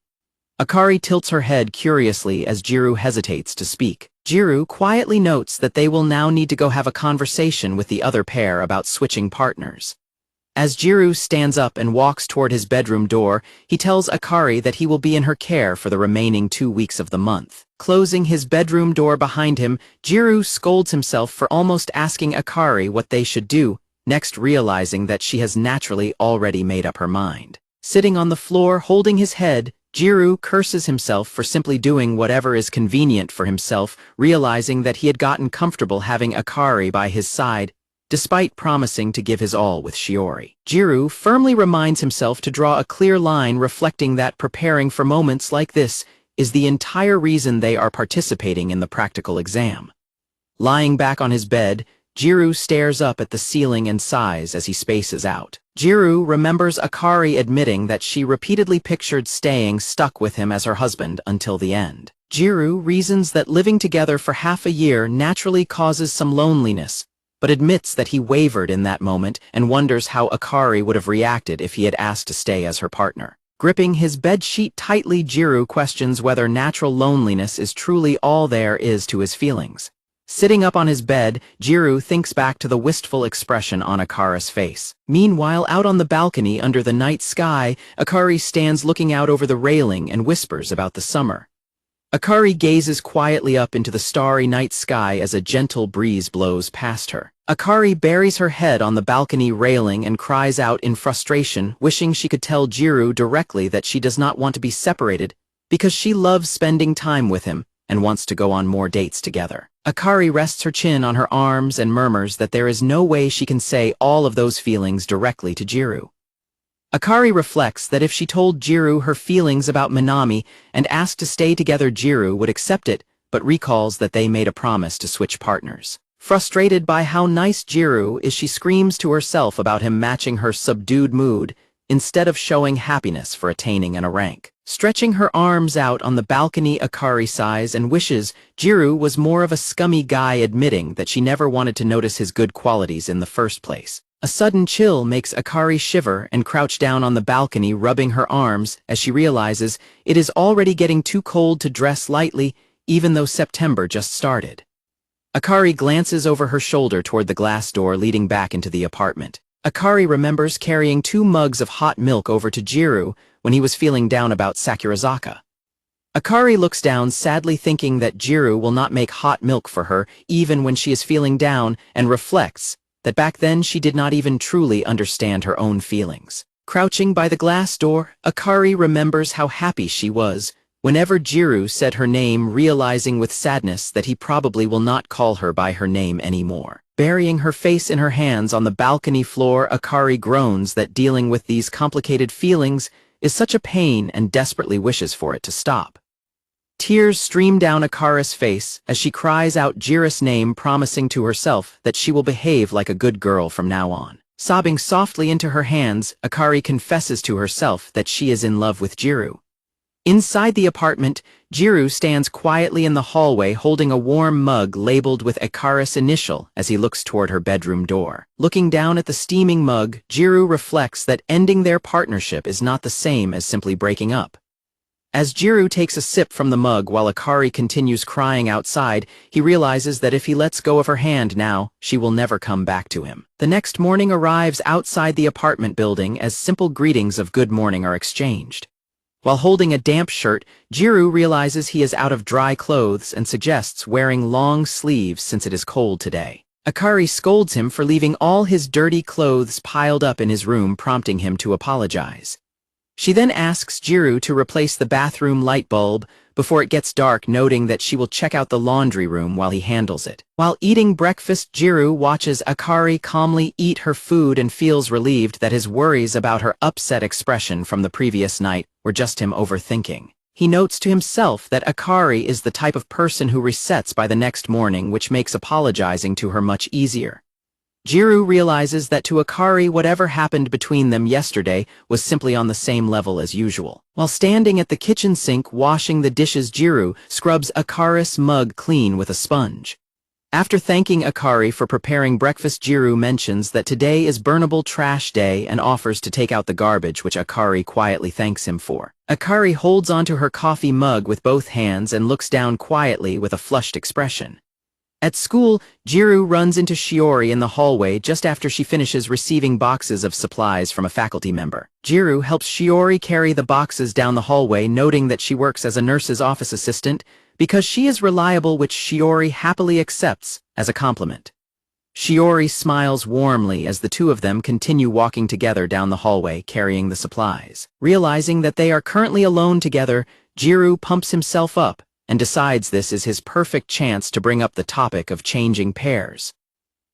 Akari tilts her head curiously as Jiro hesitates to speak. Jiro quietly notes that they will now need to go have a conversation with the other pair about switching partners. As Jiro stands up and walks toward his bedroom door, he tells Akari that he will be in her care for the remaining 2 weeks of the month. Closing his bedroom door behind him, Jiro scolds himself for almost asking Akari what they should do, next realizing that she has naturally already made up her mind. Sitting on the floor holding his head, Jiro curses himself for simply doing whatever is convenient for himself, realizing that he had gotten comfortable having Akari by his side, despite promising to give his all with Shiori. Jiro firmly reminds himself to draw a clear line, reflecting that preparing for moments like this is the entire reason they are participating in the practical exam. Lying back on his bed, Jiro stares up at the ceiling and sighs as he spaces out. Jiro remembers Akari admitting that she repeatedly pictured staying stuck with him as her husband until the end. Jiro reasons that living together for half a year naturally causes some loneliness, but admits that he wavered in that moment and wonders how Akari would have reacted if he had asked to stay as her partner. Gripping his bedsheet tightly, Jiro questions whether natural loneliness is truly all there is to his feelings. Sitting up on his bed, Jiro thinks back to the wistful expression on Akari's face. Meanwhile, out on the balcony under the night sky, Akari stands looking out over the railing and whispers about the summer. Akari gazes quietly up into the starry night sky as a gentle breeze blows past her. Akari buries her head on the balcony railing and cries out in frustration, wishing she could tell Jiro directly that she does not want to be separated because she loves spending time with him and wants to go on more dates together. Akari rests her chin on her arms and murmurs that there is no way she can say all of those feelings directly to Jiro. Akari reflects that if she told Jiro her feelings about Minami and asked to stay together, Jiro would accept it, but recalls that they made a promise to switch partners. Frustrated by how nice Jiro is, she screams to herself about him matching her subdued mood instead of showing happiness for attaining a rank. Stretching her arms out on the balcony, Akari sighs and wishes Jiro was more of a scummy guy, admitting that she never wanted to notice his good qualities in the first place. A sudden chill makes Akari shiver and crouch down on the balcony, rubbing her arms as she realizes it is already getting too cold to dress lightly, even though September just started. Akari glances over her shoulder toward the glass door leading back into the apartment. Akari remembers carrying 2 mugs of hot milk over to Jiro when he was feeling down about Sakurazaka. Akari looks down, sadly thinking that Jiro will not make hot milk for her even when she is feeling down, and reflects that back then she did not even truly understand her own feelings. Crouching by the glass door, Akari remembers how happy she was whenever Jiro said her name, realizing with sadness that he probably will not call her by her name anymore. Burying her face in her hands on the balcony floor, Akari groans that dealing with these complicated feelings is such a pain and desperately wishes for it to stop. Tears stream down Akari's face as she cries out Jiro's name, promising to herself that she will behave like a good girl from now on. Sobbing softly into her hands, Akari confesses to herself that she is in love with Jiro. Inside the apartment, Jiro stands quietly in the hallway holding a warm mug labeled with Akari's initial as he looks toward her bedroom door. Looking down at the steaming mug, Jiro reflects that ending their partnership is not the same as simply breaking up. As Jiro takes a sip from the mug while Akari continues crying outside, he realizes that if he lets go of her hand now, she will never come back to him. The next morning arrives outside the apartment building as simple greetings of good morning are exchanged. While holding a damp shirt, Jiro realizes he is out of dry clothes and suggests wearing long sleeves since it is cold today. Akari scolds him for leaving all his dirty clothes piled up in his room, prompting him to apologize. She then asks Jiro to replace the bathroom light bulb before it gets dark, noting that she will check out the laundry room while he handles it. While eating breakfast, Jiro watches Akari calmly eat her food and feels relieved that his worries about her upset expression from the previous night were just him overthinking. He notes to himself that Akari is the type of person who resets by the next morning, which makes apologizing to her much easier. Jiro realizes that to Akari whatever happened between them yesterday was simply on the same level as usual. While standing at the kitchen sink washing the dishes, Jiro scrubs Akari's mug clean with a sponge. After thanking Akari for preparing breakfast, Jiro mentions that today is burnable trash day and offers to take out the garbage, which Akari quietly thanks him for. Akari holds onto her coffee mug with both hands and looks down quietly with a flushed expression. At school, Jiro runs into Shiori in the hallway just after she finishes receiving boxes of supplies from a faculty member. Jiro helps Shiori carry the boxes down the hallway, noting that she works as a nurse's office assistant because she is reliable, which Shiori happily accepts as a compliment. Shiori smiles warmly as the two of them continue walking together down the hallway carrying the supplies. Realizing that they are currently alone together, Jiro pumps himself up and decides this is his perfect chance to bring up the topic of changing pairs.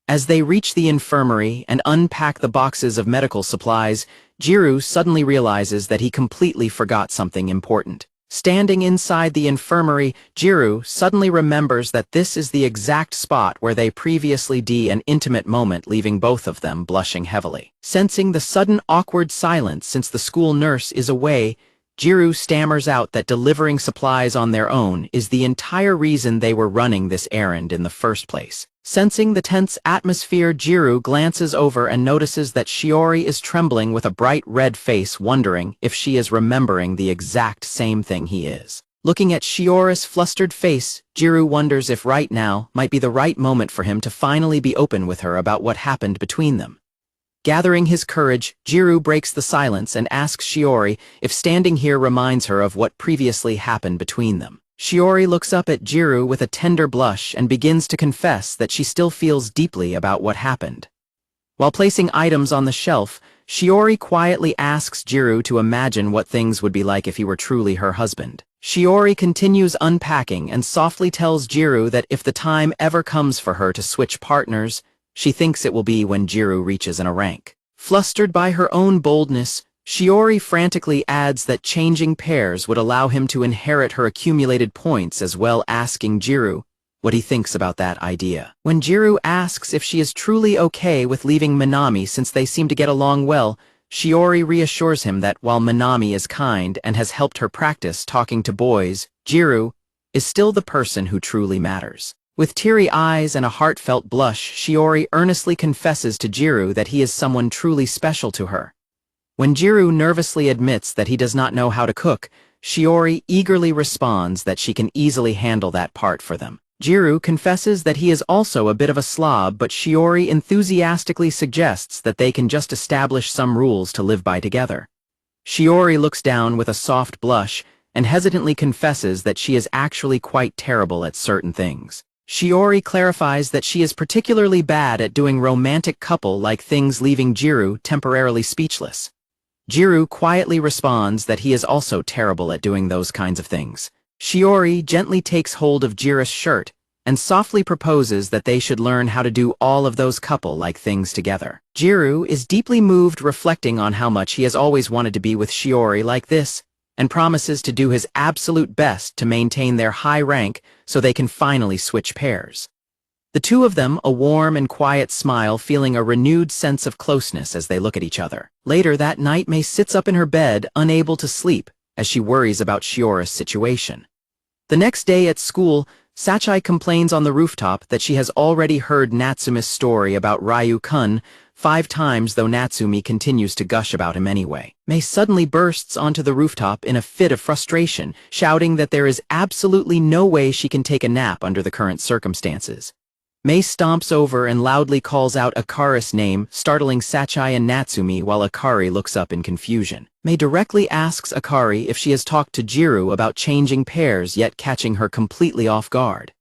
As they reach the infirmary and unpack the boxes of medical supplies, Jiro suddenly realizes that he completely forgot something important. Standing inside the infirmary, Jiro suddenly remembers that this is the exact spot where they previously had an intimate moment, leaving both of them blushing heavily. Sensing the sudden awkward silence since the school nurse is away, Jiro stammers out that delivering supplies on their own is the entire reason they were running this errand in the first place. Sensing the tense atmosphere, Jiro glances over and notices that Shiori is trembling with a bright red face, wondering if she is remembering the exact same thing he is. Looking at Shiori's flustered face, Jiro wonders if right now might be the right moment for him to finally be open with her about what happened between them. Gathering his courage, Jiro breaks the silence and asks Shiori if standing here reminds her of what previously happened between them. Shiori looks up at Jiro with a tender blush and begins to confess that she still feels deeply about what happened. While placing items on the shelf, Shiori quietly asks Jiro to imagine what things would be like if he were truly her husband. Shiori continues unpacking and softly tells Jiro that if the time ever comes for her to switch partners, she thinks it will be when Jiro reaches a rank. Flustered by her own boldness, Shiori frantically adds that changing pairs would allow him to inherit her accumulated points, as well, asking Jiro what he thinks about that idea. When Jiro asks if she is truly okay with leaving Minami since they seem to get along well, Shiori reassures him that while Minami is kind and has helped her practice talking to boys, Jiro is still the person who truly matters. With teary eyes and a heartfelt blush, Shiori earnestly confesses to Jiro that he is someone truly special to her. When Jiro nervously admits that he does not know how to cook, Shiori eagerly responds that she can easily handle that part for them. Jiro confesses that he is also a bit of a slob, but Shiori enthusiastically suggests that they can just establish some rules to live by together. Shiori looks down with a soft blush and hesitantly confesses that she is actually quite terrible at certain things. Shiori clarifies that she is particularly bad at doing romantic couple-like things, leaving Jiro temporarily speechless. Jiro quietly responds that he is also terrible at doing those kinds of things. Shiori gently takes hold of Jiro's shirt and softly proposes that they should learn how to do all of those couple-like things together. Jiro is deeply moved, reflecting on how much he has always wanted to be with Shiori like this, and promises to do his absolute best to maintain their high rank so they can finally switch pairs. The two of them, a warm and quiet smile, feeling a renewed sense of closeness as they look at each other. Later that night, Mei sits up in her bed, unable to sleep, as she worries about Shiori's situation. The next day at school, Sachi complains on the rooftop that she has already heard Natsumi's story about Ryu-kun 5 times, though Natsumi continues to gush about him anyway. Mei suddenly bursts onto the rooftop in a fit of frustration, shouting that there is absolutely no way she can take a nap under the current circumstances. Mei stomps over and loudly calls out Akari's name, startling Sachi and Natsumi while Akari looks up in confusion. Mei directly asks Akari if she has talked to Jiro about changing pairs, yet catching her completely off guard.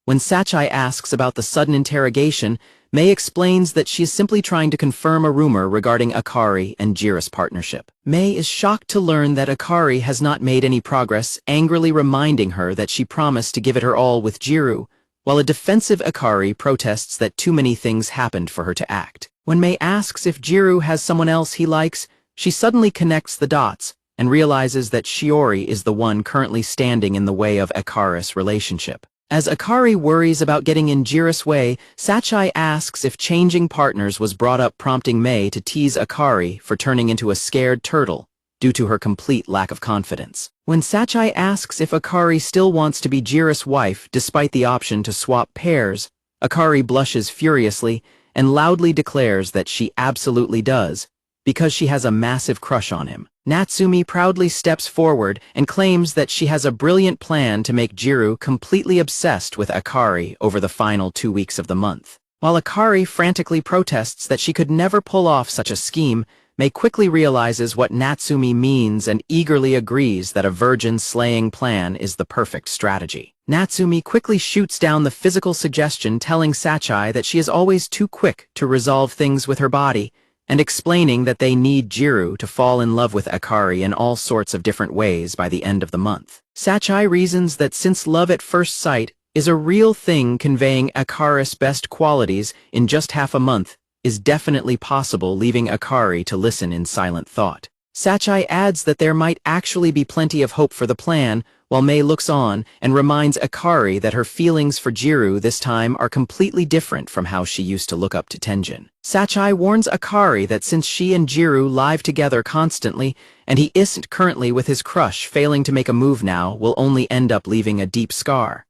When Sachi asks about the sudden interrogation, Mei explains that she is simply trying to confirm a rumor regarding Akari and Jiro's partnership. Mei is shocked to learn that Akari has not made any progress, angrily reminding her that she promised to give it her all with Jiro, while a defensive Akari protests that too many things happened for her to act. When Mei asks if Jiro has someone else he likes, she suddenly connects the dots and realizes that Shiori is the one currently standing in the way of Akari's relationship. As Akari worries about getting in Jiro's way, Sachi asks if changing partners was brought up, prompting Mei to tease Akari for turning into a scared turtle due to her complete lack of confidence. When Sachi asks if Akari still wants to be Jiro's wife despite the option to swap pairs, Akari blushes furiously and loudly declares that she absolutely does, because she has a massive crush on him. Natsumi proudly steps forward and claims that she has a brilliant plan to make Jiro completely obsessed with Akari over the final 2 weeks of the month. While Akari frantically protests that she could never pull off such a scheme, Mei quickly realizes what Natsumi means and eagerly agrees that a virgin-slaying plan is the perfect strategy. Natsumi quickly shoots down the physical suggestion, telling Sachi that she is always too quick to resolve things with her body, and explaining that they need Jiro to fall in love with Akari in all sorts of different ways by the end of the month. Sachi reasons that since love at first sight is a real thing, conveying Akari's best qualities in just half a month is definitely possible, leaving Akari to listen in silent thought. Sachi adds that there might actually be plenty of hope for the plan, while Mei looks on and reminds Akari that her feelings for Jiro this time are completely different from how she used to look up to Tenjin. Sachi warns Akari that since she and Jiro live together constantly, and he isn't currently with his crush, failing to make a move now will only end up leaving a deep scar.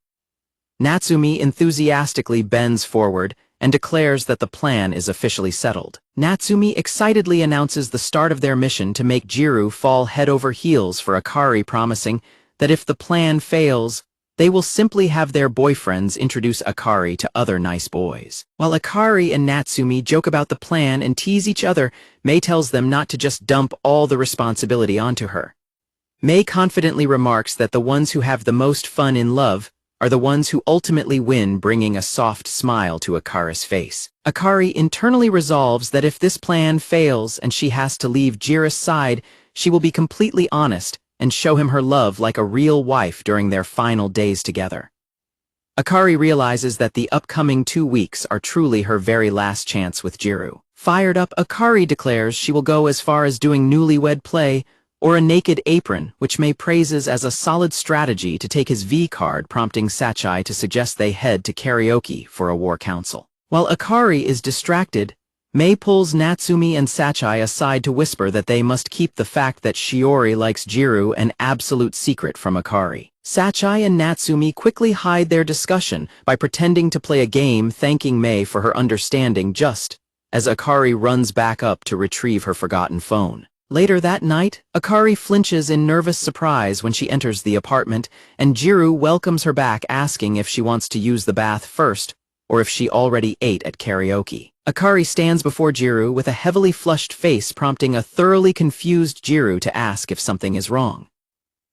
Natsumi enthusiastically bends forward and declares that the plan is officially settled. Natsumi excitedly announces the start of their mission to make Jiro fall head over heels for Akari, promising that if the plan fails, they will simply have their boyfriends introduce Akari to other nice boys. While Akari and Natsumi joke about the plan and tease each other, Mei tells them not to just dump all the responsibility onto her. Mei confidently remarks that the ones who have the most fun in love are the ones who ultimately win, bringing a soft smile to Akari's face. Akari internally resolves that if this plan fails and she has to leave Jiro's side, she will be completely honest and show him her love like a real wife during their final days together. Akari realizes that the upcoming 2 weeks are truly her very last chance with Jiro. Fired up, Akari declares she will go as far as doing newlywed play or a naked apron, which Mei praises as a solid strategy to take his V card, prompting Sachi to suggest they head to karaoke for a war council. While Akari is distracted, Mei pulls Natsumi and Sachai aside to whisper that they must keep the fact that Shiori likes Jiro an absolute secret from Akari. Sachai and Natsumi quickly hide their discussion by pretending to play a game, thanking Mei for her understanding just as Akari runs back up to retrieve her forgotten phone. Later that night, Akari flinches in nervous surprise when she enters the apartment, and Jiro welcomes her back, asking if she wants to use the bath first or if she already ate at karaoke. Akari stands before Jiro with a heavily flushed face, prompting a thoroughly confused Jiro to ask if something is wrong.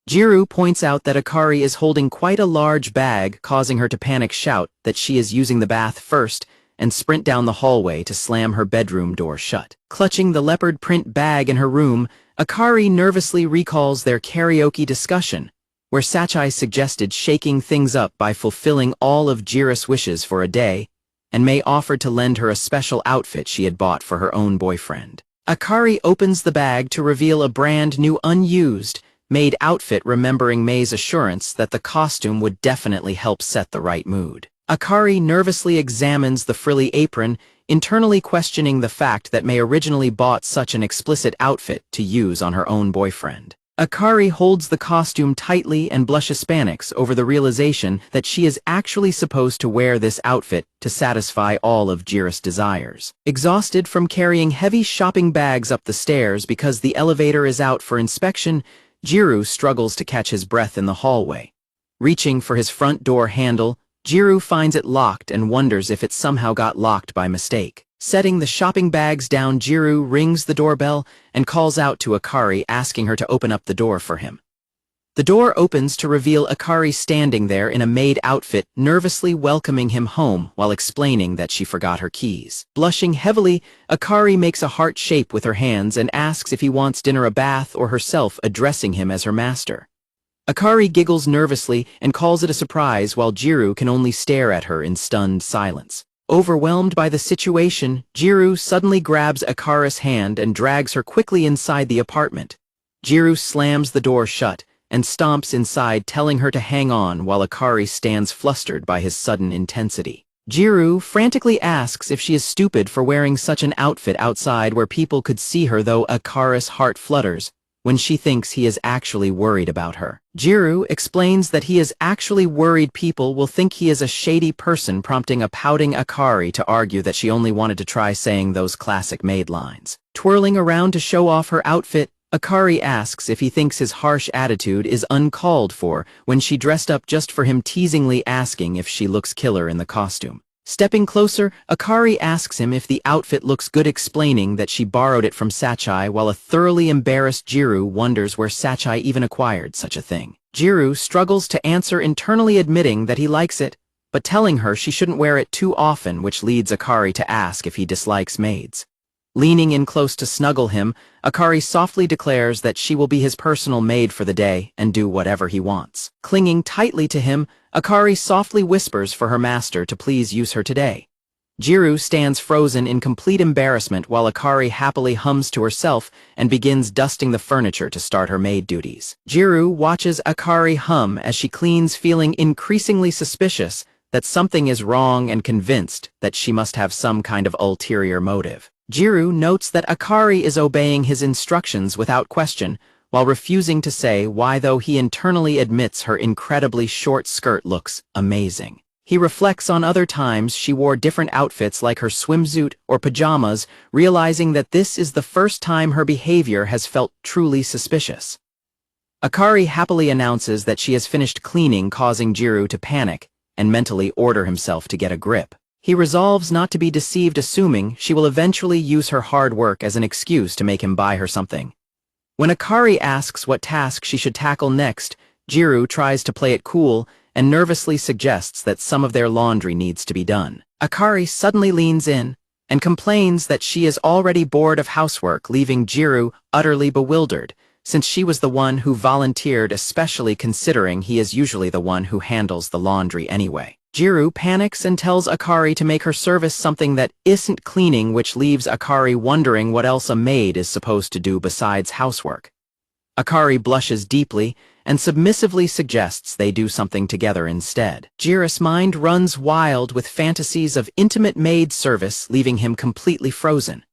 Jiro points out that Akari is holding quite a large bag, causing her to panic, shout that she is using the bath first, and sprint down the hallway to slam her bedroom door shut. Clutching the leopard print bag in her room, Akari nervously recalls their karaoke discussion, where Sachai suggested shaking things up by fulfilling all of Jiro's wishes for a day, and Mei offered to lend her a special outfit she had bought for her own boyfriend. Akari opens the bag to reveal a brand new unused, made outfit, remembering Mei's assurance that the costume would definitely help set the right mood. Akari nervously examines the frilly apron, internally questioning the fact that Mei originally bought such an explicit outfit to use on her own boyfriend. Akari holds the costume tightly and blushes Hispanics over the realization that she is actually supposed to wear this outfit to satisfy all of Jiro's desires. Exhausted from carrying heavy shopping bags up the stairs because the elevator is out for inspection, Jiro struggles to catch his breath in the hallway. Reaching for his front door handle, Jiro finds it locked and wonders if it somehow got locked by mistake. Setting the shopping bags down, Jiro rings the doorbell and calls out to Akari, asking her to open up the door for him. The door opens to reveal Akari standing there in a maid outfit, nervously welcoming him home while explaining that she forgot her keys. Blushing heavily, Akari makes a heart shape with her hands and asks if he wants dinner, a bath, or herself, addressing him as her master. Akari giggles nervously and calls it a surprise, while Jiro can only stare at her in stunned silence. Overwhelmed by the situation, Jiro suddenly grabs Akari's hand and drags her quickly inside the apartment. Jiro slams the door shut and stomps inside, telling her to hang on, while Akari stands flustered by his sudden intensity. Jiro frantically asks if she is stupid for wearing such an outfit outside where people could see her, though Akari's heart flutters when she thinks he is actually worried about her. Jiro explains that he is actually worried people will think he is a shady person, prompting a pouting Akari to argue that she only wanted to try saying those classic maid lines. Twirling around to show off her outfit, Akari asks if he thinks his harsh attitude is uncalled for when she dressed up just for him, teasingly asking if she looks killer in the costume. Stepping closer, Akari asks him if the outfit looks good, explaining that she borrowed it from Sachai, while a thoroughly embarrassed Jiro wonders where Sachai even acquired such a thing. Jiro struggles to answer, internally admitting that he likes it, but telling her she shouldn't wear it too often, which leads Akari to ask if he dislikes maids. Leaning in close to snuggle him, Akari softly declares that she will be his personal maid for the day and do whatever he wants. Clinging tightly to him, Akari softly whispers for her master to please use her today. Jiro stands frozen in complete embarrassment while Akari happily hums to herself and begins dusting the furniture to start her maid duties. Jiro watches Akari hum as she cleans, feeling increasingly suspicious that something is wrong and convinced that she must have some kind of ulterior motive. Jiro notes that Akari is obeying his instructions without question, while refusing to say why, though he internally admits her incredibly short skirt looks amazing. He reflects on other times she wore different outfits like her swimsuit or pajamas, realizing that this is the first time her behavior has felt truly suspicious. Akari happily announces that she has finished cleaning, causing Jiro to panic and mentally order himself to get a grip. He resolves not to be deceived, assuming she will eventually use her hard work as an excuse to make him buy her something. When Akari asks what task she should tackle next, Jiro tries to play it cool and nervously suggests that some of their laundry needs to be done. Akari suddenly leans in and complains that she is already bored of housework, leaving Jiro utterly bewildered, since she was the one who volunteered, especially considering he is usually the one who handles the laundry anyway. Jiro panics and tells Akari to make her service something that isn't cleaning, which leaves Akari wondering what else a maid is supposed to do besides housework. Akari blushes deeply and submissively suggests they do something together instead. Jiro's mind runs wild with fantasies of intimate maid service, leaving him completely frozen.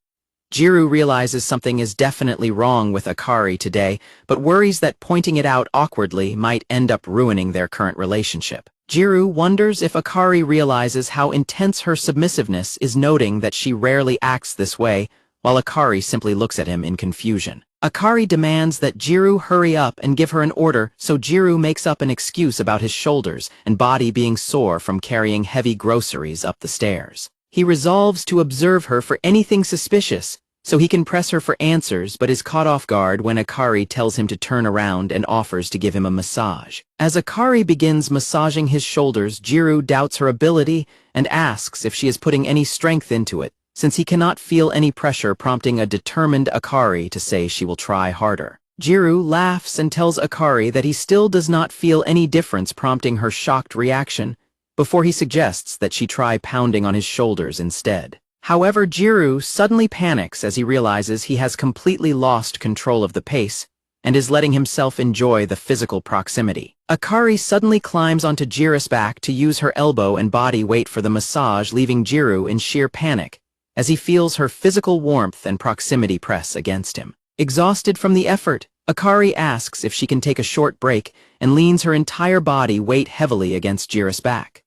Jiro realizes something is definitely wrong with Akari today, but worries that pointing it out awkwardly might end up ruining their current relationship. Jiro wonders if Akari realizes how intense her submissiveness is, noting that she rarely acts this way, while Akari simply looks at him in confusion. Akari demands that Jiro hurry up and give her an order, so Jiro makes up an excuse about his shoulders and body being sore from carrying heavy groceries up the stairs. He resolves to observe her for anything suspicious, so he can press her for answers, but is caught off guard when Akari tells him to turn around and offers to give him a massage. As Akari begins massaging his shoulders, Jiro doubts her ability and asks if she is putting any strength into it, since he cannot feel any pressure, prompting a determined Akari to say she will try harder. Jiro laughs and tells Akari that he still does not feel any difference, prompting her shocked reaction, before he suggests that she try pounding on his shoulders instead. However, Jiro suddenly panics as he realizes he has completely lost control of the pace and is letting himself enjoy the physical proximity. Akari suddenly climbs onto Jiro's back to use her elbow and body weight for the massage, leaving Jiro in sheer panic as he feels her physical warmth and proximity press against him. Exhausted from the effort, Akari asks if she can take a short break and leans her entire body weight heavily against Jiro's back.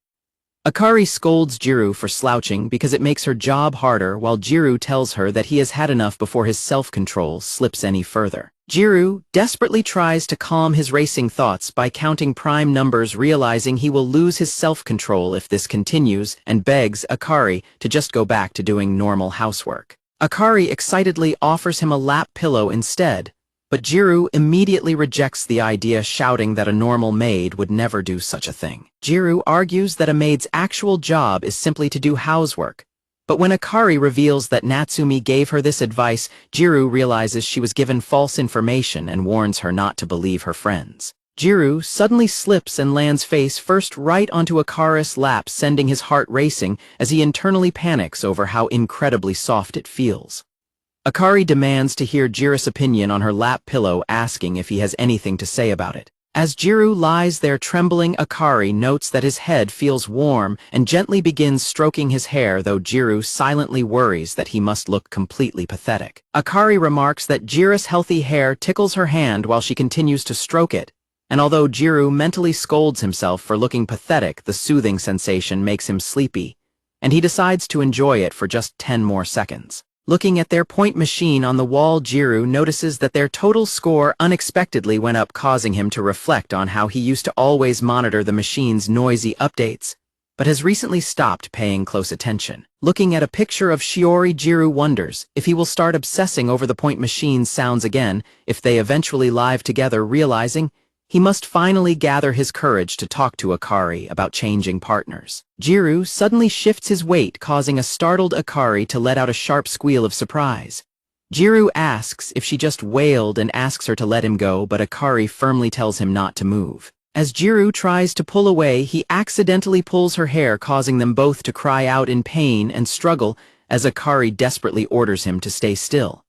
Akari scolds Jiro for slouching because it makes her job harder, while Jiro tells her that he has had enough before his self-control slips any further. Jiro desperately tries to calm his racing thoughts by counting prime numbers, realizing he will lose his self-control if this continues, and begs Akari to just go back to doing normal housework. Akari excitedly offers him a lap pillow instead, but Jiro immediately rejects the idea, shouting that a normal maid would never do such a thing. Jiro argues that a maid's actual job is simply to do housework, but when Akari reveals that Natsumi gave her this advice, Jiro realizes she was given false information and warns her not to believe her friends. Jiro suddenly slips and lands face first right onto Akari's lap, sending his heart racing as he internally panics over how incredibly soft it feels. Akari demands to hear Jiro's opinion on her lap pillow, asking if he has anything to say about it. As Jiro lies there trembling, Akari notes that his head feels warm and gently begins stroking his hair, though Jiro silently worries that he must look completely pathetic. Akari remarks that Jiro's healthy hair tickles her hand while she continues to stroke it, and although Jiro mentally scolds himself for looking pathetic, the soothing sensation makes him sleepy, and he decides to enjoy it for just 10 more seconds. Looking at their point machine on the wall, Jiro notices that their total score unexpectedly went up, causing him to reflect on how he used to always monitor the machine's noisy updates, but has recently stopped paying close attention. Looking at a picture of Shiori, Jiro wonders if he will start obsessing over the point machine's sounds again if they eventually live together, realizing he must finally gather his courage to talk to Akari about changing partners. Jiro suddenly shifts his weight, causing a startled Akari to let out a sharp squeal of surprise. Jiro asks if she just wailed and asks her to let him go, but Akari firmly tells him not to move. As Jiro tries to pull away, he accidentally pulls her hair, causing them both to cry out in pain and struggle as Akari desperately orders him to stay still.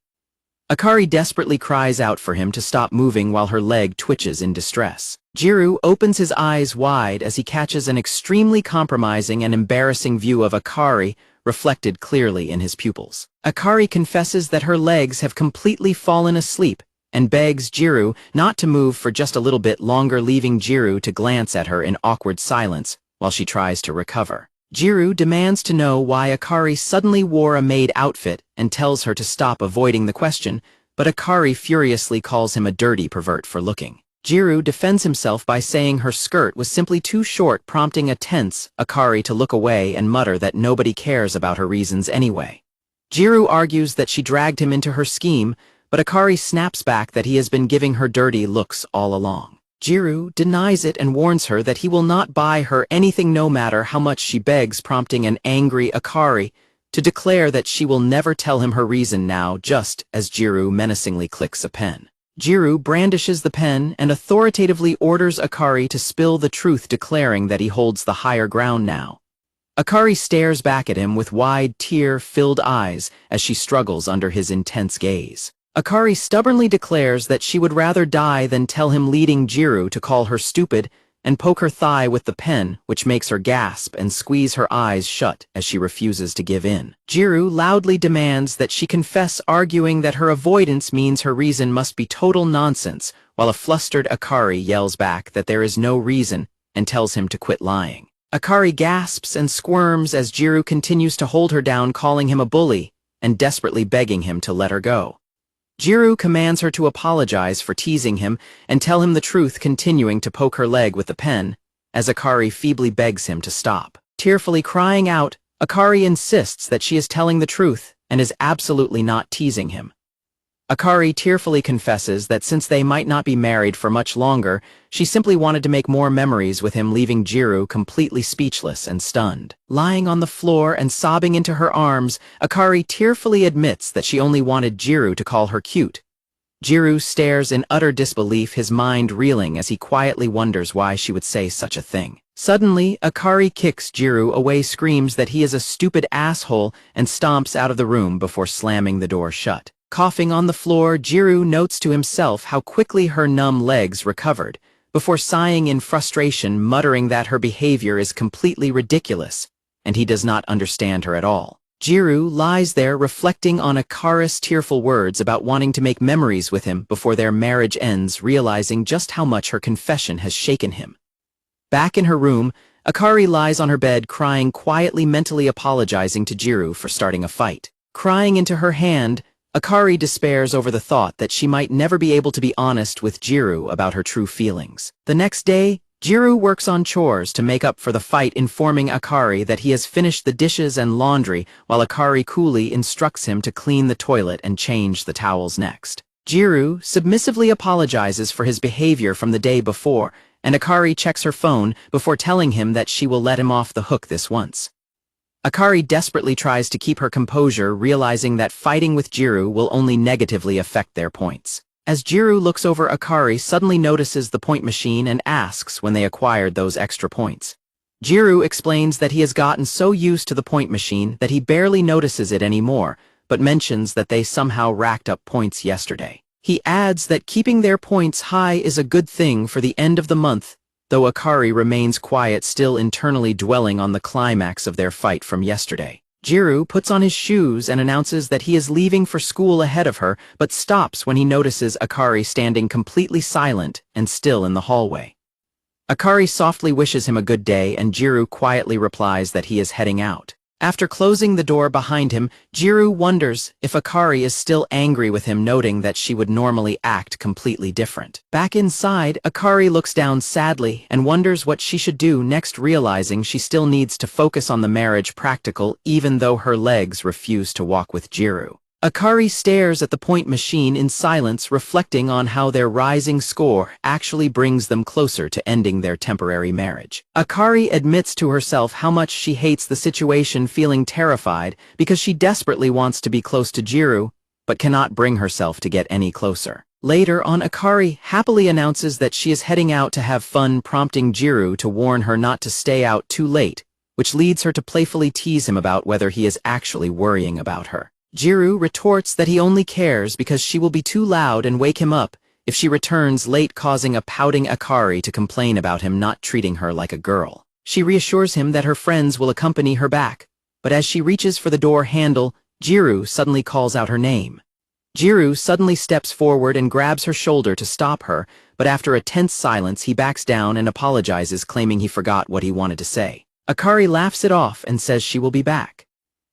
Akari desperately cries out for him to stop moving while her leg twitches in distress. Jiro opens his eyes wide as he catches an extremely compromising and embarrassing view of Akari reflected clearly in his pupils. Akari confesses that her legs have completely fallen asleep and begs Jiro not to move for just a little bit longer, leaving Jiro to glance at her in awkward silence while she tries to recover. Jiro demands to know why Akari suddenly wore a maid outfit and tells her to stop avoiding the question, but Akari furiously calls him a dirty pervert for looking. Jiro defends himself by saying her skirt was simply too short, prompting a tense Akari to look away and mutter that nobody cares about her reasons anyway. Jiro argues that she dragged him into her scheme, but Akari snaps back that he has been giving her dirty looks all along. Jiro denies it and warns her that he will not buy her anything no matter how much she begs, prompting an angry Akari to declare that she will never tell him her reason now, just as Jiro menacingly clicks a pen. Jiro brandishes the pen and authoritatively orders Akari to spill the truth, declaring that he holds the higher ground now. Akari stares back at him with wide, tear-filled eyes as she struggles under his intense gaze. Akari stubbornly declares that she would rather die than tell him, leading Jiro to call her stupid and poke her thigh with the pen, which makes her gasp and squeeze her eyes shut as she refuses to give in. Jiro loudly demands that she confess, arguing that her avoidance means her reason must be total nonsense, while a flustered Akari yells back that there is no reason and tells him to quit lying. Akari gasps and squirms as Jiro continues to hold her down, calling him a bully and desperately begging him to let her go. Jiro commands her to apologize for teasing him and tell him the truth, continuing to poke her leg with the pen, as Akari feebly begs him to stop. Tearfully crying out, Akari insists that she is telling the truth and is absolutely not teasing him. Akari tearfully confesses that since they might not be married for much longer, she simply wanted to make more memories with him, leaving Jiro completely speechless and stunned. Lying on the floor and sobbing into her arms, Akari tearfully admits that she only wanted Jiro to call her cute. Jiro stares in utter disbelief, his mind reeling as he quietly wonders why she would say such a thing. Suddenly, Akari kicks Jiro away, screams that he is a stupid asshole, and stomps out of the room before slamming the door shut. Coughing on the floor, Jiro notes to himself how quickly her numb legs recovered, before sighing in frustration, muttering that her behavior is completely ridiculous, and he does not understand her at all. Jiro lies there reflecting on Akari's tearful words about wanting to make memories with him before their marriage ends, realizing just how much her confession has shaken him. Back in her room, Akari lies on her bed crying quietly, mentally apologizing to Jiro for starting a fight. Crying into her hand, Akari despairs over the thought that she might never be able to be honest with Jiro about her true feelings. The next day, Jiro works on chores to make up for the fight, informing Akari that he has finished the dishes and laundry, while Akari coolly instructs him to clean the toilet and change the towels next. Jiro submissively apologizes for his behavior from the day before, and Akari checks her phone before telling him that she will let him off the hook this once. Akari desperately tries to keep her composure, realizing that fighting with Jiro will only negatively affect their points. As Jiro looks over, Akari suddenly notices the point machine and asks when they acquired those extra points. Jiro explains that he has gotten so used to the point machine that he barely notices it anymore, but mentions that they somehow racked up points yesterday. He adds that keeping their points high is a good thing for the end of the month, though Akari remains quiet, still internally dwelling on the climax of their fight from yesterday. Jiro puts on his shoes and announces that he is leaving for school ahead of her, but stops when he notices Akari standing completely silent and still in the hallway. Akari softly wishes him a good day, and Jiro quietly replies that he is heading out. After closing the door behind him, Jiro wonders if Akari is still angry with him, noting that she would normally act completely different. Back inside, Akari looks down sadly and wonders what she should do next, realizing she still needs to focus on the marriage practical even though her legs refuse to walk with Jiro. Akari stares at the point machine in silence, reflecting on how their rising score actually brings them closer to ending their temporary marriage. Akari admits to herself how much she hates the situation, feeling terrified because she desperately wants to be close to Jiro, but cannot bring herself to get any closer. Later on, Akari happily announces that she is heading out to have fun, prompting Jiro to warn her not to stay out too late, which leads her to playfully tease him about whether he is actually worrying about her. Jiro retorts that he only cares because she will be too loud and wake him up if she returns late, causing a pouting Akari to complain about him not treating her like a girl. She reassures him that her friends will accompany her back, but as she reaches for the door handle, Jiro suddenly calls out her name. Jiro suddenly steps forward and grabs her shoulder to stop her, but after a tense silence he backs down and apologizes, claiming he forgot what he wanted to say. Akari laughs it off and says she will be back.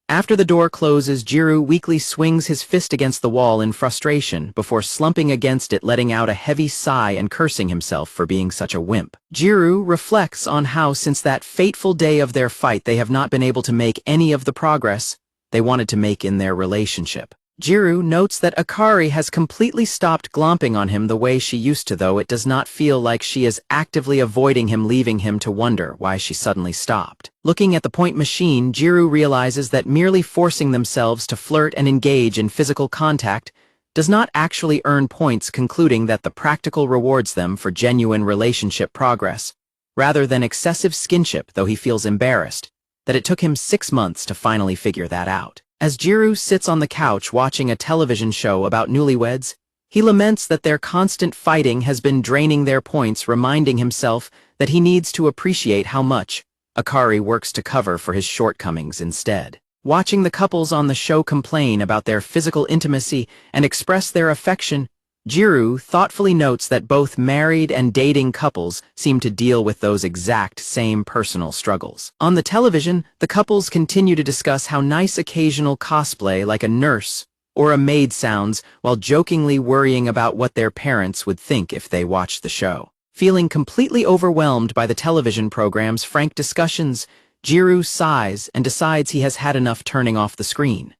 After the door closes, Jiro weakly swings his fist against the wall in frustration before slumping against it, letting out a heavy sigh and cursing himself for being such a wimp. Jiro reflects on how since that fateful day of their fight they have not been able to make any of the progress they wanted to make in their relationship. Jiro notes that Akari has completely stopped glomping on him the way she used to, though it does not feel like she is actively avoiding him, leaving him to wonder why she suddenly stopped. Looking at the point machine, Jiro realizes that merely forcing themselves to flirt and engage in physical contact does not actually earn points, concluding that the practical rewards them for genuine relationship progress, rather than excessive skinship, though he feels embarrassed that it took him 6 months to finally figure that out. As Jiro sits on the couch watching a television show about newlyweds, he laments that their constant fighting has been draining their points, reminding himself that he needs to appreciate how much Akari works to cover for his shortcomings instead. Watching the couples on the show complain about their physical intimacy and express their affection, Jiro thoughtfully notes that both married and dating couples seem to deal with those exact same personal struggles. On the television, the couples continue to discuss how nice occasional cosplay like a nurse or a maid sounds, while jokingly worrying about what their parents would think if they watched the show. Feeling completely overwhelmed by the television program's frank discussions, Jiro sighs and decides he has had enough turning off the screen.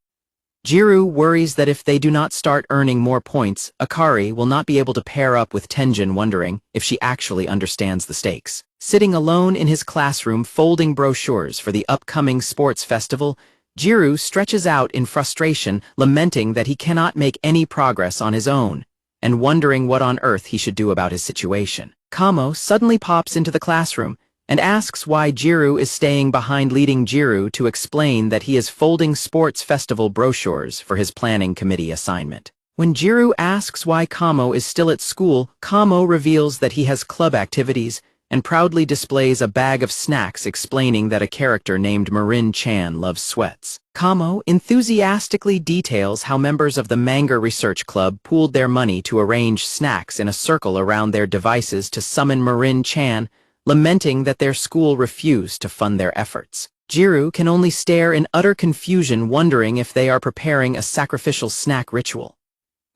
Jiro worries that if they do not start earning more points, Akari will not be able to pair up with Tenjin, wondering if she actually understands the stakes. Sitting alone in his classroom folding brochures for the upcoming sports festival, Jiro stretches out in frustration, lamenting that he cannot make any progress on his own, and wondering what on earth he should do about his situation. Kamo suddenly pops into the classroom and asks why Jiro is staying behind, leading Jiro to explain that he is folding sports festival brochures for his planning committee assignment. When Jiro asks why Kamo is still at school, Kamo reveals that he has club activities and proudly displays a bag of snacks, explaining that a character named Marin-chan loves sweats. Kamo enthusiastically details how members of the Manga Research Club pooled their money to arrange snacks in a circle around their devices to summon Marin-chan, lamenting that their school refused to fund their efforts. Jiro can only stare in utter confusion, wondering if they are preparing a sacrificial snack ritual.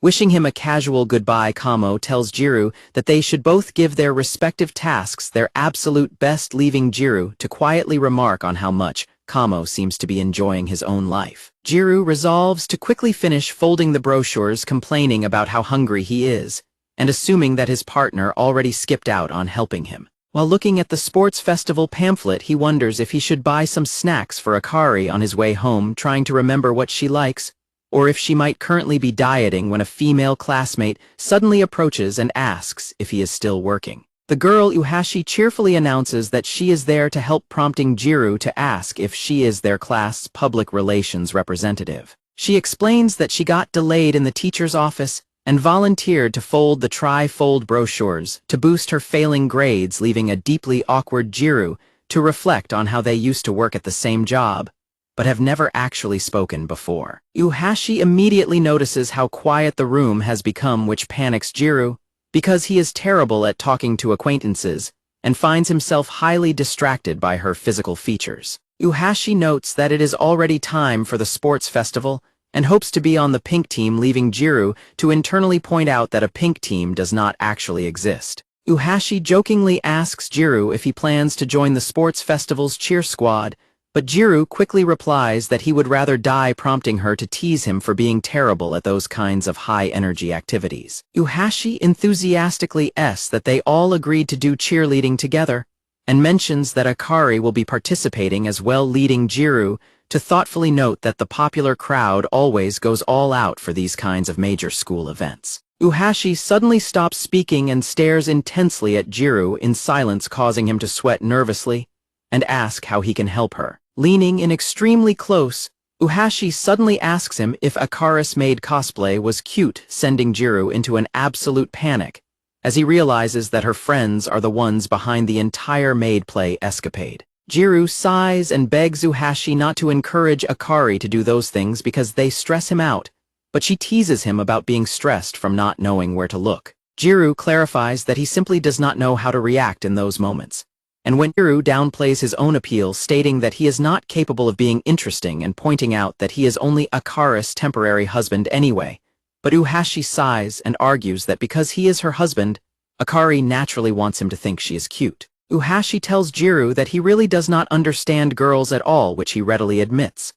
Wishing him a casual goodbye, Kamo tells Jiro that they should both give their respective tasks their absolute best, leaving Jiro to quietly remark on how much Kamo seems to be enjoying his own life. Jiro resolves to quickly finish folding the brochures, complaining about how hungry he is, and assuming that his partner already skipped out on helping him. While looking at the sports festival pamphlet, he wonders if he should buy some snacks for Akari on his way home, trying to remember what she likes, or if she might currently be dieting, when a female classmate suddenly approaches and asks if he is still working. The girl Uhashi cheerfully announces that she is there to help, prompting Jiro to ask if she is their class public relations representative. She explains that she got delayed in the teacher's office and volunteered to fold the tri-fold brochures to boost her failing grades, leaving a deeply awkward Jiro to reflect on how they used to work at the same job, but have never actually spoken before. Uhashi immediately notices how quiet the room has become, which panics Jiro, because he is terrible at talking to acquaintances, and finds himself highly distracted by her physical features. Uhashi notes that it is already time for the sports festival, and hopes to be on the pink team, leaving Jiro to internally point out that a pink team does not actually exist. Uhashi jokingly asks Jiro if he plans to join the sports festival's cheer squad, but Jiro quickly replies that he would rather die, prompting her to tease him for being terrible at those kinds of high-energy activities. Uhashi enthusiastically asks that they all agreed to do cheerleading together, and mentions that Akari will be participating as well, leading Jiro to thoughtfully note that the popular crowd always goes all out for these kinds of major school events. Uhashi suddenly stops speaking and stares intensely at Jiro in silence, causing him to sweat nervously and ask how he can help her. Leaning in extremely close, Uhashi suddenly asks him if Akari's maid cosplay was cute, sending Jiro into an absolute panic, as he realizes that her friends are the ones behind the entire maid play escapade. Jiro sighs and begs Uhashi not to encourage Akari to do those things because they stress him out, but she teases him about being stressed from not knowing where to look. Jiro clarifies that he simply does not know how to react in those moments, and when Jiro downplays his own appeal, stating that he is not capable of being interesting and pointing out that he is only Akari's temporary husband anyway, but Uhashi sighs and argues that because he is her husband, Akari naturally wants him to think she is cute. Uhashi tells Jiro that he really does not understand girls at all, which he readily admits.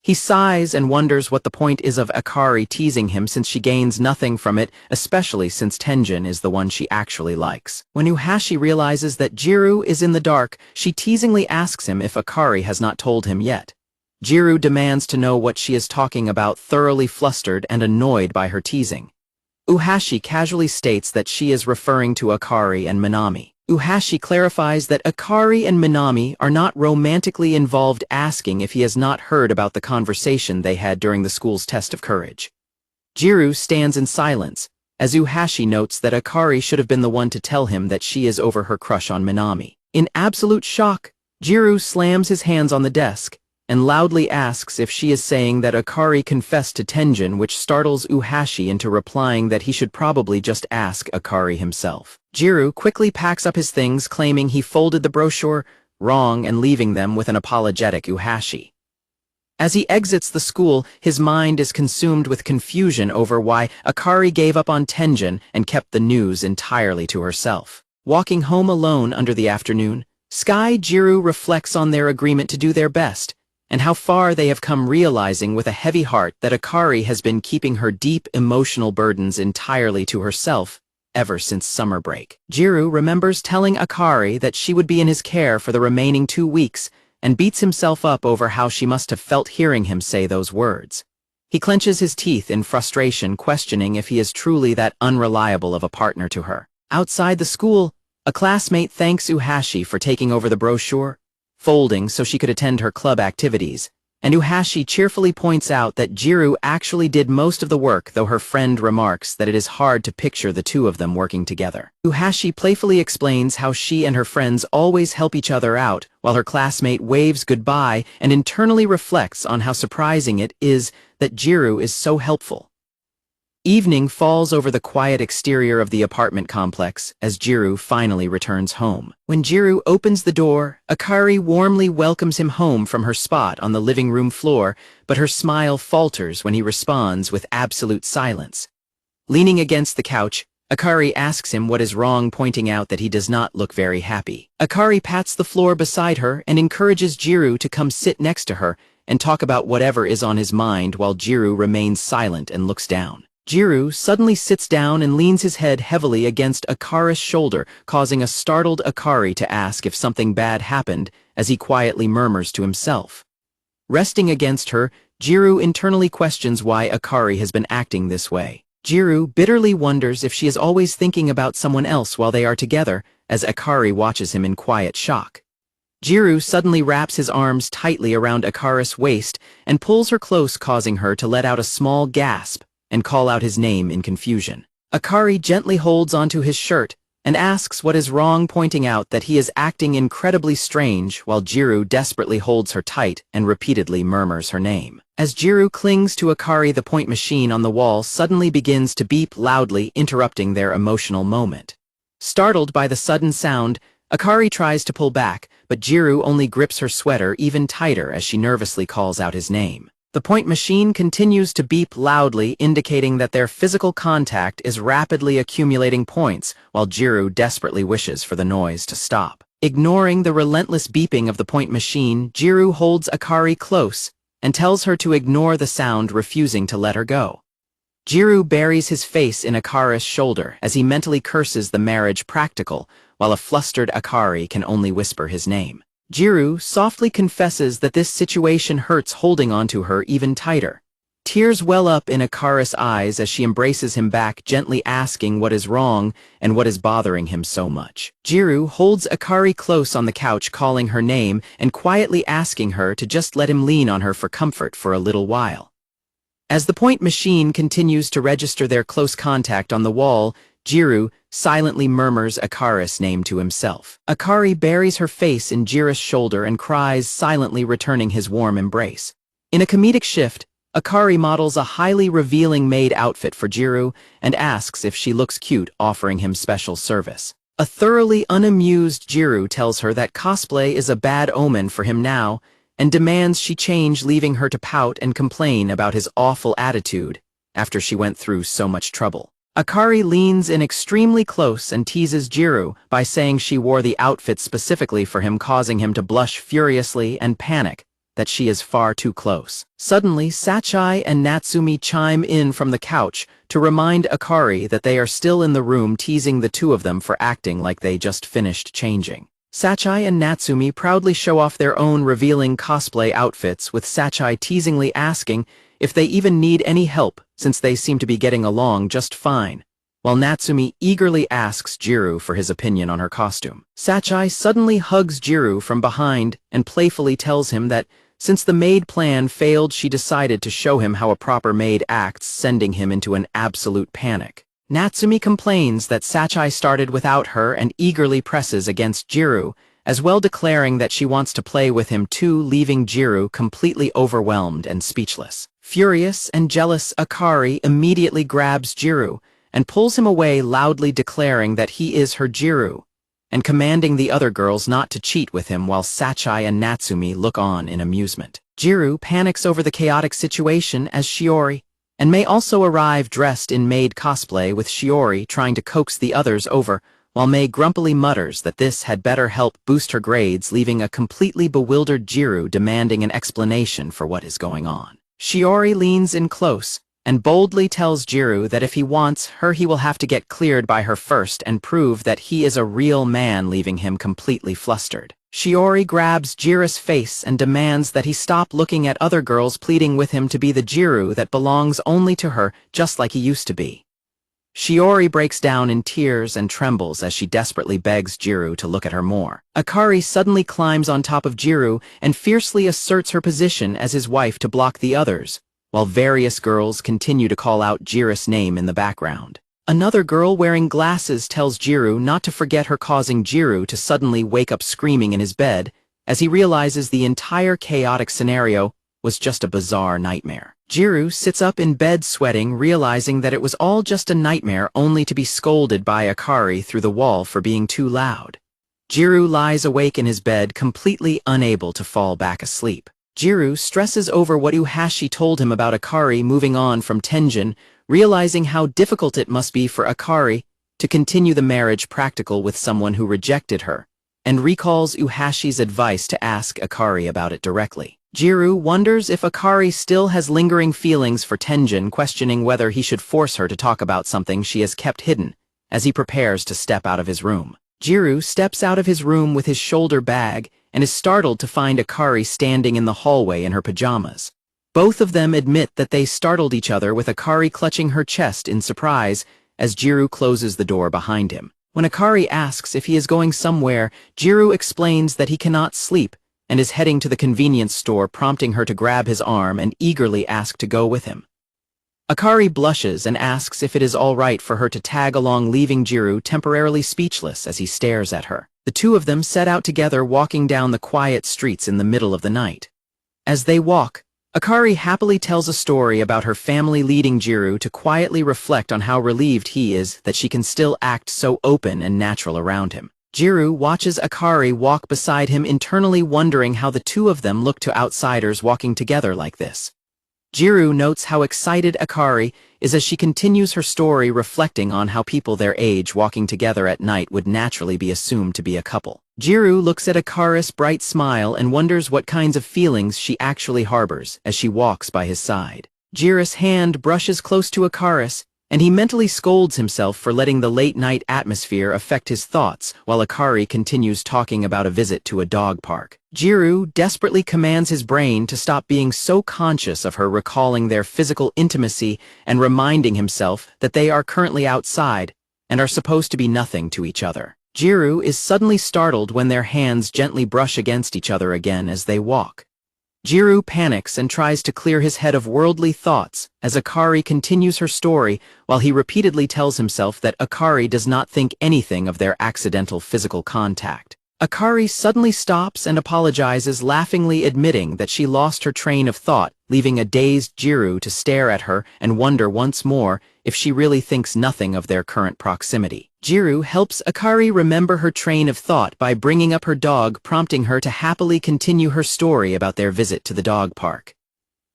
He sighs and wonders what the point is of Akari teasing him, since she gains nothing from it, especially since Tenjin is the one she actually likes. When Uhashi realizes that Jiro is in the dark, she teasingly asks him if Akari has not told him yet. Jiro demands to know what she is talking about, thoroughly flustered and annoyed by her teasing. Uhashi casually states that she is referring to Akari and Minami. Uhashi clarifies that Akari and Minami are not romantically involved, asking if he has not heard about the conversation they had during the school's test of courage. Jiro stands in silence, as Uhashi notes that Akari should have been the one to tell him that she is over her crush on Minami. In absolute shock, Jiro slams his hands on the desk and loudly asks if she is saying that Akari confessed to Tenjin, which startles Uhashi into replying that he should probably just ask Akari himself. Jiro quickly packs up his things, claiming he folded the brochure wrong and leaving them with an apologetic Uhashi. As he exits the school, his mind is consumed with confusion over why Akari gave up on Tenjin and kept the news entirely to herself. Walking home alone under the afternoon, Jiro reflects on their agreement to do their best, and how far they have come, realizing with a heavy heart that Akari has been keeping her deep emotional burdens entirely to herself ever since summer break. Jiro remembers telling Akari that she would be in his care for the remaining 2 weeks, and beats himself up over how she must have felt hearing him say those words. He clenches his teeth in frustration, questioning if he is truly that unreliable of a partner to her. Outside the school, a classmate thanks Uhashi for taking over the brochure, folding so she could attend her club activities, and Uhashi cheerfully points out that Jiro actually did most of the work, though her friend remarks that it is hard to picture the two of them working together. Uhashi playfully explains how she and her friends always help each other out, while her classmate waves goodbye and internally reflects on how surprising it is that Jiro is so helpful. Evening falls over the quiet exterior of the apartment complex as Jiro finally returns home. When Jiro opens the door, Akari warmly welcomes him home from her spot on the living room floor, but her smile falters when he responds with absolute silence. Leaning against the couch, Akari asks him what is wrong, pointing out that he does not look very happy. Akari pats the floor beside her and encourages Jiro to come sit next to her and talk about whatever is on his mind, while Jiro remains silent and looks down. Jiro suddenly sits down and leans his head heavily against Akari's shoulder, causing a startled Akari to ask if something bad happened, as he quietly murmurs to himself. Resting against her, Jiro internally questions why Akari has been acting this way. Jiro bitterly wonders if she is always thinking about someone else while they are together, as Akari watches him in quiet shock. Jiro suddenly wraps his arms tightly around Akari's waist and pulls her close, causing her to let out a small gasp and call out his name in confusion. Akari gently holds onto his shirt and asks what is wrong, pointing out that he is acting incredibly strange, while Jiro desperately holds her tight and repeatedly murmurs her name. As Jiro clings to Akari, the point machine on the wall suddenly begins to beep loudly, interrupting their emotional moment. Startled by the sudden sound, Akari tries to pull back, but Jiro only grips her sweater even tighter as she nervously calls out his name. The point machine continues to beep loudly, indicating that their physical contact is rapidly accumulating points, while Jiro desperately wishes for the noise to stop. Ignoring the relentless beeping of the point machine, Jiro holds Akari close and tells her to ignore the sound, refusing to let her go. Jiro buries his face in Akari's shoulder as he mentally curses the marriage practical, while a flustered Akari can only whisper his name. Jiro softly confesses that this situation hurts, holding onto her even tighter. Tears well up in Akari's eyes as she embraces him back, gently asking what is wrong and what is bothering him so much. Jiro holds Akari close on the couch, calling her name and quietly asking her to just let him lean on her for comfort for a little while. As the point machine continues to register their close contact on the wall, Jiro silently murmurs Akari's name to himself. Akari buries her face in Jiro's shoulder and cries, silently returning his warm embrace. In a comedic shift, Akari models a highly revealing maid outfit for Jiro and asks if she looks cute, offering him special service. A thoroughly unamused Jiro tells her that cosplay is a bad omen for him now and demands she change, leaving her to pout and complain about his awful attitude after she went through so much trouble. Akari leans in extremely close and teases Jiro by saying she wore the outfit specifically for him, causing him to blush furiously and panic that she is far too close. Suddenly, Sachai and Natsumi chime in from the couch to remind Akari that they are still in the room, teasing the two of them for acting like they just finished changing. Sachai and Natsumi proudly show off their own revealing cosplay outfits, with Sachai teasingly asking if they even need any help since they seem to be getting along just fine, while Natsumi eagerly asks Jiro for his opinion on her costume. Sachai suddenly hugs Jiro from behind and playfully tells him that since the maid plan failed, she decided to show him how a proper maid acts, sending him into an absolute panic. Natsumi complains that Sachai started without her and eagerly presses against Jiro, as well declaring that she wants to play with him too, leaving Jiro completely overwhelmed and speechless. Furious and jealous, Akari immediately grabs Jiro and pulls him away, loudly declaring that he is her Jiro, and commanding the other girls not to cheat with him while Sachai and Natsumi look on in amusement. Jiro panics over the chaotic situation as Shiori, and Mei also arrive dressed in maid cosplay, with Shiori trying to coax the others over, while Mei grumpily mutters that this had better help boost her grades, leaving a completely bewildered Jiro demanding an explanation for what is going on. Shiori leans in close and boldly tells Jiro that if he wants her, he will have to get cleared by her first and prove that he is a real man, leaving him completely flustered. Shiori grabs Jiro's face and demands that he stop looking at other girls, pleading with him to be the Jiro that belongs only to her, just like he used to be. Shiori breaks down in tears and trembles as she desperately begs Jiro to look at her more. Akari suddenly climbs on top of Jiro and fiercely asserts her position as his wife to block the others, while various girls continue to call out Jiro's name in the background. Another girl wearing glasses tells Jiro not to forget her, causing Jiro to suddenly wake up screaming in his bed as he realizes the entire chaotic scenario was just a bizarre nightmare. Jiro sits up in bed sweating, realizing that it was all just a nightmare, only to be scolded by Akari through the wall for being too loud. Jiro lies awake in his bed, completely unable to fall back asleep. Jiro stresses over what Uhashi told him about Akari moving on from Tenjin, realizing how difficult it must be for Akari to continue the marriage practical with someone who rejected her, and recalls Uhashi's advice to ask Akari about it directly. Jiro wonders if Akari still has lingering feelings for Tenjin, questioning whether he should force her to talk about something she has kept hidden, as he prepares to step out of his room. Jiro steps out of his room with his shoulder bag and is startled to find Akari standing in the hallway in her pajamas. Both of them admit that they startled each other, with Akari clutching her chest in surprise as Jiro closes the door behind him. When Akari asks if he is going somewhere, Jiro explains that he cannot sleep and is heading to the convenience store, prompting her to grab his arm and eagerly ask to go with him. Akari blushes and asks if it is all right for her to tag along, leaving Jiro temporarily speechless as he stares at her. The two of them set out together, walking down the quiet streets in the middle of the night. As they walk, Akari happily tells a story about her family, leading Jiro to quietly reflect on how relieved he is that she can still act so open and natural around him. Jiro watches Akari walk beside him, internally wondering how the two of them look to outsiders walking together like this. Jiro notes how excited Akari is as she continues her story, reflecting on how people their age walking together at night would naturally be assumed to be a couple. Jiro looks at Akari's bright smile and wonders what kinds of feelings she actually harbors as she walks by his side. Jiro's hand brushes close to Akari's, and he mentally scolds himself for letting the late-night atmosphere affect his thoughts, while Akari continues talking about a visit to a dog park. Jiro desperately commands his brain to stop being so conscious of her, recalling their physical intimacy and reminding himself that they are currently outside and are supposed to be nothing to each other. Jiro is suddenly startled when their hands gently brush against each other again as they walk. Jiro panics and tries to clear his head of worldly thoughts as Akari continues her story, while he repeatedly tells himself that Akari does not think anything of their accidental physical contact. Akari suddenly stops and apologizes, laughingly admitting that she lost her train of thought, leaving a dazed Jiro to stare at her and wonder once more if she really thinks nothing of their current proximity. Jiro helps Akari remember her train of thought by bringing up her dog, prompting her to happily continue her story about their visit to the dog park.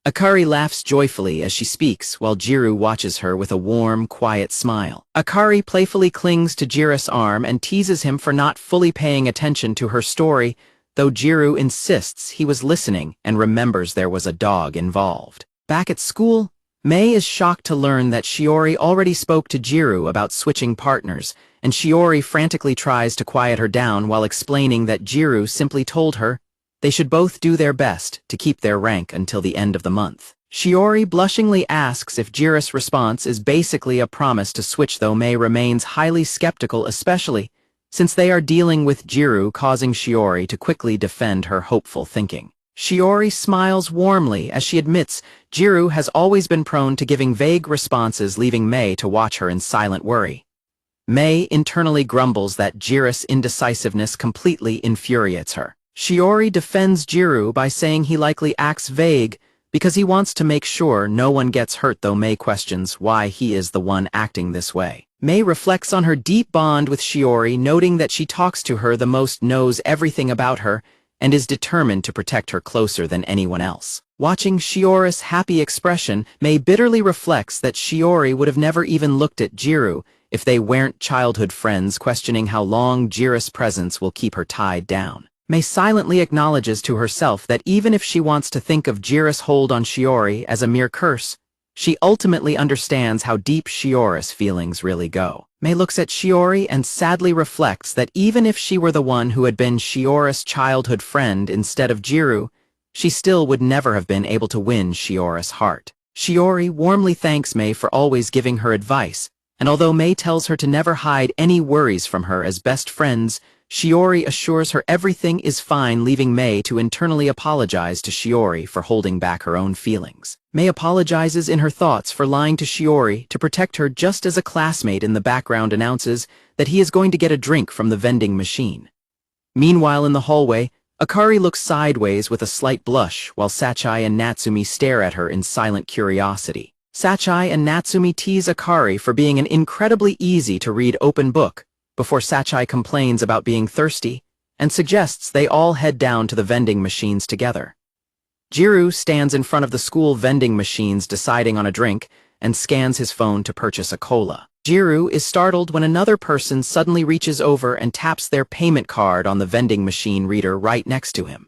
Akari laughs joyfully as she speaks, while Jiro watches her with a warm, quiet smile. Akari playfully clings to Jiro's arm and teases him for not fully paying attention to her story, though Jiro insists he was listening and remembers there was a dog involved. Back at school, Mei is shocked to learn that Shiori already spoke to Jiro about switching partners, and Shiori frantically tries to quiet her down while explaining that Jiro simply told her they should both do their best to keep their rank until the end of the month. Shiori blushingly asks if Jiro's response is basically a promise to switch, though Mei remains highly skeptical, especially since they are dealing with Jiro, causing Shiori to quickly defend her hopeful thinking. Shiori smiles warmly as she admits Jiro has always been prone to giving vague responses, leaving Mei to watch her in silent worry. Mei internally grumbles that Jiro's indecisiveness completely infuriates her. Shiori defends Jiro by saying he likely acts vague because he wants to make sure no one gets hurt, though Mei questions why he is the one acting this way. Mei reflects on her deep bond with Shiori, noting that she talks to her the most, knows everything about her, and is determined to protect her closer than anyone else. Watching Shiori's happy expression, Mei bitterly reflects that Shiori would have never even looked at Jiro if they weren't childhood friends, questioning how long Jiro's presence will keep her tied down. Mei silently acknowledges to herself that even if she wants to think of Jiro's hold on Shiori as a mere curse, she ultimately understands how deep Shiori's feelings really go. Mei looks at Shiori and sadly reflects that even if she were the one who had been Shiori's childhood friend instead of Jiro, she still would never have been able to win Shiori's heart. Shiori warmly thanks Mei for always giving her advice, and although Mei tells her to never hide any worries from her as best friends, Shiori assures her everything is fine, leaving Mei to internally apologize to Shiori for holding back her own feelings. Mei apologizes in her thoughts for lying to Shiori to protect her, just as a classmate in the background announces that he is going to get a drink from the vending machine. Meanwhile, in the hallway, Akari looks sideways with a slight blush while Sachai and Natsumi stare at her in silent curiosity. Sachai and Natsumi tease Akari for being an incredibly easy-to-read open book, before Sachai complains about being thirsty and suggests they all head down to the vending machines together. Jiro stands in front of the school vending machines deciding on a drink and scans his phone to purchase a cola. Jiro is startled when another person suddenly reaches over and taps their payment card on the vending machine reader right next to him.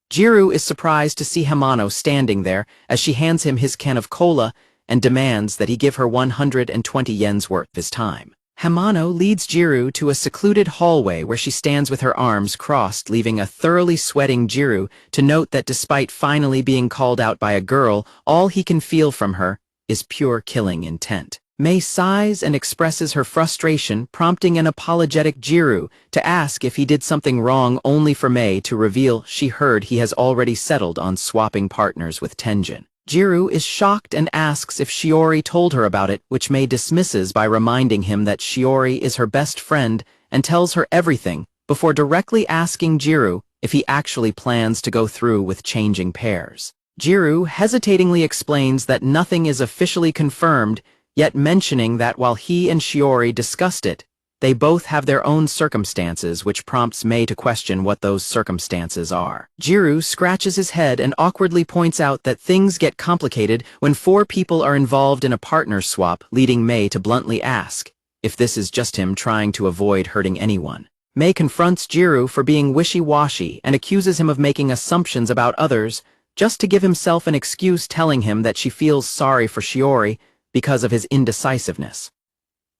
Jiro is surprised to see Hamano standing there as she hands him his can of cola and demands that he give her 120 yen's worth of his time. Hamano leads Jiro to a secluded hallway where she stands with her arms crossed, leaving a thoroughly sweating Jiro to note that despite finally being called out by a girl, all he can feel from her is pure killing intent. Mei sighs and expresses her frustration, prompting an apologetic Jiro to ask if he did something wrong, only for Mei to reveal she heard he has already settled on swapping partners with Tenjin. Jiro is shocked and asks if Shiori told her about it, which Mei dismisses by reminding him that Shiori is her best friend and tells her everything, before directly asking Jiro if he actually plans to go through with changing pairs. Jiro hesitatingly explains that nothing is officially confirmed, yet mentioning that while he and Shiori discussed it, they both have their own circumstances, which prompts Mei to question what those circumstances are. Jiro scratches his head and awkwardly points out that things get complicated when 4 people are involved in a partner swap, leading Mei to bluntly ask if this is just him trying to avoid hurting anyone. Mei confronts Jiro for being wishy-washy and accuses him of making assumptions about others, just to give himself an excuse, telling him that she feels sorry for Shiori because of his indecisiveness.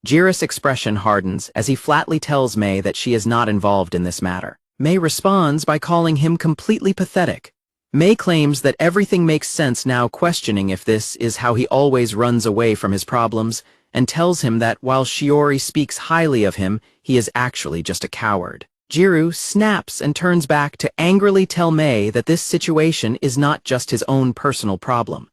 Jiro's expression hardens as he flatly tells Mei that she is not involved in this matter. Mei responds by calling him completely pathetic. Mei claims that everything makes sense now, questioning if this is how he always runs away from his problems, and tells him that while Shiori speaks highly of him, he is actually just a coward. Jiro snaps and turns back to angrily tell Mei that this situation is not just his own personal problem.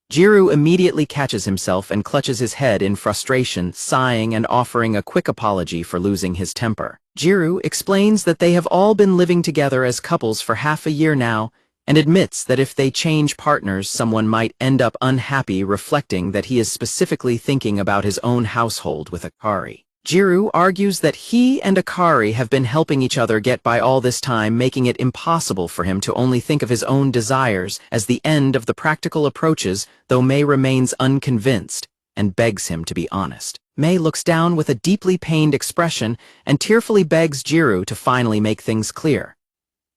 Jiro immediately catches himself and clutches his head in frustration, sighing and offering a quick apology for losing his temper. Jiro explains that they have all been living together as couples for half a year now, and admits that if they change partners, someone might end up unhappy, reflecting that he is specifically thinking about his own household with Akari. Jiro argues that he and Akari have been helping each other get by all this time, making it impossible for him to only think of his own desires as the end of the practical approaches, though Mei remains unconvinced and begs him to be honest. Mei looks down with a deeply pained expression and tearfully begs Jiro to finally make things clear.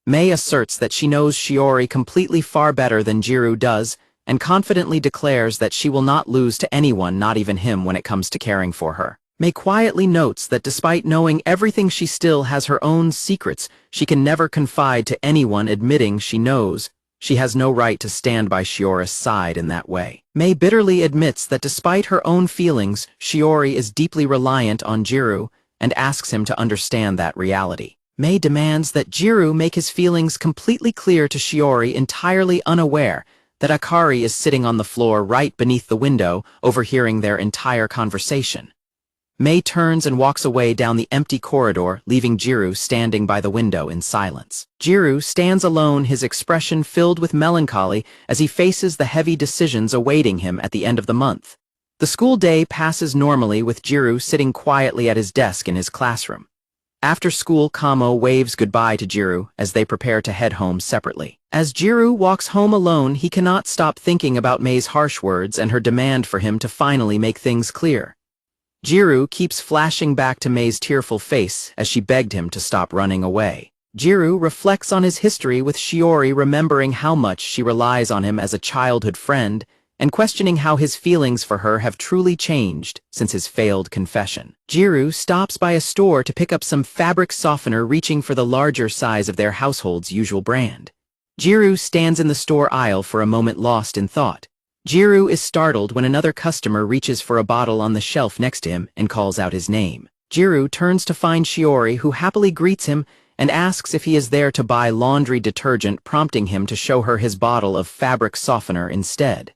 Mei asserts that she knows Shiori completely far better than Jiro does, and confidently declares that she will not lose to anyone, not even him, when it comes to caring for her. Mei quietly notes that despite knowing everything, she still has her own secrets she can never confide to anyone, admitting she knows She has no right to stand by Shiori's side in that way. Mei bitterly admits that despite her own feelings, Shiori is deeply reliant on Jiro and asks him to understand that reality. Mei demands that Jiro make his feelings completely clear to Shiori, entirely unaware that Akari is sitting on the floor right beneath the window, overhearing their entire conversation. Mei turns and walks away down the empty corridor, leaving Jiro standing by the window in silence. Jiro stands alone, his expression filled with melancholy as he faces the heavy decisions awaiting him at the end of the month. The school day passes normally, with Jiro sitting quietly at his desk in his classroom. After school, Kamo waves goodbye to Jiro as they prepare to head home separately. As Jiro walks home alone, he cannot stop thinking about Mei's harsh words and her demand for him to finally make things clear. Jiro keeps flashing back to Mei's tearful face as she begged him to stop running away. Jiro reflects on his history with Shiori, remembering how much she relies on him as a childhood friend, and questioning how his feelings for her have truly changed since his failed confession. Jiro stops by a store to pick up some fabric softener, reaching for the larger size of their household's usual brand. Jiro stands in the store aisle for a moment, lost in thought. Jiro is startled when another customer reaches for a bottle on the shelf next to him and calls out his name. Jiro turns to find Shiori, who happily greets him and asks if he is there to buy laundry detergent, prompting him to show her his bottle of fabric softener instead.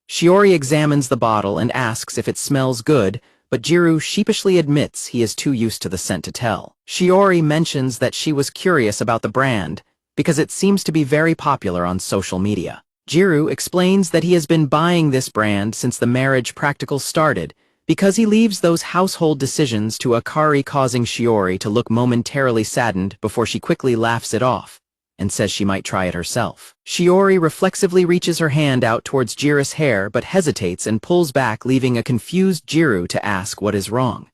Shiori examines the bottle and asks if it smells good, but Jiro sheepishly admits he is too used to the scent to tell. Shiori mentions that she was curious about the brand because it seems to be very popular on social media. Jiro explains that he has been buying this brand since the marriage practical started because he leaves those household decisions to Akari, causing Shiori to look momentarily saddened before she quickly laughs it off and says she might try it herself. Shiori reflexively reaches her hand out towards Jiro's hair but hesitates and pulls back, leaving a confused Jiro to ask what is wrong.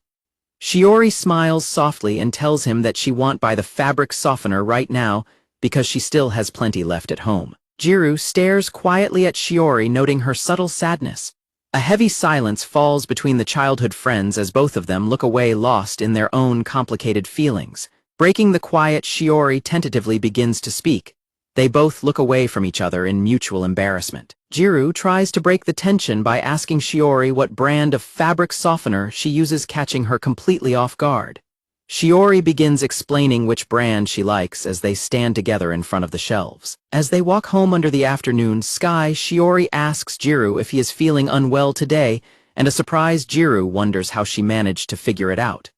Shiori smiles softly and tells him that she won't buy the fabric softener right now because she still has plenty left at home. Jiro stares quietly at Shiori, noting her subtle sadness. A heavy silence falls between the childhood friends as both of them look away, lost in their own complicated feelings. Breaking the quiet, Shiori tentatively begins to speak. They both look away from each other in mutual embarrassment. Jiro tries to break the tension by asking Shiori what brand of fabric softener she uses, catching her completely off guard. Shiori begins explaining which brand she likes as they stand together in front of the shelves. As they walk home under the afternoon sky, Shiori asks Jiro if he is feeling unwell today, and a surprised Jiro wonders how she managed to figure it out.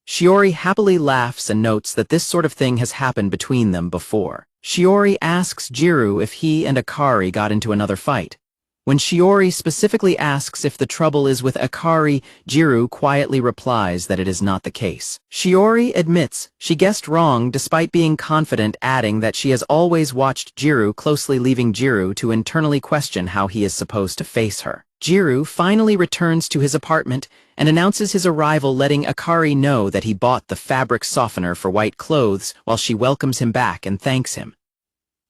Shiori happily laughs and notes that this sort of thing has happened between them before. Shiori asks Jiro if he and Akari got into another fight. When Shiori specifically asks if the trouble is with Akari, Jiro quietly replies that it is not the case. Shiori admits she guessed wrong despite being confident, adding that she has always watched Jiro closely, leaving Jiro to internally question how he is supposed to face her. Jiro finally returns to his apartment and announces his arrival, letting Akari know that he bought the fabric softener for white clothes while she welcomes him back and thanks him.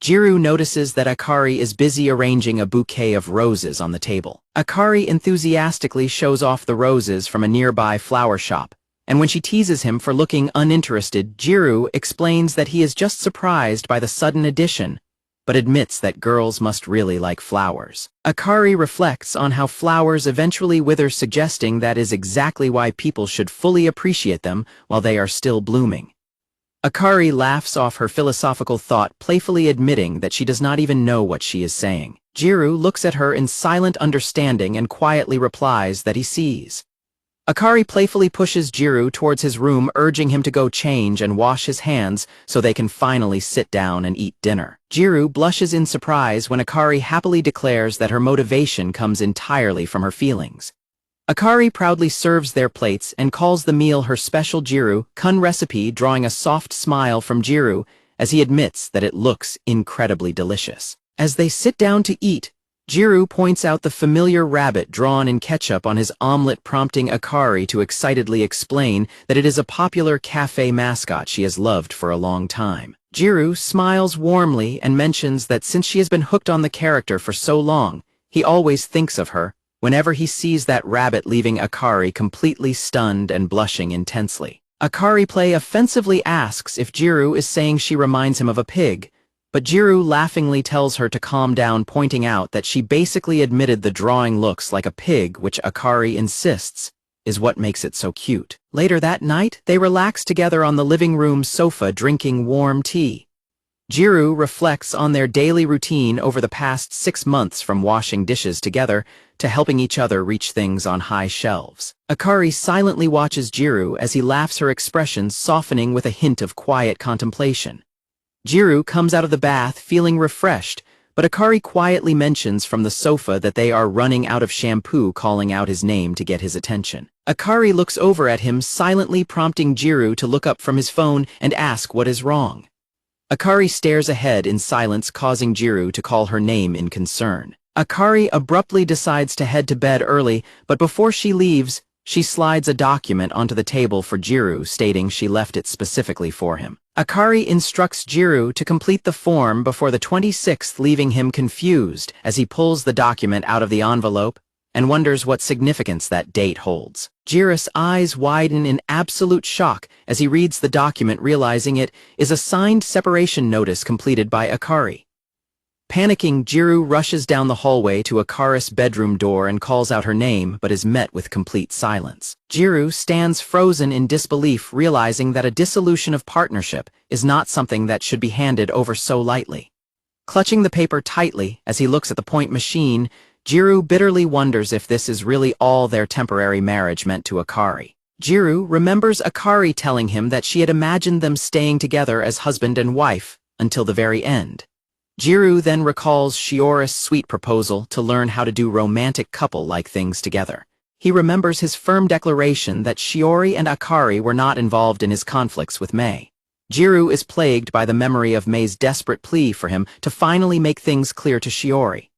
Jiro notices that Akari is busy arranging a bouquet of roses on the table. Akari enthusiastically shows off the roses from a nearby flower shop, and when she teases him for looking uninterested, Jiro explains that he is just surprised by the sudden addition, but admits that girls must really like flowers. Akari reflects on how flowers eventually wither, suggesting that is exactly why people should fully appreciate them while they are still blooming. Akari laughs off her philosophical thought, playfully admitting that she does not even know what she is saying. Jiro looks at her in silent understanding and quietly replies that he sees. Akari playfully pushes Jiro towards his room, urging him to go change and wash his hands so they can finally sit down and eat dinner. Jiro blushes in surprise when Akari happily declares that her motivation comes entirely from her feelings. Akari proudly serves their plates and calls the meal her special Jiro Kun recipe, drawing a soft smile from Jiro as he admits that it looks incredibly delicious. As they sit down to eat, Jiro points out the familiar rabbit drawn in ketchup on his omelet, prompting Akari to excitedly explain that it is a popular cafe mascot she has loved for a long time. Jiro smiles warmly and mentions that since she has been hooked on the character for so long, he always thinks of her whenever he sees that rabbit, leaving Akari completely stunned and blushing intensely. Akari offensively asks if Jiro is saying she reminds him of a pig, but Jiro laughingly tells her to calm down, pointing out that she basically admitted the drawing looks like a pig, which Akari insists is what makes it so cute. Later that night, they relax together on the living room sofa drinking warm tea. Jiro reflects on their daily routine over the past 6 months, from washing dishes together to helping each other reach things on high shelves. Akari silently watches Jiro as he laughs, her expressions softening with a hint of quiet contemplation. Jiro comes out of the bath feeling refreshed, but Akari quietly mentions from the sofa that they are running out of shampoo, calling out his name to get his attention. Akari looks over at him, silently prompting Jiro to look up from his phone and ask what is wrong. Akari stares ahead in silence, causing Jiro to call her name in concern. Akari abruptly decides to head to bed early, but before she leaves, she slides a document onto the table for Jiro, stating she left it specifically for him. Akari instructs Jiro to complete the form before the 26th, leaving him confused as he pulls the document out of the envelope and wonders what significance that date holds. Jiro's eyes widen in absolute shock as he reads the document, realizing it is a signed separation notice completed by Akari. Panicking, Jiro rushes down the hallway to Akari's bedroom door and calls out her name, but is met with complete silence. Jiro stands frozen in disbelief, realizing that a dissolution of partnership is not something that should be handed over so lightly. Clutching the paper tightly as he looks at the point machine, Jiro bitterly wonders if this is really all their temporary marriage meant to Akari. Jiro remembers Akari telling him that she had imagined them staying together as husband and wife until the very end. Jiro then recalls Shiori's sweet proposal to learn how to do romantic couple-like things together. He remembers his firm declaration that Shiori and Akari were not involved in his conflicts with Mei. Jiro is plagued by the memory of Mei's desperate plea for him to finally make things clear to Shiori.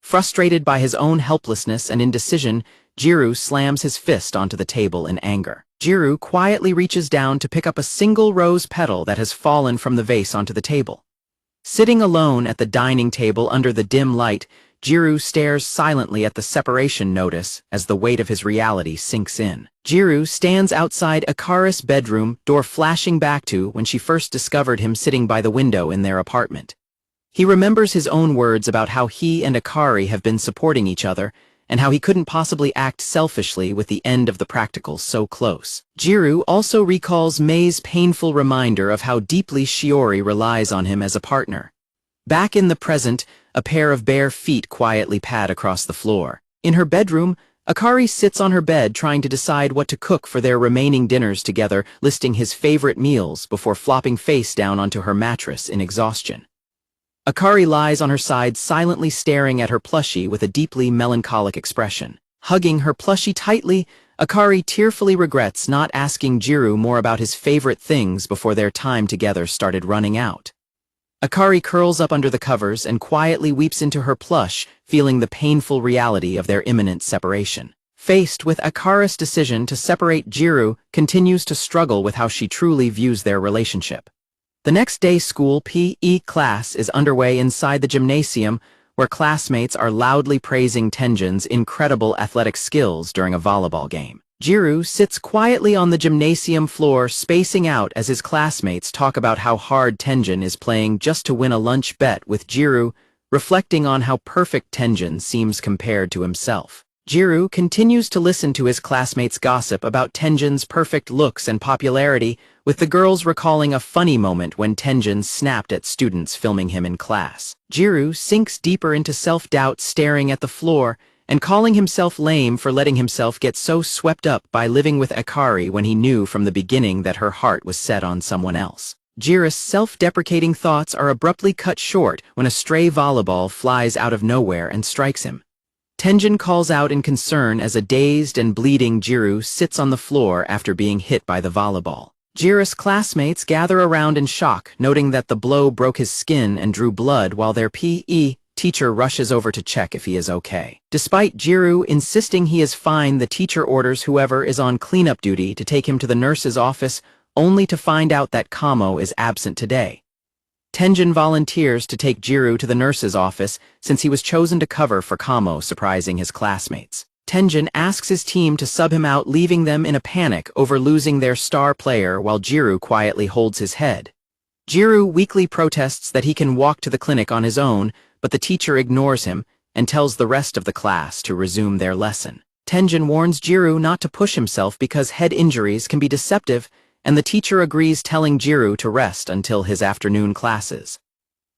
Frustrated by his own helplessness and indecision, Jiro slams his fist onto the table in anger. Jiro quietly reaches down to pick up a single rose petal that has fallen from the vase onto the table. Sitting alone at the dining table under the dim light, Jiro stares silently at the separation notice as the weight of his reality sinks in. Jiro stands outside Akari's bedroom, door flashing back to when she first discovered him sitting by the window in their apartment. He remembers his own words about how he and Akari have been supporting each other, and how he couldn't possibly act selfishly with the end of the practicals so close. Jiro also recalls Mei's painful reminder of how deeply Shiori relies on him as a partner. Back in the present, a pair of bare feet quietly pad across the floor. In her bedroom, Akari sits on her bed trying to decide what to cook for their remaining dinners together, listing his favorite meals before flopping face down onto her mattress in exhaustion. Akari lies on her side, silently staring at her plushie with a deeply melancholic expression. Hugging her plushie tightly, Akari tearfully regrets not asking Jiro more about his favorite things before their time together started running out. Akari curls up under the covers and quietly weeps into her plush, feeling the painful reality of their imminent separation. Faced with Akari's decision to separate, Jiro continues to struggle with how she truly views their relationship. The next day, school PE class is underway inside the gymnasium, where classmates are loudly praising Tenjin's incredible athletic skills during a volleyball game. Jiro sits quietly on the gymnasium floor, spacing out as his classmates talk about how hard Tenjin is playing just to win a lunch bet, with Jiro reflecting on how perfect Tenjin seems compared to himself. Jiro continues to listen to his classmates' gossip about Tenjin's perfect looks and popularity, with the girls recalling a funny moment when Tenjin snapped at students filming him in class. Jiro sinks deeper into self-doubt, staring at the floor and calling himself lame for letting himself get so swept up by living with Akari when he knew from the beginning that her heart was set on someone else. Jiro's self-deprecating thoughts are abruptly cut short when a stray volleyball flies out of nowhere and strikes him. Tenjin calls out in concern as a dazed and bleeding Jiro sits on the floor after being hit by the volleyball. Jiro's classmates gather around in shock, noting that the blow broke his skin and drew blood, while their PE teacher rushes over to check if he is okay. Despite Jiro insisting he is fine, the teacher orders whoever is on cleanup duty to take him to the nurse's office, only to find out that Kamo is absent today. Tenjin volunteers to take Jiro to the nurse's office since he was chosen to cover for Kamo, surprising his classmates. Tenjin asks his team to sub him out, leaving them in a panic over losing their star player, while Jiro quietly holds his head. Jiro weakly protests that he can walk to the clinic on his own, but the teacher ignores him and tells the rest of the class to resume their lesson. Tenjin warns Jiro not to push himself because head injuries can be deceptive, and the teacher agrees, telling Jiro to rest until his afternoon classes.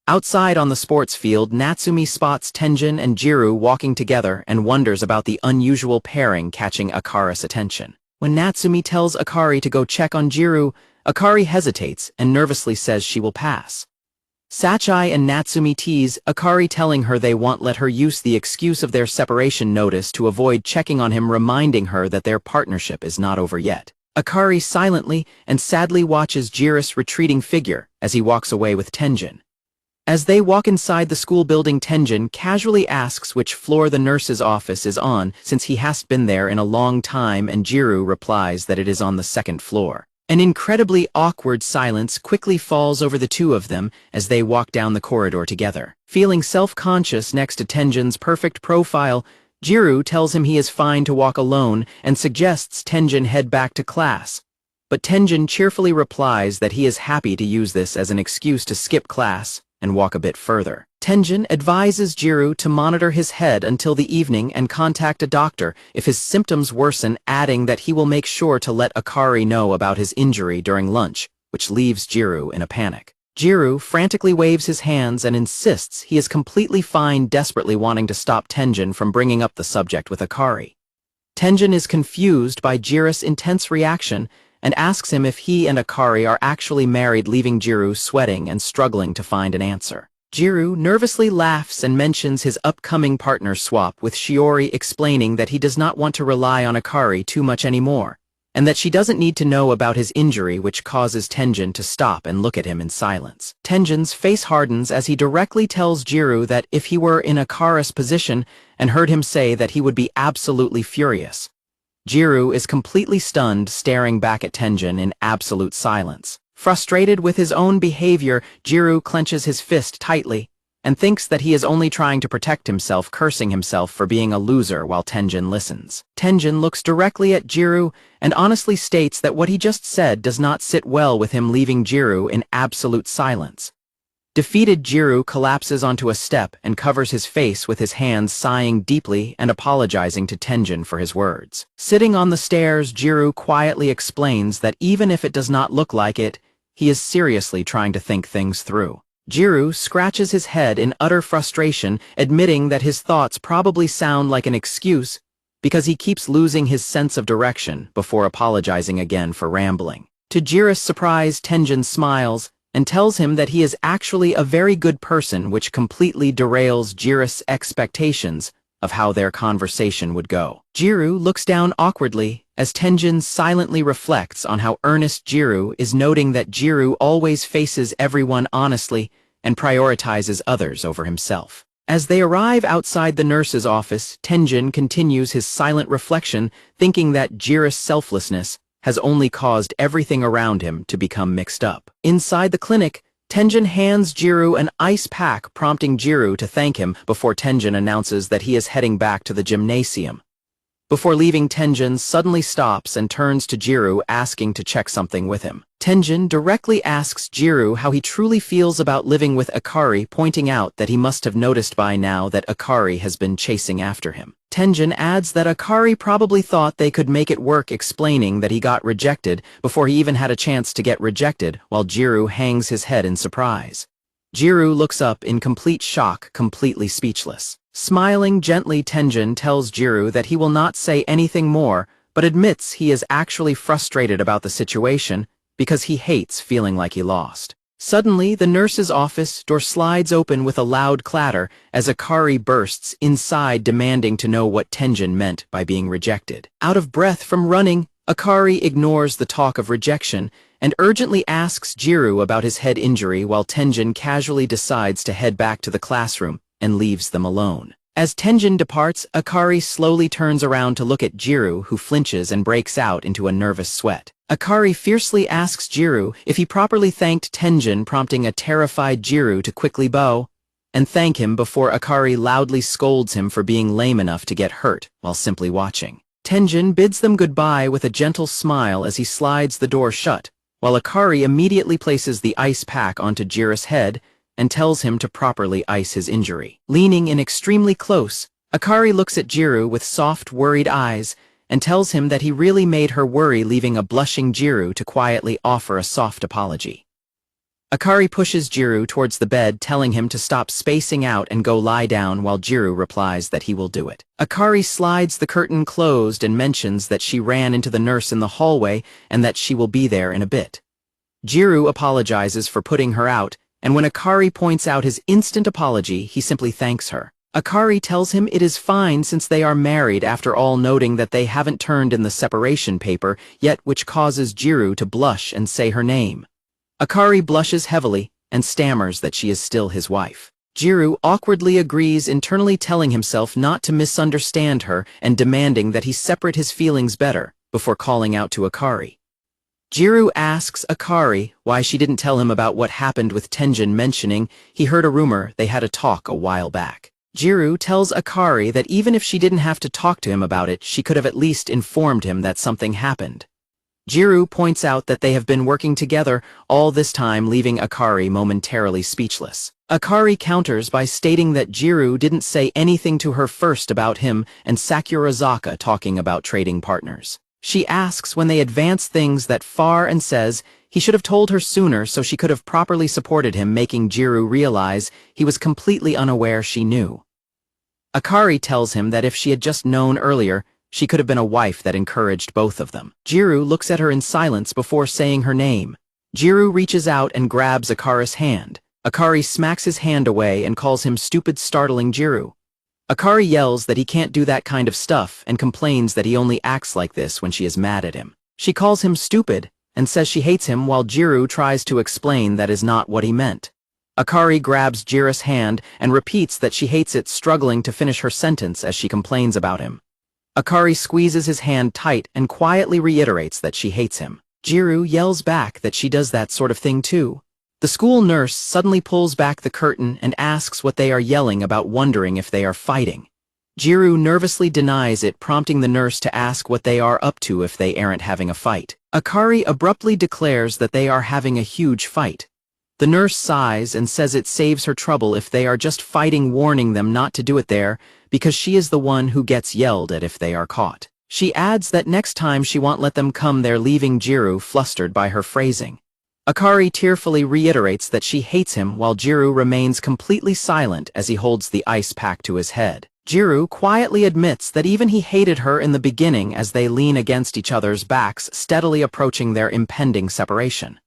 Outside on the sports field, Natsumi spots Tenjin and Jiro walking together and wonders about the unusual pairing catching Akari's attention. When Natsumi tells Akari to go check on Jiro, Akari hesitates and nervously says she will pass. Sachai and Natsumi tease Akari, telling her they won't let her use the excuse of their separation notice to avoid checking on him, reminding her that their partnership is not over yet. Akari silently and sadly watches Jiro's retreating figure as he walks away with Tenjin. As they walk inside the school building, Tenjin casually asks which floor the nurse's office is on, since he hasn't been there in a long time, and Jiro replies that it is on the second floor. An incredibly awkward silence quickly falls over the two of them as they walk down the corridor together. Feeling self-conscious next to Tenjin's perfect profile, Jiro tells him he is fine to walk alone and suggests Tenjin head back to class. But Tenjin cheerfully replies that he is happy to use this as an excuse to skip class and walk a bit further. Tenjin advises Jiro to monitor his head until the evening and contact a doctor if his symptoms worsen, adding that he will make sure to let Akari know about his injury during lunch, which leaves Jiro in a panic. Jiro frantically waves his hands and insists he is completely fine, desperately wanting to stop Tenjin from bringing up the subject with Akari. Tenjin is confused by Jiro's intense reaction and asks him if he and Akari are actually married, leaving Jiro sweating and struggling to find an answer. Jiro nervously laughs and mentions his upcoming partner swap, with Shiori explaining that he does not want to rely on Akari too much anymore, and that she doesn't need to know about his injury, which causes Tenjin to stop and look at him in silence. Tenjin's face hardens as he directly tells Jiro that if he were in Akari's position and heard him say that, he would be absolutely furious. Jiro is completely stunned, staring back at Tenjin in absolute silence. Frustrated with his own behavior, Jiro clenches his fist tightly and thinks that he is only trying to protect himself, cursing himself for being a loser while Tenjin listens. Tenjin looks directly at Jiro and honestly states that what he just said does not sit well with him, leaving Jiro in absolute silence. Defeated, Jiro collapses onto a step and covers his face with his hands, sighing deeply and apologizing to Tenjin for his words. Sitting on the stairs, Jiro quietly explains that even if it does not look like it, he is seriously trying to think things through. Jiro scratches his head in utter frustration, admitting that his thoughts probably sound like an excuse because he keeps losing his sense of direction, before apologizing again for rambling. To Jiro's surprise, Tenjin smiles and tells him that he is actually a very good person, which completely derails Jiro's expectations of how their conversation would go. Jiro looks down awkwardly as Tenjin silently reflects on how earnest Jiro is, noting that Jiro always faces everyone honestly and prioritizes others over himself. As they arrive outside the nurse's office, Tenjin continues his silent reflection, thinking that Jiro's selflessness has only caused everything around him to become mixed up. Inside the clinic, Tenjin hands Jiro an ice pack, prompting Jiro to thank him before Tenjin announces that he is heading back to the gymnasium. Before leaving, Tenjin suddenly stops and turns to Jiro, asking to check something with him. Tenjin directly asks Jiro how he truly feels about living with Akari, pointing out that he must have noticed by now that Akari has been chasing after him. Tenjin adds that Akari probably thought they could make it work, explaining that he got rejected before he even had a chance to get rejected, while Jiro hangs his head in surprise. Jiro looks up in complete shock, completely speechless. Smiling gently, Tenjin tells Jiro that he will not say anything more, but admits he is actually frustrated about the situation because he hates feeling like he lost. Suddenly, the nurse's office door slides open with a loud clatter as Akari bursts inside, demanding to know what Tenjin meant by being rejected. Out of breath from running, Akari ignores the talk of rejection and urgently asks Jiro about his head injury, while Tenjin casually decides to head back to the classroom and leaves them alone. As Tenjin departs, Akari slowly turns around to look at Jiro, who flinches and breaks out into a nervous sweat. Akari fiercely asks Jiro if he properly thanked Tenjin, prompting a terrified Jiro to quickly bow and thank him before Akari loudly scolds him for being lame enough to get hurt while simply watching. Tenjin bids them goodbye with a gentle smile as he slides the door shut, while Akari immediately places the ice pack onto Jiro's head and tells him to properly ice his injury. Leaning in extremely close, Akari looks at Jiro with soft, worried eyes and tells him that he really made her worry, leaving a blushing Jiro to quietly offer a soft apology. Akari pushes Jiro towards the bed, telling him to stop spacing out and go lie down, while Jiro replies that he will do it. Akari slides the curtain closed and mentions that she ran into the nurse in the hallway and that she will be there in a bit. Jiro apologizes for putting her out, and when Akari points out his instant apology, he simply thanks her. Akari tells him it is fine since they are married after all, noting that they haven't turned in the separation paper yet, which causes Jiro to blush and say her name. Akari blushes heavily and stammers that she is still his wife. Jiro awkwardly agrees, internally telling himself not to misunderstand her and demanding that he separate his feelings better, before calling out to Akari. Jiro asks Akari why she didn't tell him about what happened with Tenjin, mentioning he heard a rumor they had a talk a while back. Jiro tells Akari that even if she didn't have to talk to him about it, she could have at least informed him that something happened. Jiro points out that they have been working together all this time, leaving Akari momentarily speechless. Akari counters by stating that Jiro didn't say anything to her first about him and Sakurazaka talking about trading partners. She asks when they advance things that far and says he should have told her sooner so she could have properly supported him, making Jiro realize he was completely unaware she knew. Akari tells him that if she had just known earlier, she could have been a wife that encouraged both of them. Jiro looks at her in silence before saying her name. Jiro reaches out and grabs Akari's hand. Akari smacks his hand away and calls him stupid, startling Jiro. Akari yells that he can't do that kind of stuff and complains that he only acts like this when she is mad at him. She calls him stupid and says she hates him, while Jiro tries to explain that is not what he meant. Akari grabs Jiro's hand and repeats that she hates it, struggling to finish her sentence as she complains about him. Akari squeezes his hand tight and quietly reiterates that she hates him. Jiro yells back that she does that sort of thing too. The school nurse suddenly pulls back the curtain and asks what they are yelling about, wondering if they are fighting. Jiro nervously denies it, prompting the nurse to ask what they are up to if they aren't having a fight. Akari abruptly declares that they are having a huge fight. The nurse sighs and says it saves her trouble if they are just fighting, warning them not to do it there because she is the one who gets yelled at if they are caught. She adds that next time she won't let them come there, leaving Jiro flustered by her phrasing. Akari tearfully reiterates that she hates him, while Jiro remains completely silent as he holds the ice pack to his head. Jiro quietly admits that even he hated her in the beginning as they lean against each other's backs, steadily approaching their impending separation.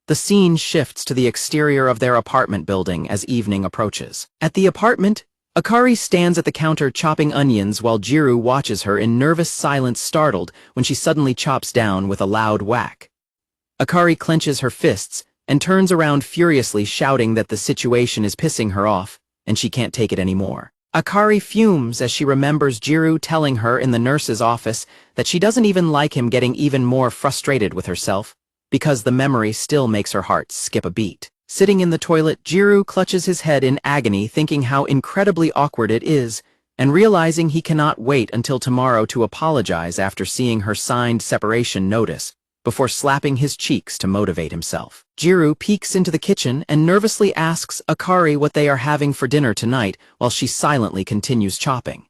The scene shifts to the exterior of their apartment building as evening approaches. At the apartment, Akari stands at the counter chopping onions while Jiro watches her in nervous silence, startled when she suddenly chops down with a loud whack. Akari clenches her fists and turns around furiously, shouting that the situation is pissing her off and she can't take it anymore. Akari fumes as she remembers Jiro telling her in the nurse's office that she doesn't even like him, getting even more frustrated with herself because the memory still makes her heart skip a beat. Sitting in the toilet, Jiro clutches his head in agony, thinking how incredibly awkward it is, and realizing he cannot wait until tomorrow to apologize after seeing her signed separation notice, before slapping his cheeks to motivate himself. Jiro peeks into the kitchen and nervously asks Akari what they are having for dinner tonight, while she silently continues chopping.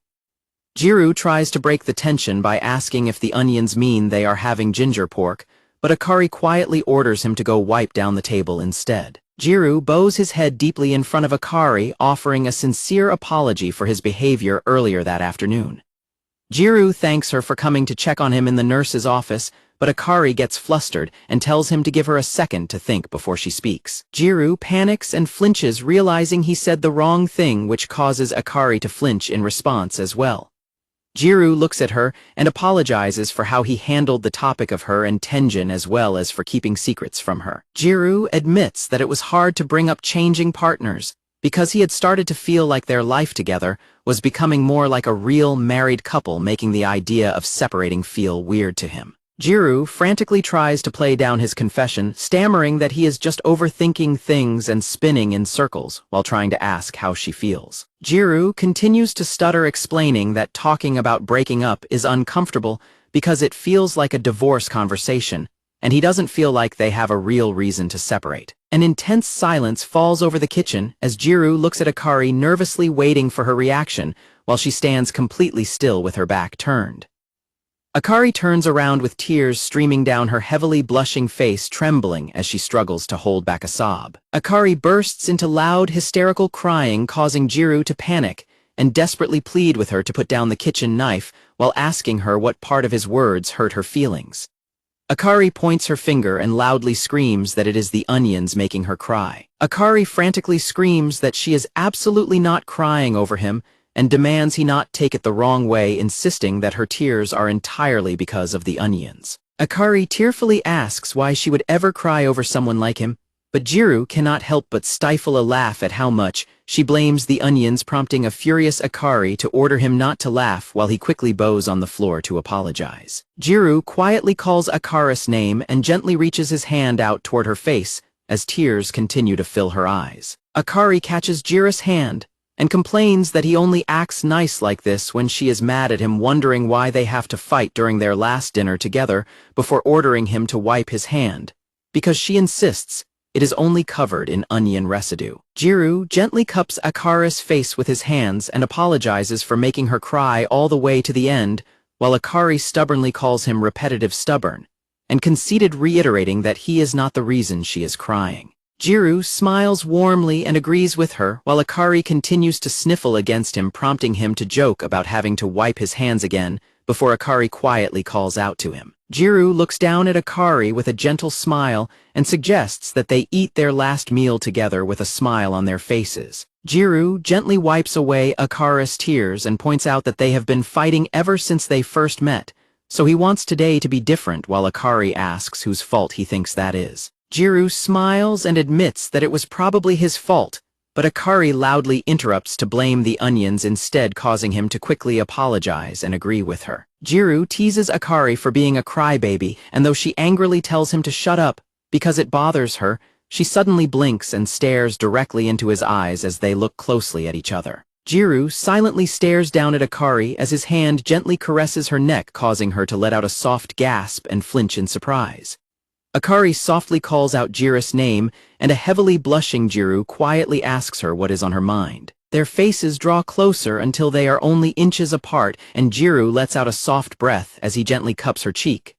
Jiro tries to break the tension by asking if the onions mean they are having ginger pork, but Akari quietly orders him to go wipe down the table instead. Jiro bows his head deeply in front of Akari, offering a sincere apology for his behavior earlier that afternoon. Jiro thanks her for coming to check on him in the nurse's office, but Akari gets flustered and tells him to give her a second to think before she speaks. Jiro panics and flinches, realizing he said the wrong thing, which causes Akari to flinch in response as well. Jiro looks at her and apologizes for how he handled the topic of her and Tenjin, as well as for keeping secrets from her. Jiro admits that it was hard to bring up changing partners, because he had started to feel like their life together was becoming more like a real married couple, making the idea of separating feel weird to him. Jiro frantically tries to play down his confession, stammering that he is just overthinking things and spinning in circles while trying to ask how she feels. Jiro continues to stutter, explaining that talking about breaking up is uncomfortable because it feels like a divorce conversation, and he doesn't feel like they have a real reason to separate. An intense silence falls over the kitchen as Jiro looks at Akari, nervously waiting for her reaction while she stands completely still with her back turned. Akari turns around with tears streaming down her heavily blushing face, trembling as she struggles to hold back a sob. Akari bursts into loud, hysterical crying, causing Jiro to panic and desperately plead with her to put down the kitchen knife while asking her what part of his words hurt her feelings. Akari points her finger and loudly screams that it is the onions making her cry. Akari frantically screams that she is absolutely not crying over him and demands he not take it the wrong way, insisting that her tears are entirely because of the onions. Akari tearfully asks why she would ever cry over someone like him, but Jiro cannot help but stifle a laugh at how much she blames the onions, prompting a furious Akari to order him not to laugh while he quickly bows on the floor to apologize. Jiro quietly calls Akari's name and gently reaches his hand out toward her face as tears continue to fill her eyes. Akari catches Jiro's hand and complains that he only acts nice like this when she is mad at him, wondering why they have to fight during their last dinner together before ordering him to wipe his hand, because she insists it is only covered in onion residue. Jiro gently cups Akari's face with his hands and apologizes for making her cry all the way to the end, while Akari stubbornly calls him repetitive stubborn, and conceited, reiterating that he is not the reason she is crying. Jiro smiles warmly and agrees with her, while Akari continues to sniffle against him, prompting him to joke about having to wipe his hands again before Akari quietly calls out to him. Jiro looks down at Akari with a gentle smile and suggests that they eat their last meal together with a smile on their faces. Jiro gently wipes away Akari's tears and points out that they have been fighting ever since they first met, so he wants today to be different, while Akari asks whose fault he thinks that is. Jiro smiles and admits that it was probably his fault, but Akari loudly interrupts to blame the onions instead, causing him to quickly apologize and agree with her. Jiro teases Akari for being a crybaby, and though she angrily tells him to shut up because it bothers her, she suddenly blinks and stares directly into his eyes as they look closely at each other. Jiro silently stares down at Akari as his hand gently caresses her neck, causing her to let out a soft gasp and flinch in surprise. Akari softly calls out Jiro's name, and a heavily blushing Jiro quietly asks her what is on her mind. Their faces draw closer until they are only inches apart, and Jiro lets out a soft breath as he gently cups her cheek.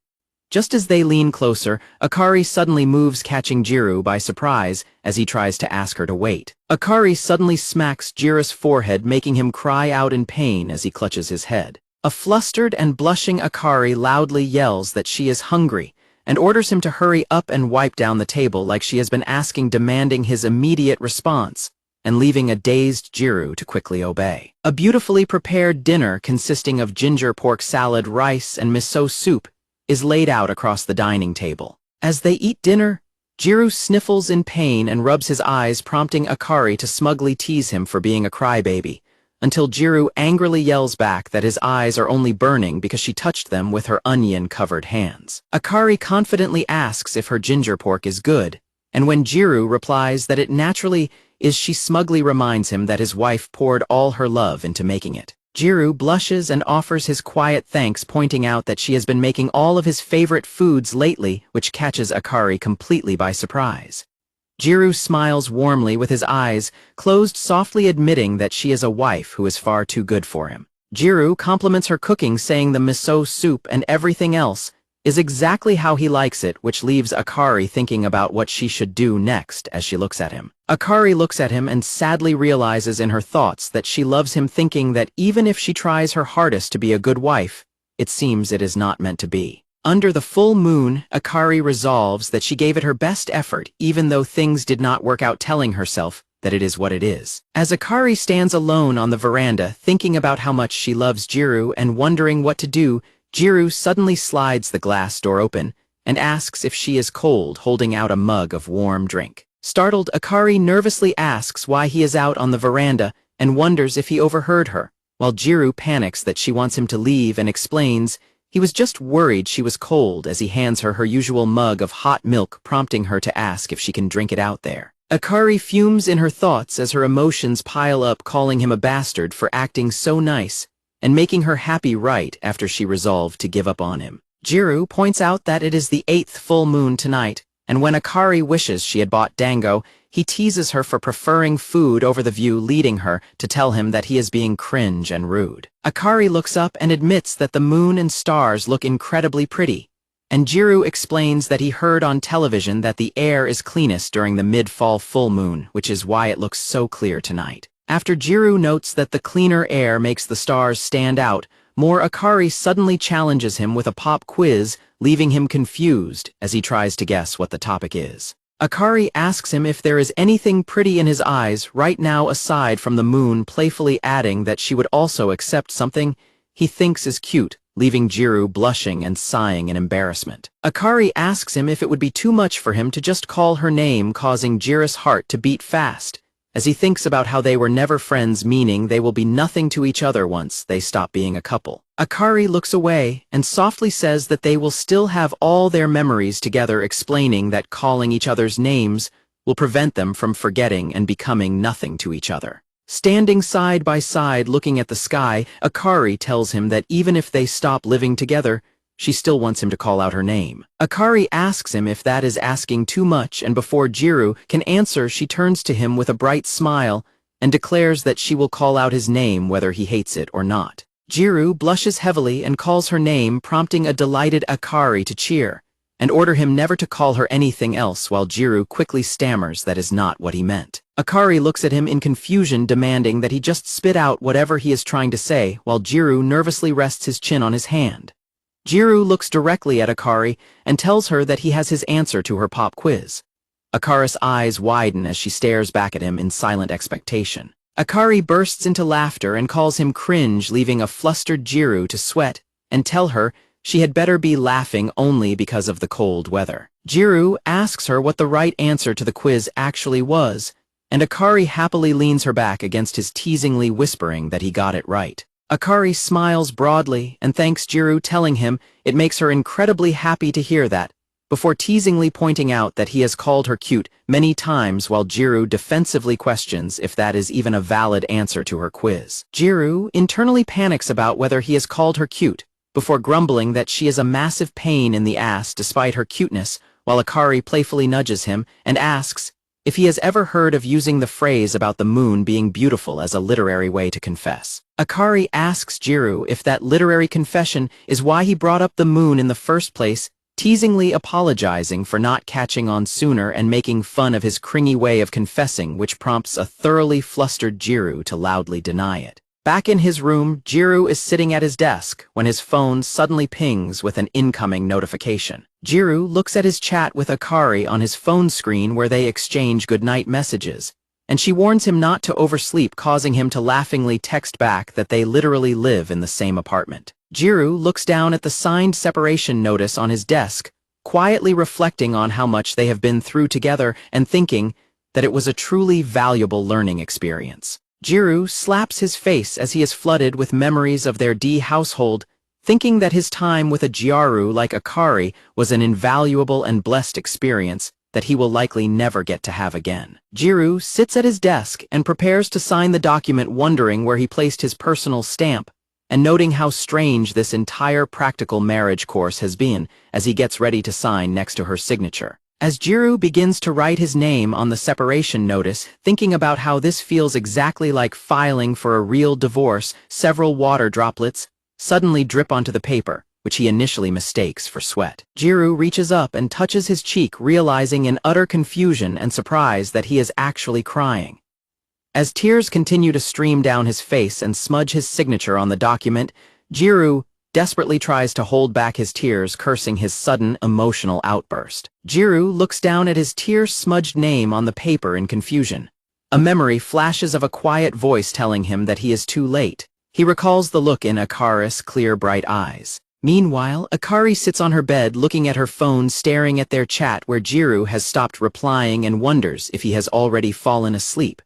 Just as they lean closer, Akari suddenly moves, catching Jiro by surprise as he tries to ask her to wait. Akari suddenly smacks Jiro's forehead, making him cry out in pain as he clutches his head. A flustered and blushing Akari loudly yells that she is hungry, and orders him to hurry up and wipe down the table like she has been asking, demanding his immediate response, and leaving a dazed Jiro to quickly obey. A beautifully prepared dinner consisting of ginger pork salad, rice, and miso soup is laid out across the dining table. As they eat dinner, Jiro sniffles in pain and rubs his eyes, prompting Akari to smugly tease him for being a crybaby, until Jiro angrily yells back that his eyes are only burning because she touched them with her onion-covered hands. Akari confidently asks if her ginger pork is good, and when Jiro replies that it naturally is, she smugly reminds him that his wife poured all her love into making it. Jiro blushes and offers his quiet thanks, pointing out that she has been making all of his favorite foods lately, which catches Akari completely by surprise. Jiro smiles warmly with his eyes closed, softly admitting that she is a wife who is far too good for him. Jiro compliments her cooking, saying the miso soup and everything else is exactly how he likes it, which leaves Akari thinking about what she should do next as she looks at him. Akari looks at him and sadly realizes in her thoughts that she loves him, thinking that even if she tries her hardest to be a good wife, it seems it is not meant to be. Under the full moon, Akari resolves that she gave it her best effort, even though things did not work out, telling herself that it is what it is. As Akari stands alone on the veranda, thinking about how much she loves Jiro and wondering what to do, Jiro suddenly slides the glass door open and asks if she is cold, holding out a mug of warm drink. Startled, Akari nervously asks why he is out on the veranda and wonders if he overheard her, while Jiro panics that she wants him to leave and explains he was just worried she was cold as he hands her her usual mug of hot milk, prompting her to ask if she can drink it out there. Akari fumes in her thoughts as her emotions pile up, calling him a bastard for acting so nice and making her happy right after she resolved to give up on him. Jiro points out that it is the 8th full moon tonight, and when Akari wishes she had bought dango, he teases her for preferring food over the view, leading her to tell him that he is being cringe and rude. Akari looks up and admits that the moon and stars look incredibly pretty, and Jiro explains that he heard on television that the air is cleanest during the mid-fall full moon, which is why it looks so clear tonight. After Jiro notes that the cleaner air makes the stars stand out, Akari suddenly challenges him with a pop quiz, leaving him confused as he tries to guess what the topic is. Akari asks him if there is anything pretty in his eyes right now aside from the moon, playfully adding that she would also accept something he thinks is cute, leaving Jiro blushing and sighing in embarrassment. Akari asks him if it would be too much for him to just call her name, causing Jiro's heart to beat fast, as he thinks about how they were never friends, meaning they will be nothing to each other once they stop being a couple. Akari looks away and softly says that they will still have all their memories together, explaining that calling each other's names will prevent them from forgetting and becoming nothing to each other. Standing side by side looking at the sky, Akari tells him that even if they stop living together, she still wants him to call out her name. Akari asks him if that is asking too much, and before Jiro can answer, she turns to him with a bright smile and declares that she will call out his name whether he hates it or not. Jiro blushes heavily and calls her name, prompting a delighted Akari to cheer and order him never to call her anything else, while Jiro quickly stammers that is not what he meant. Akari looks at him in confusion, demanding that he just spit out whatever he is trying to say, while Jiro nervously rests his chin on his hand. Jiro looks directly at Akari and tells her that he has his answer to her pop quiz. Akari's eyes widen as she stares back at him in silent expectation. Akari bursts into laughter and calls him cringe, leaving a flustered Jiro to sweat and tell her she had better be laughing only because of the cold weather. Jiro asks her what the right answer to the quiz actually was, and Akari happily leans her back against his, teasingly whispering that he got it right. Akari smiles broadly and thanks Jiro, telling him it makes her incredibly happy to hear that, before teasingly pointing out that he has called her cute many times, while Jiro defensively questions if that is even a valid answer to her quiz. Jiro internally panics about whether he has called her cute, before grumbling that she is a massive pain in the ass despite her cuteness, while Akari playfully nudges him and asks if he has ever heard of using the phrase about the moon being beautiful as a literary way to confess. Akari asks Jiro if that literary confession is why he brought up the moon in the first place, teasingly apologizing for not catching on sooner and making fun of his cringy way of confessing, which prompts a thoroughly flustered Jiro to loudly deny it. Back in his room, Jiro is sitting at his desk when his phone suddenly pings with an incoming notification. Jiro looks at his chat with Akari on his phone screen, where they exchange goodnight messages, and she warns him not to oversleep, causing him to laughingly text back that they literally live in the same apartment. Jiro looks down at the signed separation notice on his desk, quietly reflecting on how much they have been through together and thinking that it was a truly valuable learning experience. Jiro slaps his face as he is flooded with memories of their household, thinking that his time with a Gyaru like Akari was an invaluable and blessed experience that he will likely never get to have again. Jiro sits at his desk and prepares to sign the document, wondering where he placed his personal stamp, and noting how strange this entire practical marriage course has been as he gets ready to sign next to her signature. As Jiro begins to write his name on the separation notice, thinking about how this feels exactly like filing for a real divorce, several water droplets suddenly drip onto the paper, which he initially mistakes for sweat. Jiro reaches up and touches his cheek, realizing in utter confusion and surprise that he is actually crying. As tears continue to stream down his face and smudge his signature on the document, Jiro desperately tries to hold back his tears, cursing his sudden emotional outburst. Jiro looks down at his tear-smudged name on the paper in confusion. A memory flashes of a quiet voice telling him that he is too late. He recalls the look in Akari's clear, bright eyes. Meanwhile, Akari sits on her bed looking at her phone, staring at their chat where Jiro has stopped replying, and wonders if he has already fallen asleep.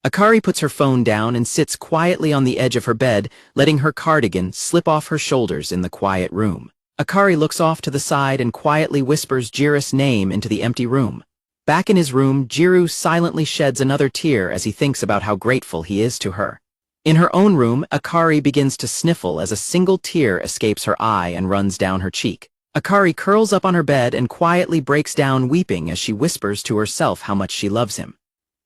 Akari puts her phone down and sits quietly on the edge of her bed, letting her cardigan slip off her shoulders in the quiet room. Akari looks off to the side and quietly whispers Jiro's name into the empty room. Back in his room, Jiro silently sheds another tear as he thinks about how grateful he is to her. In her own room, Akari begins to sniffle as a single tear escapes her eye and runs down her cheek. Akari curls up on her bed and quietly breaks down weeping as she whispers to herself how much she loves him.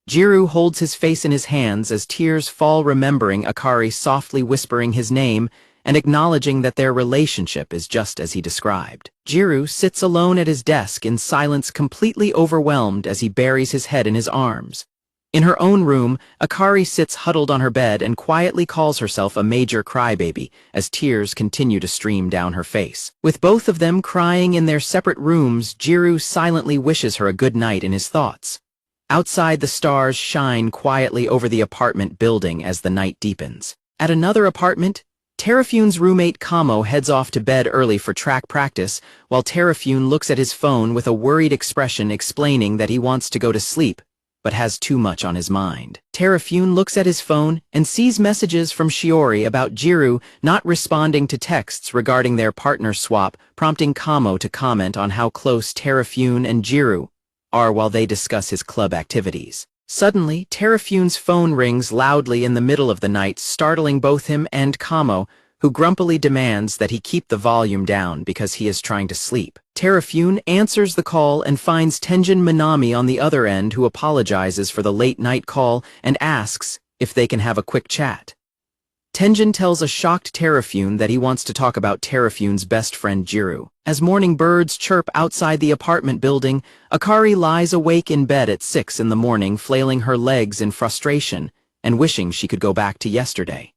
Jiro holds his face in his hands as tears fall, remembering Akari softly whispering his name and acknowledging that their relationship is just as he described. Jiro sits alone at his desk in silence, completely overwhelmed as he buries his head in his arms. In her own room, Akari sits huddled on her bed and quietly calls herself a major crybaby as tears continue to stream down her face. With both of them crying in their separate rooms, Jiro silently wishes her a good night in his thoughts. Outside, the stars shine quietly over the apartment building as the night deepens. At another apartment, Terrafune's roommate Kamo heads off to bed early for track practice, while Terrafune looks at his phone with a worried expression, explaining that he wants to go to sleep, but has too much on his mind. Terrafune looks at his phone and sees messages from Shiori about Jiro not responding to texts regarding their partner swap, prompting Kamo to comment on how close Terrafune and Jiro are while they discuss his club activities. Suddenly, Terrafune's phone rings loudly in the middle of the night, startling both him and Kamo, who grumpily demands that he keep the volume down because he is trying to sleep. Terrafune answers the call and finds Tenjin Minami on the other end, who apologizes for the late-night call and asks if they can have a quick chat. Tenjin tells a shocked Terrafune that he wants to talk about Terrafune's best friend Jiro. As morning birds chirp outside the apartment building, Akari lies awake in bed at 6 in the morning, flailing her legs in frustration and wishing she could go back to yesterday.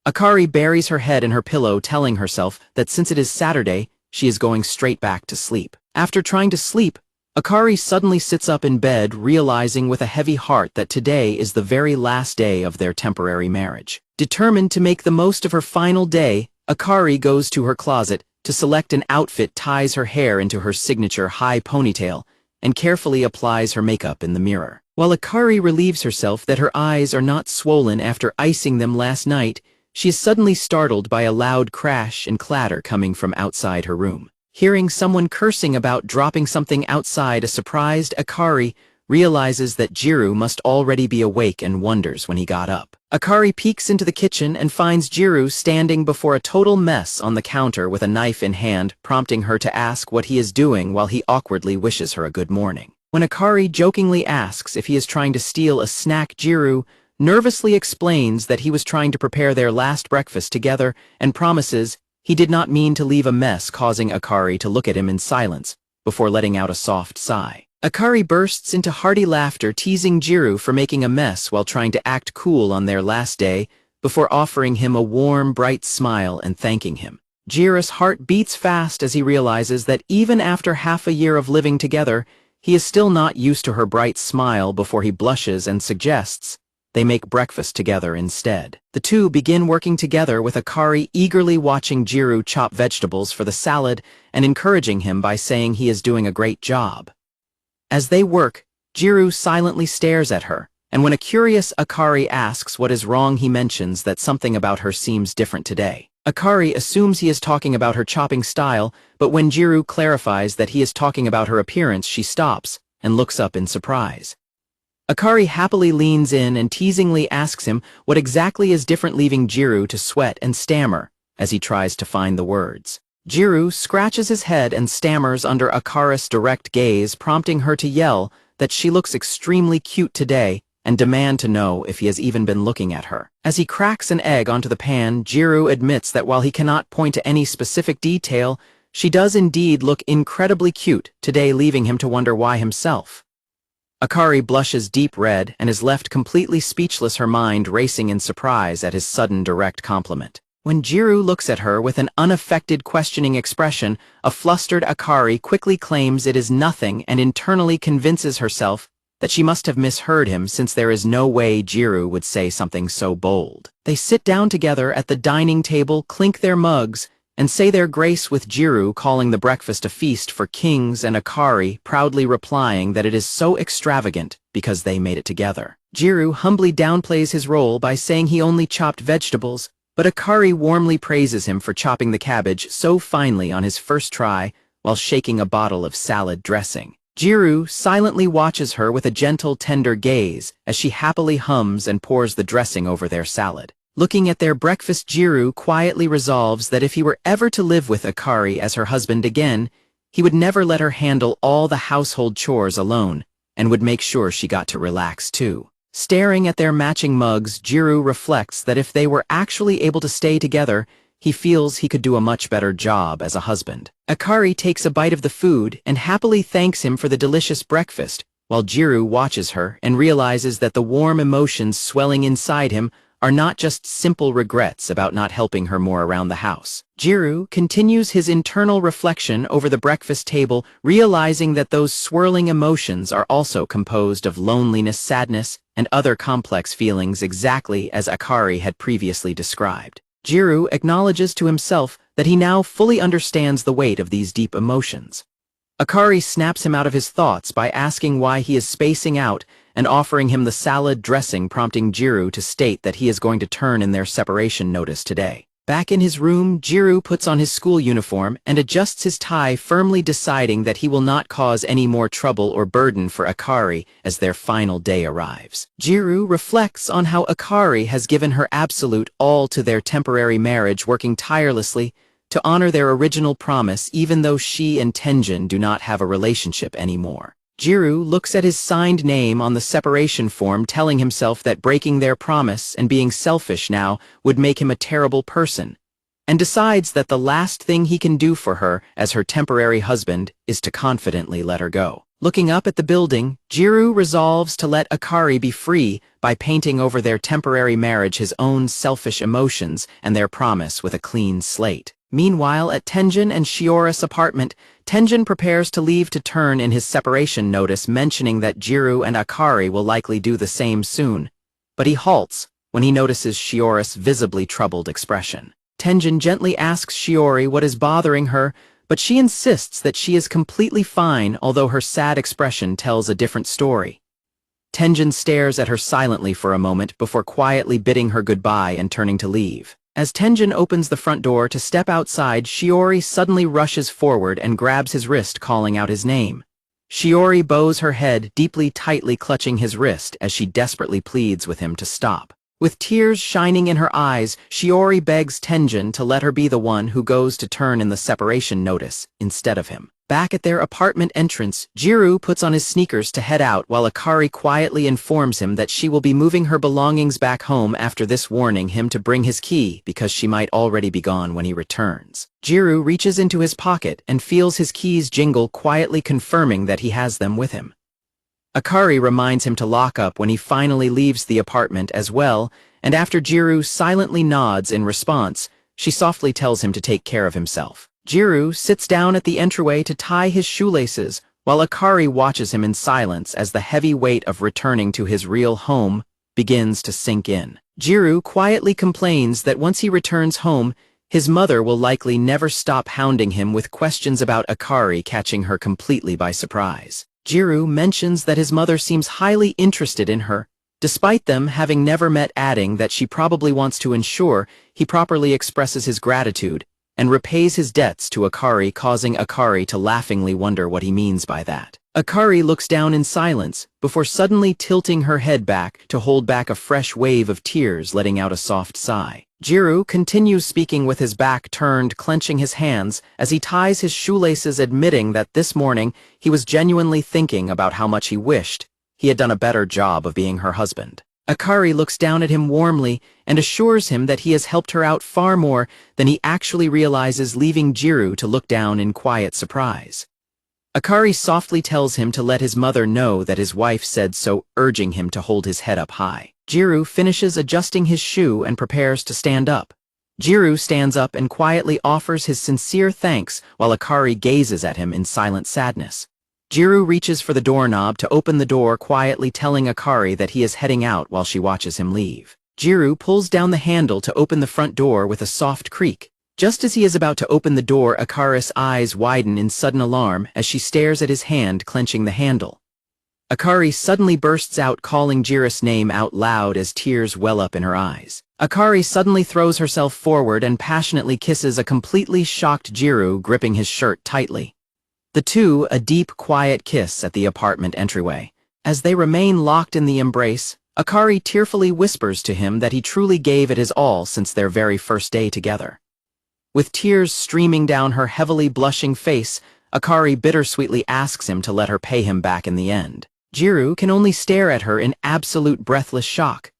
Akari buries her head in her pillow, telling herself that since it is Saturday, she is going straight back to sleep. After trying to sleep, Akari suddenly sits up in bed, realizing with a heavy heart that today is the very last day of their temporary marriage. Determined to make the most of her final day, Akari goes to her closet to select an outfit, ties her hair into her signature high ponytail, and carefully applies her makeup in the mirror. While Akari relieves herself that her eyes are not swollen after icing them last night, she is suddenly startled by a loud crash and clatter coming from outside her room. Hearing someone cursing about dropping something outside, a surprised Akari realizes that Jiro must already be awake and wonders when he got up. Akari peeks into the kitchen and finds Jiro standing before a total mess on the counter with a knife in hand, prompting her to ask what he is doing while he awkwardly wishes her a good morning. When Akari jokingly asks if he is trying to steal a snack, Jiro nervously explains that he was trying to prepare their last breakfast together and promises he did not mean to leave a mess, causing Akari to look at him in silence before letting out a soft sigh. Akari bursts into hearty laughter, teasing Jiro for making a mess while trying to act cool on their last day, before offering him a warm, bright smile and thanking him. Jiro's heart beats fast as he realizes that even after half a year of living together, he is still not used to her bright smile, before he blushes and suggests they make breakfast together instead. The two begin working together, with Akari eagerly watching Jiro chop vegetables for the salad and encouraging him by saying he is doing a great job. As they work, Jiro silently stares at her, and when a curious Akari asks what is wrong, he mentions that something about her seems different today. Akari assumes he is talking about her chopping style, but when Jiro clarifies that he is talking about her appearance, she stops and looks up in surprise. Akari happily leans in and teasingly asks him what exactly is different, leaving Jiro to sweat and stammer as he tries to find the words. Jiro scratches his head and stammers under Akari's direct gaze, prompting her to yell that she looks extremely cute today and demand to know if he has even been looking at her. As he cracks an egg onto the pan, Jiro admits that while he cannot point to any specific detail, she does indeed look incredibly cute today, leaving him to wonder why himself. Akari blushes deep red and is left completely speechless, her mind racing in surprise at his sudden direct compliment. When Jiro looks at her with an unaffected, questioning expression, a flustered Akari quickly claims it is nothing and internally convinces herself that she must have misheard him, since there is no way Jiro would say something so bold. They sit down together at the dining table, clink their mugs, and say their grace, with Jiro calling the breakfast a feast for kings and Akari proudly replying that it is so extravagant because they made it together. Jiro humbly downplays his role by saying he only chopped vegetables, but Akari warmly praises him for chopping the cabbage so finely on his first try while shaking a bottle of salad dressing. Jiro silently watches her with a gentle, tender gaze as she happily hums and pours the dressing over their salad. Looking at their breakfast, Jiro quietly resolves that if he were ever to live with Akari as her husband again, he would never let her handle all the household chores alone, and would make sure she got to relax too. Staring at their matching mugs, Jiro reflects that if they were actually able to stay together, he feels he could do a much better job as a husband. Akari takes a bite of the food and happily thanks him for the delicious breakfast, while Jiro watches her and realizes that the warm emotions swelling inside him are not just simple regrets about not helping her more around the house. Jiro continues his internal reflection over the breakfast table, realizing that those swirling emotions are also composed of loneliness, sadness, and other complex feelings exactly as Akari had previously described. Jiro acknowledges to himself that he now fully understands the weight of these deep emotions. Akari snaps him out of his thoughts by asking why he is spacing out and offering him the salad dressing, prompting Jiro to state that he is going to turn in their separation notice today. Back in his room, Jiro puts on his school uniform and adjusts his tie, firmly deciding that he will not cause any more trouble or burden for Akari as their final day arrives. Jiro reflects on how Akari has given her absolute all to their temporary marriage, working tirelessly to honor their original promise even though she and Tenjin do not have a relationship anymore. Jiro looks at his signed name on the separation form, telling himself that breaking their promise and being selfish now would make him a terrible person, and decides that the last thing he can do for her as her temporary husband is to confidently let her go. Looking up at the building, Jiro resolves to let Akari be free by painting over their temporary marriage his own selfish emotions and their promise with a clean slate. Meanwhile, at Tenjin and Shiора's apartment, Tenjin prepares to leave to turn in his separation notice, mentioning that Jiro and Akari will likely do the same soon. But he halts when he notices Shiора's visibly troubled expression. Tenjin gently asks Shiori what is bothering her, but she insists that she is completely fine, although her sad expression tells a different story. Tenjin stares at her silently for a moment before quietly bidding her goodbye and turning to leave. As Tenjin opens the front door to step outside, Shiori suddenly rushes forward and grabs his wrist, calling out his name. Shiori bows her head, tightly clutching his wrist as she desperately pleads with him to stop. With tears shining in her eyes, Shiori begs Tenjin to let her be the one who goes to turn in the separation notice instead of him. Back at their apartment entrance, Jiro puts on his sneakers to head out while Akari quietly informs him that she will be moving her belongings back home after this, warning him to bring his key because she might already be gone when he returns. Jiro reaches into his pocket and feels his keys jingle, quietly confirming that he has them with him. Akari reminds him to lock up when he finally leaves the apartment as well, and after Jiro silently nods in response, she softly tells him to take care of himself. Jiro sits down at the entryway to tie his shoelaces, while Akari watches him in silence as the heavy weight of returning to his real home begins to sink in. Jiro quietly complains that once he returns home, his mother will likely never stop hounding him with questions about Akari, catching her completely by surprise. Jiro mentions that his mother seems highly interested in her, despite them having never met, adding that she probably wants to ensure he properly expresses his gratitude and repays his debts to Akari, causing Akari to laughingly wonder what he means by that. Akari looks down in silence before suddenly tilting her head back to hold back a fresh wave of tears, letting out a soft sigh. Jiro continues speaking with his back turned, clenching his hands as he ties his shoelaces, admitting that this morning he was genuinely thinking about how much he wished he had done a better job of being her husband. Akari looks down at him warmly and assures him that he has helped her out far more than he actually realizes, leaving Jiro to look down in quiet surprise. Akari softly tells him to let his mother know that his wife said so, urging him to hold his head up high. Jiro finishes adjusting his shoe and prepares to stand up. Jiro stands up and quietly offers his sincere thanks while Akari gazes at him in silent sadness. Jiro reaches for the doorknob to open the door, quietly telling Akari that he is heading out while she watches him leave. Jiro pulls down the handle to open the front door with a soft creak. Just as he is about to open the door, Akari's eyes widen in sudden alarm as she stares at his hand clenching the handle. Akari suddenly bursts out, calling Jiro's name out loud as tears well up in her eyes. Akari suddenly throws herself forward and passionately kisses a completely shocked Jiro, gripping his shirt tightly. The two, a deep, quiet kiss at the apartment entryway. As they remain locked in the embrace, Akari tearfully whispers to him that he truly gave it his all since their very first day together. With tears streaming down her heavily blushing face, Akari bittersweetly asks him to let her pay him back in the end. Jiro can only stare at her in absolute breathless shock.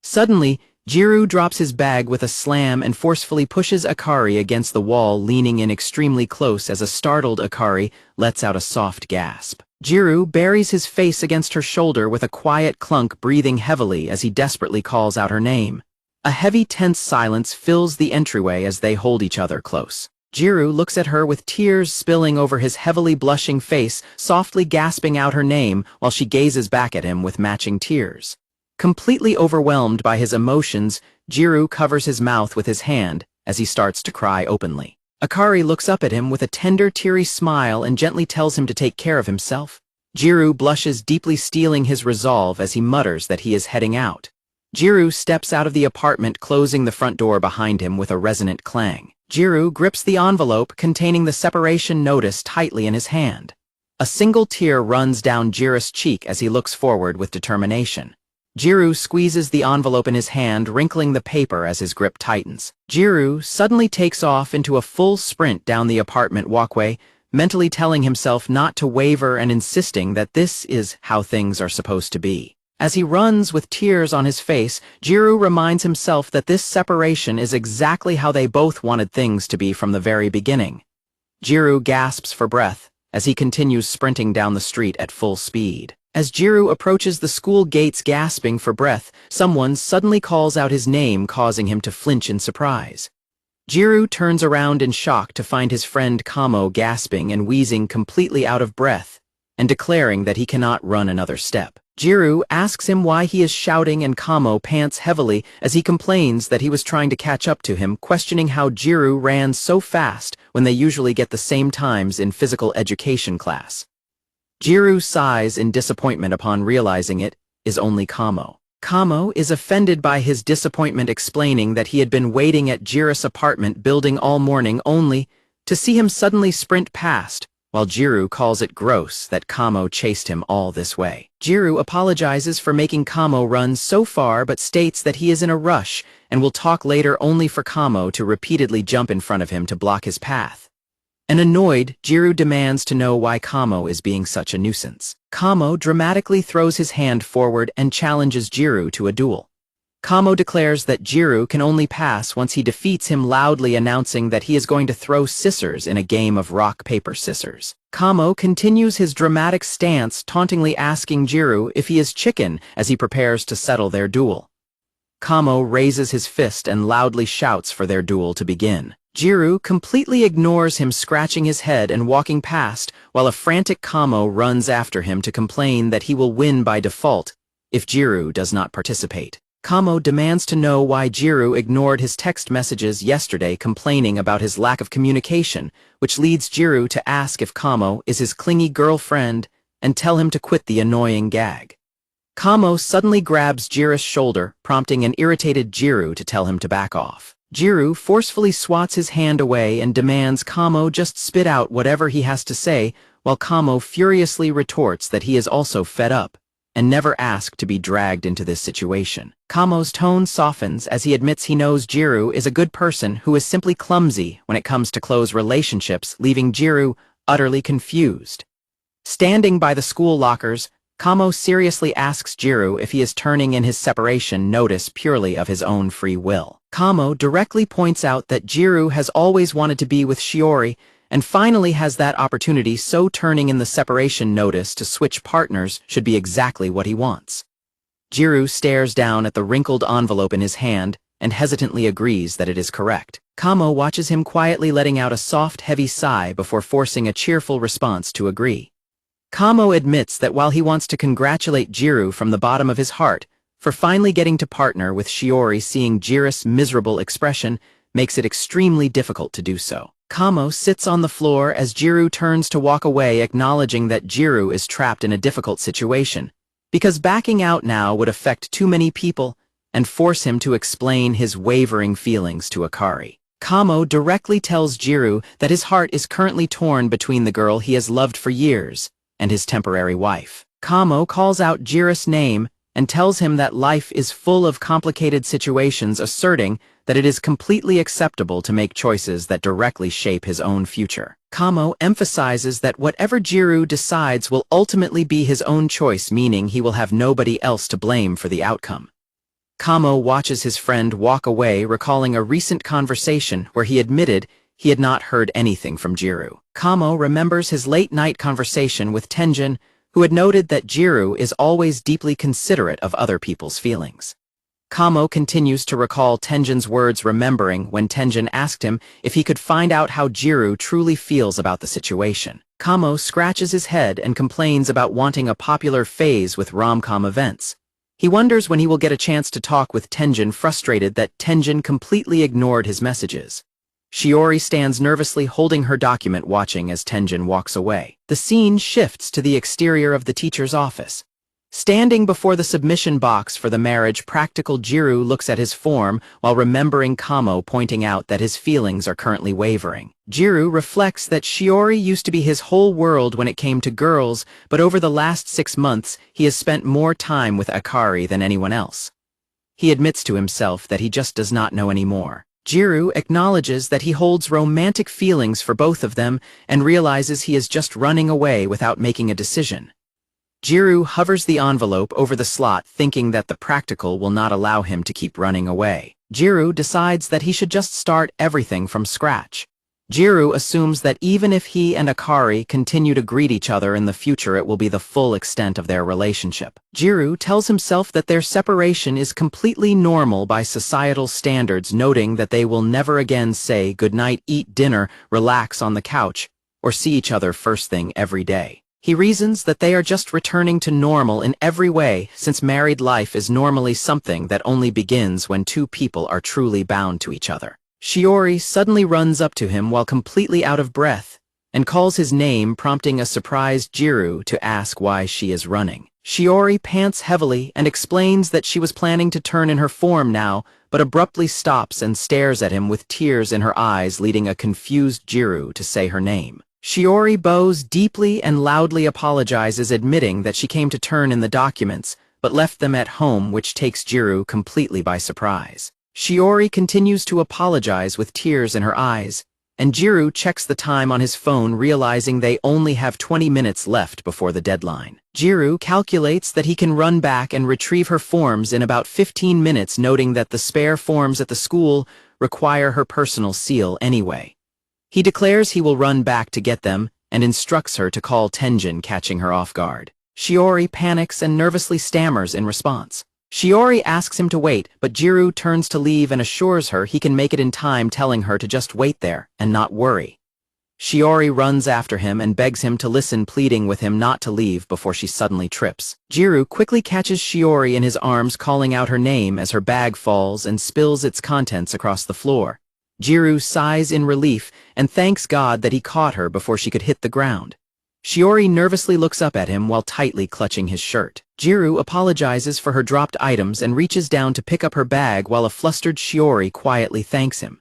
Suddenly, Jiro drops his bag with a slam and forcefully pushes Akari against the wall, leaning in extremely close as a startled Akari lets out a soft gasp. Jiro buries his face against her shoulder with a quiet clunk, breathing heavily as he desperately calls out her name. A heavy, tense silence fills the entryway as they hold each other close. Jiro looks at her with tears spilling over his heavily blushing face, softly gasping out her name while she gazes back at him with matching tears. Completely overwhelmed by his emotions, Jiro covers his mouth with his hand as he starts to cry openly. Akari looks up at him with a tender, teary smile and gently tells him to take care of himself. Jiro blushes, deeply steeling his resolve as he mutters that he is heading out. Jiro steps out of the apartment, closing the front door behind him with a resonant clang. Jiro grips the envelope containing the separation notice tightly in his hand. A single tear runs down Jiro's cheek as he looks forward with determination. Jiro squeezes the envelope in his hand, wrinkling the paper as his grip tightens. Jiro suddenly takes off into a full sprint down the apartment walkway, mentally telling himself not to waver and insisting that this is how things are supposed to be. As he runs with tears on his face, Jiro reminds himself that this separation is exactly how they both wanted things to be from the very beginning. Jiro gasps for breath as he continues sprinting down the street at full speed. As Jiro approaches the school gates gasping for breath, someone suddenly calls out his name, causing him to flinch in surprise. Jiro turns around in shock to find his friend Kamo gasping and wheezing, completely out of breath, and declaring that he cannot run another step. Jiro asks him why he is shouting, and Kamo pants heavily as he complains that he was trying to catch up to him, questioning how Jiro ran so fast when they usually get the same times in physical education class. Jiro sighs in disappointment upon realizing it is only Kamo. Kamo is offended by his disappointment, explaining that he had been waiting at Jiro's apartment building all morning only to see him suddenly sprint past, while Jiro calls it gross that Kamo chased him all this way. Jiro apologizes for making Kamo run so far but states that he is in a rush and will talk later, only for Kamo to repeatedly jump in front of him to block his path. And annoyed, Jiro demands to know why Kamo is being such a nuisance. Kamo dramatically throws his hand forward and challenges Jiro to a duel. Kamo declares that Jiro can only pass once he defeats him, loudly announcing that he is going to throw scissors in a game of rock, paper, scissors. Kamo continues his dramatic stance, tauntingly asking Jiro if he is chicken as he prepares to settle their duel. Kamo raises his fist and loudly shouts for their duel to begin. Jiro completely ignores him, scratching his head and walking past, while a frantic Kamo runs after him to complain that he will win by default if Jiro does not participate. Kamo demands to know why Jiro ignored his text messages yesterday, complaining about his lack of communication, which leads Jiro to ask if Kamo is his clingy girlfriend and tell him to quit the annoying gag. Kamo suddenly grabs Jiro's shoulder, prompting an irritated Jiro to tell him to back off. Jiro forcefully swats his hand away and demands Kamo just spit out whatever he has to say, while Kamo furiously retorts that he is also fed up and never asked to be dragged into this situation. Kamo's tone softens as he admits he knows Jiro is a good person who is simply clumsy when it comes to close relationships, leaving Jiro utterly confused. Standing by the school lockers, Kamo seriously asks Jiro if he is turning in his separation notice purely of his own free will. Kamo directly points out that Jiro has always wanted to be with Shiori and finally has that opportunity, so turning in the separation notice to switch partners should be exactly what he wants. Jiro stares down at the wrinkled envelope in his hand and hesitantly agrees that it is correct. Kamo watches him quietly, letting out a soft, heavy sigh before forcing a cheerful response to agree. Kamo admits that while he wants to congratulate Jiro from the bottom of his heart for finally getting to partner with Shiori, seeing Jiro's miserable expression makes it extremely difficult to do so. Kamo sits on the floor as Jiro turns to walk away, acknowledging that Jiro is trapped in a difficult situation, because backing out now would affect too many people and force him to explain his wavering feelings to Akari. Kamo directly tells Jiro that his heart is currently torn between the girl he has loved for years and his temporary wife. Kamo calls out Jiro's name and tells him that life is full of complicated situations, asserting that it is completely acceptable to make choices that directly shape his own future. Kamo emphasizes that whatever Jiro decides will ultimately be his own choice, meaning he will have nobody else to blame for the outcome. Kamo watches his friend walk away, recalling a recent conversation where he admitted he had not heard anything from Jiro. Kamo remembers his late-night conversation with Tenjin, who had noted that Jiro is always deeply considerate of other people's feelings. Kamo continues to recall Tenjin's words, remembering when Tenjin asked him if he could find out how Jiro truly feels about the situation. Kamo scratches his head and complains about wanting a popular phase with rom-com events. He wonders when he will get a chance to talk with Tenjin, frustrated that Tenjin completely ignored his messages. Shiori stands nervously holding her document, watching as Tenjin walks away. The scene shifts to the exterior of the teacher's office. Standing before the submission box for the marriage practical, Jiro looks at his form while remembering Kamo pointing out that his feelings are currently wavering. Jiro reflects that Shiori used to be his whole world when it came to girls, but over the last 6 months he has spent more time with Akari than anyone else. He admits to himself that he just does not know anymore. Jiro acknowledges that he holds romantic feelings for both of them and realizes he is just running away without making a decision. Jiro hovers the envelope over the slot, thinking that the practical will not allow him to keep running away. Jiro decides that he should just start everything from scratch. Jiro assumes that even if he and Akari continue to greet each other in the future, it will be the full extent of their relationship. Jiro tells himself that their separation is completely normal by societal standards, noting that they will never again say goodnight, eat dinner, relax on the couch, or see each other first thing every day. He reasons that they are just returning to normal in every way, since married life is normally something that only begins when two people are truly bound to each other. Shiori suddenly runs up to him while completely out of breath and calls his name, prompting a surprised Jiro to ask why she is running. Shiori pants heavily and explains that she was planning to turn in her form now, but abruptly stops and stares at him with tears in her eyes, leading a confused Jiro to say her name. Shiori bows deeply and loudly apologizes, admitting that she came to turn in the documents, but left them at home, which takes Jiro completely by surprise. Shiori continues to apologize with tears in her eyes, and Jiro checks the time on his phone, realizing they only have 20 minutes left before the deadline. Jiro calculates that he can run back and retrieve her forms in about 15 minutes, noting that the spare forms at the school require her personal seal anyway. He declares he will run back to get them and instructs her to call Tenjin, catching her off guard. Shiori panics and nervously stammers in response. Shiori asks him to wait, but Jiro turns to leave and assures her he can make it in time, telling her to just wait there and not worry. Shiori runs after him and begs him to listen, pleading with him not to leave before she suddenly trips. Jiro quickly catches Shiori in his arms, calling out her name as her bag falls and spills its contents across the floor. Jiro sighs in relief and thanks God that he caught her before she could hit the ground. Shiori nervously looks up at him while tightly clutching his shirt. Jiro apologizes for her dropped items and reaches down to pick up her bag while a flustered Shiori quietly thanks him.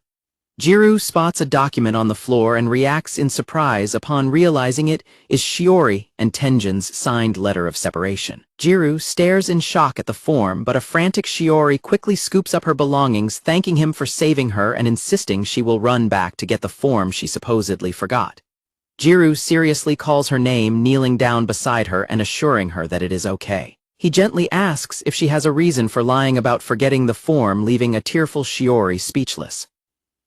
Jiro spots a document on the floor and reacts in surprise upon realizing it is Shiori and Tenjin's signed letter of separation. Jiro stares in shock at the form, but a frantic Shiori quickly scoops up her belongings, thanking him for saving her and insisting she will run back to get the form she supposedly forgot. Jiro seriously calls her name, kneeling down beside her and assuring her that it is okay. He gently asks if she has a reason for lying about forgetting the form, leaving a tearful Shiori speechless.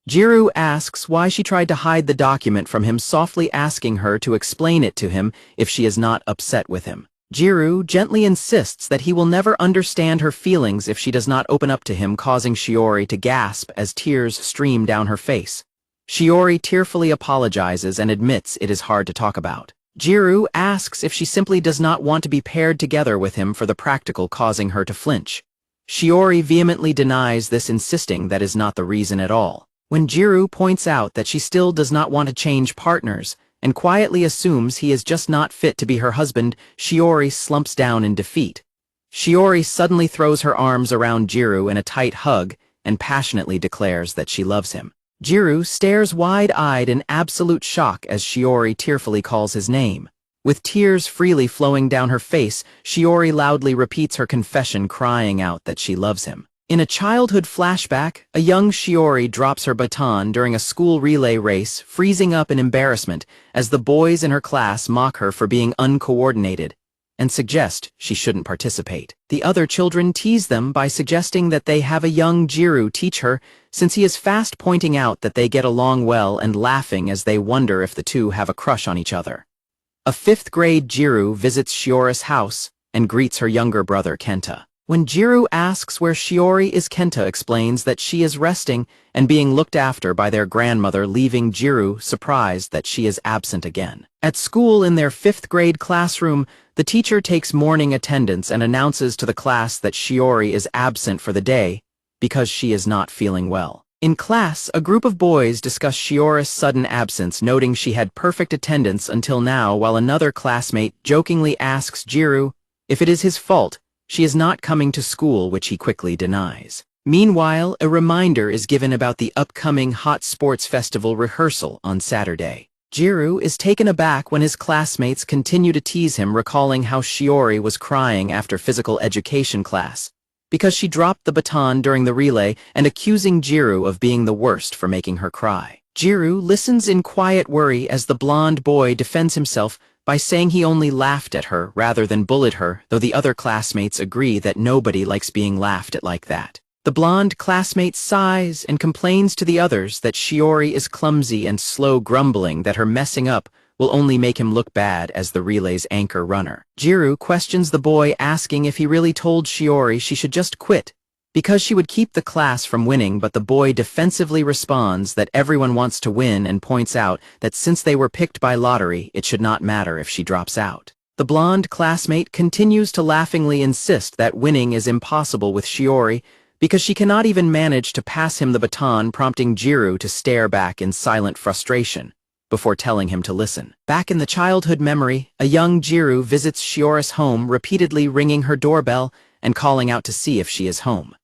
Jiro asks why she tried to hide the document from him, softly asking her to explain it to him if she is not upset with him. Jiro gently insists that he will never understand her feelings if she does not open up to him, causing Shiori to gasp as tears stream down her face. Shiori tearfully apologizes and admits it is hard to talk about. Jiro asks if she simply does not want to be paired together with him for the practical, causing her to flinch. Shiori vehemently denies this, insisting that is not the reason at all. When Jiro points out that she still does not want to change partners and quietly assumes he is just not fit to be her husband, Shiori slumps down in defeat. Shiori suddenly throws her arms around Jiro in a tight hug and passionately declares that she loves him. Jiro stares wide-eyed in absolute shock as Shiori tearfully calls his name. With tears freely flowing down her face, Shiori loudly repeats her confession, crying out that she loves him. In a childhood flashback, a young Shiori drops her baton during a school relay race, freezing up in embarrassment as the boys in her class mock her for being uncoordinated and suggest she shouldn't participate. The other children tease them by suggesting that they have a young Jiro teach her, since he is fast pointing out that they get along well and laughing as they wonder if the two have a crush on each other. A 5th-grade Jiro visits Shiori's house and greets her younger brother Kenta. When Jiro asks where Shiori is, Kenta explains that she is resting and being looked after by their grandmother, leaving Jiro surprised that she is absent again. At school, in their 5th-grade classroom, the teacher takes morning attendance and announces to the class that Shiori is absent for the day because she is not feeling well. In class, a group of boys discuss Shiori's sudden absence, noting she had perfect attendance until now, while another classmate jokingly asks Jiro if it is his fault she is not coming to school, which he quickly denies. Meanwhile, a reminder is given about the upcoming Hot Sports Festival rehearsal on Saturday. Jiro is taken aback when his classmates continue to tease him, recalling how Shiori was crying after physical education class because she dropped the baton during the relay, and accusing Jiro of being the worst for making her cry. Jiro listens in quiet worry as the blonde boy defends himself by saying he only laughed at her rather than bullied her, though the other classmates agree that nobody likes being laughed at like that. The blonde classmate sighs and complains to the others that Shiori is clumsy and slow, grumbling that her messing up will only make him look bad as the relay's anchor runner. Jiro questions the boy, asking if he really told Shiori she should just quit because she would keep the class from winning, but the boy defensively responds that everyone wants to win and points out that since they were picked by lottery, it should not matter if she drops out. The blonde classmate continues to laughingly insist that winning is impossible with Shiori because she cannot even manage to pass him the baton, prompting Jiro to stare back in silent frustration before telling him to listen. Back in the childhood memory, a young Jiro visits Shiori's home, repeatedly ringing her doorbell and calling out to see if she is home.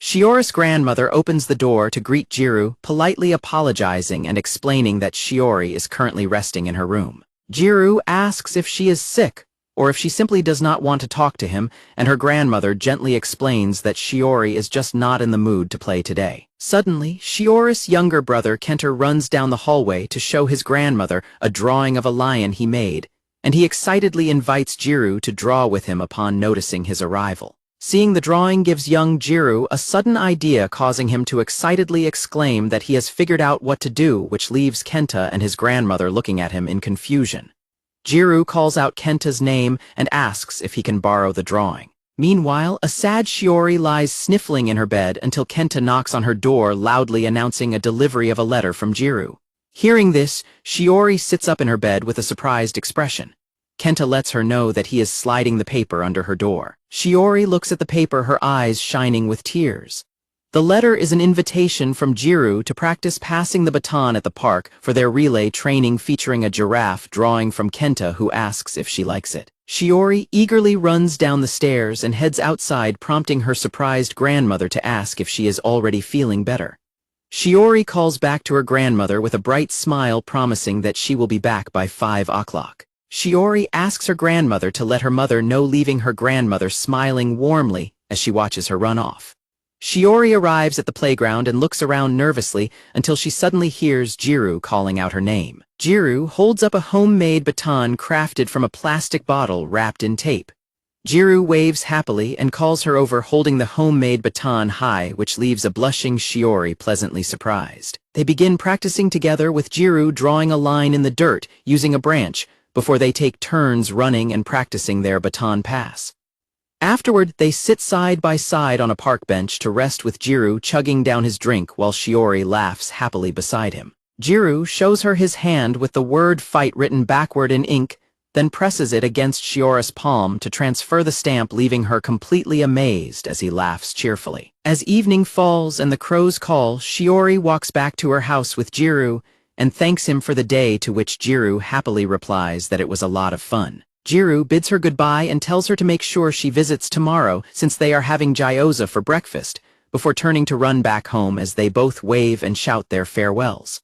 Shiori's grandmother opens the door to greet Jiro, politely apologizing and explaining that Shiori is currently resting in her room. Jiro asks if she is sick or if she simply does not want to talk to him, and her grandmother gently explains that Shiori is just not in the mood to play today. Suddenly, Shiori's younger brother Kenta runs down the hallway to show his grandmother a drawing of a lion he made, and he excitedly invites Jiro to draw with him upon noticing his arrival. Seeing the drawing gives young Jiro a sudden idea, causing him to excitedly exclaim that he has figured out what to do, which leaves Kenta and his grandmother looking at him in confusion. Jiro calls out Kenta's name and asks if he can borrow the drawing. Meanwhile, a sad Shiori lies sniffling in her bed until Kenta knocks on her door, loudly announcing a delivery of a letter from Jiro. Hearing this, Shiori sits up in her bed with a surprised expression. Kenta lets her know that he is sliding the paper under her door. Shiori looks at the paper, her eyes shining with tears. The letter is an invitation from Jiro to practice passing the baton at the park for their relay training, featuring a giraffe drawing from Kenta, who asks if she likes it. Shiori eagerly runs down the stairs and heads outside, prompting her surprised grandmother to ask if she is already feeling better. Shiori calls back to her grandmother with a bright smile, promising that she will be back by 5 o'clock. Shiori asks her grandmother to let her mother know, leaving her grandmother smiling warmly as she watches her run off. Shiori arrives at the playground and looks around nervously until she suddenly hears Jiro calling out her name. Jiro holds up a homemade baton crafted from a plastic bottle wrapped in tape. Jiro waves happily and calls her over, holding the homemade baton high, which leaves a blushing Shiori pleasantly surprised. They begin practicing together, with Jiro drawing a line in the dirt using a branch before they take turns running and practicing their baton pass. Afterward, they sit side by side on a park bench to rest, with Jiro chugging down his drink while Shiori laughs happily beside him. Jiro shows her his hand with the word fight written backward in ink, then presses it against Shiori's palm to transfer the stamp, leaving her completely amazed as he laughs cheerfully. As evening falls and the crows call, Shiori walks back to her house with Jiro and thanks him for the day, to which Jiro happily replies that it was a lot of fun. Jiro bids her goodbye and tells her to make sure she visits tomorrow, since they are having gyoza for breakfast, before turning to run back home as they both wave and shout their farewells.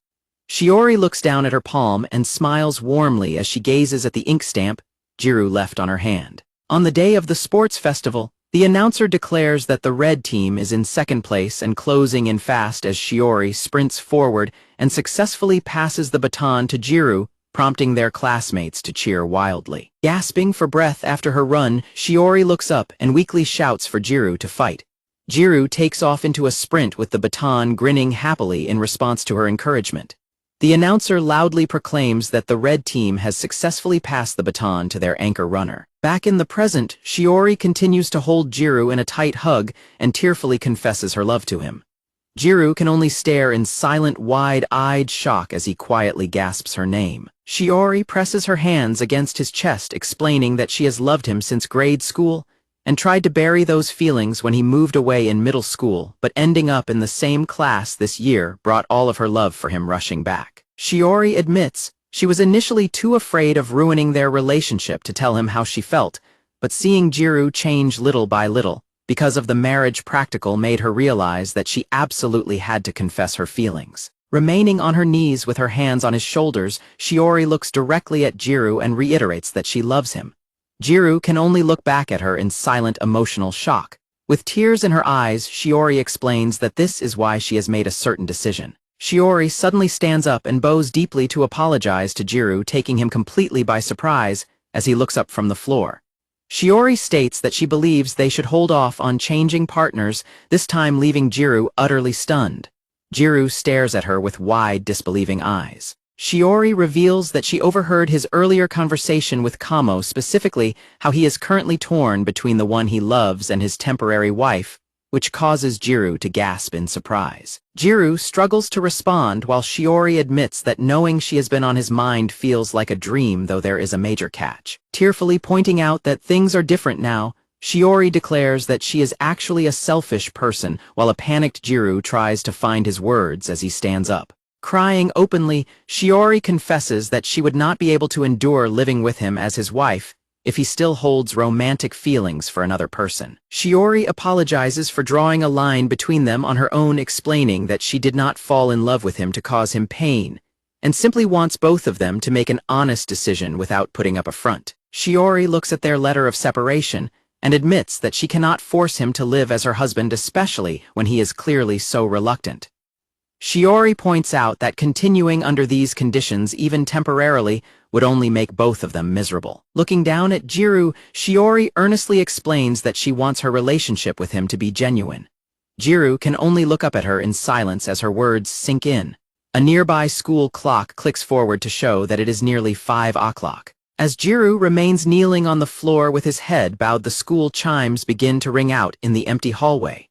Shiori looks down at her palm and smiles warmly as she gazes at the ink stamp Jiro left on her hand. On the day of the sports festival, the announcer declares that the red team is in second place and closing in fast as Shiori sprints forward and successfully passes the baton to Jiro, prompting their classmates to cheer wildly. Gasping for breath after her run, Shiori looks up and weakly shouts for Jiro to fight. Jiro takes off into a sprint with the baton, grinning happily in response to her encouragement. The announcer loudly proclaims that the red team has successfully passed the baton to their anchor runner. Back in the present, Shiori continues to hold Jiro in a tight hug and tearfully confesses her love to him. Jiro can only stare in silent, wide-eyed shock as he quietly gasps her name. Shiori presses her hands against his chest, explaining that she has loved him since grade school and tried to bury those feelings when he moved away in middle school, but ending up in the same class this year brought all of her love for him rushing back. Shiori admits she was initially too afraid of ruining their relationship to tell him how she felt, but seeing Jiro change little by little, because of the marriage practical, made her realize that she absolutely had to confess her feelings. Remaining on her knees with her hands on his shoulders, Shiori looks directly at Jiro and reiterates that she loves him. Jiro can only look back at her in silent emotional shock. With tears in her eyes, Shiori explains that this is why she has made a certain decision. Shiori suddenly stands up and bows deeply to apologize to Jiro, taking him completely by surprise as he looks up from the floor. Shiori states that she believes they should hold off on changing partners, this time leaving Jiro utterly stunned. Jiro stares at her with wide, disbelieving eyes. Shiori reveals that she overheard his earlier conversation with Kamo, specifically how he is currently torn between the one he loves and his temporary wife, which causes Jiro to gasp in surprise. Jiro struggles to respond while Shiori admits that knowing she has been on his mind feels like a dream, though there is a major catch. Tearfully pointing out that things are different now, Shiori declares that she is actually a selfish person, while a panicked Jiro tries to find his words as he stands up. Crying openly, Shiori confesses that she would not be able to endure living with him as his wife if he still holds romantic feelings for another person. Shiori apologizes for drawing a line between them on her own, explaining that she did not fall in love with him to cause him pain, and simply wants both of them to make an honest decision without putting up a front. Shiori looks at their letter of separation and admits that she cannot force him to live as her husband, especially when he is clearly so reluctant. Shiori points out that continuing under these conditions, even temporarily, would only make both of them miserable. Looking down at Jiro, Shiori earnestly explains that she wants her relationship with him to be genuine. Jiro can only look up at her in silence as her words sink in. A nearby school clock clicks forward to show that it is nearly 5 o'clock. As Jiro remains kneeling on the floor with his head bowed, the school chimes begin to ring out in the empty hallway.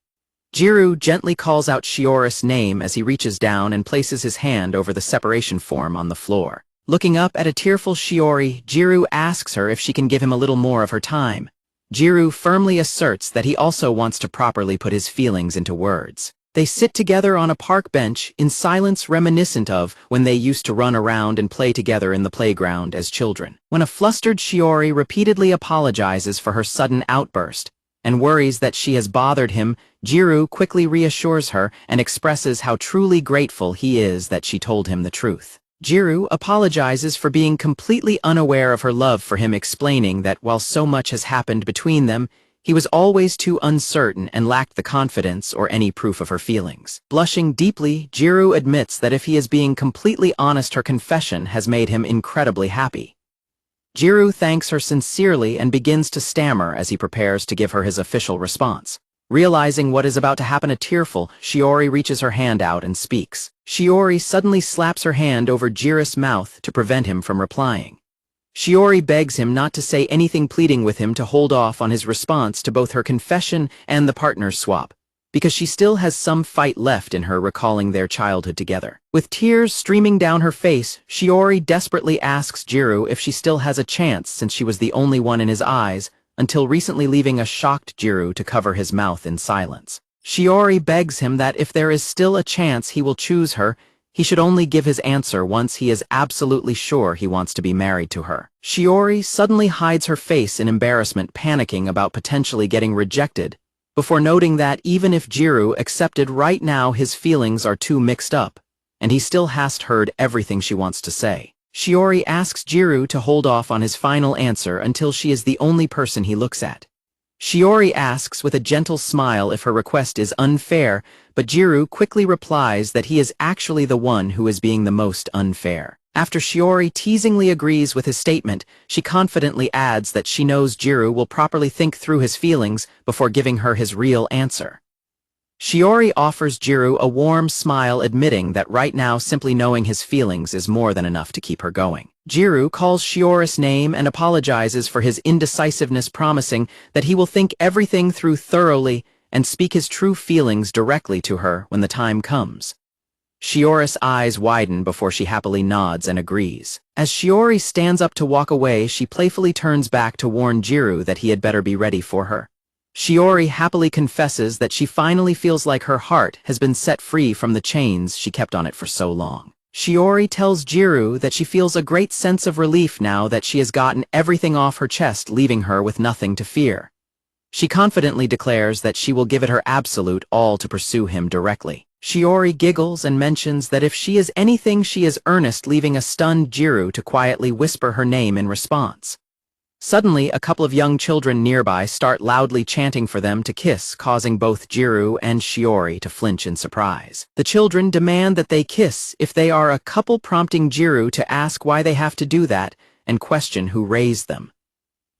Jiro gently calls out Shiori's name as he reaches down and places his hand over the separation form on the floor. Looking up at a tearful Shiori, Jiro asks her if she can give him a little more of her time. Jiro firmly asserts that he also wants to properly put his feelings into words. They sit together on a park bench in silence, reminiscent of when they used to run around and play together in the playground as children. When a flustered Shiori repeatedly apologizes for her sudden outburst and worries that she has bothered him, Jiro quickly reassures her and expresses how truly grateful he is that she told him the truth. Jiro apologizes for being completely unaware of her love for him, explaining that while so much has happened between them, he was always too uncertain and lacked the confidence or any proof of her feelings. Blushing deeply, Jiro admits that if he is being completely honest, her confession has made him incredibly happy. Jiro thanks her sincerely and begins to stammer as he prepares to give her his official response. Realizing what is about to happen, a tearful Shiori reaches her hand out and speaks. Shiori suddenly slaps her hand over Jiro's mouth to prevent him from replying. Shiori begs him not to say anything, pleading with him to hold off on his response to both her confession and the partner's swap, because she still has some fight left in her, recalling their childhood together. With tears streaming down her face, Shiori desperately asks Jiro if she still has a chance, since she was the only one in his eyes, until recently, leaving a shocked Jiro to cover his mouth in silence. Shiori begs him that if there is still a chance he will choose her, he should only give his answer once he is absolutely sure he wants to be married to her. Shiori suddenly hides her face in embarrassment, panicking about potentially getting rejected, before noting that even if Jiro accepted right now, his feelings are too mixed up, and he still hasn't heard everything she wants to say. Shiori asks Jiro to hold off on his final answer until she is the only person he looks at. Shiori asks with a gentle smile if her request is unfair, but Jiro quickly replies that he is actually the one who is being the most unfair. After Shiori teasingly agrees with his statement, she confidently adds that she knows Jiro will properly think through his feelings before giving her his real answer. Shiori offers Jiro a warm smile, admitting that right now simply knowing his feelings is more than enough to keep her going. Jiro calls Shiori's name and apologizes for his indecisiveness, promising that he will think everything through thoroughly and speak his true feelings directly to her when the time comes. Shiori's eyes widen before she happily nods and agrees. As Shiori stands up to walk away, she playfully turns back to warn Jiro that he had better be ready for her. Shiori happily confesses that she finally feels like her heart has been set free from the chains she kept on it for so long. Shiori tells Jiro that she feels a great sense of relief now that she has gotten everything off her chest, leaving her with nothing to fear. She confidently declares that she will give it her absolute all to pursue him directly. Shiori giggles and mentions that if she is anything, she is earnest, leaving a stunned Jiro to quietly whisper her name in response. Suddenly, a couple of young children nearby start loudly chanting for them to kiss, causing both Jiro and Shiori to flinch in surprise. The children demand that they kiss if they are a couple, prompting Jiro to ask why they have to do that and question who raised them.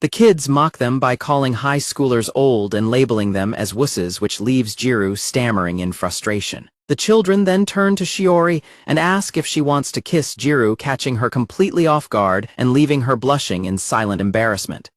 The kids mock them by calling high schoolers old and labeling them as wusses, which leaves Jiro stammering in frustration. The children then turn to Shiori and ask if she wants to kiss Jiro, catching her completely off guard and leaving her blushing in silent embarrassment.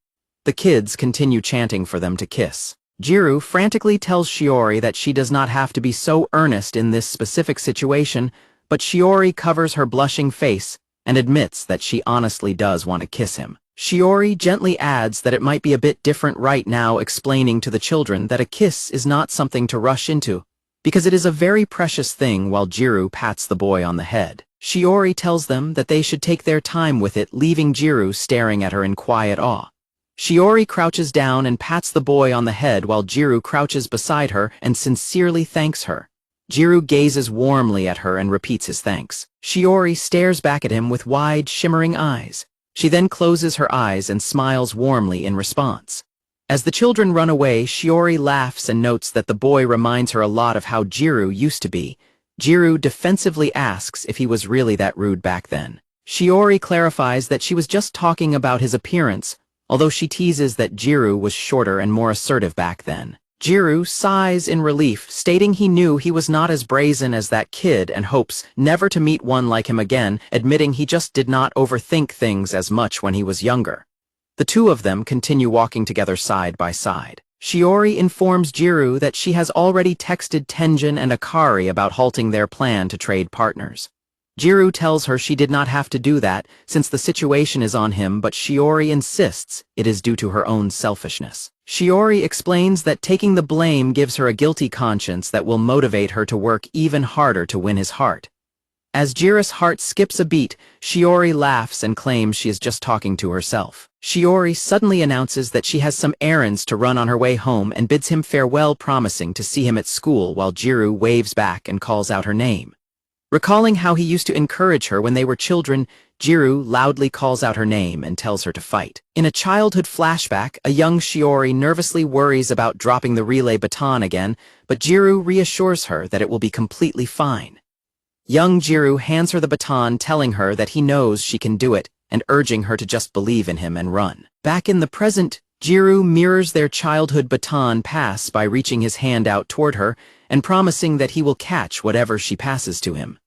The kids continue chanting for them to kiss. Jiro frantically tells Shiori that she does not have to be so earnest in this specific situation, but Shiori covers her blushing face and admits that she honestly does want to kiss him. Shiori gently adds that it might be a bit different right now, explaining to the children that a kiss is not something to rush into, because it is a very precious thing, while Jiro pats the boy on the head. Shiori tells them that they should take their time with it, leaving Jiro staring at her in quiet awe. Shiori crouches down and pats the boy on the head while Jiro crouches beside her and sincerely thanks her. Jiro gazes warmly at her and repeats his thanks. Shiori stares back at him with wide, shimmering eyes. She then closes her eyes and smiles warmly in response. As the children run away, Shiori laughs and notes that the boy reminds her a lot of how Jiro used to be. Jiro defensively asks if he was really that rude back then. Shiori clarifies that she was just talking about his appearance, although she teases that Jiro was shorter and more assertive back then. Jiro sighs in relief, stating he knew he was not as brazen as that kid and hopes never to meet one like him again, admitting he just did not overthink things as much when he was younger. The two of them continue walking together side by side. Shiori informs Jiro that she has already texted Tenjin and Akari about halting their plan to trade partners. Jiro tells her she did not have to do that since the situation is on him, but Shiori insists it is due to her own selfishness. Shiori explains that taking the blame gives her a guilty conscience that will motivate her to work even harder to win his heart. As Jiro's heart skips a beat, Shiori laughs and claims she is just talking to herself. Shiori suddenly announces that she has some errands to run on her way home and bids him farewell, promising to see him at school, while Jiro waves back and calls out her name. Recalling how he used to encourage her when they were children, Jiro loudly calls out her name and tells her to fight. In a childhood flashback, a young Shiori nervously worries about dropping the relay baton again, but Jiro reassures her that it will be completely fine. Young Jiro hands her the baton, telling her that he knows she can do it and urging her to just believe in him and run. Back in the present, Jiro mirrors their childhood baton pass by reaching his hand out toward her and promising that he will catch whatever she passes to him.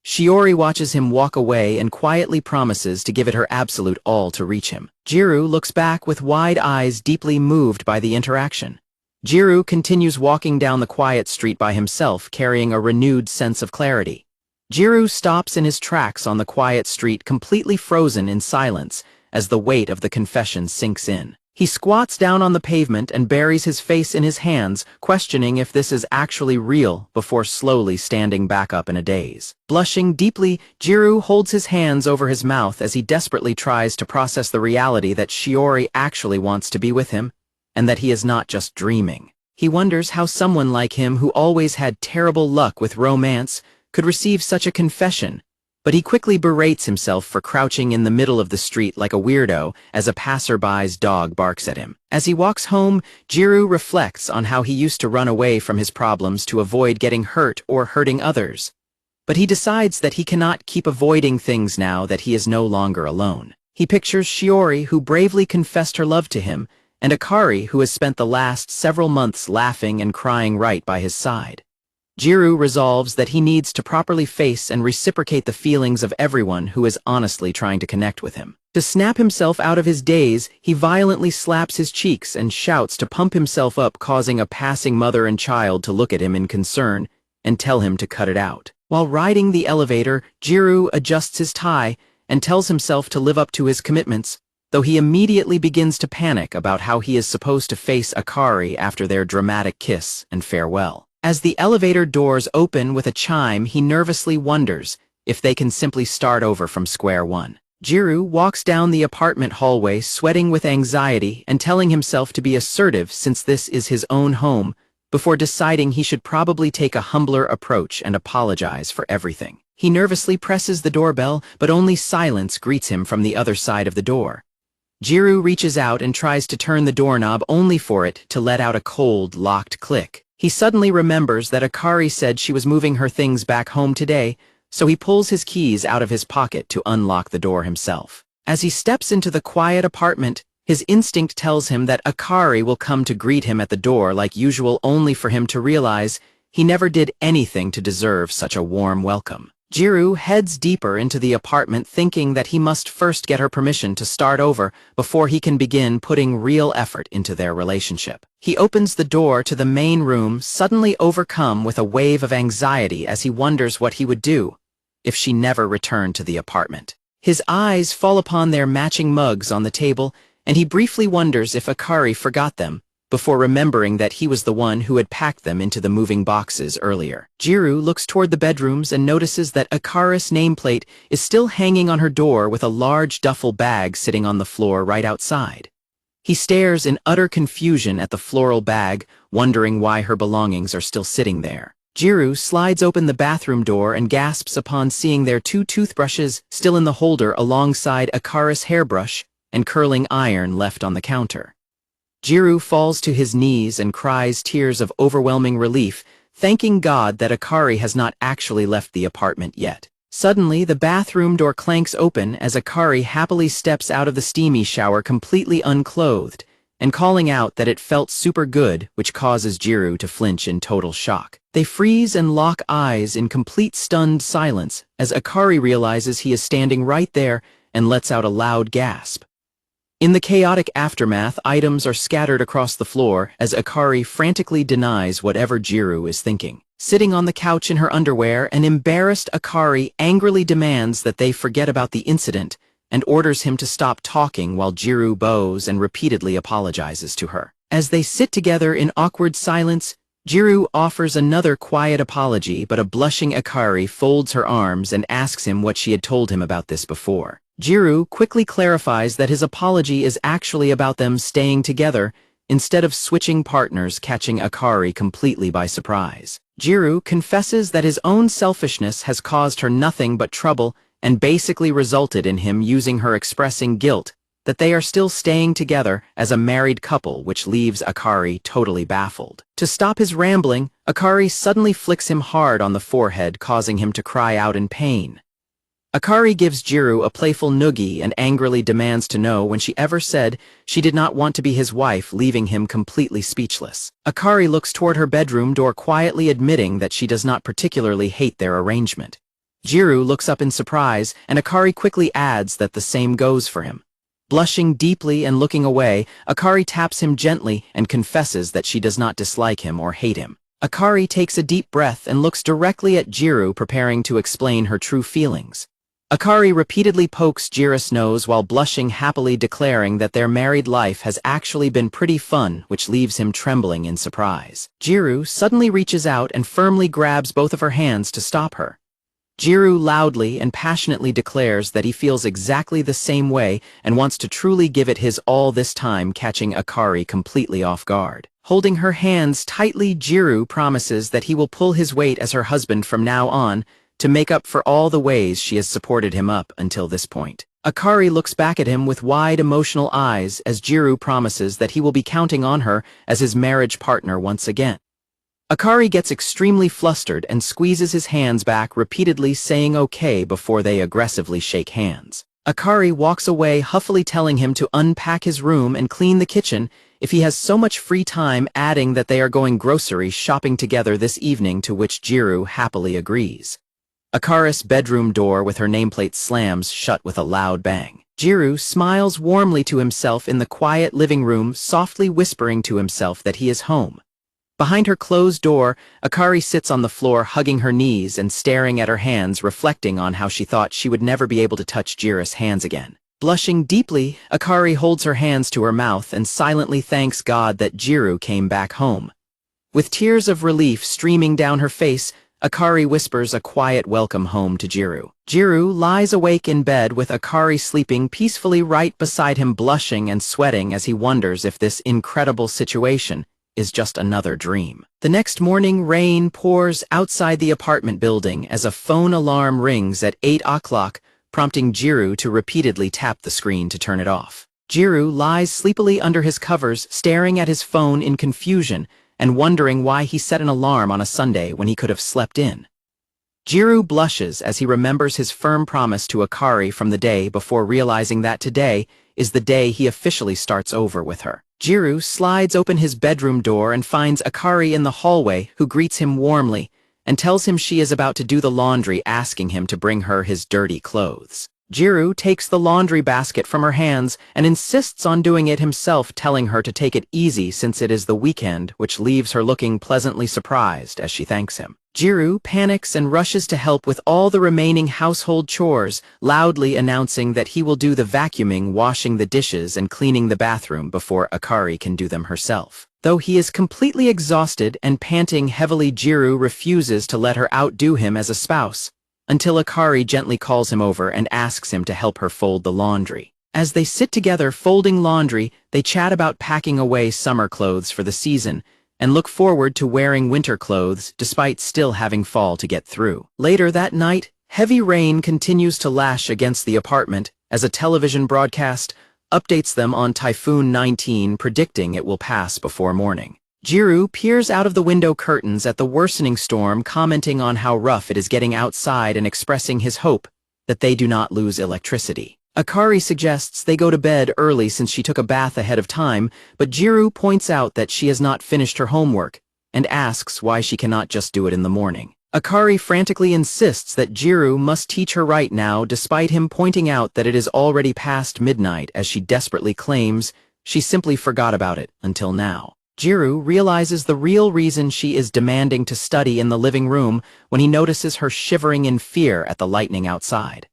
Shiori watches him walk away and quietly promises to give it her absolute all to reach him. Jiro looks back with wide eyes, deeply moved by the interaction. Jiro continues walking down the quiet street by himself, carrying a renewed sense of clarity. Jiro stops in his tracks on the quiet street, completely frozen in silence as the weight of the confession sinks in. He squats down on the pavement and buries his face in his hands, questioning if this is actually real before slowly standing back up in a daze. Blushing deeply, Jiro holds his hands over his mouth as he desperately tries to process the reality that Shiori actually wants to be with him, and that he is not just dreaming. He wonders how someone like him, who always had terrible luck with romance, could receive such a confession, but he quickly berates himself for crouching in the middle of the street like a weirdo as a passerby's dog barks at him. As he walks home, Jiro reflects on how he used to run away from his problems to avoid getting hurt or hurting others. But he decides that he cannot keep avoiding things now that he is no longer alone. He pictures Shiori, who bravely confessed her love to him, and Akari, who has spent the last several months laughing and crying right by his side. Jiro resolves that he needs to properly face and reciprocate the feelings of everyone who is honestly trying to connect with him. To snap himself out of his daze, he violently slaps his cheeks and shouts to pump himself up, causing a passing mother and child to look at him in concern and tell him to cut it out. While riding the elevator, Jiro adjusts his tie and tells himself to live up to his commitments, though he immediately begins to panic about how he is supposed to face Akari after their dramatic kiss and farewell. As the elevator doors open with a chime, he nervously wonders if they can simply start over from square one. Jiro walks down the apartment hallway, sweating with anxiety and telling himself to be assertive since this is his own home, before deciding he should probably take a humbler approach and apologize for everything. He nervously presses the doorbell, but only silence greets him from the other side of the door. Jiro reaches out and tries to turn the doorknob, only for it to let out a cold, locked click. He suddenly remembers that Akari said she was moving her things back home today, so he pulls his keys out of his pocket to unlock the door himself. As he steps into the quiet apartment, his instinct tells him that Akari will come to greet him at the door like usual, only for him to realize he never did anything to deserve such a warm welcome. Jiro heads deeper into the apartment, thinking that he must first get her permission to start over before he can begin putting real effort into their relationship. He opens the door to the main room, suddenly overcome with a wave of anxiety as he wonders what he would do if she never returned to the apartment. His eyes fall upon their matching mugs on the table, and he briefly wonders if Akari forgot them, before remembering that he was the one who had packed them into the moving boxes earlier. Jiro looks toward the bedrooms and notices that Akari's nameplate is still hanging on her door with a large duffel bag sitting on the floor right outside. He stares in utter confusion at the floral bag, wondering why her belongings are still sitting there. Jiro slides open the bathroom door and gasps upon seeing their 2 toothbrushes still in the holder alongside Akari's hairbrush and curling iron left on the counter. Jiro falls to his knees and cries tears of overwhelming relief, thanking God that Akari has not actually left the apartment yet. Suddenly, the bathroom door clanks open as Akari happily steps out of the steamy shower completely unclothed, and calling out that it felt super good, which causes Jiro to flinch in total shock. They freeze and lock eyes in complete stunned silence as Akari realizes he is standing right there and lets out a loud gasp. In the chaotic aftermath, items are scattered across the floor as Akari frantically denies whatever Jiro is thinking. Sitting on the couch in her underwear, an embarrassed Akari angrily demands that they forget about the incident and orders him to stop talking while Jiro bows and repeatedly apologizes to her. As they sit together in awkward silence, Jiro offers another quiet apology, but a blushing Akari folds her arms and asks him what she had told him about this before. Jiro quickly clarifies that his apology is actually about them staying together instead of switching partners, catching Akari completely by surprise. Jiro confesses that his own selfishness has caused her nothing but trouble and basically resulted in him using her expressing guilt that they are still staying together as a married couple, which leaves Akari totally baffled. To stop his rambling, Akari suddenly flicks him hard on the forehead, causing him to cry out in pain. Akari gives Jiro a playful noogie and angrily demands to know when she ever said she did not want to be his wife, leaving him completely speechless. Akari looks toward her bedroom door, quietly admitting that she does not particularly hate their arrangement. Jiro looks up in surprise, and Akari quickly adds that the same goes for him. Blushing deeply and looking away, Akari taps him gently and confesses that she does not dislike him or hate him. Akari takes a deep breath and looks directly at Jiro, preparing to explain her true feelings. Akari repeatedly pokes Jiro's nose while blushing happily, declaring that their married life has actually been pretty fun, which leaves him trembling in surprise. Jiro suddenly reaches out and firmly grabs both of her hands to stop her. Jiro loudly and passionately declares that he feels exactly the same way and wants to truly give it his all this time, catching Akari completely off guard. Holding her hands tightly, Jiro promises that he will pull his weight as her husband from now on, to make up for all the ways she has supported him up until this point. Akari looks back at him with wide emotional eyes as Jiro promises that he will be counting on her as his marriage partner once again. Akari gets extremely flustered and squeezes his hands back, repeatedly saying okay before they aggressively shake hands. Akari walks away, huffily telling him to unpack his room and clean the kitchen if he has so much free time, adding that they are going grocery shopping together this evening, to which Jiro happily agrees. Akari's bedroom door with her nameplate slams shut with a loud bang. Jiro smiles warmly to himself in the quiet living room, softly whispering to himself that he is home. Behind her closed door, Akari sits on the floor, hugging her knees and staring at her hands, reflecting on how she thought she would never be able to touch Jiro's hands again. Blushing deeply, Akari holds her hands to her mouth and silently thanks God that Jiro came back home. With tears of relief streaming down her face, Akari whispers a quiet welcome home to Jiro. Jiro lies awake in bed with Akari sleeping peacefully right beside him, blushing and sweating as he wonders if this incredible situation is just another dream. The next morning, rain pours outside the apartment building as a phone alarm rings at 8 o'clock, prompting Jiro to repeatedly tap the screen to turn it off. Jiro lies sleepily under his covers, staring at his phone in confusion and wondering why he set an alarm on a Sunday when he could have slept in. Jiro blushes as he remembers his firm promise to Akari from the day before, realizing that today is the day he officially starts over with her. Jiro slides open his bedroom door and finds Akari in the hallway, who greets him warmly and tells him she is about to do the laundry, asking him to bring her his dirty clothes. Jiro takes the laundry basket from her hands and insists on doing it himself, telling her to take it easy since it is the weekend, which leaves her looking pleasantly surprised as she thanks him. Jiro panics and rushes to help with all the remaining household chores, loudly announcing that he will do the vacuuming, washing the dishes, and cleaning the bathroom before Akari can do them herself. Though he is completely exhausted and panting heavily, Jiro refuses to let her outdo him as a spouse, until Akari gently calls him over and asks him to help her fold the laundry. As they sit together folding laundry, they chat about packing away summer clothes for the season and look forward to wearing winter clothes despite still having fall to get through. Later that night, heavy rain continues to lash against the apartment as a television broadcast updates them on Typhoon 19, predicting it will pass before morning. Jiro peers out of the window curtains at the worsening storm, commenting on how rough it is getting outside and expressing his hope that they do not lose electricity. Akari suggests they go to bed early since she took a bath ahead of time, but Jiro points out that she has not finished her homework and asks why she cannot just do it in the morning. Akari frantically insists that Jiro must teach her right now, despite him pointing out that it is already past midnight, as she desperately claims she simply forgot about it until now. Jiro realizes the real reason she is demanding to study in the living room when he notices her shivering in fear at the lightning outside.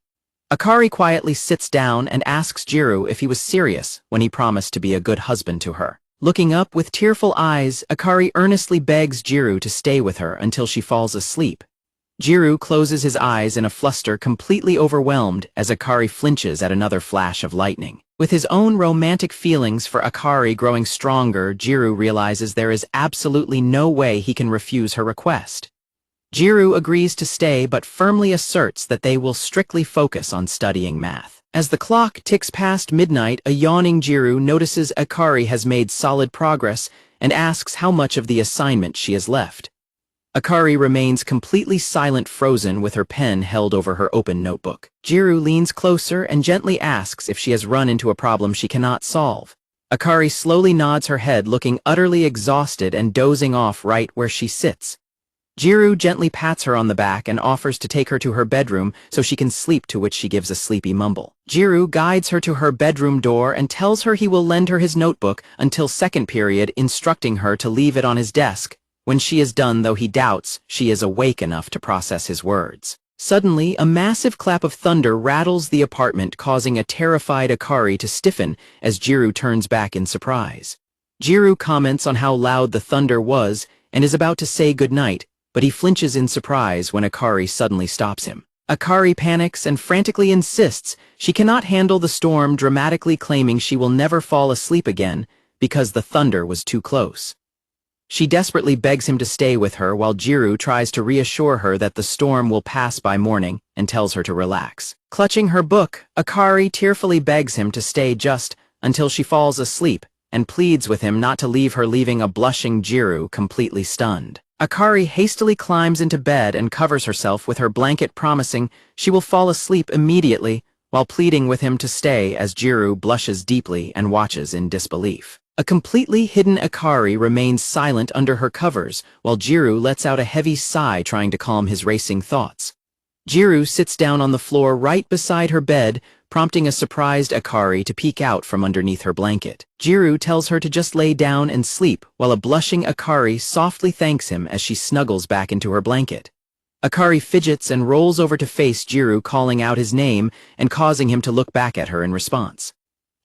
Akari quietly sits down and asks Jiro if he was serious when he promised to be a good husband to her. Looking up with tearful eyes, Akari earnestly begs Jiro to stay with her until she falls asleep. Jiro closes his eyes in a fluster, completely overwhelmed as Akari flinches at another flash of lightning. With his own romantic feelings for Akari growing stronger, Jiro realizes there is absolutely no way he can refuse her request. Jiro agrees to stay but firmly asserts that they will strictly focus on studying math. As the clock ticks past midnight, a yawning Jiro notices Akari has made solid progress and asks how much of the assignment she has left. Akari remains completely silent, frozen with her pen held over her open notebook. Jiro leans closer and gently asks if she has run into a problem she cannot solve. Akari slowly nods her head, looking utterly exhausted and dozing off right where she sits. Jiro gently pats her on the back and offers to take her to her bedroom so she can sleep, to which she gives a sleepy mumble. Jiro guides her to her bedroom door and tells her he will lend her his notebook until second period, instructing her to leave it on his desk when she is done, though he doubts she is awake enough to process his words. Suddenly, a massive clap of thunder rattles the apartment, causing a terrified Akari to stiffen as Jiro turns back in surprise. Jiro comments on how loud the thunder was and is about to say goodnight, but he flinches in surprise when Akari suddenly stops him. Akari panics and frantically insists she cannot handle the storm, dramatically claiming she will never fall asleep again because the thunder was too close. She desperately begs him to stay with her while Jiro tries to reassure her that the storm will pass by morning and tells her to relax. Clutching her book, Akari tearfully begs him to stay just until she falls asleep and pleads with him not to leave her, leaving a blushing Jiro completely stunned. Akari hastily climbs into bed and covers herself with her blanket, promising she will fall asleep immediately while pleading with him to stay as Jiro blushes deeply and watches in disbelief. A completely hidden Akari remains silent under her covers while Jiro lets out a heavy sigh, trying to calm his racing thoughts. Jiro sits down on the floor right beside her bed, prompting a surprised Akari to peek out from underneath her blanket. Jiro tells her to just lay down and sleep, while a blushing Akari softly thanks him as she snuggles back into her blanket. Akari fidgets and rolls over to face Jiro, calling out his name and causing him to look back at her in response.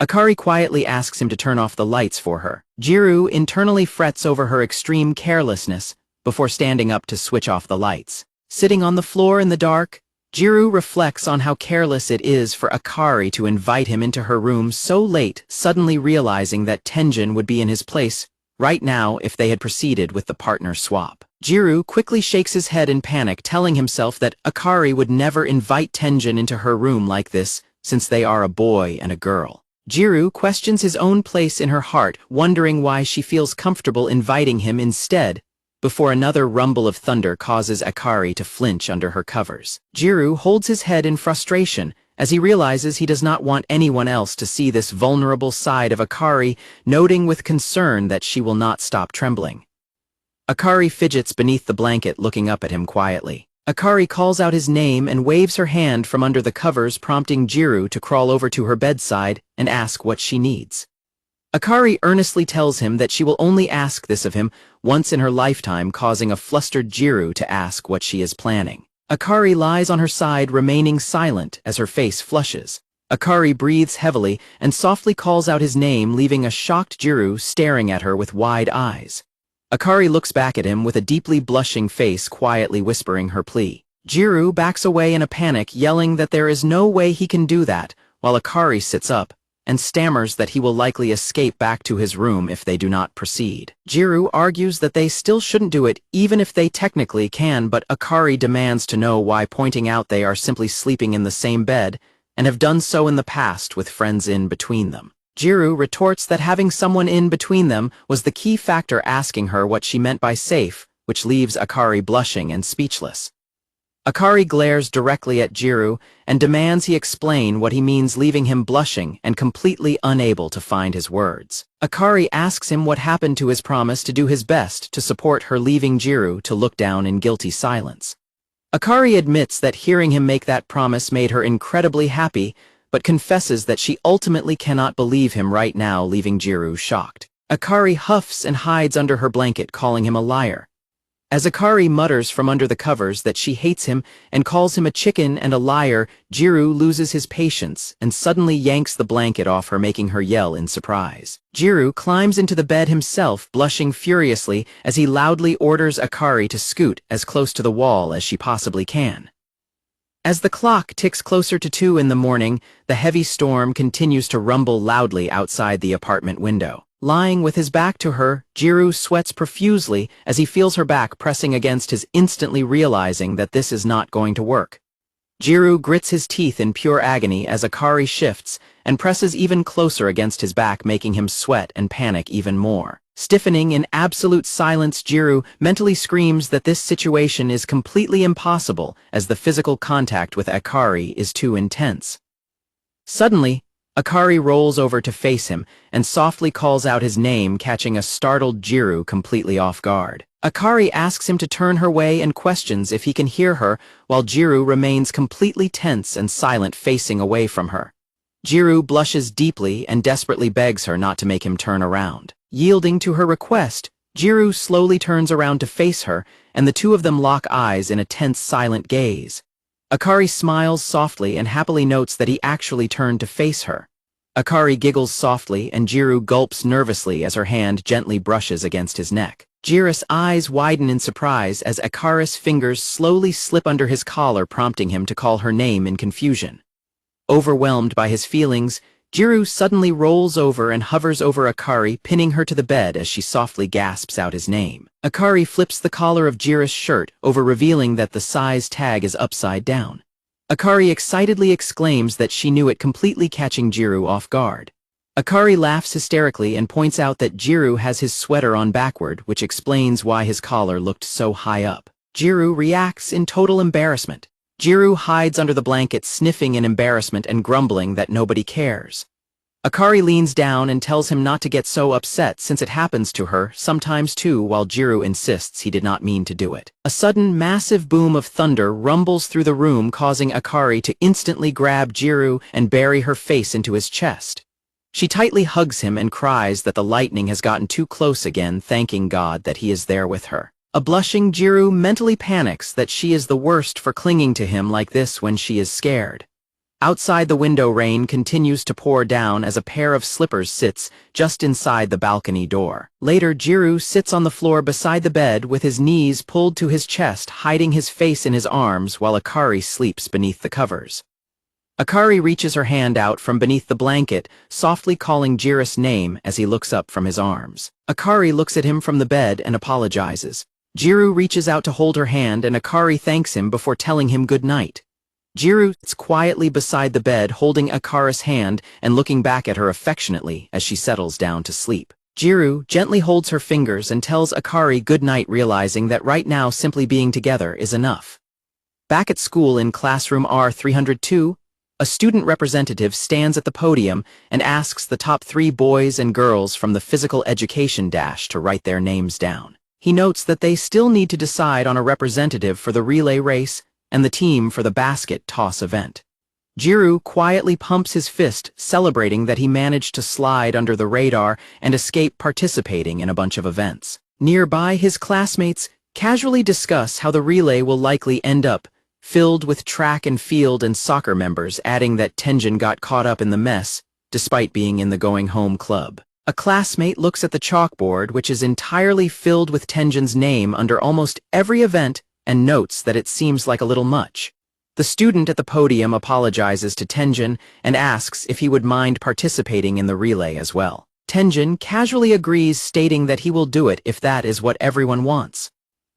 Akari quietly asks him to turn off the lights for her. Jiro internally frets over her extreme carelessness before standing up to switch off the lights. Sitting on the floor in the dark, Jiro reflects on how careless it is for Akari to invite him into her room so late, suddenly realizing that Tenjin would be in his place right now if they had proceeded with the partner swap. Jiro quickly shakes his head in panic, telling himself that Akari would never invite Tenjin into her room like this, since they are a boy and a girl. Jiro questions his own place in her heart, wondering why she feels comfortable inviting him instead, before another rumble of thunder causes Akari to flinch under her covers. Jiro holds his head in frustration as he realizes he does not want anyone else to see this vulnerable side of Akari, noting with concern that she will not stop trembling. Akari fidgets beneath the blanket, looking up at him quietly. Akari calls out his name and waves her hand from under the covers, prompting Jiro to crawl over to her bedside and ask what she needs. Akari earnestly tells him that she will only ask this of him once in her lifetime, causing a flustered Jiro to ask what she is planning. Akari lies on her side, remaining silent as her face flushes. Akari breathes heavily and softly calls out his name, leaving a shocked Jiro staring at her with wide eyes. Akari looks back at him with a deeply blushing face, quietly whispering her plea. Jiro backs away in a panic, yelling that there is no way he can do that, while Akari sits up and stammers that he will likely escape back to his room if they do not proceed. Jiro argues that they still shouldn't do it, even if they technically can, but Akari demands to know why, pointing out they are simply sleeping in the same bed and have done so in the past with friends in between them. Jiro retorts that having someone in between them was the key factor, asking her what she meant by safe, which leaves Akari blushing and speechless. Akari glares directly at Jiro and demands he explain what he means, leaving him blushing and completely unable to find his words. Akari asks him what happened to his promise to do his best to support her, leaving Jiro to look down in guilty silence. Akari admits that hearing him make that promise made her incredibly happy, but confesses that she ultimately cannot believe him right now, leaving Jiro shocked. Akari huffs and hides under her blanket, calling him a liar. As Akari mutters from under the covers that she hates him and calls him a chicken and a liar, Jiro loses his patience and suddenly yanks the blanket off her, making her yell in surprise. Jiro climbs into the bed himself, blushing furiously as he loudly orders Akari to scoot as close to the wall as she possibly can. As the clock ticks closer to 2 in the morning, the heavy storm continues to rumble loudly outside the apartment window. Lying with his back to her, Jiro sweats profusely as he feels her back pressing against his, instantly realizing that this is not going to work. Jiro grits his teeth in pure agony as Akari shifts and presses even closer against his back, making him sweat and panic even more. Stiffening in absolute silence, Jiro mentally screams that this situation is completely impossible as the physical contact with Akari is too intense. Suddenly, Akari rolls over to face him and softly calls out his name, catching a startled Jiro completely off guard. Akari asks him to turn her way and questions if he can hear her, while Jiro remains completely tense and silent, facing away from her. Jiro blushes deeply and desperately begs her not to make him turn around. Yielding to her request, Jiro slowly turns around to face her, and the two of them lock eyes in a tense, silent gaze. Akari smiles softly and happily notes that he actually turned to face her. Akari giggles softly and Jiro gulps nervously as her hand gently brushes against his neck. Jiro's eyes widen in surprise as Akari's fingers slowly slip under his collar, prompting him to call her name in confusion. Overwhelmed by his feelings, Jiro suddenly rolls over and hovers over Akari, pinning her to the bed as she softly gasps out his name. Akari flips the collar of Jiro's shirt over, revealing that the size tag is upside down. Akari excitedly exclaims that she knew it, completely catching Jiro off guard. Akari laughs hysterically and points out that Jiro has his sweater on backward, which explains why his collar looked so high up. Jiro reacts in total embarrassment. Jiro hides under the blanket, sniffing in embarrassment and grumbling that nobody cares. Akari leans down and tells him not to get so upset since it happens to her sometimes too, while Jiro insists he did not mean to do it. A sudden massive boom of thunder rumbles through the room, causing Akari to instantly grab Jiro and bury her face into his chest. She tightly hugs him and cries that the lightning has gotten too close again, thanking God that he is there with her. A blushing Jiro mentally panics that she is the worst for clinging to him like this when she is scared. Outside the window, rain continues to pour down as a pair of slippers sits just inside the balcony door. Later, Jiro sits on the floor beside the bed with his knees pulled to his chest, hiding his face in his arms while Akari sleeps beneath the covers. Akari reaches her hand out from beneath the blanket, softly calling Jiro's name as he looks up from his arms. Akari looks at him from the bed and apologizes. Jiro reaches out to hold her hand and Akari thanks him before telling him good night. Jiro sits quietly beside the bed, holding Akari's hand and looking back at her affectionately as she settles down to sleep. Jiro gently holds her fingers and tells Akari good night, realizing that right now simply being together is enough. Back at school in classroom R302, a student representative stands at the podium and asks the top 3 boys and girls from the physical education dash to write their names down. He notes that they still need to decide on a representative for the relay race and the team for the basket toss event. Jiro quietly pumps his fist, celebrating that he managed to slide under the radar and escape participating in a bunch of events. Nearby, his classmates casually discuss how the relay will likely end up filled with track and field and soccer members, adding that Tenjin got caught up in the mess despite being in the going home club. A classmate looks at the chalkboard, which is entirely filled with Tenjin's name under almost every event, and notes that it seems like a little much. The student at the podium apologizes to Tenjin and asks if he would mind participating in the relay as well. Tenjin casually agrees, stating that he will do it if that is what everyone wants.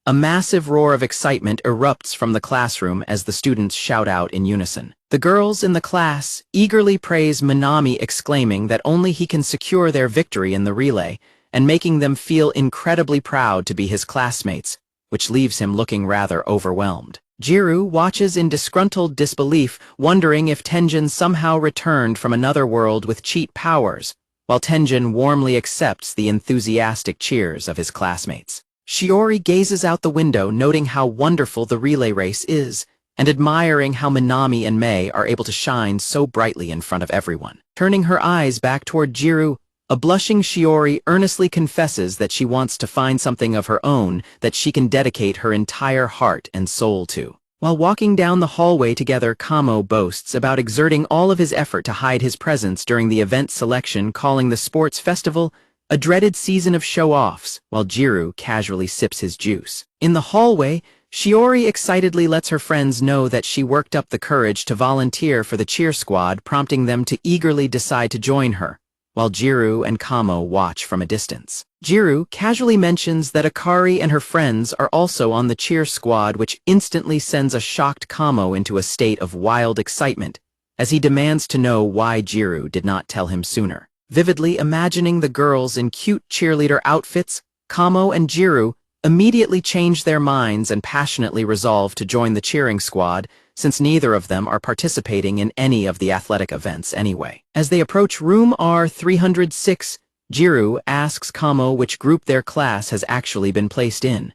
A massive roar of excitement erupts from the classroom as the students shout out in unison. The girls in the class eagerly praise Minami, exclaiming that only he can secure their victory in the relay, and making them feel incredibly proud to be his classmates, which leaves him looking rather overwhelmed. Jiro watches in disgruntled disbelief, wondering if Tenjin somehow returned from another world with cheat powers, while Tenjin warmly accepts the enthusiastic cheers of his classmates. Shiori gazes out the window, noting how wonderful the relay race is, and admiring how Minami and Mei are able to shine so brightly in front of everyone. Turning her eyes back toward Jiro, a blushing Shiori earnestly confesses that she wants to find something of her own that she can dedicate her entire heart and soul to. While walking down the hallway together, Kamo boasts about exerting all of his effort to hide his presence during the event selection, calling the sports festival a dreaded season of show-offs, while Jiro casually sips his juice. In the hallway, Shiori excitedly lets her friends know that she worked up the courage to volunteer for the cheer squad, prompting them to eagerly decide to join her, while Jiro and Kamo watch from a distance. Jiro casually mentions that Akari and her friends are also on the cheer squad, which instantly sends a shocked Kamo into a state of wild excitement, as he demands to know why Jiro did not tell him sooner. Vividly imagining the girls in cute cheerleader outfits, Kamo and Jiro immediately change their minds and passionately resolve to join the cheering squad, since neither of them are participating in any of the athletic events anyway. As they approach room R306, Jiro asks Kamo which group their class has actually been placed in.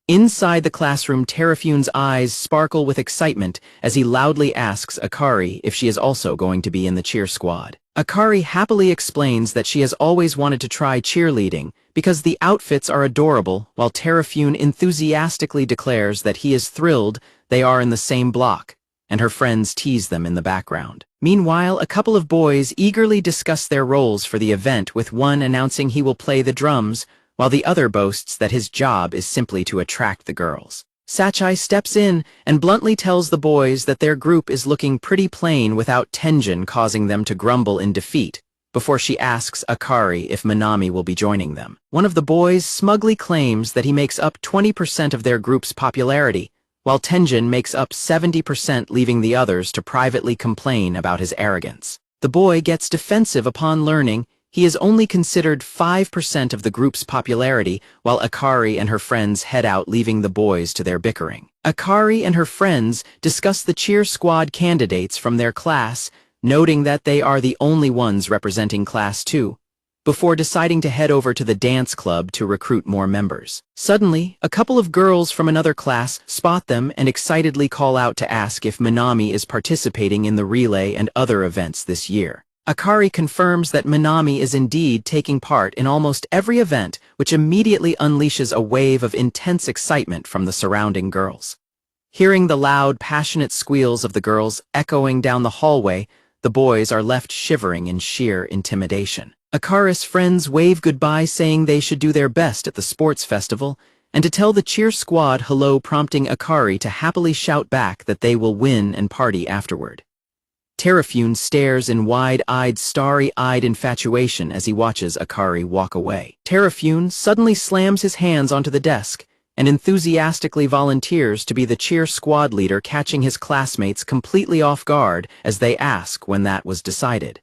Inside the classroom, Terufune's eyes sparkle with excitement as he loudly asks Akari if she is also going to be in the cheer squad. Akari happily explains that she has always wanted to try cheerleading because the outfits are adorable, while Terufune enthusiastically declares that he is thrilled they are in the same block, and her friends tease them in the background. Meanwhile, a couple of boys eagerly discuss their roles for the event, with one announcing he will play the drums, while the other boasts that his job is simply to attract the girls. Sachai steps in and bluntly tells the boys that their group is looking pretty plain without Tenjin causing them to grumble in defeat, before she asks Akari if Minami will be joining them. One of the boys smugly claims that he makes up 20% of their group's popularity, while Tenjin makes up 70%, leaving the others to privately complain about his arrogance. The boy gets defensive upon learning he is only considered 5% of the group's popularity, while Akari and her friends head out, leaving the boys to their bickering. Akari and her friends discuss the cheer squad candidates from their class, noting that they are the only ones representing Class 2, before deciding to head over to the dance club to recruit more members. Suddenly, a couple of girls from another class spot them and excitedly call out to ask if Minami is participating in the relay and other events this year. Akari confirms that Minami is indeed taking part in almost every event, which immediately unleashes a wave of intense excitement from the surrounding girls. Hearing the loud, passionate squeals of the girls echoing down the hallway, the boys are left shivering in sheer intimidation. Akari's friends wave goodbye, saying they should do their best at the sports festival, and to tell the cheer squad hello, prompting Akari to happily shout back that they will win and party afterward. Terafune stares in wide-eyed, starry-eyed infatuation as he watches Akari walk away. Terafune suddenly slams his hands onto the desk and enthusiastically volunteers to be the cheer squad leader, catching his classmates completely off guard as they ask when that was decided.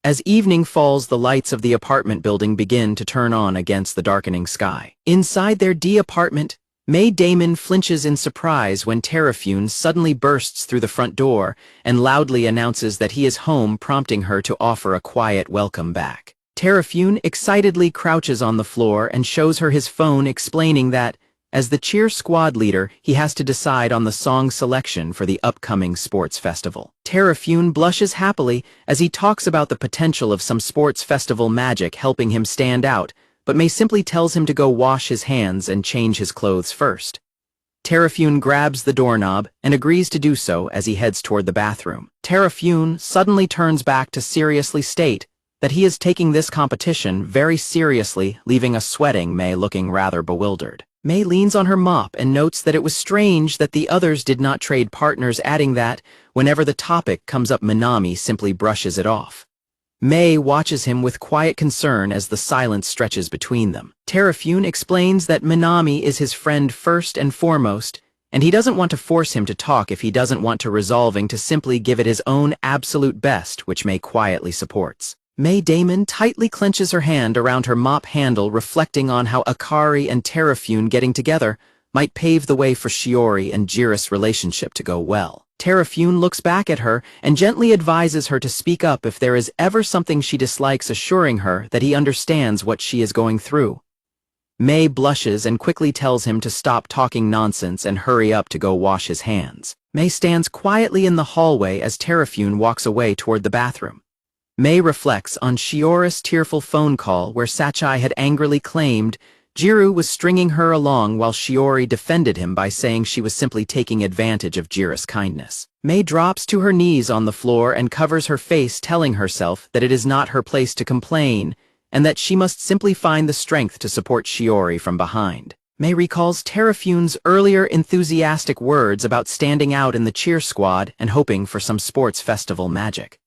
As evening falls, the lights of the apartment building begin to turn on against the darkening sky. Inside their D apartment, May Damon flinches in surprise when Terafune suddenly bursts through the front door and loudly announces that he is home, prompting her to offer a quiet welcome back. Terafune excitedly crouches on the floor and shows her his phone, explaining that, as the cheer squad leader, he has to decide on the song selection for the upcoming sports festival. Terafune blushes happily as he talks about the potential of some sports festival magic helping him stand out, but May simply tells him to go wash his hands and change his clothes first. Terafune grabs the doorknob and agrees to do so as he heads toward the bathroom. Terafune suddenly turns back to seriously state that he is taking this competition very seriously, leaving a sweating May looking rather bewildered. May leans on her mop and notes that it was strange that the others did not trade partners, adding that, whenever the topic comes up, Minami simply brushes it off. May watches him with quiet concern as the silence stretches between them. Terafune explains that Minami is his friend first and foremost, and he doesn't want to force him to talk if he doesn't want to, resolving to simply give it his own absolute best, which May quietly supports. May Damon tightly clenches her hand around her mop handle, reflecting on how Akari and Terafune getting together might pave the way for Shiori and Jiro's relationship to go well. Terafune looks back at her and gently advises her to speak up if there is ever something she dislikes, assuring her that he understands what she is going through. May blushes and quickly tells him to stop talking nonsense and hurry up to go wash his hands. May stands quietly in the hallway as Terafune walks away toward the bathroom. May reflects on Shiori's tearful phone call where Sachai had angrily claimed Jiro was stringing her along, while Shiori defended him by saying she was simply taking advantage of Jiro's kindness. May drops to her knees on the floor and covers her face, telling herself that it is not her place to complain, and that she must simply find the strength to support Shiori from behind. May recalls Terafune's earlier enthusiastic words about standing out in the cheer squad and hoping for some sports festival magic.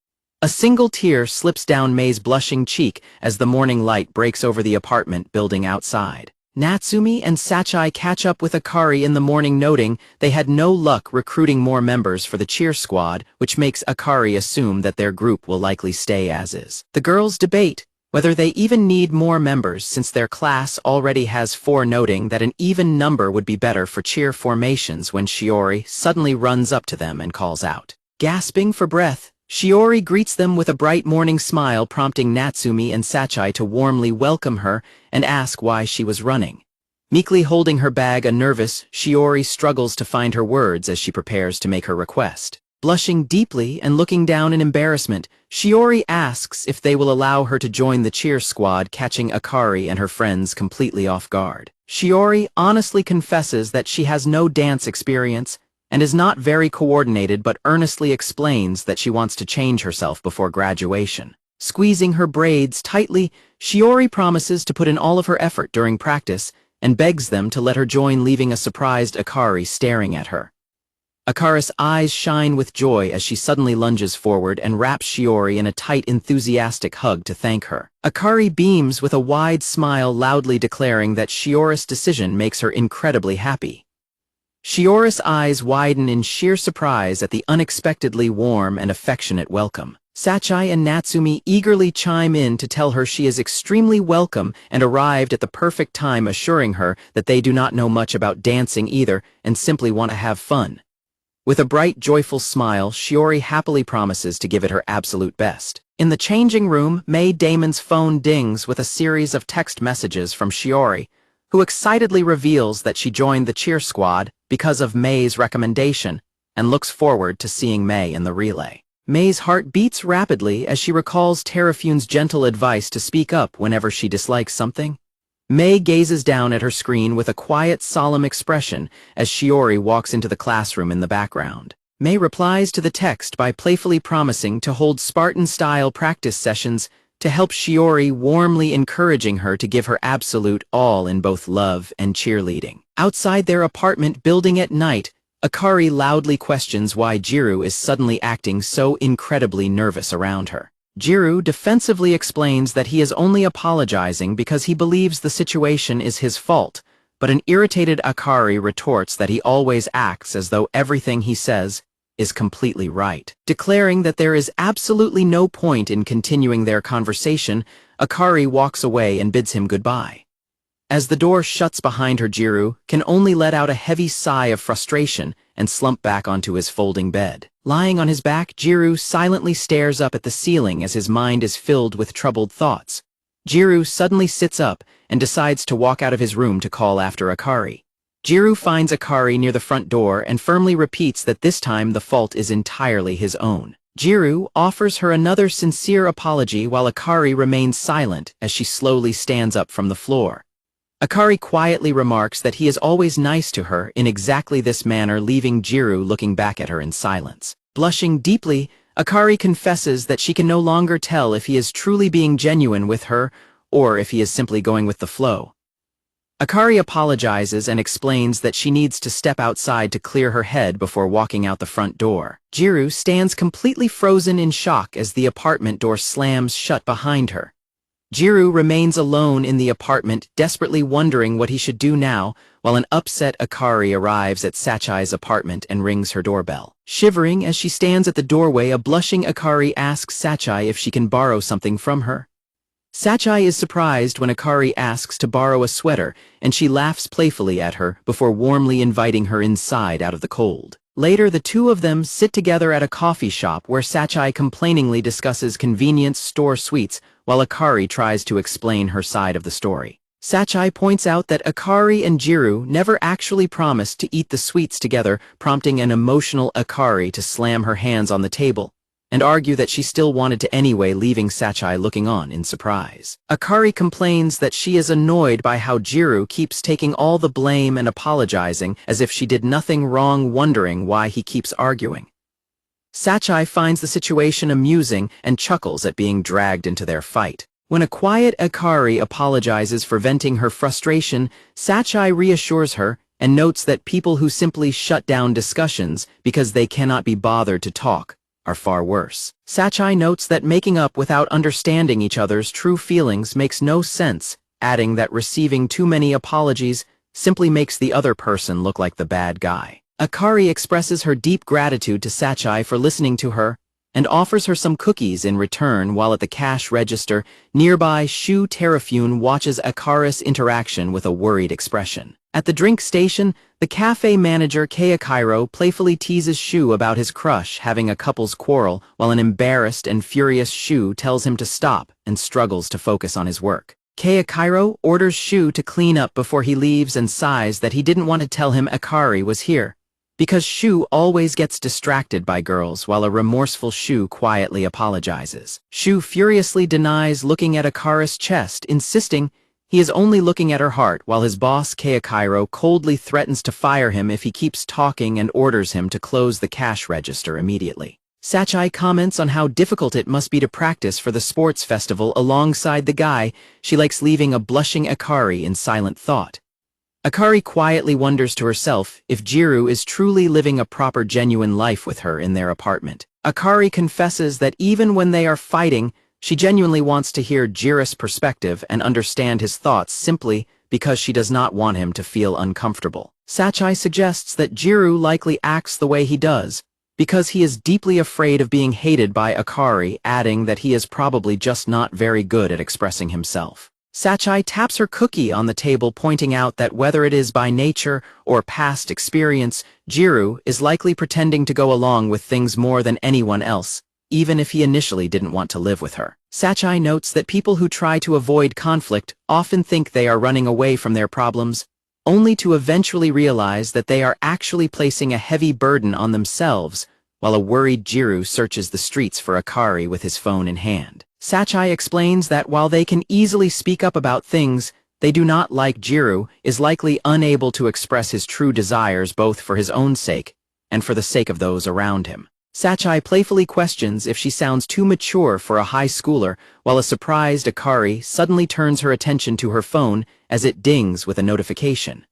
A single tear slips down May's blushing cheek as the morning light breaks over the apartment building outside. Natsumi and Sachai catch up with Akari in the morning, noting they had no luck recruiting more members for the cheer squad, which makes Akari assume that their group will likely stay as is. The girls debate whether they even need more members since their class already has 4, noting that an even number would be better for cheer formations when Shiori suddenly runs up to them and calls out. Gasping for breath, Shiori greets them with a bright morning smile, prompting Natsumi and Sachai to warmly welcome her and ask why she was running. Meekly holding her bag, a nervous Shiori struggles to find her words as she prepares to make her request. Blushing deeply and looking down in embarrassment, Shiori asks if they will allow her to join the cheer squad, catching Akari and her friends completely off guard. Shiori honestly confesses that she has no dance experience and is not very coordinated, but earnestly explains that she wants to change herself before graduation. Squeezing her braids tightly, Shiori promises to put in all of her effort during practice and begs them to let her join, leaving a surprised Akari staring at her. Akari's eyes shine with joy as she suddenly lunges forward and wraps Shiori in a tight, enthusiastic hug to thank her. Akari beams with a wide smile, loudly declaring that Shiori's decision makes her incredibly happy. Shiori's eyes widen in sheer surprise at the unexpectedly warm and affectionate welcome. Sachi and Natsumi eagerly chime in to tell her she is extremely welcome and arrived at the perfect time, assuring her that they do not know much about dancing either and simply want to have fun. With a bright, joyful smile, Shiori happily promises to give it her absolute best. In the changing room, May Damon's phone dings with a series of text messages from Shiori, who excitedly reveals that she joined the cheer squad because of May's recommendation and looks forward to seeing May in the relay. May's heart beats rapidly as she recalls Terrafune's gentle advice to speak up whenever she dislikes something. May gazes down at her screen with a quiet, solemn expression as Shiori walks into the classroom in the background. May replies to the text by playfully promising to hold Spartan-style practice sessions to help Shiori, warmly encouraging her to give her absolute all in both love and cheerleading. Outside their apartment building at night, Akari loudly questions why Jiro is suddenly acting so incredibly nervous around her. Jiro defensively explains that he is only apologizing because he believes the situation is his fault, but an irritated Akari retorts that he always acts as though everything he says is completely right. Declaring that there is absolutely no point in continuing their conversation, Akari walks away and bids him goodbye. As the door shuts behind her, Jiro can only let out a heavy sigh of frustration and slump back onto his folding bed. Lying on his back, Jiro silently stares up at the ceiling as his mind is filled with troubled thoughts. Jiro suddenly sits up and decides to walk out of his room to call after Akari. Jiro finds Akari near the front door and firmly repeats that this time the fault is entirely his own. Jiro offers her another sincere apology while Akari remains silent as she slowly stands up from the floor. Akari quietly remarks that he is always nice to her in exactly this manner, leaving Jiro looking back at her in silence. Blushing deeply, Akari confesses that she can no longer tell if he is truly being genuine with her or if he is simply going with the flow. Akari apologizes and explains that she needs to step outside to clear her head before walking out the front door. Jiro stands completely frozen in shock as the apartment door slams shut behind her. Jiro remains alone in the apartment, desperately wondering what he should do now, while an upset Akari arrives at Sachi's apartment and rings her doorbell. Shivering as she stands at the doorway, a blushing Akari asks Sachi if she can borrow something from her. Sachi is surprised when Akari asks to borrow a sweater, and she laughs playfully at her before warmly inviting her inside out of the cold. Later, the two of them sit together at a coffee shop where Sachi complainingly discusses convenience store sweets while Akari tries to explain her side of the story. Sachi points out that Akari and Jiro never actually promised to eat the sweets together, prompting an emotional Akari to slam her hands on the table and argue that she still wanted to anyway, leaving Sachi looking on in surprise. Akari complains that she is annoyed by how Jiro keeps taking all the blame and apologizing as if she did nothing wrong, wondering why he keeps arguing. Sachi finds the situation amusing and chuckles at being dragged into their fight. When a quiet Akari apologizes for venting her frustration, Sachi reassures her and notes that people who simply shut down discussions because they cannot be bothered to talk are far worse. Sachi notes that making up without understanding each other's true feelings makes no sense, adding that receiving too many apologies simply makes the other person look like the bad guy. Akari expresses her deep gratitude to Sachi for listening to her and offers her some cookies in return, while at the cash register nearby, Shu Terrafune watches Akari's interaction with a worried expression. At the drink station, the cafe manager Keiichiro playfully teases Shu about his crush having a couple's quarrel, while an embarrassed and furious Shu tells him to stop and struggles to focus on his work. Keiichiro orders Shu to clean up before he leaves and sighs that he didn't want to tell him Akari was here, because Shu always gets distracted by girls, while a remorseful Shu quietly apologizes. Shu furiously denies looking at Akari's chest, insisting he is only looking at her heart, while his boss Keiichiro coldly threatens to fire him if he keeps talking and orders him to close the cash register immediately. Sachi comments on how difficult it must be to practice for the sports festival alongside the guy she likes, leaving a blushing Akari in silent thought. Akari quietly wonders to herself if Jiro is truly living a proper genuine life with her in their apartment. Akari confesses that even when they are fighting, she genuinely wants to hear Jiro's perspective and understand his thoughts simply because she does not want him to feel uncomfortable. Sachai suggests that Jiro likely acts the way he does because he is deeply afraid of being hated by Akari, adding that he is probably just not very good at expressing himself. Sachai taps her cookie on the table, pointing out that whether it is by nature or past experience, Jiro is likely pretending to go along with things more than anyone else, even if he initially didn't want to live with her. Sachai notes that people who try to avoid conflict often think they are running away from their problems, only to eventually realize that they are actually placing a heavy burden on themselves, while a worried Jiro searches the streets for Akari with his phone in hand. Sachai explains that while they can easily speak up about things they do not like, Jiro is likely unable to express his true desires both for his own sake and for the sake of those around him. Sachai playfully questions if she sounds too mature for a high schooler, while a surprised Akari suddenly turns her attention to her phone as it dings with a notification.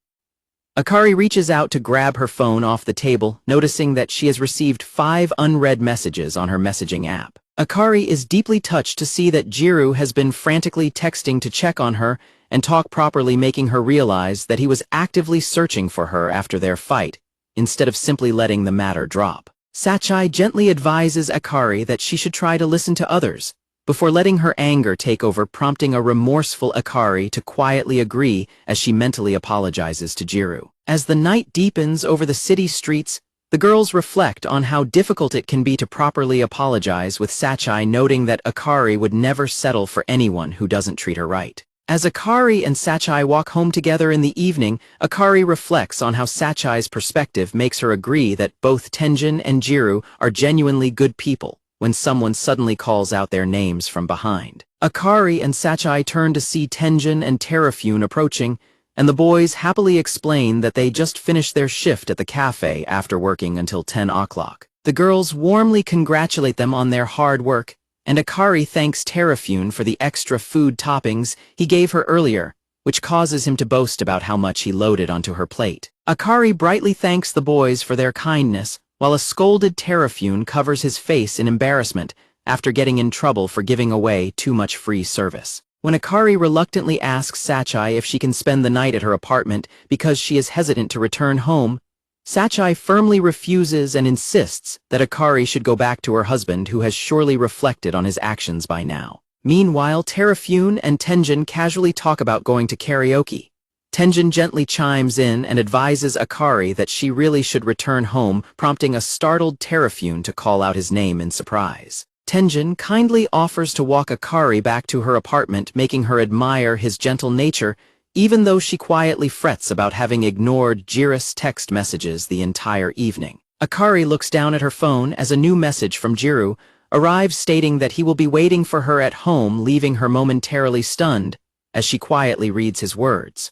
Akari reaches out to grab her phone off the table, noticing that she has received 5 unread messages on her messaging app. Akari is deeply touched to see that Jiro has been frantically texting to check on her and talk properly, making her realize that he was actively searching for her after their fight, instead of simply letting the matter drop. Sachai gently advises Akari that she should try to listen to others, before letting her anger take over, prompting a remorseful Akari to quietly agree as she mentally apologizes to Jiro. As the night deepens over the city streets, the girls reflect on how difficult it can be to properly apologize, with Sachai noting that Akari would never settle for anyone who doesn't treat her right. As Akari and Sachai walk home together in the evening, Akari reflects on how Sachai's perspective makes her agree that both Tenjin and Jiro are genuinely good people when someone suddenly calls out their names from behind. Akari and Sachai turn to see Tenjin and Terafune approaching, and the boys happily explain that they just finished their shift at the cafe after working until 10 o'clock. The girls warmly congratulate them on their hard work, and Akari thanks Terafune for the extra food toppings he gave her earlier, which causes him to boast about how much he loaded onto her plate. Akari brightly thanks the boys for their kindness, while a scolded Terafune covers his face in embarrassment after getting in trouble for giving away too much free service. When Akari reluctantly asks Sachai if she can spend the night at her apartment because she is hesitant to return home, Sachai firmly refuses and insists that Akari should go back to her husband, who has surely reflected on his actions by now. Meanwhile, Terafune and Tenjin casually talk about going to karaoke. Tenjin gently chimes in and advises Akari that she really should return home, prompting a startled Terafune to call out his name in surprise. Tenjin kindly offers to walk Akari back to her apartment, making her admire his gentle nature, even though she quietly frets about having ignored Jiro's text messages the entire evening. Akari looks down at her phone as a new message from Jiro arrives, stating that he will be waiting for her at home, leaving her momentarily stunned as she quietly reads his words.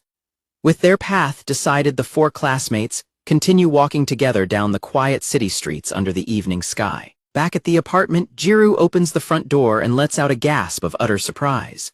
With their path decided, the 4 classmates continue walking together down the quiet city streets under the evening sky. Back at the apartment, Jiro opens the front door and lets out a gasp of utter surprise.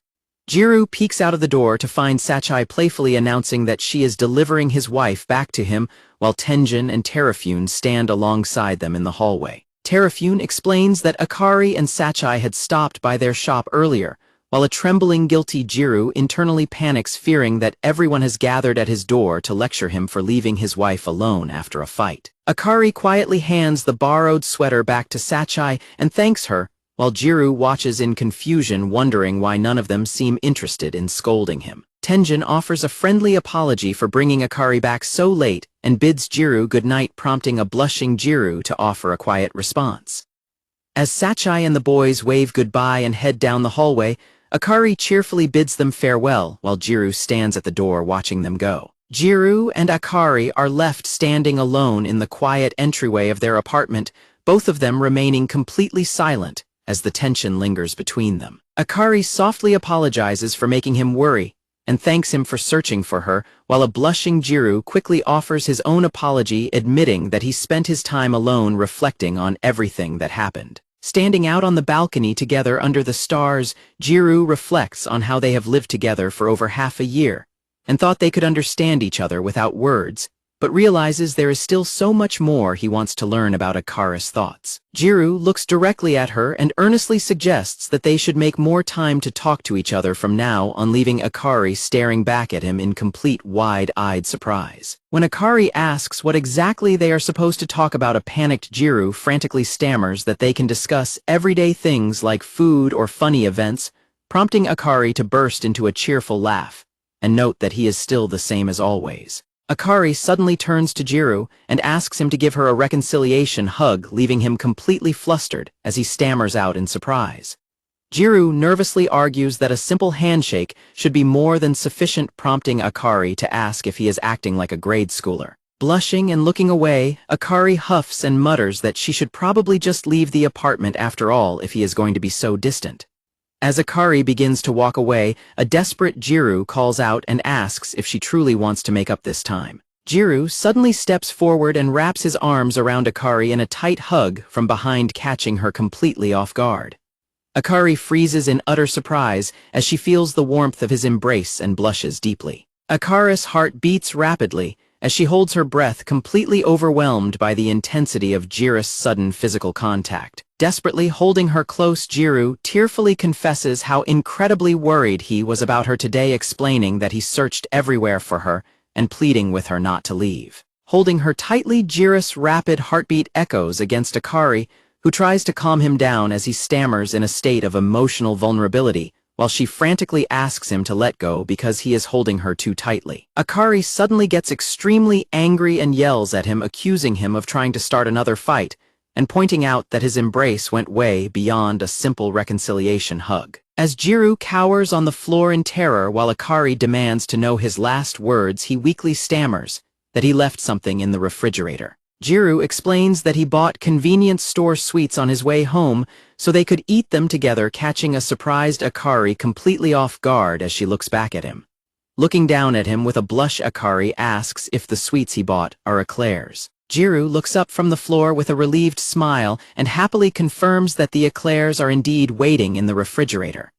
Jiro peeks out of the door to find Sachai playfully announcing that she is delivering his wife back to him, while Tenjin and Terafune stand alongside them in the hallway. Terafune explains that Akari and Sachai had stopped by their shop earlier, while a trembling, guilty Jiro internally panics, fearing that everyone has gathered at his door to lecture him for leaving his wife alone after a fight. Akari quietly hands the borrowed sweater back to Sachai and thanks her, while Jiro watches in confusion, wondering why none of them seem interested in scolding him. Tenjin offers a friendly apology for bringing Akari back so late and bids Jiro goodnight, prompting a blushing Jiro to offer a quiet response. As Sachai and the boys wave goodbye and head down the hallway, Akari cheerfully bids them farewell, while Jiro stands at the door watching them go. Jiro and Akari are left standing alone in the quiet entryway of their apartment, both of them remaining completely silent as the tension lingers between them. Akari softly apologizes for making him worry and thanks him for searching for her, while a blushing Jiro quickly offers his own apology, admitting that he spent his time alone reflecting on everything that happened. Standing out on the balcony together under the stars, Jiro reflects on how they have lived together for over half a year, and thought they could understand each other without words, but realizes there is still so much more he wants to learn about Akari's thoughts. Jiro looks directly at her and earnestly suggests that they should make more time to talk to each other from now on, leaving Akari staring back at him in complete wide-eyed surprise. When Akari asks what exactly they are supposed to talk about, a panicked Jiro frantically stammers that they can discuss everyday things like food or funny events, prompting Akari to burst into a cheerful laugh, and note that he is still the same as always. Akari suddenly turns to Jiro and asks him to give her a reconciliation hug, leaving him completely flustered as he stammers out in surprise. Jiro nervously argues that a simple handshake should be more than sufficient, prompting Akari to ask if he is acting like a grade schooler. Blushing and looking away, Akari huffs and mutters that she should probably just leave the apartment after all if he is going to be so distant. As Akari begins to walk away, a desperate Jiro calls out and asks if she truly wants to make up this time. Jiro suddenly steps forward and wraps his arms around Akari in a tight hug from behind, catching her completely off guard. Akari freezes in utter surprise as she feels the warmth of his embrace and blushes deeply. Akari's heart beats rapidly as she holds her breath, completely overwhelmed by the intensity of Jiro's sudden physical contact. Desperately holding her close, Jiro tearfully confesses how incredibly worried he was about her today, explaining that he searched everywhere for her and pleading with her not to leave. Holding her tightly, Jiro's rapid heartbeat echoes against Akari, who tries to calm him down as he stammers in a state of emotional vulnerability, while she frantically asks him to let go because he is holding her too tightly. Akari suddenly gets extremely angry and yells at him, accusing him of trying to start another fight, and pointing out that his embrace went way beyond a simple reconciliation hug. As Jiro cowers on the floor in terror while Akari demands to know his last words, he weakly stammers that he left something in the refrigerator. Jiro explains that he bought convenience store sweets on his way home so they could eat them together, catching a surprised Akari completely off guard as she looks back at him. Looking down at him with a blush, Akari asks if the sweets he bought are eclairs. Jiro looks up from the floor with a relieved smile and happily confirms that the eclairs are indeed waiting in the refrigerator.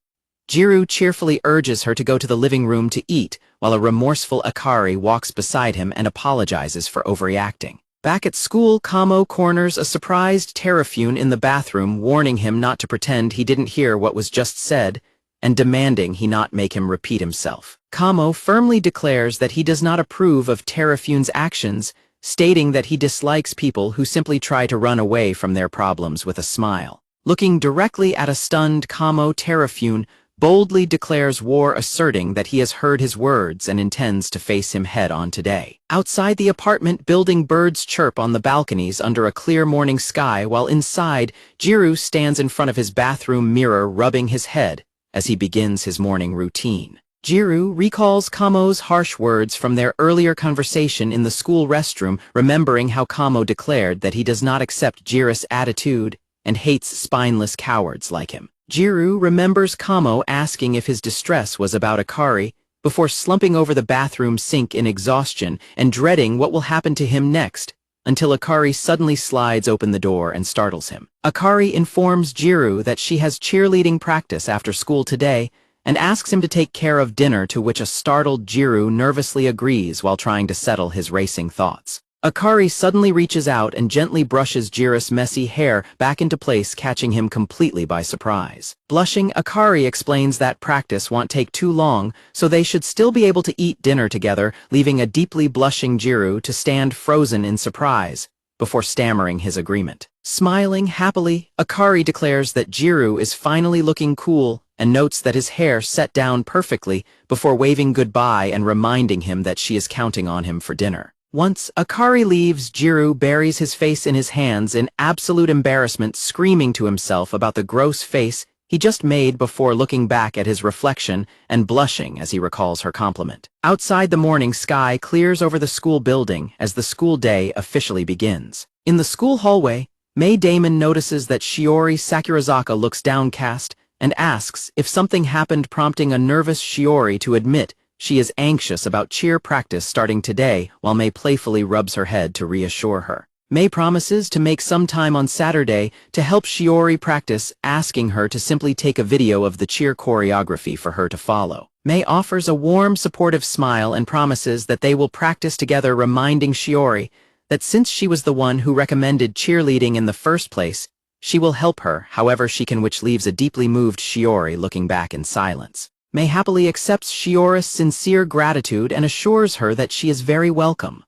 Jiro cheerfully urges her to go to the living room to eat, while a remorseful Akari walks beside him and apologizes for overreacting. Back at school, Kamo corners a surprised Terafune in the bathroom, warning him not to pretend he didn't hear what was just said, and demanding he not make him repeat himself. Kamo firmly declares that he does not approve of Terafune's actions, stating that he dislikes people who simply try to run away from their problems with a smile. Looking directly at a stunned Kamo, Terafune boldly declares war, asserting that he has heard his words and intends to face him head-on today. Outside the apartment building, birds chirp on the balconies under a clear morning sky, while inside, Jiro stands in front of his bathroom mirror, rubbing his head as he begins his morning routine. Jiro recalls Kamo's harsh words from their earlier conversation in the school restroom, remembering how Kamo declared that he does not accept Jiro's attitude and hates spineless cowards like him. Jiro remembers Kamo asking if his distress was about Akari, before slumping over the bathroom sink in exhaustion and dreading what will happen to him next, until Akari suddenly slides open the door and startles him. Akari informs Jiro that she has cheerleading practice after school today, and asks him to take care of dinner, to which a startled Jiro nervously agrees while trying to settle his racing thoughts. Akari suddenly reaches out and gently brushes Jiro's messy hair back into place, catching him completely by surprise. Blushing, Akari explains that practice won't take too long, so they should still be able to eat dinner together, leaving a deeply blushing Jiro to stand frozen in surprise, before stammering his agreement. Smiling happily, Akari declares that Jiro is finally looking cool, and notes that his hair set down perfectly, before waving goodbye and reminding him that she is counting on him for dinner. Once Akari leaves, Jiro buries his face in his hands in absolute embarrassment, screaming to himself about the gross face he just made before looking back at his reflection and blushing as he recalls her compliment. Outside, the morning sky clears over the school building as the school day officially begins. In the school hallway, May Damon notices that Shiori Sakurazaka looks downcast and asks if something happened, prompting a nervous Shiori to admit she is anxious about cheer practice starting today, while May playfully rubs her head to reassure her. May promises to make some time on Saturday to help Shiori practice, asking her to simply take a video of the cheer choreography for her to follow. Mei offers a warm, supportive smile and promises that they will practice together, reminding Shiori that since she was the one who recommended cheerleading in the first place, she will help her however she can, which leaves a deeply moved Shiori looking back in silence. Mei happily accepts Shiori's sincere gratitude and assures her that she is very welcome.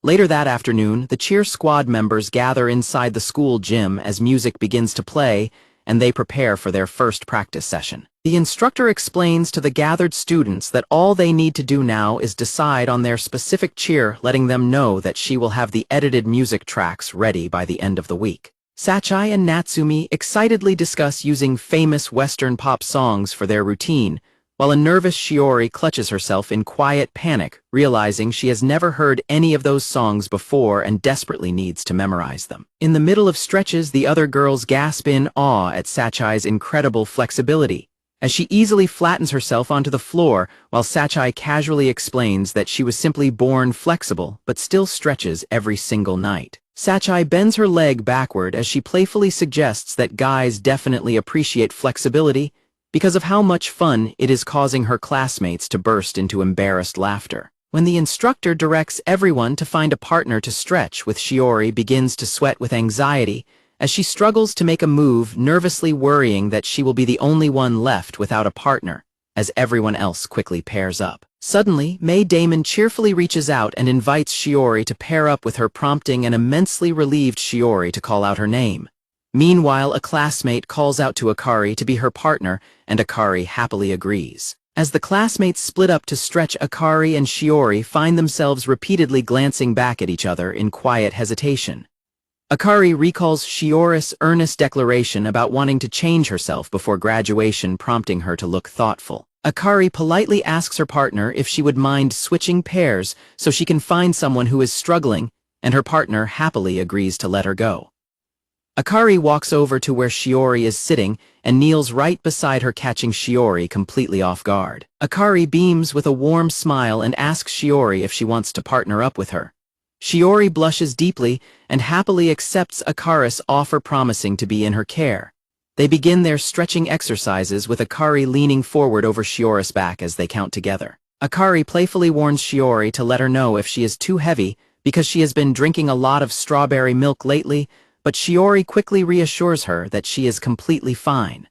Later that afternoon, the cheer squad members gather inside the school gym as music begins to play and they prepare for their first practice session. The instructor explains to the gathered students that all they need to do now is decide on their specific cheer, letting them know that she will have the edited music tracks ready by the end of the week. Sachai and Natsumi excitedly discuss using famous Western pop songs for their routine, while a nervous Shiori clutches herself in quiet panic, realizing she has never heard any of those songs before and desperately needs to memorize them. In the middle of stretches, the other girls gasp in awe at Sachai's incredible flexibility, as she easily flattens herself onto the floor, while Sachai casually explains that she was simply born flexible but still stretches every single night. Sachai bends her leg backward as she playfully suggests that guys definitely appreciate flexibility because of how much fun it is, causing her classmates to burst into embarrassed laughter. When the instructor directs everyone to find a partner to stretch with, Shiori begins to sweat with anxiety as she struggles to make a move, nervously worrying that she will be the only one left without a partner, as everyone else quickly pairs up. Suddenly, May Damon cheerfully reaches out and invites Shiori to pair up with her, prompting an immensely relieved Shiori to call out her name. Meanwhile, a classmate calls out to Akari to be her partner, and Akari happily agrees. As the classmates split up to stretch, Akari and Shiori find themselves repeatedly glancing back at each other in quiet hesitation. Akari recalls Shiori's earnest declaration about wanting to change herself before graduation, prompting her to look thoughtful. Akari politely asks her partner if she would mind switching pairs so she can find someone who is struggling, and her partner happily agrees to let her go. Akari walks over to where Shiori is sitting and kneels right beside her, catching Shiori completely off guard. Akari beams with a warm smile and asks Shiori if she wants to partner up with her. Shiori blushes deeply and happily accepts Akari's offer, promising to be in her care. They begin their stretching exercises with Akari leaning forward over Shiori's back as they count together. Akari playfully warns Shiori to let her know if she is too heavy because she has been drinking a lot of strawberry milk lately, but Shiori quickly reassures her that she is completely fine.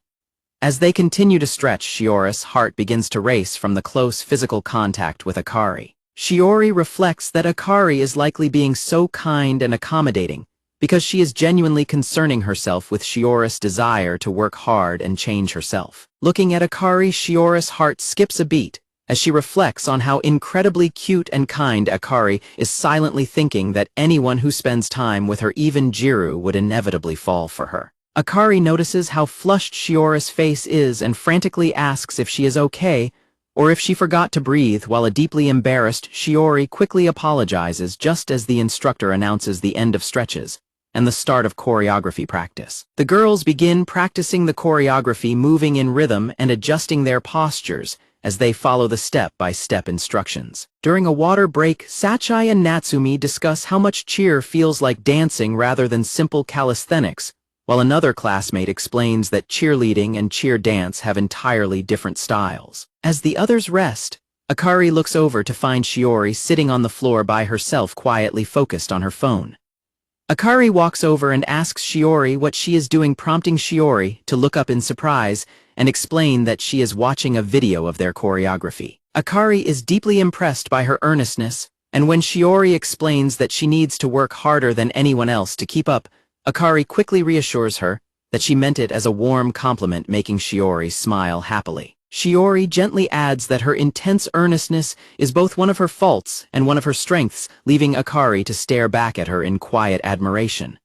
As they continue to stretch, Shiori's heart begins to race from the close physical contact with Akari. Shiori reflects that Akari is likely being so kind and accommodating because she is genuinely concerning herself with Shiori's desire to work hard and change herself. Looking at Akari, Shiori's heart skips a beat as she reflects on how incredibly cute and kind Akari is, silently thinking that anyone who spends time with her, even Jiro, would inevitably fall for her. Akari notices how flushed Shiori's face is and frantically asks if she is okay or if she forgot to breathe, while a deeply embarrassed Shiori quickly apologizes just as the instructor announces the end of stretches and the start of choreography practice. The girls begin practicing the choreography, moving in rhythm and adjusting their postures as they follow the step-by-step instructions. During a water break, Sachai and Natsumi discuss how much cheer feels like dancing rather than simple calisthenics, while another classmate explains that cheerleading and cheer dance have entirely different styles. As the others rest, Akari looks over to find Shiori sitting on the floor by herself, quietly focused on her phone. Akari walks over and asks Shiori what she is doing, prompting Shiori to look up in surprise and explain that she is watching a video of their choreography. Akari is deeply impressed by her earnestness, and when Shiori explains that she needs to work harder than anyone else to keep up, Akari quickly reassures her that she meant it as a warm compliment, making Shiori smile happily. Shiori gently adds that her intense earnestness is both one of her faults and one of her strengths, leaving Akari to stare back at her in quiet admiration.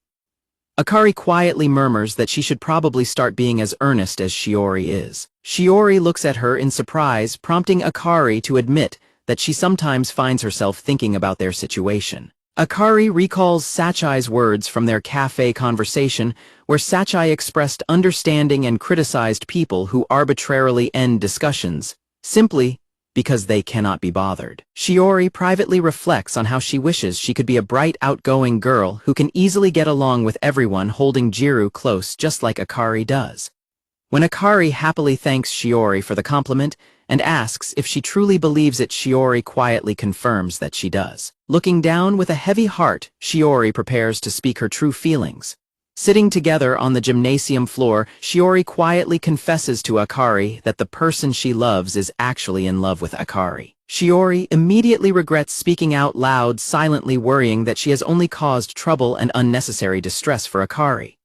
Akari quietly murmurs that she should probably start being as earnest as Shiori is. Shiori looks at her in surprise, prompting Akari to admit that she sometimes finds herself thinking about their situation. Akari recalls Sachai's words from their cafe conversation, where Sachai expressed understanding and criticized people who arbitrarily end discussions, simply because they cannot be bothered. Shiori privately reflects on how she wishes she could be a bright, outgoing girl who can easily get along with everyone, holding Jiro close just like Akari does. When Akari happily thanks Shiori for the compliment and asks if she truly believes it. Shiori quietly confirms that she does. Looking down with a heavy heart, Shiori prepares to speak her true feelings. Sitting together on the gymnasium floor, Shiori quietly confesses to Akari that the person she loves is actually in love with Akari. Shiori immediately regrets speaking out loud, silently worrying that she has only caused trouble and unnecessary distress for Akari.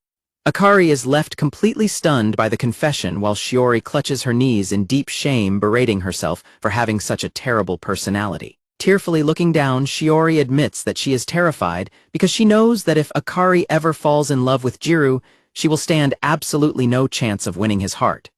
Akari is left completely stunned by the confession while Shiori clutches her knees in deep shame, berating herself for having such a terrible personality. Tearfully looking down, Shiori admits that she is terrified because she knows that if Akari ever falls in love with Jiro, she will stand absolutely no chance of winning his heart.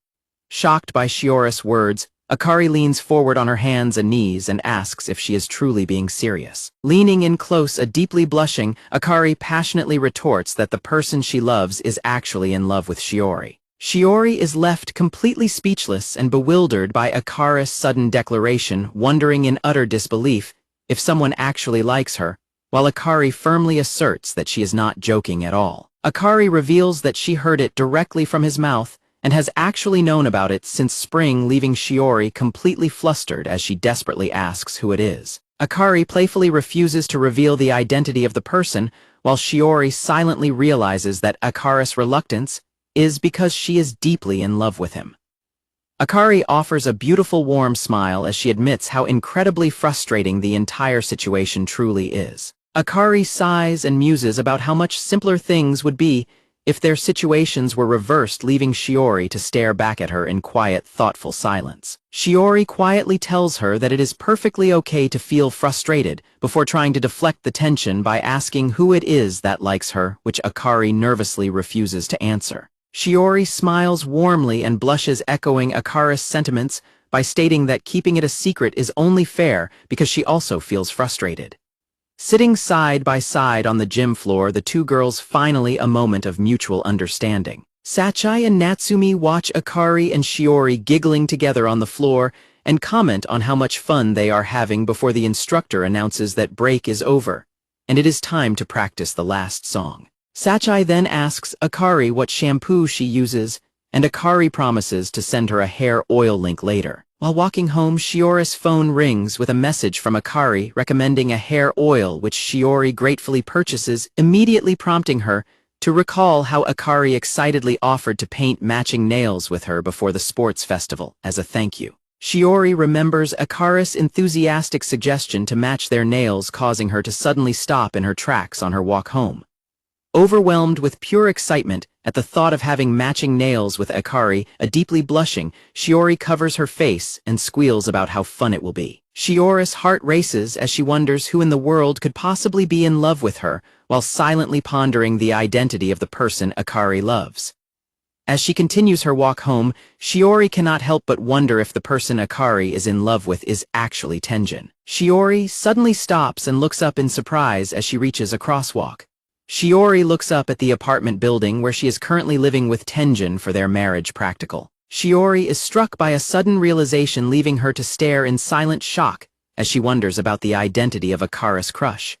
Shocked by Shiori's words, Akari leans forward on her hands and knees and asks if she is truly being serious. Leaning in close, deeply blushing, Akari passionately retorts that the person she loves is actually in love with Shiori. Shiori is left completely speechless and bewildered by Akari's sudden declaration, wondering in utter disbelief if someone actually likes her, while Akari firmly asserts that she is not joking at all. Akari reveals that she heard it directly from his mouth and has actually known about it since spring, leaving Shiori completely flustered as she desperately asks who it is. Akari playfully refuses to reveal the identity of the person, while Shiori silently realizes that Akari's reluctance is because she is deeply in love with him. Akari offers a beautiful warm smile as she admits how incredibly frustrating the entire situation truly is. Akari sighs and muses about how much simpler things would be if their situations were reversed, leaving Shiori to stare back at her in quiet, thoughtful silence. Shiori quietly tells her that it is perfectly okay to feel frustrated before trying to deflect the tension by asking who it is that likes her, which Akari nervously refuses to answer. Shiori smiles warmly and blushes, echoing Akari's sentiments by stating that keeping it a secret is only fair because she also feels frustrated. Sitting side by side on the gym floor, the two girls finally a moment of mutual understanding. Sachai and Natsumi watch Akari and Shiori giggling together on the floor and comment on how much fun they are having before the instructor announces that break is over, and it is time to practice the last song. Sachai then asks Akari what shampoo she uses, and Akari promises to send her a hair oil link later. While walking home, Shiori's phone rings with a message from Akari recommending a hair oil, which Shiori gratefully purchases, immediately prompting her to recall how Akari excitedly offered to paint matching nails with her before the sports festival as a thank you. Shiori remembers Akari's enthusiastic suggestion to match their nails, causing her to suddenly stop in her tracks on her walk home. Overwhelmed with pure excitement at the thought of having matching nails with Akari, deeply blushing, Shiori covers her face and squeals about how fun it will be. Shiori's heart races as she wonders who in the world could possibly be in love with her, while silently pondering the identity of the person Akari loves. As she continues her walk home, Shiori cannot help but wonder if the person Akari is in love with is actually Tenjin. Shiori suddenly stops and looks up in surprise as she reaches a crosswalk. Shiori looks up at the apartment building where she is currently living with Tenjin for their marriage practical. Shiori is struck by a sudden realization, leaving her to stare in silent shock as she wonders about the identity of Akari's crush.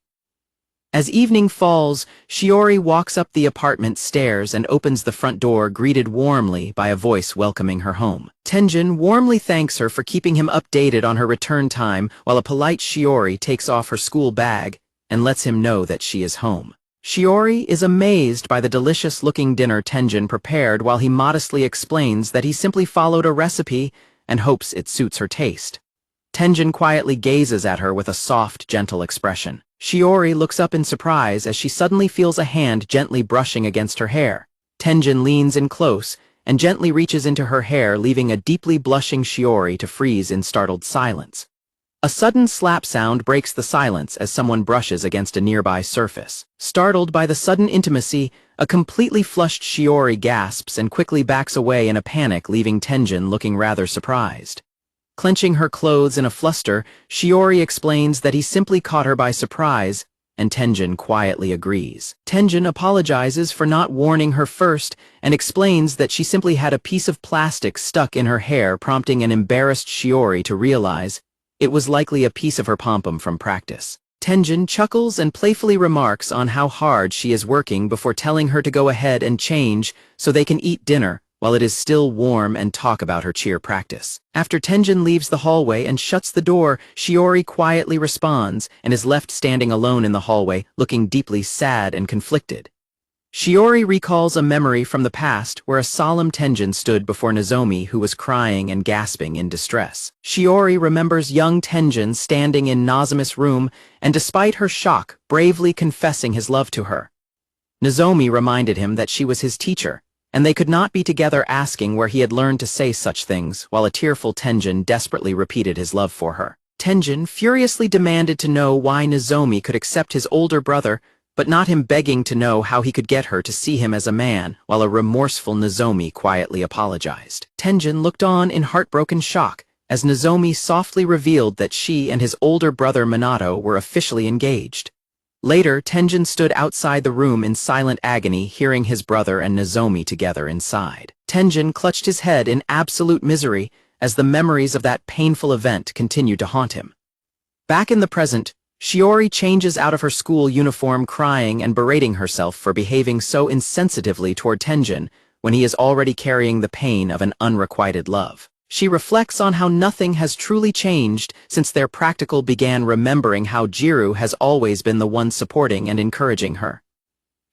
As evening falls, Shiori walks up the apartment stairs and opens the front door, greeted warmly by a voice welcoming her home. Tenjin warmly thanks her for keeping him updated on her return time, while a polite Shiori takes off her school bag and lets him know that she is home. Shiori is amazed by the delicious-looking dinner Tenjin prepared, while he modestly explains that he simply followed a recipe and hopes it suits her taste. Tenjin quietly gazes at her with a soft, gentle expression. Shiori looks up in surprise as she suddenly feels a hand gently brushing against her hair. Tenjin leans in close and gently reaches into her hair, leaving a deeply blushing Shiori to freeze in startled silence. A sudden slap sound breaks the silence as someone brushes against a nearby surface. Startled by the sudden intimacy, a completely flushed Shiori gasps and quickly backs away in a panic, leaving Tenjin looking rather surprised. Clenching her clothes in a fluster, Shiori explains that he simply caught her by surprise, and Tenjin quietly agrees. Tenjin apologizes for not warning her first and explains that she simply had a piece of plastic stuck in her hair, prompting an embarrassed Shiori to realize it was likely a piece of her pom-pom from practice. Tenjin chuckles and playfully remarks on how hard she is working before telling her to go ahead and change so they can eat dinner, while it is still warm and talk about her cheer practice. After Tenjin leaves the hallway and shuts the door, Shiori quietly responds and is left standing alone in the hallway, looking deeply sad and conflicted. Shiori recalls a memory from the past where a solemn Tenjin stood before Nozomi who was crying and gasping in distress. Shiori remembers young Tenjin standing in Nozomi's room and despite her shock, bravely confessing his love to her. Nozomi reminded him that she was his teacher, and they could not be together, asking where he had learned to say such things, while a tearful Tenjin desperately repeated his love for her. Tenjin furiously demanded to know why Nozomi could accept his older brother, but not him begging to know how he could get her to see him as a man, while a remorseful Nozomi quietly apologized. Tenjin looked on in heartbroken shock, as Nozomi softly revealed that she and his older brother Minato were officially engaged. Later, Tenjin stood outside the room in silent agony, hearing his brother and Nozomi together inside. Tenjin clutched his head in absolute misery, as the memories of that painful event continued to haunt him. Back in the present, Shiori changes out of her school uniform crying and berating herself for behaving so insensitively toward Tenjin when he is already carrying the pain of an unrequited love. She reflects on how nothing has truly changed since their practical began, remembering how Jiro has always been the one supporting and encouraging her.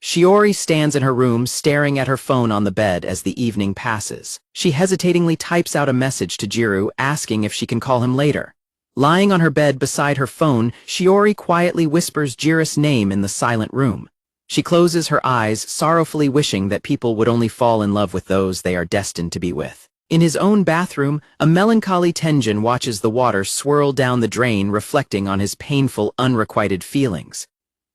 Shiori stands in her room staring at her phone on the bed as the evening passes. She hesitatingly types out a message to Jiro asking if she can call him later. Lying on her bed beside her phone, Shiori quietly whispers Jiro's name in the silent room. She closes her eyes, sorrowfully wishing that people would only fall in love with those they are destined to be with. In his own bathroom, a melancholy Tenjin watches the water swirl down the drain, reflecting on his painful, unrequited feelings.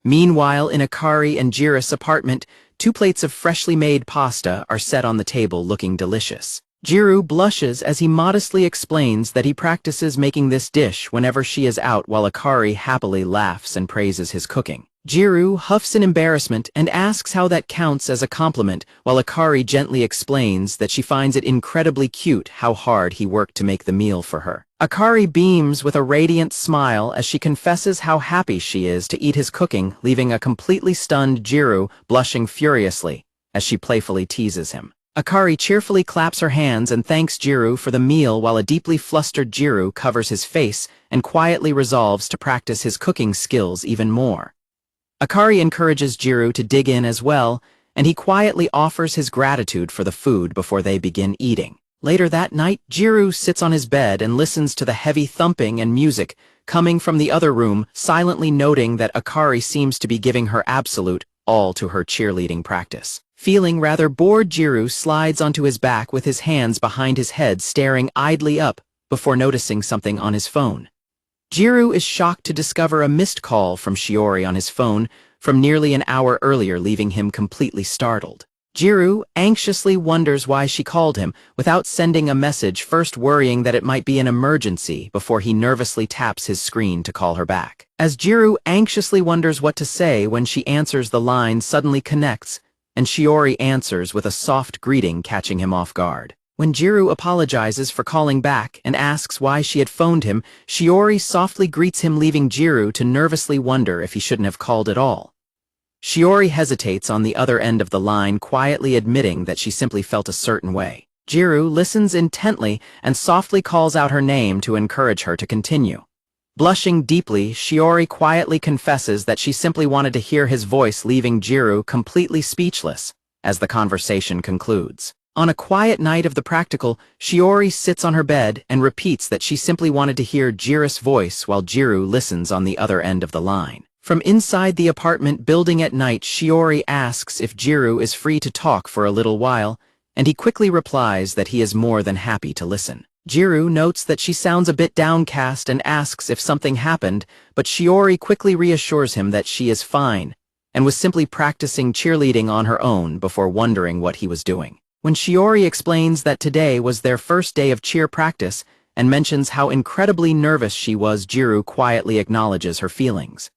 Meanwhile, in Akari and Jiro's apartment, 2 plates of freshly made pasta are set on the table, looking delicious. Jiro blushes as he modestly explains that he practices making this dish whenever she is out, while Akari happily laughs and praises his cooking. Jiro huffs in embarrassment and asks how that counts as a compliment, while Akari gently explains that she finds it incredibly cute how hard he worked to make the meal for her. Akari beams with a radiant smile as she confesses how happy she is to eat his cooking, leaving a completely stunned Jiro blushing furiously as she playfully teases him. Akari cheerfully claps her hands and thanks Jiro for the meal, while a deeply flustered Jiro covers his face and quietly resolves to practice his cooking skills even more. Akari encourages Jiro to dig in as well, and he quietly offers his gratitude for the food before they begin eating. Later that night, Jiro sits on his bed and listens to the heavy thumping and music coming from the other room, silently noting that Akari seems to be giving her absolute all to her cheerleading practice. Feeling rather bored, Jiro slides onto his back with his hands behind his head, staring idly up before noticing something on his phone. Jiro is shocked to discover a missed call from Shiori on his phone from nearly an hour earlier, leaving him completely startled. Jiro anxiously wonders why she called him without sending a message, first worrying that it might be an emergency before he nervously taps his screen to call her back. As Jiro anxiously wonders what to say when she answers, the line suddenly connects, and Shiori answers with a soft greeting, catching him off guard. When Jiro apologizes for calling back and asks why she had phoned him, Shiori softly greets him, leaving Jiro to nervously wonder if he shouldn't have called at all. Shiori hesitates on the other end of the line, quietly admitting that she simply felt a certain way. Jiro listens intently and softly calls out her name to encourage her to continue. Blushing deeply, Shiori quietly confesses that she simply wanted to hear his voice, leaving Jiro completely speechless as the conversation concludes. On a quiet night of the practical, Shiori sits on her bed and repeats that she simply wanted to hear Jiro's voice, while Jiro listens on the other end of the line. From inside the apartment building at night, Shiori asks if Jiro is free to talk for a little while, and he quickly replies that he is more than happy to listen. Jiro notes that she sounds a bit downcast and asks if something happened, but Shiori quickly reassures him that she is fine and was simply practicing cheerleading on her own before wondering what he was doing. When Shiori explains that today was their first day of cheer practice and mentions how incredibly nervous she was, Jiro quietly acknowledges her feelings.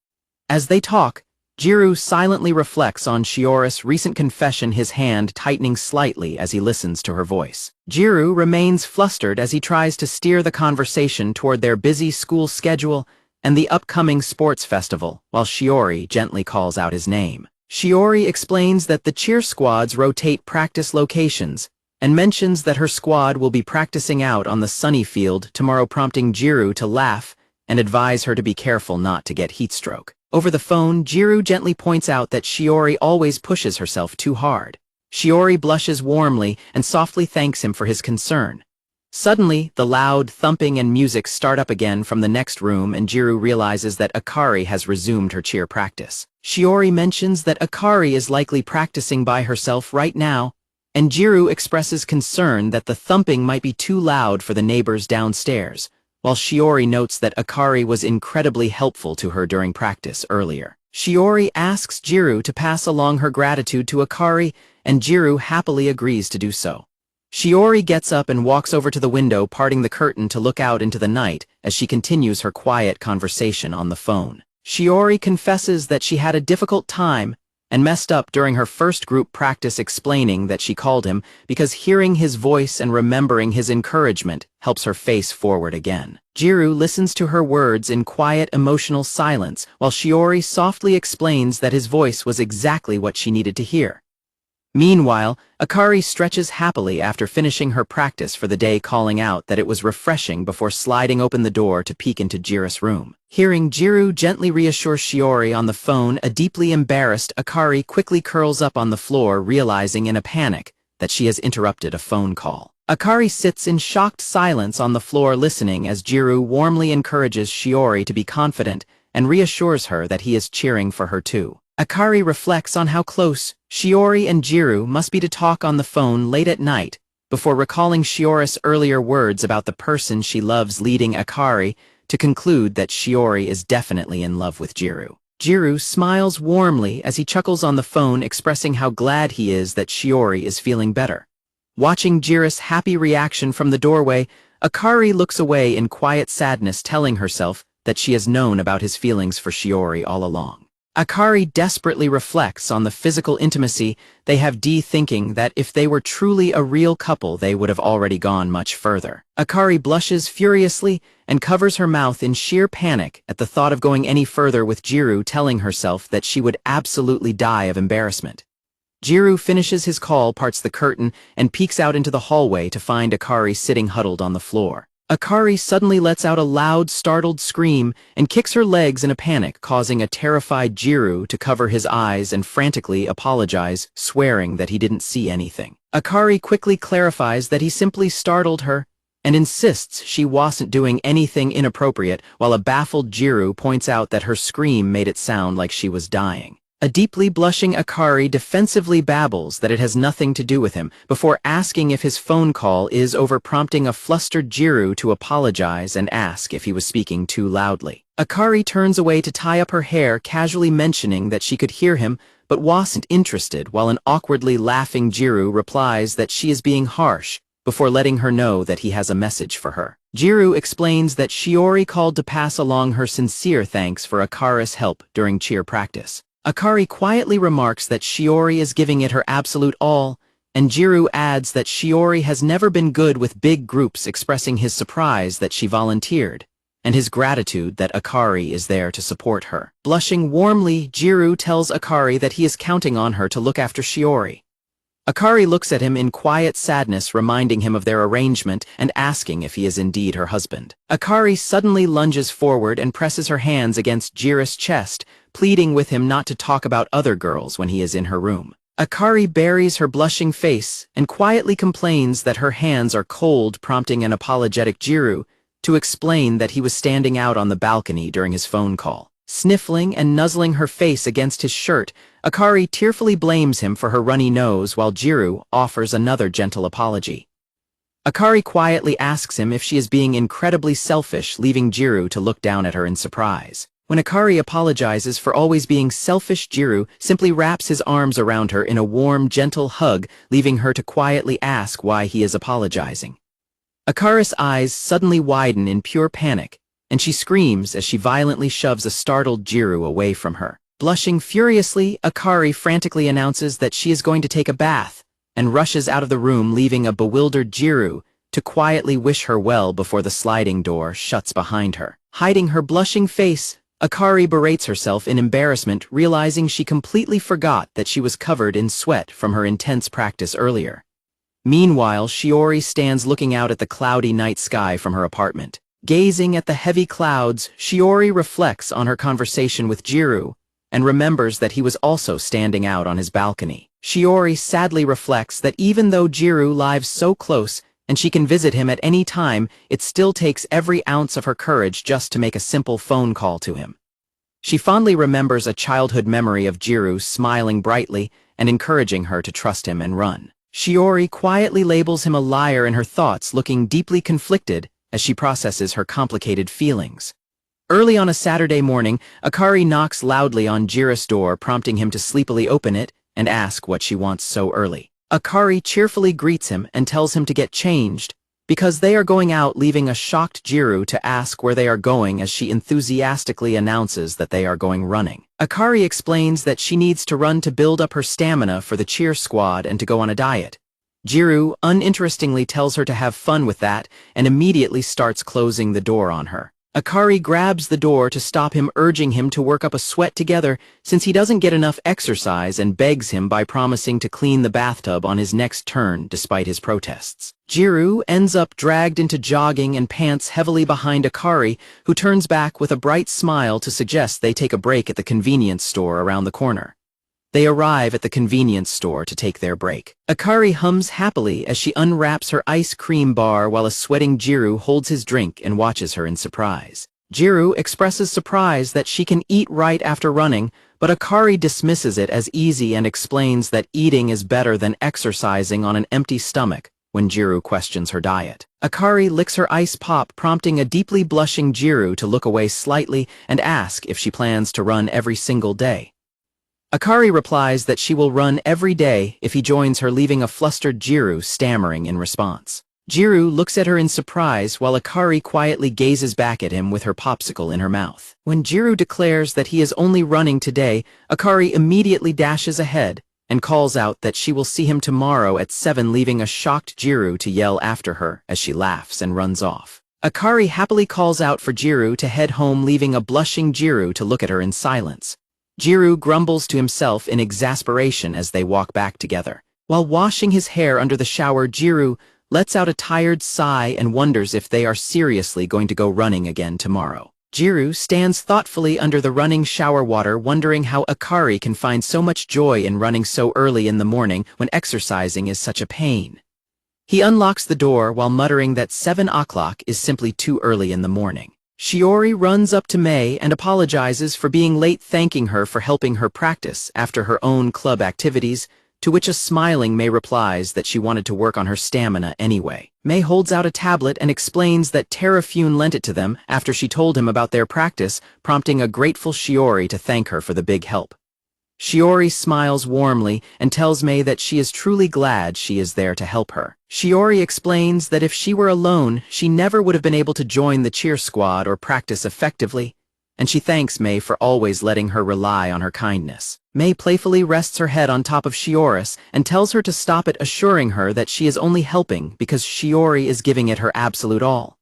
As they talk, Jiro silently reflects on Shiori's recent confession, his hand tightening slightly as he listens to her voice. Jiro remains flustered as he tries to steer the conversation toward their busy school schedule and the upcoming sports festival, while Shiori gently calls out his name. Shiori explains that the cheer squads rotate practice locations, and mentions that her squad will be practicing out on the sunny field tomorrow, prompting Jiro to laugh and advise her to be careful not to get heatstroke. Over the phone, Jiro gently points out that Shiori always pushes herself too hard. Shiori blushes warmly and softly thanks him for his concern. Suddenly, the loud thumping and music start up again from the next room, and Jiro realizes that Akari has resumed her cheer practice. Shiori mentions that Akari is likely practicing by herself right now, and Jiro expresses concern that the thumping might be too loud for the neighbors downstairs, while Shiori notes that Akari was incredibly helpful to her during practice earlier. Shiori asks Jiro to pass along her gratitude to Akari, and Jiro happily agrees to do so. Shiori gets up and walks over to the window, parting the curtain to look out into the night as she continues her quiet conversation on the phone. Shiori confesses that she had a difficult time and messed up during her first group practice, explaining that she called him because hearing his voice and remembering his encouragement helps her face forward again. Jiro listens to her words in quiet, emotional silence, while Shiori softly explains that his voice was exactly what she needed to hear. Meanwhile, Akari stretches happily after finishing her practice for the day, calling out that it was refreshing before sliding open the door to peek into Jiro's room. Hearing Jiro gently reassure Shiori on the phone, a deeply embarrassed Akari quickly curls up on the floor, realizing in a panic that she has interrupted a phone call. Akari sits in shocked silence on the floor, listening as Jiro warmly encourages Shiori to be confident and reassures her that he is cheering for her too. Akari reflects on how close Shiori and Jiro must be to talk on the phone late at night, before recalling Shiori's earlier words about the person she loves, leading Akari to conclude that Shiori is definitely in love with Jiro. Jiro smiles warmly as he chuckles on the phone, expressing how glad he is that Shiori is feeling better. Watching Jiro's happy reaction from the doorway, Akari looks away in quiet sadness, telling herself that she has known about his feelings for Shiori all along. Akari desperately reflects on the physical intimacy they have, thinking that if they were truly a real couple, they would have already gone much further. Akari blushes furiously and covers her mouth in sheer panic at the thought of going any further with Jiro, telling herself that she would absolutely die of embarrassment. Jiro finishes his call, parts the curtain, and peeks out into the hallway to find Akari sitting huddled on the floor. Akari suddenly lets out a loud, startled scream and kicks her legs in a panic, causing a terrified Jiro to cover his eyes and frantically apologize, swearing that he didn't see anything. Akari quickly clarifies that he simply startled her and insists she wasn't doing anything inappropriate, while a baffled Jiro points out that her scream made it sound like she was dying. A deeply blushing Akari defensively babbles that it has nothing to do with him, before asking if his phone call is over, prompting a flustered Jiro to apologize and ask if he was speaking too loudly. Akari turns away to tie up her hair, casually mentioning that she could hear him but wasn't interested, while an awkwardly laughing Jiro replies that she is being harsh, before letting her know that he has a message for her. Jiro explains that Shiori called to pass along her sincere thanks for Akari's help during cheer practice. Akari quietly remarks that Shiori is giving it her absolute all, and Jiro adds that Shiori has never been good with big groups, expressing his surprise that she volunteered, and his gratitude that Akari is there to support her. Blushing warmly, Jiro tells Akari that he is counting on her to look after Shiori. Akari looks at him in quiet sadness, reminding him of their arrangement and asking if he is indeed her husband. Akari suddenly lunges forward and presses her hands against Jiro's chest, pleading with him not to talk about other girls when he is in her room. Akari buries her blushing face and quietly complains that her hands are cold, prompting an apologetic Jiro to explain that he was standing out on the balcony during his phone call. Sniffling and nuzzling her face against his shirt, Akari tearfully blames him for her runny nose, while Jiro offers another gentle apology. Akari quietly asks him if she is being incredibly selfish, leaving Jiro to look down at her in surprise. When Akari apologizes for always being selfish, Jiro simply wraps his arms around her in a warm, gentle hug, leaving her to quietly ask why he is apologizing. Akari's eyes suddenly widen in pure panic, and she screams as she violently shoves a startled Jiro away from her. Blushing furiously, Akari frantically announces that she is going to take a bath, and rushes out of the room, leaving a bewildered Jiro to quietly wish her well before the sliding door shuts behind her. Hiding her blushing face, Akari berates herself in embarrassment, realizing she completely forgot that she was covered in sweat from her intense practice earlier. Meanwhile, Shiori stands looking out at the cloudy night sky from her apartment. Gazing at the heavy clouds, Shiori reflects on her conversation with Jiro, and remembers that he was also standing out on his balcony. Shiori sadly reflects that even though Jiro lives so close and she can visit him at any time, it still takes every ounce of her courage just to make a simple phone call to him. She fondly remembers a childhood memory of Jiro smiling brightly and encouraging her to trust him and run. Shiori quietly labels him a liar in her thoughts, looking deeply conflicted as she processes her complicated feelings. Early on a Saturday morning, Akari knocks loudly on Jiro's door, prompting him to sleepily open it and ask what she wants so early. Akari cheerfully greets him and tells him to get changed, because they are going out, leaving a shocked Jiro to ask where they are going as she enthusiastically announces that they are going running. Akari explains that she needs to run to build up her stamina for the cheer squad and to go on a diet. Jiro uninterestingly tells her to have fun with that and immediately starts closing the door on her. Akari grabs the door to stop him, urging him to work up a sweat together since he doesn't get enough exercise, and begs him by promising to clean the bathtub on his next turn despite his protests. Jiro ends up dragged into jogging and pants heavily behind Akari, who turns back with a bright smile to suggest they take a break at the convenience store around the corner. They arrive at the convenience store to take their break. Akari hums happily as she unwraps her ice cream bar while a sweating Jiro holds his drink and watches her in surprise. Jiro expresses surprise that she can eat right after running, but Akari dismisses it as easy and explains that eating is better than exercising on an empty stomach when Jiro questions her diet. Akari licks her ice pop, prompting a deeply blushing Jiro to look away slightly and ask if she plans to run every single day. Akari replies that she will run every day if he joins her, leaving a flustered Jiro stammering in response. Jiro looks at her in surprise while Akari quietly gazes back at him with her popsicle in her mouth. When Jiro declares that he is only running today, Akari immediately dashes ahead and calls out that she will see him tomorrow at 7, leaving a shocked Jiro to yell after her as she laughs and runs off. Akari happily calls out for Jiro to head home, leaving a blushing Jiro to look at her in silence. Jiro grumbles to himself in exasperation as they walk back together. While washing his hair under the shower, Jiro lets out a tired sigh and wonders if they are seriously going to go running again tomorrow. Jiro stands thoughtfully under the running shower water, wondering how Akari can find so much joy in running so early in the morning when exercising is such a pain. He unlocks the door while muttering that 7 o'clock is simply too early in the morning. Shiori runs up to Mei and apologizes for being late, thanking her for helping her practice after her own club activities, to which a smiling Mei replies that she wanted to work on her stamina anyway. Mei holds out a tablet and explains that Terrafune lent it to them after she told him about their practice, prompting a grateful Shiori to thank her for the big help. Shiori smiles warmly and tells Mei that she is truly glad she is there to help her. Shiori explains that if she were alone, she never would have been able to join the cheer squad or practice effectively, and she thanks Mei for always letting her rely on her kindness. Mei playfully rests her head on top of Shiori's and tells her to stop it, assuring her that she is only helping because Shiori is giving it her absolute all.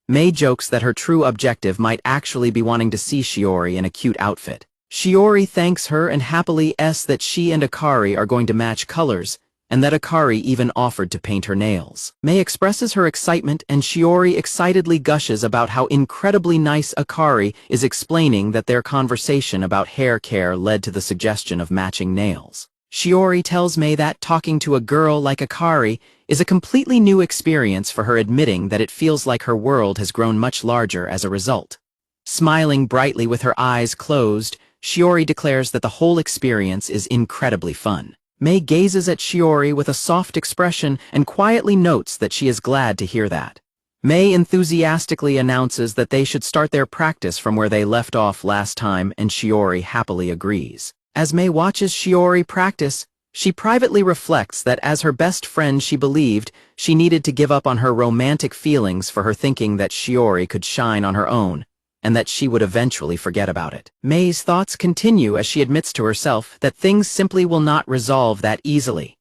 Mei jokes that her true objective might actually be wanting to see Shiori in a cute outfit. Shiori thanks her and happily says that she and Akari are going to match colors, and that Akari even offered to paint her nails. Mei expresses her excitement, and Shiori excitedly gushes about how incredibly nice Akari is, explaining that their conversation about hair care led to the suggestion of matching nails. Shiori tells Mei that talking to a girl like Akari is a completely new experience for her, admitting that it feels like her world has grown much larger as a result. Smiling brightly with her eyes closed, Shiori declares that the whole experience is incredibly fun. Mei gazes at Shiori with a soft expression and quietly notes that she is glad to hear that. Mei enthusiastically announces that they should start their practice from where they left off last time, and Shiori happily agrees. As Mei watches Shiori practice, she privately reflects that as her best friend she believed she needed to give up on her romantic feelings for her, thinking that Shiori could shine on her own, and that she would eventually forget about it. Mei's thoughts continue as she admits to herself that things simply will not resolve that easily.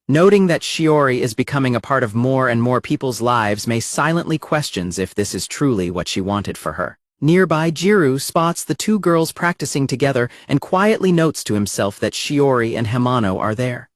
Noting that Shiori is becoming a part of more and more people's lives, Mei silently questions if this is truly what she wanted for her. Nearby, Jiro spots the two girls practicing together and quietly notes to himself that Shiori and Hamano are there.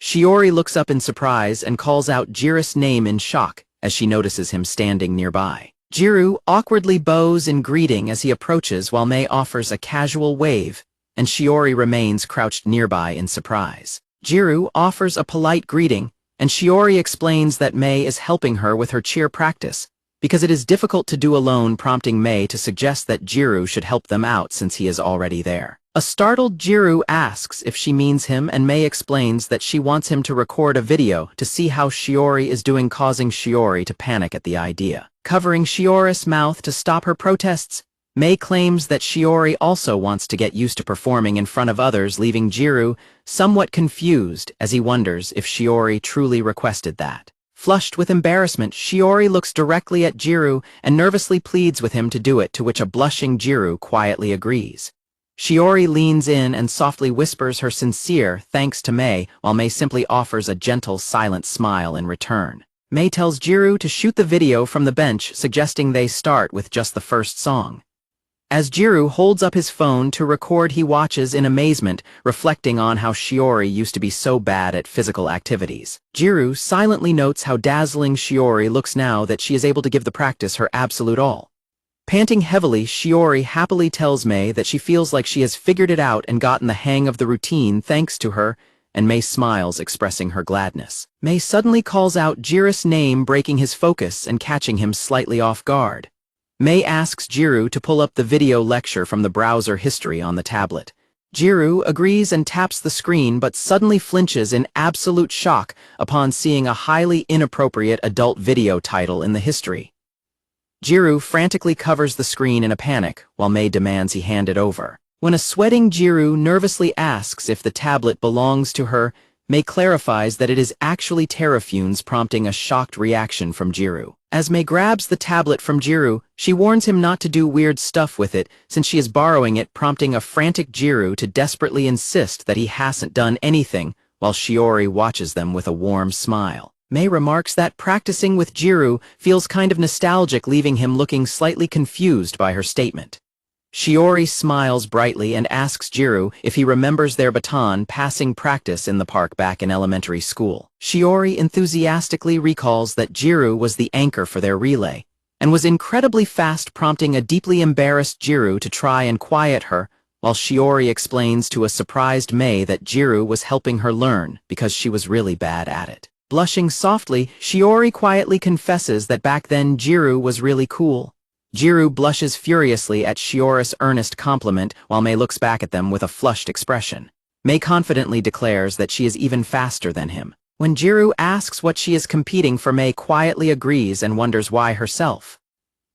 Shiori looks up in surprise and calls out Jiro's name in shock as she notices him standing nearby. Jiro awkwardly bows in greeting as he approaches while Mei offers a casual wave, and Shiori remains crouched nearby in surprise. Jiro offers a polite greeting, and Shiori explains that Mei is helping her with her cheer practice, because it is difficult to do alone, prompting Mei to suggest that Jiro should help them out since he is already there. A startled Jiro asks if she means him, and Mei explains that she wants him to record a video to see how Shiori is doing, causing Shiori to panic at the idea. Covering Shiori's mouth to stop her protests, Mei claims that Shiori also wants to get used to performing in front of others, leaving Jiro somewhat confused as he wonders if Shiori truly requested that. Flushed with embarrassment, Shiori looks directly at Jiro and nervously pleads with him to do it, to which a blushing Jiro quietly agrees. Shiori leans in and softly whispers her sincere thanks to Mei, while Mei simply offers a gentle, silent smile in return. Mei tells Jiro to shoot the video from the bench, suggesting they start with just the first song. As Jiro holds up his phone to record, he watches in amazement, reflecting on how Shiori used to be so bad at physical activities. Jiro silently notes how dazzling Shiori looks now that she is able to give the practice her absolute all. Panting heavily, Shiori happily tells Mei that she feels like she has figured it out and gotten the hang of the routine thanks to her, and Mei smiles, expressing her gladness. Mei suddenly calls out Jiro's name, breaking his focus and catching him slightly off guard. Mei asks Jiro to pull up the video lecture from the browser history on the tablet. Jiro agrees and taps the screen, but suddenly flinches in absolute shock upon seeing a highly inappropriate adult video title in the history. Jiro frantically covers the screen in a panic, while Mei demands he hand it over. When a sweating Jiro nervously asks if the tablet belongs to her, Mei clarifies that it is actually Terrafune's, prompting a shocked reaction from Jiro. As Mei grabs the tablet from Jiro, she warns him not to do weird stuff with it since she is borrowing it, prompting a frantic Jiro to desperately insist that he hasn't done anything, while Shiori watches them with a warm smile. Mei remarks that practicing with Jiro feels kind of nostalgic, leaving him looking slightly confused by her statement. Shiori smiles brightly and asks Jiro if he remembers their baton passing practice in the park back in elementary school. Shiori enthusiastically recalls that Jiro was the anchor for their relay, and was incredibly fast, prompting a deeply embarrassed Jiro to try and quiet her, while Shiori explains to a surprised Mei that Jiro was helping her learn because she was really bad at it. Blushing softly, Shiori quietly confesses that back then Jiro was really cool. Jiro blushes furiously at Shiori's earnest compliment, while Mei looks back at them with a flushed expression. Mei confidently declares that she is even faster than him. When Jiro asks what she is competing for, Mei quietly agrees and wonders why herself.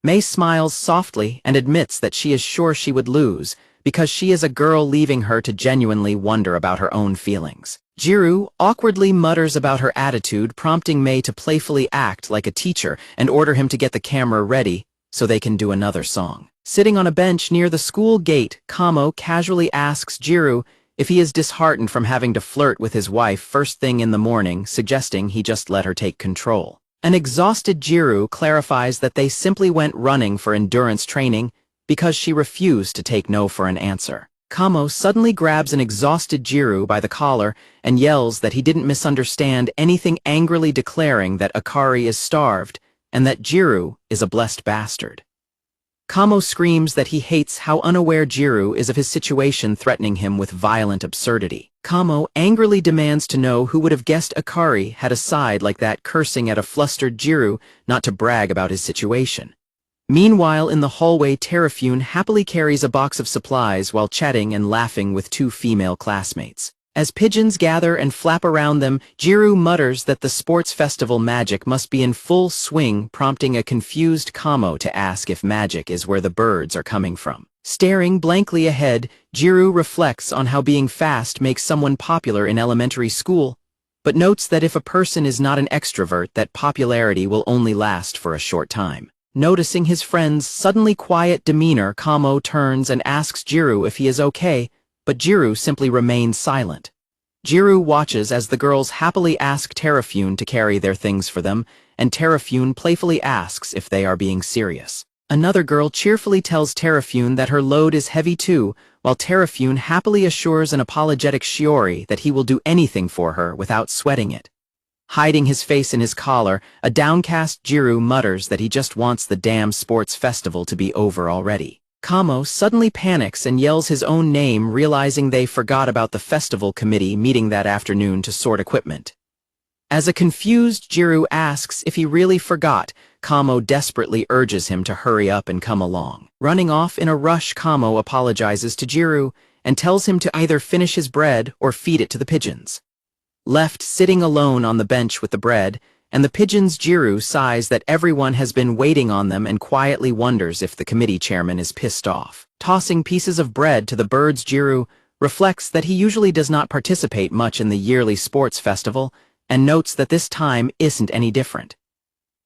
Mei smiles softly and admits that she is sure she would lose, because she is a girl, leaving her to genuinely wonder about her own feelings. Jiro awkwardly mutters about her attitude, prompting Mei to playfully act like a teacher and order him to get the camera ready so they can do another song. Sitting on a bench near the school gate, Kamo casually asks Jiro if he is disheartened from having to flirt with his wife first thing in the morning, suggesting he just let her take control. An exhausted Jiro clarifies that they simply went running for endurance training because she refused to take no for an answer. Kamo suddenly grabs an exhausted Jiro by the collar and yells that he didn't misunderstand anything, angrily declaring that Akari is starved and that Jiro is a blessed bastard. Kamo screams that he hates how unaware Jiro is of his situation, threatening him with violent absurdity. Kamo angrily demands to know who would have guessed Akari had a side like that, cursing at a flustered Jiro not to brag about his situation. Meanwhile, in the hallway, Terrafune happily carries a box of supplies while chatting and laughing with two female classmates. As pigeons gather and flap around them, Jiro mutters that the sports festival magic must be in full swing, prompting a confused Kamo to ask if magic is where the birds are coming from. Staring blankly ahead, Jiro reflects on how being fast makes someone popular in elementary school, but notes that if a person is not an extrovert, that popularity will only last for a short time. Noticing his friend's suddenly quiet demeanor, Kamo turns and asks Jiro if he is okay, but Jiro simply remains silent. Jiro watches as the girls happily ask Terrafune to carry their things for them, and Terrafune playfully asks if they are being serious. Another girl cheerfully tells Terrafune that her load is heavy too, while Terafune happily assures an apologetic Shiori that he will do anything for her without sweating it. Hiding his face in his collar, a downcast Jiro mutters that he just wants the damn sports festival to be over already. Kamo suddenly panics and yells his own name, realizing they forgot about the festival committee meeting that afternoon to sort equipment. As a confused Jiro asks if he really forgot, Kamo desperately urges him to hurry up and come along. Running off in a rush, Kamo apologizes to Jiro and tells him to either finish his bread or feed it to the pigeons. Left sitting alone on the bench with the bread and the pigeons, Jiro sighs that everyone has been waiting on them and quietly wonders if the committee chairman is pissed off. Tossing pieces of bread to the birds, Jiro reflects that he usually does not participate much in the yearly sports festival and notes that this time isn't any different.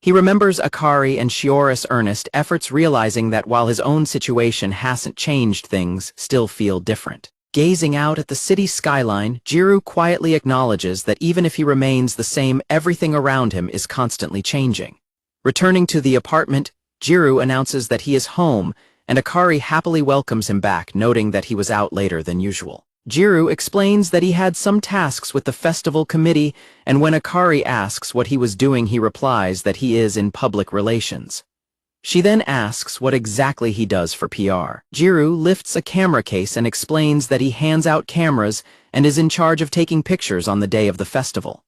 He remembers Akari and Shiori's earnest efforts, realizing that while his own situation hasn't changed, things still feel different. Gazing out at the city skyline, Jiro quietly acknowledges that even if he remains the same, everything around him is constantly changing. Returning to the apartment, Jiro announces that he is home, and Akari happily welcomes him back, noting that he was out later than usual. Jiro explains that he had some tasks with the festival committee, and when Akari asks what he was doing, he replies that he is in public relations. She then asks what exactly he does for PR. Jiro lifts a camera case and explains that he hands out cameras and is in charge of taking pictures on the day of the festival.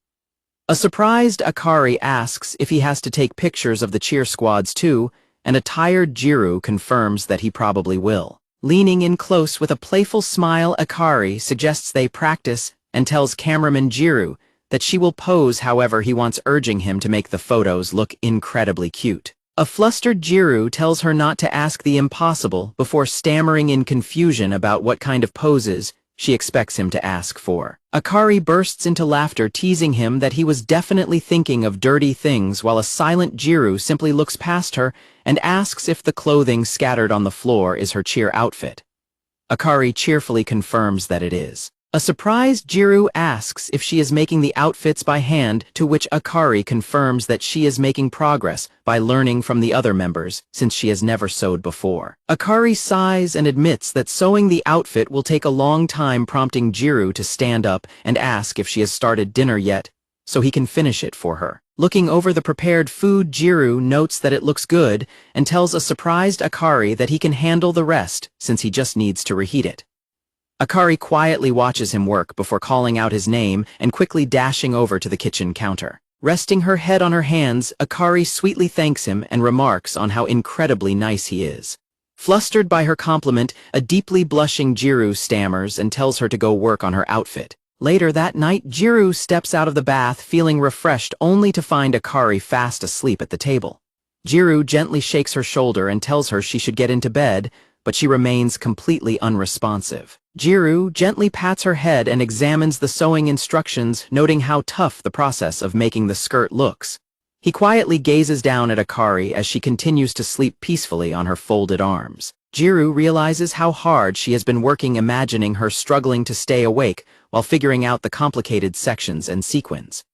A surprised Akari asks if he has to take pictures of the cheer squads too, and a tired Jiro confirms that he probably will. Leaning in close with a playful smile, Akari suggests they practice and tells cameraman Jiro that she will pose however he wants, urging him to make the photos look incredibly cute. A flustered Jiro tells her not to ask the impossible before stammering in confusion about what kind of poses she expects him to ask for. Akari bursts into laughter, teasing him that he was definitely thinking of dirty things, while a silent Jiro simply looks past her and asks if the clothing scattered on the floor is her cheer outfit. Akari cheerfully confirms that it is. A surprised Jiro asks if she is making the outfits by hand, to which Akari confirms that she is making progress by learning from the other members, since she has never sewed before. Akari sighs and admits that sewing the outfit will take a long time, prompting Jiro to stand up and ask if she has started dinner yet, so he can finish it for her. Looking over the prepared food, Jiro notes that it looks good and tells a surprised Akari that he can handle the rest since he just needs to reheat it. Akari quietly watches him work before calling out his name and quickly dashing over to the kitchen counter. Resting her head on her hands, Akari sweetly thanks him and remarks on how incredibly nice he is. Flustered by her compliment, a deeply blushing Jiro stammers and tells her to go work on her outfit. Later that night, Jiro steps out of the bath feeling refreshed, only to find Akari fast asleep at the table. Jiro gently shakes her shoulder and tells her she should get into bed, but she remains completely unresponsive. Jiro gently pats her head and examines the sewing instructions, noting how tough the process of making the skirt looks. He quietly gazes down at Akari as she continues to sleep peacefully on her folded arms. Jiro realizes how hard she has been working, imagining her struggling to stay awake while figuring out the complicated sections and sequins.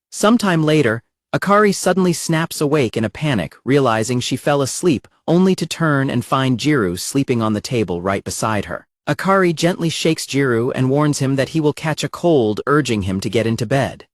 Sometime later, Akari suddenly snaps awake in a panic, realizing she fell asleep, only to turn and find Jiro sleeping on the table right beside her. Akari gently shakes Jiro and warns him that he will catch a cold, urging him to get into bed.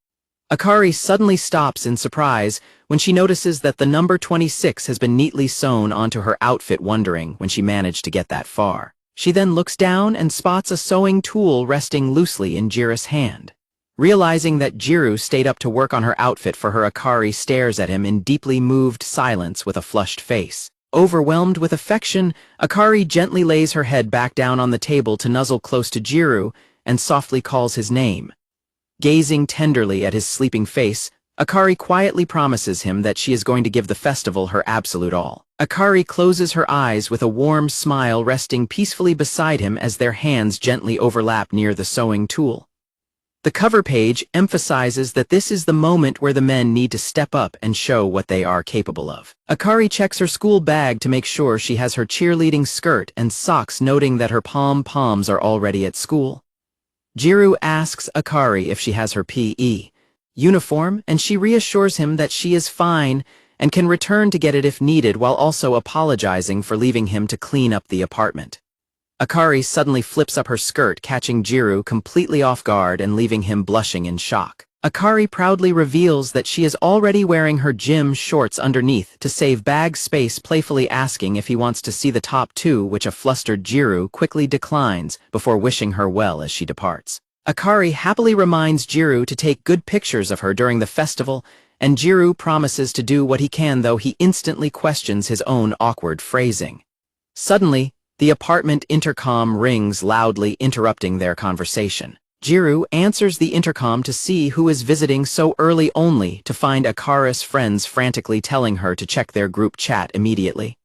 Akari suddenly stops in surprise when she notices that the number 26 has been neatly sewn onto her outfit, wondering when she managed to get that far. She then looks down and spots a sewing tool resting loosely in Jiro's hand. Realizing that Jiro stayed up to work on her outfit for her, Akari stares at him in deeply moved silence with a flushed face. Overwhelmed with affection, Akari gently lays her head back down on the table to nuzzle close to Jiro and softly calls his name. Gazing tenderly at his sleeping face, Akari quietly promises him that she is going to give the festival her absolute all. Akari closes her eyes with a warm smile, resting peacefully beside him as their hands gently overlap near the sewing tool. The cover page emphasizes that this is the moment where the men need to step up and show what they are capable of. Akari checks her school bag to make sure she has her cheerleading skirt and socks, noting that her pom-poms are already at school. Jiro asks Akari if she has her PE uniform, and she reassures him that she is fine and can return to get it if needed, while also apologizing for leaving him to clean up the apartment. Akari suddenly flips up her skirt, catching Jiro completely off guard and leaving him blushing in shock. Akari proudly reveals that she is already wearing her gym shorts underneath to save bag space, playfully asking if he wants to see the top two, which a flustered Jiro quickly declines before wishing her well as she departs. Akari happily reminds Jiro to take good pictures of her during the festival, and Jiro promises to do what he can, though he instantly questions his own awkward phrasing. Suddenly, the apartment intercom rings loudly, interrupting their conversation. Jiro answers the intercom to see who is visiting so early, only to find Akari's friends frantically telling her to check their group chat immediately.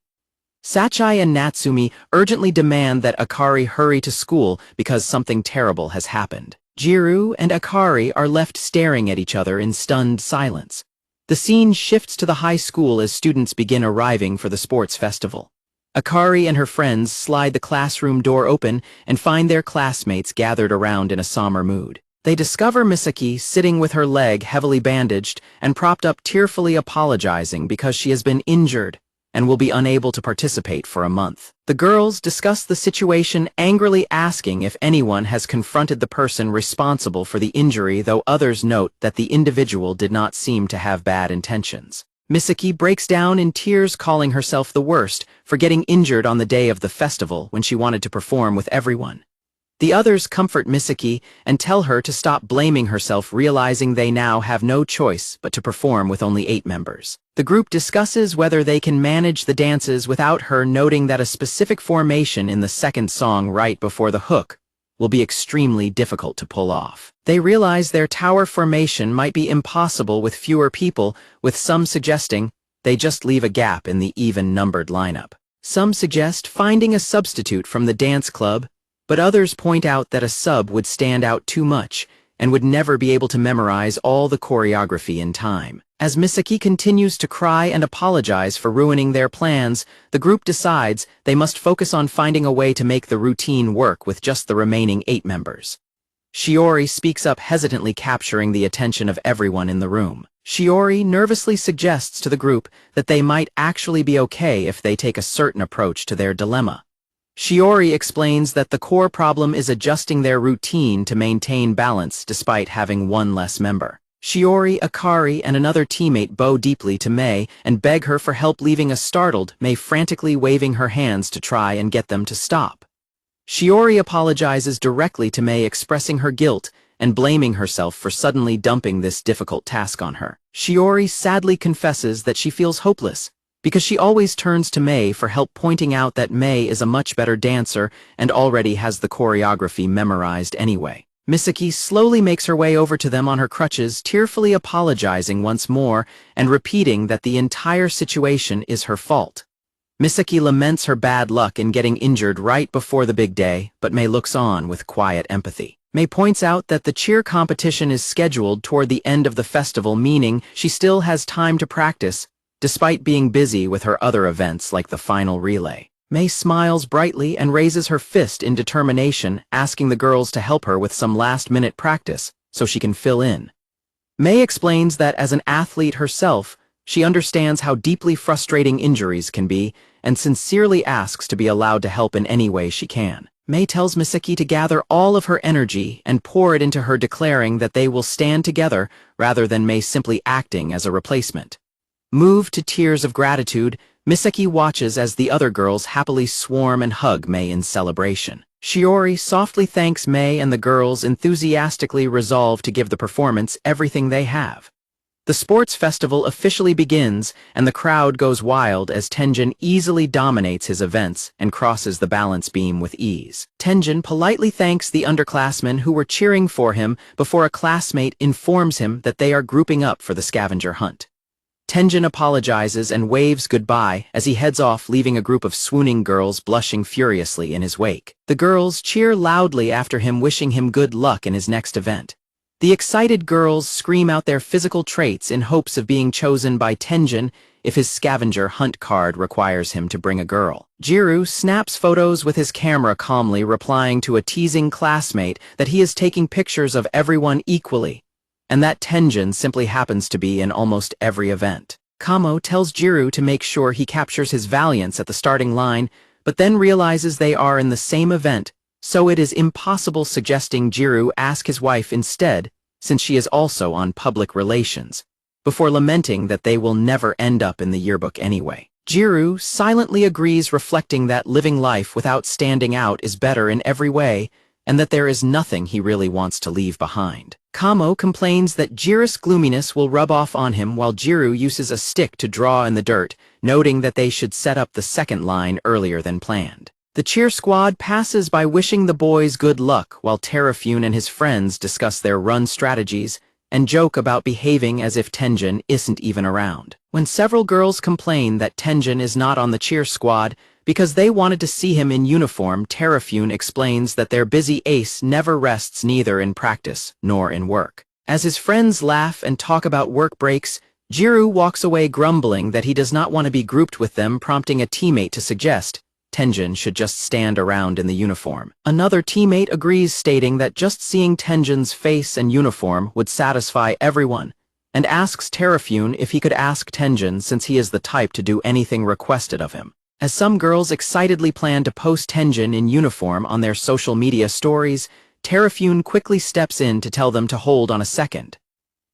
Sachai and Natsumi urgently demand that Akari hurry to school because something terrible has happened. Jiro and Akari are left staring at each other in stunned silence. The scene shifts to the high school as students begin arriving for the sports festival. Akari and her friends slide the classroom door open and find their classmates gathered around in a somber mood. They discover Misaki sitting with her leg heavily bandaged and propped up, tearfully apologizing because she has been injured and will be unable to participate for a month. The girls discuss the situation, angrily asking if anyone has confronted the person responsible for the injury, though others note that the individual did not seem to have bad intentions. Misaki breaks down in tears, calling herself the worst for getting injured on the day of the festival when she wanted to perform with everyone. The others comfort Misaki and tell her to stop blaming herself, realizing they now have no choice but to perform with only 8 members. The group discusses whether they can manage the dances without her, noting that a specific formation in the second song right before the hook will be extremely difficult to pull off. They realize their tower formation might be impossible with fewer people, with some suggesting they just leave a gap in the even-numbered lineup. Some suggest finding a substitute from the dance club, but others point out that a sub would stand out too much and would never be able to memorize all the choreography in time. As Misaki continues to cry and apologize for ruining their plans, the group decides they must focus on finding a way to make the routine work with just the remaining 8 members. Shiori speaks up, hesitantly capturing the attention of everyone in the room. Shiori nervously suggests to the group that they might actually be okay if they take a certain approach to their dilemma. Shiori explains that the core problem is adjusting their routine to maintain balance despite having one less member. Shiori, Akari, and another teammate bow deeply to Mei and beg her for help, leaving a startled Mei frantically waving her hands to try and get them to stop. Shiori apologizes directly to Mei, expressing her guilt and blaming herself for suddenly dumping this difficult task on her. Shiori sadly confesses that she feels hopeless, because she always turns to Mei for help, pointing out that Mei is a much better dancer and already has the choreography memorized anyway. Misaki slowly makes her way over to them on her crutches, tearfully apologizing once more and repeating that the entire situation is her fault. Misaki laments her bad luck in getting injured right before the big day, but Mei looks on with quiet empathy. Mei points out that the cheer competition is scheduled toward the end of the festival, meaning she still has time to practice, despite being busy with her other events like the final relay. Mei smiles brightly and raises her fist in determination, asking the girls to help her with some last-minute practice so she can fill in. Mei explains that as an athlete herself, she understands how deeply frustrating injuries can be and sincerely asks to be allowed to help in any way she can. Mei tells Misaki to gather all of her energy and pour it into her, declaring that they will stand together rather than Mei simply acting as a replacement. Moved to tears of gratitude, Misaki watches as the other girls happily swarm and hug Mei in celebration. Shiori softly thanks Mei, and the girls enthusiastically resolve to give the performance everything they have. The sports festival officially begins, and the crowd goes wild as Tenjin easily dominates his events and crosses the balance beam with ease. Tenjin politely thanks the underclassmen who were cheering for him before a classmate informs him that they are grouping up for the scavenger hunt. Tenjin apologizes and waves goodbye as he heads off, leaving a group of swooning girls blushing furiously in his wake. The girls cheer loudly after him, wishing him good luck in his next event. The excited girls scream out their physical traits in hopes of being chosen by Tenjin if his scavenger hunt card requires him to bring a girl. Jiro snaps photos with his camera, calmly replying to a teasing classmate that he is taking pictures of everyone equally, and that Tenjin simply happens to be in almost every event. Kamo tells Jiro to make sure he captures his valiance at the starting line, but then realizes they are in the same event, so it is impossible, suggesting Jiro ask his wife instead, since she is also on public relations, before lamenting that they will never end up in the yearbook anyway. Jiro silently agrees, reflecting that living life without standing out is better in every way, and that there is nothing he really wants to leave behind. Kamo complains that Jiro's gloominess will rub off on him while Jiro uses a stick to draw in the dirt, noting that they should set up the second line earlier than planned. The cheer squad passes by wishing the boys good luck while Terafune and his friends discuss their run strategies and joke about behaving as if Tenjin isn't even around. When several girls complain that Tenjin is not on the cheer squad because they wanted to see him in uniform, Terafune explains that their busy ace never rests neither in practice nor in work. As his friends laugh and talk about work breaks, Jiro walks away grumbling that he does not want to be grouped with them, prompting a teammate to suggest Tenjin should just stand around in the uniform. Another teammate agrees, stating that just seeing Tenjin's face and uniform would satisfy everyone, and asks Terafune if he could ask Tenjin since he is the type to do anything requested of him. As some girls excitedly plan to post Tenjin in uniform on their social media stories, Terafune quickly steps in to tell them to hold on a second.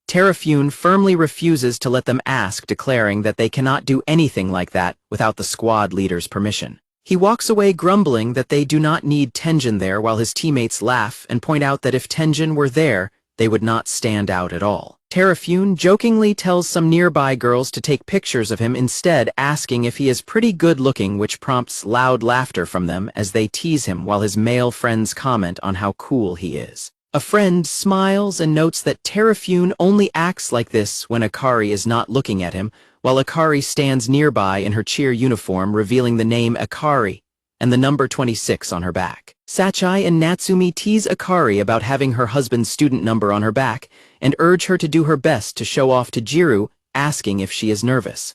Terafune firmly refuses to let them ask, declaring that they cannot do anything like that without the squad leader's permission. He walks away grumbling that they do not need Tenjin there, while his teammates laugh and point out that if Tenjin were there, they would not stand out at all. Terafune jokingly tells some nearby girls to take pictures of him instead, asking if he is pretty good looking, which prompts loud laughter from them as they tease him while his male friends comment on how cool he is. A friend smiles and notes that Terafune only acts like this when Akari is not looking at him, while Akari stands nearby in her cheer uniform, revealing the name Akari and the number 26 on her back. Sachai and Natsumi tease Akari about having her husband's student number on her back and urge her to do her best to show off to Jiro, asking if she is nervous.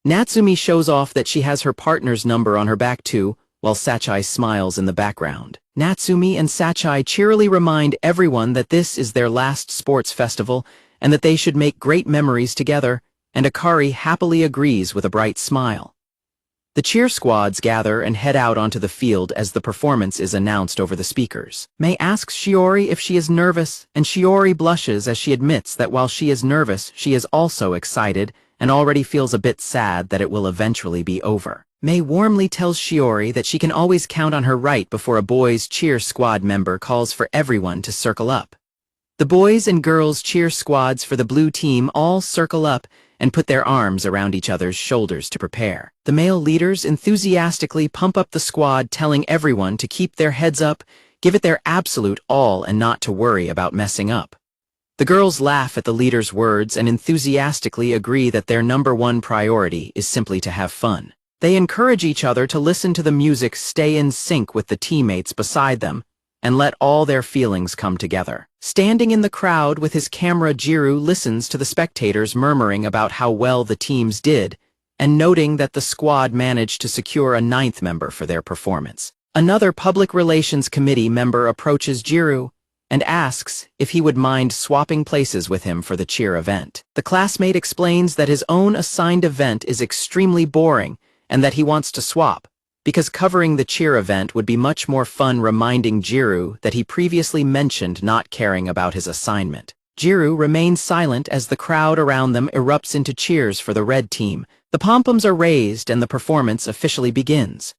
Natsumi shows off that she has her partner's number on her back too, while Sachai smiles in the background. Natsumi and Sachai cheerily remind everyone that this is their last sports festival and that they should make great memories together, and Akari happily agrees with a bright smile. The cheer squads gather and head out onto the field as the performance is announced over the speakers. Mei asks Shiori if she is nervous, and Shiori blushes as she admits that while she is nervous, she is also excited and already feels a bit sad that it will eventually be over. Mei warmly tells Shiori that she can always count on her right before a boys' cheer squad member calls for everyone to circle up. The boys and girls cheer squads for the blue team all circle up and put their arms around each other's shoulders to prepare. The male leaders enthusiastically pump up the squad, telling everyone to keep their heads up, give it their absolute all, and not to worry about messing up. The girls laugh at the leaders' words and enthusiastically agree that their #1 priority is simply to have fun. They encourage each other to listen to the music, stay in sync with the teammates beside them, and let all their feelings come together. Standing in the crowd with his camera, Jiro listens to the spectators murmuring about how well the teams did, and noting that the squad managed to secure a 9th member for their performance. Another public relations committee member approaches Jiro and asks if he would mind swapping places with him for the cheer event. The classmate explains that his own assigned event is extremely boring and that he wants to swap, because covering the cheer event would be much more fun, reminding Jiro that he previously mentioned not caring about his assignment. Jiro remains silent as the crowd around them erupts into cheers for the red team. The pom-poms are raised and the performance officially begins.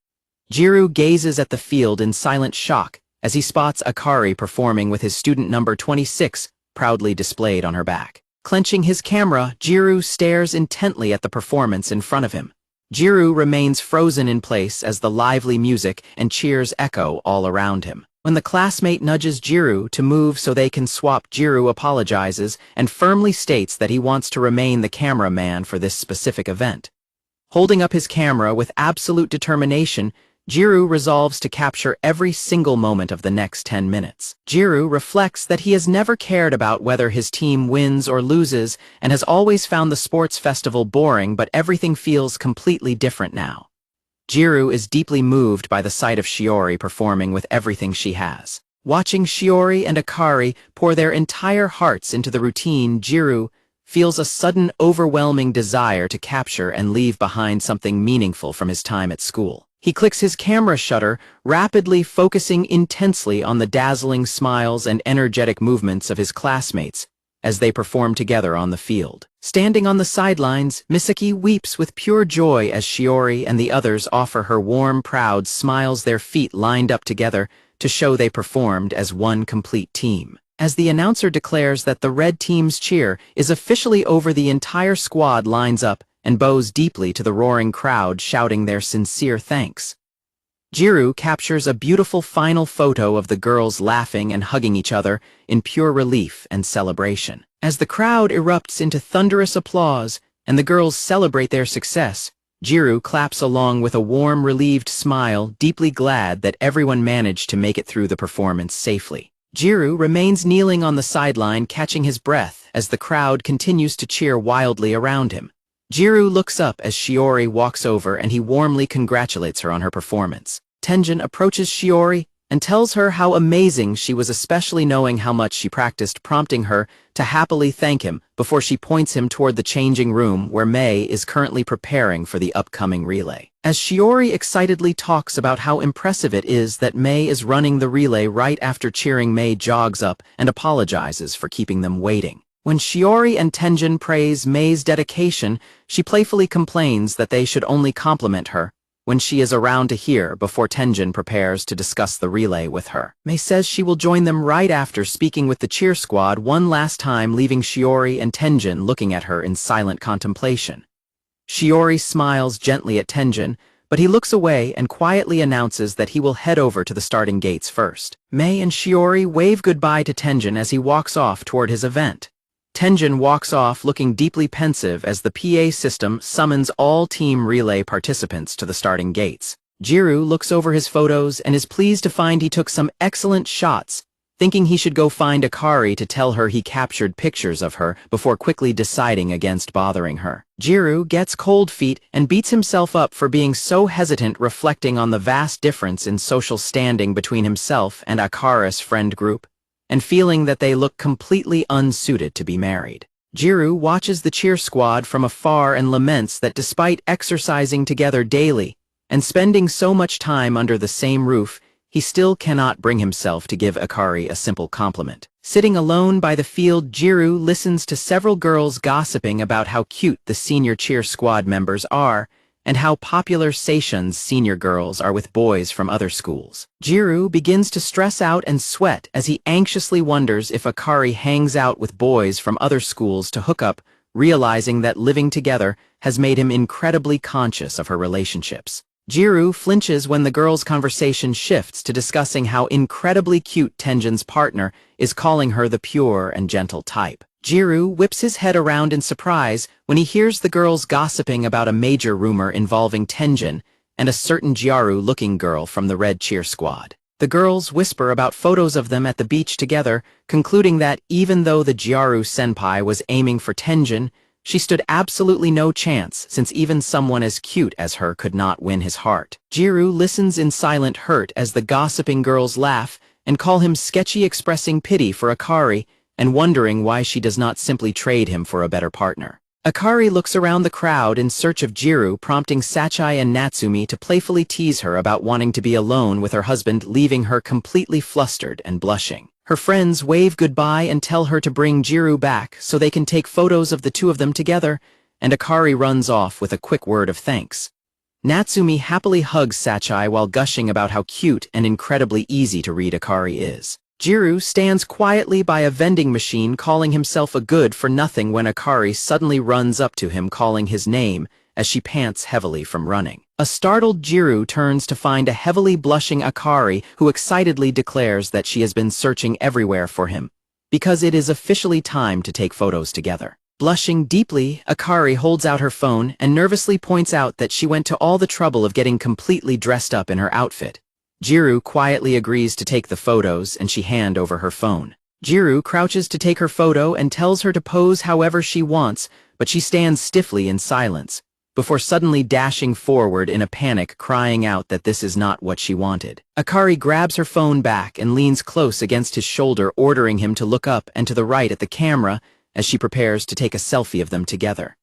Jiro gazes at the field in silent shock as he spots Akari performing with his student number 26 proudly displayed on her back. Clenching his camera, Jiro stares intently at the performance in front of him. Jiro remains frozen in place as the lively music and cheers echo all around him. When the classmate nudges Jiro to move so they can swap, Jiro apologizes and firmly states that he wants to remain the cameraman for this specific event. Holding up his camera with absolute determination, Jiro resolves to capture every single moment of the next 10 minutes. Jiro reflects that he has never cared about whether his team wins or loses and has always found the sports festival boring, but everything feels completely different now. Jiro is deeply moved by the sight of Shiori performing with everything she has. Watching Shiori and Akari pour their entire hearts into the routine, Jiro feels a sudden overwhelming desire to capture and leave behind something meaningful from his time at school. He clicks his camera shutter, rapidly focusing intensely on the dazzling smiles and energetic movements of his classmates as they perform together on the field. Standing on the sidelines, Misaki weeps with pure joy as Shiori and the others offer her warm, proud smiles, their feet lined up together to show they performed as one complete team. As the announcer declares that the red team's cheer is officially over, the entire squad lines up and bows deeply to the roaring crowd, shouting their sincere thanks. Jiro captures a beautiful final photo of the girls laughing and hugging each other in pure relief and celebration. As the crowd erupts into thunderous applause and the girls celebrate their success, Jiro claps along with a warm, relieved smile, deeply glad that everyone managed to make it through the performance safely. Jiro remains kneeling on the sideline, catching his breath as the crowd continues to cheer wildly around him. Jiro looks up as Shiori walks over and he warmly congratulates her on her performance. Tenjin approaches Shiori and tells her how amazing she was, especially knowing how much she practiced, prompting her to happily thank him before she points him toward the changing room where Mei is currently preparing for the upcoming relay. As Shiori excitedly talks about how impressive it is that Mei is running the relay right after cheering, Mei jogs up and apologizes for keeping them waiting. When Shiori and Tenjin praise Mei's dedication, she playfully complains that they should only compliment her when she is around to hear before Tenjin prepares to discuss the relay with her. Mei says she will join them right after, speaking with the cheer squad one last time, leaving Shiori and Tenjin looking at her in silent contemplation. Shiori smiles gently at Tenjin, but he looks away and quietly announces that he will head over to the starting gates first. Mei and Shiori wave goodbye to Tenjin as he walks off toward his event. Tenjin walks off looking deeply pensive as the PA system summons all team relay participants to the starting gates. Jiro looks over his photos and is pleased to find he took some excellent shots, thinking he should go find Akari to tell her he captured pictures of her before quickly deciding against bothering her. Jiro gets cold feet and beats himself up for being so hesitant, reflecting on the vast difference in social standing between himself and Akari's friend group, and feeling that they look completely unsuited to be married. Jiro watches the cheer squad from afar and laments that despite exercising together daily and spending so much time under the same roof, he still cannot bring himself to give Akari a simple compliment. Sitting alone by the field, Jiro listens to several girls gossiping about how cute the senior cheer squad members are and how popular Seishun's senior girls are with boys from other schools. Jiro begins to stress out and sweat as he anxiously wonders if Akari hangs out with boys from other schools to hook up, realizing that living together has made him incredibly conscious of her relationships. Jiro flinches when the girls' conversation shifts to discussing how incredibly cute Tenjin's partner is, calling her the pure and gentle type. Jiro whips his head around in surprise when he hears the girls gossiping about a major rumor involving Tenjin and a certain Gyaru-looking girl from the Red Cheer Squad. The girls whisper about photos of them at the beach together, concluding that even though the Gyaru-senpai was aiming for Tenjin, she stood absolutely no chance, since even someone as cute as her could not win his heart. Jiro listens in silent hurt as the gossiping girls laugh and call him sketchy, expressing pity for Akari and wondering why she does not simply trade him for a better partner. Akari looks around the crowd in search of Jiro, prompting Sachai and Natsumi to playfully tease her about wanting to be alone with her husband, leaving her completely flustered and blushing. Her friends wave goodbye and tell her to bring Jiro back so they can take photos of the two of them together, and Akari runs off with a quick word of thanks. Natsumi happily hugs Sachai while gushing about how cute and incredibly easy to read Akari is. Jiro stands quietly by a vending machine, calling himself a good-for-nothing when Akari suddenly runs up to him, calling his name as she pants heavily from running. A startled Jiro turns to find a heavily blushing Akari, who excitedly declares that she has been searching everywhere for him, because it is officially time to take photos together. Blushing deeply, Akari holds out her phone and nervously points out that she went to all the trouble of getting completely dressed up in her outfit. Jiro quietly agrees to take the photos and she hands over her phone. Jiro crouches to take her photo and tells her to pose however she wants, but she stands stiffly in silence, before suddenly dashing forward in a panic, crying out that this is not what she wanted. Akari grabs her phone back and leans close against his shoulder, ordering him to look up and to the right at the camera as she prepares to take a selfie of them together.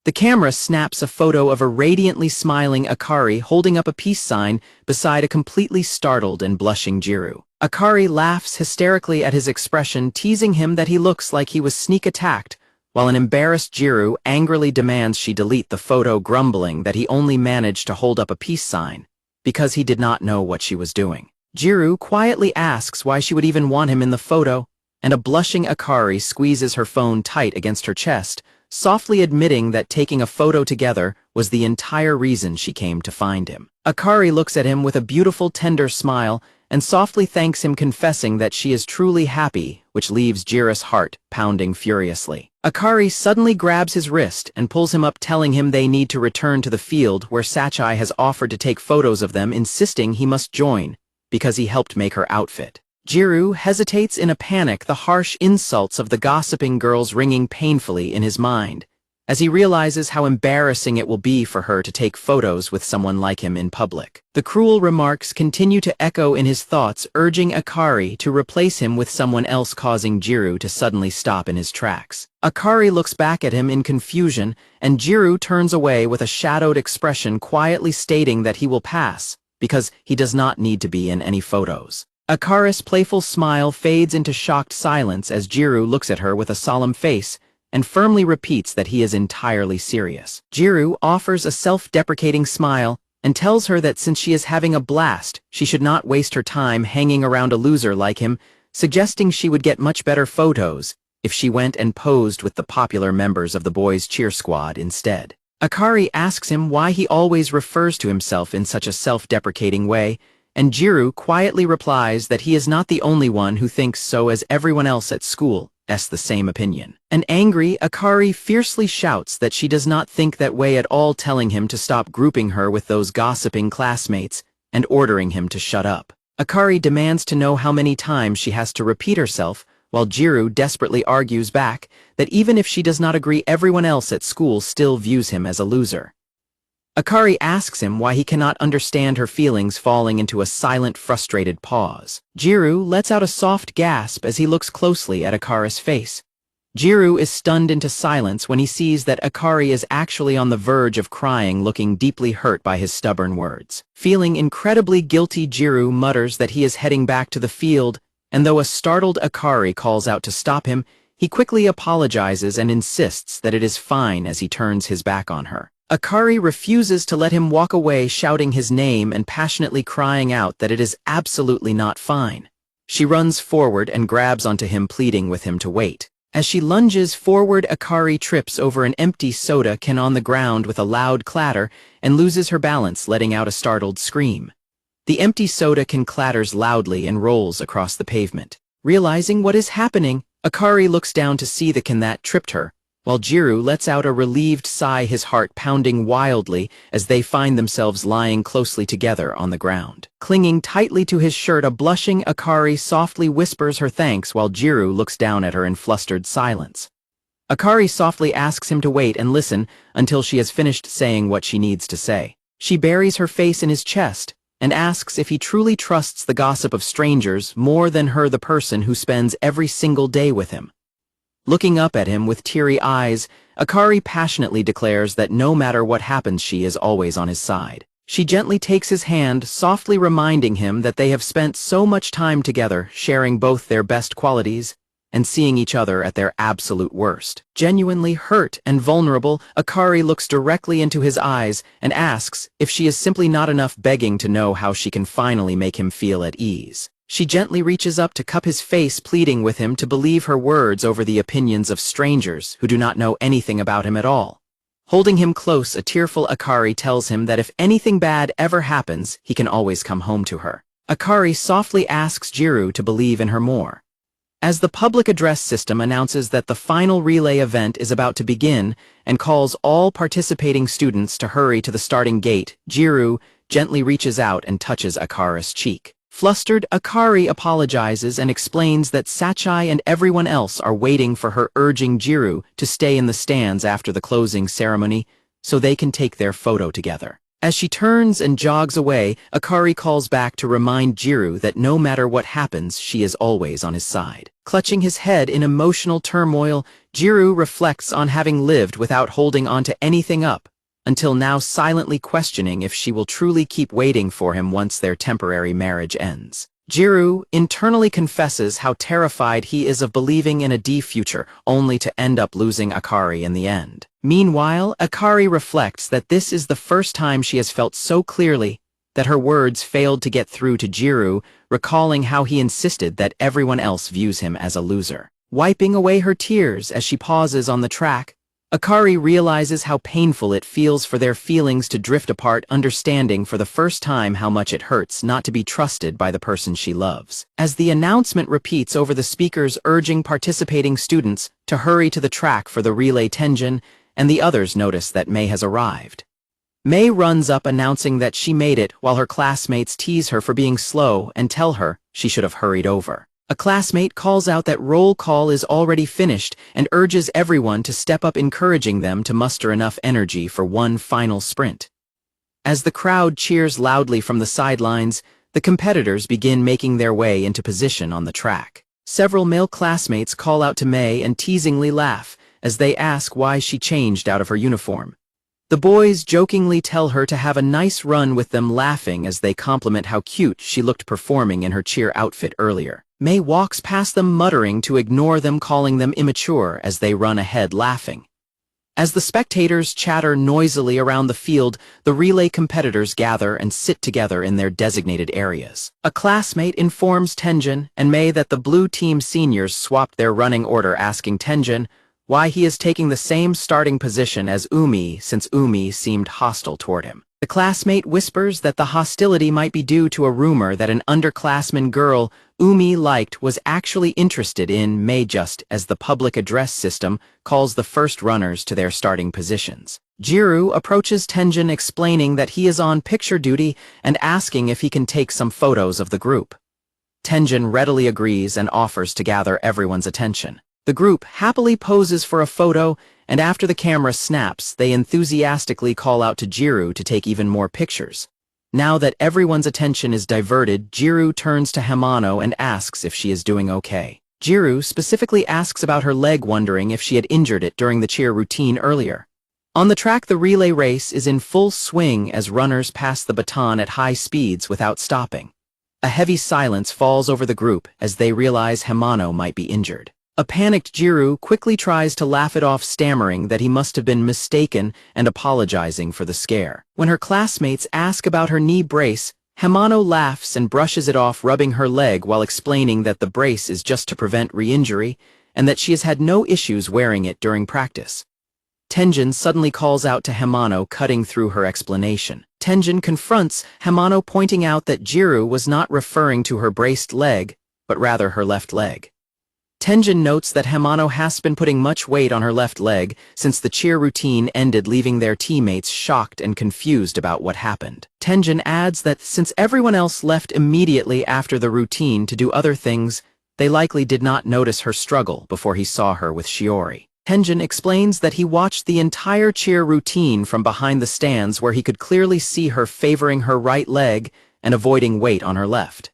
The camera snaps a photo of a radiantly smiling Akari holding up a peace sign beside a completely startled and blushing Jiro. Akari laughs hysterically at his expression, teasing him that he looks like he was sneak attacked, while an embarrassed Jiro angrily demands she delete the photo, grumbling that he only managed to hold up a peace sign because he did not know what she was doing. Jiro quietly asks why she would even want him in the photo, and a blushing Akari squeezes her phone tight against her chest, softly admitting that taking a photo together was the entire reason she came to find him. Akari looks at him with a beautiful, tender smile and softly thanks him, confessing that she is truly happy, which leaves Jiro's heart pounding furiously. Akari suddenly grabs his wrist and pulls him up, telling him they need to return to the field where Sachai has offered to take photos of them, insisting he must join because he helped make her outfit. Jiro hesitates in a panic, the harsh insults of the gossiping girls ringing painfully in his mind, as he realizes how embarrassing it will be for her to take photos with someone like him in public. The cruel remarks continue to echo in his thoughts, urging Akari to replace him with someone else, causing Jiro to suddenly stop in his tracks. Akari looks back at him in confusion, and Jiro turns away with a shadowed expression, quietly stating that he will pass, because he does not need to be in any photos. Akari's playful smile fades into shocked silence as Jiro looks at her with a solemn face and firmly repeats that he is entirely serious. Jiro offers a self-deprecating smile and tells her that since she is having a blast, she should not waste her time hanging around a loser like him, suggesting she would get much better photos if she went and posed with the popular members of the boys' cheer squad instead. Akari asks him why he always refers to himself in such a self-deprecating way, and Jiro quietly replies that he is not the only one who thinks so, as everyone else at school has the same opinion. An angry Akari fiercely shouts that she does not think that way at all, telling him to stop grouping her with those gossiping classmates and ordering him to shut up. Akari demands to know how many times she has to repeat herself, while Jiro desperately argues back that even if she does not agree, everyone else at school still views him as a loser. Akari asks him why he cannot understand her feelings, falling into a silent, frustrated pause. Jiro lets out a soft gasp as he looks closely at Akari's face. Jiro is stunned into silence when he sees that Akari is actually on the verge of crying, looking deeply hurt by his stubborn words. Feeling incredibly guilty, Jiro mutters that he is heading back to the field, and though a startled Akari calls out to stop him, he quickly apologizes and insists that it is fine as he turns his back on her. Akari refuses to let him walk away, shouting his name and passionately crying out that it is absolutely not fine. She runs forward and grabs onto him, pleading with him to wait. As she lunges forward, Akari trips over an empty soda can on the ground with a loud clatter and loses her balance, letting out a startled scream. The empty soda can clatters loudly and rolls across the pavement. Realizing what is happening, Akari looks down to see the can that tripped her, while Jiro lets out a relieved sigh, his heart pounding wildly as they find themselves lying closely together on the ground. Clinging tightly to his shirt, a blushing Akari softly whispers her thanks while Jiro looks down at her in flustered silence. Akari softly asks him to wait and listen until she has finished saying what she needs to say. She buries her face in his chest and asks if he truly trusts the gossip of strangers more than her, the person who spends every single day with him. Looking up at him with teary eyes, Akari passionately declares that no matter what happens, she is always on his side. She gently takes his hand, softly reminding him that they have spent so much time together, sharing both their best qualities and seeing each other at their absolute worst. Genuinely hurt and vulnerable, Akari looks directly into his eyes and asks if she is simply not enough, begging to know how she can finally make him feel at ease. She gently reaches up to cup his face, pleading with him to believe her words over the opinions of strangers who do not know anything about him at all. Holding him close, a tearful Akari tells him that if anything bad ever happens, he can always come home to her. Akari softly asks Jiro to believe in her more. As the public address system announces that the final relay event is about to begin and calls all participating students to hurry to the starting gate, Jiro gently reaches out and touches Akari's cheek. Flustered, Akari apologizes and explains that Sachai and everyone else are waiting for her, urging Jiro to stay in the stands after the closing ceremony so they can take their photo together. As she turns and jogs away, Akari calls back to remind Jiro that no matter what happens, she is always on his side. Clutching his head in emotional turmoil, Jiro reflects on having lived without holding on to anything up, until now silently questioning if she will truly keep waiting for him once their temporary marriage ends. Jiro internally confesses how terrified he is of believing in a D future, only to end up losing Akari in the end. Meanwhile, Akari reflects that this is the first time she has felt so clearly that her words failed to get through to Jiro, recalling how he insisted that everyone else views him as a loser. Wiping away her tears as she pauses on the track, Akari realizes how painful it feels for their feelings to drift apart, understanding for the first time how much it hurts not to be trusted by the person she loves. As the announcement repeats over the speakers urging participating students to hurry to the track for the relay, Tenjin and the others notice that Mei has arrived. Mei runs up announcing that she made it while her classmates tease her for being slow and tell her she should have hurried over. A classmate calls out that roll call is already finished and urges everyone to step up, encouraging them to muster enough energy for one final sprint. As the crowd cheers loudly from the sidelines, the competitors begin making their way into position on the track. Several male classmates call out to Mei and teasingly laugh as they ask why she changed out of her uniform. The boys jokingly tell her to have a nice run with them, laughing as they compliment how cute she looked performing in her cheer outfit earlier. Mei walks past them muttering to ignore them, calling them immature as they run ahead laughing. As the spectators chatter noisily around the field, the relay competitors gather and sit together in their designated areas. A classmate informs Tenjin and Mei that the blue team seniors swapped their running order, asking Tenjin why he is taking the same starting position as Umi since Umi seemed hostile toward him. The classmate whispers that the hostility might be due to a rumor that an underclassman girl Umi liked was actually interested in Mei, just as the public address system calls the first runners to their starting positions. Jiro approaches Tenjin, explaining that he is on picture duty and asking if he can take some photos of the group. Tenjin readily agrees and offers to gather everyone's attention. The group happily poses for a photo, and after the camera snaps, they enthusiastically call out to Jiro to take even more pictures. Now that everyone's attention is diverted, Jiro turns to Hamano and asks if she is doing okay. Jiro specifically asks about her leg, wondering if she had injured it during the cheer routine earlier. On the track, the relay race is in full swing as runners pass the baton at high speeds without stopping. A heavy silence falls over the group as they realize Hamano might be injured. A panicked Jiro quickly tries to laugh it off, stammering that he must have been mistaken and apologizing for the scare. When her classmates ask about her knee brace, Hamano laughs and brushes it off, rubbing her leg while explaining that the brace is just to prevent re-injury and that she has had no issues wearing it during practice. Tenjin suddenly calls out to Hamano, cutting through her explanation. Tenjin confronts Hamano, pointing out that Jiro was not referring to her braced leg, but rather her left leg. Tenjin notes that Hamano has been putting much weight on her left leg since the cheer routine ended, leaving their teammates shocked and confused about what happened. Tenjin adds that since everyone else left immediately after the routine to do other things, they likely did not notice her struggle before he saw her with Shiori. Tenjin explains that he watched the entire cheer routine from behind the stands, where he could clearly see her favoring her right leg and avoiding weight on her left.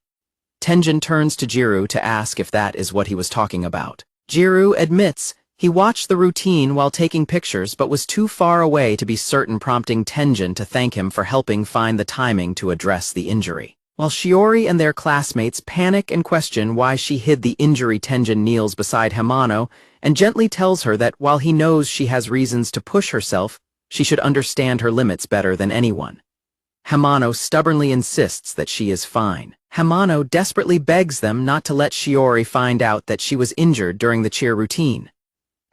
Tenjin turns to Jiro to ask if that is what he was talking about. Jiro admits he watched the routine while taking pictures but was too far away to be certain, prompting Tenjin to thank him for helping find the timing to address the injury. While Shiori and their classmates panic and question why she hid the injury, Tenjin kneels beside Hamano and gently tells her that while he knows she has reasons to push herself, she should understand her limits better than anyone. Hamano stubbornly insists that she is fine. Hamano desperately begs them not to let Shiori find out that she was injured during the cheer routine.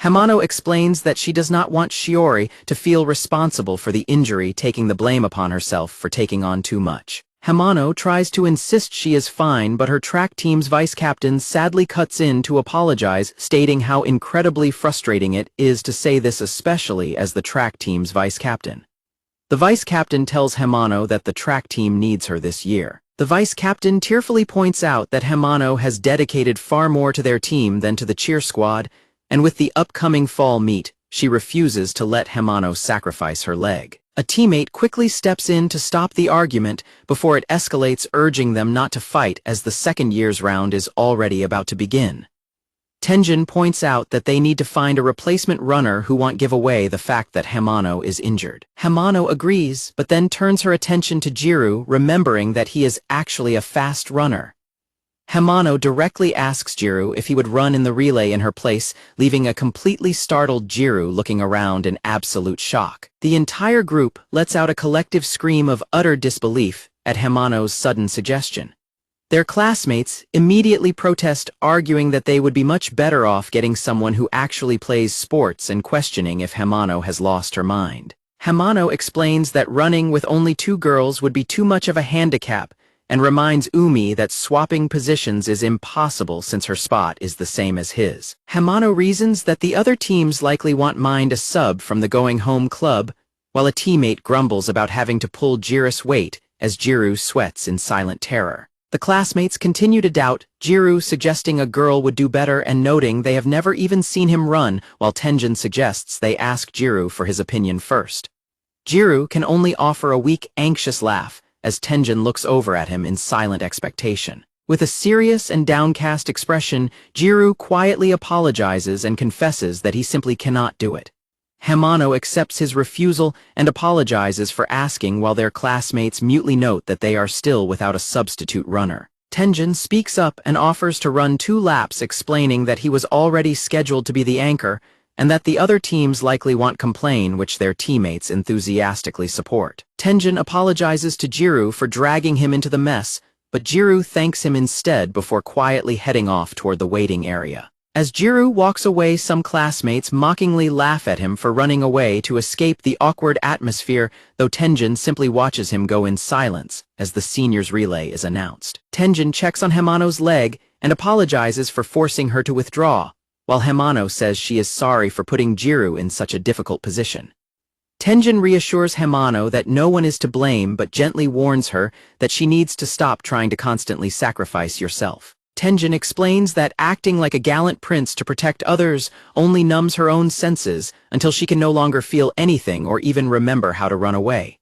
Hamano explains that she does not want Shiori to feel responsible for the injury, taking the blame upon herself for taking on too much. Hamano tries to insist she is fine, but her track team's vice captain sadly cuts in to apologize, stating how incredibly frustrating it is to say this, especially as the track team's vice captain. The vice captain tells Hamano that the track team needs her this year. The vice captain tearfully points out that Hamano has dedicated far more to their team than to the cheer squad, and with the upcoming fall meet, she refuses to let Hamano sacrifice her leg. A teammate quickly steps in to stop the argument before it escalates, urging them not to fight as the second year's round is already about to begin. Tenjin points out that they need to find a replacement runner who won't give away the fact that Hamano is injured. Hamano agrees, but then turns her attention to Jiro, remembering that he is actually a fast runner. Hamano directly asks Jiro if he would run in the relay in her place, leaving a completely startled Jiro looking around in absolute shock. The entire group lets out a collective scream of utter disbelief at Hamano's sudden suggestion. Their classmates immediately protest, arguing that they would be much better off getting someone who actually plays sports and questioning if Hamano has lost her mind. Hamano explains that running with only 2 girls would be too much of a handicap, and reminds Umi that swapping positions is impossible since her spot is the same as his. Hamano reasons that the other teams likely won't mind a sub from the going home club, while a teammate grumbles about having to pull Jiro's weight as Jiro sweats in silent terror. The classmates continue to doubt, Jiro suggesting a girl would do better and noting they have never even seen him run, while Tenjin suggests they ask Jiro for his opinion first. Jiro can only offer a weak, anxious laugh, as Tenjin looks over at him in silent expectation. With a serious and downcast expression, Jiro quietly apologizes and confesses that he simply cannot do it. Hamano accepts his refusal and apologizes for asking, while their classmates mutely note that they are still without a substitute runner. Tenjin speaks up and offers to run 2 laps, explaining that he was already scheduled to be the anchor, and that the other teams likely won't complain, which their teammates enthusiastically support. Tenjin apologizes to Jiro for dragging him into the mess, but Jiro thanks him instead before quietly heading off toward the waiting area. As Jiro walks away, some classmates mockingly laugh at him for running away to escape the awkward atmosphere, though Tenjin simply watches him go in silence as the seniors' relay is announced. Tenjin checks on Hamano's leg and apologizes for forcing her to withdraw, while Hamano says she is sorry for putting Jiro in such a difficult position. Tenjin reassures Hamano that no one is to blame, but gently warns her that she needs to stop trying to constantly sacrifice yourself. Tenjin explains that acting like a gallant prince to protect others only numbs her own senses until she can no longer feel anything or even remember how to run away.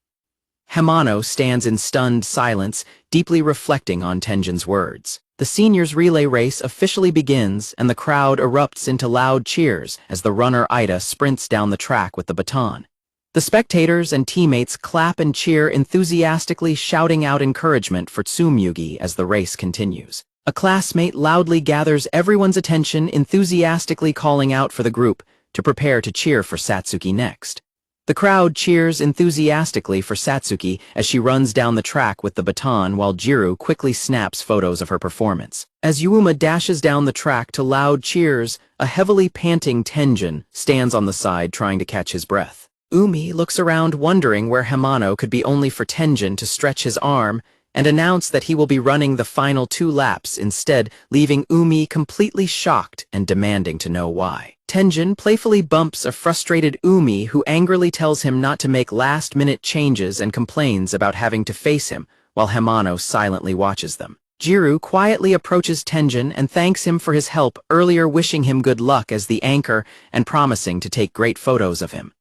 Hamano stands in stunned silence, deeply reflecting on Tenjin's words. The seniors' relay race officially begins, and the crowd erupts into loud cheers as the runner Ida sprints down the track with the baton. The spectators and teammates clap and cheer enthusiastically, shouting out encouragement for Tsumyugi as the race continues. A classmate loudly gathers everyone's attention, enthusiastically calling out for the group to prepare to cheer for Satsuki next. The crowd cheers enthusiastically for Satsuki as she runs down the track with the baton, while Jiro quickly snaps photos of her performance. As Yuuma dashes down the track to loud cheers, a heavily panting Tenjin stands on the side trying to catch his breath. Umi looks around, wondering where Hamano could be, only for Tenjin to stretch his arm and announce that he will be running the final 2 laps instead, leaving Umi completely shocked and demanding to know why. Tenjin playfully bumps a frustrated Umi, who angrily tells him not to make last-minute changes and complains about having to face him, while Hamano silently watches them. Jiro quietly approaches Tenjin and thanks him for his help earlier, wishing him good luck as the anchor and promising to take great photos of him.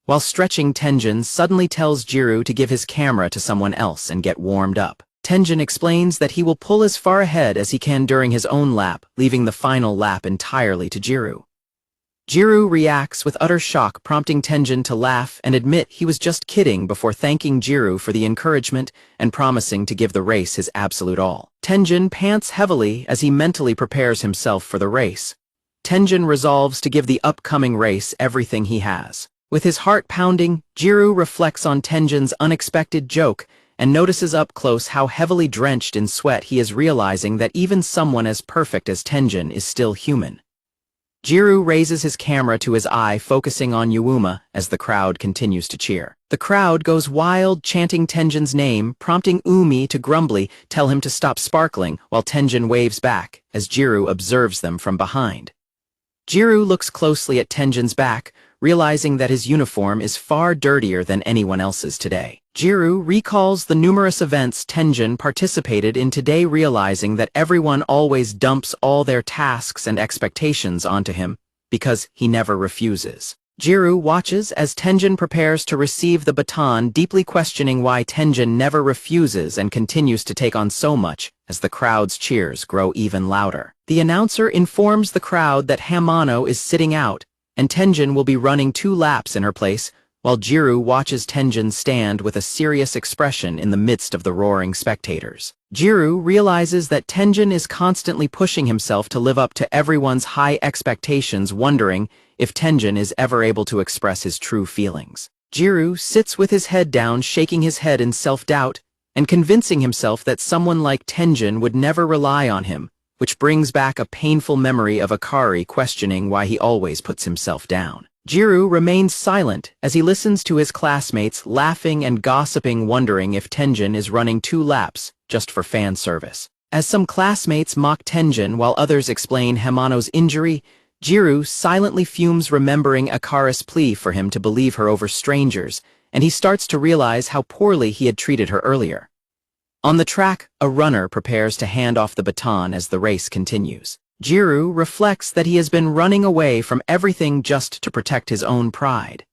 While stretching, Tenjin suddenly tells Jiro to give his camera to someone else and get warmed up. Tenjin explains that he will pull as far ahead as he can during his own lap, leaving the final lap entirely to Jiro. Jiro reacts with utter shock, prompting Tenjin to laugh and admit he was just kidding before thanking Jiro for the encouragement and promising to give the race his absolute all. Tenjin pants heavily as he mentally prepares himself for the race. Tenjin resolves to give the upcoming race everything he has. With his heart pounding, Jiro reflects on Tenjin's unexpected joke and notices up close how heavily drenched in sweat he is, realizing that even someone as perfect as Tenjin is still human. Jiro raises his camera to his eye, focusing on Yuuma as the crowd continues to cheer. The crowd goes wild, chanting Tenjin's name, prompting Umi to grumbly tell him to stop sparkling, while Tenjin waves back as Jiro observes them from behind. Jiro looks closely at Tenjin's back, realizing that his uniform is far dirtier than anyone else's today. Jiro recalls the numerous events Tenjin participated in today, realizing that everyone always dumps all their tasks and expectations onto him, because he never refuses. Jiro watches as Tenjin prepares to receive the baton, deeply questioning why Tenjin never refuses and continues to take on so much as the crowd's cheers grow even louder. The announcer informs the crowd that Hamano is sitting out, and Tenjin will be running 2 laps in her place, while Jiro watches Tenjin stand with a serious expression in the midst of the roaring spectators. Jiro realizes that Tenjin is constantly pushing himself to live up to everyone's high expectations, wondering if Tenjin is ever able to express his true feelings. Jiro sits with his head down, shaking his head in self-doubt, and convincing himself that someone like Tenjin would never rely on him, which brings back a painful memory of Akari questioning why he always puts himself down. Jiro remains silent as he listens to his classmates laughing and gossiping, wondering if Tenjin is running 2 laps just for fan service. As some classmates mock Tenjin while others explain Hamano's injury, Jiro silently fumes, remembering Akari's plea for him to believe her over strangers, and he starts to realize how poorly he had treated her earlier. On the track, a runner prepares to hand off the baton as the race continues. Jiro reflects that he has been running away from everything just to protect his own pride.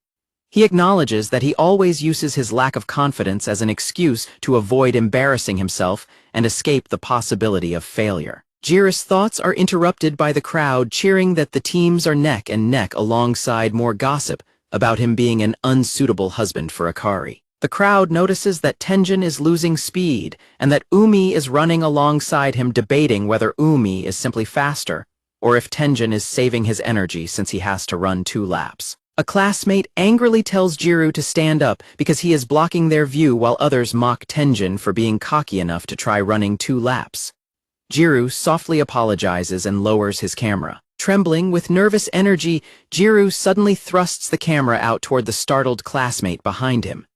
He acknowledges that he always uses his lack of confidence as an excuse to avoid embarrassing himself and escape the possibility of failure. Jiro's thoughts are interrupted by the crowd cheering that the teams are neck and neck, alongside more gossip about him being an unsuitable husband for Akari. The crowd notices that Tenjin is losing speed and that Umi is running alongside him, debating whether Umi is simply faster or if Tenjin is saving his energy since he has to run 2 laps. A classmate angrily tells Jiro to stand up because he is blocking their view, while others mock Tenjin for being cocky enough to try running 2 laps. Jiro softly apologizes and lowers his camera. Trembling with nervous energy, Jiro suddenly thrusts the camera out toward the startled classmate behind him.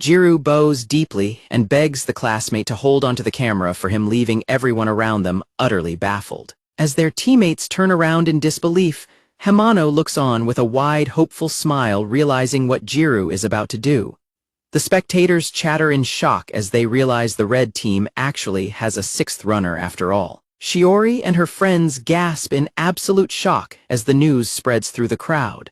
Jiro bows deeply and begs the classmate to hold onto the camera for him, leaving everyone around them utterly baffled. As their teammates turn around in disbelief, Hamano looks on with a wide, hopeful smile, realizing what Jiro is about to do. The spectators chatter in shock as they realize the red team actually has a 6th runner after all. Shiori and her friends gasp in absolute shock as the news spreads through the crowd.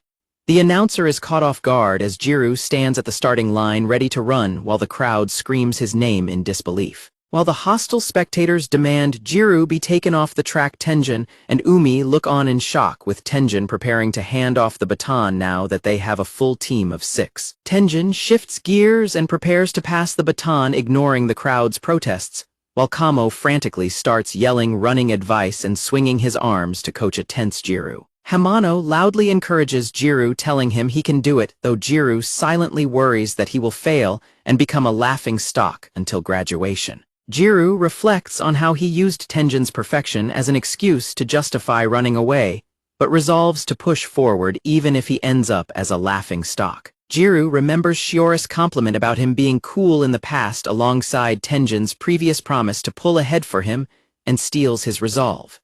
The announcer is caught off guard as Jiro stands at the starting line ready to run while the crowd screams his name in disbelief. While the hostile spectators demand Jiro be taken off the track, Tenjin and Umi look on in shock, with Tenjin preparing to hand off the baton now that they have a full team of 6. Tenjin shifts gears and prepares to pass the baton, ignoring the crowd's protests, while Kamo frantically starts yelling running advice and swinging his arms to coach a tense Jiro. Hamano loudly encourages Jiro, telling him he can do it, though Jiro silently worries that he will fail and become a laughing stock until graduation. Jiro reflects on how he used Tenjin's perfection as an excuse to justify running away, but resolves to push forward even if he ends up as a laughing stock. Jiro remembers Shiori's compliment about him being cool in the past, alongside Tenjin's previous promise to pull ahead for him, and steels his resolve.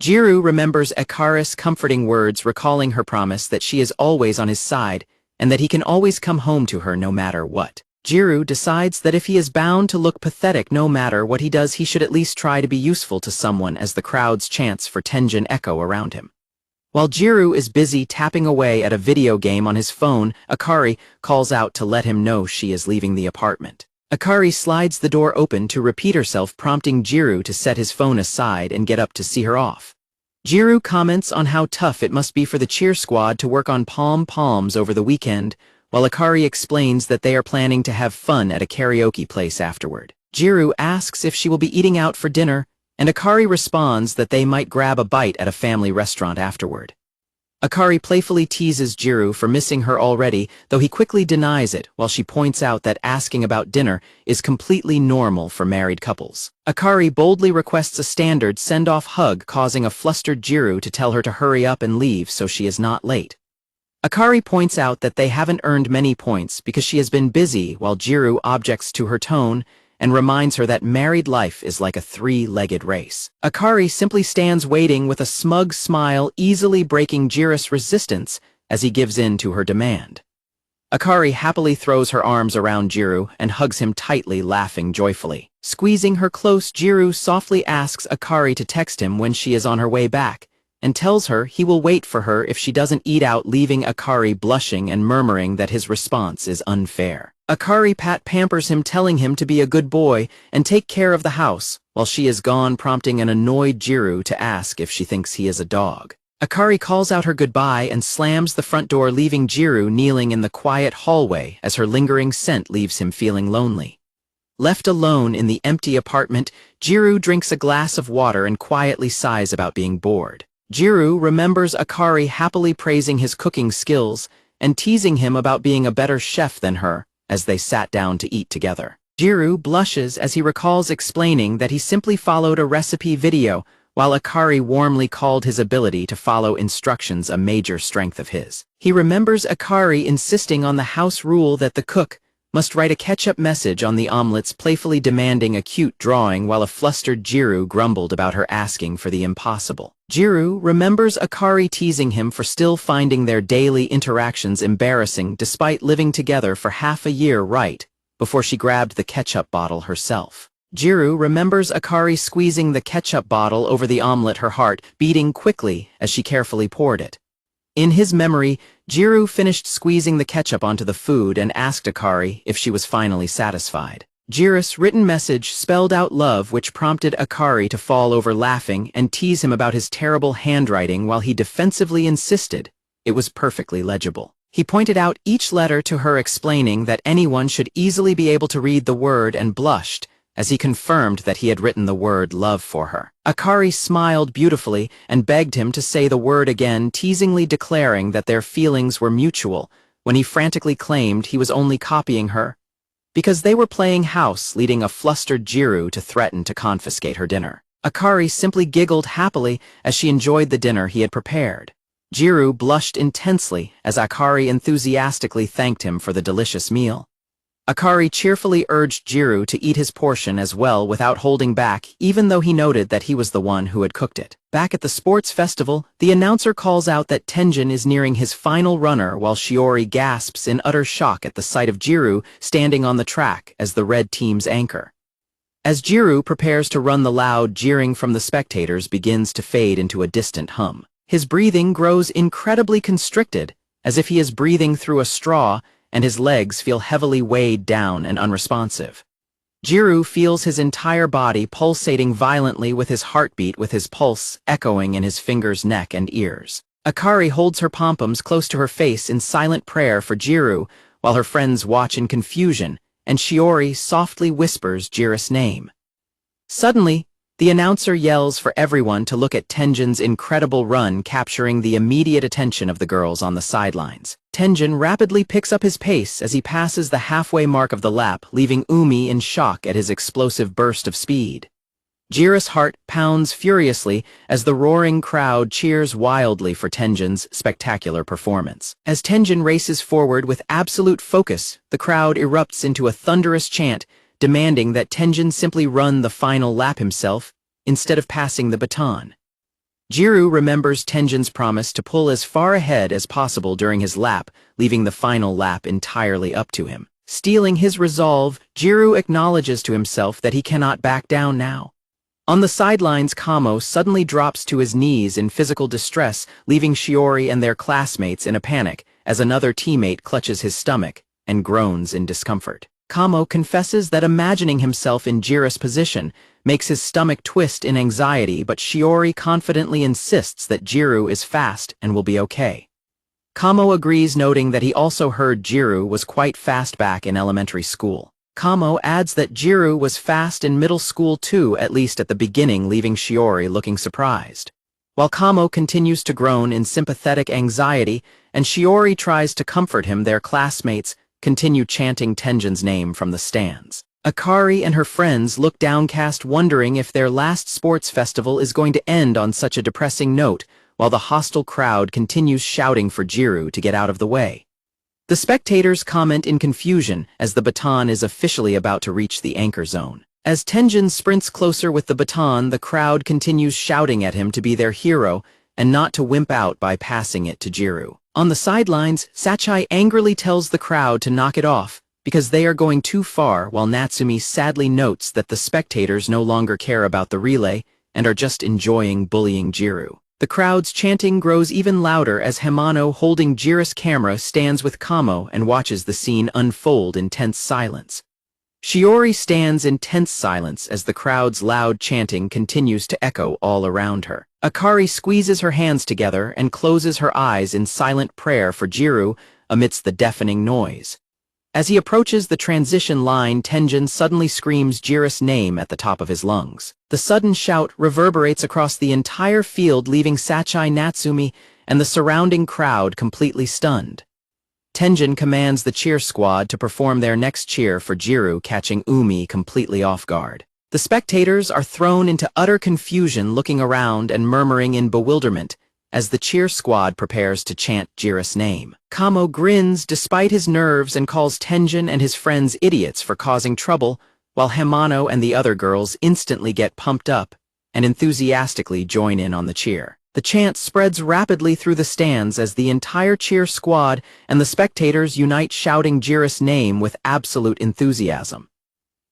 Jiro remembers Akari's comforting words, recalling her promise that she is always on his side and that he can always come home to her no matter what. Jiro decides that if he is bound to look pathetic no matter what he does, he should at least try to be useful to someone, as the crowd's chants for Tenjin echo around him. While Jiro is busy tapping away at a video game on his phone, Akari calls out to let him know she is leaving the apartment. Akari slides the door open to repeat herself, prompting Jiro to set his phone aside and get up to see her off. Jiro comments on how tough it must be for the cheer squad to work on pom-poms over the weekend, while Akari explains that they are planning to have fun at a karaoke place afterward. Jiro asks if she will be eating out for dinner, and Akari responds that they might grab a bite at a family restaurant afterward. Akari playfully teases Jiro for missing her already, though he quickly denies it, while she points out that asking about dinner is completely normal for married couples. Akari boldly requests a standard send-off hug, causing a flustered Jiro to tell her to hurry up and leave so she is not late. Akari points out that they haven't earned many points because she has been busy, while Jiro objects to her tone and reminds her that married life is like a 3-legged race. Akari simply stands waiting with a smug smile, easily breaking Jiro's resistance as he gives in to her demand. Akari happily throws her arms around Jiro and hugs him tightly, laughing joyfully. Squeezing her close, Jiro softly asks Akari to text him when she is on her way back, and tells her he will wait for her if she doesn't eat out, leaving Akari blushing and murmuring that his response is unfair. Akari pampers him, telling him to be a good boy and take care of the house, while while she is gone, prompting an annoyed Jiro to ask if she thinks he is a dog. Akari calls out her goodbye and slams the front door, leaving Jiro kneeling in the quiet hallway as her lingering scent leaves him feeling lonely. Left alone in the empty apartment, Jiro drinks a glass of water and quietly sighs about being bored. Jiro remembers Akari happily praising his cooking skills and teasing him about being a better chef than her as they sat down to eat together. Jiro blushes as he recalls explaining that he simply followed a recipe video, while Akari warmly called his ability to follow instructions a major strength of his. He remembers Akari insisting on the house rule that the cook must write a catch-up message on the omelets, playfully demanding a cute drawing, while a flustered Jiro grumbled about her asking for the impossible. Jiro remembers Akari teasing him for still finding their daily interactions embarrassing despite living together for half a year before she grabbed the ketchup bottle herself. Jiro remembers Akari squeezing the ketchup bottle over the omelet, her heart beating quickly as she carefully poured it. In his memory, Jiro finished squeezing the ketchup onto the food and asked Akari if she was finally satisfied. Jiro's written message spelled out love, which prompted Akari to fall over laughing and tease him about his terrible handwriting while he defensively insisted it was perfectly legible. He pointed out each letter to her, explaining that anyone should easily be able to read the word, and blushed as he confirmed that he had written the word love for her. Akari smiled beautifully and begged him to say the word again, teasingly declaring that their feelings were mutual, when he frantically claimed he was only copying her because they were playing house, leading a flustered Jiro to threaten to confiscate her dinner. Akari simply giggled happily as she enjoyed the dinner he had prepared. Jiro blushed intensely as Akari enthusiastically thanked him for the delicious meal. Akari cheerfully urged Jiro to eat his portion as well without holding back, even though he noted that he was the one who had cooked it. Back at the sports festival, the announcer calls out that Tenjin is nearing his final runner, while Shiori gasps in utter shock at the sight of Jiro standing on the track as the red team's anchor. As Jiro prepares to run, the loud jeering from the spectators begins to fade into a distant hum. His breathing grows incredibly constricted, as if he is breathing through a straw, and his legs feel heavily weighed down and unresponsive. Jiro feels his entire body pulsating violently with his heartbeat, with his pulse echoing in his fingers, neck, and ears. Akari holds her pom-poms close to her face in silent prayer for Jiro, while her friends watch in confusion, and Shiori softly whispers Jiro's name. Suddenly, the announcer yells for everyone to look at Tenjin's incredible run, capturing the immediate attention of the girls on the sidelines. Tenjin rapidly picks up his pace as he passes the halfway mark of the lap, leaving Umi in shock at his explosive burst of speed. Jiro's heart pounds furiously as the roaring crowd cheers wildly for Tenjin's spectacular performance. As Tenjin races forward with absolute focus, the crowd erupts into a thunderous chant, demanding that Tenjin simply run the final lap himself instead of passing the baton. Jiro remembers Tenjin's promise to pull as far ahead as possible during his lap, leaving the final lap entirely up to him. Steeling his resolve, Jiro acknowledges to himself that he cannot back down now. On the sidelines, Kamo suddenly drops to his knees in physical distress, leaving Shiori and their classmates in a panic as another teammate clutches his stomach and groans in discomfort. Kamo confesses that imagining himself in Jiro's position makes his stomach twist in anxiety, but Shiori confidently insists that Jiro is fast and will be okay. Kamo agrees, noting that he also heard Jiro was quite fast back in elementary school. Kamo adds that Jiro was fast in middle school too, at least at the beginning, leaving Shiori looking surprised. While Kamo continues to groan in sympathetic anxiety and Shiori tries to comfort him, their classmates continue chanting Tenjin's name from the stands. Akari and her friends look downcast, wondering if their last sports festival is going to end on such a depressing note, while the hostile crowd continues shouting for Jiro to get out of the way. The spectators comment in confusion as the baton is officially about to reach the anchor zone. As Tenjin sprints closer with the baton, the crowd continues shouting at him to be their hero and not to wimp out by passing it to Jiro. On the sidelines, Sachai angrily tells the crowd to knock it off because they are going too far, while Natsumi sadly notes that the spectators no longer care about the relay and are just enjoying bullying Jiro. The crowd's chanting grows even louder as Hamano, holding Jiro's camera, stands with Kamo and watches the scene unfold in tense silence. Shiori stands in tense silence as the crowd's loud chanting continues to echo all around her. Akari squeezes her hands together and closes her eyes in silent prayer for Jiro amidst the deafening noise. As he approaches the transition line, Tenjin suddenly screams Jiro's name at the top of his lungs. The sudden shout reverberates across the entire field, leaving Sachai Natsumi and the surrounding crowd completely stunned. Tenjin commands the cheer squad to perform their next cheer for Jiro, catching Umi completely off guard. The spectators are thrown into utter confusion, looking around and murmuring in bewilderment as the cheer squad prepares to chant Jiro's name. Kamo grins despite his nerves and calls Tenjin and his friends idiots for causing trouble, while Hamano and the other girls instantly get pumped up and enthusiastically join in on the cheer. The chant spreads rapidly through the stands as the entire cheer squad and the spectators unite, shouting Jiro's name with absolute enthusiasm.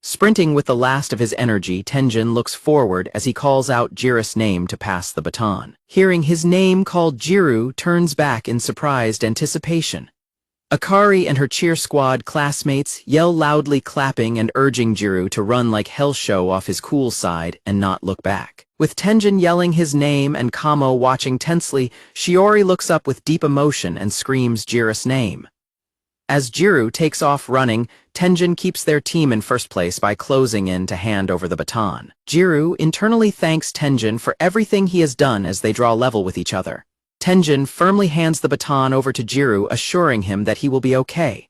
Sprinting with the last of his energy, Tenjin looks forward as he calls out Jiro's name to pass the baton. Hearing his name called, Jiro turns back in surprised anticipation. Akari and her cheer squad classmates yell loudly, clapping and urging Jiro to run like hell, show off his cool side and not look back. With Tenjin yelling his name and Kamo watching tensely, Shiori looks up with deep emotion and screams Jiro's name. As Jiro takes off running, Tenjin keeps their team in first place by closing in to hand over the baton. Jiro internally thanks Tenjin for everything he has done as they draw level with each other. Tenjin firmly hands the baton over to Jiro, assuring him that he will be okay.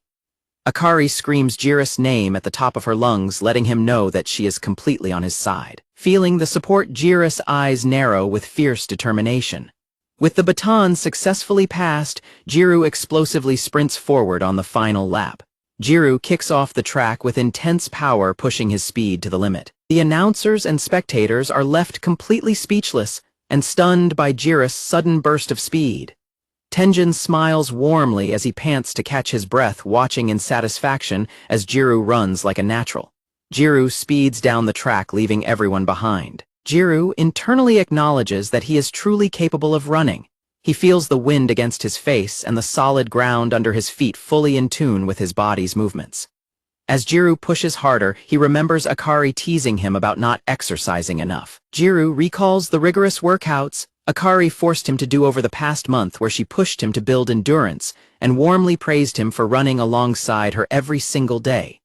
Akari screams Jiro's name at the top of her lungs, letting him know that she is completely on his side. Feeling the support, Jiro's eyes narrow with fierce determination. With the baton successfully passed, Jiro explosively sprints forward on the final lap. Jiro kicks off the track with intense power, pushing his speed to the limit. The announcers and spectators are left completely speechless and stunned by Jiro's sudden burst of speed. Tenjin smiles warmly as he pants to catch his breath, watching in satisfaction as Jiro runs like a natural. Jiro speeds down the track, leaving everyone behind. Jiro internally acknowledges that he is truly capable of running. He feels the wind against his face and the solid ground under his feet, fully in tune with his body's movements. As Jiro pushes harder, he remembers Akari teasing him about not exercising enough. Jiro recalls the rigorous workouts Akari forced him to do over the past month, where she pushed him to build endurance and warmly praised him for running alongside her every single day.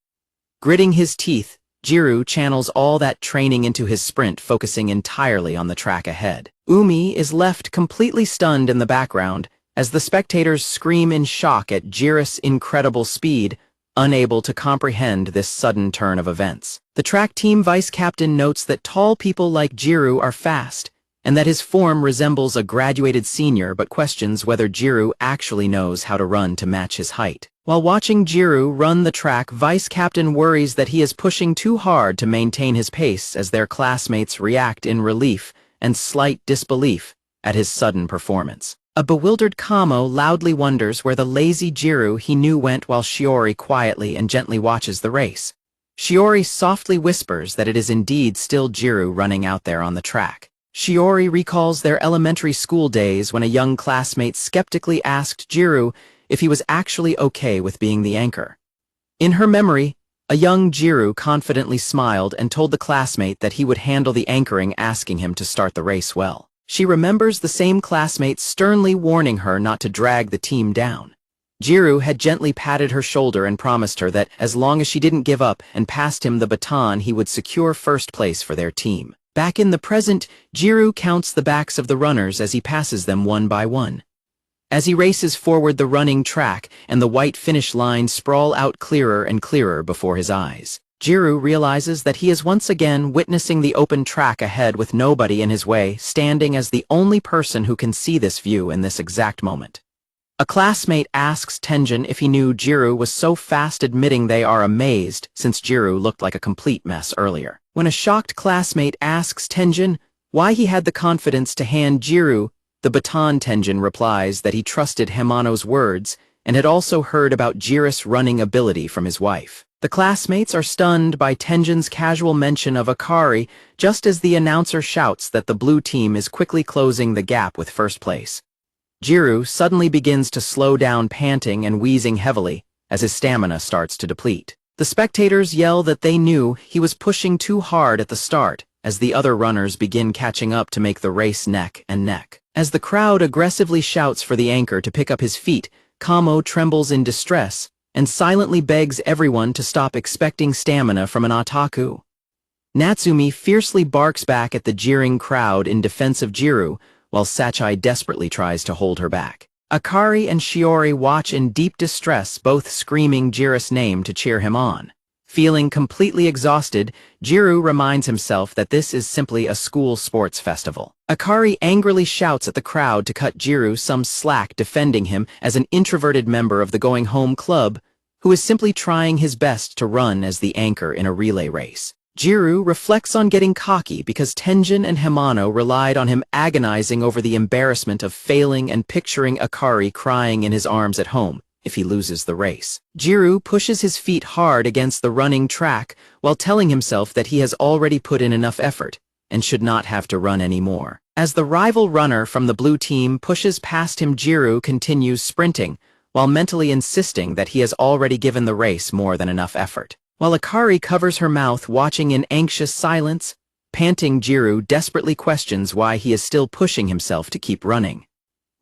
Gritting his teeth, Jiro channels all that training into his sprint, focusing entirely on the track ahead. Umi is left completely stunned in the background as the spectators scream in shock at Jiro's incredible speed, unable to comprehend this sudden turn of events. The track team vice captain notes that tall people like Jiro are fast, and that his form resembles a graduated senior, but questions whether Jiro actually knows how to run to match his height. While watching Jiro run the track, Vice Captain worries that he is pushing too hard to maintain his pace, as their classmates react in relief and slight disbelief at his sudden performance. A bewildered Kamo loudly wonders where the lazy Jiro he knew went, while Shiori quietly and gently watches the race. Shiori softly whispers that it is indeed still Jiro running out there on the track. Shiori recalls their elementary school days when a young classmate skeptically asked Jiro if he was actually okay with being the anchor. In her memory, a young Jiro confidently smiled and told the classmate that he would handle the anchoring, asking him to start the race well. She remembers the same classmate sternly warning her not to drag the team down. Jiro had gently patted her shoulder and promised her that as long as she didn't give up and passed him the baton, he would secure first place for their team. Back in the present, Jiro counts the backs of the runners as he passes them one by one. As he races forward, the running track and the white finish line sprawl out clearer and clearer before his eyes. Jiro realizes that he is once again witnessing the open track ahead with nobody in his way, standing as the only person who can see this view in this exact moment. A classmate asks Tenjin if he knew Jiro was so fast, admitting they are amazed since Jiro looked like a complete mess earlier. When a shocked classmate asks Tenjin why he had the confidence to hand Jiro the baton, Tenjin replies that he trusted Hamano's words and had also heard about Jiro's running ability from his wife. The classmates are stunned by Tenjin's casual mention of Akari, just as the announcer shouts that the blue team is quickly closing the gap with first place. Jiro suddenly begins to slow down, panting and wheezing heavily as his stamina starts to deplete. The The spectators yell that they knew he was pushing too hard at the start, as the other runners begin catching up to make the race neck and neck. As the crowd aggressively shouts for the anchor to pick up his feet, Kamo trembles in distress and silently begs everyone to stop expecting stamina from an otaku. Natsumi fiercely barks back at the jeering crowd in defense of Jiro, while Sachai desperately tries to hold her back. Akari and Shiori watch in deep distress, both screaming Jiro's name to cheer him on. Feeling completely exhausted, Jiro reminds himself that this is simply a school sports festival. Akari angrily shouts at the crowd to cut Jiro some slack, defending him as an introverted member of the Going Home Club who is simply trying his best to run as the anchor in a relay race. Jiro reflects on getting cocky because Tenjin and Himano relied on him, agonizing over the embarrassment of failing and picturing Akari crying in his arms at home if he loses the race. Jiro pushes his feet hard against the running track while telling himself that he has already put in enough effort and should not have to run anymore. As the rival runner from the blue team pushes past him, Jiro continues sprinting while mentally insisting that he has already given the race more than enough effort. While Akari covers her mouth, watching in anxious silence, panting, Jiro desperately questions why he is still pushing himself to keep running.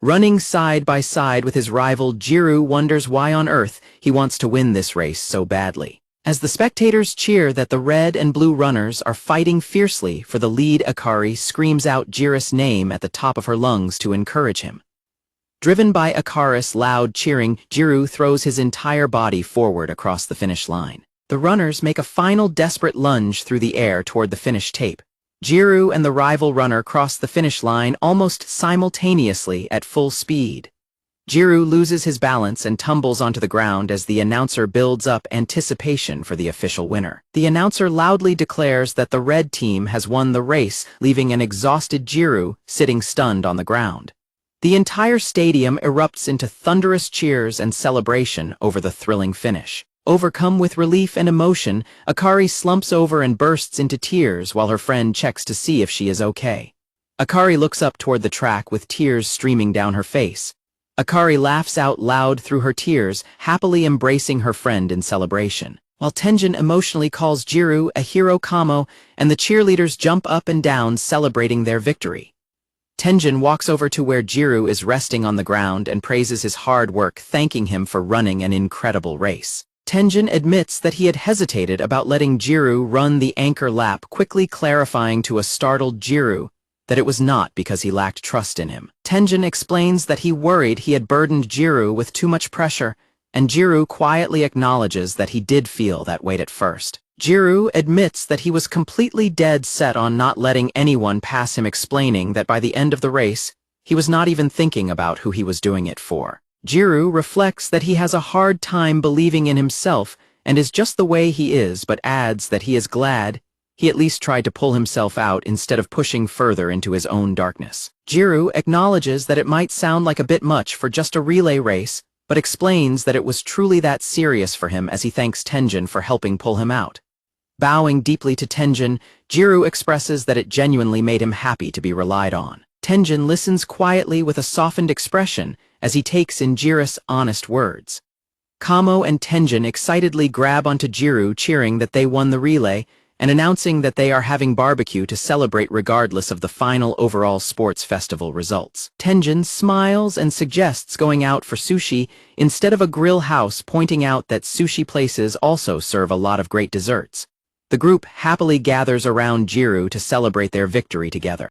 Running side by side with his rival, Jiro wonders why on earth he wants to win this race so badly. As the spectators cheer that the red and blue runners are fighting fiercely for the lead, Akari screams out Jiro's name at the top of her lungs to encourage him. Driven by Akari's loud cheering, Jiro throws his entire body forward across the finish line. The runners make a final desperate lunge through the air toward the finish tape. Jiro and the rival runner cross the finish line almost simultaneously at full speed. Jiro loses his balance and tumbles onto the ground as the announcer builds up anticipation for the official winner. The announcer loudly declares that the red team has won the race, leaving an exhausted Jiro sitting stunned on the ground. The entire stadium erupts into thunderous cheers and celebration over the thrilling finish. Overcome with relief and emotion, Akari slumps over and bursts into tears while her friend checks to see if she is okay. Akari looks up toward the track with tears streaming down her face. Akari laughs out loud through her tears, happily embracing her friend in celebration. While Tenjin emotionally calls Jiro a hero, Kamo, and the cheerleaders jump up and down celebrating their victory. Tenjin walks over to where Jiro is resting on the ground and praises his hard work, thanking him for running an incredible race. Tenjin admits that he had hesitated about letting Jiro run the anchor lap, quickly clarifying to a startled Jiro that it was not because he lacked trust in him. Tenjin explains that he worried he had burdened Jiro with too much pressure, and Jiro quietly acknowledges that he did feel that weight at first. Jiro admits that he was completely dead set on not letting anyone pass him, explaining that by the end of the race, he was not even thinking about who he was doing it for. Jiro reflects that he has a hard time believing in himself and is just the way he is, but adds that he is glad he at least tried to pull himself out instead of pushing further into his own darkness. Jiro acknowledges that it might sound like a bit much for just a relay race, but explains that it was truly that serious for him as he thanks Tenjin for helping pull him out. Bowing deeply to Tenjin, Jiro expresses that it genuinely made him happy to be relied on. Tenjin listens quietly with a softened expression as he takes in Jiro's honest words. Kamo and Tenjin excitedly grab onto Jiro, cheering that they won the relay and announcing that they are having barbecue to celebrate regardless of the final overall sports festival results. Tenjin smiles and suggests going out for sushi instead of a grill house, pointing out that sushi places also serve a lot of great desserts. The group happily gathers around Jiro to celebrate their victory together.